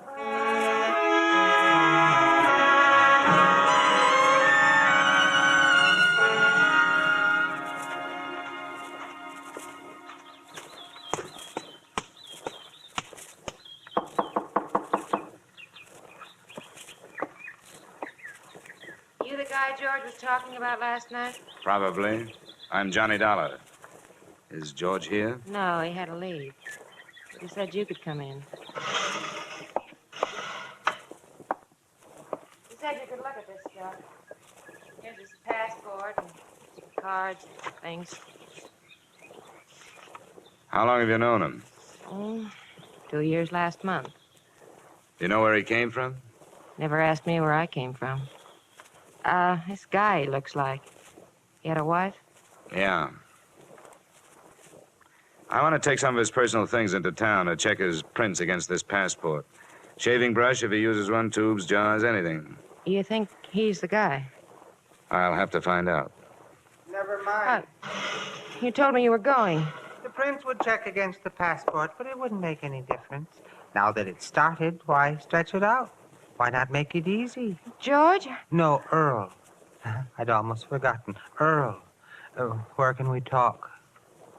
You the guy George was talking about last night? Probably. I'm Johnny Dollar. Is George here? No, he had to leave. But he said you could come in. He said you could look at this stuff. Here's his passport and cards and things. How long have you known him? 2 years last month. You know where he came from? Never asked me where I came from. This guy, he looks like. He had a wife? Yeah. I want to take some of his personal things into town to check his prints against this passport. Shaving brush if he uses one, tubes, jars, anything. You think he's the guy? I'll have to find out. Never mind. You told me you were going. The prince would check against the passport, but it wouldn't make any difference. Now that it's started, why stretch it out? Why not make it easy? George? No, Earl. I'd almost forgotten. Earl. Where can we talk?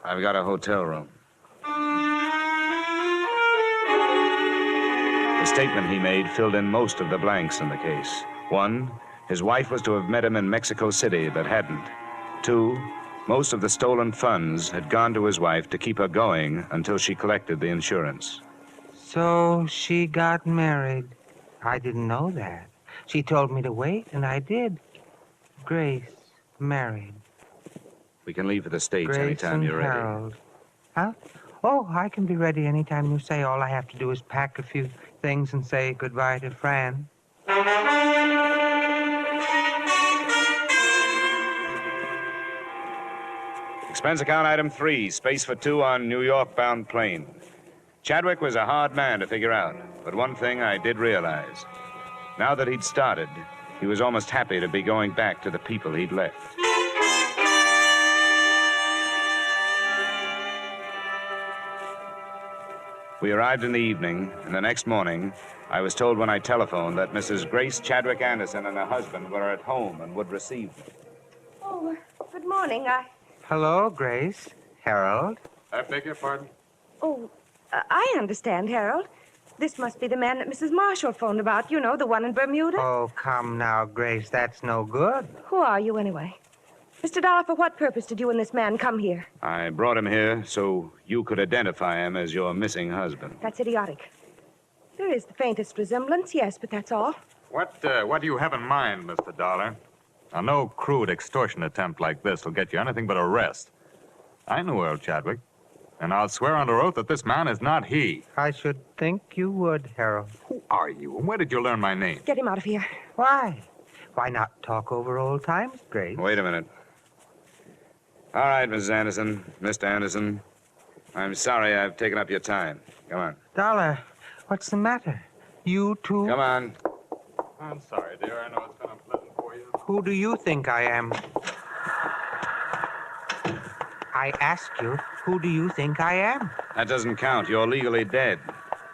I've got a hotel room. The statement he made filled in most of the blanks in the case. 1, his wife was to have met him in Mexico City, but hadn't. 2, most of the stolen funds had gone to his wife to keep her going until she collected the insurance. So she got married. I didn't know that. She told me to wait, and I did. Grace married. We can leave for the States Grace anytime and you're ready. Harold. Huh? Oh, I can be ready anytime you say. All I have to do is pack a few things and say goodbye to Fran. Expense account item 3, space for 2 on New York-bound plane. Chadwick was a hard man to figure out, but one thing I did realize. Now that he'd started, he was almost happy to be going back to the people he'd left. We arrived in the evening, and the next morning, I was told when I telephoned that Mrs. Grace Chadwick Anderson and her husband were at home and would receive me. Oh, good morning. Hello, Grace. Harold. I beg your pardon? Oh, I understand, Harold. This must be the man that Mrs. Marshall phoned about. You know, the one in Bermuda. Oh, come now, Grace. That's no good. Who are you, anyway? Mr. Dollar, for what purpose did you and this man come here? I brought him here so you could identify him as your missing husband. That's idiotic. There is the faintest resemblance, yes, but that's all. What do you have in mind, Mr. Dollar? Now, no crude extortion attempt like this will get you anything but arrest. I knew Earl Chadwick, and I'll swear under oath that this man is not he. I should think you would, Harold. Who are you, and where did you learn my name? Get him out of here. Why? Why not talk over old times, Grace? Wait a minute. All right, Mrs. Anderson, Mr. Anderson. I'm sorry I've taken up your time. Come on. Dollar, what's the matter? You too? Come on. I'm sorry, dear. I know it's been unpleasant for you. Who do you think I am? I ask you, who do you think I am? That doesn't count. You're legally dead.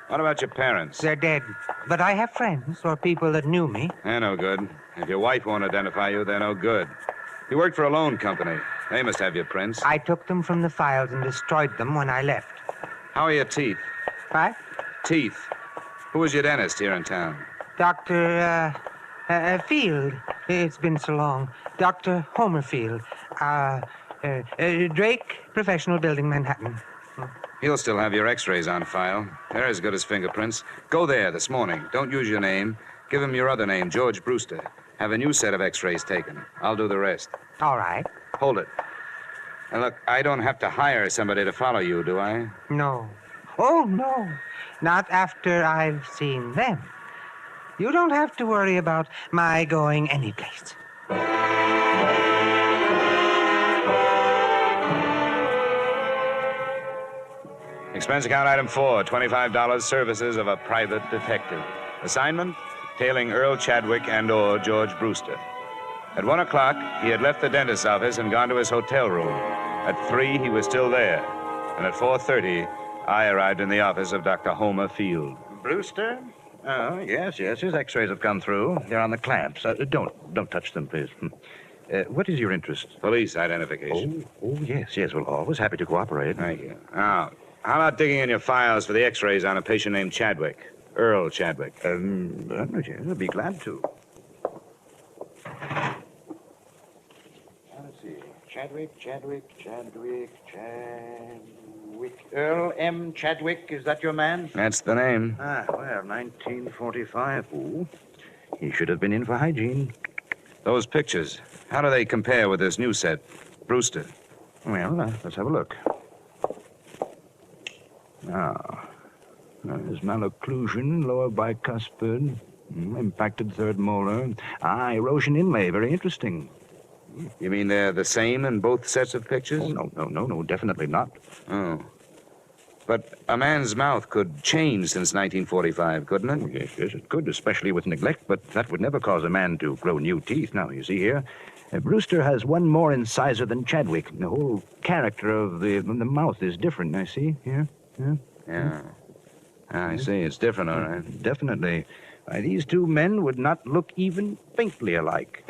What about your parents? They're dead. But I have friends or people that knew me. They're no good. If your wife won't identify you, they're no good. You worked for a loan company. They must have your prints. I took them from the files and destroyed them when I left. How are your teeth? What? Teeth. Who was your dentist here in town? Dr. Field. It's been so long. Dr. Homer Field. Drake, Professional Building, Manhattan. He'll still have your x-rays on file. They're as good as fingerprints. Go there this morning. Don't use your name. Give him your other name, George Brewster. Have a new set of x-rays taken. I'll do the rest. All right. Hold it. Now, look, I don't have to hire somebody to follow you, do I? No. Oh, no. Not after I've seen them. You don't have to worry about my going anyplace. Expense account item 4, $25 services of a private detective. Assignment, tailing Earl Chadwick and/or George Brewster. At 1 o'clock, he had left the dentist's office and gone to his hotel room. At 3, he was still there. And at 4:30, I arrived in the office of Dr. Homer Field. Brewster? Oh, yes. His x-rays have come through. They're on the clamps. Don't touch them, please. What is your interest? Police identification. Oh, yes. Well, always happy to cooperate. Thank you. Now, how about digging in your files for the x-rays on a patient named Chadwick? Earl Chadwick. Yes, I'd be glad to. Chadwick. Earl M. Chadwick, is that your man? That's the name. Ah, well, 1945. Ooh, he should have been in for hygiene. Those pictures, how do they compare with this new set? Brewster. Well, let's have a look. Now, there's malocclusion, lower bicuspid, impacted third molar. Erosion inlay, very interesting. You mean they're the same in both sets of pictures? Oh, no, definitely not. Oh. But a man's mouth could change since 1945, couldn't it? Oh, yes, it could, especially with neglect, but that would never cause a man to grow new teeth. Now, you see here, Brewster has one more incisor than Chadwick. The whole character of the mouth is different, I see. Here. Yeah. I see. It's different, all right. Definitely. These two men would not look even faintly alike.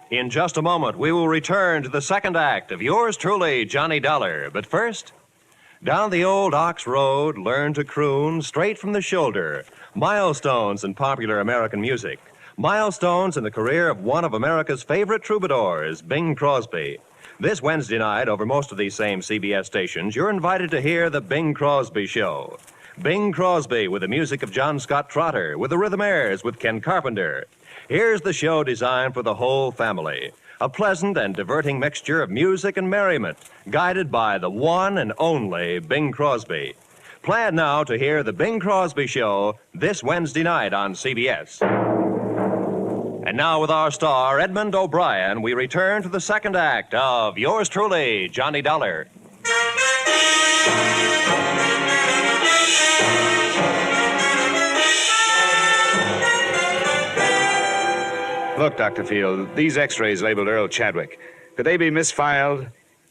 In just a moment, we will return to the second act of yours truly, Johnny Dollar. But first, down the old Ox Road, learn to croon straight from the shoulder. Milestones in popular American music. Milestones in the career of one of America's favorite troubadours, Bing Crosby. This Wednesday night, over most of these same CBS stations, you're invited to hear The Bing Crosby Show. Bing Crosby with the music of John Scott Trotter, with the Rhythmaires, with Ken Carpenter. Here's the show designed for the whole family. A pleasant and diverting mixture of music and merriment, guided by the one and only Bing Crosby. Plan now to hear The Bing Crosby Show this Wednesday night on CBS. And now with our star, Edmond O'Brien, we return to the second act of yours truly, Johnny Dollar. Look, Dr. Field, these x-rays labeled Earl Chadwick, could they be misfiled?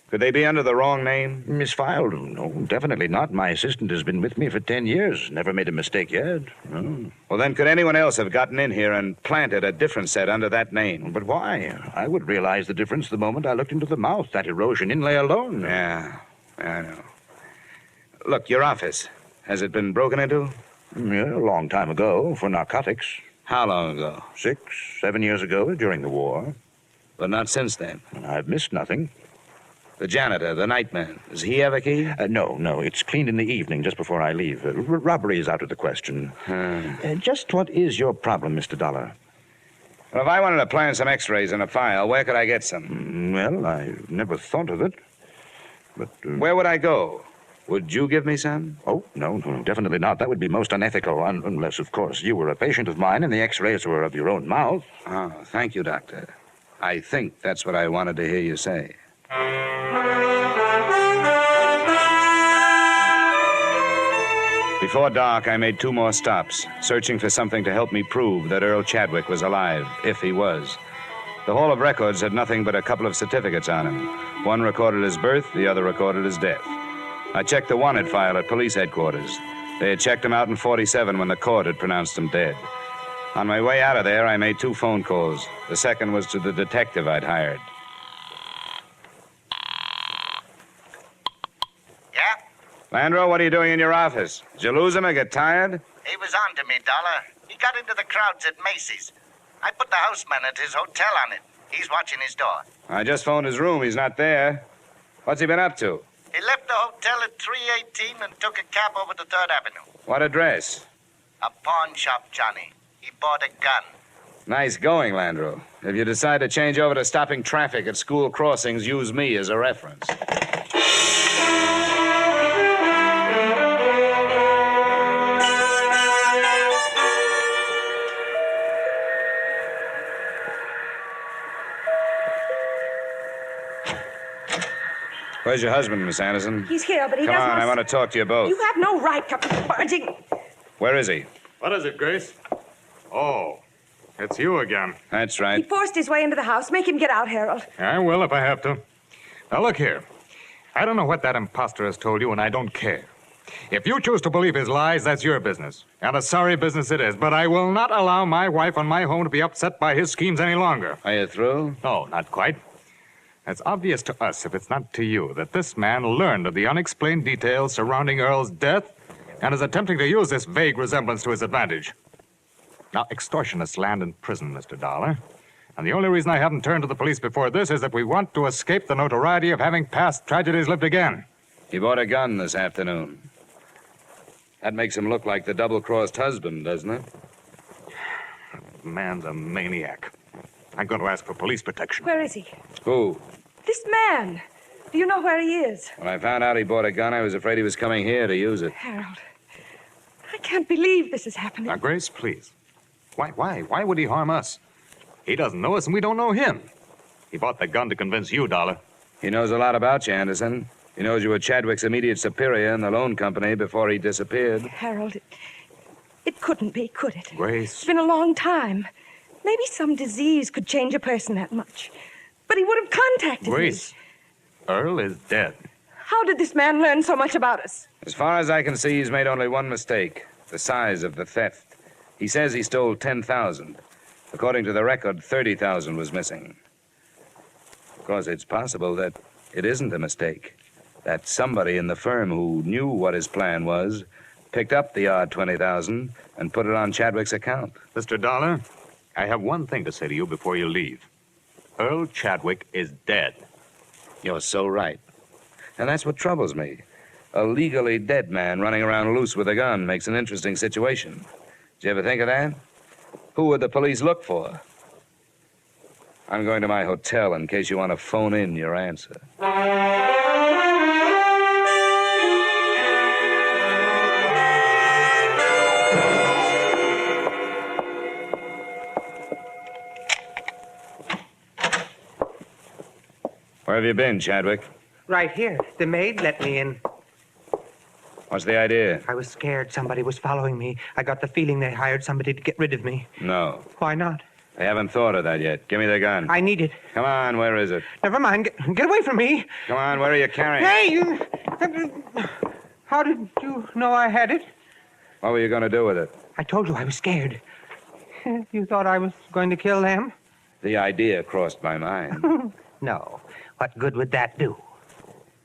Could they be under the wrong name? Misfiled? No, definitely not. My assistant has been with me for 10 years. Never made a mistake yet. No. Well, then could anyone else have gotten in here and planted a different set under that name? But why? I would realize the difference the moment I looked into the mouth. That erosion inlay alone. Yeah, I know. Look, your office, has it been broken into? Yeah, a long time ago, for narcotics. How long ago? 6, 7 years ago, during the war. But not since then? I've missed nothing. The janitor, the nightman, does he have a key? No. It's cleaned in the evening, just before I leave. Robbery is out of the question. Just what is your problem, Mr. Dollar? Well, if I wanted to plant some x-rays in a file, where could I get some? Well, I never thought of it. But... Where would I go? Would you give me some? Oh, no, definitely not. That would be most unethical, unless, of course, you were a patient of mine and the x-rays were of your own mouth. Oh, thank you, Doctor. I think that's what I wanted to hear you say. Before dark, I made 2 more stops, searching for something to help me prove that Earl Chadwick was alive, if he was. The Hall of Records had nothing but a couple of certificates on him. One recorded his birth, the other recorded his death. I checked the wanted file at police headquarters. They had checked him out in 47 when the court had pronounced him dead. On my way out of there, I made 2 phone calls. The second was to the detective I'd hired. Yeah? Landro, what are you doing in your office? Did you lose him or get tired? He was on to me, Dollar. He got into the crowds at Macy's. I put the houseman at his hotel on it. He's watching his door. I just phoned his room. He's not there. What's he been up to? He left the hotel at 318 and took a cab over to 3rd Avenue. What address? A pawn shop, Johnny. He bought a gun. Nice going, Landro. If you decide to change over to stopping traffic at school crossings, use me as a reference. Where's your husband, Miss Anderson? He's here, but he Come doesn't... on, I want to talk to you both. You have no right to be barging... Where is he? What is it, Grace? Oh, it's you again. That's He right. forced his way into the house. Make him get out, Harold. I will if I have to. Now, look here. I don't know what that imposter has told you, and I don't care. If you choose to believe his lies, that's your business. And a sorry business it is. But I will not allow my wife and my home to be upset by his schemes any longer. Are you through? No, not quite. It's obvious to us, if it's not to you, that this man learned of the unexplained details surrounding Earl's death and is attempting to use this vague resemblance to his advantage. Now, extortionists land in prison, Mr. Dollar. And the only reason I haven't turned to the police before this is that we want to escape the notoriety of having past tragedies lived again. He bought a gun this afternoon. That makes him look like the double-crossed husband, doesn't it? The man's a maniac. I'm going to ask for police protection. Where is he? Who? This man. Do you know where he is? When I found out he bought a gun, I was afraid he was coming here to use it. Harold, I can't believe this is happening. Now, Grace, please. Why would he harm us? He doesn't know us, and we don't know him. He bought the gun to convince you, Dollar. He knows a lot about you, Anderson. He knows you were Chadwick's immediate superior in the loan company before he disappeared. Harold, it couldn't be, could it? Grace. It's been a long time. Maybe some disease could change a person that much. But he would have contacted Grace, me. Earl is dead. How did this man learn so much about us? As far as I can see, he's made only one mistake. The size of the theft. He says he stole 10,000. According to the record, 30,000 was missing. Of course, it's possible that it isn't a mistake. That somebody in the firm who knew what his plan was picked up the odd 20,000 and put it on Chadwick's account. Mr. Dollar, I have one thing to say to you before you leave. Earl Chadwick is dead. You're so right. And that's what troubles me. A legally dead man running around loose with a gun makes an interesting situation. Did you ever think of that? Who would the police look for? I'm going to my hotel in case you want to phone in your answer. Where have you been, Chadwick? Right here. The maid let me in. What's the idea? I was scared somebody was following me. I got the feeling they hired somebody to get rid of me. No. Why not? I haven't thought of that yet. Give me the gun. I need it. Come on, where is it? Never mind. Get away from me. Come on, where are you carrying it? Hey, you... How did you know I had it? What were you going to do with it? I told you I was scared. You thought I was going to kill them? The idea crossed my mind. No. What good would that do?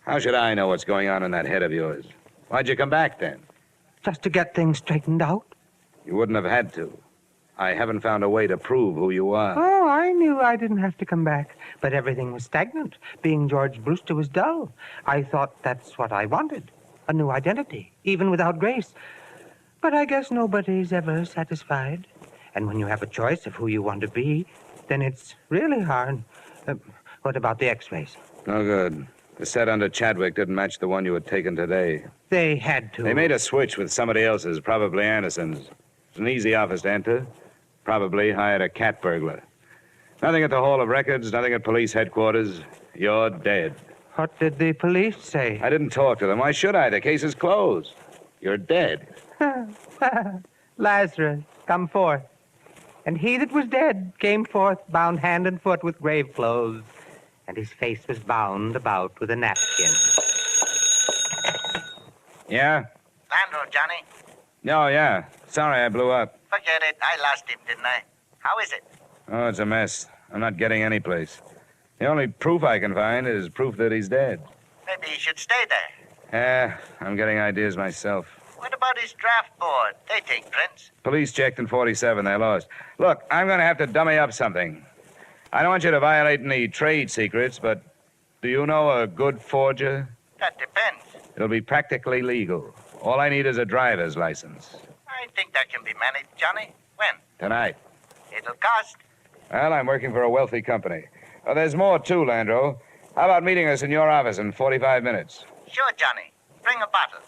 How should I know what's going on in that head of yours? Why'd you come back, then? Just to get things straightened out. You wouldn't have had to. I haven't found a way to prove who you are. Oh, I knew I didn't have to come back. But everything was stagnant. Being George Brewster was dull. I thought that's what I wanted. A new identity, even without Grace. But I guess nobody's ever satisfied. And when you have a choice of who you want to be, then it's really hard. What about the x-rays? No good. The set under Chadwick didn't match the one you had taken today. They had to. They made a switch with somebody else's, probably Anderson's. It's an easy office to enter. Probably hired a cat burglar. Nothing at the Hall of Records, nothing at police headquarters. You're dead. What did the police say? I didn't talk to them. Why should I? The case is closed. You're dead. Lazarus, come forth. And he that was dead came forth, bound hand and foot with grave clothes, and his face was bound about with a napkin. Yeah? Landro, Johnny. Oh, yeah. Sorry I blew up. Forget it. I lost him, didn't I? How is it? Oh, it's a mess. I'm not getting any place. The only proof I can find is proof that he's dead. Maybe he should stay there. Yeah, I'm getting ideas myself. What about his draft board? They take prints. Police checked in 47. They lost. Look, I'm going to have to dummy up something. I don't want you to violate any trade secrets, but do you know a good forger? That depends. It'll be practically legal. All I need is a driver's license. I think that can be managed, Johnny. When? Tonight. It'll cost. Well, I'm working for a wealthy company. Oh, there's more, too, Landro. How about meeting us in your office in 45 minutes? Sure, Johnny. Bring a bottle.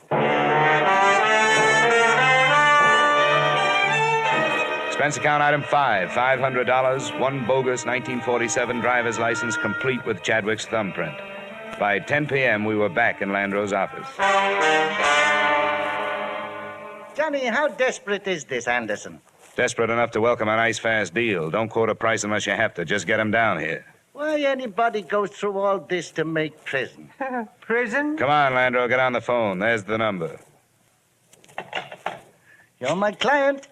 Expense account item 5, $500, one bogus 1947 driver's license complete with Chadwick's thumbprint. By 10 p.m., we were back in Landro's office. Johnny, how desperate is this Anderson? Desperate enough to welcome a nice, fast deal. Don't quote a price unless you have to. Just get him down here. Why anybody goes through all this to make prison? Prison? Come on, Landro, get on the phone. There's the number. You're my client.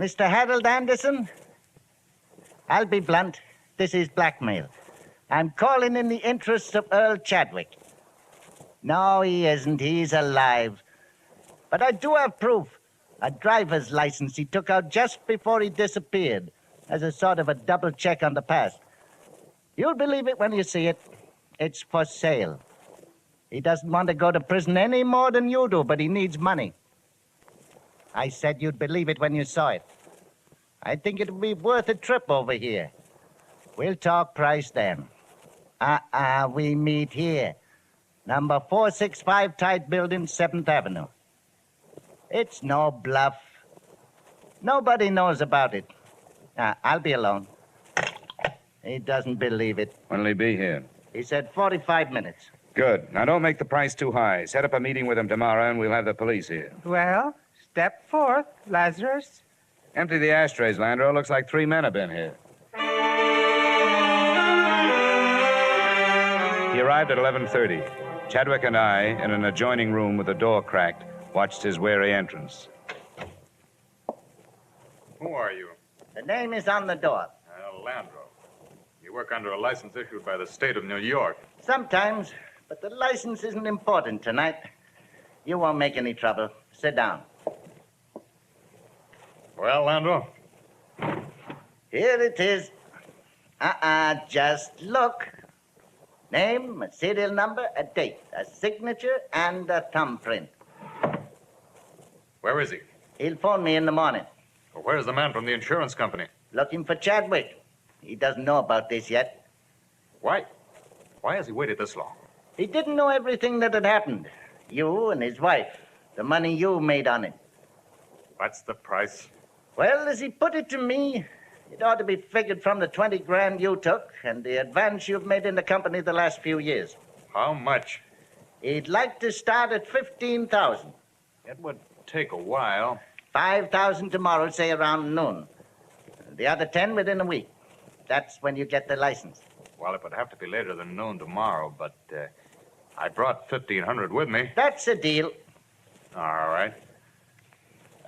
Mr. Harold Anderson? I'll be blunt. This is blackmail. I'm calling in the interests of Earl Chadwick. No, he isn't. He's alive. But I do have proof. A driver's license he took out just before he disappeared, as a sort of a double check on the past. You'll believe it when you see it. It's for sale. He doesn't want to go to prison any more than you do, but he needs money. I said you'd believe it when you saw it. I think it'll be worth a trip over here. We'll talk price then. We meet here. Number 465 Tide Building, 7th Avenue. It's no bluff. Nobody knows about it. I'll be alone. He doesn't believe it. When'll he be here? He said 45 minutes. Good. Now, don't make the price too high. Set up a meeting with him tomorrow, and we'll have the police here. Well, step forth, Lazarus. Empty the ashtrays, Landro. Looks like 3 men have been here. He arrived at 11:30. Chadwick and I, in an adjoining room with the door cracked, watched his wary entrance. Who are you? The name is on the door. Landro. You work under a license issued by the state of New York. Sometimes, but the license isn't important tonight. You won't make any trouble. Sit down. Well, Landro? Here it is. Just look. Name, a serial number, a date, a signature, and a thumbprint. Where is he? He'll phone me in the morning. Well, where's the man from the insurance company? Looking for Chadwick. He doesn't know about this yet. Why? Why has he waited this long? He didn't know everything that had happened. You and his wife. The money you made on it. What's the price? Well, as he put it to me, it ought to be figured from the 20 grand you took and the advance you've made in the company the last few years. How much? He'd like to start at 15,000. It would take a while. 5,000 tomorrow, say around noon. The other 10 within a week. That's when you get the license. Well, it would have to be later than noon tomorrow, but I brought 1,500 with me. That's a deal. All right.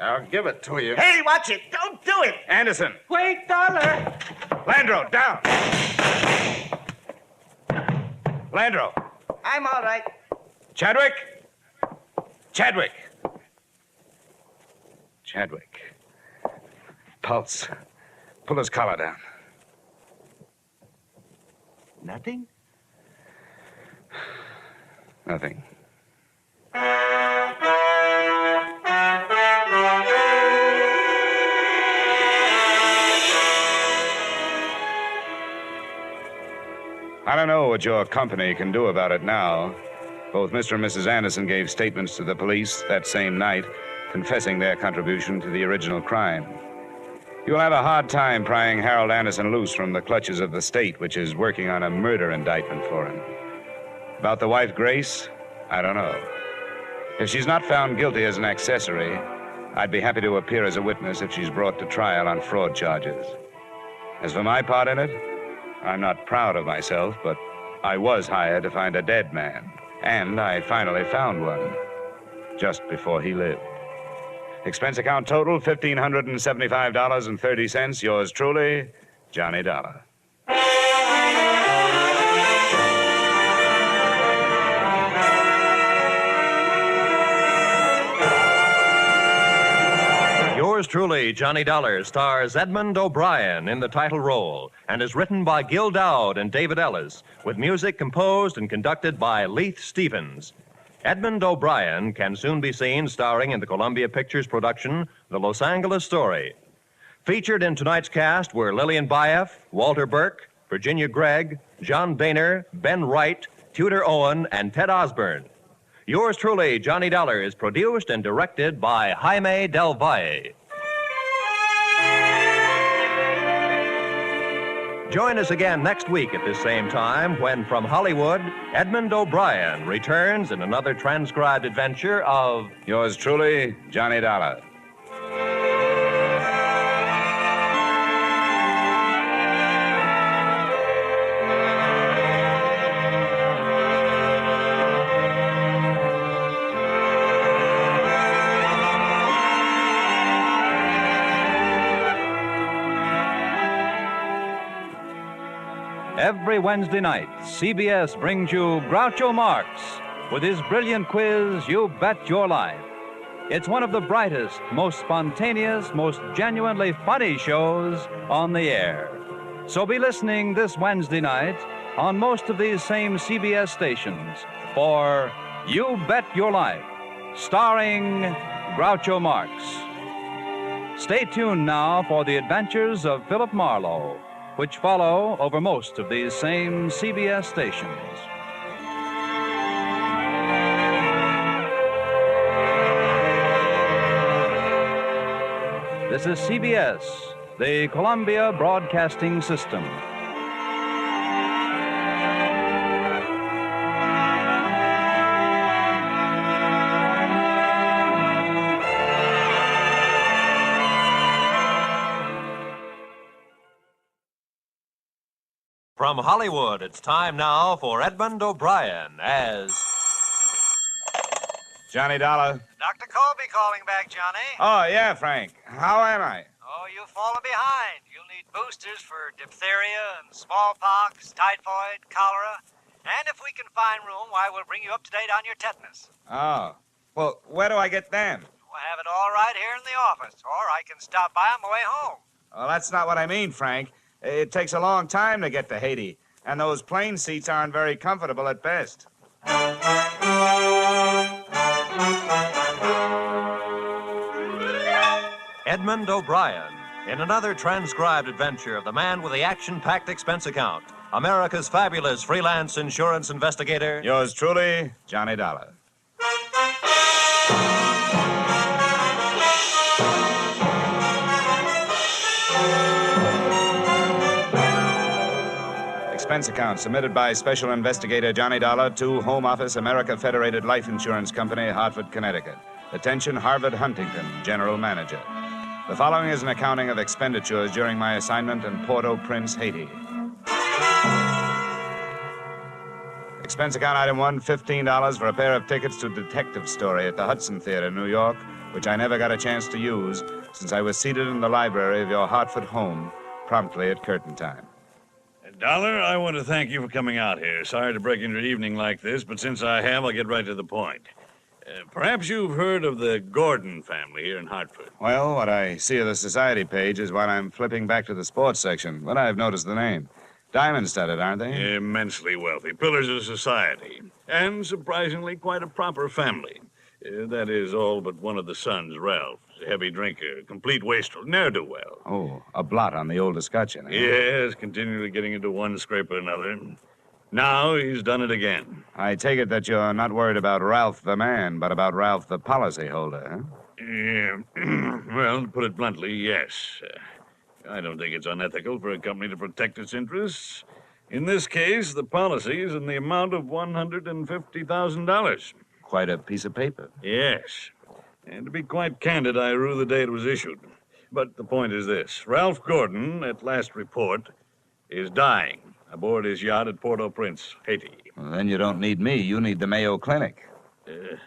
I'll give it to you. Hey, watch it. Don't do it. Anderson. Wait, Dollar. Landro, down. Landro. I'm all right. Chadwick. Chadwick. Chadwick. Pulse. Pull his collar down. Nothing? Nothing. I don't know what your company can do about it now. Both Mr. and Mrs. Anderson gave statements to the police that same night, confessing their contribution to the original crime. You'll have a hard time prying Harold Anderson loose from the clutches of the state, which is working on a murder indictment for him. About the wife, Grace, I don't know. If she's not found guilty as an accessory, I'd be happy to appear as a witness if she's brought to trial on fraud charges. As for my part in it, I'm not proud of myself, but I was hired to find a dead man, and I finally found one, just before he lived. Expense account total, $1,575.30. Yours truly, Johnny Dollar. Yours truly, Johnny Dollar, stars Edmond O'Brien in the title role and is written by Gil Dowd and David Ellis, with music composed and conducted by Leith Stevens. Edmond O'Brien can soon be seen starring in the Columbia Pictures production, The Los Angeles Story. Featured in tonight's cast were Lillian Baeff, Walter Burke, Virginia Gregg, John Boehner, Ben Wright, Tudor Owen, and Ted Osborne. Yours truly, Johnny Dollar, is produced and directed by Jaime Del Valle. Join us again next week at this same time when, from Hollywood, Edmond O'Brien returns in another transcribed adventure of... Yours truly, Johnny Dollar. Every Wednesday night, CBS brings you Groucho Marx with his brilliant quiz, You Bet Your Life. It's one of the brightest, most spontaneous, most genuinely funny shows on the air. So be listening this Wednesday night on most of these same CBS stations for You Bet Your Life, starring Groucho Marx. Stay tuned now for the adventures of Philip Marlowe, which follow over most of these same CBS stations. This is CBS, the Columbia Broadcasting System. From Hollywood, it's time now for Edmond O'Brien as Johnny Dollar. Dr. Colby calling back, Johnny. Oh, yeah, Frank. How am I? Oh, you've fallen behind. You'll need boosters for diphtheria and smallpox, typhoid, cholera. And if we can find room, why, we'll bring you up to date on your tetanus. Oh. Well, where do I get them? We'll have it all right here in the office, or I can stop by on my way home. Well, that's not what I mean, Frank. It takes a long time to get to Haiti, and those plane seats aren't very comfortable at best. Edmond O'Brien in another transcribed adventure of the man with the action-packed expense account, America's fabulous freelance insurance investigator. Yours truly, Johnny Dollar. Expense account submitted by Special Investigator Johnny Dollar to Home Office, America Federated Life Insurance Company, Hartford, Connecticut. Attention, Harvard Huntington, General Manager. The following is an accounting of expenditures during my assignment in Port-au-Prince, Haiti. Expense account item 1, $15 for a pair of tickets to Detective Story at the Hudson Theater, New York, which I never got a chance to use since I was seated in the library of your Hartford home promptly at curtain time. Dollar, I want to thank you for coming out here. Sorry to break into your evening like this, but since I have, I'll get right to the point. Perhaps you've heard of the Gordon family here in Hartford. Well, what I see of the society page is what I'm flipping back to the sports section, but I've noticed the name. Diamond-studded, aren't they? Immensely wealthy. Pillars of society. And surprisingly, quite a proper family. That is all but one of the sons, Ralph. A heavy drinker, complete wastrel, ne'er-do-well. Oh, a blot on the old escutcheon, eh? Yes, continually getting into one scrape or another. Now he's done it again. I take it that you're not worried about Ralph the man, but about Ralph the policyholder, huh? Yeah. Well, to put it bluntly, yes. I don't think it's unethical for a company to protect its interests. In this case, the policy is in the amount of $150,000. Quite a piece of paper. Yes. And to be quite candid, I rue the day it was issued. But the point is this. Ralph Gordon, at last report, is dying aboard his yacht at Port-au-Prince, Haiti. Well, then you don't need me. You need the Mayo Clinic.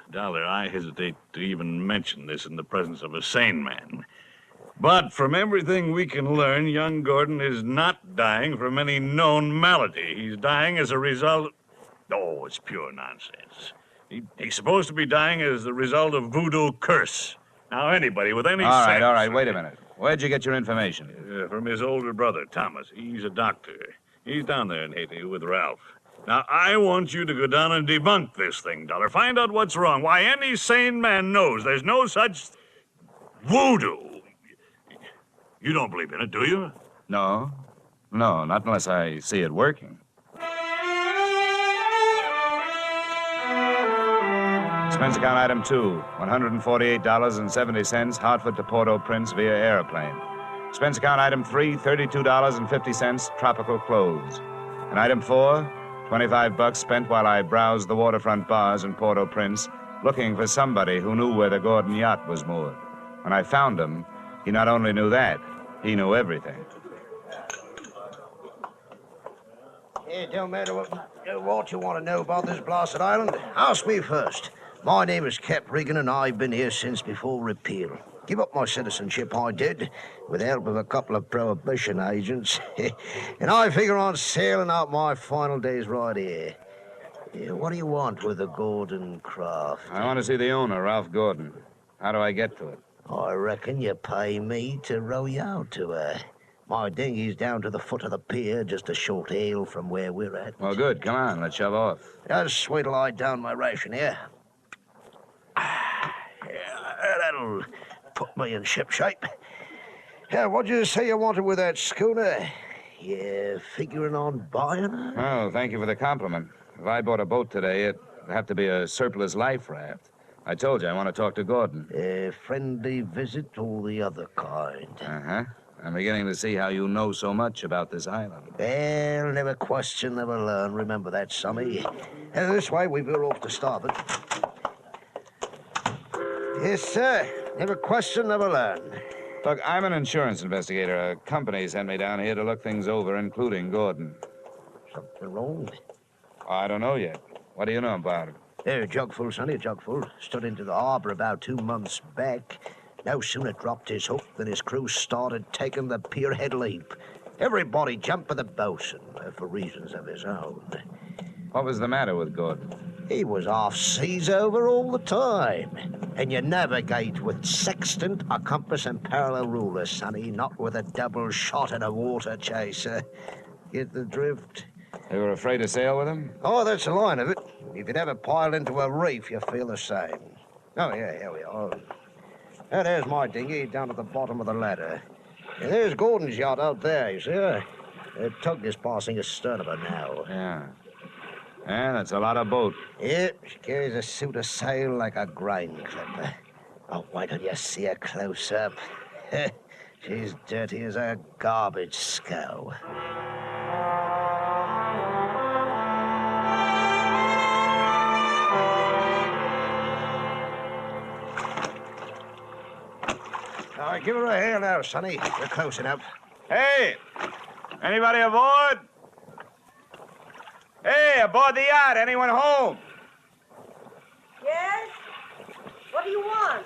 Dollar, I hesitate to even mention this in the presence of a sane man. But from everything we can learn, young Gordon is not dying from any known malady. He's dying as a result... Oh, it's pure nonsense. He's supposed to be dying as the result of voodoo curse. Now, anybody with any sense... All right, wait a minute. Where'd you get your information? From his older brother, Thomas. He's a doctor. He's down there in Haiti with Ralph. Now, I want you to go down and debunk this thing, Dollar. Find out what's wrong. Why, any sane man knows there's no such voodoo. You don't believe in it, do you? No, not unless I see it working. Expense account item 2, $148.70, Hartford to Port-au-Prince via airplane. Expense account item 3, $32.50, tropical clothes. And item 4, $25 spent while I browsed the waterfront bars in Port-au-Prince, looking for somebody who knew where the Gordon yacht was moored. When I found him, he not only knew that, he knew everything. It don't matter what you want to know about this blasted island. Ask me first. My name is Cap Regan, and I've been here since before repeal. Give up my citizenship, I did, with the help of a couple of prohibition agents. And I figure on sailing out my final days right here. What do you want with the Gordon craft? I want to see the owner, Ralph Gordon. How do I get to it? I reckon you pay me to row you out to her. My dinghy's down to the foot of the pier, just a short hail from where we're at. Well, good. Come on, let's shove off. Just wait till I down my ration here. That'll put me in ship shape. What'd you say you wanted with that schooner? You figuring on buying her? Oh, thank you for the compliment. If I bought a boat today, it'd have to be a surplus life raft. I told you I want to talk to Gordon. A friendly visit or the other kind? Uh-huh. I'm beginning to see how you know so much about this island. Well, never question, never learn. Remember that, Sonny. This way, we veer off to starboard. Yes, sir. Never question, never learn. Look, I'm an insurance investigator. A company sent me down here to look things over, including Gordon. Something wrong? I don't know yet. What do you know about it? A jugful, Sonny, a jugful. Stood into the harbor about 2 months back. No sooner dropped his hook than his crew started taking the pierhead leap. Everybody jumped for the bosun, for reasons of his own. What was the matter with Gordon? He was off seas over all the time. And you navigate with sextant, a compass, and parallel ruler, Sonny, not with a double shot and a water chaser. Get the drift? They were afraid to sail with him? Oh, that's the line of it. If you'd ever pile into a reef, you feel the same. Oh, yeah, here we are. And there's my dinghy down at the bottom of the ladder. And there's Gordon's yacht out there, you see her? The tug is passing astern of her now. Yeah. Yeah, that's a lot of boat. Yep, she carries a suit of sail like a grain clipper. Oh, why don't you see her close up? She's dirty as a garbage scow. All right, give her a hail now, Sonny. We're close enough. Hey! Anybody aboard? Hey, aboard the yacht. Anyone home? Yes? What do you want?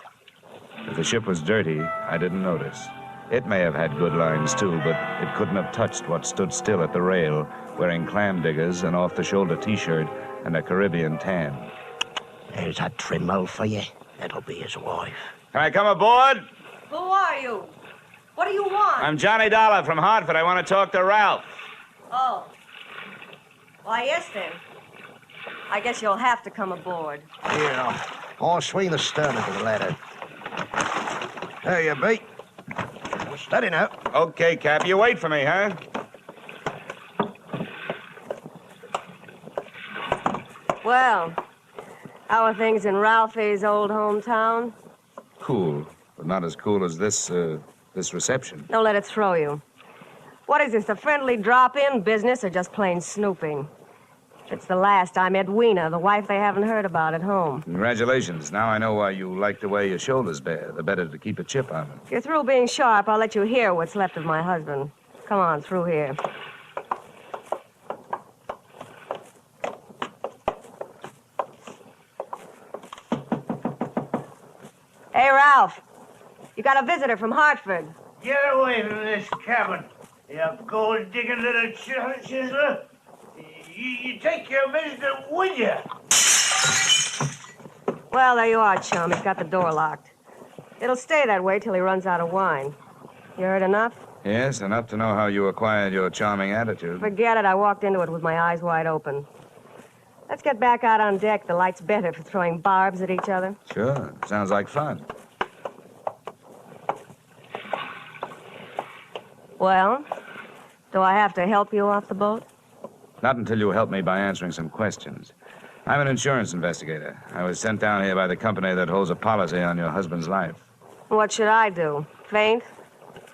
If the ship was dirty, I didn't notice. It may have had good lines, too, but it couldn't have touched what stood still at the rail, wearing clam diggers, an off-the-shoulder T-shirt, and a Caribbean tan. There's a trimmo for you. That'll be his wife. Can I come aboard? Who are you? What do you want? I'm Johnny Dollar from Hartford. I want to talk to Ralph. Oh. Why, yes, then. I guess you'll have to come aboard. Yeah. I'll swing the stern into the ladder. There you be. Steady now. Okay, Cap. You wait for me, huh? Well, how are things in Ralphie's old hometown? Cool, but not as cool as this reception. Don't let it throw you. What is this, a friendly drop-in business or just plain snooping? It's the last time Edwina, the wife they haven't heard about at home. Congratulations. Now I know why you like the way your shoulders bear. The better to keep a chip on them. If you're through being sharp, I'll let you hear what's left of my husband. Come on, through here. Hey, Ralph. You got a visitor from Hartford. Get away from this cabin, you gold-digging little chiseler. You take your visitor with you. Well, there you are, chum. He's got the door locked. It'll stay that way till he runs out of wine. You heard enough? Yes, enough to know how you acquired your charming attitude. Forget it. I walked into it with my eyes wide open. Let's get back out on deck. The light's better for throwing barbs at each other. Sure. Sounds like fun. Well, do I have to help you off the boat? Not until you help me by answering some questions. I'm an insurance investigator. I was sent down here by the company that holds a policy on your husband's life. What should I do? Faint?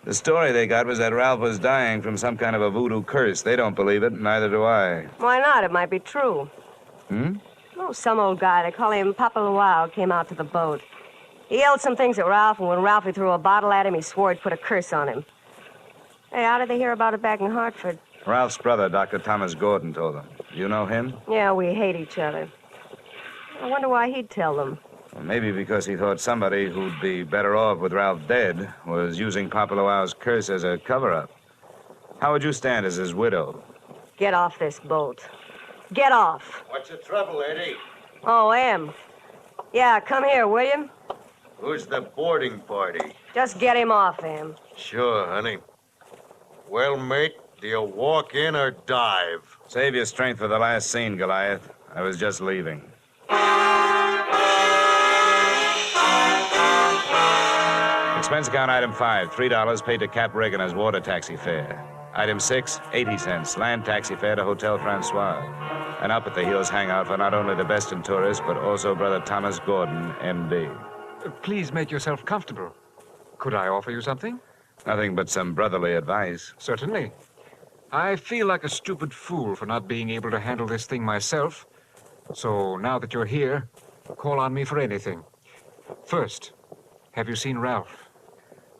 The story they got was that Ralph was dying from some kind of a voodoo curse. They don't believe it, neither do I. Why not? It might be true. Hmm? Oh, some old guy, they call him Papa Luau, came out to the boat. He yelled some things at Ralph, and when Ralphie threw a bottle at him, he swore he'd put a curse on him. Hey, how did they hear about it back in Hartford? Ralph's brother, Dr. Thomas Gordon, told them. You know him? Yeah, we hate each other. I wonder why he'd tell them. Well, maybe because he thought somebody who'd be better off with Ralph dead was using Papa Luau's curse as a cover-up. How would you stand as his widow? Get off this boat. Get off. What's the trouble, Eddie? Oh, Em. Yeah, come here, will you? Who's the boarding party? Just get him off, Em. Sure, honey. Well, mate, do you walk in or dive? Save your strength for the last scene, Goliath. I was just leaving. Expense account item 5, $3 paid to Cap Reagan as water taxi fare. Item 6, 80 cents, land taxi fare to Hotel Francois. And up at the Hills hangout for not only the best in tourists, but also Brother Thomas Gordon, M.D. Please make yourself comfortable. Could I offer you something? Nothing but some brotherly advice. Certainly. I feel like a stupid fool for not being able to handle this thing myself. So now that you're here, call on me for anything. First, have you seen Ralph?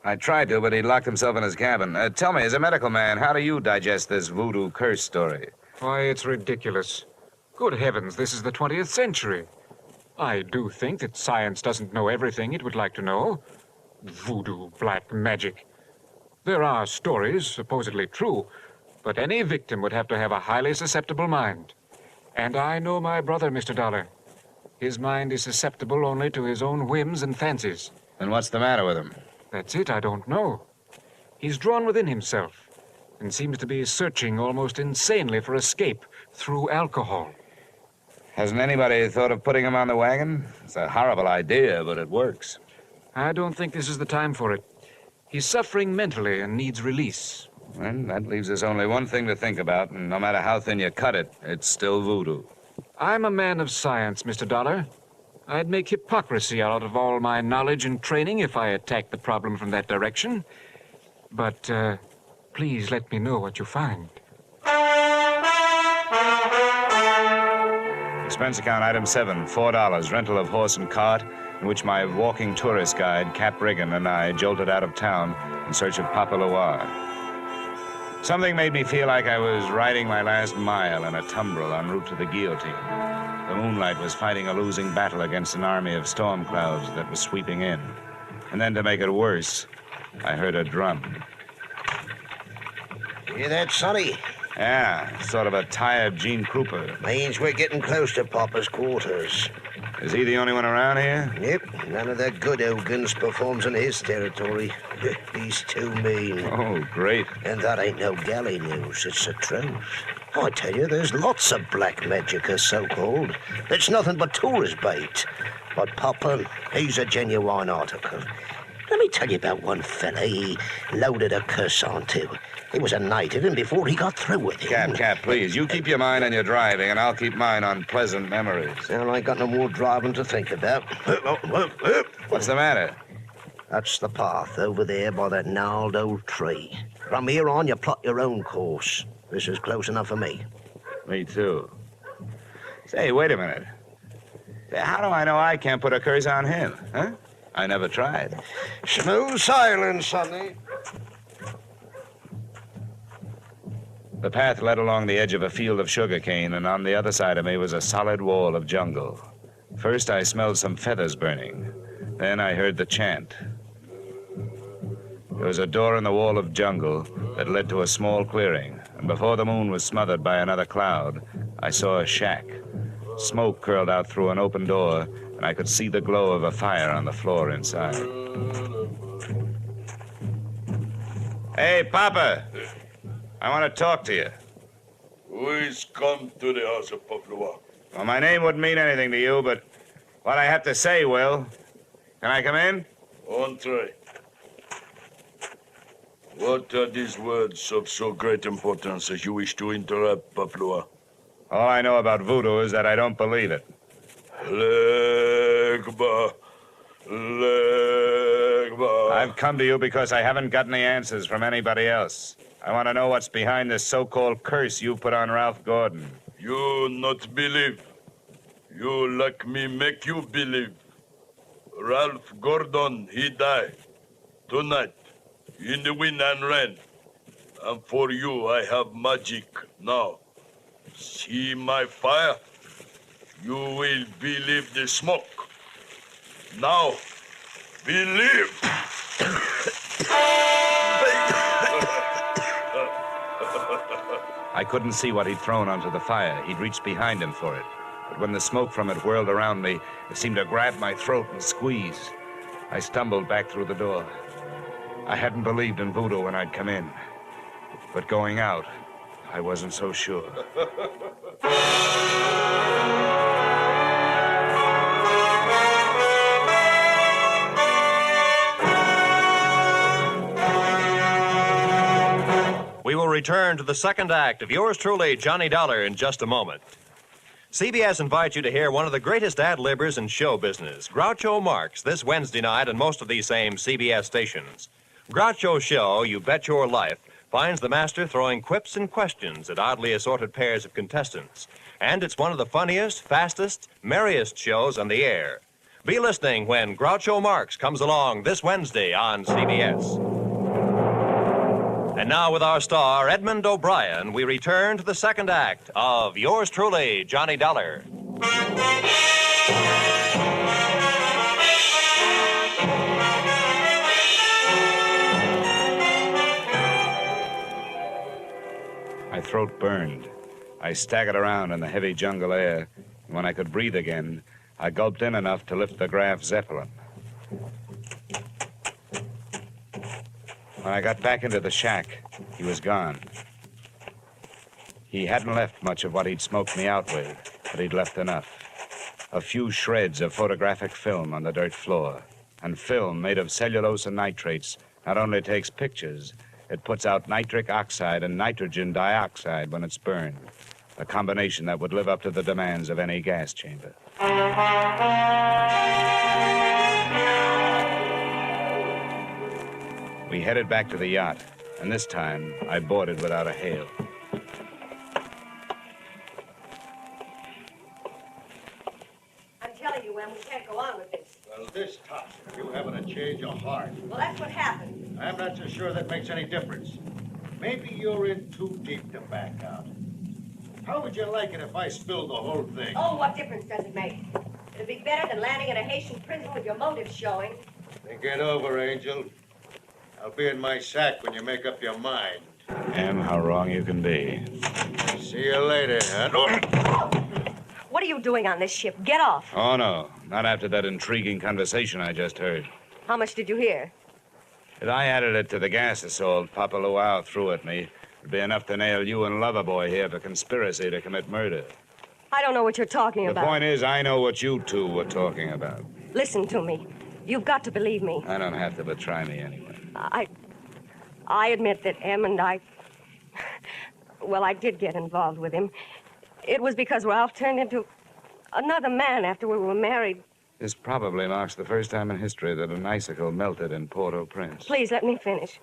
I tried to, but he locked himself in his cabin. Tell me, as a medical man, how do you digest this voodoo curse story? Why, it's ridiculous. Good heavens, this is the 20th century. I do think that science doesn't know everything it would like to know. Voodoo, black magic. There are stories, supposedly true, but any victim would have to have a highly susceptible mind. And I know my brother, Mr. Dollar. His mind is susceptible only to his own whims and fancies. And what's the matter with him? That's it, I don't know. He's drawn within himself and seems to be searching almost insanely for escape through alcohol. Hasn't anybody thought of putting him on the wagon? It's a horrible idea, but it works. I don't think this is the time for it. He's suffering mentally and needs release. Well, that leaves us only one thing to think about, and no matter how thin you cut it, it's still voodoo. I'm a man of science, Mr. Dollar. I'd make hypocrisy out of all my knowledge and training if I attacked the problem from that direction. But, please let me know what you find. Expense account item 7, $4, rental of horse and cart, in which my walking tourist guide, Cap Reagan, and I jolted out of town in search of Papa Luau. Something made me feel like I was riding my last mile in a tumbril en route to the guillotine. The moonlight was fighting a losing battle against an army of storm clouds that was sweeping in. And then to make it worse, I heard a drum. Hear that, Sonny? Yeah, sort of a tired Gene Krupa. Means we're getting close to Papa's quarters. Is he the only one around here? Yep, none of the good Ogans performs in his territory. He's too mean. Oh, great. And that ain't no galley news, it's the truth. I tell you, there's lots of black magic, so-called. It's nothing but tourist bait. But Papa, he's a genuine article. Let me tell you about one fella he loaded a curse onto. He was a native, and before he got through with him... Cap, please, you keep your mind on your driving, and I'll keep mine on pleasant memories. Well, I ain't got no more driving to think about. What's the matter? That's the path over there by that gnarled old tree. From here on, you plot your own course. This is close enough for me. Me too. Say, wait a minute. How do I know I can't put a curse on him, huh? I never tried. Smooth sailing, Sonny. The path led along the edge of a field of sugarcane, and on the other side of me was a solid wall of jungle. First, I smelled some feathers burning. Then I heard the chant. There was a door in the wall of jungle that led to a small clearing, and before the moon was smothered by another cloud, I saw a shack. Smoke curled out through an open door, and I could see the glow of a fire on the floor inside. Hey, Papa! I want to talk to you. Who is come to the house of Papa? Well, my name wouldn't mean anything to you, but what I have to say will. Can I come in? Entree. What are these words of so great importance as you wish to interrupt, Papua? All I know about voodoo is that I don't believe it. Legba. Legba. I've come to you because I haven't got any answers from anybody else. I want to know what's behind this so-called curse you put on Ralph Gordon. You not believe. You like me make you believe. Ralph Gordon, he died. Tonight, in the wind and rain. And for you, I have magic now. See my fire? You will believe the smoke. Now, believe. I couldn't see what he'd thrown onto the fire. He'd reached behind him for it. But when the smoke from it whirled around me, it seemed to grab my throat and squeeze. I stumbled back through the door. I hadn't believed in voodoo when I'd come in. But going out, I wasn't so sure. We will return to the second act of yours truly, Johnny Dollar, in just a moment. CBS invites you to hear one of the greatest ad-libbers in show business, Groucho Marx, this Wednesday night on most of these same CBS stations. Groucho's show, You Bet Your Life, finds the master throwing quips and questions at oddly assorted pairs of contestants. And it's one of the funniest, fastest, merriest shows on the air. Be listening when Groucho Marx comes along this Wednesday on CBS. And now with our star, Edmond O'Brien, we return to the second act of yours truly, Johnny Dollar. My throat burned. I staggered around in the heavy jungle air, and when I could breathe again, I gulped in enough to lift the Graf Zeppelin. When I got back into the shack, he was gone. He hadn't left much of what he'd smoked me out with, but he'd left enough. A few shreds of photographic film on the dirt floor. And film made of cellulose and nitrates not only takes pictures, it puts out nitric oxide and nitrogen dioxide when it's burned. A combination that would live up to the demands of any gas chamber. We headed back to the yacht, and this time I boarded without a hail. I'm telling you, Em, we can't go on with this. Well, this time, you having a change of heart. Well, that's what happened. I'm not so sure that makes any difference. Maybe you're in too deep to back out. How would you like it if I spilled the whole thing? Oh, what difference does it make? It'd be better than landing in a Haitian prison with your motives showing. Think it over, Angel. I'll be in my sack when you make up your mind. Em, how wrong you can be. See you later, huh? What are you doing on this ship? Get off. Oh, no. Not after that intriguing conversation I just heard. How much did you hear? If I added it to the gas assault Papa Luau threw at me, it'd be enough to nail you and Loverboy here for conspiracy to commit murder. I don't know what you're talking about. The point is, I know what you two were talking about. Listen to me. You've got to believe me. I don't have to, but try me anyway. I admit that Em and I... Well, I did get involved with him. It was because Ralph turned into another man after we were married. This probably marks the first time in history that an icicle melted in Port-au-Prince. Please, let me finish.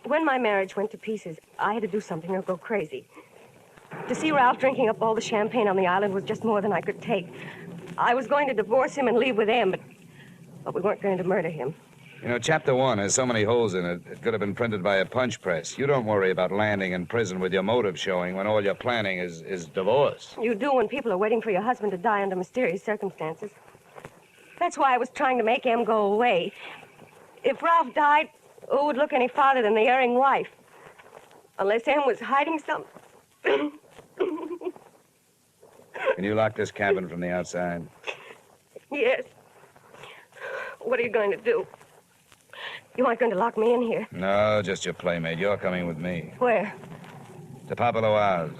When my marriage went to pieces, I had to do something or go crazy. To see Ralph drinking up all the champagne on the island was just more than I could take. I was going to divorce him and leave with Em, but we weren't going to murder him. You know, Chapter 1 has so many holes in it, it could have been printed by a punch press. You don't worry about landing in prison with your motive showing when all you're planning is divorce. You do when people are waiting for your husband to die under mysterious circumstances. That's why I was trying to make Em go away. If Ralph died, who would look any farther than the erring wife? Unless Em was hiding something. Can you lock this cabin from the outside? Yes. What are you going to do? You aren't going to lock me in here. No, just your playmate. You're coming with me. Where? To Papa Luau's.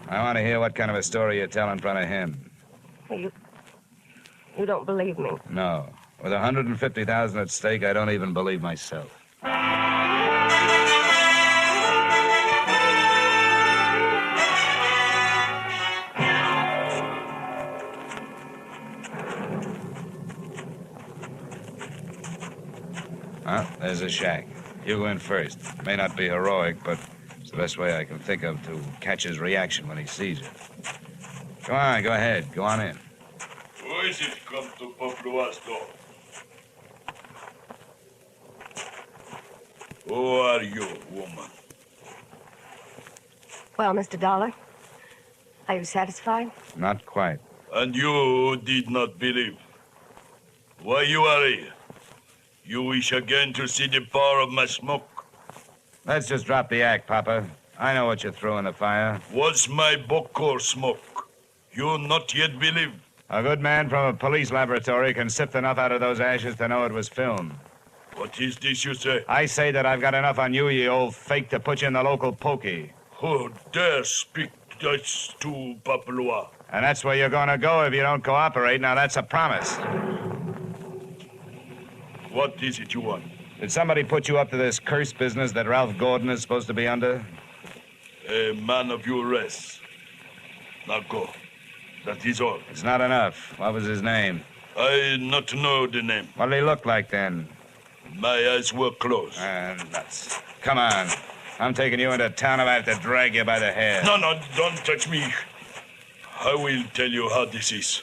I want to hear what kind of a story you tell in front of him. You don't believe me. No. With $150,000 at stake, I don't even believe myself. Well, there's a shack. You go in first. May not be heroic, but it's the best way I can think of to catch his reaction when he sees it. Come on, go ahead. Go on in. Who is it come to Pablo's door? Who are you, woman? Well, Mr. Dollar, are you satisfied? Not quite. And you did not believe. Why you are here? You wish again to see the power of my smoke? Let's just drop the act, Papa. I know what you threw in the fire. Was my bokor smoke? You not yet believe? A good man from a police laboratory can sift enough out of those ashes to know it was film. What is this you say? I say that I've got enough on you, you old fake, to put you in the local pokey. Who dare speak Dutch to Papaloa? And that's where you're going to go if you don't cooperate. Now, that's a promise. What is it you want? Did somebody put you up to this cursed business that Ralph Gordon is supposed to be under? A man of your race. Now go. That is all. It's not enough. What was his name? I not know the name. What did he look like then? My eyes were closed. Nuts. Come on. I'm taking you into town if I have to drag you by the hair. No, don't touch me. I will tell you how this is.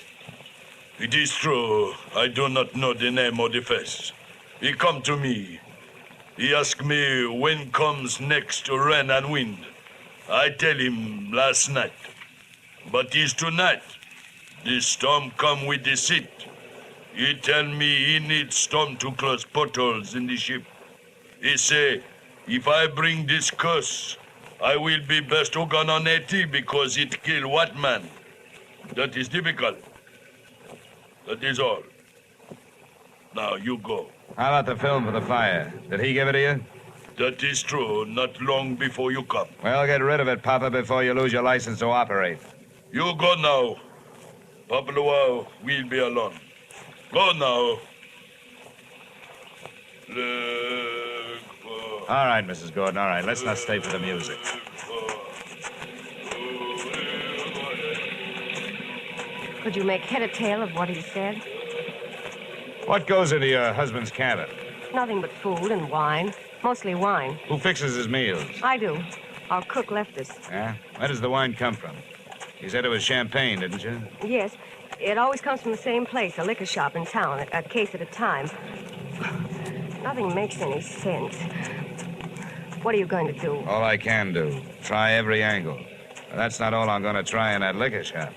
It is true, I do not know the name or the face. He come to me. He ask me when comes next rain and wind. I tell him last night. But it's tonight. The storm come with the seat. He tell me he needs storm to close portholes in the ship. He say, if I bring this curse, I will be best Ogan on 80 because it kill what man? That is difficult. That is all. Now you go. How about the film for the fire? Did he give it to you? That is true, not long before you come. Well, get rid of it, Papa, before you lose your license to operate. You go now. Papaloa will be alone. Go now. All right, Mrs. Gordon, all right. Let's not stay for the music. Could you make head or tail of what he said? What goes into your husband's cabin? Nothing but food and wine. Mostly wine. Who fixes his meals? I do. Our cook left us. Yeah? Where does the wine come from? You said it was champagne, didn't you? Yes. It always comes from the same place, a liquor shop in town, a case at a time. Nothing makes any sense. What are you going to do? All I can do. Try every angle. But that's not all I'm going to try in that liquor shop.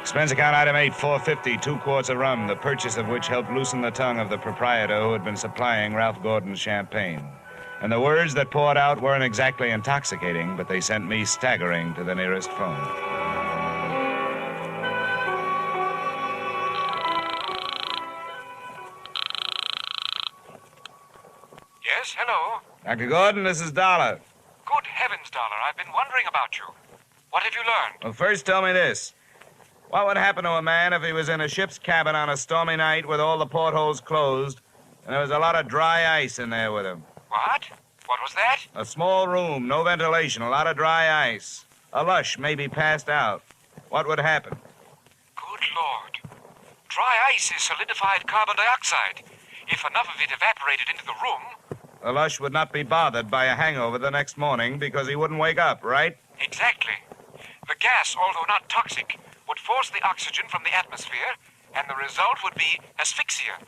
Expense account item 8, $4.50, 2 quarts of rum, the purchase of which helped loosen the tongue of the proprietor who had been supplying Ralph Gordon's champagne. And the words that poured out weren't exactly intoxicating, but they sent me staggering to the nearest phone. Yes, hello. Dr. Gordon, this is Dollar. Good heavens, Dollar. I've been wondering about you. What have you learned? Well, first tell me this. What would happen to a man if he was in a ship's cabin on a stormy night with all the portholes closed and there was a lot of dry ice in there with him? What? What was that? A small room, no ventilation, a lot of dry ice. A lush, maybe passed out. What would happen? Good Lord. Dry ice is solidified carbon dioxide. If enough of it evaporated into the room... The lush would not be bothered by a hangover the next morning because he wouldn't wake up, right? Exactly. The gas, although not toxic, would force the oxygen from the atmosphere, and the result would be asphyxia.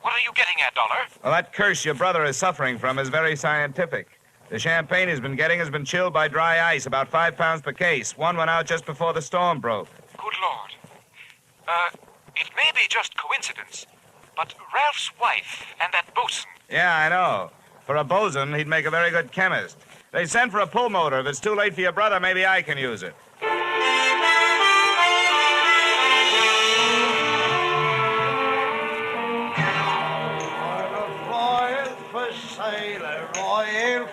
What are you getting at, Dollar? Well, that curse your brother is suffering from is very scientific. The champagne he's been getting has been chilled by dry ice, about 5 pounds per case. One went out just before the storm broke. Good Lord. It may be just coincidence, but Ralph's wife and that bosun... Yeah, I know. For a bosun, he'd make a very good chemist. They sent for a pull motor. If it's too late for your brother, maybe I can use it.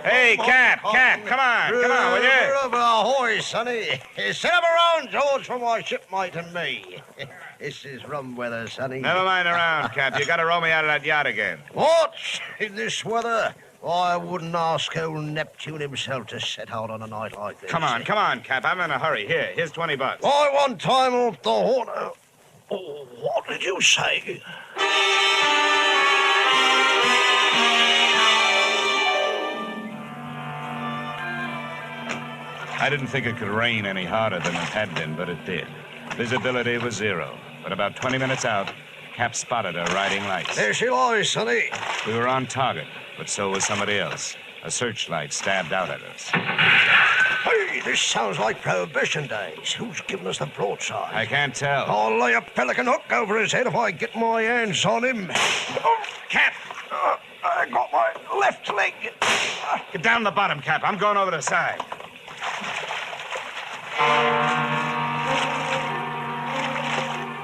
Hey, Cap, come on, will you? Ahoy, sonny. Set up around, George, for my shipmate and me. This is rum weather, sonny. Never mind around, Cap. You got to row me out of that yacht again. What? In this weather? I wouldn't ask old Neptune himself to set out on a night like this. Come on, Cap. I'm in a hurry. Here's $20. I want time off the horn. Oh, what did you say? I didn't think it could rain any harder than it had been, but it did. Visibility was 0. But about 20 minutes out, Cap spotted her riding lights. There she lies, sonny. We were on target, but so was somebody else. A searchlight stabbed out at us. Hey, this sounds like Prohibition days. Who's giving us the broadside? I can't tell. I'll lay a pelican hook over his head if I get my hands on him. Oh, Cap! I got my left leg. Get down the bottom, Cap. I'm going over the side.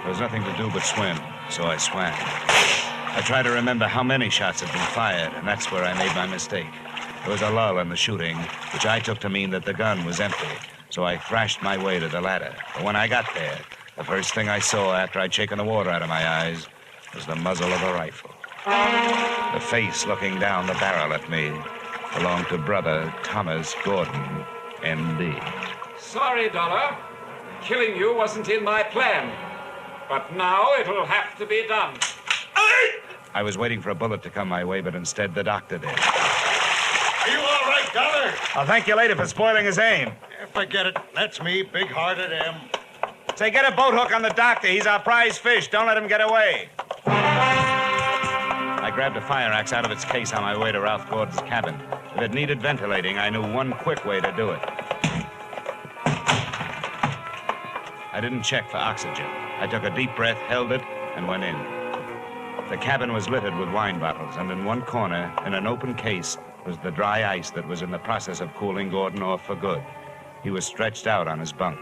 There was nothing to do but swim, so I swam. I tried to remember how many shots had been fired, and that's where I made my mistake. There was a lull in the shooting, which I took to mean that the gun was empty, so I thrashed my way to the ladder. But when I got there, the first thing I saw after I'd shaken the water out of my eyes was the muzzle of a rifle. The face looking down the barrel at me belonged to Brother Thomas Gordon, M.D. Sorry, Dollar. Killing you wasn't in my plan. But now it'll have to be done. I was waiting for a bullet to come my way, but instead the doctor did. Are you all right, Dollar? I'll thank you later for spoiling his aim. Forget it. That's me, big-hearted M. Say, get a boat hook on the doctor. He's our prize fish. Don't let him get away. I grabbed a fire axe out of its case on my way to Ralph Gordon's cabin. If it needed ventilating, I knew one quick way to do it. I didn't check for oxygen. I took a deep breath, held it, and went in. The cabin was littered with wine bottles, and in one corner, in an open case, was the dry ice that was in the process of cooling Gordon off for good. He was stretched out on his bunk.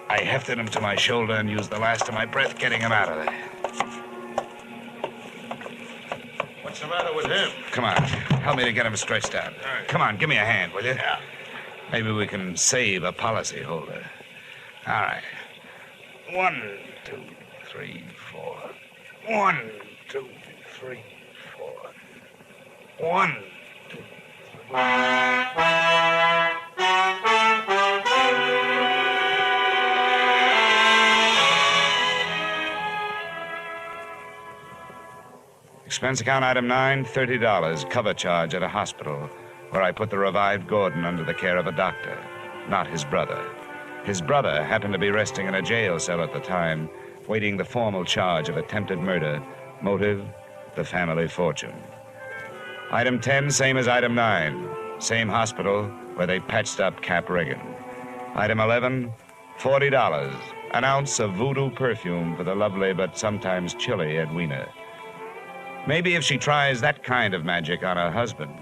I hefted him to my shoulder and used the last of my breath getting him out of there. What's the matter with him? Come on, help me to get him stretched out. Right. Come on, give me a hand, will you? Yeah. Maybe we can save a policyholder. All right. 1, 2, 3, 4. 1, 2, 3, 4. 1, 2, 3. Expense account item 9, $30. Cover charge at a hospital where I put the revived Gordon under the care of a doctor, not his brother. His brother happened to be resting in a jail cell at the time, waiting the formal charge of attempted murder. Motive, the family fortune. Item 10, same as item 9. Same hospital where they patched up Cap Reagan. Item 11, $40. An ounce of voodoo perfume for the lovely but sometimes chilly Edwina. Maybe if she tries that kind of magic on her husband,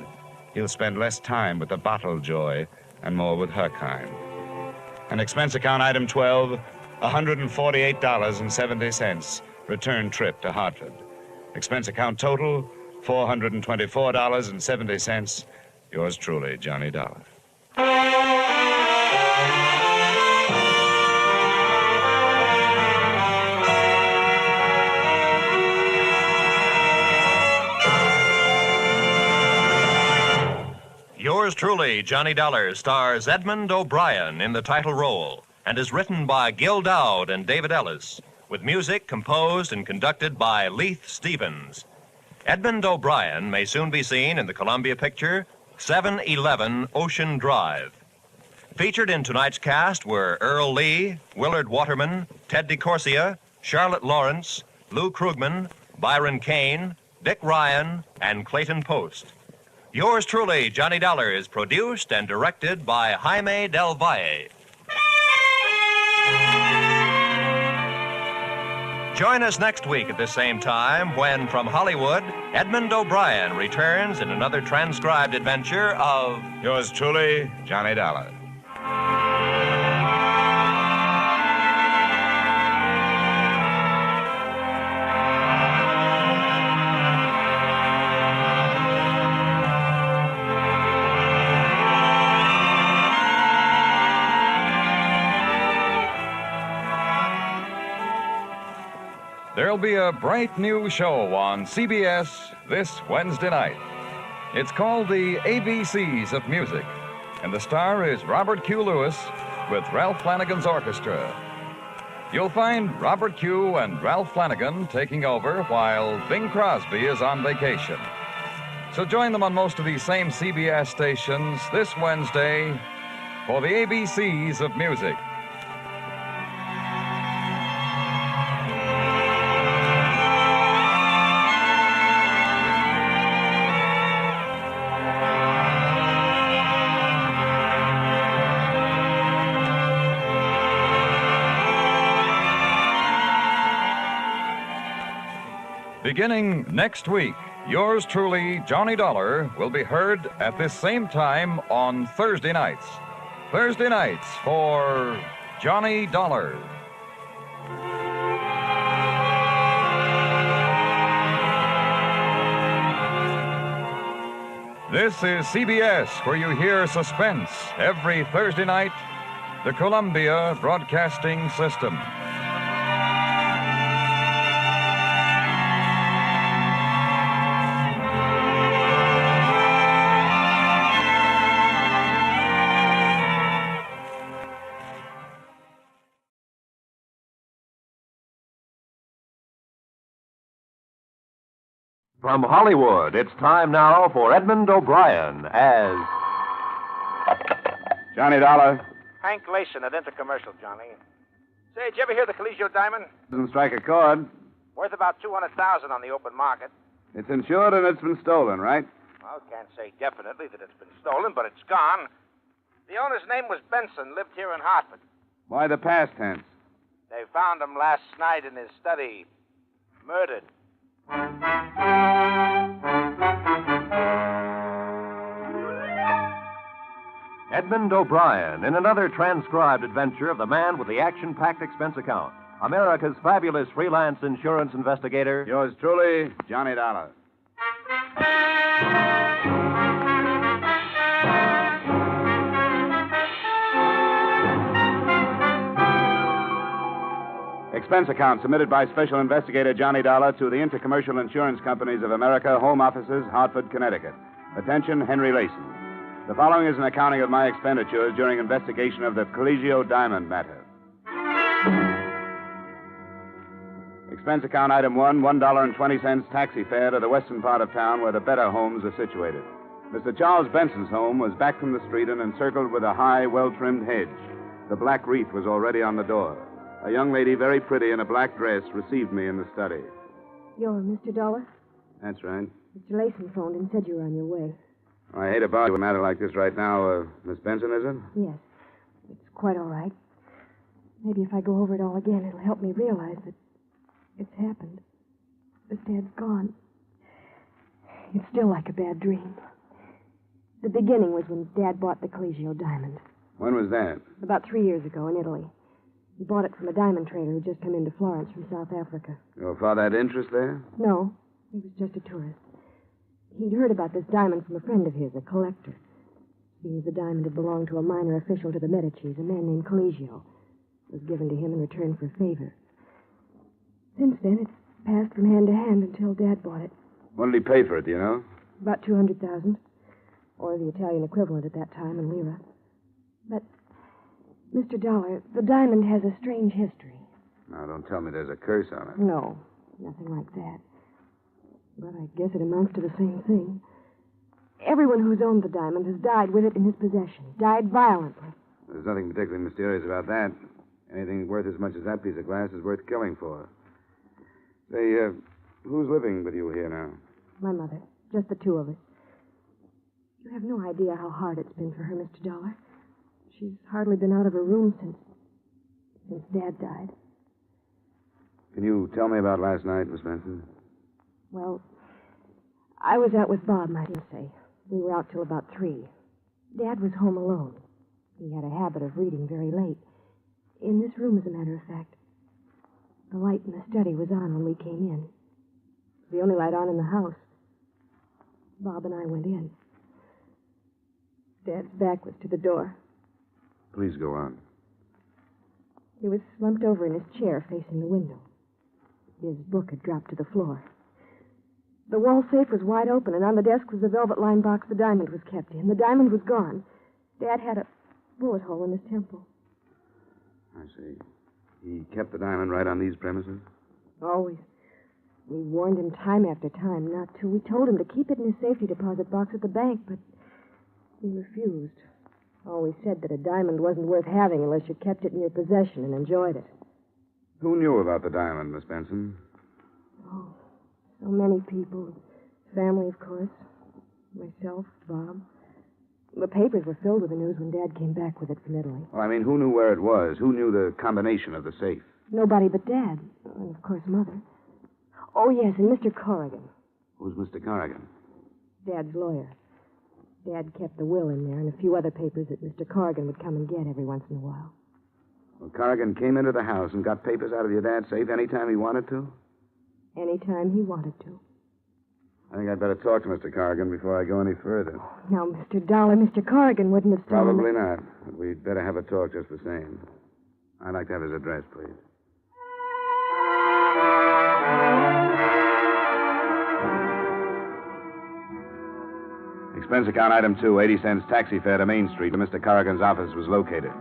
he'll spend less time with the bottle joy and more with her kind. And expense account item 12, $148.70. Return trip to Hartford. Expense account total, $424.70. Yours truly, Johnny Dollar. Yours truly, Johnny Dollar, stars Edmond O'Brien in the title role and is written by Gil Dowd and David Ellis, with music composed and conducted by Leith Stevens. Edmond O'Brien may soon be seen in the Columbia picture 711 Ocean Drive. Featured in tonight's cast were Earl Lee, Willard Waterman, Ted DeCorsia, Charlotte Lawrence, Lou Krugman, Byron Kane, Dick Ryan, and Clayton Post. Yours truly, Johnny Dollar, is produced and directed by Jaime Del Valle. Join us next week at the same time when, from Hollywood, Edmond O'Brien returns in another transcribed adventure of... Yours truly, Johnny Dollar. There'll be a bright new show on CBS this Wednesday night. It's called the ABCs of Music, and the star is Robert Q. Lewis with Ralph Flanagan's orchestra. You'll find Robert Q. and Ralph Flanagan taking over while Bing Crosby is on vacation. So join them on most of these same CBS stations this Wednesday for the ABCs of Music. Beginning next week, yours truly, Johnny Dollar, will be heard at this same time on Thursday nights. Thursday nights for Johnny Dollar. This is CBS, where you hear suspense every Thursday night, the Columbia Broadcasting System. From Hollywood, it's time now for Edmond O'Brien as Johnny Dollar. Hank Layson at Intercommercial, Johnny. Say, did you ever hear the Colegio diamond? Doesn't strike a chord. Worth about $200,000 on the open market. It's insured and it's been stolen, right? Well, can't say definitely that it's been stolen, but it's gone. The owner's name was Benson, lived here in Hartford. Why the past tense? They found him last night in his study, murdered. Edmond O'Brien in another transcribed adventure of the man with the action-packed expense account. America's fabulous freelance insurance investigator. Yours truly, Johnny Dollar. Expense account submitted by Special Investigator Johnny Dollar to the Intercommercial Insurance Companies of America, Home Offices, Hartford, Connecticut. Attention, Henry Layson. The following is an accounting of my expenditures during investigation of the Colegio Diamond matter. Expense account item 1, $1.20 taxi fare to the western part of town where the better homes are situated. Mr. Charles Benson's home was back from the street and encircled with a high, well-trimmed hedge. The black wreath was already on the door. A young lady, very pretty, in a black dress, received me in the study. You're Mr. Dollar? That's right. Mr. Layson phoned and said you were on your way. I hate about a matter like this right now. Miss Benson, is it? Yes. It's quite all right. Maybe if I go over it all again, it'll help me realize that it's happened. That Dad's gone. It's still like a bad dream. The beginning was when Dad bought the Colegio diamond. When was that? About 3 years ago in Italy. He bought it from a diamond trader who'd just come into Florence from South Africa. Your father had interest there? No, he was just a tourist. He'd heard about this diamond from a friend of his, a collector. Seems the diamond had belonged to a minor official to the Medicis, a man named Colegio. It was given to him in return for a favor. Since then, it's passed from hand to hand until Dad bought it. What did he pay for it, do you know? About $200,000. Or the Italian equivalent at that time in lira. But, Mr. Dollar, the diamond has a strange history. Now, don't tell me there's a curse on it. No, nothing like that. But I guess it amounts to the same thing. Everyone who's owned the diamond has died with it in his possession. Died violently. There's nothing particularly mysterious about that. Anything worth as much as that piece of glass is worth killing for. Say, who's living with you here now? My mother. Just the two of us. You have no idea how hard it's been for her, Mr. Dollar. She's hardly been out of her room since Dad died. Can you tell me about last night, Miss Benson? Well, I was out with Bob, might I say. We were out till about 3. Dad was home alone. He had a habit of reading very late. In this room, as a matter of fact. The light in the study was on when we came in. The only light on in the house. Bob and I went in. Dad's back was to the door. Please go on. He was slumped over in his chair facing the window. His book had dropped to the floor. The wall safe was wide open, and on the desk was the velvet-lined box the diamond was kept in. The diamond was gone. Dad had a bullet hole in his temple. I see. He kept the diamond right on these premises? Always. We warned him time after time not to. We told him to keep it in his safety deposit box at the bank, but he refused. Always said that a diamond wasn't worth having unless you kept it in your possession and enjoyed it. Who knew about the diamond, Miss Benson? Oh, so many people. Family, of course. Myself, Bob. The papers were filled with the news when Dad came back with it from Italy. Well, I mean, who knew where it was? Who knew the combination of the safe? Nobody but Dad. And, of course, Mother. Oh, yes, and Mr. Corrigan, Who's Mr. Corrigan? Dad's lawyer. Dad kept the will in there and a few other papers that Mr. Corrigan would come and get every once in a while. Well, Corrigan came into the house and got papers out of your dad's safe any time he wanted to? Anytime he wanted to. I think I'd better talk to Mr. Corrigan before I go any further. Now, Mr. Dollar, Mr. Corrigan wouldn't have stolen Probably not. But we'd better have a talk just the same. I'd like to have his address, please. Expense account item 2, 80 cents taxi fare to Main Street, where Mr. Corrigan's office was located.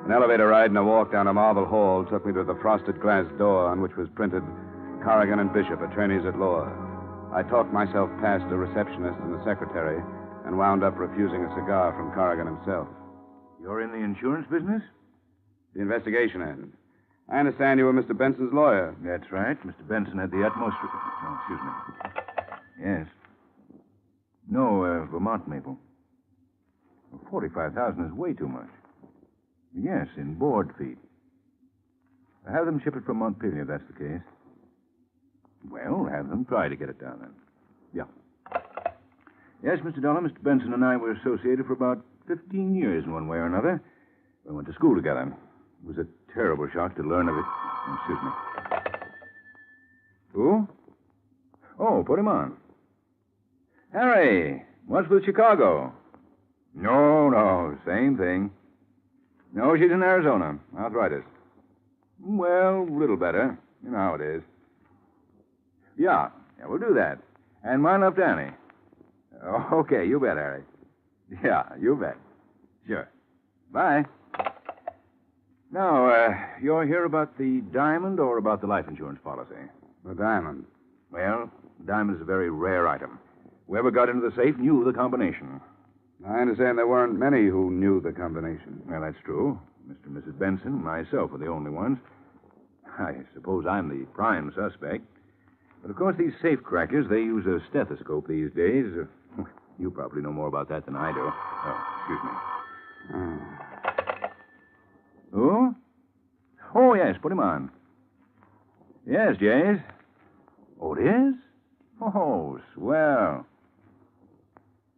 An elevator ride and a walk down a marble hall took me to the frosted glass door on which was printed Corrigan and Bishop, attorneys at law. I talked myself past the receptionist and the secretary and wound up refusing a cigar from Corrigan himself. You're in the insurance business? The investigation end. I understand you were Mr. Benson's lawyer. That's right. Mr. Benson had the utmost... Oh, excuse me. Yes. No, Vermont maple. Well, 45,000 is way too much. Yes, in board feet. Have them ship it from Montpelier, if that's the case. Well, have them try to get it down then. Yeah. Yes, Mr. Dollar, Mr. Benson and I were associated for about 15 years in one way or another. We went to school together. It was a terrible shock to learn of it. Oh, excuse me. Who? Oh, put him on. Harry, what's with Chicago? No, same thing. No, she's in Arizona. Arthritis. Well, a little better. You know how it is. Yeah, we'll do that. And my love, Danny. Okay, you bet, Harry. Yeah, you bet. Sure. Bye. Now, you're here about the diamond or about the life insurance policy? The diamond. Well, the diamond is a very rare item. Whoever got into the safe knew the combination. I understand there weren't many who knew the combination. Well, that's true. Mr. and Mrs. Benson and myself were the only ones. I suppose I'm the prime suspect. But, of course, these safe crackers, they use a stethoscope these days. You probably know more about that than I do. Oh, excuse me. Who? Oh, yes, put him on. Yes, Jays. Oh, it is? Oh, swell.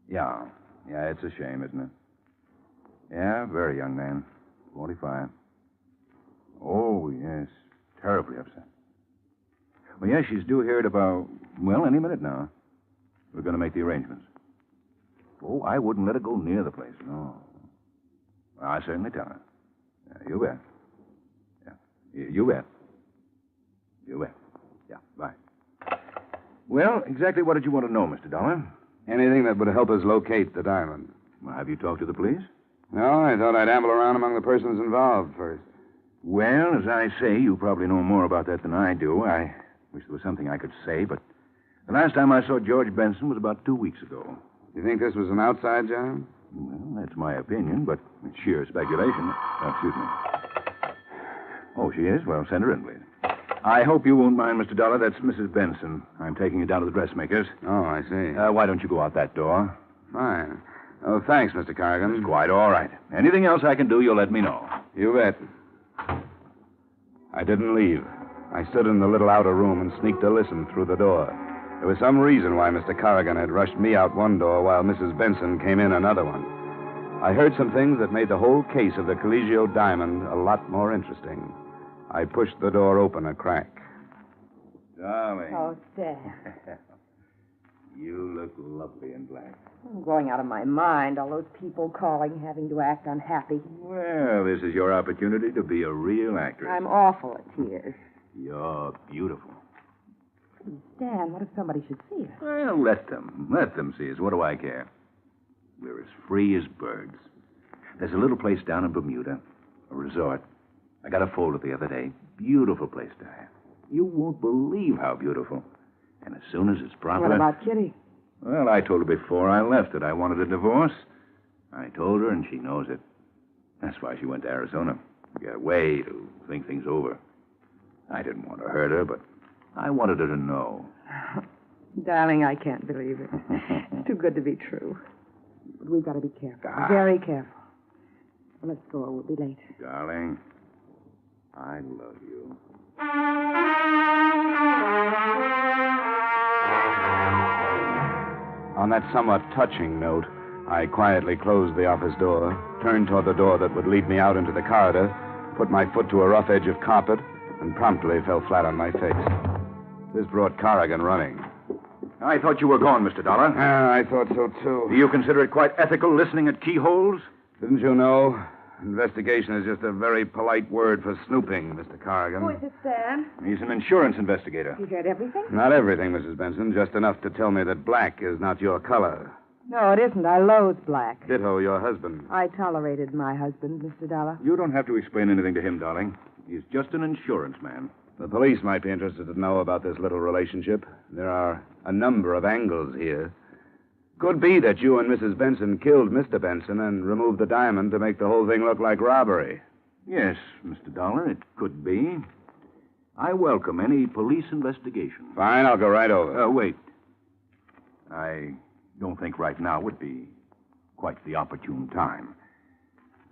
Yeah, it's a shame, isn't it? Yeah, very young man. 45. Oh, yes. Terribly upset. Well, yes, she's due here at about, any minute now. We're going to make the arrangements. Oh, I wouldn't let her go near the place, no. Well, I certainly tell her. Yeah, you bet. Yeah, you bet. You bet. Yeah, bye. Well, exactly what did you want to know, Mr. Dollar? Anything that would help us locate the diamond. Well, have you talked to the police? No, I thought I'd amble around among the persons involved first. Well, as I say, you probably know more about that than I do. I wish there was something I could say, but the last time I saw George Benson was about 2 weeks ago. You think this was an outside job? Well, that's my opinion, but it's sheer speculation. Oh, excuse me. Oh, she is? Well, send her in, please. I hope you won't mind, Mr. Dollar. That's Mrs. Benson. I'm taking you down to the dressmaker's. Oh, I see. Why don't you go out that door? Fine. Oh, thanks, Mr. Corrigan. It's quite all right. Anything else I can do, you'll let me know. You bet. I didn't leave. I stood in the little outer room and sneaked to listen through the door. There was some reason why Mr. Corrigan had rushed me out one door while Mrs. Benson came in another one. I heard some things that made the whole case of the Collegio diamond a lot more interesting. I pushed the door open a crack. Darling. Oh, Dad. You look lovely in black. I'm going out of my mind. All those people calling, having to act unhappy. Well, this is your opportunity to be a real actress. I'm awful at tears. You're beautiful. Stan, what if somebody should see us? Well, let them see us. What do I care? We're as free as birds. There's a little place down in Bermuda, a resort. I got a folder the other day. Beautiful place to have. You won't believe how beautiful. And as soon as it's proper... What about Kitty? Well, I told her before I left that I wanted a divorce. I told her, and she knows it. That's why she went to Arizona. To get away, to think things over. I didn't want to hurt her, but I wanted her to know. Darling, I can't believe it. It's too good to be true. But we've got to be careful. Very careful. Well, let's go. We'll be late. Darling, I love you. On that somewhat touching note, I quietly closed the office door, turned toward the door that would lead me out into the corridor, put my foot to a rough edge of carpet, and promptly fell flat on my face. This brought Corrigan running. I thought you were gone, Mr. Dollar. I thought so, too. Do you consider it quite ethical listening at keyholes? Didn't you know? Investigation is just a very polite word for snooping, Mr. Corrigan. Who is it, Stan? He's an insurance investigator. You heard everything? Not everything, Mrs. Benson. Just enough to tell me that black is not your color. No, it isn't. I loathe black. Ditto your husband. I tolerated my husband, Mr. Dollar. You don't have to explain anything to him, darling. He's just an insurance man. The police might be interested to know about this little relationship. There are a number of angles here. Could be that you and Mrs. Benson killed Mr. Benson and removed the diamond to make the whole thing look like robbery. Yes, Mr. Dollar, it could be. I welcome any police investigation. Fine, I'll go right over. Wait. I don't think right now would be quite the opportune time.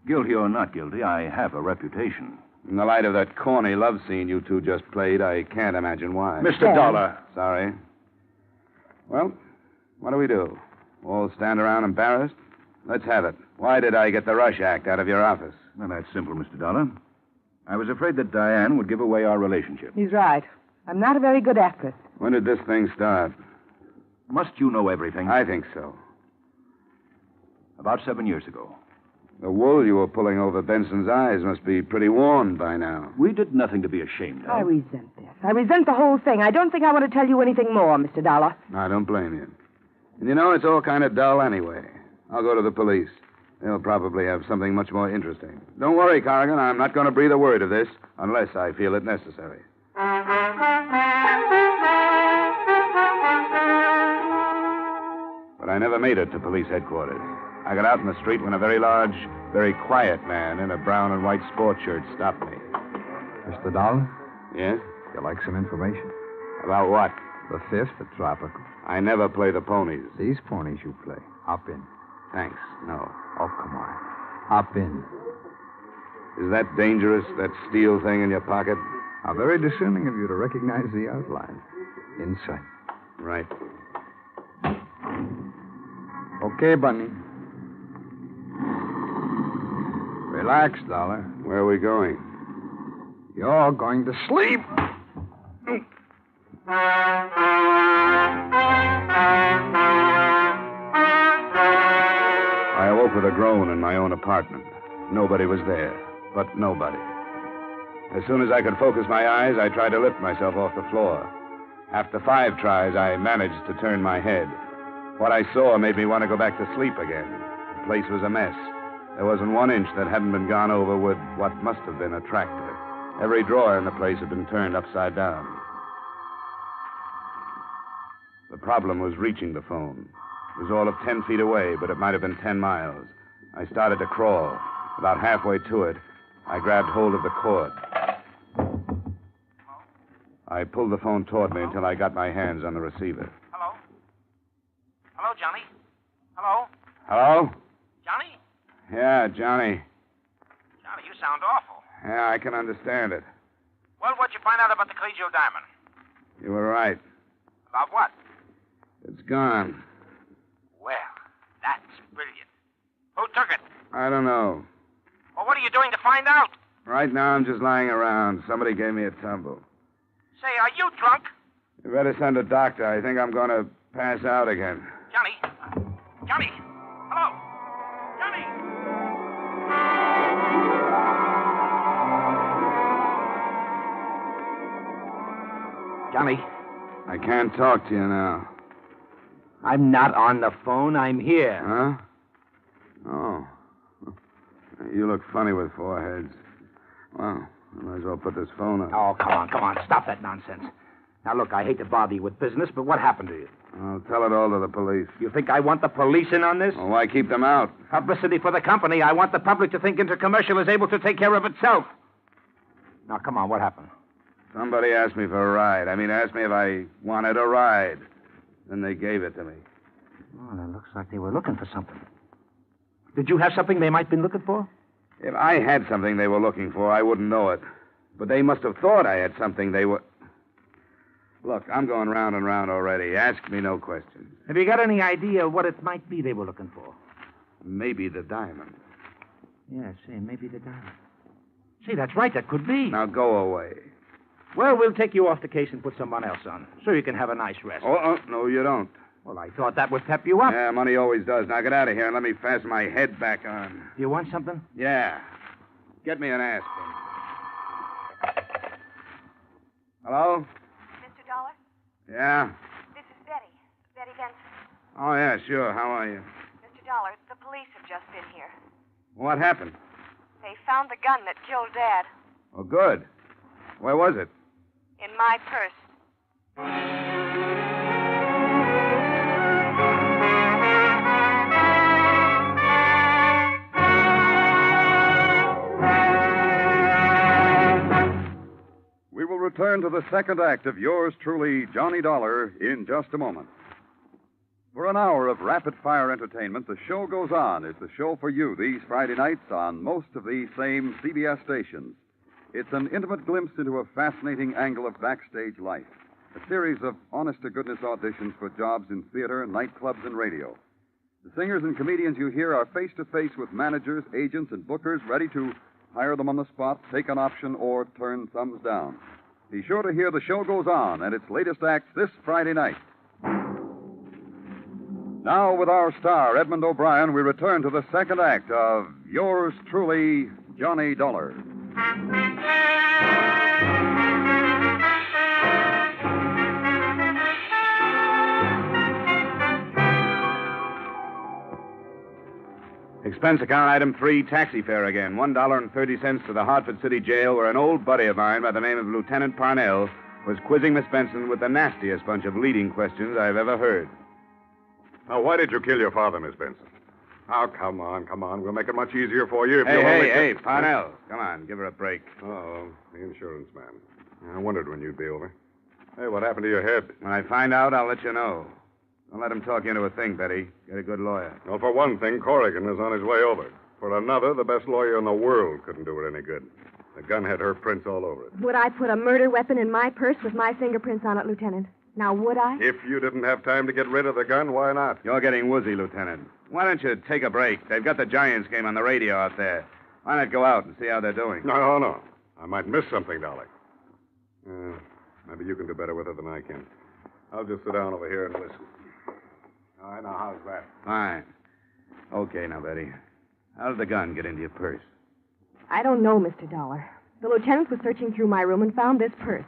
Guilty or not guilty, I have a reputation. In the light of that corny love scene you two just played, I can't imagine why. Mr. Dollar. Sorry. Well, what do we do? All stand around embarrassed? Let's have it. Why did I get the Rush Act out of your office? Well, that's simple, Mr. Dollar. I was afraid that Diane would give away our relationship. He's right. I'm not a very good actress. When did this thing start? Must you know everything? I think so. About 7 years ago. The wool you were pulling over Benson's eyes must be pretty worn by now. We did nothing to be ashamed of. I resent this. I resent the whole thing. I don't think I want to tell you anything more, Mr. Dollar. I don't blame you. And you know, it's all kind of dull anyway. I'll go to the police. They'll probably have something much more interesting. Don't worry, Corrigan. I'm not going to breathe a word of this unless I feel it necessary. But I never made it to police headquarters. I got out in the street when a very large, very quiet man in a brown and white sports shirt stopped me. Mr. Dollar? Yes? You like some information? About what? The fifth, the tropical. I never play the ponies. These ponies you play. Hop in. Thanks. No. Oh, come on. Hop in. Is that dangerous, that steel thing in your pocket? How very discerning of you to recognize the outline. Inside. Right. Okay, Bunny. Relax, Dollar. Where are we going? You're going to sleep. I awoke with a groan in my own apartment. Nobody was there, but nobody. As soon as I could focus my eyes, I tried to lift myself off the floor. After 5 tries, I managed to turn my head. What I saw made me want to go back to sleep again. The place was a mess. There wasn't 1 inch that hadn't been gone over with what must have been a tractor. Every drawer in the place had been turned upside down. The problem was reaching the phone. It was all of 10 feet away, but it might have been 10 miles. I started to crawl. About halfway to it, I grabbed hold of the cord. I pulled the phone toward me until I got my hands on the receiver. Hello? Hello, Johnny? Hello? Hello? Johnny? Yeah, Johnny. Johnny, you sound awful. Yeah, I can understand it. Well, what'd you find out about the Cleggio diamond? You were right. About what? It's gone. Well, that's brilliant. Who took it? I don't know. Well, what are you doing to find out? Right now, I'm just lying around. Somebody gave me a tumble. Say, are you drunk? You better send a doctor. I think I'm going to pass out again. Johnny? Johnny? Hello? Johnny? Johnny? I can't talk to you now. I'm not on the phone. I'm here. Huh? Oh. You look funny with 4 heads. Well, I might as well put this phone up. Oh, come on. Stop that nonsense. Now, look, I hate to bother you with business, but what happened to you? I'll tell it all to the police. You think I want the police in on this? Well, why keep them out? Publicity for the company. I want the public to think Intercommercial is able to take care of itself. Now, come on, what happened? Somebody asked me for a ride. Asked me if I wanted a ride. Then they gave it to me. Oh, it looks like they were looking for something. Did you have something they might have been looking for? If I had something they were looking for, I wouldn't know it. But they must have thought I had something they were... Look, I'm going round and round already. Ask me no questions. Have you got any idea what it might be they were looking for? Maybe the diamond. Yeah, say, maybe the diamond. Say, that's right. That could be. Now go away. Well, we'll take you off the case and put someone else on, so you can have a nice rest. No, you don't. Well, I thought that would pep you up. Yeah, money always does. Now get out of here and let me fasten my head back on. Do you want something? Yeah. Get me an aspirin. Hello? Mr. Dollar? Yeah? This is Betty. Betty Benson. Oh, yeah, sure. How are you? Mr. Dollar, the police have just been here. What happened? They found the gun that killed Dad Oh, good. Where was it? in my purse. We will return to the second act of yours truly, Johnny Dollar, in just a moment. For an hour of rapid-fire entertainment, the show goes on. It's the show for you these Friday nights on most of these same CBS stations. It's an intimate glimpse into a fascinating angle of backstage life, a series of honest-to-goodness auditions for jobs in theater, nightclubs, and radio. The singers and comedians you hear are face-to-face with managers, agents, and bookers ready to hire them on the spot, take an option, or turn thumbs down. Be sure to hear The Show Goes On and its latest acts this Friday night. Now, with our star, Edmond O'Brien, we return to the second act of yours truly, Johnny Dollar. Expense account item 3, taxi fare again. $1.30 to the Hartford City Jail, where an old buddy of mine by the name of Lieutenant Parnell was quizzing Miss Benson with the nastiest bunch of leading questions I've ever heard. Now, why did you kill your father, Miss Benson? Oh, come on. We'll make it much easier for you if Hey, you'll only... hey, Parnell. Come on, give her a break. Oh, the insurance man. I wondered when you'd be over. Hey, what happened to your head? When I find out, I'll let you know. Don't let him talk you into a thing, Betty. Get a good lawyer. Well, for one thing, Corrigan is on his way over. For another, the best lawyer in the world couldn't do it any good. The gun had her prints all over it. Would I put a murder weapon in my purse with my fingerprints on it, Lieutenant? Now, would I? If you didn't have time to get rid of the gun, why not? You're getting woozy, Lieutenant. Why don't you take a break? They've got the Giants game on the radio out there. Why not go out and see how they're doing? No. I might miss something, Dolly. Maybe you can do better with it than I can. I'll just sit down over here and listen. All right, now, how's that? Fine. Okay, now, Betty. How did the gun get into your purse? I don't know, Mr. Dollar. The lieutenant was searching through my room and found this purse.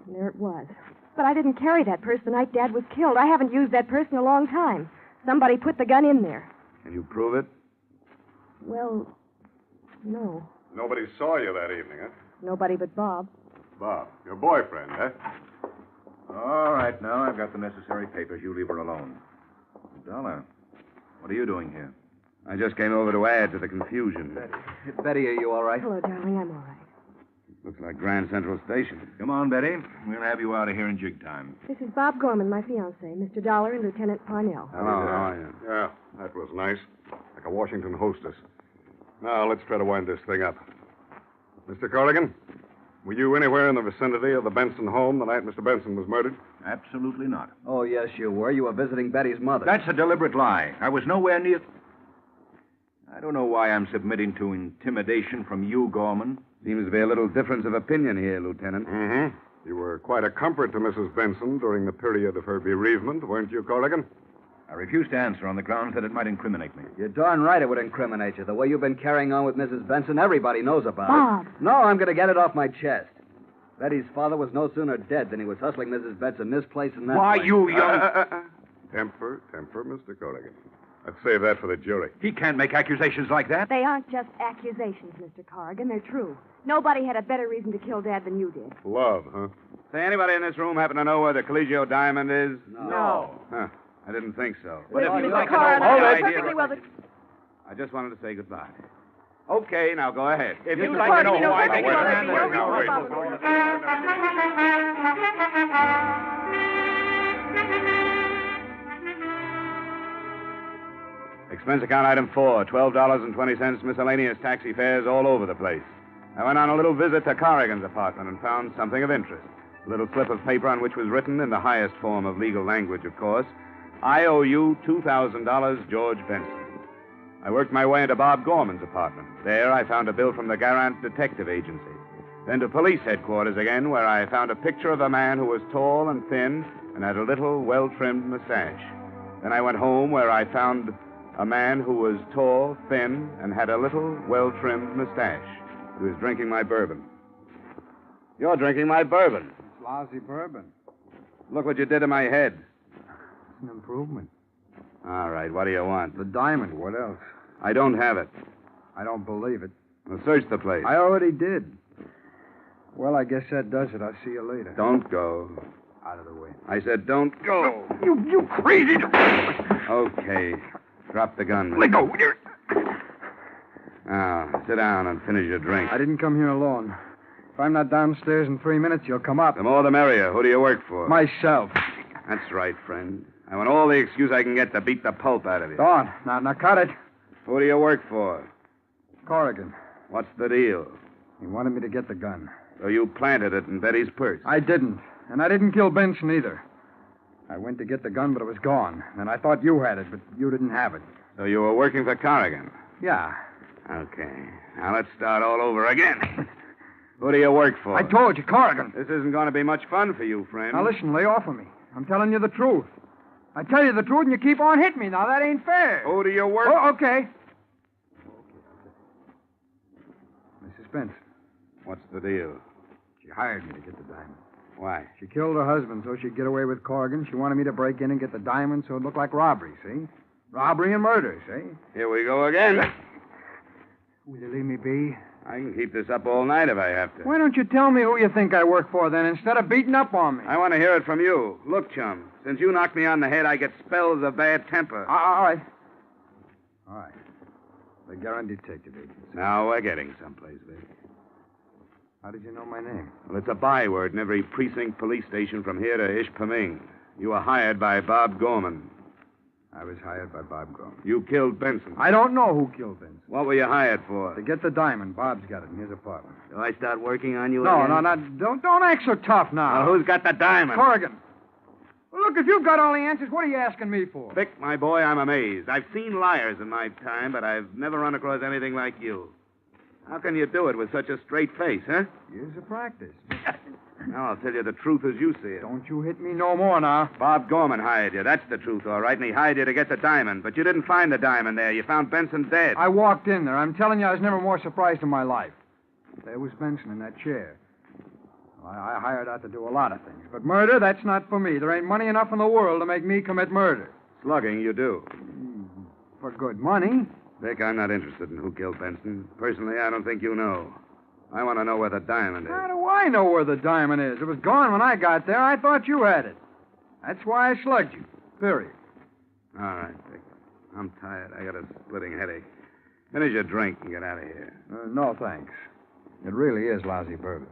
And there it was. But I didn't carry that purse the night Dad was killed. I haven't used that purse in a long time. Somebody put the gun in there. Can you prove it? Well, no. Nobody saw you that evening, huh? Nobody but Bob. Bob, your boyfriend, huh? All right, now I've got the necessary papers. You leave her alone. Dollar, what are you doing here? I just came over to add to the confusion. Betty, are you all right? Hello, darling. I'm all right. Looks like Grand Central Station. Come on, Betty. We'll have you out of here in jig time. This is Bob Gorman, my fiancé, Mr. Dollar and Lieutenant Parnell. Hello, how are you? Yeah, that was nice. Like a Washington hostess. Now, let's try to wind this thing up. Mr. Corrigan, were you anywhere in the vicinity of the Benson home the night Mr. Benson was murdered? Absolutely not. Oh, yes, you were. You were visiting Betty's mother. That's a deliberate lie. I was nowhere near... I don't know why I'm submitting to intimidation from you, Gorman. Seems to be a little difference of opinion here, Lieutenant. Mm-hmm. You were quite a comfort to Mrs. Benson during the period of her bereavement, weren't you, Corrigan? I refuse to answer on the grounds that it might incriminate me. You're darn right it would incriminate you. The way you've been carrying on with Mrs. Benson, everybody knows about Bob. it. No, I'm going to get it off my chest. Betty's father was no sooner dead than he was hustling Mrs. Benson this place and that Why, place. you young... Temper, Mr. Corrigan. Let's save that for the jury. He can't make accusations like that. They aren't just accusations, Mr. Corrigan. They're true. Nobody had a better reason to kill Dad than you did. Love, huh? Say, anybody in this room happen to know where the Collegio diamond is? No. Huh. I didn't think so. But if you'd Mr. like to Corrigan, know I my know idea perfectly of- well that... I just wanted to say goodbye. Okay, now go ahead. If Mr. you'd like to know Corrigan, you know why perfectly they well went there'd be no reason to bother. Expense account item 4, $12.20 miscellaneous taxi fares all over the place. I went on a little visit to Corrigan's apartment and found something of interest. A little slip of paper on which was written, in the highest form of legal language, of course, I owe you $2,000, George Benson. I worked my way into Bob Gorman's apartment. There I found a bill from the Garant Detective Agency. Then to police headquarters again, where I found a picture of a man who was tall and thin and had a little, well-trimmed mustache. Then I went home, where I found a man who was tall, thin, and had a little, well-trimmed mustache. He was drinking my bourbon. You're drinking my bourbon. It's lousy bourbon. Look what you did to my head. It's an improvement. All right, what do you want? The diamond. What else? I don't have it. I don't believe it. Well, search the place. I already did. Well, I guess that does it. I'll see you later. Don't go. Out of the way. I said don't go. You crazy... Okay. Drop the gun. Let go. Now, sit down and finish your drink. I didn't come here alone. If I'm not downstairs in 3 minutes, you'll come up. The more the merrier. Who do you work for? Myself. That's right, friend. I want all the excuse I can get to beat the pulp out of you. Go on. Now cut it. Who do you work for? Corrigan. What's the deal? He wanted me to get the gun. So you planted it in Betty's purse? I didn't. And I didn't kill Benson either. I went to get the gun, but it was gone. And I thought you had it, but you didn't have it. So you were working for Corrigan? Yeah. Okay. Now let's start all over again. Who do you work for? I told you, Corrigan. This isn't going to be much fun for you, friend. Now listen, lay off of me. I'm telling you the truth. I tell you the truth, and you keep on hitting me. Now, that ain't fair. Who do you work for? Oh, okay. Mrs. Benson. What's the deal? She hired me to get the diamond. Why? She killed her husband so she'd get away with Corrigan. She wanted me to break in and get the diamond so it looked like robbery, see? Robbery and murder, see? Here we go again. Will you leave me be? I can keep this up all night if I have to. Why don't you tell me who you think I work for, then, instead of beating up on me? I want to hear it from you. Look, chum, since you knocked me on the head, I get spells of bad temper. All right. All right. The Garant Detective Agency. Now we're getting someplace, Vic. How did you know my name? Well, it's a byword in every precinct police station from here to Ishpeming. You were hired by Bob Gorman. I was hired by Bob Gorman. You killed Benson. I don't know who killed Benson. What were you hired for? To get the diamond. Bob's got it in his apartment. Do I start working on you No, again? no. Don't act so tough now. Well, who's got the diamond? Corrigan. Well, look, if you've got all the answers, what are you asking me for? Vic, my boy, I'm amazed. I've seen liars in my time, but I've never run across anything like you. How can you do it with such a straight face, huh? Years of practice. Now, I'll tell you the truth as you see it. Don't you hit me no more now. Bob Gorman hired you. That's the truth, all right, and he hired you to get the diamond. But you didn't find the diamond there. You found Benson dead. I walked in there. I'm telling you, I was never more surprised in my life. There was Benson in that chair. Well, I hired out to do a lot of things. But murder, that's not for me. There ain't money enough in the world to make me commit murder. Slugging, you do. For good money. Vic, I'm not interested in who killed Benson. Personally, I don't think you know. I want to know where the diamond is. How do I know where the diamond is? It was gone when I got there. I thought you had it. That's why I slugged you. Period. All right, Vic. I'm tired. I got a splitting headache. Finish your drink and get out of here. No, thanks. It really is lousy bourbon.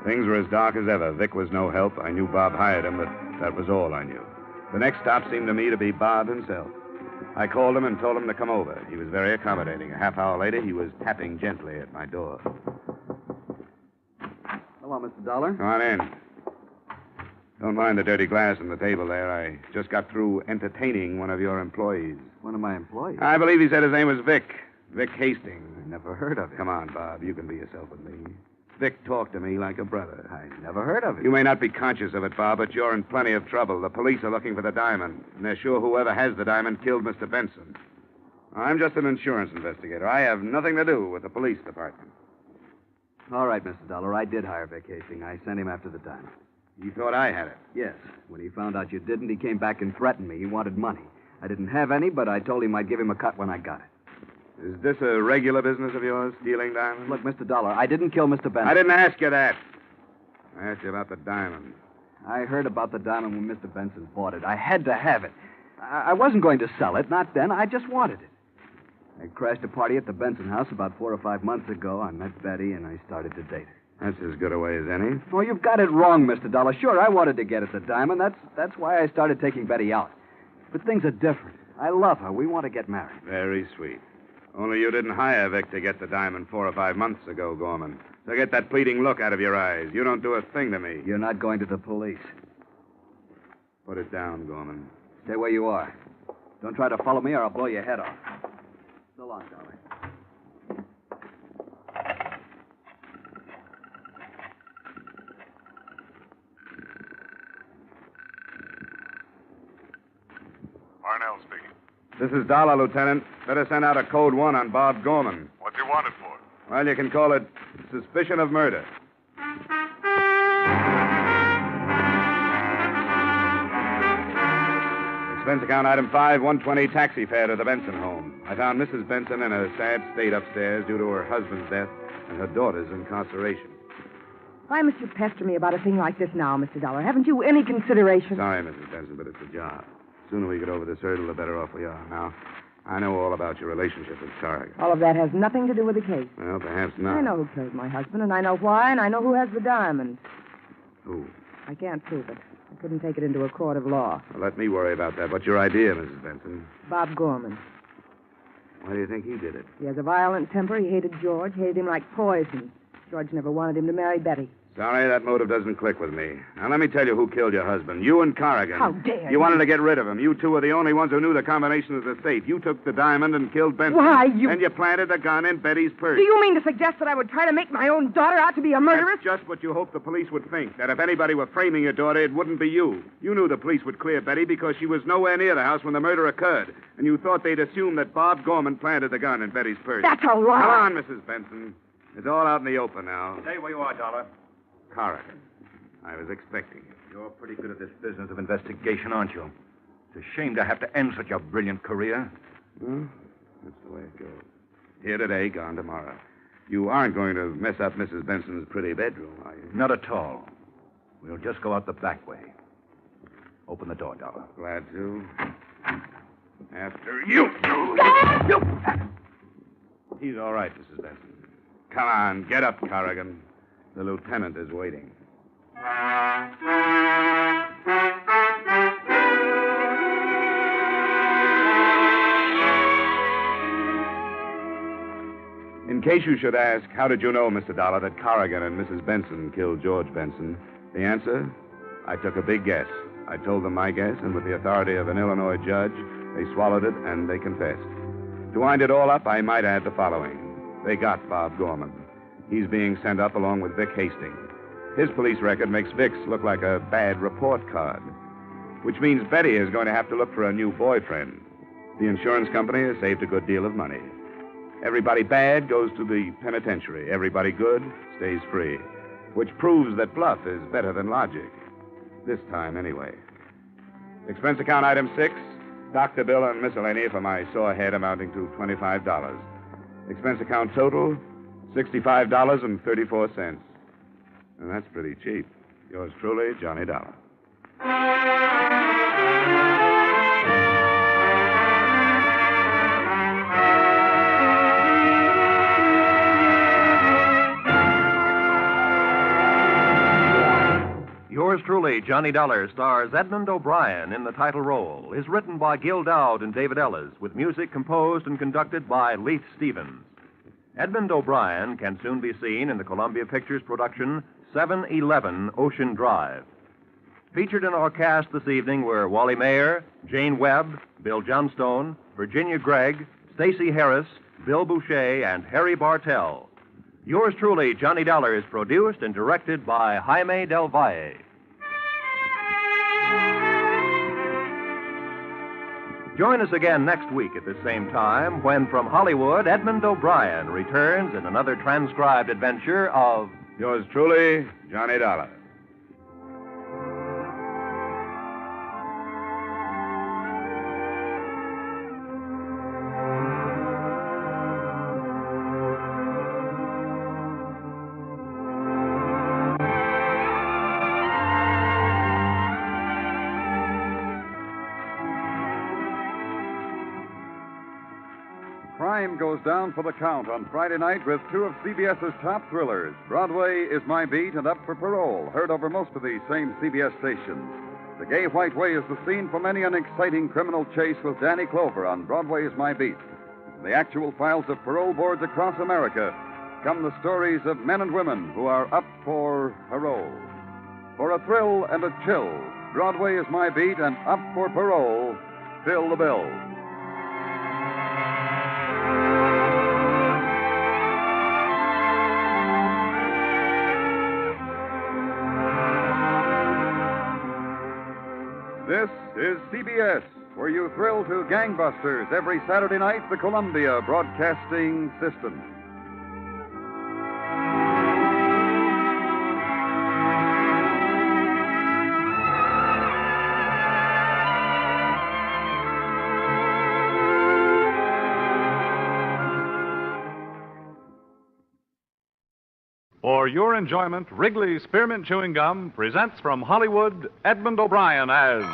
Things were as dark as ever. Vic was no help. I knew Bob hired him, but that was all I knew. The next stop seemed to me to be Bob himself. I called him and told him to come over. He was very accommodating. A half hour later, he was tapping gently at my door. Hello, Mr. Dollar. Come on in. Don't mind the dirty glass on the table there. I just got through entertaining one of your employees. One of my employees? I believe he said his name was Vic. Vic Hastings. I never heard of him. Come on, Bob. You can be yourself with me. Vic talked to me like a brother. I never heard of him. You may not be conscious of it, Bob, but you're in plenty of trouble. The police are looking for the diamond, and they're sure whoever has the diamond killed Mr. Benson. I'm just an insurance investigator. I have nothing to do with the police department. All right, Mr. Dollar. I did hire Vic Hastings. I sent him after the diamond. He thought I had it. Yes. When he found out you didn't, he came back and threatened me. He wanted money. I didn't have any, but I told him I'd give him a cut when I got it. Is this a regular business of yours, stealing diamonds? Look, Mr. Dollar, I didn't kill Mr. Benson. I didn't ask you that. I asked you about the diamond. I heard about the diamond when Mr. Benson bought it. I had to have it. I wasn't going to sell it, not then. I just wanted it. I crashed a party at the Benson house about 4 or 5 months ago. I met Betty, and I started to date her. That's as good a way as any. Oh, you've got it wrong, Mr. Dollar. Sure, I wanted to get at the diamond. That's why I started taking Betty out. But things are different. I love her. We want to get married. Very sweet. Only you didn't hire Vic to get the diamond 4 or 5 months ago, Gorman. So get that pleading look out of your eyes. You don't do a thing to me. You're not going to the police. Put it down, Gorman. Stay where you are. Don't try to follow me or I'll blow your head off. So long, Dollar. Parnell speaking. This is Dollar, Lieutenant. Better send out a code 1 on Bob Gorman. What's he wanted for? Well, you can call it suspicion of murder. Expense account item 5, 120 taxi fare to the Benson home. I found Mrs. Benson in a sad state upstairs due to her husband's death and her daughter's incarceration. Why must you pester me about a thing like this now, Mr. Dollar? Haven't you any consideration? Sorry, Mrs. Benson, but it's a job. The sooner we get over this hurdle, the better off we are. Now, I know all about your relationship with Corrigan. All of that has nothing to do with the case. Well, perhaps not. I know who killed my husband, and I know why, and I know who has the diamond. Who? I can't prove it. I couldn't take it into a court of law. Well, let me worry about that. What's your idea, Mrs. Benson? Bob Gorman. Why do you think he did it? He has a violent temper. He hated George, hated him like poison. George never wanted him to marry Betty. Sorry, that motive doesn't click with me. Now, let me tell you who killed your husband. You and Corrigan. How dare you? wanted to get rid of him. You two were the only ones who knew the combination of the safe. You took the diamond and killed Benson. Why, you... And you planted the gun in Betty's purse. Do you mean to suggest that I would try to make my own daughter out to be a murderess? That's just what you hoped the police would think. That if anybody were framing your daughter, it wouldn't be you. You knew the police would clear Betty because she was nowhere near the house when the murder occurred. And you thought they'd assume that Bob Gorman planted the gun in Betty's purse. That's a lie. Come on, Mrs. Benson. It's all out in the open now. Stay where you are, Dollar. Corrigan. I was expecting you. You're pretty good at this business of investigation, aren't you? It's a shame to have to end such a brilliant career. Well, that's the way it goes. Here today, gone tomorrow. You aren't going to mess up Mrs. Benson's pretty bedroom, are you? Not at all. We'll just go out the back way. Open the door, Dollar. Glad to. After you. He's all right, Mrs. Benson. Come on, get up, Corrigan. The lieutenant is waiting. In case you should ask, how did you know, Mr. Dollar, that Corrigan and Mrs. Benson killed George Benson? The answer? I took a big guess. I told them my guess, and with the authority of an Illinois judge, they swallowed it and they confessed. To wind it all up, I might add the following. They got Bob Gorman. He's being sent up along with Vic Hastings. His police record makes Vic's look like a bad report card, which means Betty is going to have to look for a new boyfriend. The insurance company has saved a good deal of money. Everybody bad goes to the penitentiary. Everybody good stays free, which proves that bluff is better than logic. This time, anyway. Expense account item 6, doctor bill and miscellany for my sore head amounting to $25. Expense account total, $65.34. And that's pretty cheap. Yours truly, Johnny Dollar. Yours truly, Johnny Dollar, stars Edmond O'Brien in the title role. Is written by Gil Dowd and David Ellis, with music composed and conducted by Leith Stevens. Edmond O'Brien can soon be seen in the Columbia Pictures production 711 Ocean Drive. Featured in our cast this evening were Wally Mayer, Jane Webb, Bill Johnstone, Virginia Gregg, Stacey Harris, Bill Boucher, and Harry Bartell. Yours truly, Johnny Dollar, is produced and directed by Jaime Del Valle. Join us again next week at the same time when, from Hollywood, Edmond O'Brien returns in another transcribed adventure of Yours truly, Johnny Dollar. Crime goes down for the count on Friday night with two of CBS's top thrillers. Broadway is My Beat and Up for Parole, heard over most of these same CBS stations. The Gay White Way is the scene for many an exciting criminal chase with Danny Clover on Broadway is My Beat. the actual files of parole boards across America, come the stories of men and women who are up for parole. For a thrill and a chill, Broadway is my beat, and up for parole, fill the bill. This is CBS, where you thrill to gangbusters every Saturday night, the Columbia Broadcasting System. For your enjoyment, Wrigley Spearmint Chewing Gum presents from Hollywood Edmond O'Brien as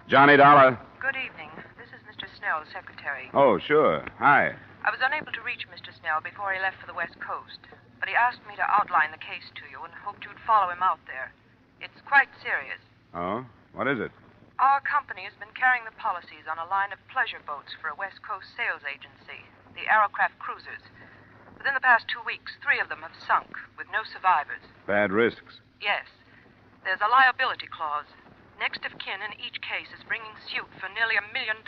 Johnny Dollar. Good evening. This is Mr. Snell, secretary. Oh, sure. Hi. I was unable to reach Mr. Snell before he left for the West Coast, but he asked me to outline the case to you and hoped you'd follow him out there. It's quite serious. Oh? What is it? Our company has been carrying the policies on a line of pleasure boats for a West Coast sales agency, the Aerocraft Cruisers. Within the past 2 weeks, 3 of them have sunk, with no survivors. Bad risks. Yes. There's a liability clause. Next of kin in each case is bringing suit for nearly $1 million.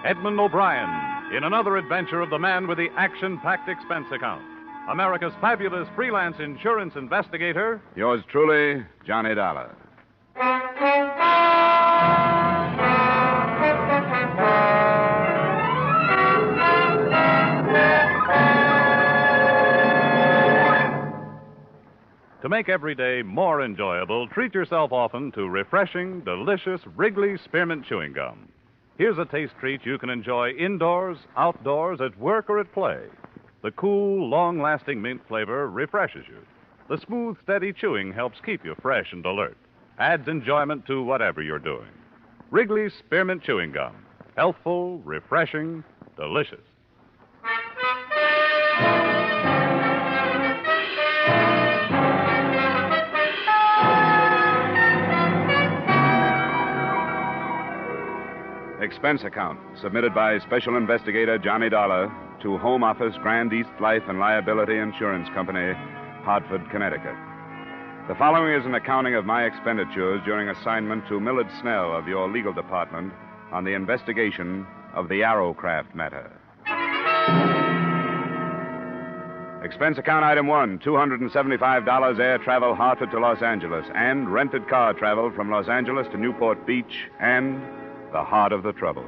Edmond O'Brien in another adventure of the man with the action-packed expense account. America's fabulous freelance insurance investigator. Yours truly, Johnny Dollar. To make every day more enjoyable, treat yourself often to refreshing, delicious Wrigley Spearmint Chewing Gum. Here's a taste treat you can enjoy indoors, outdoors, at work, or at play. The cool, long-lasting mint flavor refreshes you. The smooth, steady chewing helps keep you fresh and alert. Adds enjoyment to whatever you're doing. Wrigley Spearmint Chewing Gum. Healthful, refreshing, delicious. Expense account submitted by Special Investigator Johnny Dollar to Home Office, Grand East Life and Liability Insurance Company, Hartford, Connecticut. The following is an accounting of my expenditures during assignment to Millard Snell of your legal department on the investigation of the Aerocraft matter. Expense account item 1, $275 air travel Hartford to Los Angeles and rented car travel from Los Angeles to Newport Beach and the heart of the trouble.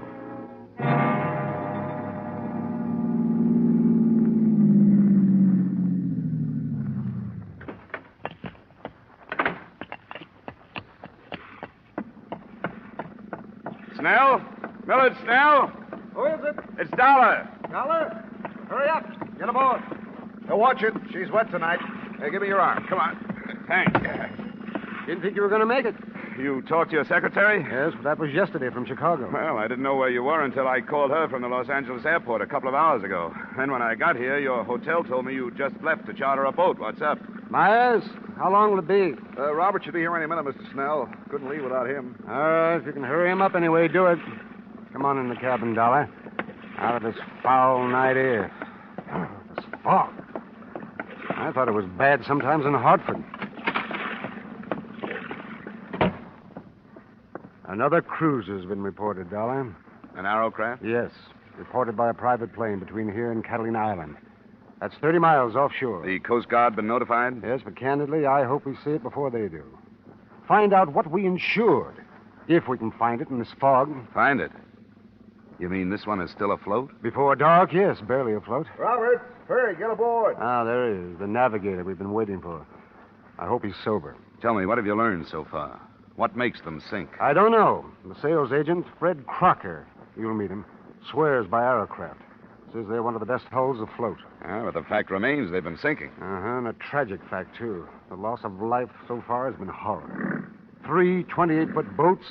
Snell? Millard Snell? Who is it? It's Dollar. Dollar? Hurry up. Get aboard. Now watch it. She's wet tonight. Hey, give me your arm. Come on. Thanks. Didn't think you were going to make it. You talked to your secretary? Yes, but that was yesterday from Chicago. Well, I didn't know where you were until I called her from the Los Angeles airport a couple of hours ago. Then when I got here, your hotel told me you just left to charter a boat. What's up? Myers, how long will it be? Robert should be here any minute, Mr. Snell. Couldn't leave without him. All right, if you can hurry him up anyway, do it. Come on in the cabin, Dollar. Out of this foul night air. This fog. I thought it was bad sometimes in Hartford. Another cruise has been reported, Dollar. An Aerocraft? Yes. Reported by a private plane between here and Catalina Island. That's 30 miles offshore. The Coast Guard been notified? Yes, but candidly, I hope we see it before they do. Find out what we insured, if we can find it in this fog. Find it? You mean this one is still afloat? Before dark, yes, barely afloat. Robert, hurry, get aboard. Ah, there he is, the navigator we've been waiting for. I hope he's sober. Tell me, what have you learned so far? What makes them sink? I don't know. The sales agent, Fred Crocker, you'll meet him, swears by Aerocraft. Says they're one of the best hulls afloat. Yeah, but the fact remains they've been sinking. Uh-huh, and a tragic fact, too. The loss of life so far has been horrible. 3 28-foot boats,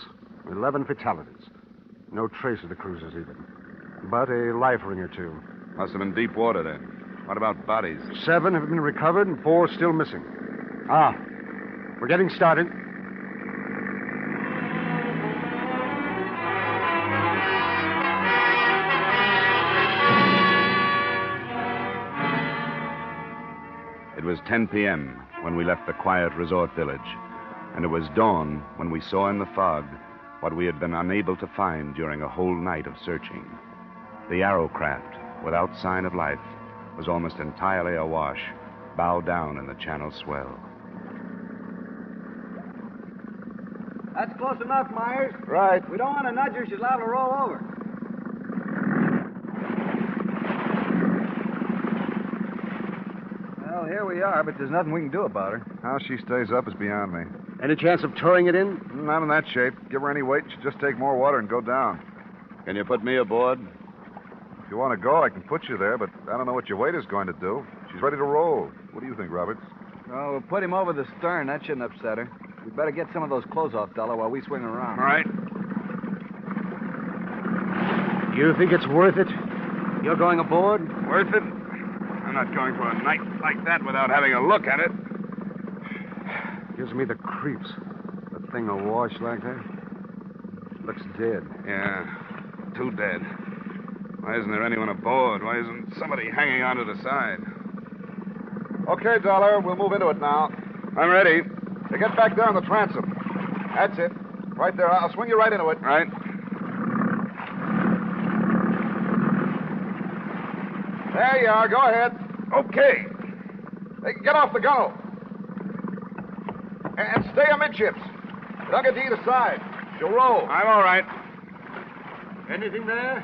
11 fatalities. No trace of the cruisers, even. But a life ring or two. Must have been deep water, then. What about bodies? 7 have been recovered and 4 still missing. Ah, we're getting started. was 10 p.m. when we left the quiet resort village, and it was dawn when we saw in the fog what we had been unable to find during a whole night of searching. The Arrowcraft, without sign of life, was almost entirely awash, bow down in the channel swell. That's close enough, Myers. Right. We don't want to nudge her. She's liable to roll over. Well, here we are, but there's nothing we can do about her. How she stays up is beyond me. Any chance of towing it in? Not in that shape. Give her any weight, she'll just take more water and go down. Can you put me aboard? If you want to go, I can put you there, but I don't know what your weight is going to do. She's ready to roll. What do you think, Roberts? Oh, we'll put him over the stern. That shouldn't upset her. We'd better get some of those clothes off, Dollar, while we swing around. All right. You think it's worth it? You're going aboard? Worth it? I'm not going for a night like that without having a look at it. Gives me the creeps. That thing awash like that. Looks dead. Yeah, too dead. Why isn't there anyone aboard? Why isn't somebody hanging onto the side? Okay, Dollar, we'll move into it now. I'm ready. Now get back there on the transom. That's it. Right there. I'll swing you right into it. Right. There you are. Go ahead. Okay. Hey, get off the gunwale. And stay amidships. Don't get to either side. She'll roll. I'm all right. Anything there?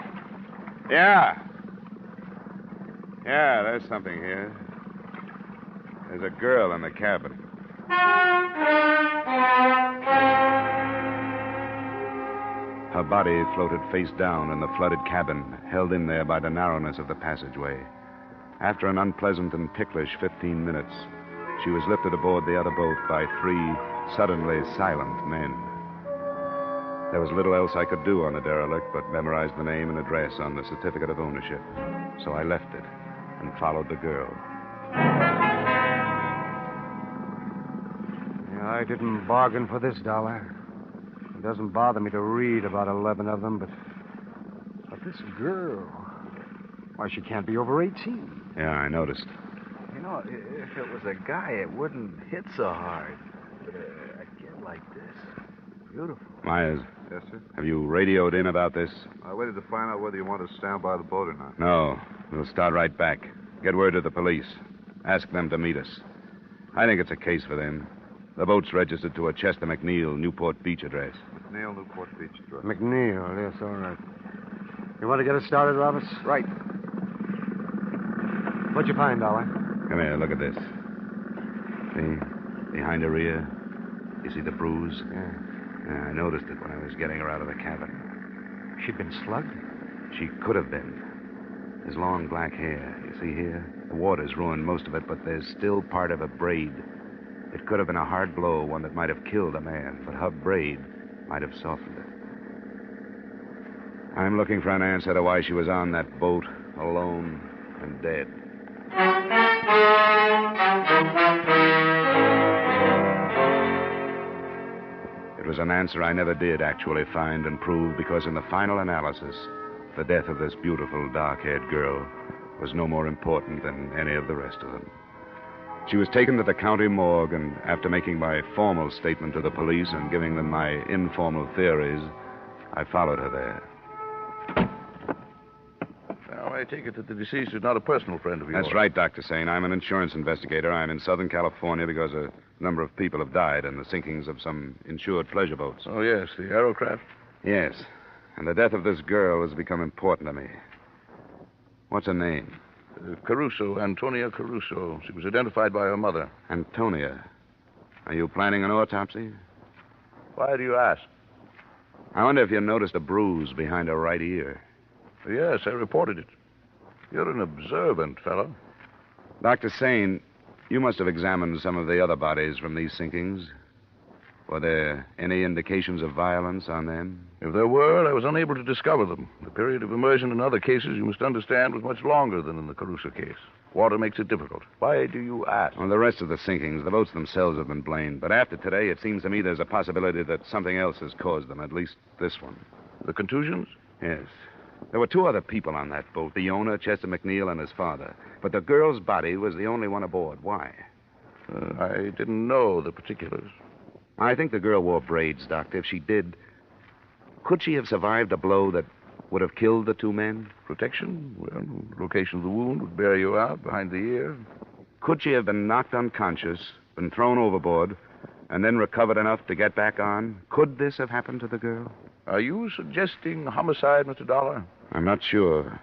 Yeah. Yeah, there's something here. There's a girl in the cabin. Her body floated face down in the flooded cabin, held in there by the narrowness of the passageway. After an unpleasant and ticklish 15 minutes, she was lifted aboard the other boat by 3 suddenly silent men. There was little else I could do on the derelict but memorize the name and address on the certificate of ownership. So I left it and followed the girl. Yeah, I didn't bargain for this, Dollar. It doesn't bother me to read about 11 of them, but this girl, why, she can't be over 18. Yeah, I noticed. You know, if it was a guy, it wouldn't hit so hard. But a kid like this, beautiful. Myers. Yes, sir? Have you radioed in about this? I waited to find out whether you want to stand by the boat or not. No. We'll start right back. Get word to the police. Ask them to meet us. I think it's a case for them. The boat's registered to a Chester McNeil, Newport Beach address. McNeil, Newport Beach address. McNeil, yes, all right. You want to get us started, Roberts? Right. What'd you find, Dollar? Come here, look at this. See? Behind her ear. You see the bruise? Yeah. I noticed it when I was getting her out of the cabin. She'd been slugged? She could have been. There's long black hair. You see here? The water's ruined most of it, but there's still part of a braid. It could have been a hard blow, one that might have killed a man, but her braid might have softened it. I'm looking for an answer to why she was on that boat, alone and dead. It was an answer I never did actually find and prove, because in the final analysis, the death of this beautiful, dark-haired girl was no more important than any of the rest of them. She was taken to the county morgue, and after making my formal statement to the police and giving them my informal theories, I followed her there. Now, I take it that the deceased is not a personal friend of yours. That's right, Dr. Sane. I'm an insurance investigator. I'm in Southern California because a number of people have died in the sinkings of some insured pleasure boats. Oh, yes, the Arrowcraft? Yes. And the death of this girl has become important to me. What's her name? Caruso, Antonia Caruso. She was identified by her mother. Antonia. Are you planning an autopsy? Why do you ask? I wonder if you noticed a bruise behind her right ear. Yes, I reported it. You're an observant fellow. Dr. Sane, you must have examined some of the other bodies from these sinkings. Were there any indications of violence on them? If there were, I was unable to discover them. The period of immersion in other cases, you must understand, was much longer than in the Caruso case. Water makes it difficult. Why do you ask? On the rest of the sinkings, the boats themselves have been blamed. But after today, it seems to me there's a possibility that something else has caused them, at least this one. The contusions? Yes. There were 2 other people on that boat, the owner, Chester McNeil, and his father. But the girl's body was the only one aboard. Why? I didn't know the particulars. I think the girl wore braids, Doctor. If she did, could she have survived a blow that would have killed the two men? Protection? Well, location of the wound would bear you out behind the ear. Could she have been knocked unconscious, been thrown overboard, and then recovered enough to get back on? Could this have happened to the girl? Are you suggesting homicide, Mr. Dollar? I'm not sure.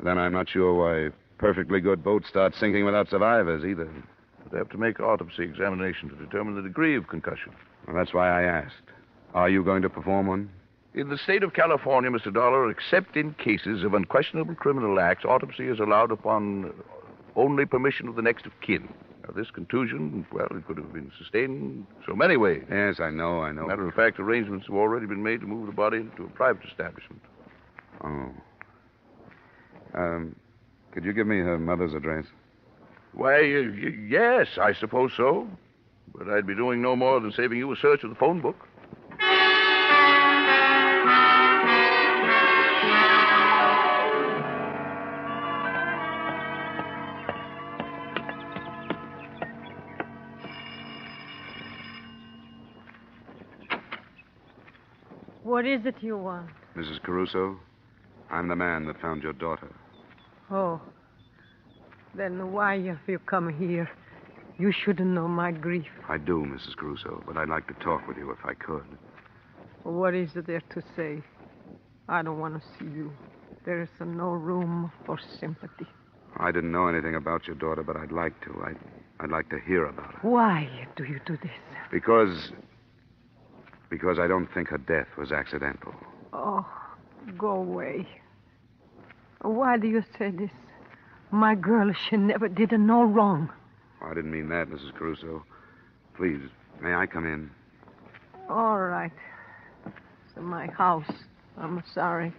Then I'm not sure why perfectly good boats start sinking without survivors either. They have to make autopsy examination to determine the degree of concussion. Well, that's why I asked. Are you going to perform one? In the state of California, Mr. Dollar, except in cases of unquestionable criminal acts, autopsy is allowed upon only permission of the next of kin. Now, this contusion, well, it could have been sustained so many ways. Yes, I know. Matter of fact, arrangements have already been made to move the body into a private establishment. Oh. Could you give me her mother's address? Why, yes, I suppose so. But I'd be doing no more than saving you a search of the phone book. What is it you want? Mrs. Caruso, I'm the man that found your daughter. Oh. Then why have you come here? You shouldn't know my grief. I do, Mrs. Caruso, but I'd like to talk with you if I could. What is there to say? I don't want to see you. There is no room for sympathy. I didn't know anything about your daughter, but I'd like to. I'd like to hear about her. Why do you do this? Because I don't think her death was accidental. Oh, go away. Why do you say this? My girl, she never did no wrong. I didn't mean that, Mrs. Caruso. Please, may I come in? All right. It's my house. I'm sorry.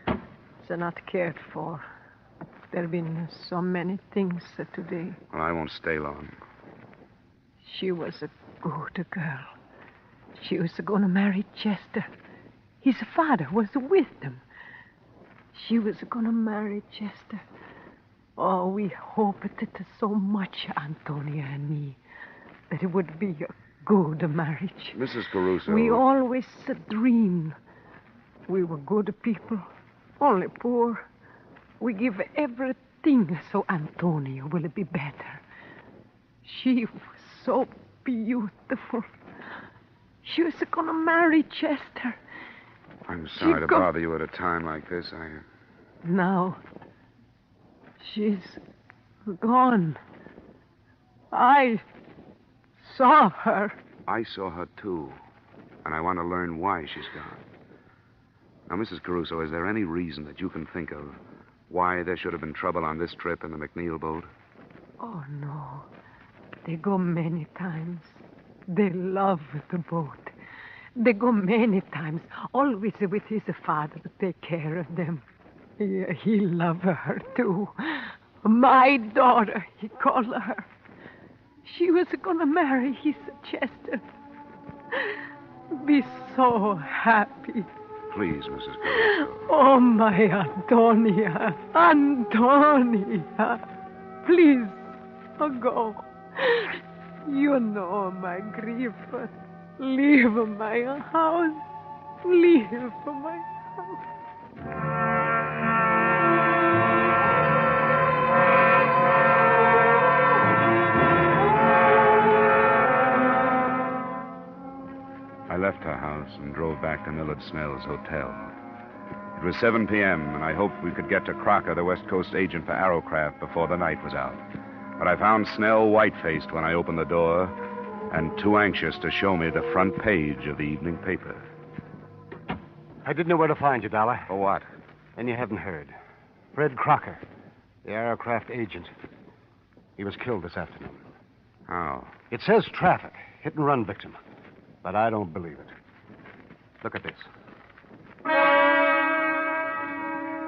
It's not cared for. There have been so many things today. Well, I won't stay long. She was a good girl. She was going to marry Chester. His father was with them. She was going to marry Chester. Oh, we hoped it so much, Antonia and me, that it would be a good marriage. Mrs. Caruso. We always dreamed. We were good people, only poor. We give everything so Antonia will be better. She was so beautiful. She was going to marry Chester. I'm sorry to bother you at a time like this. Now, she's gone. I saw her. I saw her, too. And I want to learn why she's gone. Now, Mrs. Caruso, is there any reason that you can think of why there should have been trouble on this trip in the McNeil boat? Oh, no. They go many times. They love the boat. They go many times, always with his father to take care of them. Yeah, he loved her, too. My daughter, he called her. She was going to marry his Chester. Be so happy. Please, Mrs. Caruso. Oh, my Antonia. Antonia. Please, go. You know my grief. Leave my house. Leave my house. I left her house and drove back to Millard Snell's hotel. It was 7 p.m., and I hoped we could get to Crocker, the West Coast agent for Arrowcraft, before the night was out. But I found Snell white-faced when I opened the door and too anxious to show me the front page of the evening paper. I didn't know where to find you, Dollar. For what? And you haven't heard. Fred Crocker, the Arrowcraft agent. He was killed this afternoon. How? It says traffic, hit-and-run victim. But I don't believe it. Look at this.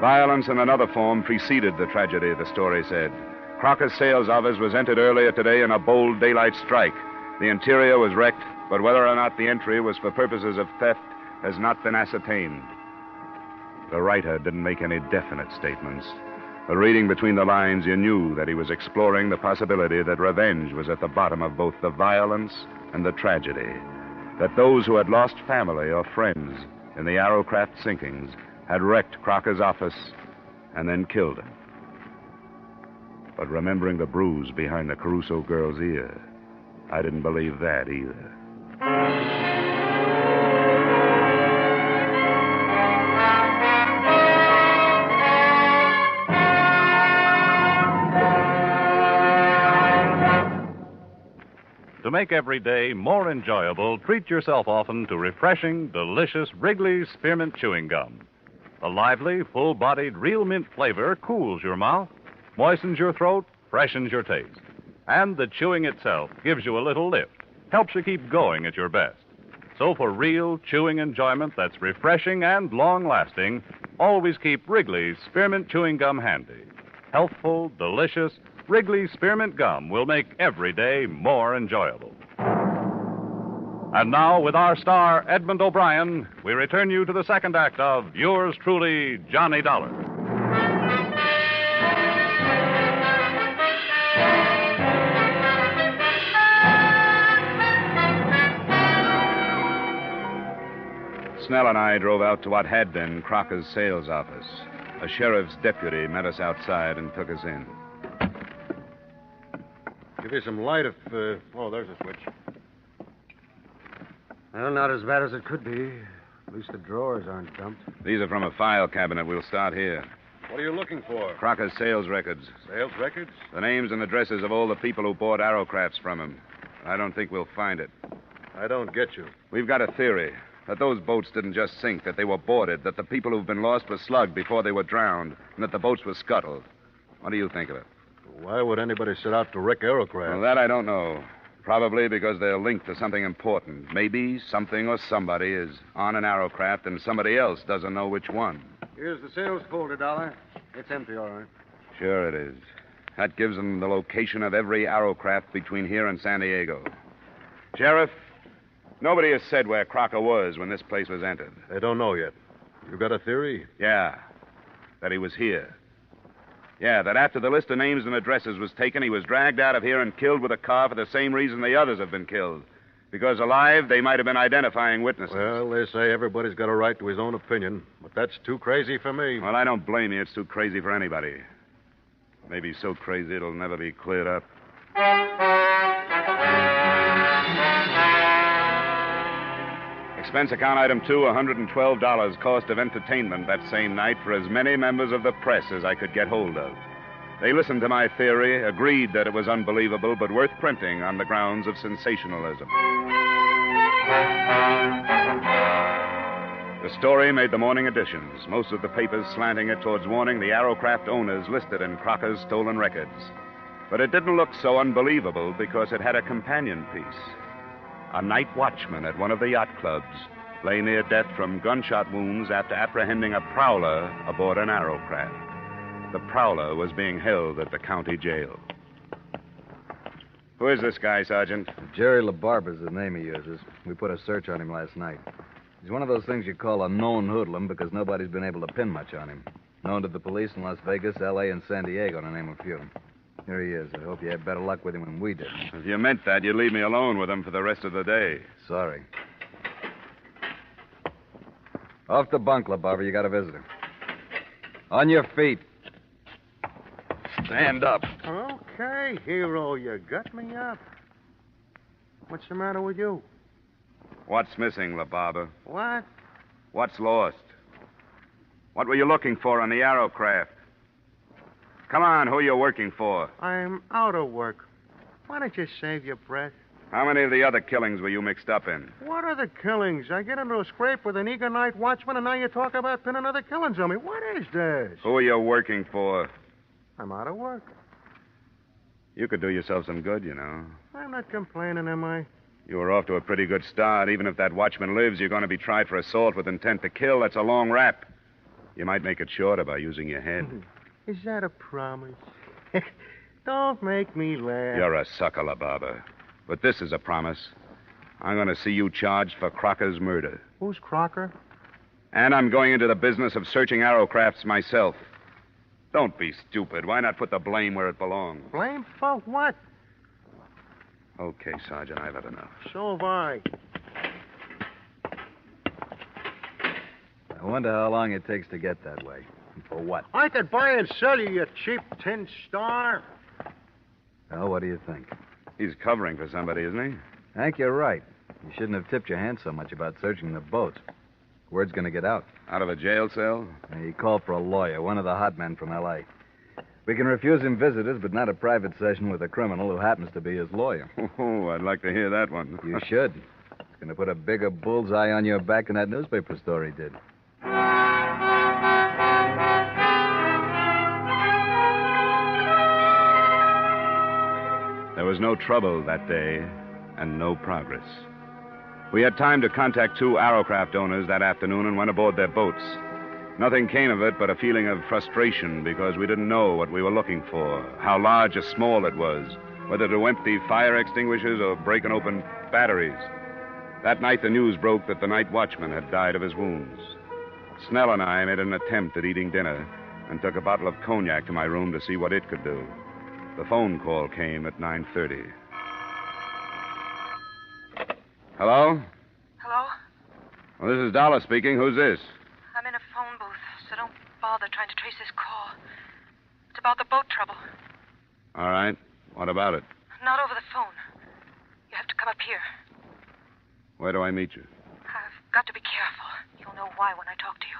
Violence in another form preceded the tragedy, the story said. Crocker's sales office was entered earlier today in a bold daylight strike. The interior was wrecked, but whether or not the entry was for purposes of theft has not been ascertained. The writer didn't make any definite statements, But reading between the lines, you knew that he was exploring the possibility that revenge was at the bottom of both the violence and the tragedy. That those who had lost family or friends in the Arrowcraft sinkings had wrecked Crocker's office and then killed him. But remembering the bruise behind the Caruso girl's ear, I didn't believe that either. To make every day more enjoyable, treat yourself often to refreshing, delicious Wrigley's Spearmint Chewing Gum. The lively, full-bodied real mint flavor cools your mouth, moistens your throat, freshens your taste. And the chewing itself gives you a little lift, helps you keep going at your best. So for real chewing enjoyment that's refreshing and long-lasting, always keep Wrigley's Spearmint Chewing Gum handy. Healthful, delicious, Wrigley's Spearmint Gum will make every day more enjoyable. And now, with our star, Edmond O'Brien, we return you to the second act of Yours Truly, Johnny Dollar. Snell and I drove out to what had been Crocker's sales office. A sheriff's deputy met us outside and took us in. Give you some light if... Oh, there's a switch. Well, not as bad as it could be. At least the drawers aren't dumped. These are from a file cabinet. We'll start here. What are you looking for? Crocker's sales records. Sales records? The names and addresses of all the people who bought Arrowcrafts from him. I don't think we'll find it. I don't get you. We've got a theory that those boats didn't just sink, that they were boarded, that the people who've been lost were slugged before they were drowned, and that the boats were scuttled. What do you think of it? Why would anybody set out to wreck Arrowcraft? Well, that I don't know. Probably because they're linked to something important. Maybe something or somebody is on an Arrowcraft and somebody else doesn't know which one. Here's the sales folder, Dollar. It's empty, all right. Sure it is. That gives them the location of every Arrowcraft between here and San Diego. Sheriff, nobody has said where Crocker was when this place was entered. They don't know yet. You got a theory? Yeah. That he was here. Yeah, that after the list of names and addresses was taken, he was dragged out of here and killed with a car for the same reason the others have been killed. Because alive, they might have been identifying witnesses. Well, they say everybody's got a right to his own opinion, but that's too crazy for me. Well, I don't blame you. It's too crazy for anybody. Maybe so crazy it'll never be cleared up. Expense account item 2, $112 cost of entertainment that same night for as many members of the press as I could get hold of. They listened to my theory, agreed that it was unbelievable, but worth printing on the grounds of sensationalism. The story made the morning editions, most of the papers slanting it towards warning the Arrowcraft owners listed in Crocker's stolen records. But it didn't look so unbelievable because it had a companion piece. A night watchman at one of the yacht clubs lay near death from gunshot wounds after apprehending a prowler aboard an Arrowcraft. The prowler was being held at the county jail. Who is this guy, Sergeant? Jerry LaBarber's the name he uses. We put a search on him last night. He's one of those things you call a known hoodlum because nobody's been able to pin much on him. Known to the police in Las Vegas, L.A., and San Diego, to name a few. Here he is. I hope you had better luck with him than we did. If you meant that, you'd leave me alone with him for the rest of the day. Sorry. Off the bunk, LaBarber. You got a visitor. On your feet. Stand up. Okay, hero, you got me up. What's the matter with you? What's missing, LaBarber? What? What's lost? What were you looking for on the Arrowcraft? Come on, who are you working for? I'm out of work. Why don't you save your breath? How many of the other killings were you mixed up in? What are the killings? I get into a scrape with an eager night watchman, and now you talk about pinning other killings on me. What is this? Who are you working for? I'm out of work. You could do yourself some good, you know. I'm not complaining, am I? You were off to a pretty good start. Even if that watchman lives, you're going to be tried for assault with intent to kill. That's a long rap. You might make it shorter by using your head. Is that a promise? Don't make me laugh. You're a sucker, LaBarber. But this is a promise. I'm going to see you charged for Crocker's murder. Who's Crocker? And I'm going into the business of searching Arrowcrafts myself. Don't be stupid. Why not put the blame where it belongs? Blame for what? Okay, Sergeant, I've had enough. So have I. I wonder how long it takes to get that way. And for what? I could buy and sell you, you cheap tin star. Well, what do you think? He's covering for somebody, isn't he? Hank, you're right. You shouldn't have tipped your hand so much about searching the boats. Word's going to get out. Out of a jail cell? He called for a lawyer, one of the hot men from L.A. We can refuse him visitors, but not a private session with a criminal who happens to be his lawyer. Oh, I'd like to hear that one. You should. It's going to put a bigger bullseye on your back than that newspaper story did. There was no trouble that day and no progress. We had time to contact 2 Arrowcraft owners that afternoon and went aboard their boats. Nothing came of it but a feeling of frustration because we didn't know what we were looking for, how large or small it was, whether to empty fire extinguishers or breaking open batteries. That night, the news broke that the night watchman had died of his wounds. Snell and I made an attempt at eating dinner and took a bottle of cognac to my room to see what it could do. The phone call came at 9:30. Hello? Hello? Well, this is Dollar speaking. Who's this? I'm in a phone booth, so don't bother trying to trace this call. It's about the boat trouble. All right. What about it? Not over the phone. You have to come up here. Where do I meet you? I've got to be careful. You'll know why when I talk to you.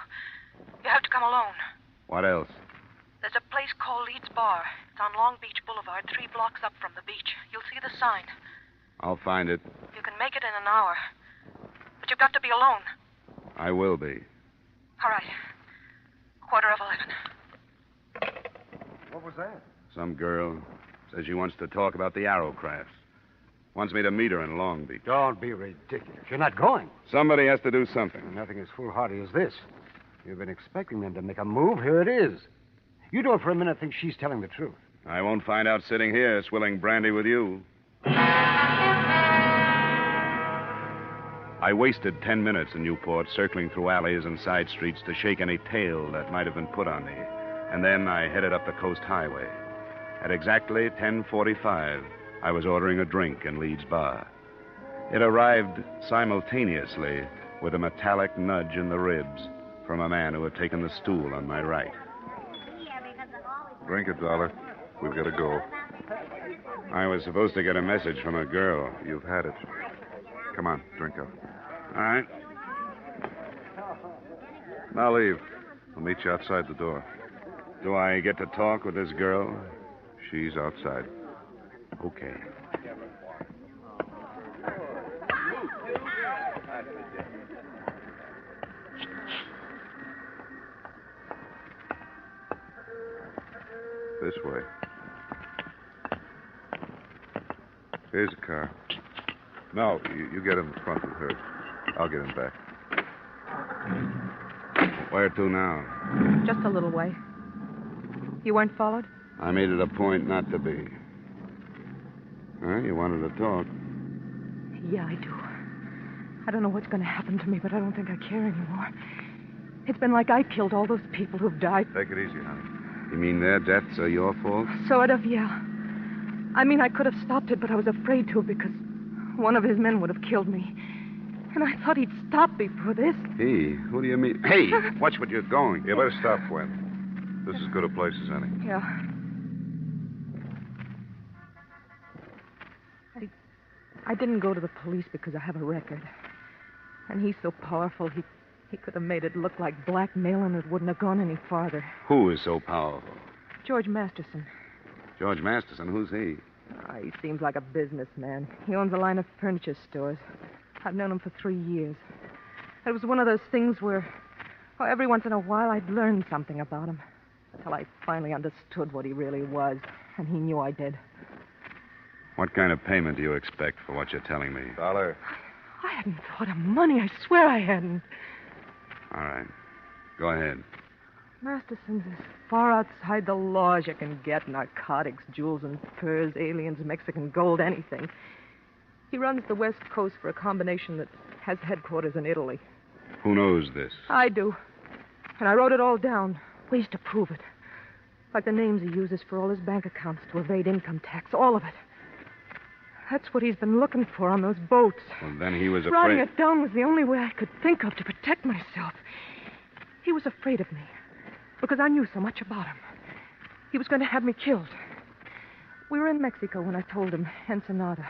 You have to come alone. What else? There's a place called Leeds Bar. It's on Long Beach Boulevard, 3 blocks up from the beach. You'll see the sign. I'll find it. You can make it in an hour. But you've got to be alone. I will be. All right. 11:15. What was that? Some girl says she wants to talk about the Arrowcrafts. Wants me to meet her in Long Beach. Don't be ridiculous. You're not going. Somebody has to do something. Nothing as foolhardy as this. You've been expecting them to make a move. Here it is. You don't for a minute think she's telling the truth. I won't find out sitting here swilling brandy with you. I wasted 10 minutes in Newport circling through alleys and side streets to shake any tail that might have been put on me. And then I headed up the Coast Highway. At exactly 10:45, I was ordering a drink in Leeds Bar. It arrived simultaneously with a metallic nudge in the ribs from a man who had taken the stool on my right. Drink it, Dollar. We've got to go. I was supposed to get a message from a girl. You've had it. Come on, drink up. All right. Now leave. I'll meet you outside the door. Do I get to talk with this girl? She's outside. Okay. This way. Here's a car. No, you get in the front with her. I'll get in back. Where to now? Just a little way. You weren't followed? I made it a point not to be. Huh? You wanted to talk. Yeah, I do. I don't know what's going to happen to me, but I don't think I care anymore. It's been like I killed all those people who've died. Take it easy, honey. You mean their deaths are your fault? Sort of, yeah. I mean, I could have stopped it, but I was afraid to because one of his men would have killed me. And I thought he'd stop me for this. He? Who do you mean? Hey, watch what you're going. You better stop, Gwen. This is as good a place as any. Yeah. I didn't go to the police because I have a record. And he's so powerful, he could have made it look like blackmail and it wouldn't have gone any farther. Who is so powerful? George Masterson. George Masterson? Who's he? He seems like a businessman. He owns a line of furniture stores. I've known him for 3 years. It was one of those things where, every once in a while I'd learn something about him. Until I finally understood what he really was. And he knew I did. What kind of payment do you expect for what you're telling me? $1. I hadn't thought of money. I swear I hadn't. All right. Go ahead. Masterson's as far outside the law as you can get. Narcotics, jewels and furs, aliens, Mexican gold, anything. He runs the West Coast for a combination that has headquarters in Italy. Who knows this? I do. And I wrote it all down. Ways to prove it. Like the names he uses for all his bank accounts to evade income tax, all of it. That's what he's been looking for on those boats. Well, then he was Writing afraid. it down was the only way I could think of to protect myself. He was afraid of me because I knew so much about him. He was going to have me killed. We were in Mexico when I told him, Ensenada.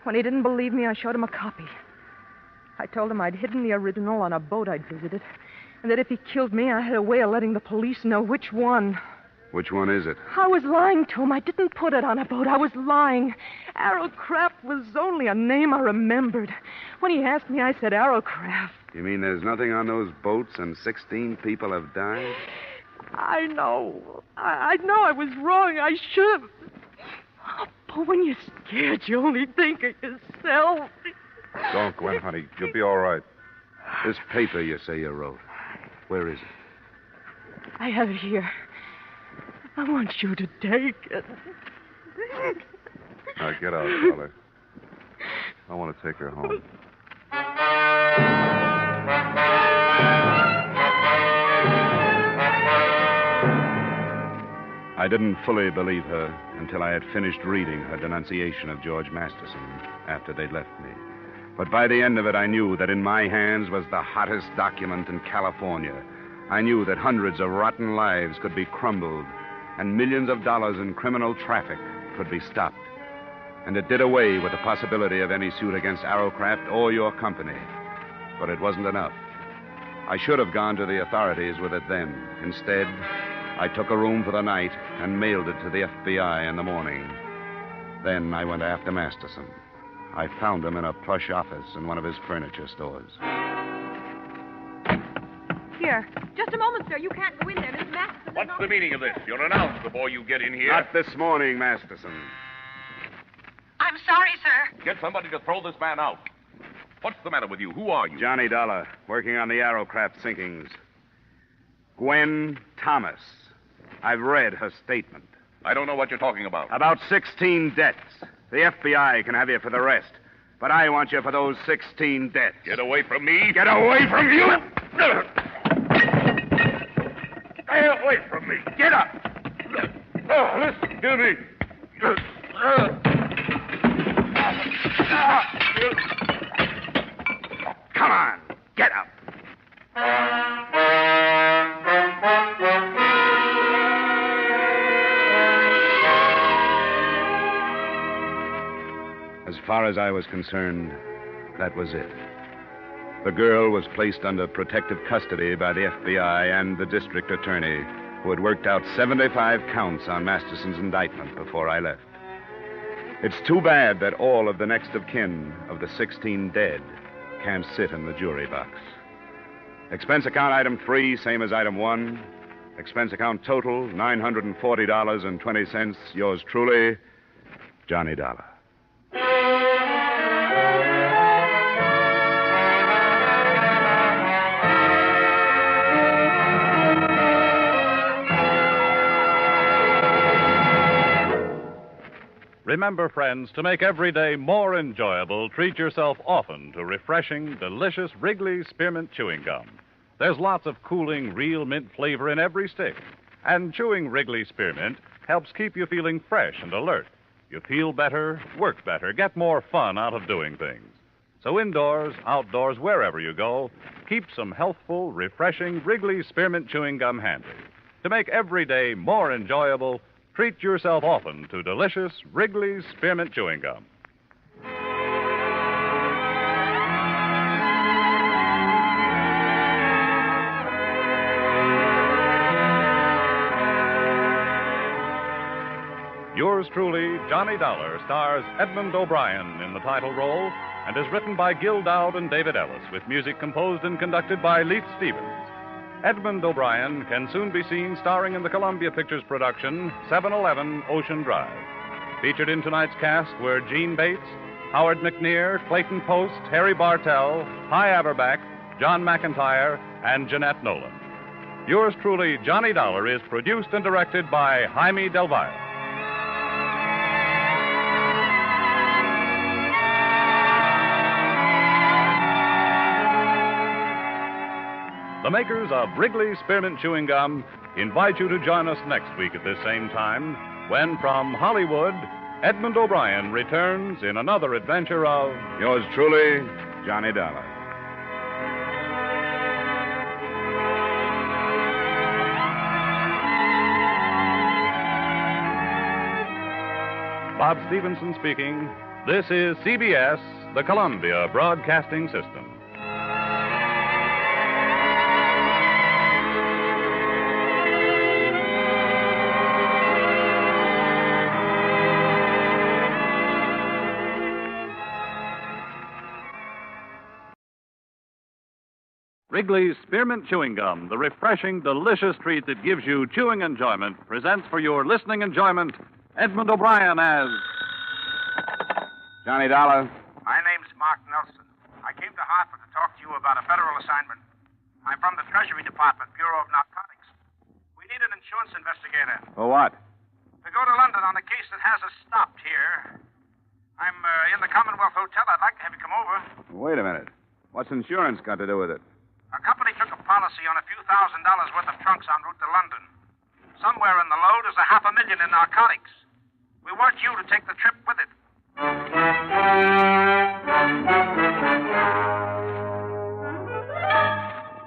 When he didn't believe me, I showed him a copy. I told him I'd hidden the original on a boat I'd visited, and that if he killed me, I had a way of letting the police know which one. Which one is it? I was lying to him. I didn't put it on a boat. I was lying. Arrowcraft was only a name I remembered. When he asked me, I said Arrowcraft. You mean there's nothing on those boats and 16 people have died? I know. I know I was wrong. I should have. But when you're scared, you only think of yourself. Don't, Gwen, honey. You'll be all right. This paper you say you wrote, where is it? I have it here. I want you to take it. Now, get out, Dollar. I want to take her home. I didn't fully believe her until I had finished reading her denunciation of George Masterson after they'd left me. But by the end of it, I knew that in my hands was the hottest document in California. I knew that hundreds of rotten lives could be crumbled and millions of dollars in criminal traffic could be stopped. And it did away with the possibility of any suit against Arrowcraft or your company. But it wasn't enough. I should have gone to the authorities with it then. Instead, I took a room for the night and mailed it to the FBI in the morning. Then I went after Masterson. I found him in a plush office in one of his furniture stores. Here. Just a moment, sir. You can't go in there. Miss Masterson. What's the meaning of this? You're announced before you get in here. Not this morning, Masterson. I'm sorry, sir. Get somebody to throw this man out. What's the matter with you? Who are you? Johnny Dollar, working on the Arrowcraft sinkings. Gwen Thomas. I've read her statement. I don't know what you're talking about. About 16 deaths. The FBI can have you for the rest. But I want you for those 16 deaths. Get away from me. Get away from you! Stay away from me. Get up! Listen to me. Come on, get up. As far as I was concerned, that was it. The girl was placed under protective custody by the FBI and the district attorney, who had worked out 75 counts on Masterson's indictment before I left. It's too bad that all of the next of kin of the 16 dead can't sit in the jury box. Expense account item 3, same as item 1. Expense account total, $940.20. Yours truly, Johnny Dollar. Remember, friends, to make every day more enjoyable, treat yourself often to refreshing, delicious Wrigley Spearmint Chewing Gum. There's lots of cooling, real mint flavor in every stick. And chewing Wrigley Spearmint helps keep you feeling fresh and alert. You feel better, work better, get more fun out of doing things. So indoors, outdoors, wherever you go, keep some healthful, refreshing Wrigley Spearmint Chewing Gum handy. To make every day more enjoyable, treat yourself often to delicious Wrigley's Spearmint Chewing Gum. Yours truly, Johnny Dollar, stars Edmond O'Brien in the title role and is written by Gil Dowd and David Ellis, with music composed and conducted by Leith Stevens. Edmond O'Brien can soon be seen starring in the Columbia Pictures production 711 Ocean Drive. Featured in tonight's cast were Gene Bates, Howard McNear, Clayton Post, Harry Bartell, Hy Averback, John McIntyre, and Jeanette Nolan. Yours truly, Johnny Dollar, is produced and directed by Jaime Del Valle. The makers of Wrigley Spearmint Chewing Gum invite you to join us next week at this same time when, from Hollywood, Edmond O'Brien returns in another adventure of Yours truly, Johnny Dollar. Bob Stevenson speaking. This is CBS, the Columbia Broadcasting System. Wrigley's Spearmint Chewing Gum, the refreshing, delicious treat that gives you chewing enjoyment, presents for your listening enjoyment Edmond O'Brien as Johnny Dollar. My name's Mark Nelson. I came to Hartford to talk to you about a federal assignment. I'm from the Treasury Department, Bureau of Narcotics. We need an insurance investigator For what? to go to London on a case that has us stopped here. I'm in the Commonwealth Hotel. I'd like to have you come over. Wait a minute. What's insurance got to do with it? Our company took a policy on a few $1,000s worth of trunks en route to London. Somewhere in the load is $500,000 in narcotics. We want you to take the trip with it.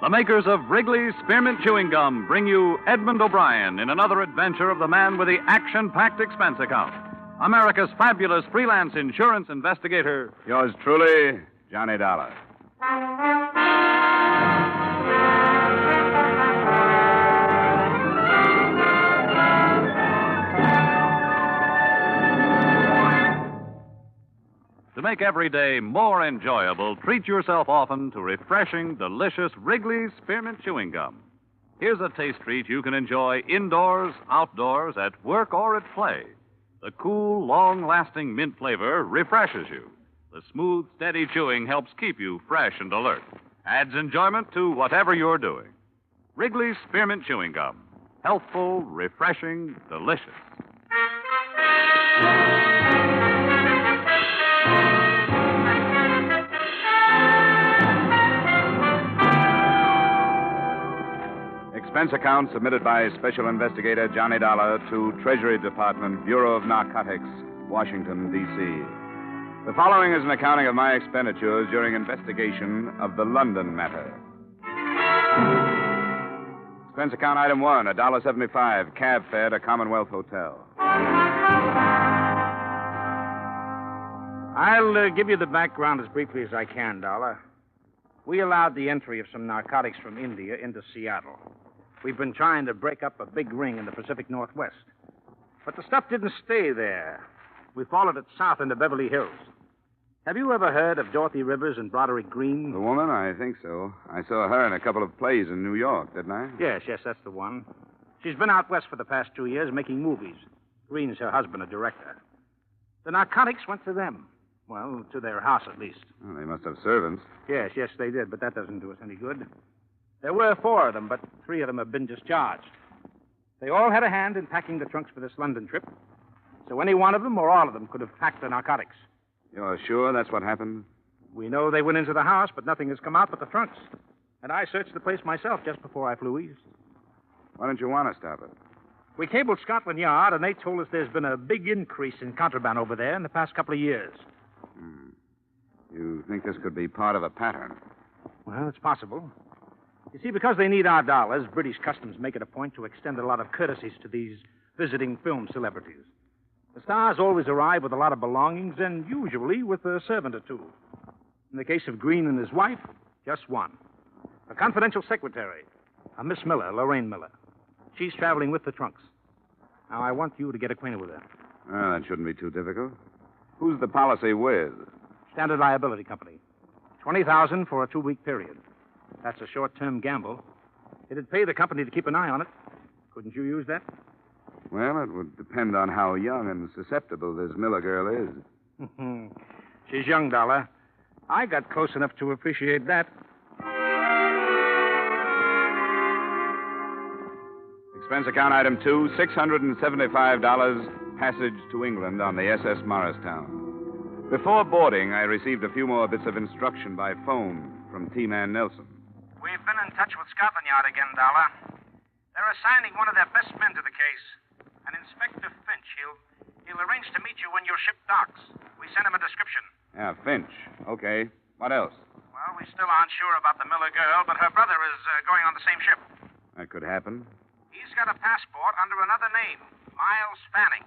The makers of Wrigley's Spearmint Chewing Gum bring you Edmond O'Brien in another adventure of the man with the action-packed expense account. America's fabulous freelance insurance investigator. Yours truly, Johnny Dollar. To make every day more enjoyable, treat yourself often to refreshing, delicious Wrigley's Spearmint Chewing Gum. Here's a taste treat you can enjoy indoors, outdoors, at work, or at play. The cool, long-lasting mint flavor refreshes you. The smooth, steady chewing helps keep you fresh and alert. Adds enjoyment to whatever you're doing. Wrigley's Spearmint Chewing Gum. Healthful, refreshing, delicious. Expense account submitted by Special Investigator Johnny Dollar to Treasury Department, Bureau of Narcotics, Washington, D.C. The following is an accounting of my expenditures during investigation of the London matter. Expense account item 1, $1.75, cab fare to Commonwealth Hotel. I'll give you the background as briefly as I can, Dollar. We allowed the entry of some narcotics from India into Seattle. We've been trying to break up a big ring in the Pacific Northwest. But the stuff didn't stay there. We followed it south into Beverly Hills. Have you ever heard of Dorothy Rivers and Broderick Green? The woman? I think so. I saw her in a couple of plays in New York, didn't I? Yes, that's the one. She's been out west for the past 2 years making movies. Green's her husband, a director. The narcotics went to them. Well, to their house, at least. Well, they must have servants. Yes, they did, but that doesn't do us any good. There were 4 of them, but 3 of them have been discharged. They all had a hand in packing the trunks for this London trip, so any one of them or all of them could have packed the narcotics. You're sure that's what happened? We know they went into the house, but nothing has come out but the trunks. And I searched the place myself just before I flew east. Why don't you want to stop it? We cabled Scotland Yard, and they told us there's been a big increase in contraband over there in the past couple of years. You think this could be part of a pattern? Well, it's possible. You see, because they need our dollars, British Customs make it a point to extend a lot of courtesies to these visiting film celebrities. The stars always arrive with a lot of belongings and usually with a servant or 2. In the case of Green and his wife, just 1. A confidential secretary, a Miss Miller, Lorraine Miller. She's traveling with the trunks. Now, I want you to get acquainted with her. Well, that shouldn't be too difficult. Who's the policy with? Standard Liability Company. $20,000 for a 2-week period. That's a short-term gamble. It'd pay the company to keep an eye on it. Couldn't you use that? Well, it would depend on how young and susceptible this Miller girl is. She's young, Dollar. I got close enough to appreciate that. Expense account item 2, $675, passage to England on the SS Morristown. Before boarding, I received a few more bits of instruction by phone from T-Man Nelson. We've been in touch with Scotland Yard again, Dollar. They're assigning one of their best men to the case. An Inspector Finch. He'll arrange to meet you when your ship docks. We sent him a description. Yeah, Finch. Okay. What else? Well, we still aren't sure about the Miller girl, but her brother is going on the same ship. That could happen. He's got a passport under another name, Miles Fanning.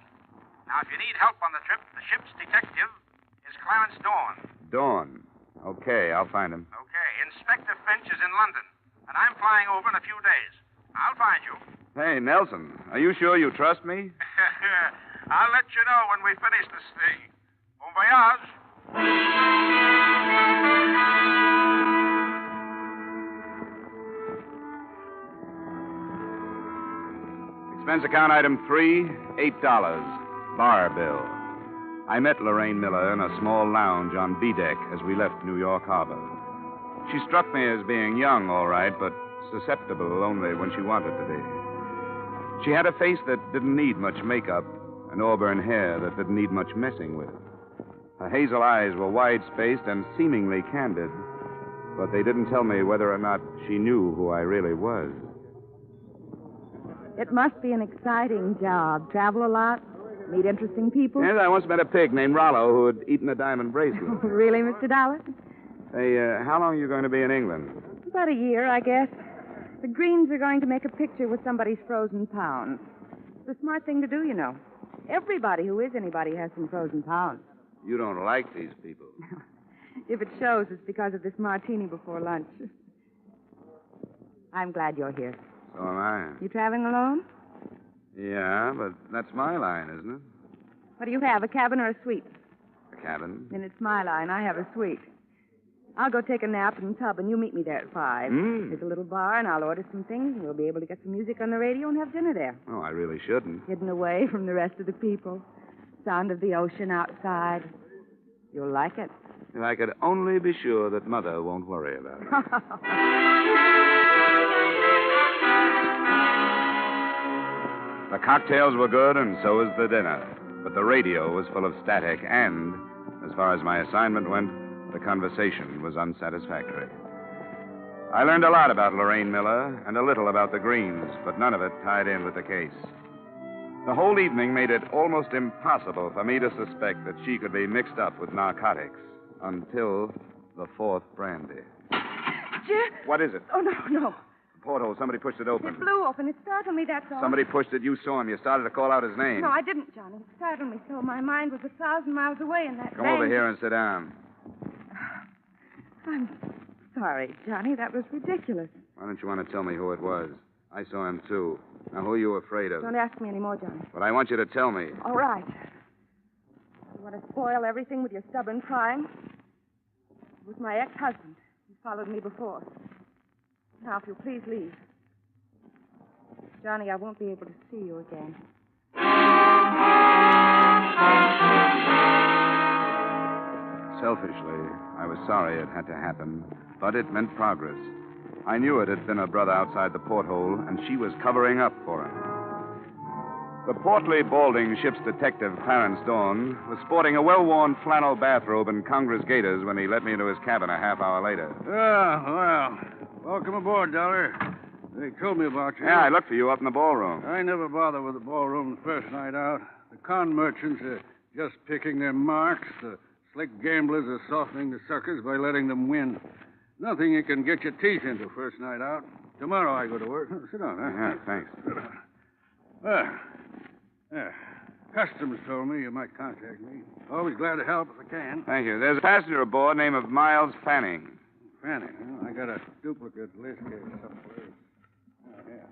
Now, if you need help on the trip, the ship's detective is Clarence Dawn. Dawn. Okay, I'll find him. Okay, Inspector Finch is in London, and I'm flying over in a few days. I'll find you. Hey, Nelson, are you sure you trust me? I'll let you know when we finish this thing. Bon voyage. Expense account item 3, $8. Bar bill. I met Lorraine Miller in a small lounge on B deck as we left New York Harbor. She struck me as being young, all right, but susceptible only when she wanted to be. She had a face that didn't need much makeup and auburn hair that didn't need much messing with. Her hazel eyes were wide-spaced and seemingly candid, but they didn't tell me whether or not she knew who I really was. It must be an exciting job. Travel a lot, meet interesting people. Yes, I once met a pig named Rollo who had eaten a diamond bracelet. Really, Mr. Dollar? Hey, how long are you going to be in England? About a year, I guess. The Greens are going to make a picture with somebody's frozen pounds. It's a smart thing to do, you know. Everybody who is anybody has some frozen pounds. You don't like these people. If it shows, it's because of this martini before lunch. I'm glad you're here. So am I. You traveling alone? Yeah, but that's my line, isn't it? What do you have, a cabin or a suite? A cabin. Then it's my line. I have a suite. I'll go take a nap in the tub, and you meet me there at 5. There's a little bar, and I'll order some things, and we'll be able to get some music on the radio and have dinner there. Oh, I really shouldn't. Hidden away from the rest of the people. Sound of the ocean outside. You'll like it. If I could only be sure that Mother won't worry about it. The cocktails were good, and so was the dinner. But the radio was full of static, and, as far as my assignment went, the conversation was unsatisfactory. I learned a lot about Lorraine Miller and a little about the Greens, but none of it tied in with the case. The whole evening made it almost impossible for me to suspect that she could be mixed up with narcotics until the fourth brandy. Jim? What is it? Oh, no. The porthole. Somebody pushed it open. It blew open. It startled me, that's all. Somebody pushed it. You saw him. You started to call out his name. No, I didn't, Johnny. It startled me so. My mind was 1,000 miles away in that Come over here and sit down. I'm sorry, Johnny. That was ridiculous. Why don't you want to tell me who it was? I saw him, too. Now, who are you afraid of? Don't ask me anymore, Johnny. But I want you to tell me. All right. You want to spoil everything with your stubborn prying? It was my ex-husband. He followed me before. Now, if you'll please leave. Johnny, I won't be able to see you again. Selfishly, I was sorry it had to happen, but it meant progress. I knew it had been her brother outside the porthole, and she was covering up for him. The portly, balding ship's detective, Clarence Dawn, was sporting a well-worn flannel bathrobe and Congress gaiters when he let me into his cabin a half hour later. Well, welcome aboard, Dollar. They told me about you. Yeah, I looked for you up in the ballroom. I never bother with the ballroom the first night out. The con merchants are just picking their marks. The slick gamblers are softening the suckers by letting them win. Nothing you can get your teeth into first night out. Tomorrow I go to work. Sit down, huh? Yeah, thanks. Customs told me you might contact me. Always glad to help if I can. Thank you. There's a passenger aboard named Miles Fanning. Fanning, huh? I got a duplicate list here somewhere. Oh, yeah.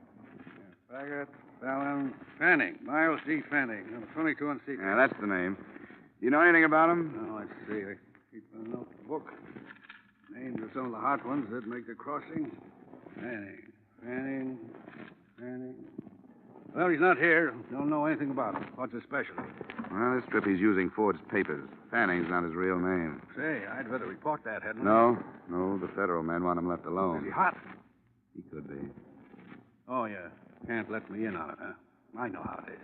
Baggett, Fallon, Fanning. Miles D. Fanning. Number 22 on secret. Yeah, that's the name. You know anything about him? Oh, let's see. I keep a notebook. Names of some of the hot ones that make the crossing. Fanning. Well, he's not here. Don't know anything about him. What's his specialty? Well, this trip he's using forged papers. Fanning's not his real name. Say, I'd better report that, hadn't I? No, the federal men want him left alone. Is he hot? He could be. Oh, yeah. Can't let me in on it, huh? I know how it is.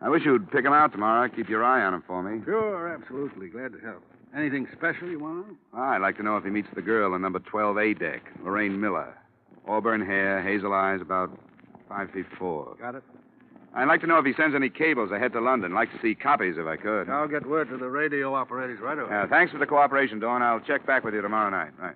I wish you'd pick him out tomorrow. Keep your eye on him for me. Sure, absolutely. Glad to help. Anything special you want? I'd like to know if he meets the girl in number 12A deck, Lorraine Miller. Auburn hair, hazel eyes, about 5'4". Got it? I'd like to know if he sends any cables ahead to London. I'd like to see copies if I could. I'll get word to the radio operators right away. Thanks for the cooperation, Dawn. I'll check back with you tomorrow night. Right.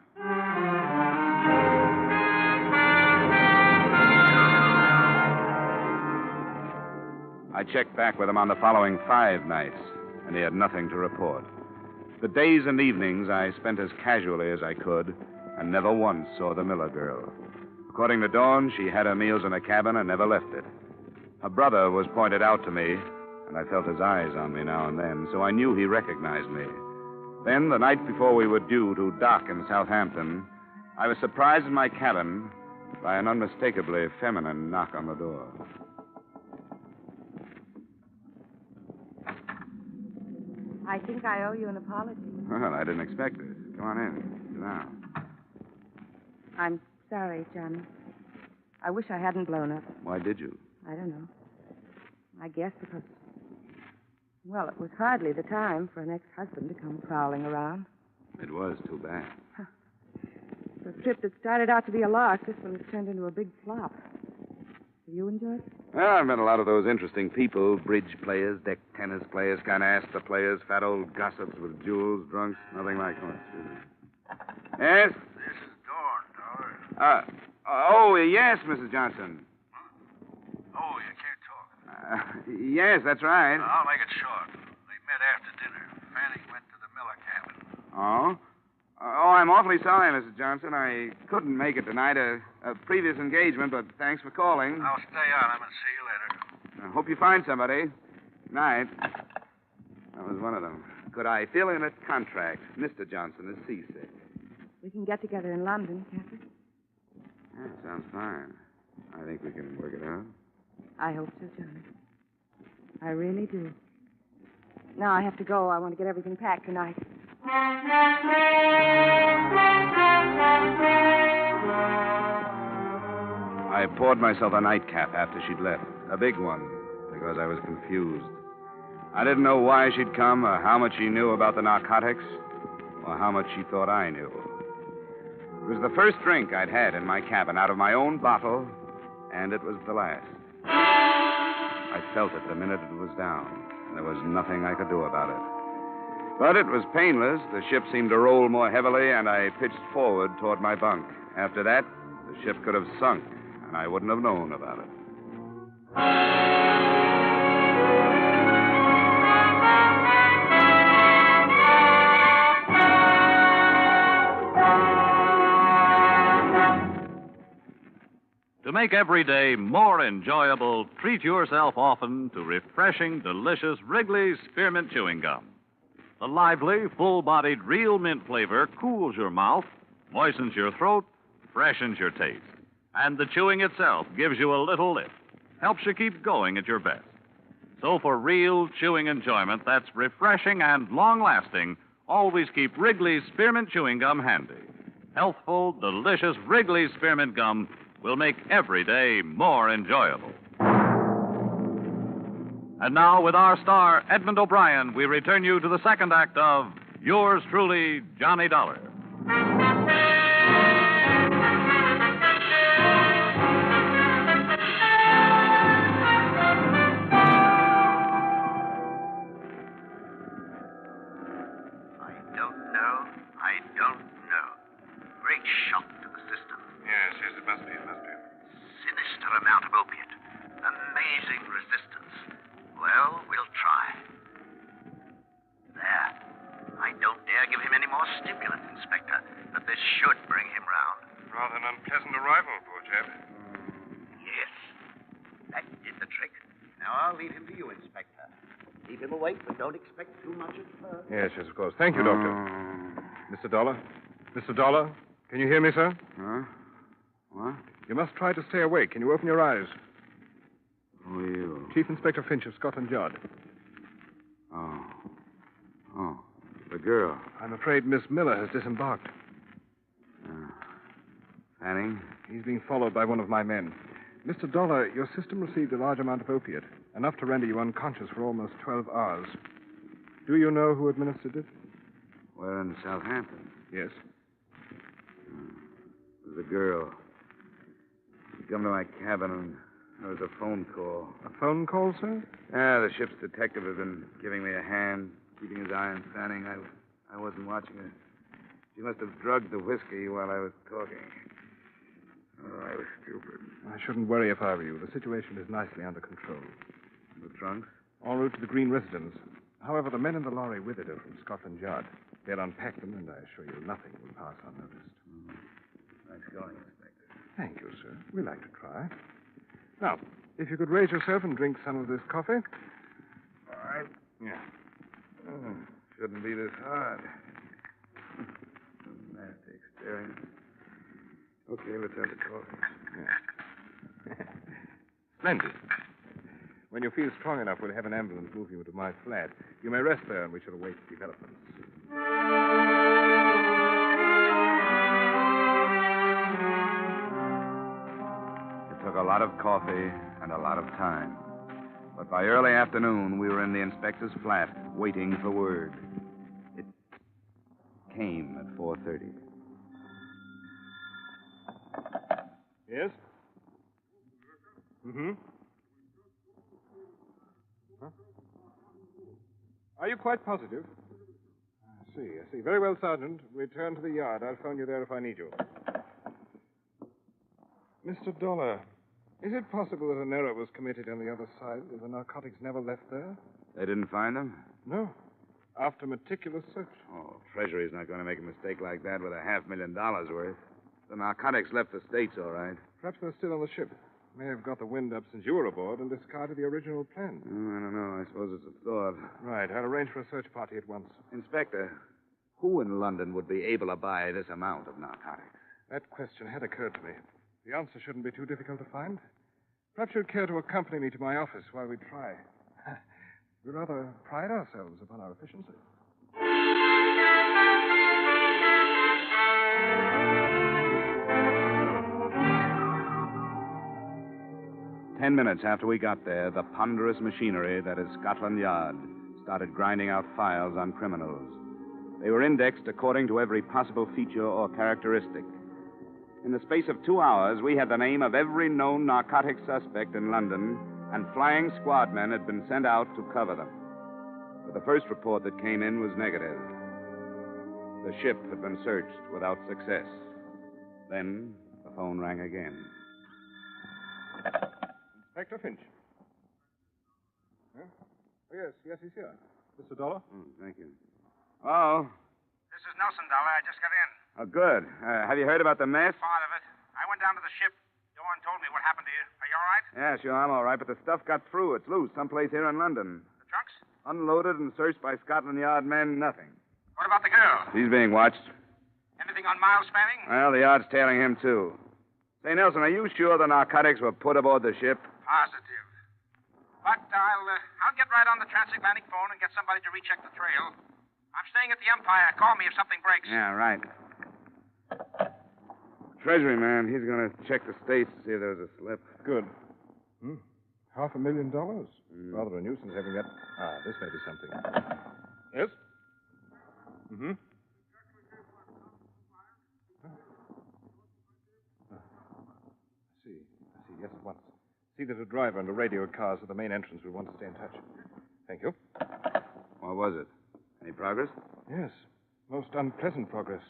I checked back with him on the following 5 nights, and he had nothing to report. The days and evenings I spent as casually as I could, and never once saw the Miller girl. According to Dawn, she had her meals in a cabin and never left it. Her brother was pointed out to me, and I felt his eyes on me now and then, so I knew he recognized me. Then, the night before we were due to dock in Southampton, I was surprised in my cabin by an unmistakably feminine knock on the door. I think I owe you an apology. Well, I didn't expect this. Come on in. Sit down. I'm sorry, Johnny. I wish I hadn't blown up. Why did you? I don't know. I guess because, well, it was hardly the time for an ex-husband to come prowling around. It was too bad. The trip that started out to be a lark, this one has turned into a big flop. Have you enjoyed it? Well, I've met a lot of those interesting people, bridge players, deck tennis players, kind of Astor players, fat old gossips with jewels, drunks, nothing like much. Yes? This is Dawn, Dollar. Yes, Mrs. Johnson. Oh, you can't talk. Yes, that's right. I'll make it short. They met after dinner. Fanning went to the Miller cabin. Oh? I'm awfully sorry, Mrs. Johnson. I couldn't make it tonight. A previous engagement, but thanks for calling. I'll stay on him and see you later. I hope you find somebody. Night. That was one of them. Could I fill in a contract? Mr. Johnson is seasick. We can get together in London, can't we? Yeah, sounds fine. I think we can work it out. I hope so, Johnny. I really do. Now I have to go. I want to get everything packed tonight. I poured myself a nightcap after she'd left. A big one, because I was confused. I didn't know why she'd come, or how much she knew about the narcotics, or how much she thought I knew. It was the first drink I'd had in my cabin out of my own bottle, and it was the last. I felt it the minute it was down, and there was nothing I could do about it. But it was painless. The ship seemed to roll more heavily, and I pitched forward toward my bunk. After that, the ship could have sunk, and I wouldn't have known about it. To make every day more enjoyable, treat yourself often to refreshing, delicious Wrigley's Spearmint Chewing Gum. The lively, full-bodied real mint flavor cools your mouth, moistens your throat, freshens your taste. And the chewing itself gives you a little lift, helps you keep going at your best. So for real chewing enjoyment that's refreshing and long-lasting, always keep Wrigley's Spearmint Chewing Gum handy. Healthful, delicious Wrigley's Spearmint Gum will make every day more enjoyable. And now, with our star, Edmond O'Brien, we return you to the second act of Yours Truly, Johnny Dollar. I don't know. Great shock to the system. Yes, it must be. Sinister amount of opiate. Amazing resistance. Well, we'll try. There. I don't dare give him any more stimulant, Inspector, but this should bring him round. Rather an unpleasant arrival, poor chap. Yes. That did the trick. Now I'll leave him to you, Inspector. Keep him awake, but don't expect too much at first. Yes, of course. Thank you, Doctor. Mr. Dollar? Mr. Dollar? Can you hear me, sir? Huh? What? You must try to stay awake. Can you open your eyes? Who are you? Chief Inspector Finch of Scotland Yard. Oh, the girl. I'm afraid Miss Miller has disembarked. Fanning? He's being followed by one of my men. Mr. Dollar, your system received a large amount of opiate, enough to render you unconscious for almost 12 hours. Do you know who administered it? We're in Southampton. Yes. It was a girl. She come to my cabin and There was a phone call. A phone call, sir? Yeah, the ship's detective has been giving me a hand, keeping his eye on Fanning. I wasn't watching her. She must have drugged the whiskey while I was talking. Oh, I was stupid. I shouldn't worry if I were you. The situation is nicely under control. The trunks? En route to the Green residence. However, the men in the lorry with it are from Scotland Yard. They'll unpack them, and I assure you nothing will pass unnoticed. Nice going, Inspector. Thank you, sir. We like to try. Now, if you could raise yourself and drink some of this coffee. All right. Yeah. Oh, shouldn't be this hard. Nasty experience. Okay, let's have the coffee. Yeah. Splendid. When you feel strong enough, we'll have an ambulance move you to my flat. You may rest there, and we shall await developments. It took a lot of coffee and a lot of time. But by early afternoon, we were in the inspector's flat, waiting for word. It came at 4:30. Yes? Mm-hmm. Huh? Are you quite positive? I see. Very well, Sergeant. Return to the yard. I'll phone you there if I need you. Mr. Dollar, is it possible that an error was committed on the other side, that the narcotics never left there? They didn't find them? No. After meticulous search. Oh, Treasury's not going to make a mistake like that with $500,000 worth. The narcotics left the States, all right. Perhaps they're still on the ship. May have got the wind up since you were aboard and discarded the original plan. I don't know. I suppose it's a thought. Right. I'll arrange for a search party at once. Inspector, who in London would be able to buy this amount of narcotics? That question had occurred to me. The answer shouldn't be too difficult to find. Perhaps you'd care to accompany me to my office while we try. We rather pride ourselves upon our efficiency. 10 minutes after we got there, the ponderous machinery that is Scotland Yard started grinding out files on criminals. They were indexed according to every possible feature or characteristic. In the space of 2 hours, we had the name of every known narcotic suspect in London, and flying squad men had been sent out to cover them. But the first report that came in was negative. The ship had been searched without success. Then the phone rang again. Inspector Finch. Huh? Oh, yes, he's here. Mr. Dollar? Thank you. Oh. This is Nelson, Dollar. I just got in. Oh, good. Have you heard about the mess? Part of it. I went down to the ship. Dawn told me what happened to you. Are you all right? Yeah, sure, I'm all right, but the stuff got through. It's loose someplace here in London. The trunks? Unloaded and searched by Scotland Yard men, nothing. What about the girl? She's being watched. Anything on Miles Fanning? Well, the yard's tailing him, too. Say, Nelson, are you sure the narcotics were put aboard the ship? Positive. But I'll get right on the transatlantic phone and get somebody to recheck the trail. I'm staying at the Empire. Call me if something breaks. Yeah, right. Treasury man, he's going to check the States to see if there was a slip. Good. $500,000? Rather a nuisance having that. This may be something. Yes? Mm-hmm. I see. Yes, at once. See that a driver and a radio cars at the main entrance will want to stay in touch. Thank you. What was it? Any progress? Yes. Most unpleasant progress.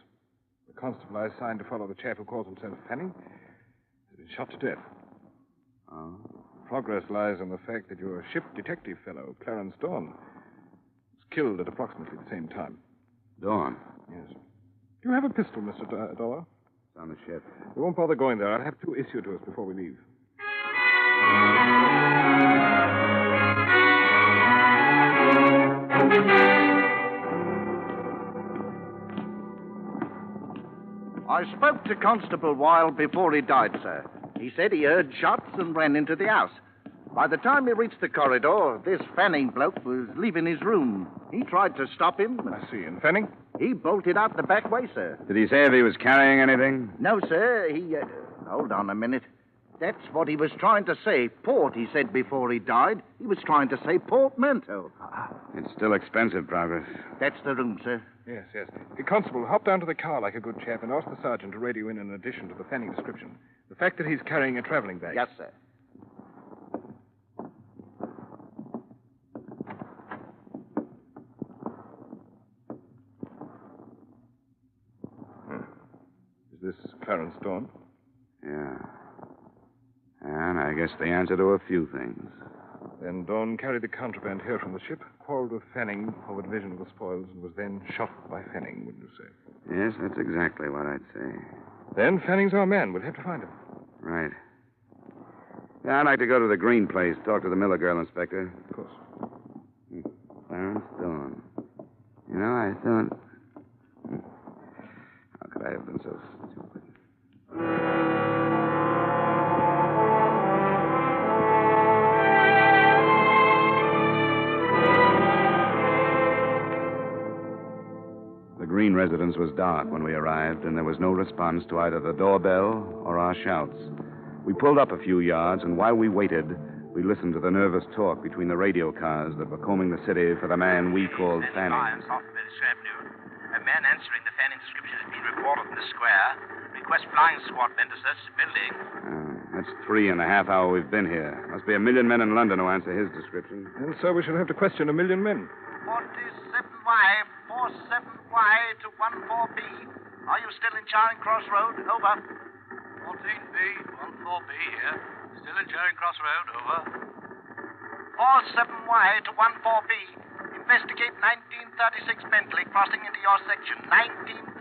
The constable I assigned to follow the chap who calls himself Fanning has been shot to death. Oh? Progress lies in the fact that your ship detective fellow, Clarence Dawn, was killed at approximately the same time. Dawn? Yes. Do you have a pistol, Mr. Dollar? It's on the ship. We won't bother going there. I'll have two issued to us before we leave. I spoke to Constable Weil before he died, sir. He said he heard shots and ran into the house. By the time he reached the corridor, this Fanning bloke was leaving his room. He tried to stop him. I see. And Fanning? He bolted out the back way, sir. Did he say if he was carrying anything? No, sir. He, hold on a minute. That's what he was trying to say. Port, he said before he died. He was trying to say portmanteau. It's still expensive, Progress. That's the room, sir. Yes. Constable, hop down to the car like a good chap and ask the sergeant to radio in an addition to the Fanning description. The fact that he's carrying a traveling bag. Yes, sir. Clarence Dawn. Yeah. And I guess the answer to a few things. Then Dawn carried the contraband here from the ship, quarreled with Fanning over division of the spoils, and was then shot by Fanning, wouldn't you say? Yes, that's exactly what I'd say. Then Fanning's our man. We'll have to find him. Right. Yeah, I'd like to go to the Green place, talk to the Miller girl, Inspector. Of course. Clarence Dawn. You know, I thought... How could I have been so stupid? The Green residence was dark when we arrived, and there was no response to either the doorbell or our shouts. We pulled up a few yards, and while we waited, we listened to the nervous talk between the radio cars that were combing the city for the man we called Fanning. South Minister Avenue. A man answering the Fanning description has been reported in the square. Request flying squad men to search the building. That's 3.5 hours we've been here. Must be 1 million men in London who answer his description. And so we shall have to question 1 million men. 47Y, 47Y to 14B. Are you still in Charing Cross Road? Over. 14B, 14B here. Still in Charing Cross Road, over. 47Y to 14B. Investigate 1936 Bentley crossing into your section. 1936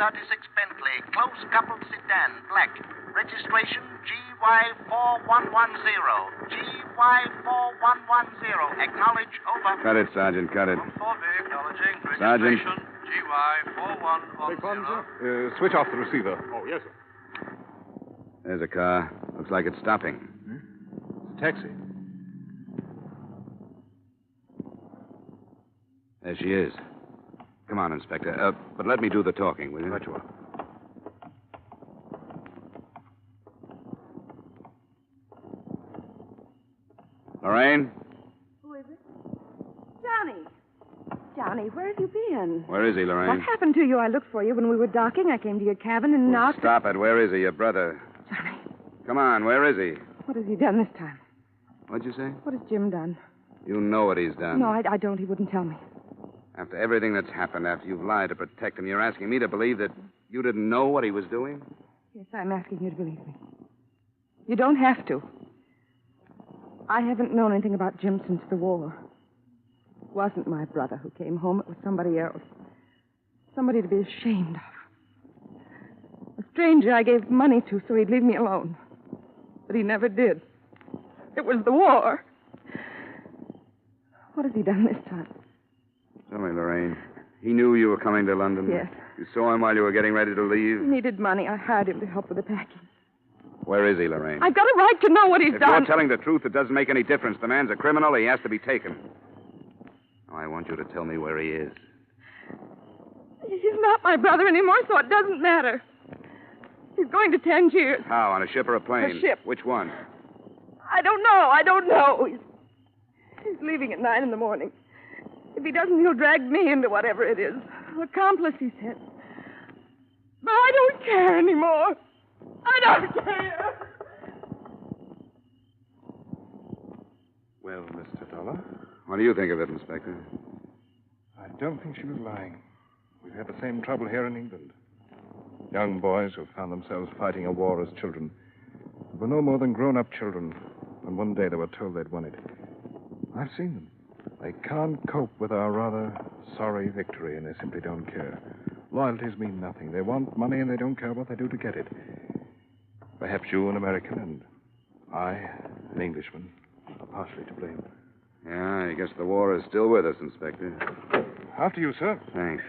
Bentley. Close coupled sedan, black. Registration GY4110. GY4110. Acknowledge, over. Cut it, Sergeant, cut it. 14B acknowledging. Sergeant. Registration GY4110. Switch off the receiver. Oh, yes, sir. There's a car. Looks like it's stopping. It's a taxi. There she is. Come on, Inspector. But let me do the talking, will you? Right you are. Lorraine? Who is it? Johnny. Johnny, where have you been? Where is he, Lorraine? What happened to you? I looked for you when we were docking. I came to your cabin and knocked. Stop it. Where is he, your brother? Johnny. Come on, where is he? What has he done this time? What'd you say? What has Jim done? You know what he's done. No, I don't. He wouldn't tell me. After everything that's happened, after you've lied to protect him, you're asking me to believe that you didn't know what he was doing? Yes, I'm asking you to believe me. You don't have to. I haven't known anything about Jim since the war. It wasn't my brother who came home. It was somebody else. Somebody to be ashamed of. A stranger I gave money to so he'd leave me alone. But he never did. It was the war. What has he done this time? Tell me, Lorraine. He knew you were coming to London? Yes. You saw him while you were getting ready to leave? He needed money. I hired him to help with the packing. Where is he, Lorraine? I've got a right to know what he's if done. You're telling the truth, it doesn't make any difference. The man's a criminal. He has to be taken. Now, I want you to tell me where he is. He's not my brother anymore, so it doesn't matter. He's going to Tangiers. How, on a ship or a plane? A ship. Which one? I don't know. He's leaving at 9 in the morning. If he doesn't, he'll drag me into whatever it is. Accomplice, he said. But I don't care anymore. I don't care. Well, Mr. Dollar? What do you think of it, Inspector? I don't think she was lying. We've had the same trouble here in England. Young boys who found themselves fighting a war as children were no more than grown-up children when one day they were told they'd won it. I've seen them. They can't cope with our rather sorry victory, and they simply don't care. Loyalties mean nothing. They want money, and they don't care what they do to get it. Perhaps you, an American, and I, an Englishman, are partially to blame. Yeah, I guess the war is still with us, Inspector. After you, sir. Thanks.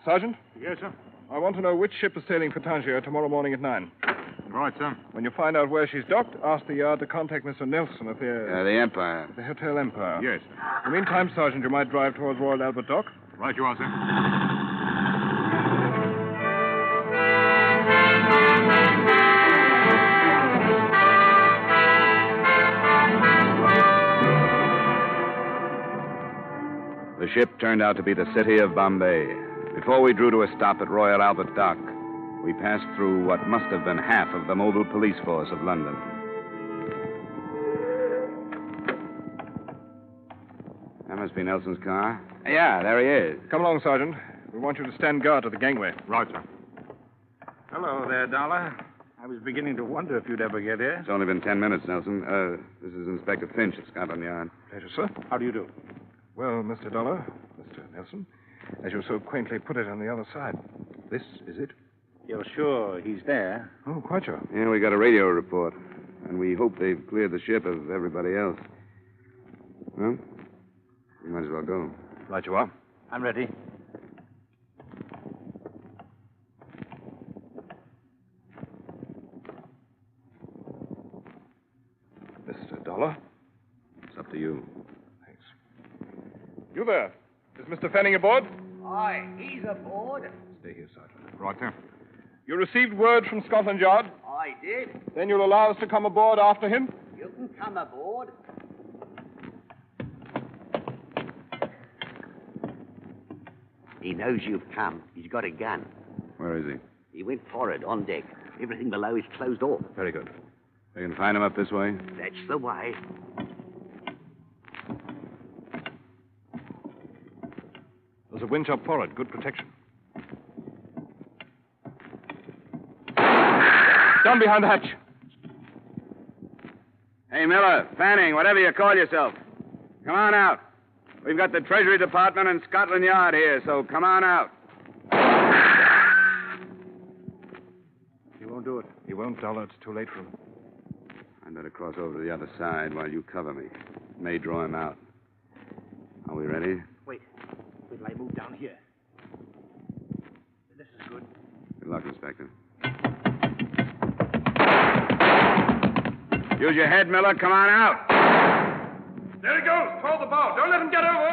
Sergeant? Yes, sir. I want to know which ship is sailing for Tangier tomorrow morning at 9. Right, sir. When you find out where she's docked, ask the yard to contact Mr. Nelson at the Empire. The Hotel Empire. Yes. In the meantime, Sergeant, you might drive towards Royal Albert Dock. Right you are, sir. The ship turned out to be the city of Bombay. Before we drew to a stop at Royal Albert Dock, we passed through what must have been half of the mobile police force of London. That must be Nelson's car. Yeah, there he is. Come along, Sergeant. We want you to stand guard at the gangway. Right, sir. Hello there, Dollar. I was beginning to wonder if you'd ever get here. It's only been 10 minutes, Nelson. This is Inspector Finch at Scotland Yard. Pleasure, sir. How do you do? Well, Mr. Dollar, Mr. Nelson, as you so quaintly put it on the other side, this is it? You're sure he's there? Oh, quite sure. Yeah, we got a radio report. And we hope they've cleared the ship of everybody else. Well, we might as well go. Right you are. I'm ready. Mr. Dollar? It's up to you. Thanks. You there. Is Mr. Fanning aboard? Aye, he's aboard. Stay here, Sergeant. Right there. You received word from Scotland Yard? I did. Then you'll allow us to come aboard after him? You can come aboard. He knows you've come. He's got a gun. Where is he? He went forward on deck. Everything below is closed off. Very good. We can find him up this way? That's the way. There's a winch up forward. Good protection. Down behind the hatch. Hey, Miller, Fanning, whatever you call yourself. Come on out. We've got the Treasury Department and Scotland Yard here, so come on out. He won't do it. He won't, Dollar. It's too late for him. I'd better cross over to the other side while you cover me. May draw him out. Are we ready? Wait till I move down here. This is good. Good luck, Inspector. Use your head, Miller. Come on out. There he goes. Toward the bow. Don't let him get over.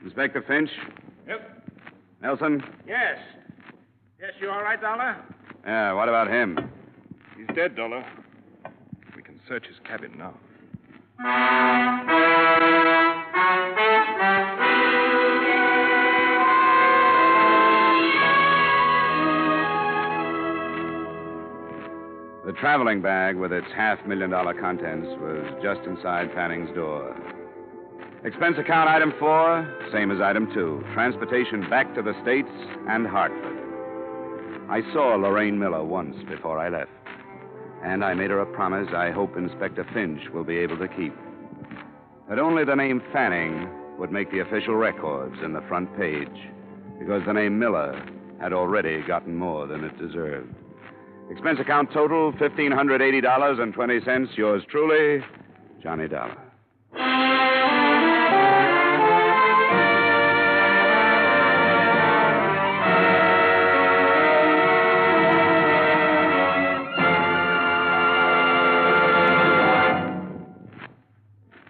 Inspector Finch? Yes. Nelson? Yes. Yes, you all right, Dollar? Yeah, what about him? He's dead, Dollar. We can search his cabin now. The traveling bag with its $500,000 contents was just inside Fanning's door. Expense account item 4, same as item 2. Transportation back to the States and Hartford. I saw Lorraine Miller once before I left. And I made her a promise I hope Inspector Finch will be able to keep. That only the name Fanning would make the official records in the front page, because the name Miller had already gotten more than it deserved. Expense account total, $1,580.20. Yours truly, Johnny Dollar.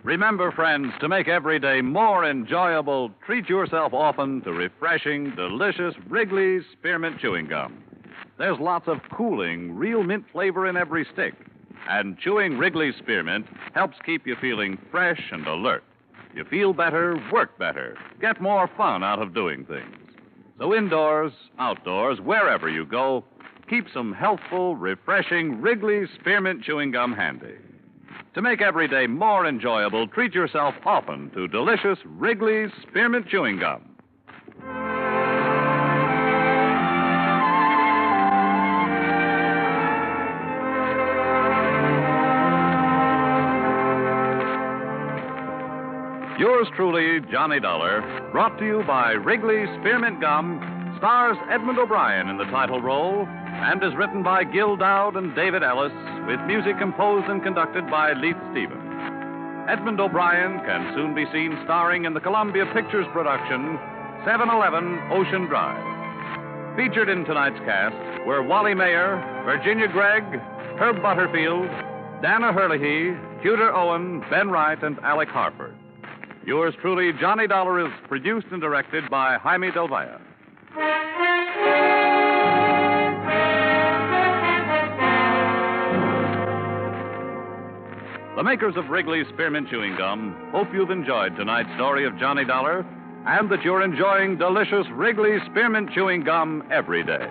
Remember, friends, to make every day more enjoyable, treat yourself often to refreshing, delicious Wrigley's Spearmint Chewing Gum. There's lots of cooling, real mint flavor in every stick. And chewing Wrigley's Spearmint helps keep you feeling fresh and alert. You feel better, work better, get more fun out of doing things. So indoors, outdoors, wherever you go, keep some healthful, refreshing Wrigley's Spearmint Chewing Gum handy. To make every day more enjoyable, treat yourself often to delicious Wrigley's Spearmint Chewing Gum. Yours truly, Johnny Dollar, brought to you by Wrigley's Spearmint Gum, stars Edmond O'Brien in the title role, and is written by Gil Dowd and David Ellis, with music composed and conducted by Leith Stevens. Edmond O'Brien can soon be seen starring in the Columbia Pictures production, 711 Ocean Drive. Featured in tonight's cast were Wally Mayer, Virginia Gregg, Herb Butterfield, Dana Herlihy, Tudor Owen, Ben Wright, and Alec Harford. Yours truly, Johnny Dollar, is produced and directed by Jaime Del Valle. The makers of Wrigley's Spearmint Chewing Gum hope you've enjoyed tonight's story of Johnny Dollar and that you're enjoying delicious Wrigley's Spearmint Chewing Gum every day.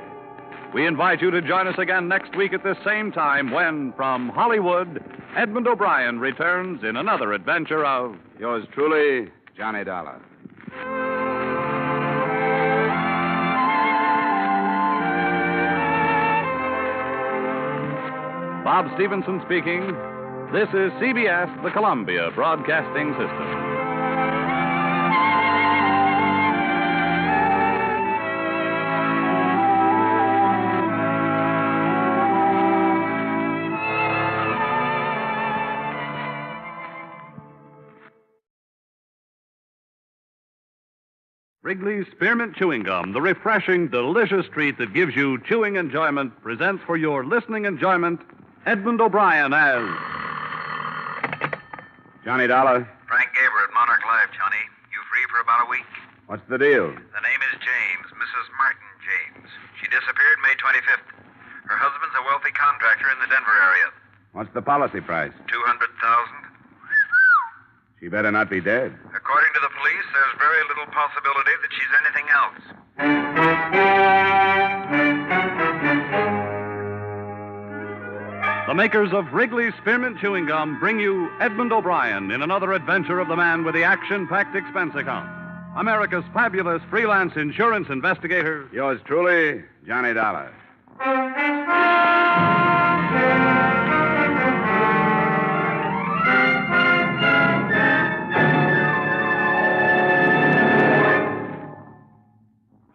We invite you to join us again next week at this same time when, from Hollywood, Edmond O'Brien returns in another adventure of Yours truly, Johnny Dollar. Bob Stevenson speaking. This is CBS, the Columbia Broadcasting System. Wrigley's Spearmint Chewing Gum, the refreshing, delicious treat that gives you chewing enjoyment, presents for your listening enjoyment Edmond O'Brien as Johnny Dollar. Frank Gaber at Monarch Life, Johnny. You free for about a week? What's the deal? The name is James, Mrs. Martin James. She disappeared May 25th. Her husband's a wealthy contractor in the Denver area. What's the policy price? $200,000. She better not be dead. According to the police, there's very little possibility that she's anything else. the makers of Wrigley's Spearmint Chewing Gum bring you Edmond O'Brien in another adventure of the man with the action-packed expense account. America's fabulous freelance insurance investigator. Yours truly, Johnny Dollar.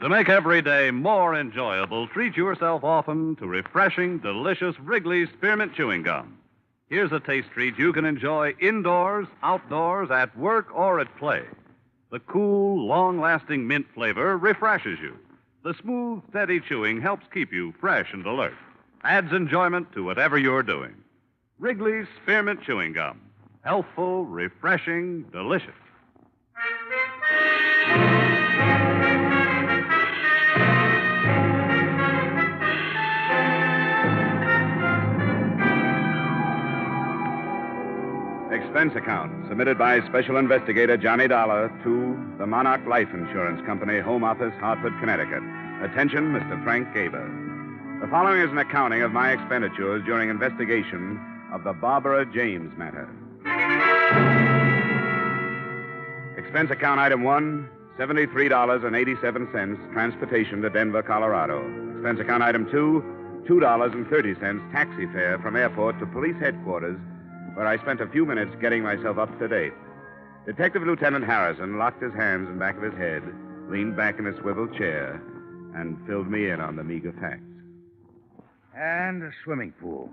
To make every day more enjoyable, treat yourself often to refreshing, delicious Wrigley's Spearmint Chewing Gum. Here's a taste treat you can enjoy indoors, outdoors, at work, or at play. The cool, long-lasting mint flavor refreshes you. The smooth, steady chewing helps keep you fresh and alert. Adds enjoyment to whatever you're doing. Wrigley's Spearmint Chewing Gum. Healthful, refreshing, delicious. Expense account submitted by Special Investigator Johnny Dollar to the Monarch Life Insurance Company, Home Office, Hartford, Connecticut. Attention, Mr. Frank Gaber. The following is an accounting of my expenditures during investigation of the Barbara James matter. Expense account item 1, $73.87, transportation to Denver, Colorado. Expense account item 2, $2.30, taxi fare from airport to police headquarters, where I spent a few minutes getting myself up to date. Detective Lieutenant Harrison locked his hands in back of his head, leaned back in a swivel chair, and filled me in on the meager facts. And a swimming pool.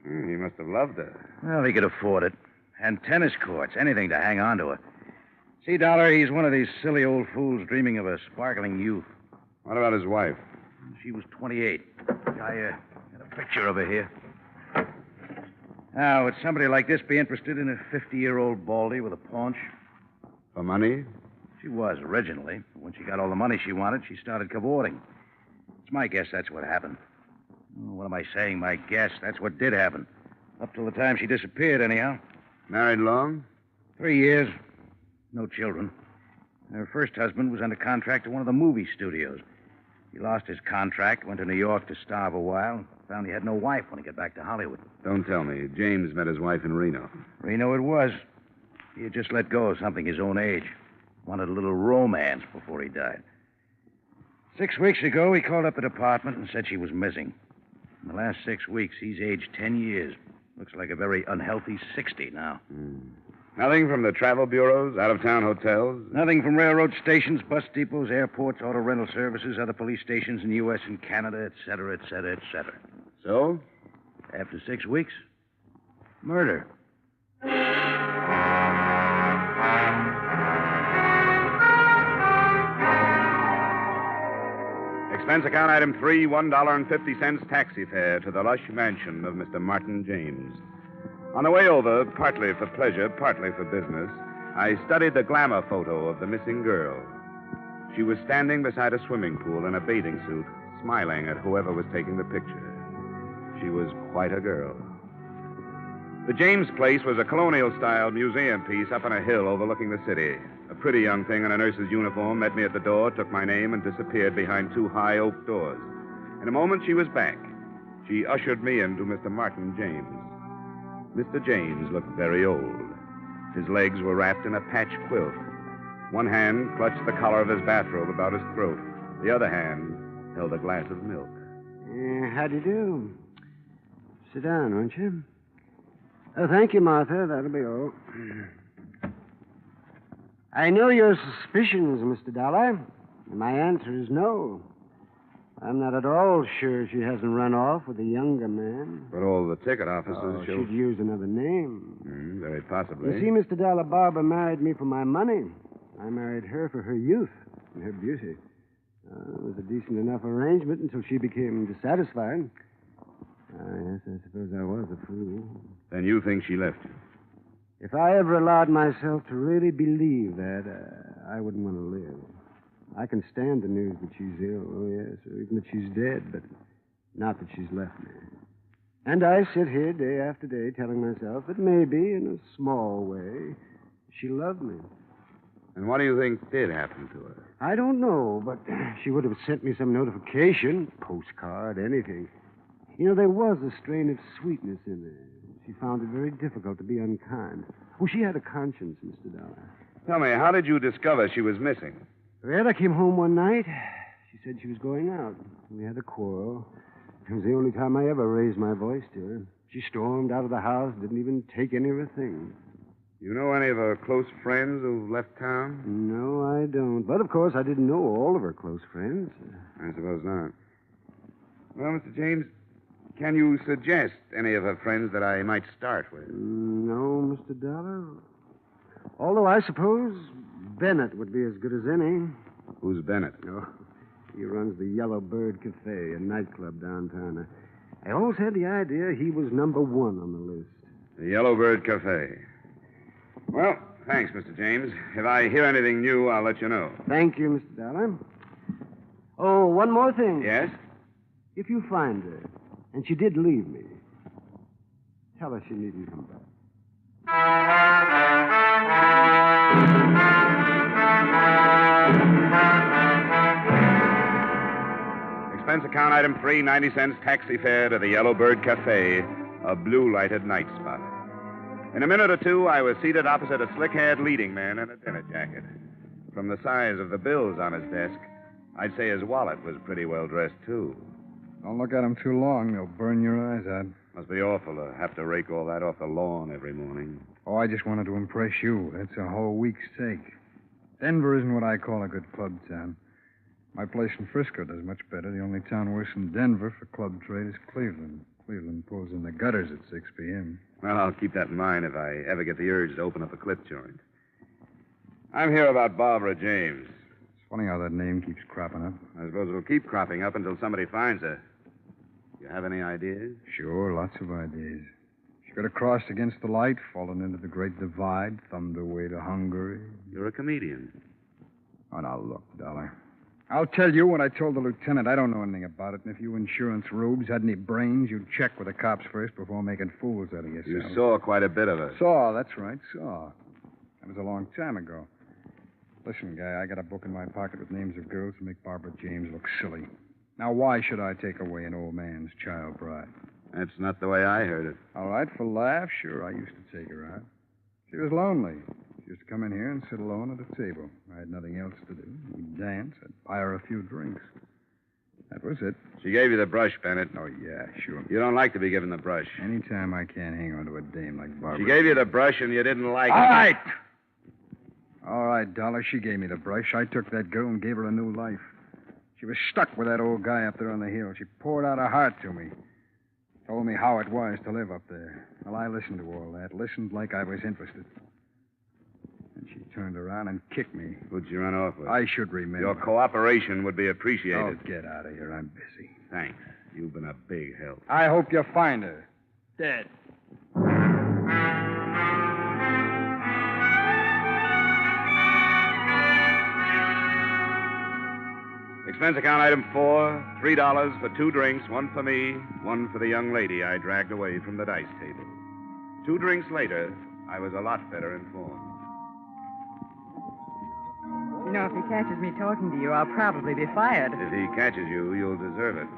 He must have loved her. Well, he could afford it. And tennis courts, anything to hang on to her. See, Dollar, he's one of these silly old fools dreaming of a sparkling youth. What about his wife? She was 28. I got a picture of her here. Now, would somebody like this be interested in a 50-year-old baldy with a paunch? For money? She was originally. When she got all the money she wanted, she started cavorting. It's my guess that's what happened. What am I saying, my guess? That's what did happen. Up till the time she disappeared, anyhow. Married long? 3 years. No children. Her first husband was under contract to one of the movie studios. He lost his contract, went to New York to starve a while, found he had no wife when he got back to Hollywood. Don't tell me. James met his wife in Reno. Reno it was. He had just let go of something his own age. Wanted a little romance before he died. 6 weeks ago, he called up the department and said she was missing. In the last 6 weeks, he's aged 10 years. Looks like a very unhealthy 60 now. Nothing from the travel bureaus, out-of-town hotels? Nothing from railroad stations, bus depots, airports, auto rental services, other police stations in the U.S. and Canada, et cetera, et cetera, et cetera. So? After 6 weeks, murder. Expense account item 3, $1.50 taxi fare to the lush mansion of Mr. Martin James. On the way over, partly for pleasure, partly for business, I studied the glamour photo of the missing girl. She was standing beside a swimming pool in a bathing suit, smiling at whoever was taking the picture. She was quite a girl. The James place was a colonial-style museum piece up on a hill overlooking the city. A pretty young thing in a nurse's uniform met me at the door, took my name, and disappeared behind 2 high oak doors. In a moment, she was back. She ushered me into Mr. Martin James. Mr. James looked very old. His legs were wrapped in a patch quilt. One hand clutched the collar of his bathrobe about his throat. The other hand held a glass of milk. How do you do? Sit down, won't you? Oh, thank you, Martha. That'll be all. I know your suspicions, Mr. Dollar. My answer is no. I'm not at all sure she hasn't run off with a younger man. But all the ticket officers show... She'd use another name. Very possibly. You see, Mr. Dollar, Barbara married me for my money. I married her for her youth and her beauty. It was a decent enough arrangement until she became dissatisfied. Yes, I suppose I was a fool. Then you think she left you? If I ever allowed myself to really believe that, I wouldn't want to live. I can stand the news that she's ill, oh yes, or even that she's dead, but not that she's left me. And I sit here day after day telling myself that maybe, in a small way, she loved me. And what do you think did happen to her? I don't know, but she would have sent me some notification, postcard, anything. You know, there was a strain of sweetness in there. She found it very difficult to be unkind. Oh, she had a conscience, Mr. Dollar. Tell me, how did you discover she was missing? Well, I came home one night. She said she was going out. We had a quarrel. It was the only time I ever raised my voice to her. She stormed out of the house, didn't even take any of her things. You know any of her close friends who've left town? No, I don't. But, of course, I didn't know all of her close friends. I suppose not. Well, Mr. James, can you suggest any of her friends that I might start with? No, Mr. Dollar. Although I suppose Bennett would be as good as any. Who's Bennett? Oh, he runs the Yellow Bird Cafe, a nightclub downtown. I always had the idea he was number one on the list. The Yellow Bird Cafe. Well, thanks, Mr. James. If I hear anything new, I'll let you know. Thank you, Mr. Dollar. Oh, one more thing. Yes? If you find her, and she did leave me, tell her she needn't come back. Expense account item 3, 90 cents taxi fare to the Yellow Bird Cafe, a blue-lighted night spot. In a minute or two, I was seated opposite a slick-haired leading man in a dinner jacket. From the size of the bills on his desk, I'd say his wallet was pretty well dressed, too. Don't look at them too long. They'll burn your eyes out. Must be awful to have to rake all that off the lawn every morning. Oh, I just wanted to impress you. That's a whole week's take. Denver isn't what I call a good club town. My place in Frisco does much better. The only town worse than Denver for club trade is Cleveland. Cleveland pulls in the gutters at 6 p.m. Well, I'll keep that in mind if I ever get the urge to open up a clip joint. I'm here about Barbara James. It's funny how that name keeps cropping up. I suppose it'll keep cropping up until somebody finds her. You have any ideas? Sure, lots of ideas. She could have crossed against the light, fallen into the Great Divide, thumbed her way to Hungary. You're a comedian. Oh, now, look, Dollar. I'll tell you what I told the lieutenant. I don't know anything about it, and if you insurance rubes had any brains, you'd check with the cops first before making fools out of yourself. You saw quite a bit of her. Saw, that's right, saw. That was a long time ago. Listen, guy, I got a book in my pocket with names of girls who make Barbara James look silly. Now, why should I take away an old man's child bride? That's not the way I heard it. All right, for laughs, sure, I used to take her out. She was lonely. She used to come in here and sit alone at a table. I had nothing else to do. We'd dance. I'd buy her a few drinks. That was it. She gave you the brush, Bennett. Oh, yeah, sure. You don't like to be given the brush. Anytime I can't hang on to a dame like Barbara. She gave you the brush and you didn't like All it. right! All right, Dollar, she gave me the brush. I took that girl and gave her a new life. She was stuck with that old guy up there on the hill. She poured out her heart to me. Told me how it was to live up there. Well, I listened to all that. Listened like I was interested. And she turned around and kicked me. Who'd you run off with? I should remember. Your cooperation would be appreciated. Oh, get out of here. I'm busy. Thanks. You've been a big help. I hope you find her. Dead. Expense account item 4, $3 for 2 drinks, 1 for me, 1 for the young lady I dragged away from the dice table. 2 drinks later, I was a lot better informed. You know, if he catches me talking to you, I'll probably be fired. If he catches you, you'll deserve it.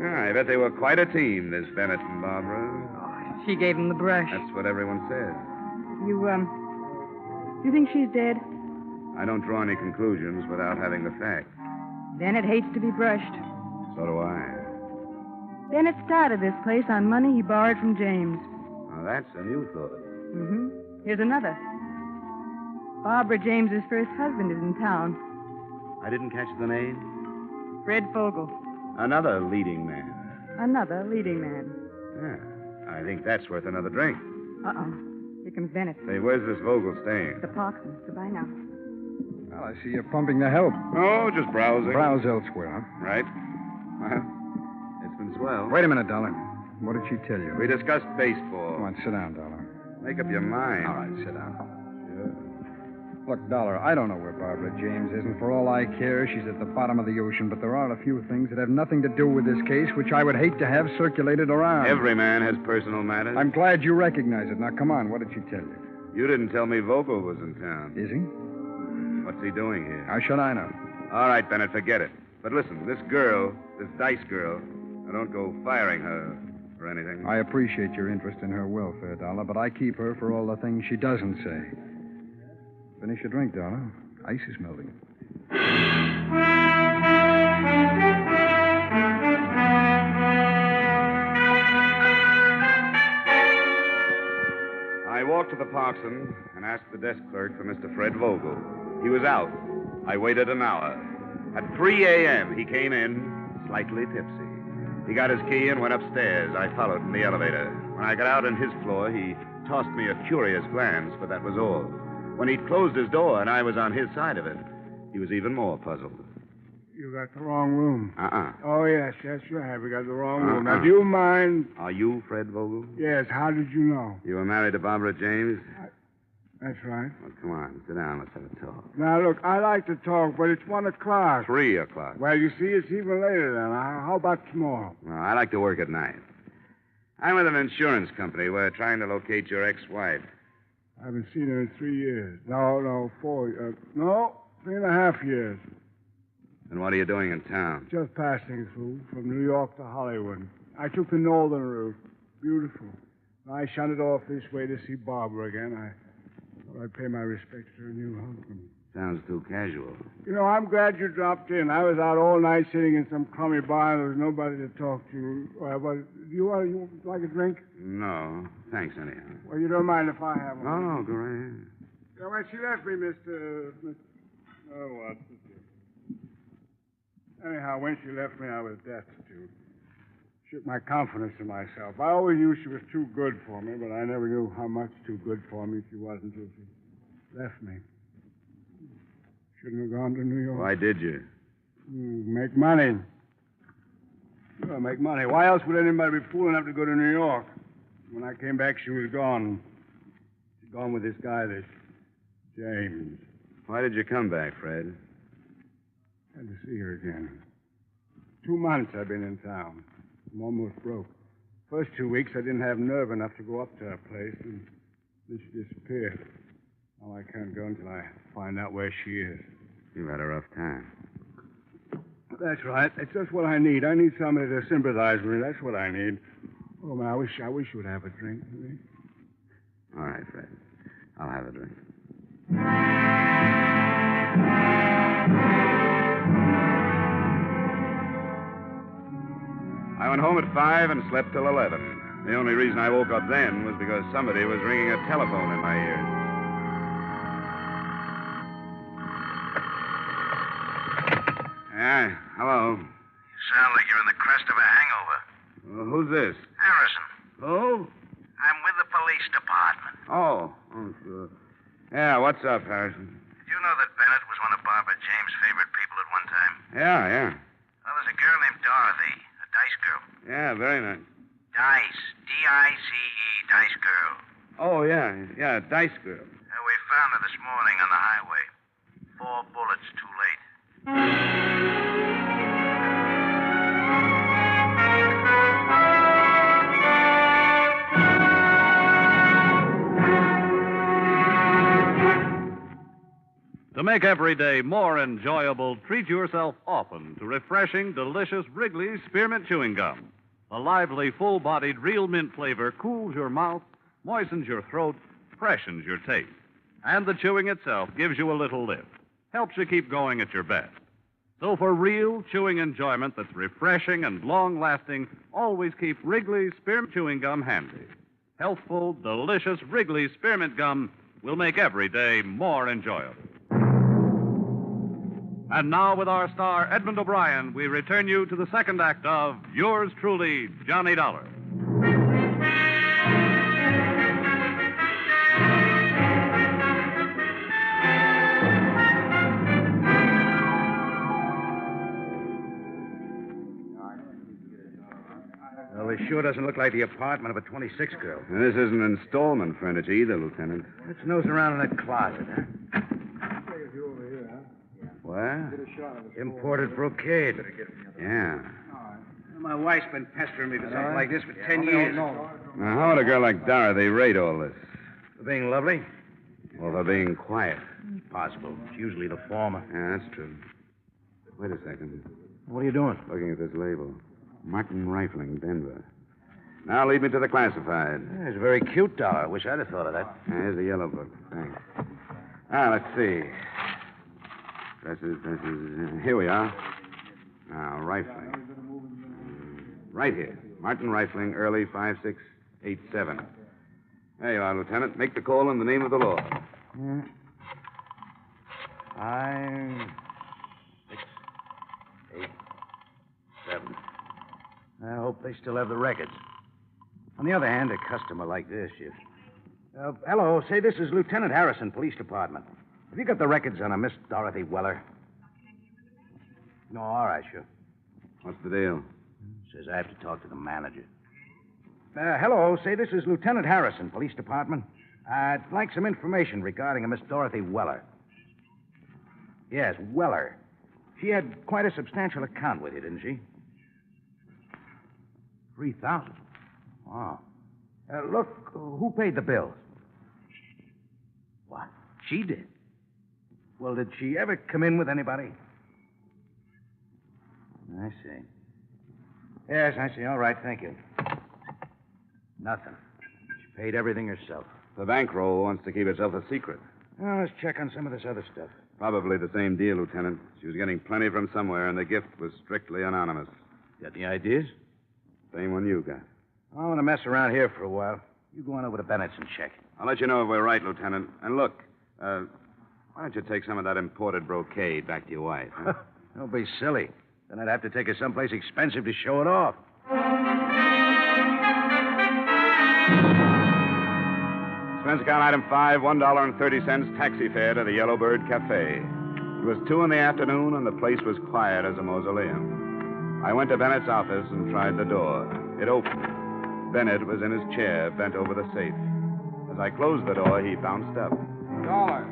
I bet they were quite a team, this Bennett and Barbara. Oh, she gave him the brush. That's what everyone says. You think she's dead? I don't draw any conclusions without having the facts. Bennett hates to be brushed. So do I. Bennett started this place on money he borrowed from James. Now, that's a new thought. Mm-hmm. Here's another. Barbara James's first husband is in town. I didn't catch the name? Fred Fogel. Another leading man. Another leading man. Yeah, I think that's worth another drink. Uh-oh. Here comes Bennett. Say, where's this Vogel staying? The Parkson. Goodbye now. Well, I see you're pumping the help. Oh, just browsing. Browse elsewhere, huh? Right. Well, it's been swell. Wait a minute, Dollar. What did she tell you? We discussed baseball. Come on, sit down, Dollar. Make up your mind. All right, sit down. Look, Dollar, I don't know where Barbara James is, and for all I care, she's at the bottom of the ocean, but there are a few things that have nothing to do with this case, which I would hate to have circulated around. Every man has personal matters. I'm glad you recognize it. Now, come on, what did she tell you? You didn't tell me Vogel was in town. Is he? What's he doing here? How should I know? All right, Bennett, forget it. But listen, this girl, this Dice girl, I don't go firing her for anything. I appreciate your interest in her welfare, Dollar, but I keep her for all the things she doesn't say. Finish your drink, Dollar. Ice is melting. I walked to the Parkson and asked the desk clerk for Mr. Fred Vogel. He was out. I waited an hour. At 3 a.m., he came in, slightly tipsy. He got his key and went upstairs. I followed in the elevator. When I got out on his floor, he tossed me a curious glance, but that was all. When he'd closed his door and I was on his side of it, he was even more puzzled. You got the wrong room. Oh, yes, that's right. We got the wrong room. Now, do you mind? Are you Fred Vogel? Yes, how did you know? You were married to Barbara James? That's right. Well, come on, sit down. Let's have a talk. Now, look, I like to talk, but it's 1 o'clock. 3 o'clock. Well, you see, it's even later then. How about tomorrow? Well, I like to work at night. I'm with an insurance company. We're trying to locate your ex-wife. I haven't seen her in 3 years. No, 4. No, 3.5 years. And what are you doing in town? Just passing through from New York to Hollywood. I took the northern route. Beautiful. I shunted off this way to see Barbara again. I thought I'd pay my respects to her new husband. Sounds too casual. You know, I'm glad you dropped in. I was out all night sitting in some crummy bar and there was nobody to talk to. But you like a drink? No, thanks anyhow. Well, you don't mind if I have one? Oh, go ahead. Yeah, well, she left me, Mr. Oh, what? Anyhow, when she left me, I was destitute. Shook my confidence in myself. I always knew she was too good for me, but I never knew how much too good for me she was until she left me. Shouldn't have gone to New York. Why did you? Make money. Sure, make money. Why else would anybody be fool enough to go to New York? When I came back, she was gone. She'd gone with this guy, this James. Why did you come back, Fred? Had to see her again. 2 months I've been in town. I'm almost broke. First 2 weeks, I didn't have nerve enough to go up to her place, and then she disappeared. Now I can't go until I find out where she is. You've had a rough time. That's right. That's just what I need. I need somebody to sympathize with me. That's what I need. Oh, man, I wish you would have a drink with me. All right, Fred. I'll have a drink. I went home at 5 and slept till 11. The only reason I woke up then was because somebody was ringing a telephone in my ears. Yeah, hello. You sound like you're in the crest of a hangover. Who's this? Harrison. Who? I'm with the police department. Oh, sure. Yeah, what's up, Harrison? Did you know that Bennett was one of Barbara James' favorite people at one time? Yeah. Well, there's a girl named Dorothy, a Dice girl. Yeah, very nice. Dice. D-I-C-E, Dice girl. Oh, yeah, Dice girl. We found her this morning on the highway. 4 bullets too late. To make every day more enjoyable, treat yourself often to refreshing, delicious Wrigley's Spearmint Chewing Gum. The lively, full-bodied, real mint flavor cools your mouth, moistens your throat, freshens your taste. And the chewing itself gives you a little lift. helps you keep going at your best. So for real chewing enjoyment that's refreshing and long-lasting, always keep Wrigley's Spearmint Chewing Gum handy. Healthful, delicious Wrigley's Spearmint Gum will make every day more enjoyable. And now, with our star, Edmond O'Brien, we return you to the second act of Yours Truly, Johnny Dollar. Well, this sure doesn't look like the apartment of a 26 girl. And this isn't installment furniture either, Lieutenant. Let's nose around in that closet. What? Imported brocade. Yeah. My wife's been pestering me for something like this for 10 years. Now, how would a girl like Dorothy rate all this? For being lovely? Well, for being quiet. Possible. It's usually the former. Yeah, that's true. Wait a second. What are you doing? Looking at this label. Martin Rifling, Denver. Now lead me to the classified. Yeah, it's a very cute dollar. Wish I'd have thought of that. Here's the yellow book. Thanks. Let's see. Dresses. Here we are. Now, Rifling. Right here. Martin Rifling, early 5687. There you are, Lieutenant. Make the call in the name of the law. Yeah. 5, 6, 8, 7. I hope they still have the records. On the other hand, a customer like this, hello, say this is Lieutenant Harrison, Police Department. Have you got the records on a Miss Dorothy Weller? No, all right, sure. What's the deal? Says I have to talk to the manager. Hello, say this is Lieutenant Harrison, Police Department. I'd like some information regarding a Miss Dorothy Weller. Yes, Weller. She had quite a substantial account with you, didn't she? 3,000. Wow. Look, who paid the bills? What? She did? Well, did she ever come in with anybody? I see. Yes, I see. All right, thank you. Nothing. She paid everything herself. The bankroll wants to keep itself a secret. Well, let's check on some of this other stuff. Probably the same deal, Lieutenant. She was getting plenty from somewhere, and the gift was strictly anonymous. Got any ideas? Same one you got. I want to mess around here for a while. You go on over to Bennett's and check. I'll let you know if we're right, Lieutenant. And look, why don't you take some of that imported brocade back to your wife? Huh? Don't be silly. Then I'd have to take her someplace expensive to show it off. Expense account item 5, $1.30 taxi fare to the Yellowbird Cafe. It was 2 in the afternoon, and the place was quiet as a mausoleum. I went to Bennett's office and tried the door. It opened. Bennett was in his chair, bent over the safe. As I closed the door, he bounced up. Dollar.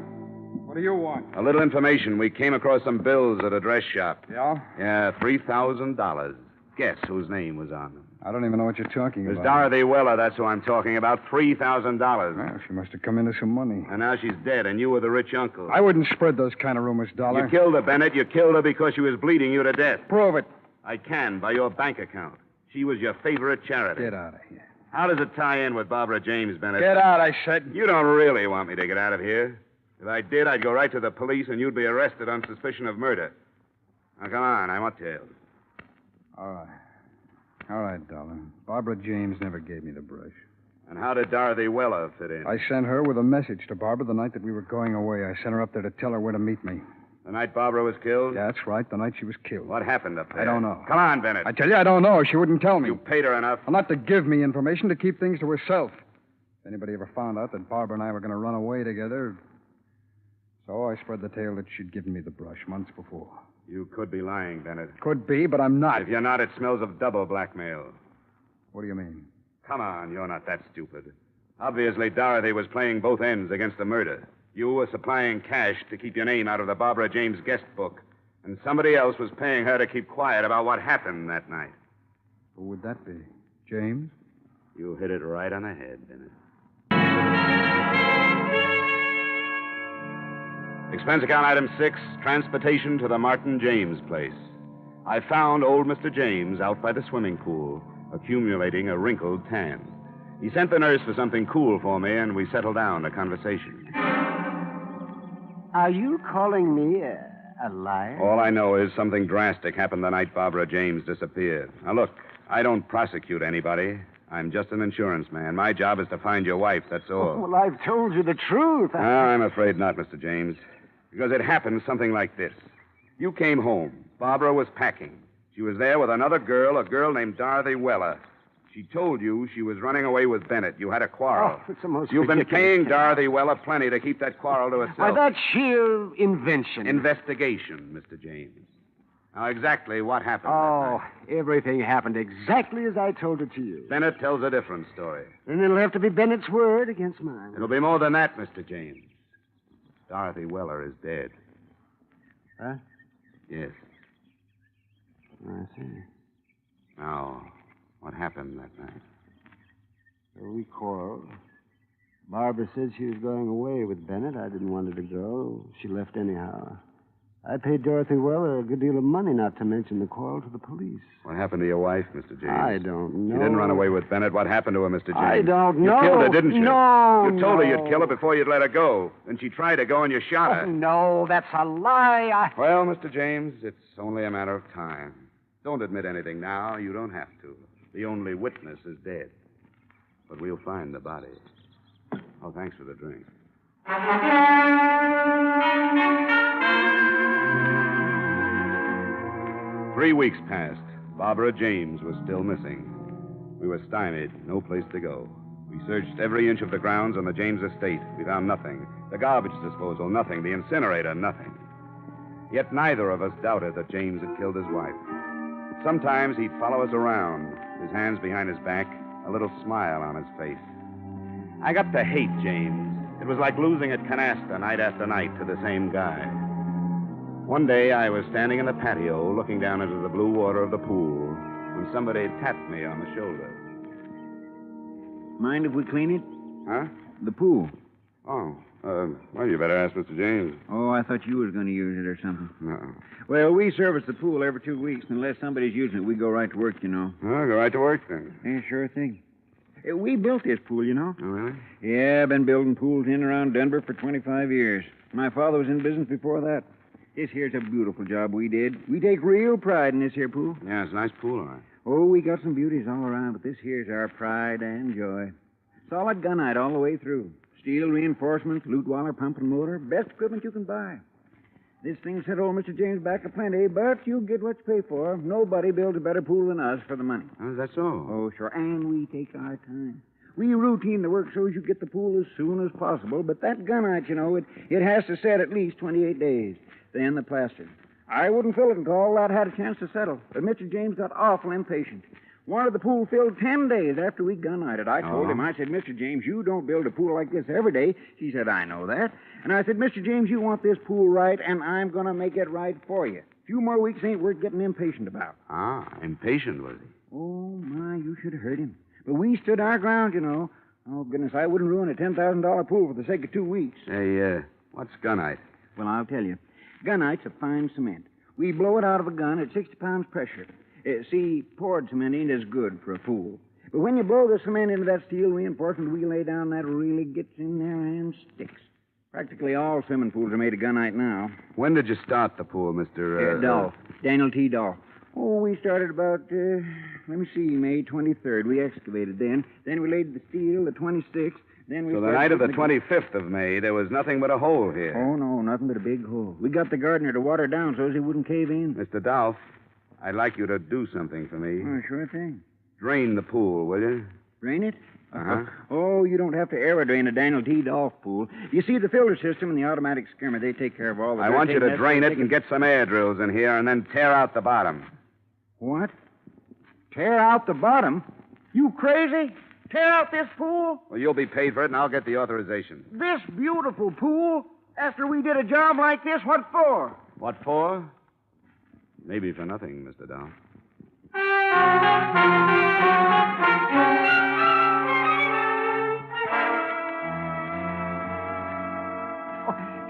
What do you want? A little information. We came across some bills at a dress shop. Yeah? Yeah, $3,000. Guess whose name was on them. I don't even know what you're talking Miss about. Dorothy Weller, that's who I'm talking about. $3,000. Well, she must have come into some money. And now she's dead, and you were the rich uncle. I wouldn't spread those kind of rumors, Dollar. You killed her, Bennett. You killed her because she was bleeding you to death. Prove it. I can, by your bank account. She was your favorite charity. Get out of here. How does it tie in with Barbara James, Bennett? Get out, I said. You don't really want me to get out of here. If I did, I'd go right to the police, and you'd be arrested on suspicion of murder. Now, come on. I want tails. All right. All right, Dollar. Barbara James never gave me the brush. And how did Dorothy Weller fit in? I sent her with a message to Barbara the night that we were going away. I sent her up there to tell her where to meet me. The night Barbara was killed? Yeah, that's right. The night she was killed. What happened up there? I don't know. Come on, Bennett. I tell you, I don't know. She wouldn't tell me. You paid her enough. Well, not to give me information, to keep things to herself. If anybody ever found out that Barbara and I were going to run away together. So I spread the tale that she'd given me the brush months before. You could be lying, Bennett. Could be, but I'm not. If you're not, it smells of double blackmail. What do you mean? Come on, you're not that stupid. Obviously, Dorothy was playing both ends against the murder. You were supplying cash to keep your name out of the Barbara James guest book. And somebody else was paying her to keep quiet about what happened that night. Who would that be? James? You hit it right on the head, Bennett. Expense account item 6, transportation to the Martin James place. I found old Mr. James out by the swimming pool, accumulating a wrinkled tan. He sent the nurse for something cool for me, and we settled down to conversation. Are you calling me a liar? All I know is something drastic happened the night Barbara James disappeared. Now, look, I don't prosecute anybody. I'm just an insurance man. My job is to find your wife, that's all. Well, I've told you the truth. No, I'm afraid not, Mr. James. Because it happened something like this. You came home. Barbara was packing. She was there with another girl, a girl named Dorothy Weller. She told you she was running away with Bennett. You had a quarrel. Oh, it's the most You've been ridiculous paying thing. Dorothy Weller plenty to keep that quarrel to herself. Why, that's sheer invention. Investigation, Mr. James. Now, exactly what happened that Oh, night? everything happened exactly as I told it to you. Bennett tells a different story. And it'll have to be Bennett's word against mine. It'll be more than that, Mr. James. Dorothy Weller is dead. Huh? Yes. I see. Now, what happened that night? So we quarreled. Barbara said she was going away with Bennett. I didn't want her to go. She left anyhow. I paid Dorothy Weller a good deal of money, not to mention the quarrel, to the police. What happened to your wife, Mr. James? I don't know. She didn't run away with Bennett. What happened to her, Mr. James? I don't know. You killed her, didn't you? No, You told her no. you'd kill her before you'd let her go. Then she tried to go and you shot her. Oh, no, that's a lie. Well, Mr. James, it's only a matter of time. Don't admit anything now. You don't have to. The only witness is dead. But we'll find the body. Oh, thanks for the drink. 3 weeks passed. Barbara James was still missing. We were stymied, no place to go. We searched every inch of the grounds on the James estate. We found nothing. The garbage disposal, nothing. The incinerator, nothing. Yet neither of us doubted that James had killed his wife. Sometimes he'd follow us around, his hands behind his back, a little smile on his face. I got to hate James. It was like losing at canasta night after night to the same guy. One day I was standing in the patio looking down into the blue water of the pool when somebody tapped me on the shoulder. Mind if we clean it? Huh? The pool. Oh, well, you better ask Mr. James. Oh, I thought you was going to use it or something. No. Well, we service the pool every 2 weeks. Unless somebody's using it, we go right to work, you know. Well, go right to work then. Yeah, sure thing. We built this pool, you know. Oh, really? Yeah, I've been building pools in and around Denver for 25 years. My father was in business before that. This here's a beautiful job we did. We take real pride in this here pool. Yeah, it's a nice pool, all right. Oh, we got some beauties all around, but this here's our pride and joy. Solid gunite all the way through. Steel reinforcements, loot waller, pump and motor. Best equipment you can buy. This thing set old Mr. James back a plenty, but you get what you pay for. Nobody builds a better pool than us for the money. Oh, that's so? Oh, sure. And we take our time. We routine the work so as you get the pool as soon as possible, but that gunite, you know, it has to set at least 28 days. Then the plaster. I wouldn't fill it until all that had a chance to settle. But Mr. James got awful impatient. Wanted the pool filled 10 days after we gun-nighted. I told him, I said, Mr. James, you don't build a pool like this every day. He said, I know that. And I said, Mr. James, you want this pool right, and I'm going to make it right for you. A few more weeks ain't worth getting impatient about. Ah, impatient, was he? Oh, my, you should have heard him. But we stood our ground, you know. Oh, goodness, I wouldn't ruin a $10,000 pool for the sake of 2 weeks. Hey, what's gunite? Well, I'll tell you. Gunite's a fine cement. We blow it out of a gun at 60 pounds pressure. See, poured cement ain't as good for a pool. But when you blow the cement into that steel reinforcement we lay down, that really gets in there and sticks. Practically all swimming pools are made of gunite now. When did you start the pool, Mr. Dolph. Daniel T. Dolph. Oh, we started about, May 23rd. We excavated then. Then we laid the steel, the 26th. Then we So the night of the 25th of May, there was nothing but a hole here. Oh, no, nothing but a big hole. We got the gardener to water down so as he wouldn't cave in. Mr. Dolph, I'd like you to do something for me. Oh, sure thing. Drain the pool, will you? Drain it? Uh-huh. Oh, you don't have to aerodrain a Daniel T. Dolph pool. You see, the filter system and the automatic skimmer, they take care of all the I dirt. want you to That's drain why it and get some air drills in here and then tear out the bottom. What? Tear out the bottom? You crazy? Tear out this pool? Well, you'll be paid for it, and I'll get the authorization. This beautiful pool? After we did a job like this, what for? What for? Maybe for nothing, Mr. Dolph.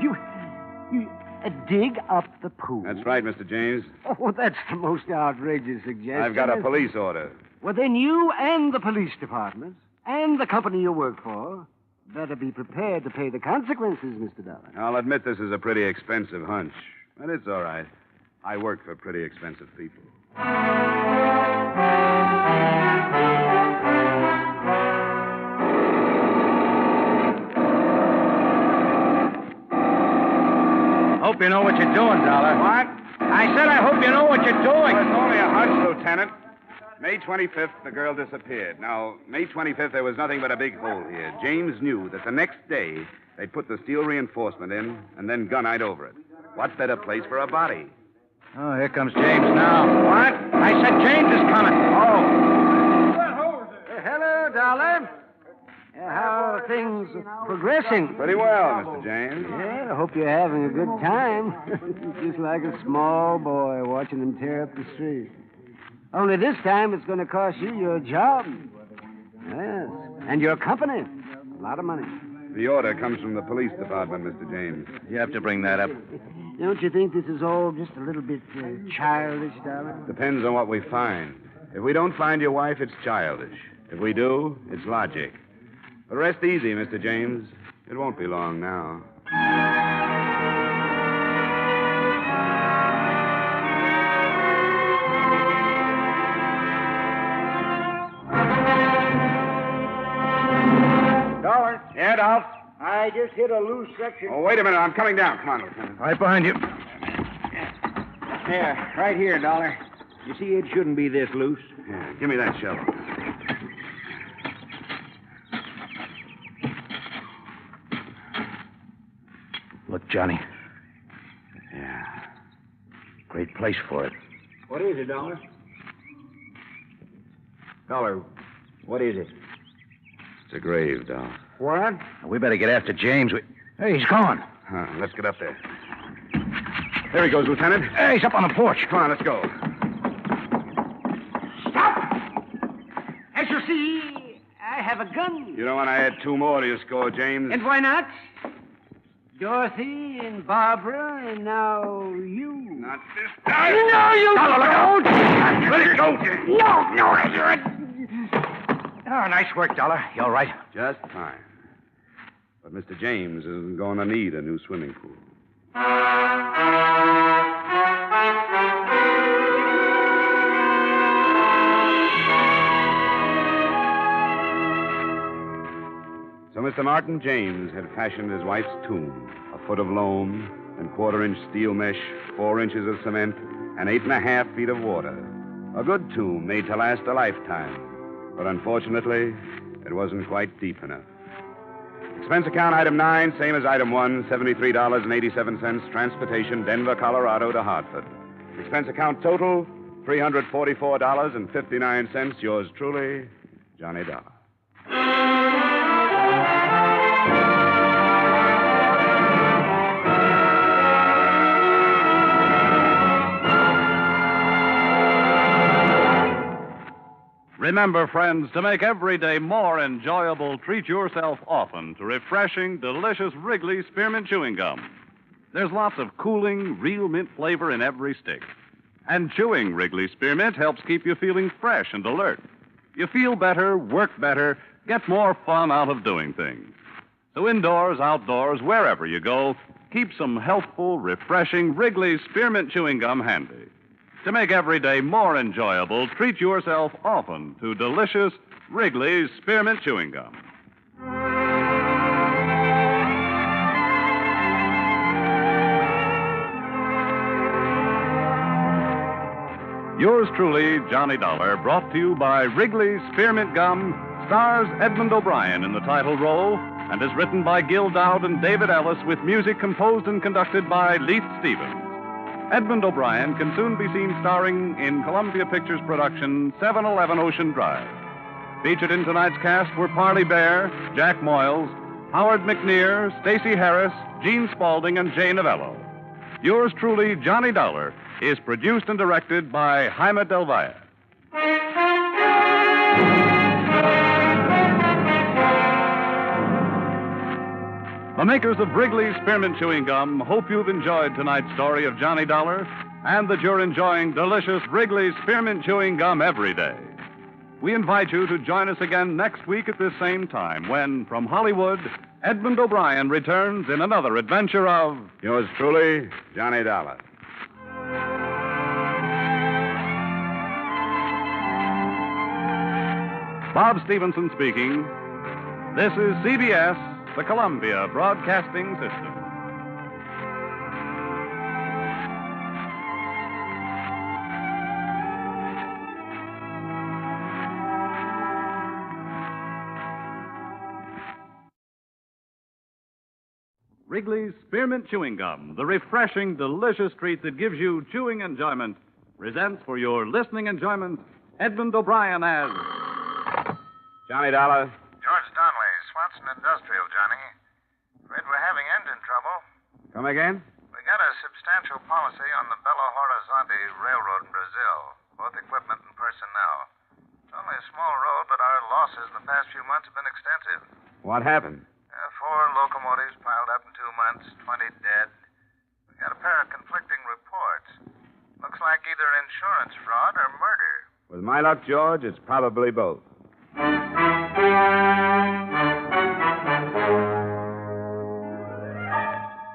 You dig up the pool? That's right, Mr. James. Oh, that's the most outrageous suggestion. I've got a police order. Well, then you and the police department and the company you work for Better be prepared to pay the consequences, Mr. Dollar. I'll admit this is a pretty expensive hunch, but it's all right. I work for pretty expensive people. Hope you know what you're doing, Dollar. What? I said I hope you know what you're doing. Oh, it's only a hunch, Lieutenant. May 25th, the girl disappeared. Now, May 25th, there was nothing but a big hole here. James knew that the next day they'd put the steel reinforcement in and then gunite over it. What better place for a body? Oh, here comes James now. What? I said James is coming. Oh. Hello, Dollar. How are things progressing? Pretty well, Mr. James. Yeah, I hope you're having a good time. Just like a small boy watching them tear up the street. Only this time it's going to cost you your job. Yes. And your company. A lot of money. The order comes from the police department, Mr. James. You have to bring that up. Don't you think this is all just a little bit childish, Dollar? Depends on what we find. If we don't find your wife, it's childish. If we do, it's logic. But rest easy, Mr. James. It won't be long now. Dollar. Yeah, Dolph? I just hit a loose section. Oh, wait a minute. I'm coming down. Come on, Lieutenant. Right behind you. There, right here, Dollar. You see, it shouldn't be this loose. Yeah, give me that shovel. Look, Johnny. Yeah. Great place for it. What is it, Dollar? Dollar, what is it? It's a grave, Dolph. What? We better get after James. Hey, he's gone. Let's get up there. There he goes, Lieutenant. Hey, he's up on the porch. Come on, let's go. Stop! As you see, I have a gun. You don't want to add two more to your score, James. And why not? Dorothy and Barbara, and now you. Not this time. No, you don't. Let it go. No, Oh, nice work, Dollar. You all right? Just fine. But Mr. James isn't going to need a new swimming pool. So Mr. Martin James had fashioned his wife's tomb, a foot of loam and quarter-inch steel mesh, 4 inches of cement, and 8.5 feet of water. A good tomb made to last a lifetime. But unfortunately, it wasn't quite deep enough. Expense account item 9, same as item 1, $73.87, transportation, Denver, Colorado to Hartford. Expense account total, $344.59. Yours truly, Johnny Dollar. Remember, friends, to make every day more enjoyable, treat yourself often to refreshing, delicious Wrigley Spearmint Chewing Gum. There's lots of cooling, real mint flavor in every stick. And chewing Wrigley Spearmint helps keep you feeling fresh and alert. You feel better, work better, get more fun out of doing things. So indoors, outdoors, wherever you go, keep some healthful, refreshing Wrigley Spearmint Chewing Gum handy. To make every day more enjoyable, treat yourself often to delicious Wrigley's Spearmint Chewing Gum. Yours truly, Johnny Dollar, brought to you by Wrigley's Spearmint Gum, stars Edmond O'Brien in the title role, and is written by Gil Dowd and David Ellis with music composed and conducted by Leith Stevens. Edmond O'Brien can soon be seen starring in Columbia Pictures' production 711 Ocean Drive. Featured in tonight's cast were Parley Bear, Jack Moyles, Howard McNear, Stacey Harris, Gene Spaulding, and Jay Novello. Yours truly, Johnny Dollar, is produced and directed by Jaime Del Valle. The makers of Wrigley's Spearmint Chewing Gum hope you've enjoyed tonight's story of Johnny Dollar and that you're enjoying delicious Wrigley's Spearmint Chewing Gum every day. we invite you to join us again next week at this same time when, from Hollywood, Edmond O'Brien returns in another adventure of... Yours truly, Johnny Dollar. Bob Stevenson speaking. This is CBS, the Columbia Broadcasting System. Wrigley's Spearmint Chewing Gum, the refreshing, delicious treat that gives you chewing enjoyment, presents for your listening enjoyment Edmond O'Brien as... Johnny Dollar. George Donnelly, Swanson Industrial, Johnny. Afraid we're having engine trouble. Come again? We got a substantial policy on the Belo Horizonte Railroad in Brazil, both equipment and personnel. It's only a small road, but our losses in the past few months have been extensive. What happened? 4 locomotives piled up in 2 months, 20 dead. We got a pair of conflicting reports. Looks like either insurance fraud or murder. With my luck, George, it's probably both.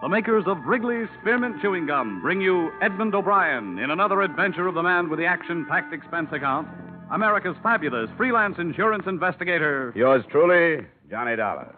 The makers of Wrigley's Spearmint Chewing Gum bring you Edmond O'Brien in another adventure of the man with the action-packed expense account, America's fabulous freelance insurance investigator. Yours truly, Johnny Dollar.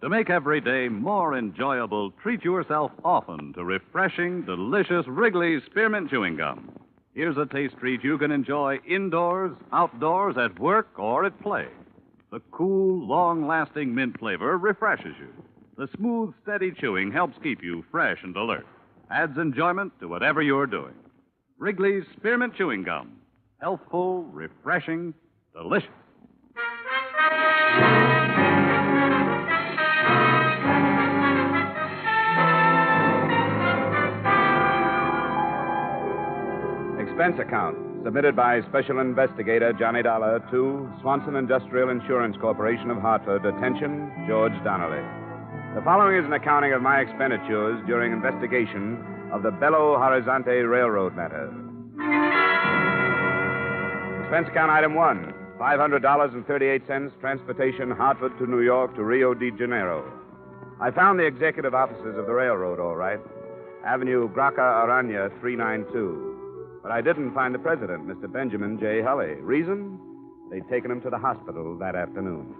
To make every day more enjoyable, treat yourself often to refreshing, delicious Wrigley's Spearmint Chewing Gum. Here's a taste treat you can enjoy indoors, outdoors, at work, or at play. The cool, long-lasting mint flavor refreshes you. The smooth, steady chewing helps keep you fresh and alert. Adds enjoyment to whatever you're doing. Wrigley's Spearmint Chewing Gum. Healthful, refreshing, delicious. Expense account submitted by Special Investigator Johnny Dollar to Swanson Industrial Insurance Corporation of Hartford. Attention, George Donnelly. The following is an accounting of my expenditures during investigation of the Belo Horizonte Railroad matter. Expense account item 1, $500.38, transportation Hartford to New York to Rio de Janeiro. I found the executive offices of the railroad, all right. Avenue Graca Arana, 392. But I didn't find the president, Mr. Benjamin J. Hulley. Reason? They'd taken him to the hospital that afternoon.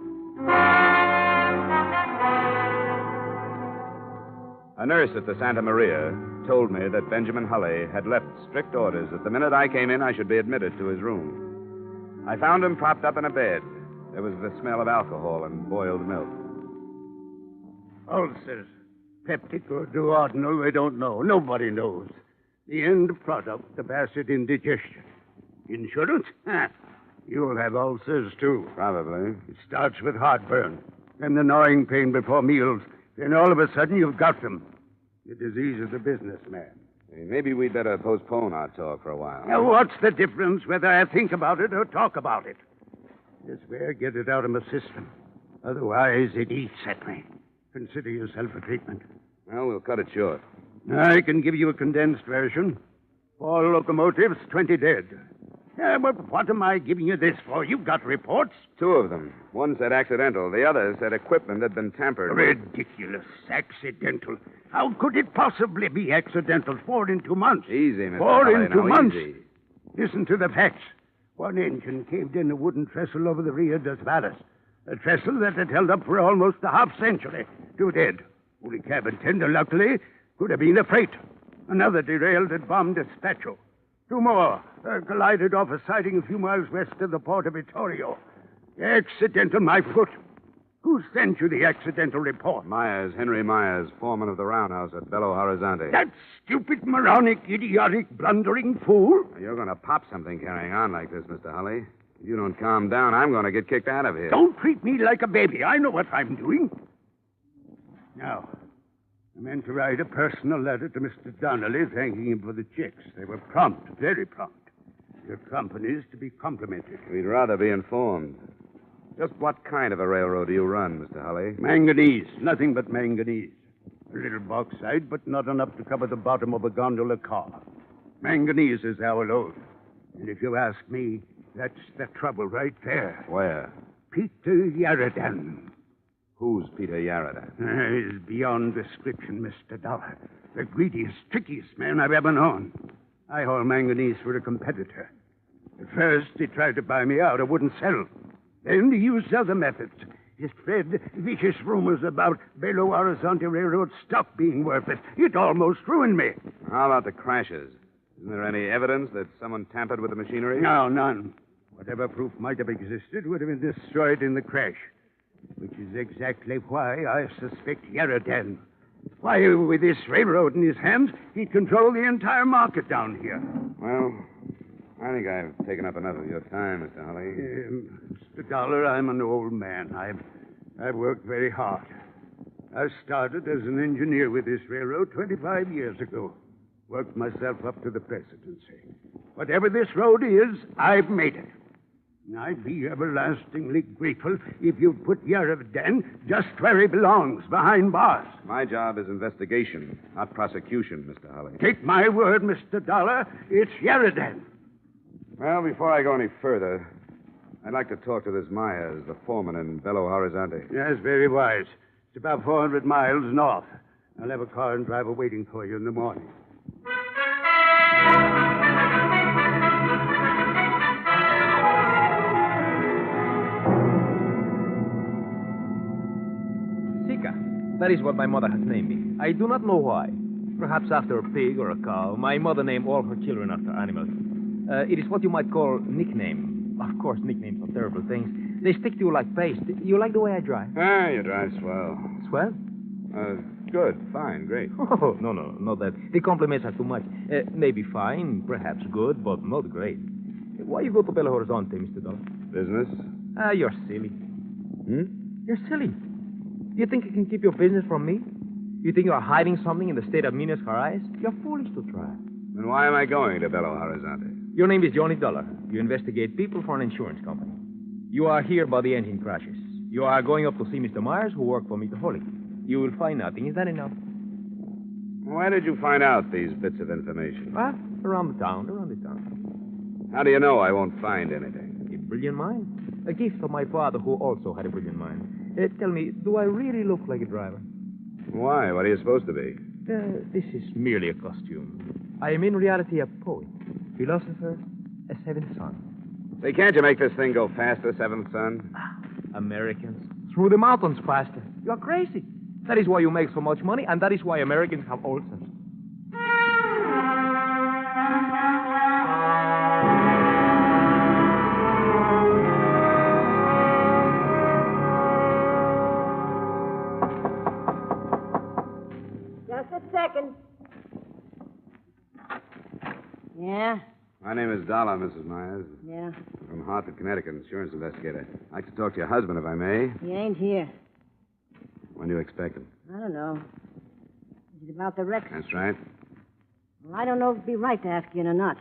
A nurse at the Santa Maria told me that Benjamin Hulley had left strict orders that the minute I came in, I should be admitted to his room. I found him propped up in a bed. There was the smell of alcohol and boiled milk. Ulcers. Peptic or duodenal, we don't know. Nobody knows. The end product, the bastard indigestion. Insurance? You'll have ulcers, too. Probably. It starts with heartburn, then the gnawing pain before meals. Then all of a sudden you've got them. The disease of the businessman. Hey, maybe we'd better postpone our talk for a while. Now, what's the difference whether I think about it or talk about it? This way I get it out of my system. Otherwise, it eats at me. Consider yourself a treatment. Well, we'll cut it short. I can give you a condensed version. 4 locomotives, 20 dead. Yeah, but what am I giving you this for? You've got reports. 2 of them. One said accidental. The other said equipment had been tampered with. Ridiculous. Accidental. How could it possibly be accidental? 4 in 2 months. Easy, Mr. 4 Hulley, in 2 now, months. Easy. Listen to the facts. One engine caved in a wooden trestle over the Rio dos Varas. A trestle that had held up for almost a half-century. 2 dead. Only cabin tender, luckily, could have been a freight. Another derailed at Bom Despacho. 2 more collided off a siding a few miles west of the port of Vittorio. Accidental, my foot. Who sent you the accidental report? Myers, Henry Myers, foreman of the roundhouse at Belo Horizonte. That stupid, moronic, idiotic, blundering fool? You're going to pop something carrying on like this, Mr. Hulley. If you don't calm down, I'm going to get kicked out of here. Don't treat me like a baby. I know what I'm doing. Now, I meant to write a personal letter to Mr. Donnelly thanking him for the checks. They were prompt, very prompt. Your company's to be complimented. We'd rather be informed. Just what kind of a railroad do you run, Mr. Holly? Manganese. Nothing but manganese. A little bauxite, but not enough to cover the bottom of a gondola car. Manganese is our load. And if you ask me, that's the trouble right there. Where? Peter Yaradan. Who's Peter Yaradan? He's beyond description, Mr. Dollar. The greediest, trickiest man I've ever known. I haul manganese for a competitor. At first, he tried to buy me out. I wouldn't sell. Then he used other methods. He spread vicious rumors about Belo Horizonte Railroad stock being worthless. It almost ruined me. How about the crashes? Isn't there any evidence that someone tampered with the machinery? No, none. Whatever proof might have existed would have been destroyed in the crash. Which is exactly why I suspect Yaradan. Why, with this railroad in his hands, he'd control the entire market down here. Well, I think I've taken up enough of your time, Mr. Holly. Mr. Dollar, I'm an old man. I've worked very hard. I started as an engineer with this railroad 25 years ago. Worked myself up to the presidency. Whatever this road is, I've made it. I'd be everlastingly grateful if you'd put Yaradan just where he belongs, behind bars. My job is investigation, not prosecution, Mr. Holly. Take my word, Mr. Dollar, it's Yaradan. Well, before I go any further, I'd like to talk to this Myers, the foreman in Belo Horizonte. Yes, very wise. It's about 400 miles north. I'll have a car and driver waiting for you in the morning. That is what my mother has named me. I do not know why. Perhaps after a pig or a cow. My mother named all her children after animals. It is what you might call nickname. Of course, nicknames are terrible things. They stick to you like paste. You like the way I drive? Ah, you drive swell. Swell? Good, fine, great. Oh, no, not that. The compliments are too much. Maybe fine, perhaps good, but not great. Why you go to Belo Horizonte, Mr. Dollar? Business? You're silly. You're silly. You think you can keep your business from me? You think you are hiding something in the state of Minas Gerais? You're foolish to try. Then why am I going to Belo Horizonte? Your name is Johnny Dollar. You investigate people for an insurance company. You are here by the engine crashes. You are going up to see Mr. Myers, who worked for Mr. Holly. You will find nothing. Is that enough? Why did you find out these bits of information? Around the town. How do you know I won't find anything? A brilliant mind. A gift of my father, who also had a brilliant mind. Tell me, do I really look like a driver? Why? What are you supposed to be? This is merely a costume. I am in reality a poet, philosopher, a seventh son. Say, can't you make this thing go faster, seventh son? Americans. Through the mountains faster. You're crazy. That is why you make so much money, and that is why Americans have ulcers. Second. Yeah? My name is Dollar, Mrs. Myers. Yeah. From Hartford, Connecticut, insurance investigator. I'd like to talk to your husband, if I may. He ain't here. When do you expect him? I don't know. Is it about the wreck? That's right. Well, I don't know if it'd be right to ask you or not.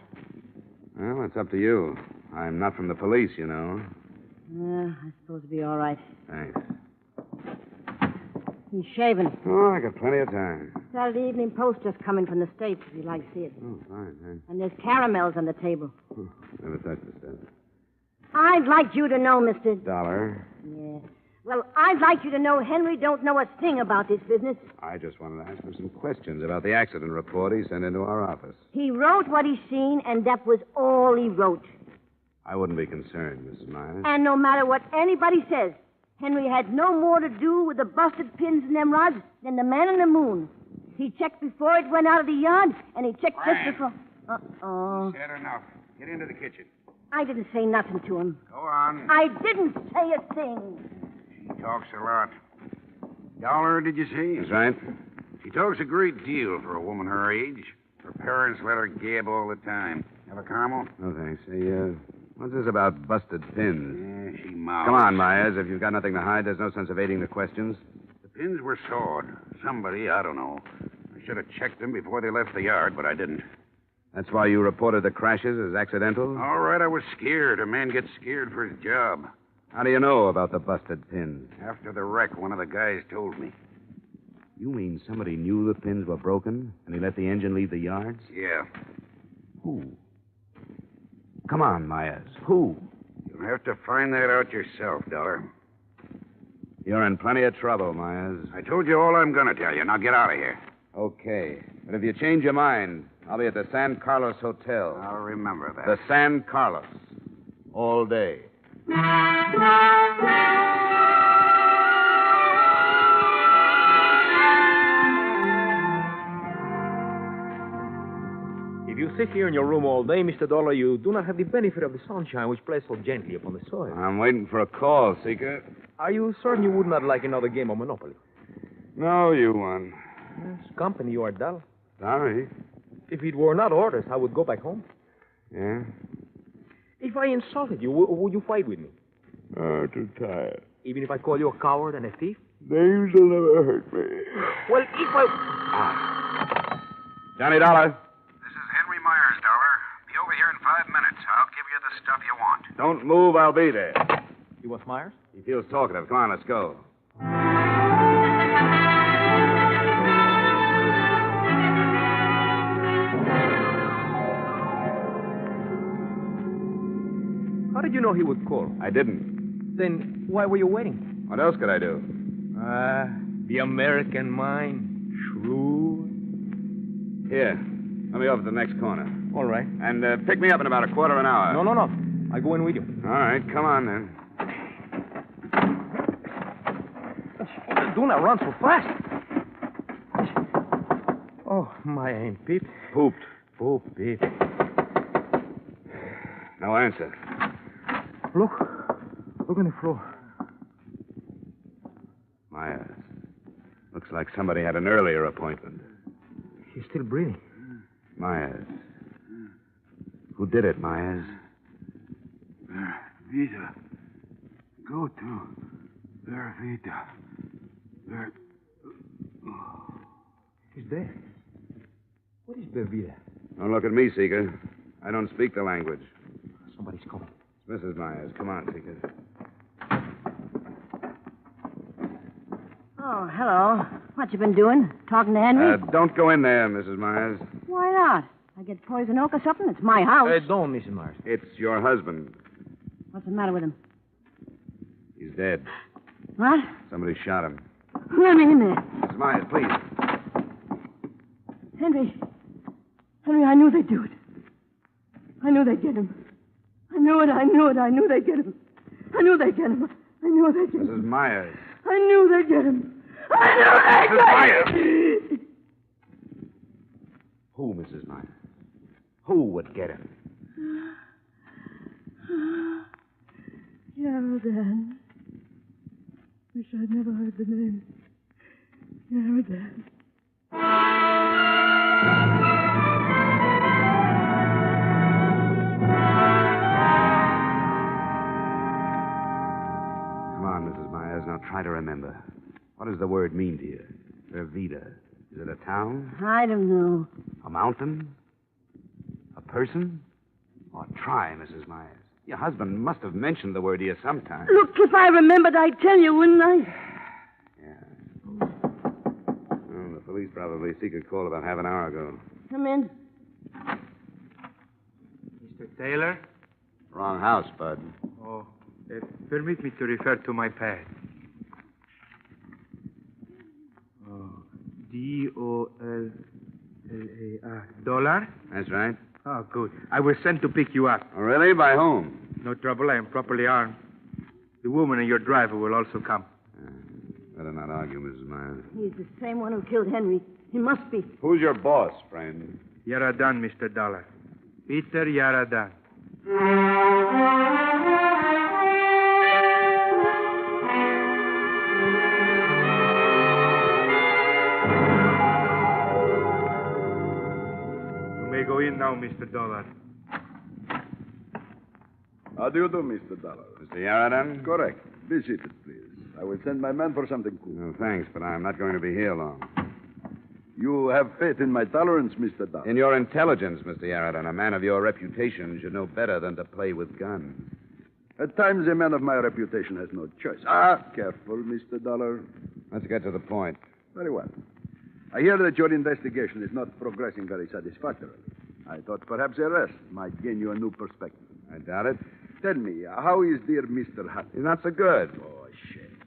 Well, it's up to you. I'm not from the police, you know. I suppose it'd be all right. Thanks. He's shaving. Oh, I got plenty of time. Saturday Evening Post just coming from the States, if you'd like to see it. Oh, fine, thanks. And there's caramels on the table. Never touched the stuff. I'd like you to know, Mr. Dollar. Yeah. Well, I'd like you to know Henry don't know a thing about this business. I just wanted to ask him some questions about the accident report he sent into our office. He wrote what he seen, and that was all he wrote. I wouldn't be concerned, Mrs. Myers. And no matter what anybody says, Henry had no more to do with the busted pins in them rods than the man on the moon. He checked before it went out of the yard, and he checked just before... Uh-oh. Said enough. Get into the kitchen. I didn't say nothing to him. Go on. I didn't say a thing. She talks a lot. Dollar, did you say? That's right. She talks a great deal for a woman her age. Her parents let her gab all the time. Have a caramel? No, thanks. Hey, what's this about busted pins? Yeah, she mouths. Come on, Myers. If you've got nothing to hide, there's no sense of evading the questions. The pins were sawed. Somebody, I don't know. I should have checked them before they left the yard, but I didn't. That's why you reported the crashes as accidental? All right, I was scared. A man gets scared for his job. How do you know about the busted pins? After the wreck, one of the guys told me. You mean somebody knew the pins were broken and he let the engine leave the yards? Yeah. Who? Come on, Myers. Who? You'll have to find that out yourself, Dollar. You're in plenty of trouble, Myers. I told you all I'm going to tell you. Now get out of here. Okay. But if you change your mind, I'll be at the San Carlos Hotel. I'll remember that. The San Carlos. All day. If you sit here in your room all day, Mr. Dollar, you do not have the benefit of the sunshine which plays so gently upon the soil. I'm waiting for a call, Seeker. Are you certain you would not like another game of Monopoly? No, you won. Yes, company, you are dull. Sorry. If it were not orders, I would go back home. Yeah? If I insulted you, would you fight with me? Oh, too tired. Even if I call you a coward and a thief? Names will never hurt me. Well, if I... Johnny Dollar. This is Henry Myers, Dollar. Be over here in 5 minutes. I'll give you the stuff you want. Don't move, I'll be there. You want Myers? He feels talkative. Come on, let's go. How did you know he would call? I didn't. Then why were you waiting? What else could I do? The American mind. Shrewd. Here. Let me over to the next corner. All right. And pick me up in about a quarter of an hour. No. I go in with you. All right, come on then. Do not run so fast. Oh, my ain't Pete. Pooped. Poop, Pete. No answer. Look on the floor. Myers. Looks like somebody had an earlier appointment. He's still breathing. Myers. Who did it, Myers? Vita. Go to Ver Vita. Ver... He's dead. What is Bervida? Don't look at me, Seeker. I don't speak the language. Somebody's coming. It's Mrs. Myers. Come on, Seeker. Oh, hello. What you been doing? Talking to Henry? Don't go in there, Mrs. Myers. Why not? I get poison oak or something? It's my house. Don't, Mrs. Myers. It's your husband. What's the matter with him? He's dead. What? Somebody shot him. Let me in there. Mrs. Myers, please. Henry, I knew they'd do it. I knew they'd get him. I knew they'd get him. I knew they'd get him. Mrs. Myers. I knew they'd get him. Mrs. Myers! Who, Mrs. Myers? Who would get him? Yaradan. Wish I'd never heard the name. Yaradan. Come on, Mrs. Myers. Now try to remember. What does the word mean to you? Vervita. Is it a town? I don't know. A mountain? A person? Oh, try, Mrs. Myers. Your husband must have mentioned the word to you sometime. Look, if I remembered, I'd tell you, wouldn't I? Yeah. Well, the police probably seek a call about half an hour ago. Come in. Mr. Taylor? Wrong house, Bud. Oh, permit me to refer to my pad. Oh, Dollar? Dollar? That's right. Oh, good. I was sent to pick you up. Oh, really? By whom? No trouble. I am properly armed. The woman and your driver will also come. Better not argue, Mrs. Myers. He's the same one who killed Henry. He must be. Who's your boss, friend? Yaradan, Mr. Dollar. Peter Yaradan. You may go in now, Mr. Dollar. How do you do, Mr. Dollar? Mr. Yaradan? Correct. Be seated, please. I will send my man for something cool. No, thanks, but I'm not going to be here long. You have faith in my tolerance, Mr. Dollar. In your intelligence, Mr. Yaradan. A man of your reputation should know better than to play with guns. At times, a man of my reputation has no choice. Careful, Mr. Dollar. Let's get to the point. Very well. I hear that your investigation is not progressing very satisfactorily. I thought perhaps arrest might gain you a new perspective. I doubt it. Tell me, how is dear Mr. Hutt? He's not so good. Oh, shame.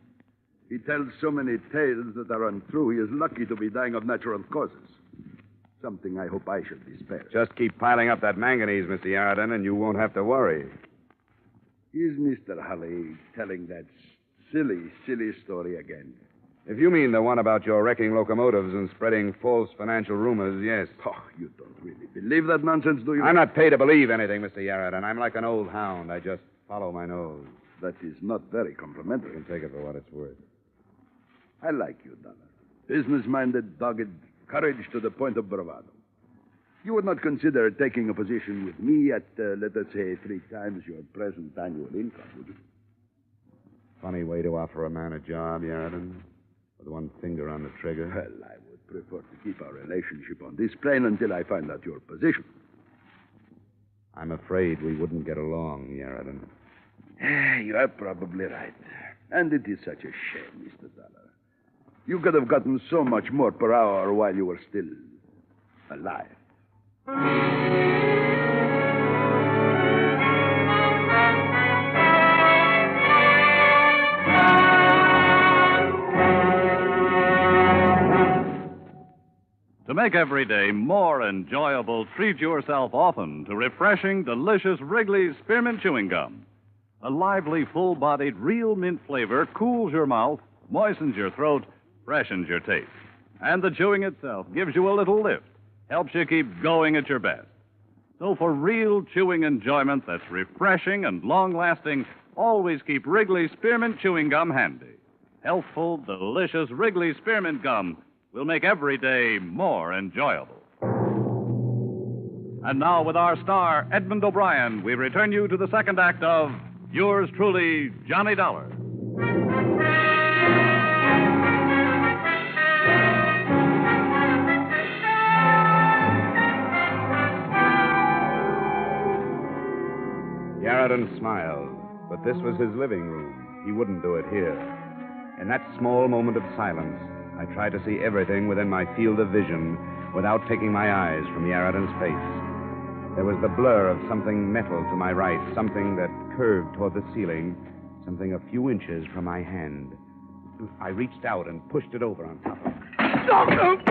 He tells so many tales that are untrue, he is lucky to be dying of natural causes. Something I hope I should be spared. Just keep piling up that manganese, Mr. Yarden, and you won't have to worry. Is Mr. Hulley telling that silly story again? If you mean the one about your wrecking locomotives and spreading false financial rumors, yes. Oh, you don't really believe that nonsense, do you? I'm not paid to believe anything, Mr. Yarden. I'm like an old hound. I just follow my nose. That is not very complimentary. You can take it for what it's worth. I like you, Dollar. Business-minded, dogged, courage to the point of bravado. You would not consider taking a position with me at, let us say, 3 times your present annual income, would you? Funny way to offer a man a job, Yarden. With one finger on the trigger. Well, I would prefer to keep our relationship on this plane until I find out your position. I'm afraid we wouldn't get along, Yarden. You are probably right. And it is such a shame, Mr. Dollar. You could have gotten so much more per hour while you were still alive. To make every day more enjoyable, treat yourself often to refreshing, delicious Wrigley's Spearmint Chewing Gum. A lively, full-bodied, real mint flavor cools your mouth, moistens your throat, freshens your taste. And the chewing itself gives you a little lift, helps you keep going at your best. So for real chewing enjoyment that's refreshing and long-lasting, always keep Wrigley's Spearmint Chewing Gum handy. Healthful, delicious Wrigley's Spearmint Gum will make every day more enjoyable. And now, with our star, Edmond O'Brien, we return you to the second act of Yours Truly, Johnny Dollar. Yarden smiled, but this was his living room. He wouldn't do it here. In that small moment of silence, I tried to see everything within my field of vision without taking my eyes from Yarden's face. There was the blur of something metal to my right, something that curved toward the ceiling, something a few inches from my hand. I reached out and pushed it over on top of him.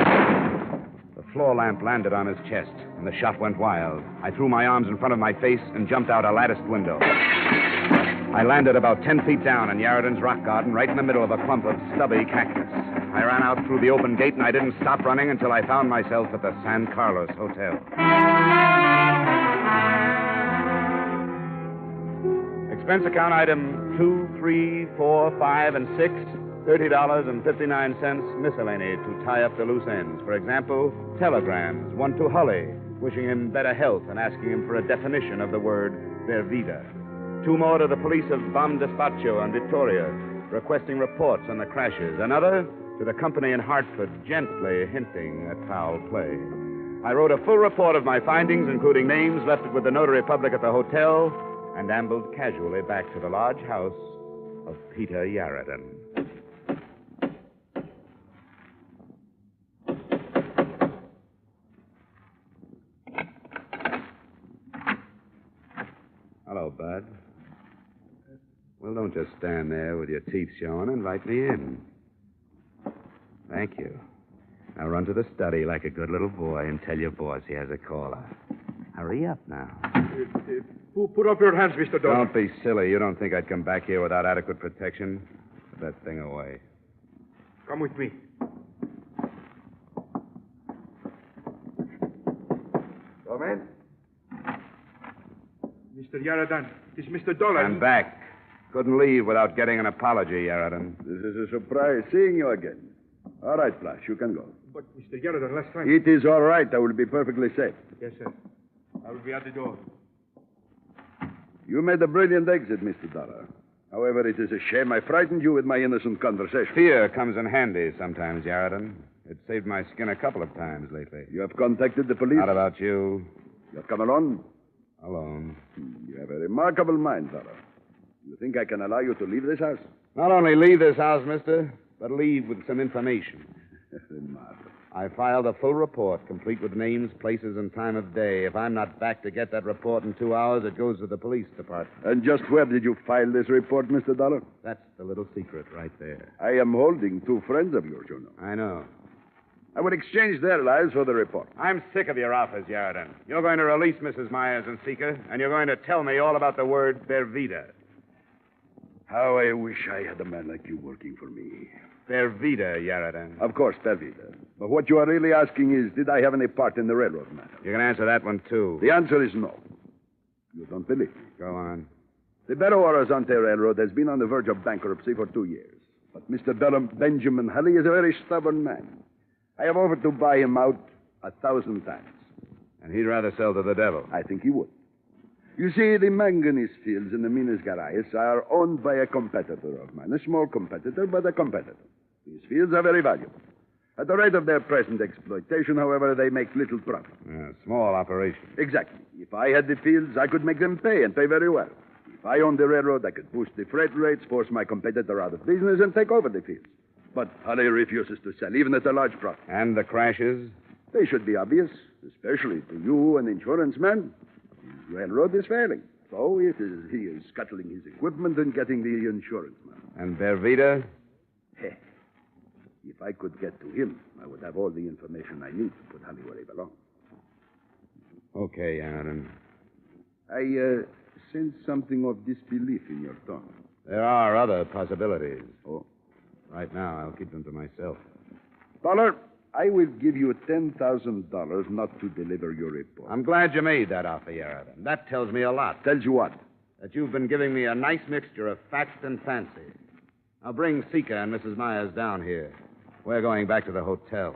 The floor lamp landed on his chest, and the shot went wild. I threw my arms in front of my face and jumped out a latticed window. I landed about 10 feet down in Yarden's rock garden, right in the middle of a clump of stubby cactus. I ran out through the open gate, and I didn't stop running until I found myself at the San Carlos Hotel. Expense account item 2, 3, 4, 5, and 6, $30.59 miscellany to tie up the loose ends. For example, telegrams, one to Hulley, wishing him better health and asking him for a definition of the word Vervida. 2 more to the police of Bam Despacho and Victoria, requesting reports on the crashes. Another to the company in Hartford, gently hinting at foul play. I wrote a full report of my findings, including names left with the notary public at the hotel, and ambled casually back to the large house of Peter Yarden. Hello, Bud. Well, don't just stand there with your teeth showing. Invite me in. Thank you. Now run to the study like a good little boy and tell your boss he has a caller. Hurry up now. Put up your hands, Mr. Dollar. Don't be silly. You don't think I'd come back here without adequate protection? Put that thing away. Come with me. Come in. Mr. Yarden, it's Mr. Dollar. I'm back. Couldn't leave without getting an apology, Yarden. This is a surprise seeing you again. All right, Flash, you can go. But, Mr. Yarden, last time... It is all right. I will be perfectly safe. Yes, sir. I will be at the door. You made a brilliant exit, Mr. Dollar. However, it is a shame I frightened you with my innocent conversation. Fear comes in handy sometimes, Yarden. It saved my skin a couple of times lately. You have contacted the police? Not about you. You have come alone? Alone. You have a remarkable mind, Dollar. You think I can allow you to leave this house? Not only leave this house, mister, but leave with some information. I filed a full report, complete with names, places, and time of day. If I'm not back to get that report in 2 hours, it goes to the police department. And just where did you file this report, Mr. Dollar? That's the little secret right there. I am holding 2 friends of yours, you know. I know. I would exchange their lives for the report. I'm sick of your offers, Yaradan. You're going to release Mrs. Myers and Seeker, and you're going to tell me all about the word Bervida. How I wish I had a man like you working for me. Bervida, Yaradan. Of course, Bervida. But what you are really asking is, did I have any part in the railroad matter? You can answer that one, too. The answer is no. You don't believe me. Go on. The Belo Horizonte Railroad has been on the verge of bankruptcy for 2 years. But Mr. Benjamin Halley is a very stubborn man. I have offered to buy him out 1,000 times. And he'd rather sell to the devil. I think he would. You see, the manganese fields in the Minas Gerais are owned by a competitor of mine. A small competitor, but a competitor. These fields are very valuable. At the rate of their present exploitation, however, they make little profit. Small operation. Exactly. If I had the fields, I could make them pay, and pay very well. If I owned the railroad, I could boost the freight rates, force my competitor out of business, and take over the fields. But Halley refuses to sell, even at a large profit. And the crashes? They should be obvious, especially to you, an insurance man. The railroad is failing. So he is scuttling his equipment and getting the insurance money. And Bervida? If I could get to him, I would have all the information I need to put Halley where he belongs. Okay, Aaron. I sense something of disbelief in your tone. There are other possibilities. Oh? Right now, I'll keep them to myself. Dollar, I will give you $10,000 not to deliver your report. I'm glad you made that offer, Yaradan. That tells me a lot. Tells you what? That you've been giving me a nice mixture of fact and fancy. I'll bring Seeker and Mrs. Myers down here. We're going back to the hotel.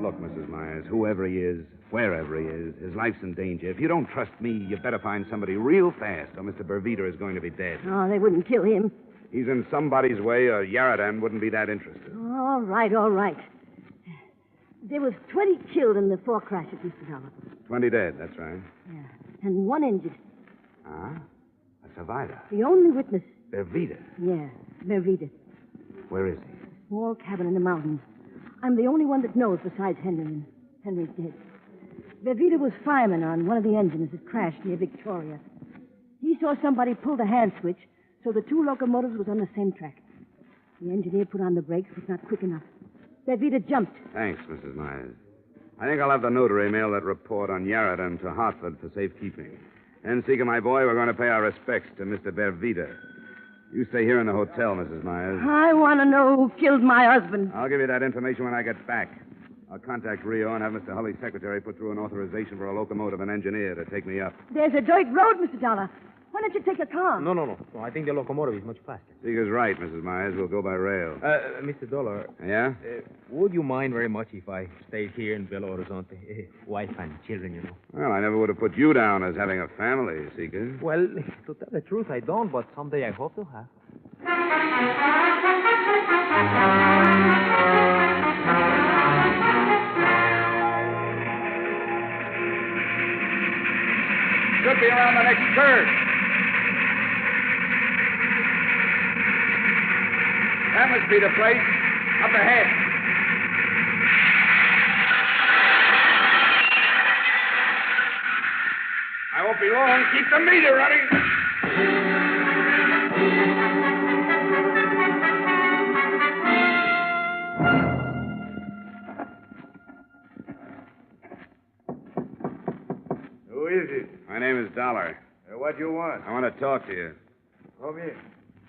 Look, Mrs. Myers, whoever he is, wherever he is, his life's in danger. If you don't trust me, you better find somebody real fast, or Mr. Bervida is going to be dead. Oh, they wouldn't kill him. He's in somebody's way, or Yaradan wouldn't be that interested. All right, all right. There was 20 killed in the 4 crashes, Mr. Dollar. 20 dead, that's right. Yeah, and 1 injured. Ah? A survivor. The only witness. Bervida. Yeah, Bervida. Where is he? Small cabin in the mountains. I'm the only one that knows besides Henry, and Henry's dead. Bervida was fireman on one of the engines that crashed near Victoria. He saw somebody pull the hand switch, so the 2 locomotives was on the same track. The engineer put on the brakes, but not quick enough. Bervida jumped. Thanks, Mrs. Myers. I think I'll have the notary mail that report on Yaradan to Hartford for safekeeping. And, Seeker, my boy, we're going to pay our respects to Mr. Bervida. You stay here in the hotel, Mrs. Myers. I want to know who killed my husband. I'll give you that information when I get back. I'll contact Rio and have Mr. Hulley's secretary put through an authorization for a locomotive and engineer to take me up. There's a dirt road, Mr. Dollar. Why don't you take a car? No. I think the locomotive is much faster. Seeker's right, Mrs. Myers. We'll go by rail. Mr. Dollar. Yeah? Would you mind very much if I stayed here in Belo Horizonte? Wife and children, you know. Well, I never would have put you down as having a family, Seeker. Well, to tell the truth, I don't, but someday I hope to have. Should be around the next curve. That must be the place. Up ahead. I won't be long. Keep the meter running. Who is it? My name is Dollar. What you want? I want to talk to you. Come in.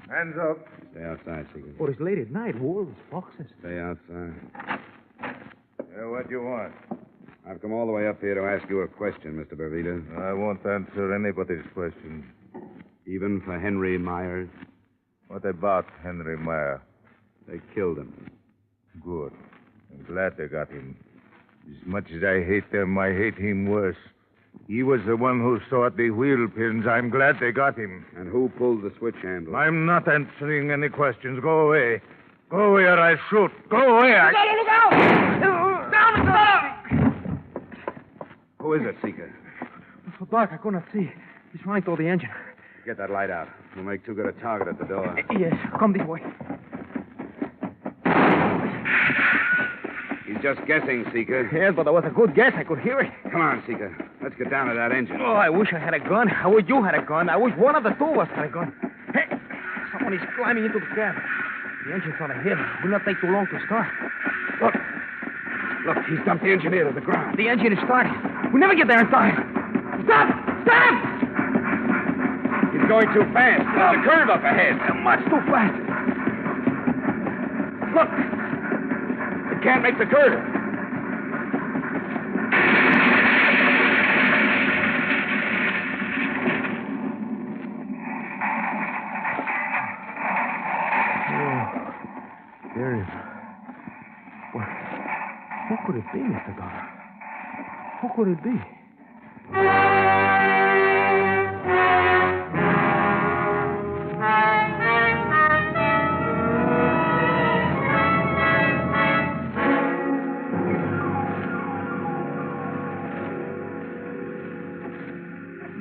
Hands up. Stay outside, Seeker. Oh, it's late at night. Wolves, foxes. Stay outside. What you want? I've come all the way up here to ask you a question, Mr. Bervida. I won't answer anybody's question. Even for Henry Myers? What about Henry Meyer? They killed him. Good. I'm glad they got him. As much as I hate them, I hate him worse. He was the one who sought the wheel pins. I'm glad they got him. And who pulled the switch handle? I'm not answering any questions. Go away. Go away or I shoot. Go away. Look out! Down! Who is it, Seeker? It's so dark I could not see. He's running toward the engine. Get that light out. We'll make too good a target at the door. Yes, come this way. He's just guessing, Seeker. Yes, but that was a good guess. I could hear it. Come on, Seeker. Let's get down to that engine. Oh, I wish I had a gun. I wish you had a gun. I wish one of the two of us had a gun. Hey, someone is climbing into the cab. The engine's on a hill. It will not take too long to start. Look, he's dumped the engineer to the ground. The engine is starting. We'll never get there in time. Stop! Stop! He's going too fast. There's a curve up ahead. Much too fast. Look! It can't make the curve. There is. Well, who could it be, Mr. Dollar? Who could it be?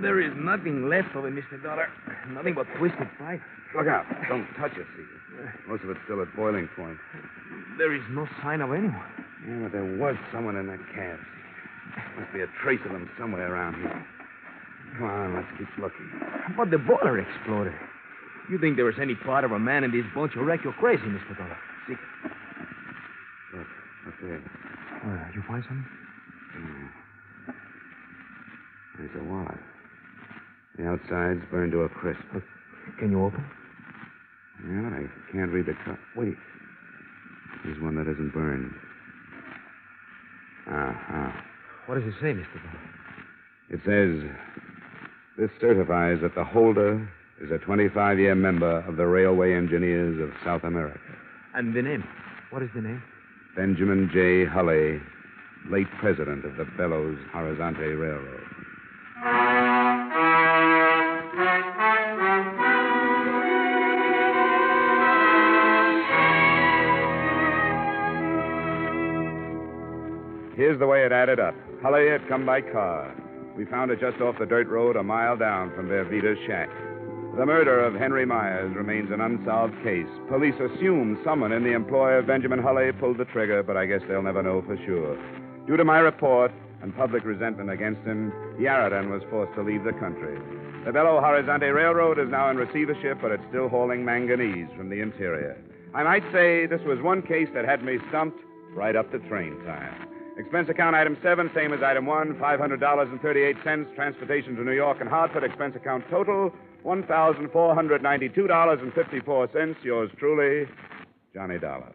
There is nothing left of it, Mr. Dollar. Nothing but twisted pipe. Look out. Don't touch it, Seeker. Most of it's still at boiling point. There is no sign of anyone. Yeah, but there was someone in that cab. Must be a trace of them somewhere around here. Come on, let's keep looking. But the boiler exploded. You think there was any part of a man in this bunch who wrecked you're crazy, Mr. Dollar. Seeker. Look, up there. You find something? There's a wallet. The outside's burned to a crisp. Can you open? Yeah, but I can't read the cut. Wait. There's one that isn't burned. What does it say, Mr. Dollar? It says, this certifies that the holder is a 25-year member of the Railway Engineers of South America. And the name? What is the name? Benjamin J. Hulley, late president of the Bellows Horizonte Railroad. Here's the way it added up. Hulley had come by car. We found it just off the dirt road a mile down from Vervita's shack. The murder of Henry Myers remains an unsolved case. Police assume someone in the employ of Benjamin Hulley pulled the trigger, but I guess they'll never know for sure. Due to my report and public resentment against him, Yarradan was forced to leave the country. The Belo Horizonte Railroad is now in receivership, but it's still hauling manganese from the interior. I might say this was one case that had me stumped right up to train time. Expense account item 7, same as item 1, $500.38. Transportation to New York and Hartford. Expense account total, $1,492.54. Yours truly, Johnny Dollar.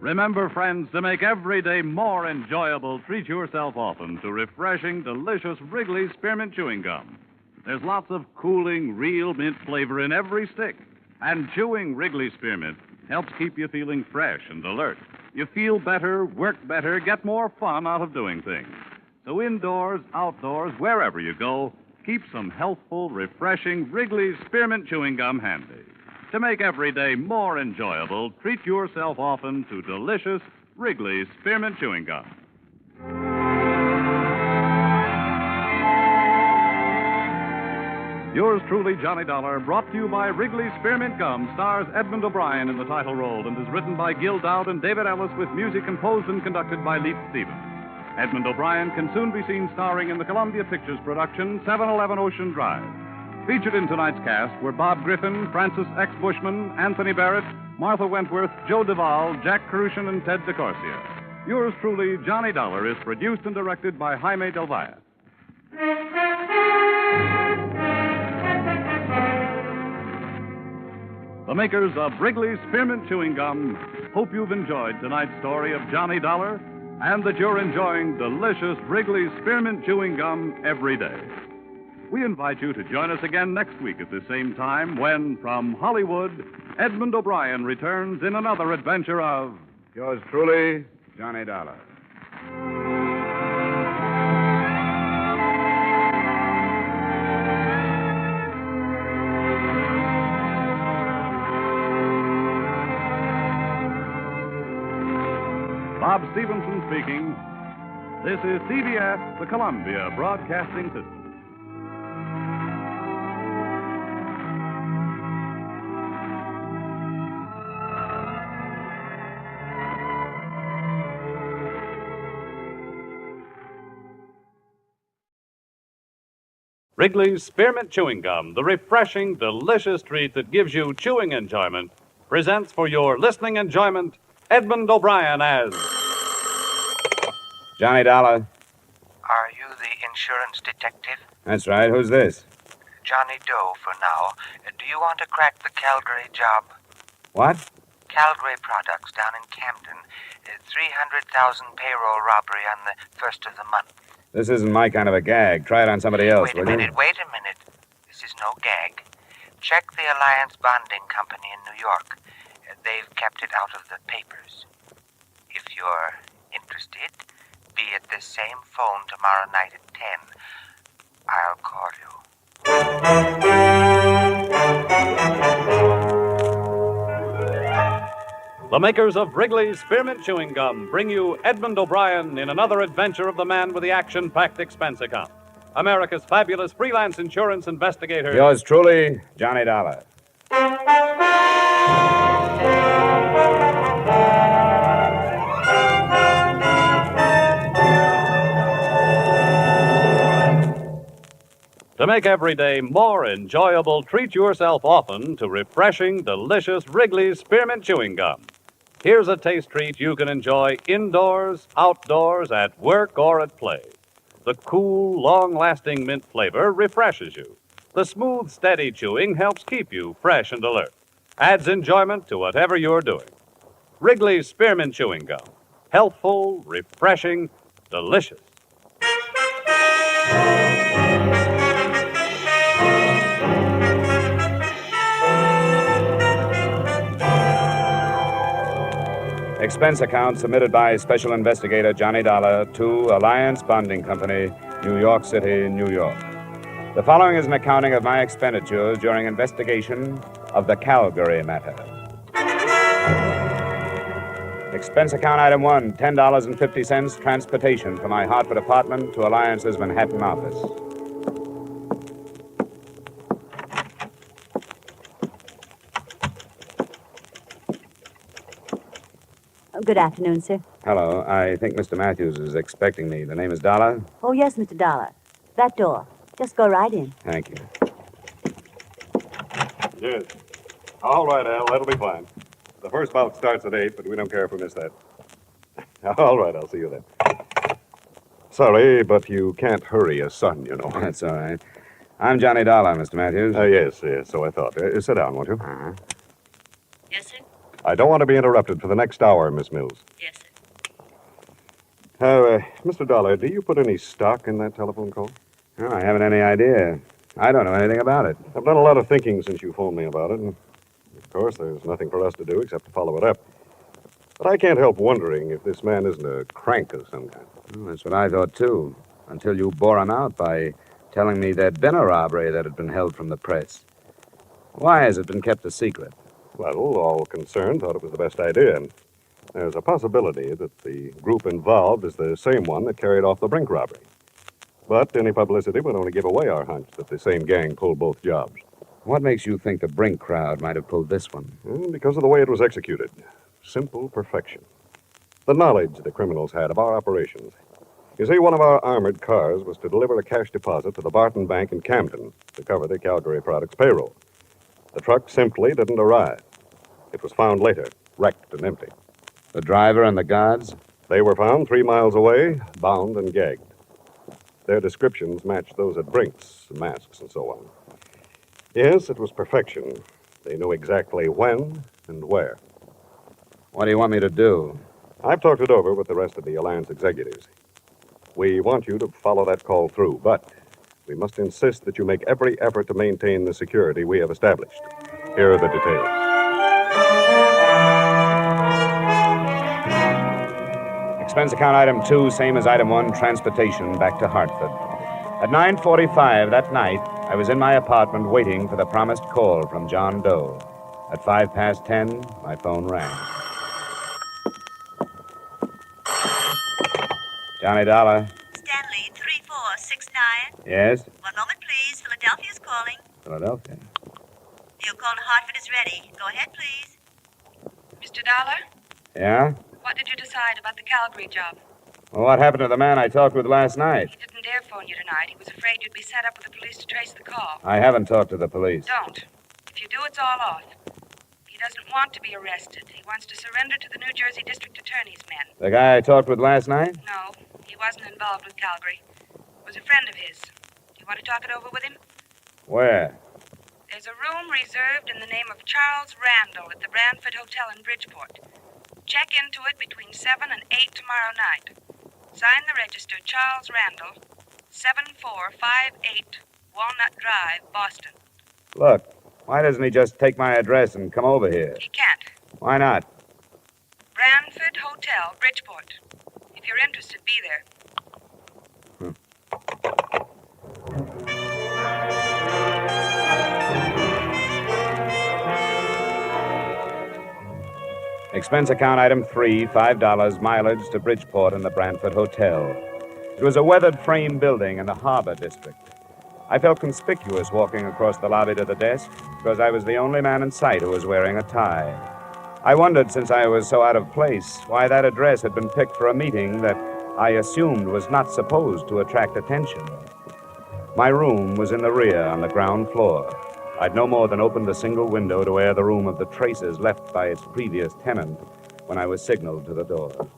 Remember, friends, to make every day more enjoyable, treat yourself often to refreshing, delicious Wrigley's Spearmint Chewing Gum. There's lots of cooling, real mint flavor in every stick. And chewing Wrigley's Spearmint helps keep you feeling fresh and alert. You feel better, work better, get more fun out of doing things. So indoors, outdoors, wherever you go, keep some healthful, refreshing Wrigley's Spearmint Chewing Gum handy. To make every day more enjoyable, treat yourself often to delicious Wrigley's Spearmint Chewing Gum. Yours truly, Johnny Dollar, brought to you by Wrigley's Spearmint Gum, stars Edmond O'Brien in the title role and is written by Gil Dowd and David Ellis with music composed and conducted by Leif Stevens. Edmond O'Brien can soon be seen starring in the Columbia Pictures production 711 Ocean Drive. Featured in tonight's cast were Bob Griffin, Francis X. Bushman, Anthony Barrett, Martha Wentworth, Joe Duvall, Jack Crucian, and Ted DeCorsia. Yours truly, Johnny Dollar, is produced and directed by Jaime Del Valle. The makers of Wrigley's Spearmint Chewing Gum hope you've enjoyed tonight's story of Johnny Dollar and that you're enjoying delicious Wrigley's Spearmint Chewing Gum every day. We invite you to join us again next week at the same time when, from Hollywood, Edmond O'Brien returns in another adventure of... Yours truly, Johnny Dollar. Bob Stevenson speaking. This is CBS, the Columbia Broadcasting System. Wrigley's Spearmint Chewing Gum, the refreshing, delicious treat that gives you chewing enjoyment, presents for your listening enjoyment Edmond O'Brien as... Johnny Dollar. Are you the insurance detective? That's right. Who's this? Johnny Doe for now. Do you want to crack the Calgary job? What? Calgary Products down in Camden. 300,000 payroll robbery on the first of the month. This isn't my kind of a gag. Try it on somebody else, Wait a minute. This is no gag. Check the Alliance Bonding Company in New York. They've kept it out of the papers. If you're interested, be at this same phone tomorrow night at 10. I'll call you. The makers of Wrigley's Spearmint Chewing Gum bring you Edmond O'Brien in another adventure of the man with the action-packed expense account. America's fabulous freelance insurance investigator. Yours truly, Johnny Dollar. To make every day more enjoyable, treat yourself often to refreshing, delicious Wrigley's Spearmint Chewing Gum. Here's a taste treat you can enjoy indoors, outdoors, at work, or at play. The cool, long-lasting mint flavor refreshes you. The smooth, steady chewing helps keep you fresh and alert. Adds enjoyment to whatever you're doing. Wrigley's Spearmint Chewing Gum. Healthful, refreshing, delicious. Expense account submitted by Special Investigator Johnny Dollar to Alliance Bonding Company, New York City, New York. The following is an accounting of my expenditures during investigation of the Calgary matter. Expense account item 1, $10.50 transportation from my Hartford apartment to Alliance's Manhattan office. Good afternoon, sir. Hello. I think Mr. Matthews is expecting me. The name is Dollar? Oh, yes, Mr. Dollar. That door. Just go right in. Thank you. Yes. All right, Al. That'll be fine. The first bout starts at 8, but we don't care if we miss that. All right, I'll see you then. Sorry, but you can't hurry a son, you know. That's all right. I'm Johnny Dollar, Mr. Matthews. Yes, so I thought. Sit down, won't you? Uh-huh. Yes, sir? I don't want to be interrupted for the next hour, Miss Mills. Yes, sir. Mr. Dollar, do you put any stock in that telephone call? Oh, I haven't any idea. I don't know anything about it. I've done a lot of thinking since you phoned me about it, and of course there's nothing for us to do except to follow it up. But I can't help wondering if this man isn't a crank of some kind. Well, that's what I thought, too, until you bore him out by telling me there'd been a robbery that had been held from the press. Why has it been kept a secret? Well, all concerned thought it was the best idea, and there's a possibility that the group involved is the same one that carried off the Brink robbery. But any publicity would only give away our hunch that the same gang pulled both jobs. What makes you think the Brink crowd might have pulled this one? Because of the way it was executed. Simple perfection. The knowledge the criminals had of our operations. You see, one of our armored cars was to deliver a cash deposit to the Barton Bank in Camden to cover the Calgary Products payroll. The truck simply didn't arrive. It was found later, wrecked and empty. The driver and the guards? They were found 3 miles away, bound and gagged. Their descriptions matched those at Brink's, masks and so on. Yes, it was perfection. They knew exactly when and where. What do you want me to do? I've talked it over with the rest of the Alliance executives. We want you to follow that call through, but We must insist that you make every effort to maintain the security we have established. Here are the details. Expense account item 2, same as item 1, transportation back to Hartford. At 9:45 that night, I was in my apartment waiting for the promised call from John Doe. At 10:05, my phone rang. Johnny Dollar. Stanley, 3469. Yes? 1 moment, please. Philadelphia's calling. Philadelphia. Your call to Hartford is ready. Go ahead, please. Mr. Dollar, Yeah? what did you decide about the Calgary job? Well, what happened to the man I talked with last night? He didn't dare phone you tonight. He was afraid you'd be set up with the police to trace the call. I haven't talked to the police. Don't. If you do, it's all off. He doesn't want to be arrested. He wants to surrender to the New Jersey District Attorney's men. The guy I talked with last night? No, he wasn't involved with Calgary. It was a friend of his. You want to talk it over with him? Where? There's a room reserved in the name of Charles Randall at the Brantford Hotel in Bridgeport. Check into it between 7 and 8 tomorrow night. Sign the register, Charles Randall, 7458 Walnut Drive, Boston. Look, why doesn't he just take my address and come over here? He can't. Why not? Brantford Hotel, Bridgeport. If you're interested, be there. Expense account item 3, $5, mileage to Bridgeport and the Brantford Hotel. It was a weathered frame building in the Harbor District. I felt conspicuous walking across the lobby to the desk because I was the only man in sight who was wearing a tie. I wondered, since I was so out of place, why that address had been picked for a meeting that I assumed was not supposed to attract attention. My room was in the rear on the ground floor. I'd no more than opened a single window to air the room of the traces left by its previous tenant when I was signaled to the door.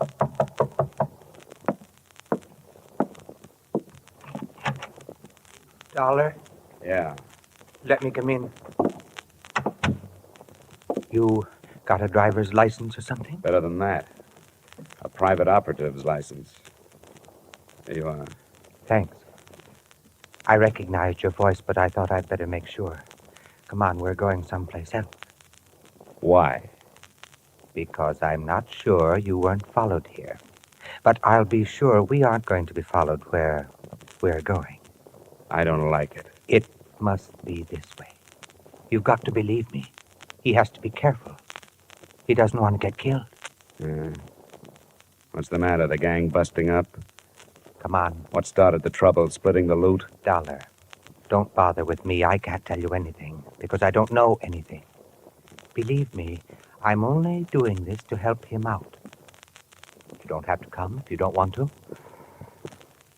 Dollar, Yeah. let me come in. You got a driver's license or something? Better than that. A private operative's license. Here you are. Thanks. I recognized your voice, but I thought I'd better make sure. Come on, we're going someplace else. Why? Because I'm not sure you weren't followed here. But I'll be sure we aren't going to be followed where we're going. I don't like it. It must be this way. You've got to believe me. He has to be careful. He doesn't want to get killed. Yeah. What's the matter? The gang busting up? Come on. What started the trouble? Splitting the loot? Dollar, don't bother with me. I can't tell you anything because I don't know anything. Believe me, I'm only doing this to help him out. You don't have to come if you don't want to.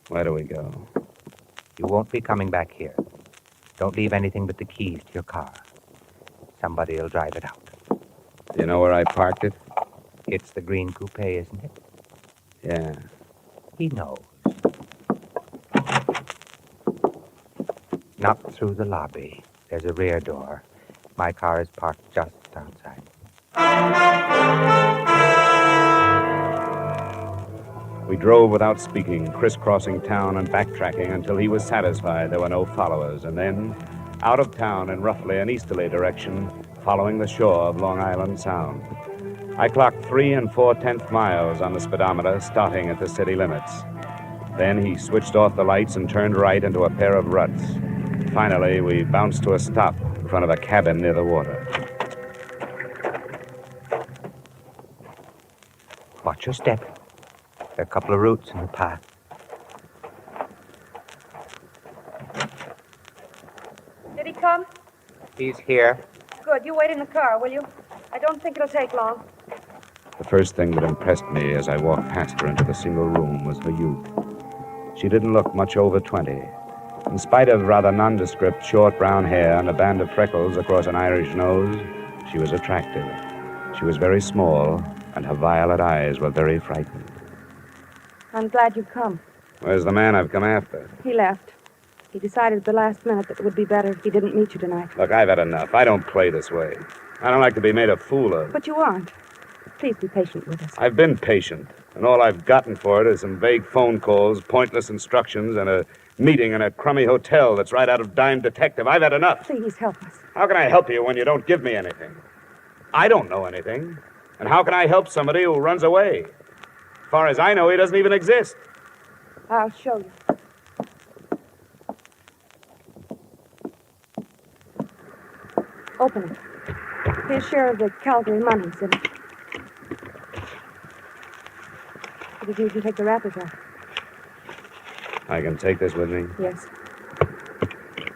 Where do we go? You won't be coming back here. Don't leave anything but the keys to your car. Somebody will drive it out. Do you know where I parked it? It's the green coupe, isn't it? Yeah. He knows. Not through the lobby. There's a rear door. My car is parked just outside. We drove without speaking, crisscrossing town and backtracking until he was satisfied there were no followers, and then out of town in roughly an easterly direction, following the shore of Long Island Sound. I clocked 3 4/10 miles on the speedometer, starting at the city limits. Then he switched off the lights and turned right into a pair of ruts. Finally, we bounced to a stop in front of a cabin near the water. Watch your step. There are a couple of roots in the path. Did he come? He's here. Good. You wait in the car, will you? I don't think it'll take long. The first thing that impressed me as I walked past her into the single room was her youth. She didn't look much over 20. In spite of rather nondescript short brown hair and a band of freckles across an Irish nose, she was attractive. She was very small, and her violet eyes were very frightened. I'm glad you've come. Where's the man I've come after? He left. He decided at the last minute that it would be better if he didn't meet you tonight. Look, I've had enough. I don't play this way. I don't like to be made a fool of. But you aren't. Please be patient with us. I've been patient. And all I've gotten for it is some vague phone calls, pointless instructions, and a meeting in a crummy hotel that's right out of Dime Detective. I've had enough. Please help us. How can I help you when you don't give me anything? I don't know anything. And how can I help somebody who runs away? As far as I know, he doesn't even exist. I'll show you. Open it. His share of the Calgary money's in it. But if you can take the wrappers off. I can take this with me? Yes.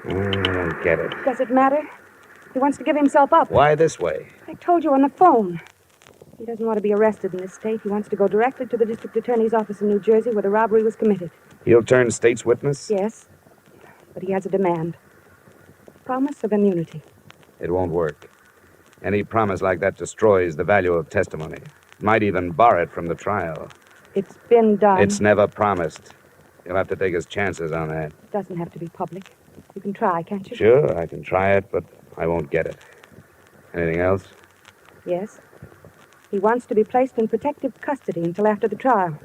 I don't get it. Does it matter? He wants to give himself up. Why this way? I told you on the phone. He doesn't want to be arrested in this state. He wants to go directly to the district attorney's office in New Jersey where the robbery was committed. He'll turn state's witness? Yes. But he has a demand. Promise of immunity. It won't work. Any promise like that destroys the value of testimony. Might even bar it from the trial. It's been done. It's never promised. He'll have to take his chances on that. It doesn't have to be public. You can try, can't you? Sure, I can try it, but I won't get it. Anything else? Yes. He wants to be placed in protective custody until after the trial.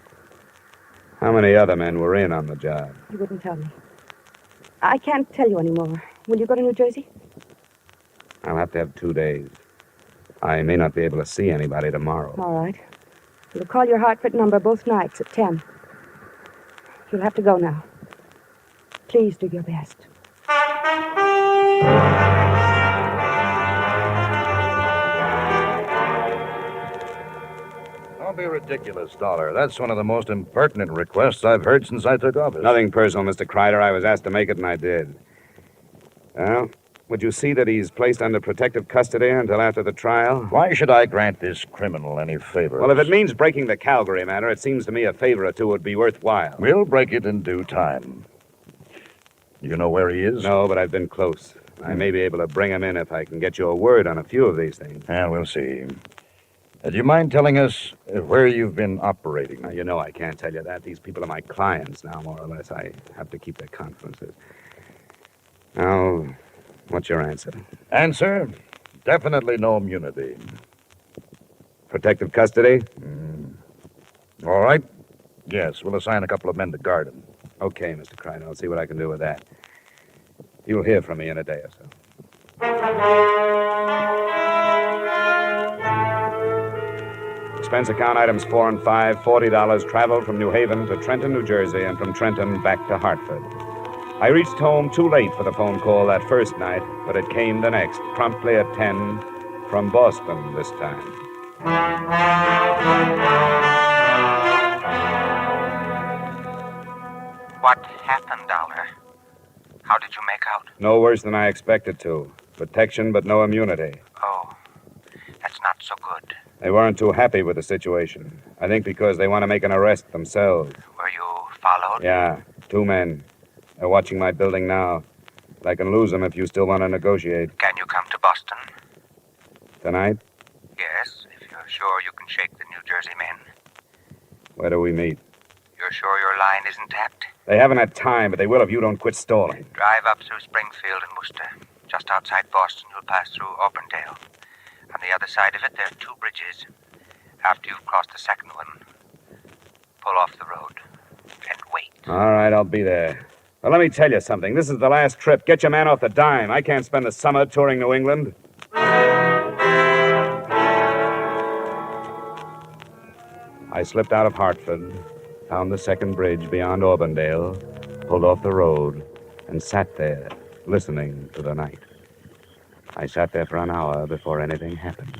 How many other men were in on the job? He wouldn't tell me. I can't tell you anymore. Will you go to New Jersey? I'll have to have 2 days. I may not be able to see anybody tomorrow. All right. We'll call your Hartford number both nights at 10. You'll have to go now. Please do your best. Don't be ridiculous, Dollar. That's one of the most impertinent requests I've heard since I took office. Nothing personal, Mr. Kreider. I was asked to make it, and I did. Well, would you see that he's placed under protective custody until after the trial? Why should I grant this criminal any favors? Well, if it means breaking the Calgary matter, it seems to me a favor or two would be worthwhile. We'll break it in due time. You know where he is? No, but I've been close. I may be able to bring him in if I can get you a word on a few of these things. Yeah, we'll see. Do you mind telling us where you've been operating? Now, you know I can't tell you that. These people are my clients now, more or less. I have to keep their confidences. Now, what's your answer? Answer? Definitely no immunity. Protective custody? All right. Yes, we'll assign a couple of men to guard him. Okay, Mr. Kreider. I'll see what I can do with that. You'll hear from me in a day or so. Expense account items 4 and 5, $40 travel from New Haven to Trenton, New Jersey, and from Trenton back to Hartford. I reached home too late for the phone call that first night, but it came the next, promptly at 10, from Boston this time. What happened, Dollar? How did you make out? No worse than I expected to. Protection, but no immunity. Oh, that's not so good. They weren't too happy with the situation. I think because they want to make an arrest themselves. Were you followed? Yeah, 2 men. They're watching my building now. I can lose them if you still want to negotiate. Can you come to Boston? Tonight? Yes, if you're sure you can shake the New Jersey men. Where do we meet? You're sure your line isn't tapped? They haven't had time, but they will if you don't quit stalling. Drive up through Springfield and Worcester. Just outside Boston, you'll pass through Auburndale. On the other side of it, there are 2 bridges. After you've crossed the second one, pull off the road and wait. All right, I'll be there. Well, let me tell you something. This is the last trip. Get your man off the dime. I can't spend the summer touring New England. I slipped out of Hartford, found the second bridge beyond Auburndale, pulled off the road, and sat there, listening to the night. I sat there for an hour before anything happened.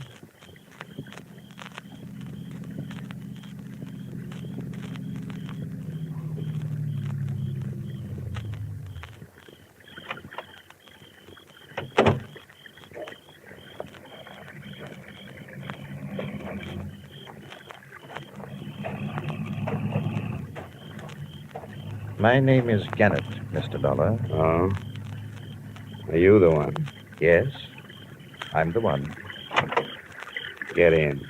My name is Gannett, Mr. Dollar. Oh? Are you the one? Yes, I'm the one. Get in.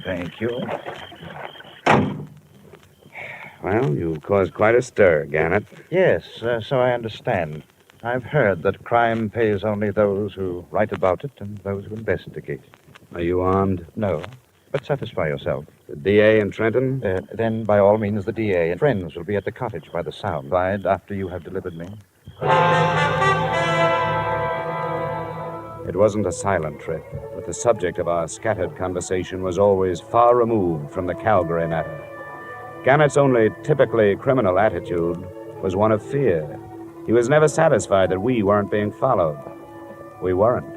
Thank you. Well, you caused quite a stir, Gannett. Yes, so I understand. I've heard that crime pays only those who write about it and those who investigate. Are you armed? No, but satisfy yourself. The DA in Trenton? Then, by all means, the DA and friends will be at the cottage by the sound side after you have delivered me. It wasn't a silent trip, but the subject of our scattered conversation was always far removed from the Calgary matter. Gannett's only typically criminal attitude was one of fear. He was never satisfied that we weren't being followed. We weren't.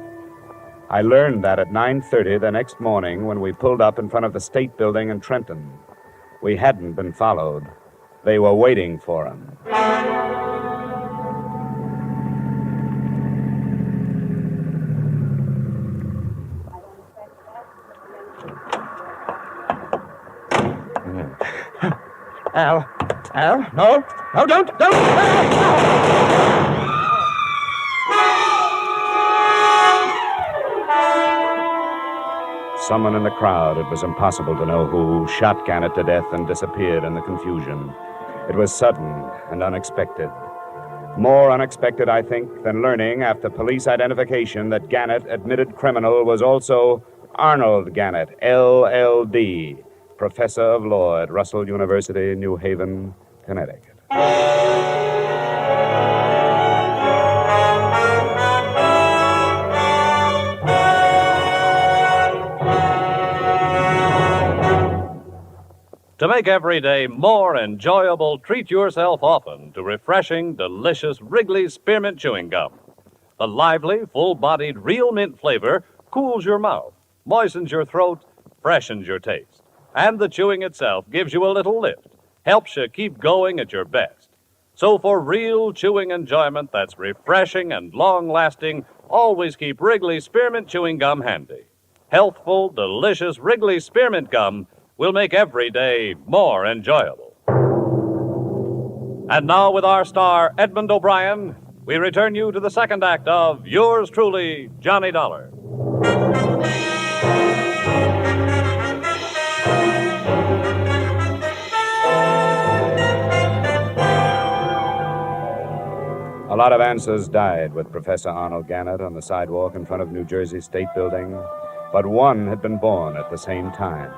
I learned that at 9:30 the next morning when we pulled up in front of the State Building in Trenton. We hadn't been followed. They were waiting for him. Al, no, don't! Someone in the crowd, it was impossible to know who, shot Gannett to death and disappeared in the confusion. It was sudden and unexpected. More unexpected, I think, than learning after police identification that Gannett, admitted criminal, was also Arnold Gannett, LL.D., professor of law at Russell University, New Haven, Connecticut. To make every day more enjoyable, treat yourself often to refreshing, delicious Wrigley's Spearmint Chewing Gum. The lively, full-bodied, real mint flavor cools your mouth, moistens your throat, freshens your taste. And the chewing itself gives you a little lift, helps you keep going at your best. So for real chewing enjoyment that's refreshing and long-lasting, always keep Wrigley's Spearmint Chewing Gum handy. Healthful, delicious Wrigley's Spearmint Gum will make every day more enjoyable. And now, with our star, Edmond O'Brien, we return you to the second act of yours truly, Johnny Dollar. A lot of answers died with Professor Arnold Gannett on the sidewalk in front of New Jersey State Building, but one had been born at the same time.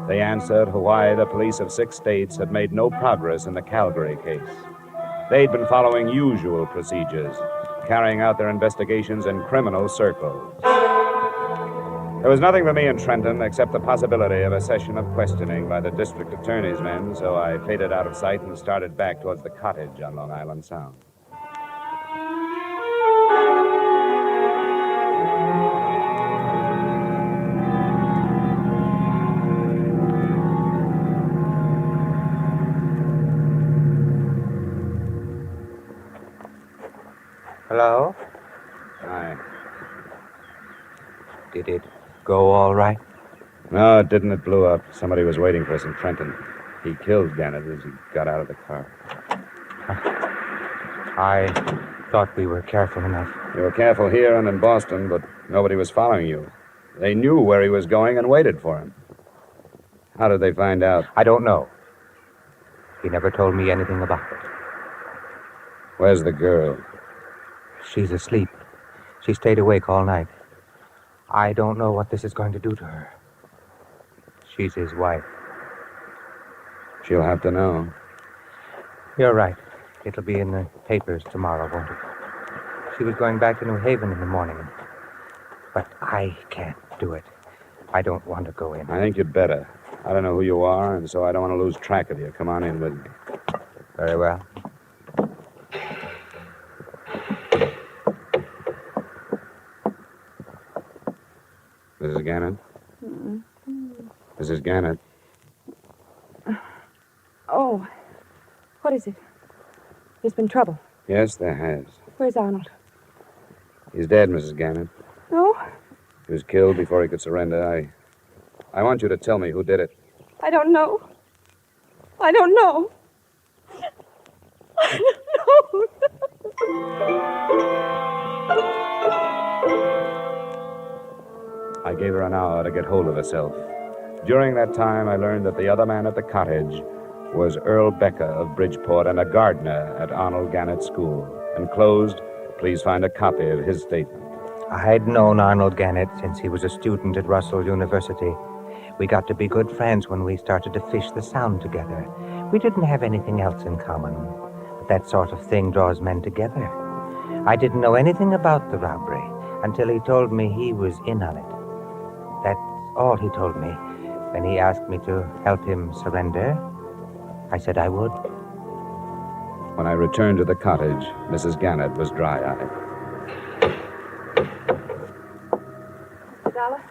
They answered why the police of 6 states had made no progress in the Calgary case. They'd been following usual procedures, carrying out their investigations in criminal circles. There was nothing for me in Trenton except the possibility of a session of questioning by the district attorney's men, so I faded out of sight and started back towards the cottage on Long Island Sound. Hello? Hi. Did it go all right? No, it didn't. It blew up. Somebody was waiting for us in Trenton. He killed Gannett as he got out of the car. I thought we were careful enough. You were careful here and in Boston, but nobody was following you. They knew where he was going and waited for him. How did they find out? I don't know. He never told me anything about it. Where's the girl? She's asleep. She stayed awake all night. I don't know what this is going to do to her. She's his wife. She'll have to know. You're right. It'll be in the papers tomorrow, won't it? She was going back to New Haven in the morning. But I can't do it. I don't want to go in. I think you'd better. I don't know who you are, and so I don't want to lose track of you. Come on in with me. Very well. Mrs. Gannett? Mm-hmm. Mrs. Gannett? Oh, what is it? There's been trouble. Yes, there has. Where's Arnold? He's dead, Mrs. Gannett. No, He was killed before he could surrender. I want you to tell me who did it. I don't know. I don't know. I don't know. I gave her an hour to get hold of herself. During that time, I learned that the other man at the cottage was Earl Becker of Bridgeport and a gardener at Arnold Gannett School. Enclosed, please find a copy of his statement. I'd known Arnold Gannett since he was a student at Russell University. We got to be good friends when we started to fish the Sound together. We didn't have anything else in common, but that sort of thing draws men together. I didn't know anything about the robbery until he told me he was in on it. That's all he told me. When he asked me to help him surrender, I said I would. When I returned to the cottage, Mrs. Gannett was dry-eyed. Dollar,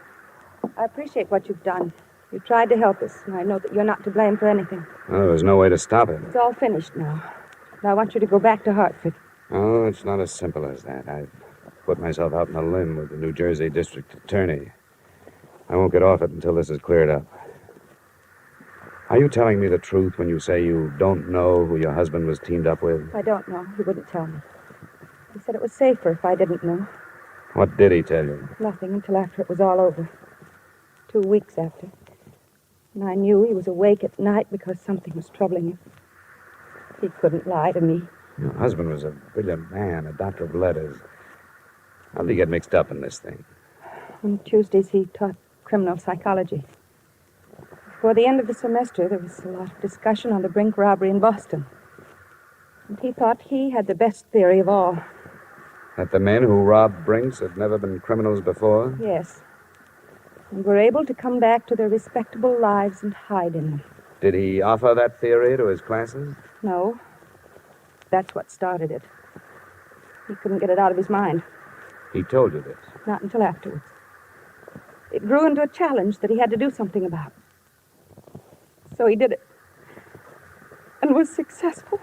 I appreciate what you've done. You tried to help us, and I know that you're not to blame for anything. Well, there was no way to stop it. It's all finished now. Now I want you to go back to Hartford. Oh, it's not as simple as that. I've put myself out on a limb with the New Jersey district attorney. I won't get off it until this is cleared up. Are you telling me the truth when you say you don't know who your husband was teamed up with? I don't know. He wouldn't tell me. He said it was safer if I didn't know. What did he tell you? Nothing until after it was all over. 2 weeks after. And I knew he was awake at night because something was troubling him. He couldn't lie to me. Your husband was a brilliant man, a doctor of letters. How did he get mixed up in this thing? On Tuesdays, he taught criminal psychology. Before the end of the semester, there was a lot of discussion on the Brink robbery in Boston. And he thought he had the best theory of all. That the men who robbed Brinks had never been criminals before? Yes. And were able to come back to their respectable lives and hide in them. Did he offer that theory to his classes? No. That's what started it. He couldn't get it out of his mind. He told you this? Not until afterwards. It grew into a challenge that he had to do something about. So he did it. And was successful.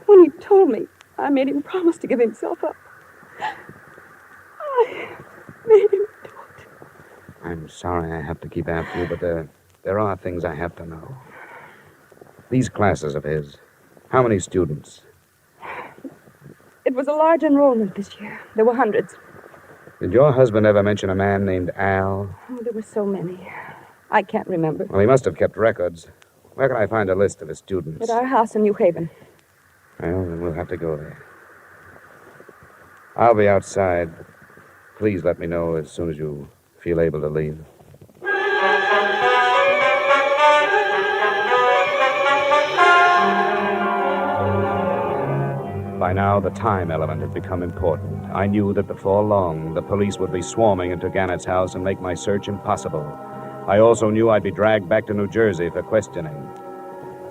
When he told me, I made him promise to give himself up. I made him do it. I'm sorry I have to keep after you, but there are things I have to know. These classes of his, how many students? It was a large enrollment this year. There were hundreds. Did your husband ever mention a man named Al? Oh, there were so many. I can't remember. Well, he must have kept records. Where can I find a list of his students? At our house in New Haven. Well, then we'll have to go there. I'll be outside. Please let me know as soon as you feel able to leave. By now, the time element had become important. I knew that before long, the police would be swarming into Gannett's house and make my search impossible. I also knew I'd be dragged back to New Jersey for questioning.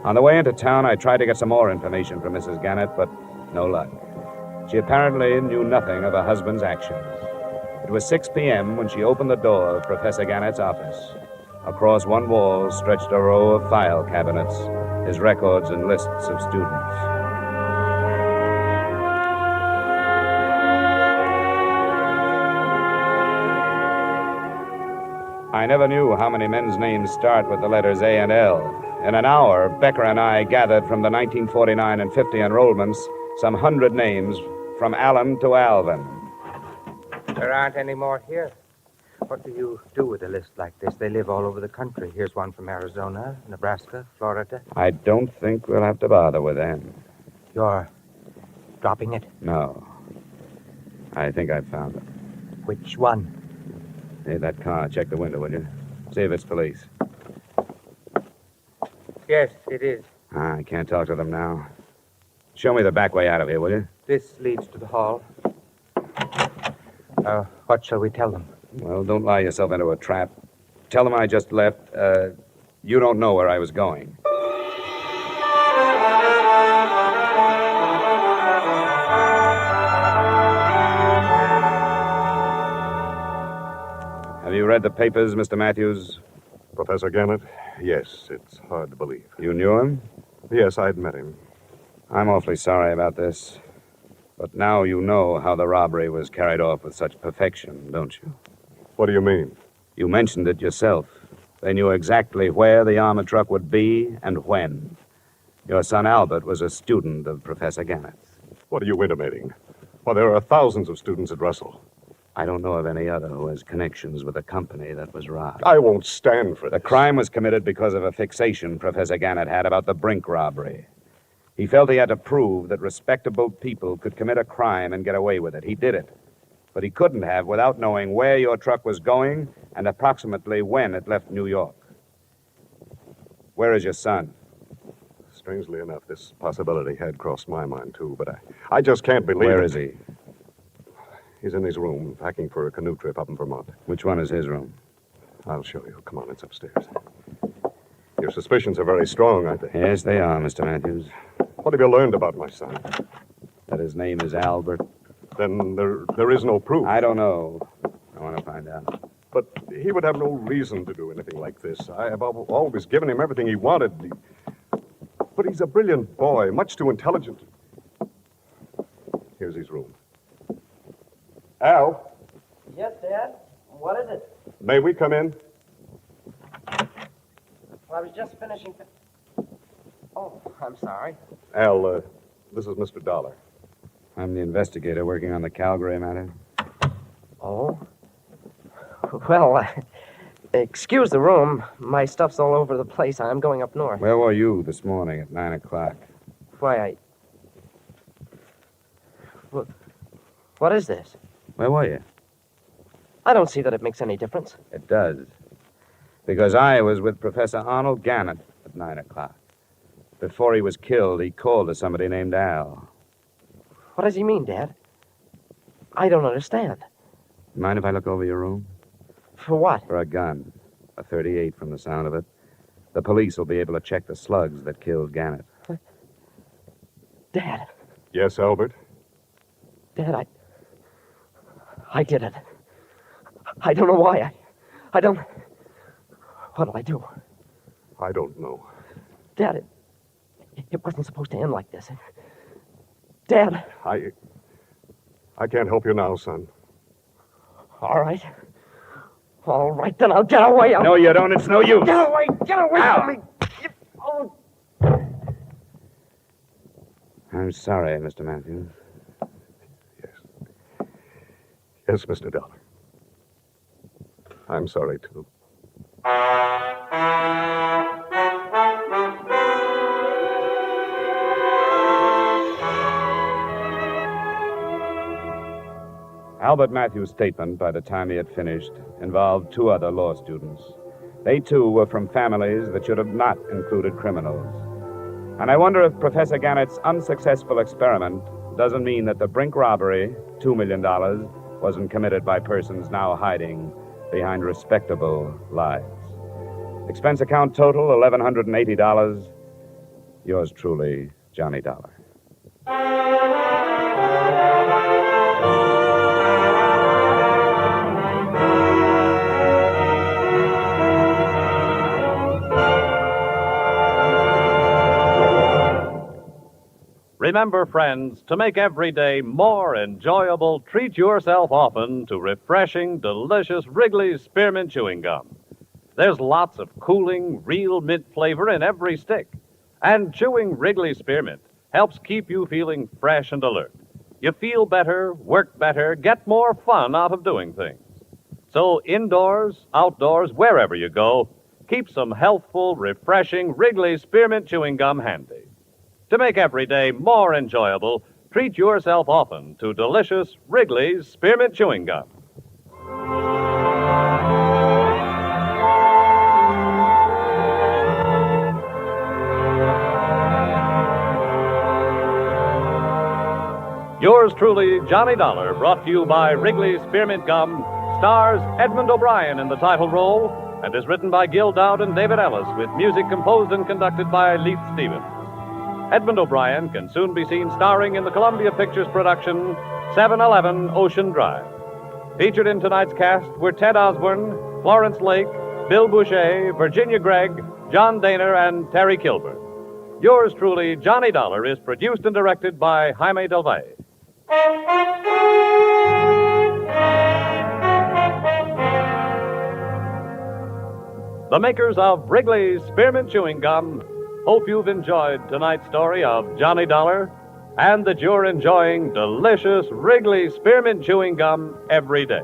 On the way into town, I tried to get some more information from Mrs. Gannett, but no luck. She apparently knew nothing of her husband's actions. It was 6 p.m. when she opened the door of Professor Gannett's office. Across one wall stretched a row of file cabinets, his records and lists of students. I never knew how many men's names start with the letters A and L. In an hour, Becker and I gathered from the 1949 and 50 enrollments some 100 names from Allen to Alvin. There aren't any more here. What do you do with a list like this? They live all over the country. Here's one from Arizona, Nebraska, Florida. I don't think we'll have to bother with them. You're dropping it? No. I think I've found it. Which one? Hey, that car. Check the window, will you? See if it's police. Yes, it is. I can't talk to them now. Show me the back way out of here, will you? This leads to the hall. What shall we tell them? Well, don't lie yourself into a trap. Tell them I just left. You don't know where I was going. Have you read the papers, Mr. Matthews? Professor Gannett? Yes, it's hard to believe. You knew him? Yes, I'd met him. I'm awfully sorry about this. But now you know how the robbery was carried off with such perfection, don't you? What do you mean? You mentioned it yourself. They knew exactly where the armored truck would be and when. Your son Albert was a student of Professor Gannett's. What are you intimating? Well, there are thousands of students at Russell. I don't know of any other who has connections with the company that was robbed. I won't stand for this. The crime was committed because of a fixation Professor Gannett had about the Brink robbery. He felt he had to prove that respectable people could commit a crime and get away with it. He did it. But he couldn't have without knowing where your truck was going and approximately when it left New York. Where is your son? Strangely enough, this possibility had crossed my mind, too, but I just can't believe Where it. is he? He's in his room, packing for a canoe trip up in Vermont. Which one is his room? I'll show you. Come on, it's upstairs. Your suspicions are very strong, aren't they? Yes, they are, Mr. Matthews. What have you learned about my son? That his name is Albert. Then there is no proof. I don't know. I want to find out. But he would have no reason to do anything like this. I have always given him everything he wanted. But he's a brilliant boy, much too intelligent. Here's his room. Al, Yes, Dad? What is it? may we come in? Well, I was just finishing... Oh, I'm sorry. Al, this is Mr. Dollar. I'm the investigator working on the Calgary matter. Oh? Well, excuse the room. My stuff's all over the place. I'm going up north. Where were you this morning at 9 o'clock? Why, What is this? Where were you? I don't see that it makes any difference. It does. Because I was with Professor Arnold Gannett at 9 o'clock. Before he was killed, he called to somebody named Al. What does he mean, Dad? I don't understand. Mind if I look over your room? For what? For a gun. A .38 from the sound of it. The police will be able to check the slugs that killed Gannett. Dad. Yes, Albert? Dad, I did it. I don't know why. I don't... What'll I do? I don't know. Dad, it wasn't supposed to end like this. Dad. I can't help you now, son. All right. All right, then I'll get away. No, you don't. It's no use. Get away. Get away from me. Oh. I'm sorry, Mr. Matthews. Yes, Mr. Dollar. I'm sorry, too. Albert Matthews' statement, by the time he had finished, involved two other law students. They, too, were from families that should have not included criminals. And I wonder if Professor Gannett's unsuccessful experiment doesn't mean that the Brink robbery, $2 million, wasn't committed by persons now hiding behind respectable lies. Expense account total, $1,180. Yours truly, Johnny Dollar. Remember, friends, to make every day more enjoyable, treat yourself often to refreshing, delicious Wrigley's Spearmint Chewing Gum. There's lots of cooling, real mint flavor in every stick. And chewing Wrigley's Spearmint helps keep you feeling fresh and alert. You feel better, work better, get more fun out of doing things. So indoors, outdoors, wherever you go, keep some healthful, refreshing Wrigley's Spearmint Chewing Gum handy. To make every day more enjoyable, treat yourself often to delicious Wrigley's Spearmint Chewing Gum. Yours truly, Johnny Dollar, brought to you by Wrigley's Spearmint Gum, stars Edmond O'Brien in the title role and is written by Gil Dowd and David Ellis with music composed and conducted by Leith Stevens. Edmond O'Brien can soon be seen starring in the Columbia Pictures production 711 Ocean Drive. Featured in tonight's cast were Ted Osborne, Florence Lake, Bill Boucher, Virginia Gregg, John Daner, and Terry Kilburn. Yours truly, Johnny Dollar, is produced and directed by Jaime Del Valle. The makers of Wrigley's Spearmint Chewing Gum hope you've enjoyed tonight's story of Johnny Dollar and that you're enjoying delicious Wrigley's Spearmint Chewing Gum every day.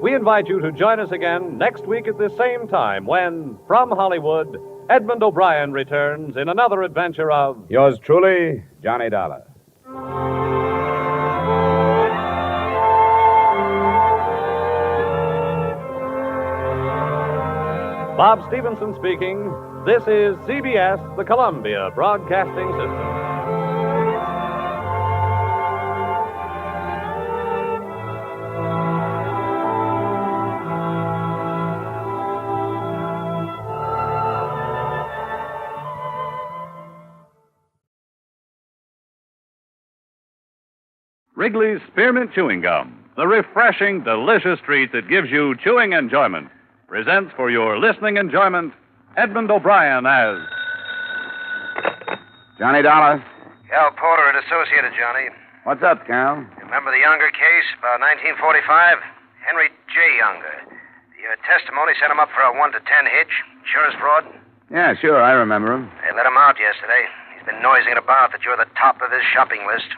We invite you to join us again next week at the same time when, from Hollywood, Edmond O'Brien returns in another adventure of Yours truly, Johnny Dollar. Bob Stevenson speaking. This is CBS, the Columbia Broadcasting System. Wrigley's Spearmint Chewing Gum, the refreshing, delicious treat that gives you chewing enjoyment, presents for your listening enjoyment Edmond O'Brien as Johnny Dollar. Cal Porter at Associated, Johnny. What's up, Cal? Remember the Younger case, about 1945? Henry J. Younger. The testimony sent him up for a 1 to 10 hitch. Insurance fraud? Yeah, sure, I remember him. They let him out yesterday. He's been noising about that you're the top of his shopping list.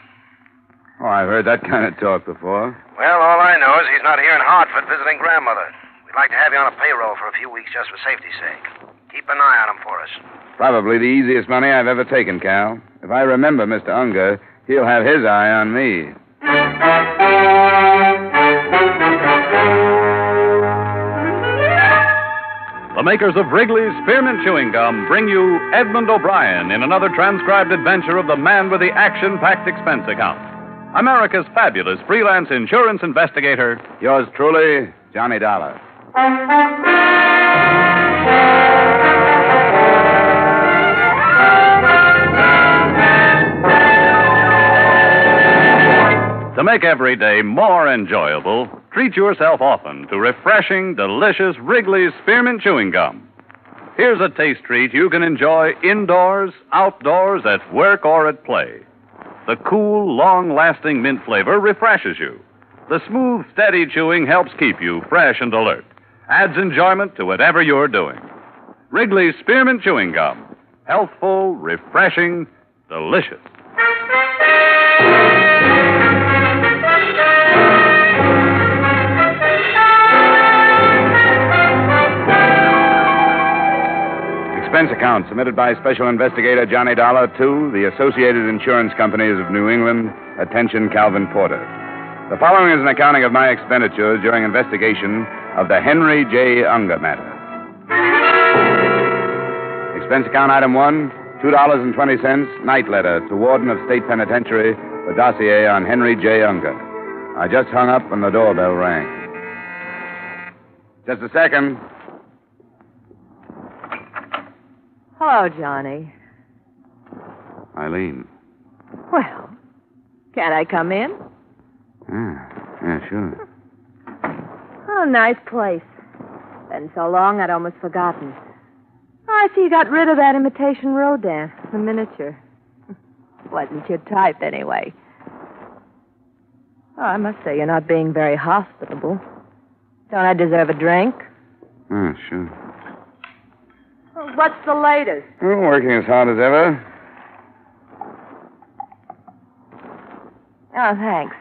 Oh, I've heard that kind of talk before. Well, all I know is he's not here in Hartford visiting grandmother. We'd like to have you on a payroll for a few weeks just for safety's sake. Keep an eye on him for us. Probably the easiest money I've ever taken, Cal. If I remember Mr. Unger, he'll have his eye on me. The makers of Wrigley's Spearmint Chewing Gum bring you Edmond O'Brien in another transcribed adventure of the man with the action-packed expense account. America's fabulous freelance insurance investigator. Yours truly, Johnny Dollar. To make every day more enjoyable, treat yourself often to refreshing, delicious Wrigley's Spearmint Chewing Gum. Here's a taste treat you can enjoy indoors, outdoors, at work, or at play. The cool, long-lasting mint flavor refreshes you. The smooth, steady chewing helps keep you fresh and alert. Adds enjoyment to whatever you're doing. Wrigley's Spearmint Chewing Gum. Healthful, refreshing, delicious. Expense account submitted by Special Investigator Johnny Dollar to the Associated Insurance Companies of New England. Attention, Calvin Porter. The following is an accounting of my expenditures during investigation of the Henry J. Unger matter. Expense account item 1, $2.20, night letter to Warden of State Penitentiary for dossier on Henry J. Unger. I just hung up and the doorbell rang. Just a second. Hello, Johnny. Eileen. Well, can I come in? Yeah, sure. Oh, nice place. Been so long I'd almost forgotten. Oh, I see you got rid of that imitation Rodin, the miniature. Wasn't your type, anyway. Oh, I must say, you're not being very hospitable. Don't I deserve a drink? Sure. What's the latest? Oh, working as hard as ever. Oh, thanks.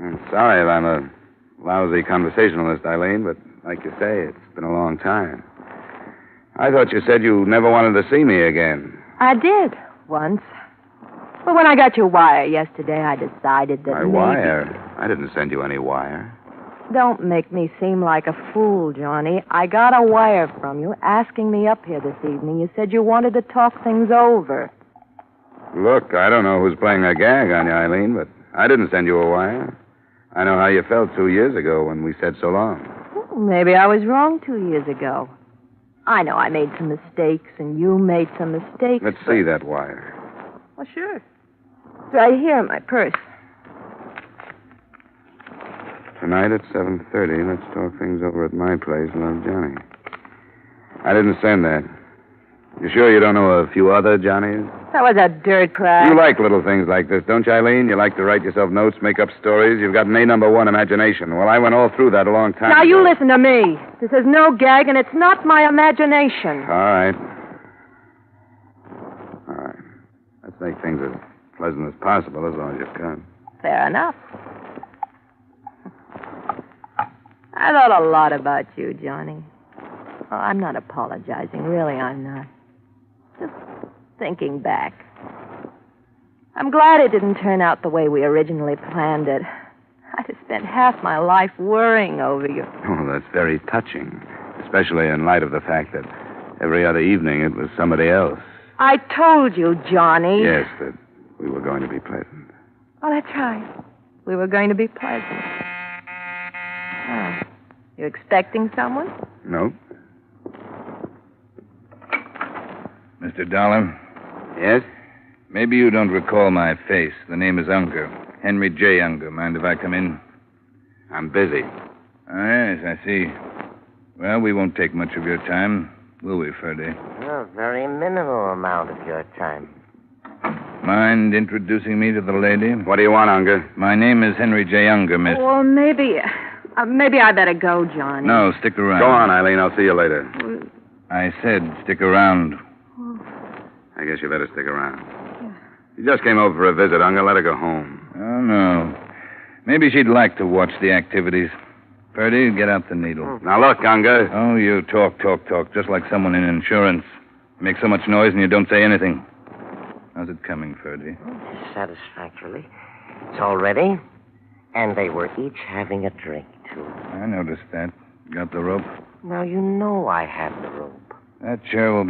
I'm sorry if I'm a lousy conversationalist, Eileen, but like you say, it's been a long time. I thought you said you never wanted to see me again. I did, once. But when I got your wire yesterday, I decided that My wire? I didn't send you any wire. Don't make me seem like a fool, Johnny. I got a wire from you asking me up here this evening. You said you wanted to talk things over. Look, I don't know who's playing a gag on you, Eileen, but I didn't send you a wire. I know how you felt 2 years ago when we said so long. Well, maybe I was wrong 2 years ago. I know I made some mistakes, and you made some mistakes. Let's see that wire. Well, sure. It's right here in my purse. Tonight at 7:30, let's talk things over at my place, Love Johnny. I didn't send that. You sure you don't know a few other Johnnies? That was a dirt crack. You like little things like this, don't you, Eileen? You like to write yourself notes, make up stories. You've got an A1 imagination. Well, I went all through that a long time Now, ago. you listen to me. This is no gag, and it's not my imagination. All right. Let's make things as pleasant as possible as long as you can. Fair enough. I thought a lot about you, Johnny. Oh, I'm not apologizing. Really, I'm not. Just thinking back. I'm glad it didn't turn out the way we originally planned it. I'd have spent half my life worrying over you. Oh, that's very touching. especially in light of the fact that every other evening it was somebody else. I told you, Johnny. Yes, that we were going to be pleasant. Oh, that's right. We were going to be pleasant. Oh. You expecting someone? No. Mr. Dollar? Yes? Maybe you don't recall my face. The name is Unger. Henry J. Unger. Mind if I come in? I'm busy. Oh, yes, I see. Well, we won't take much of your time, will we, Ferdy? A very minimal amount of your time. Mind introducing me to the lady? What do you want, Unger? My name is Henry J. Unger, miss. Well, maybe I better go, Johnny. No, stick around. Go on, Eileen. I'll see you later. I said stick around. I guess you better stick around. She just came over for a visit, Unger. Let her go home. Oh, no. Maybe she'd like to watch the activities. Ferdy, get out the needle. Now, look, Unger. Oh, you talk, just like someone in insurance. You make so much noise and you don't say anything. How's it coming, Ferdy? Satisfactorily. It's all ready. And they were each having a drink, too. I noticed that. Got the rope? Now, you know I have the rope. That chair will be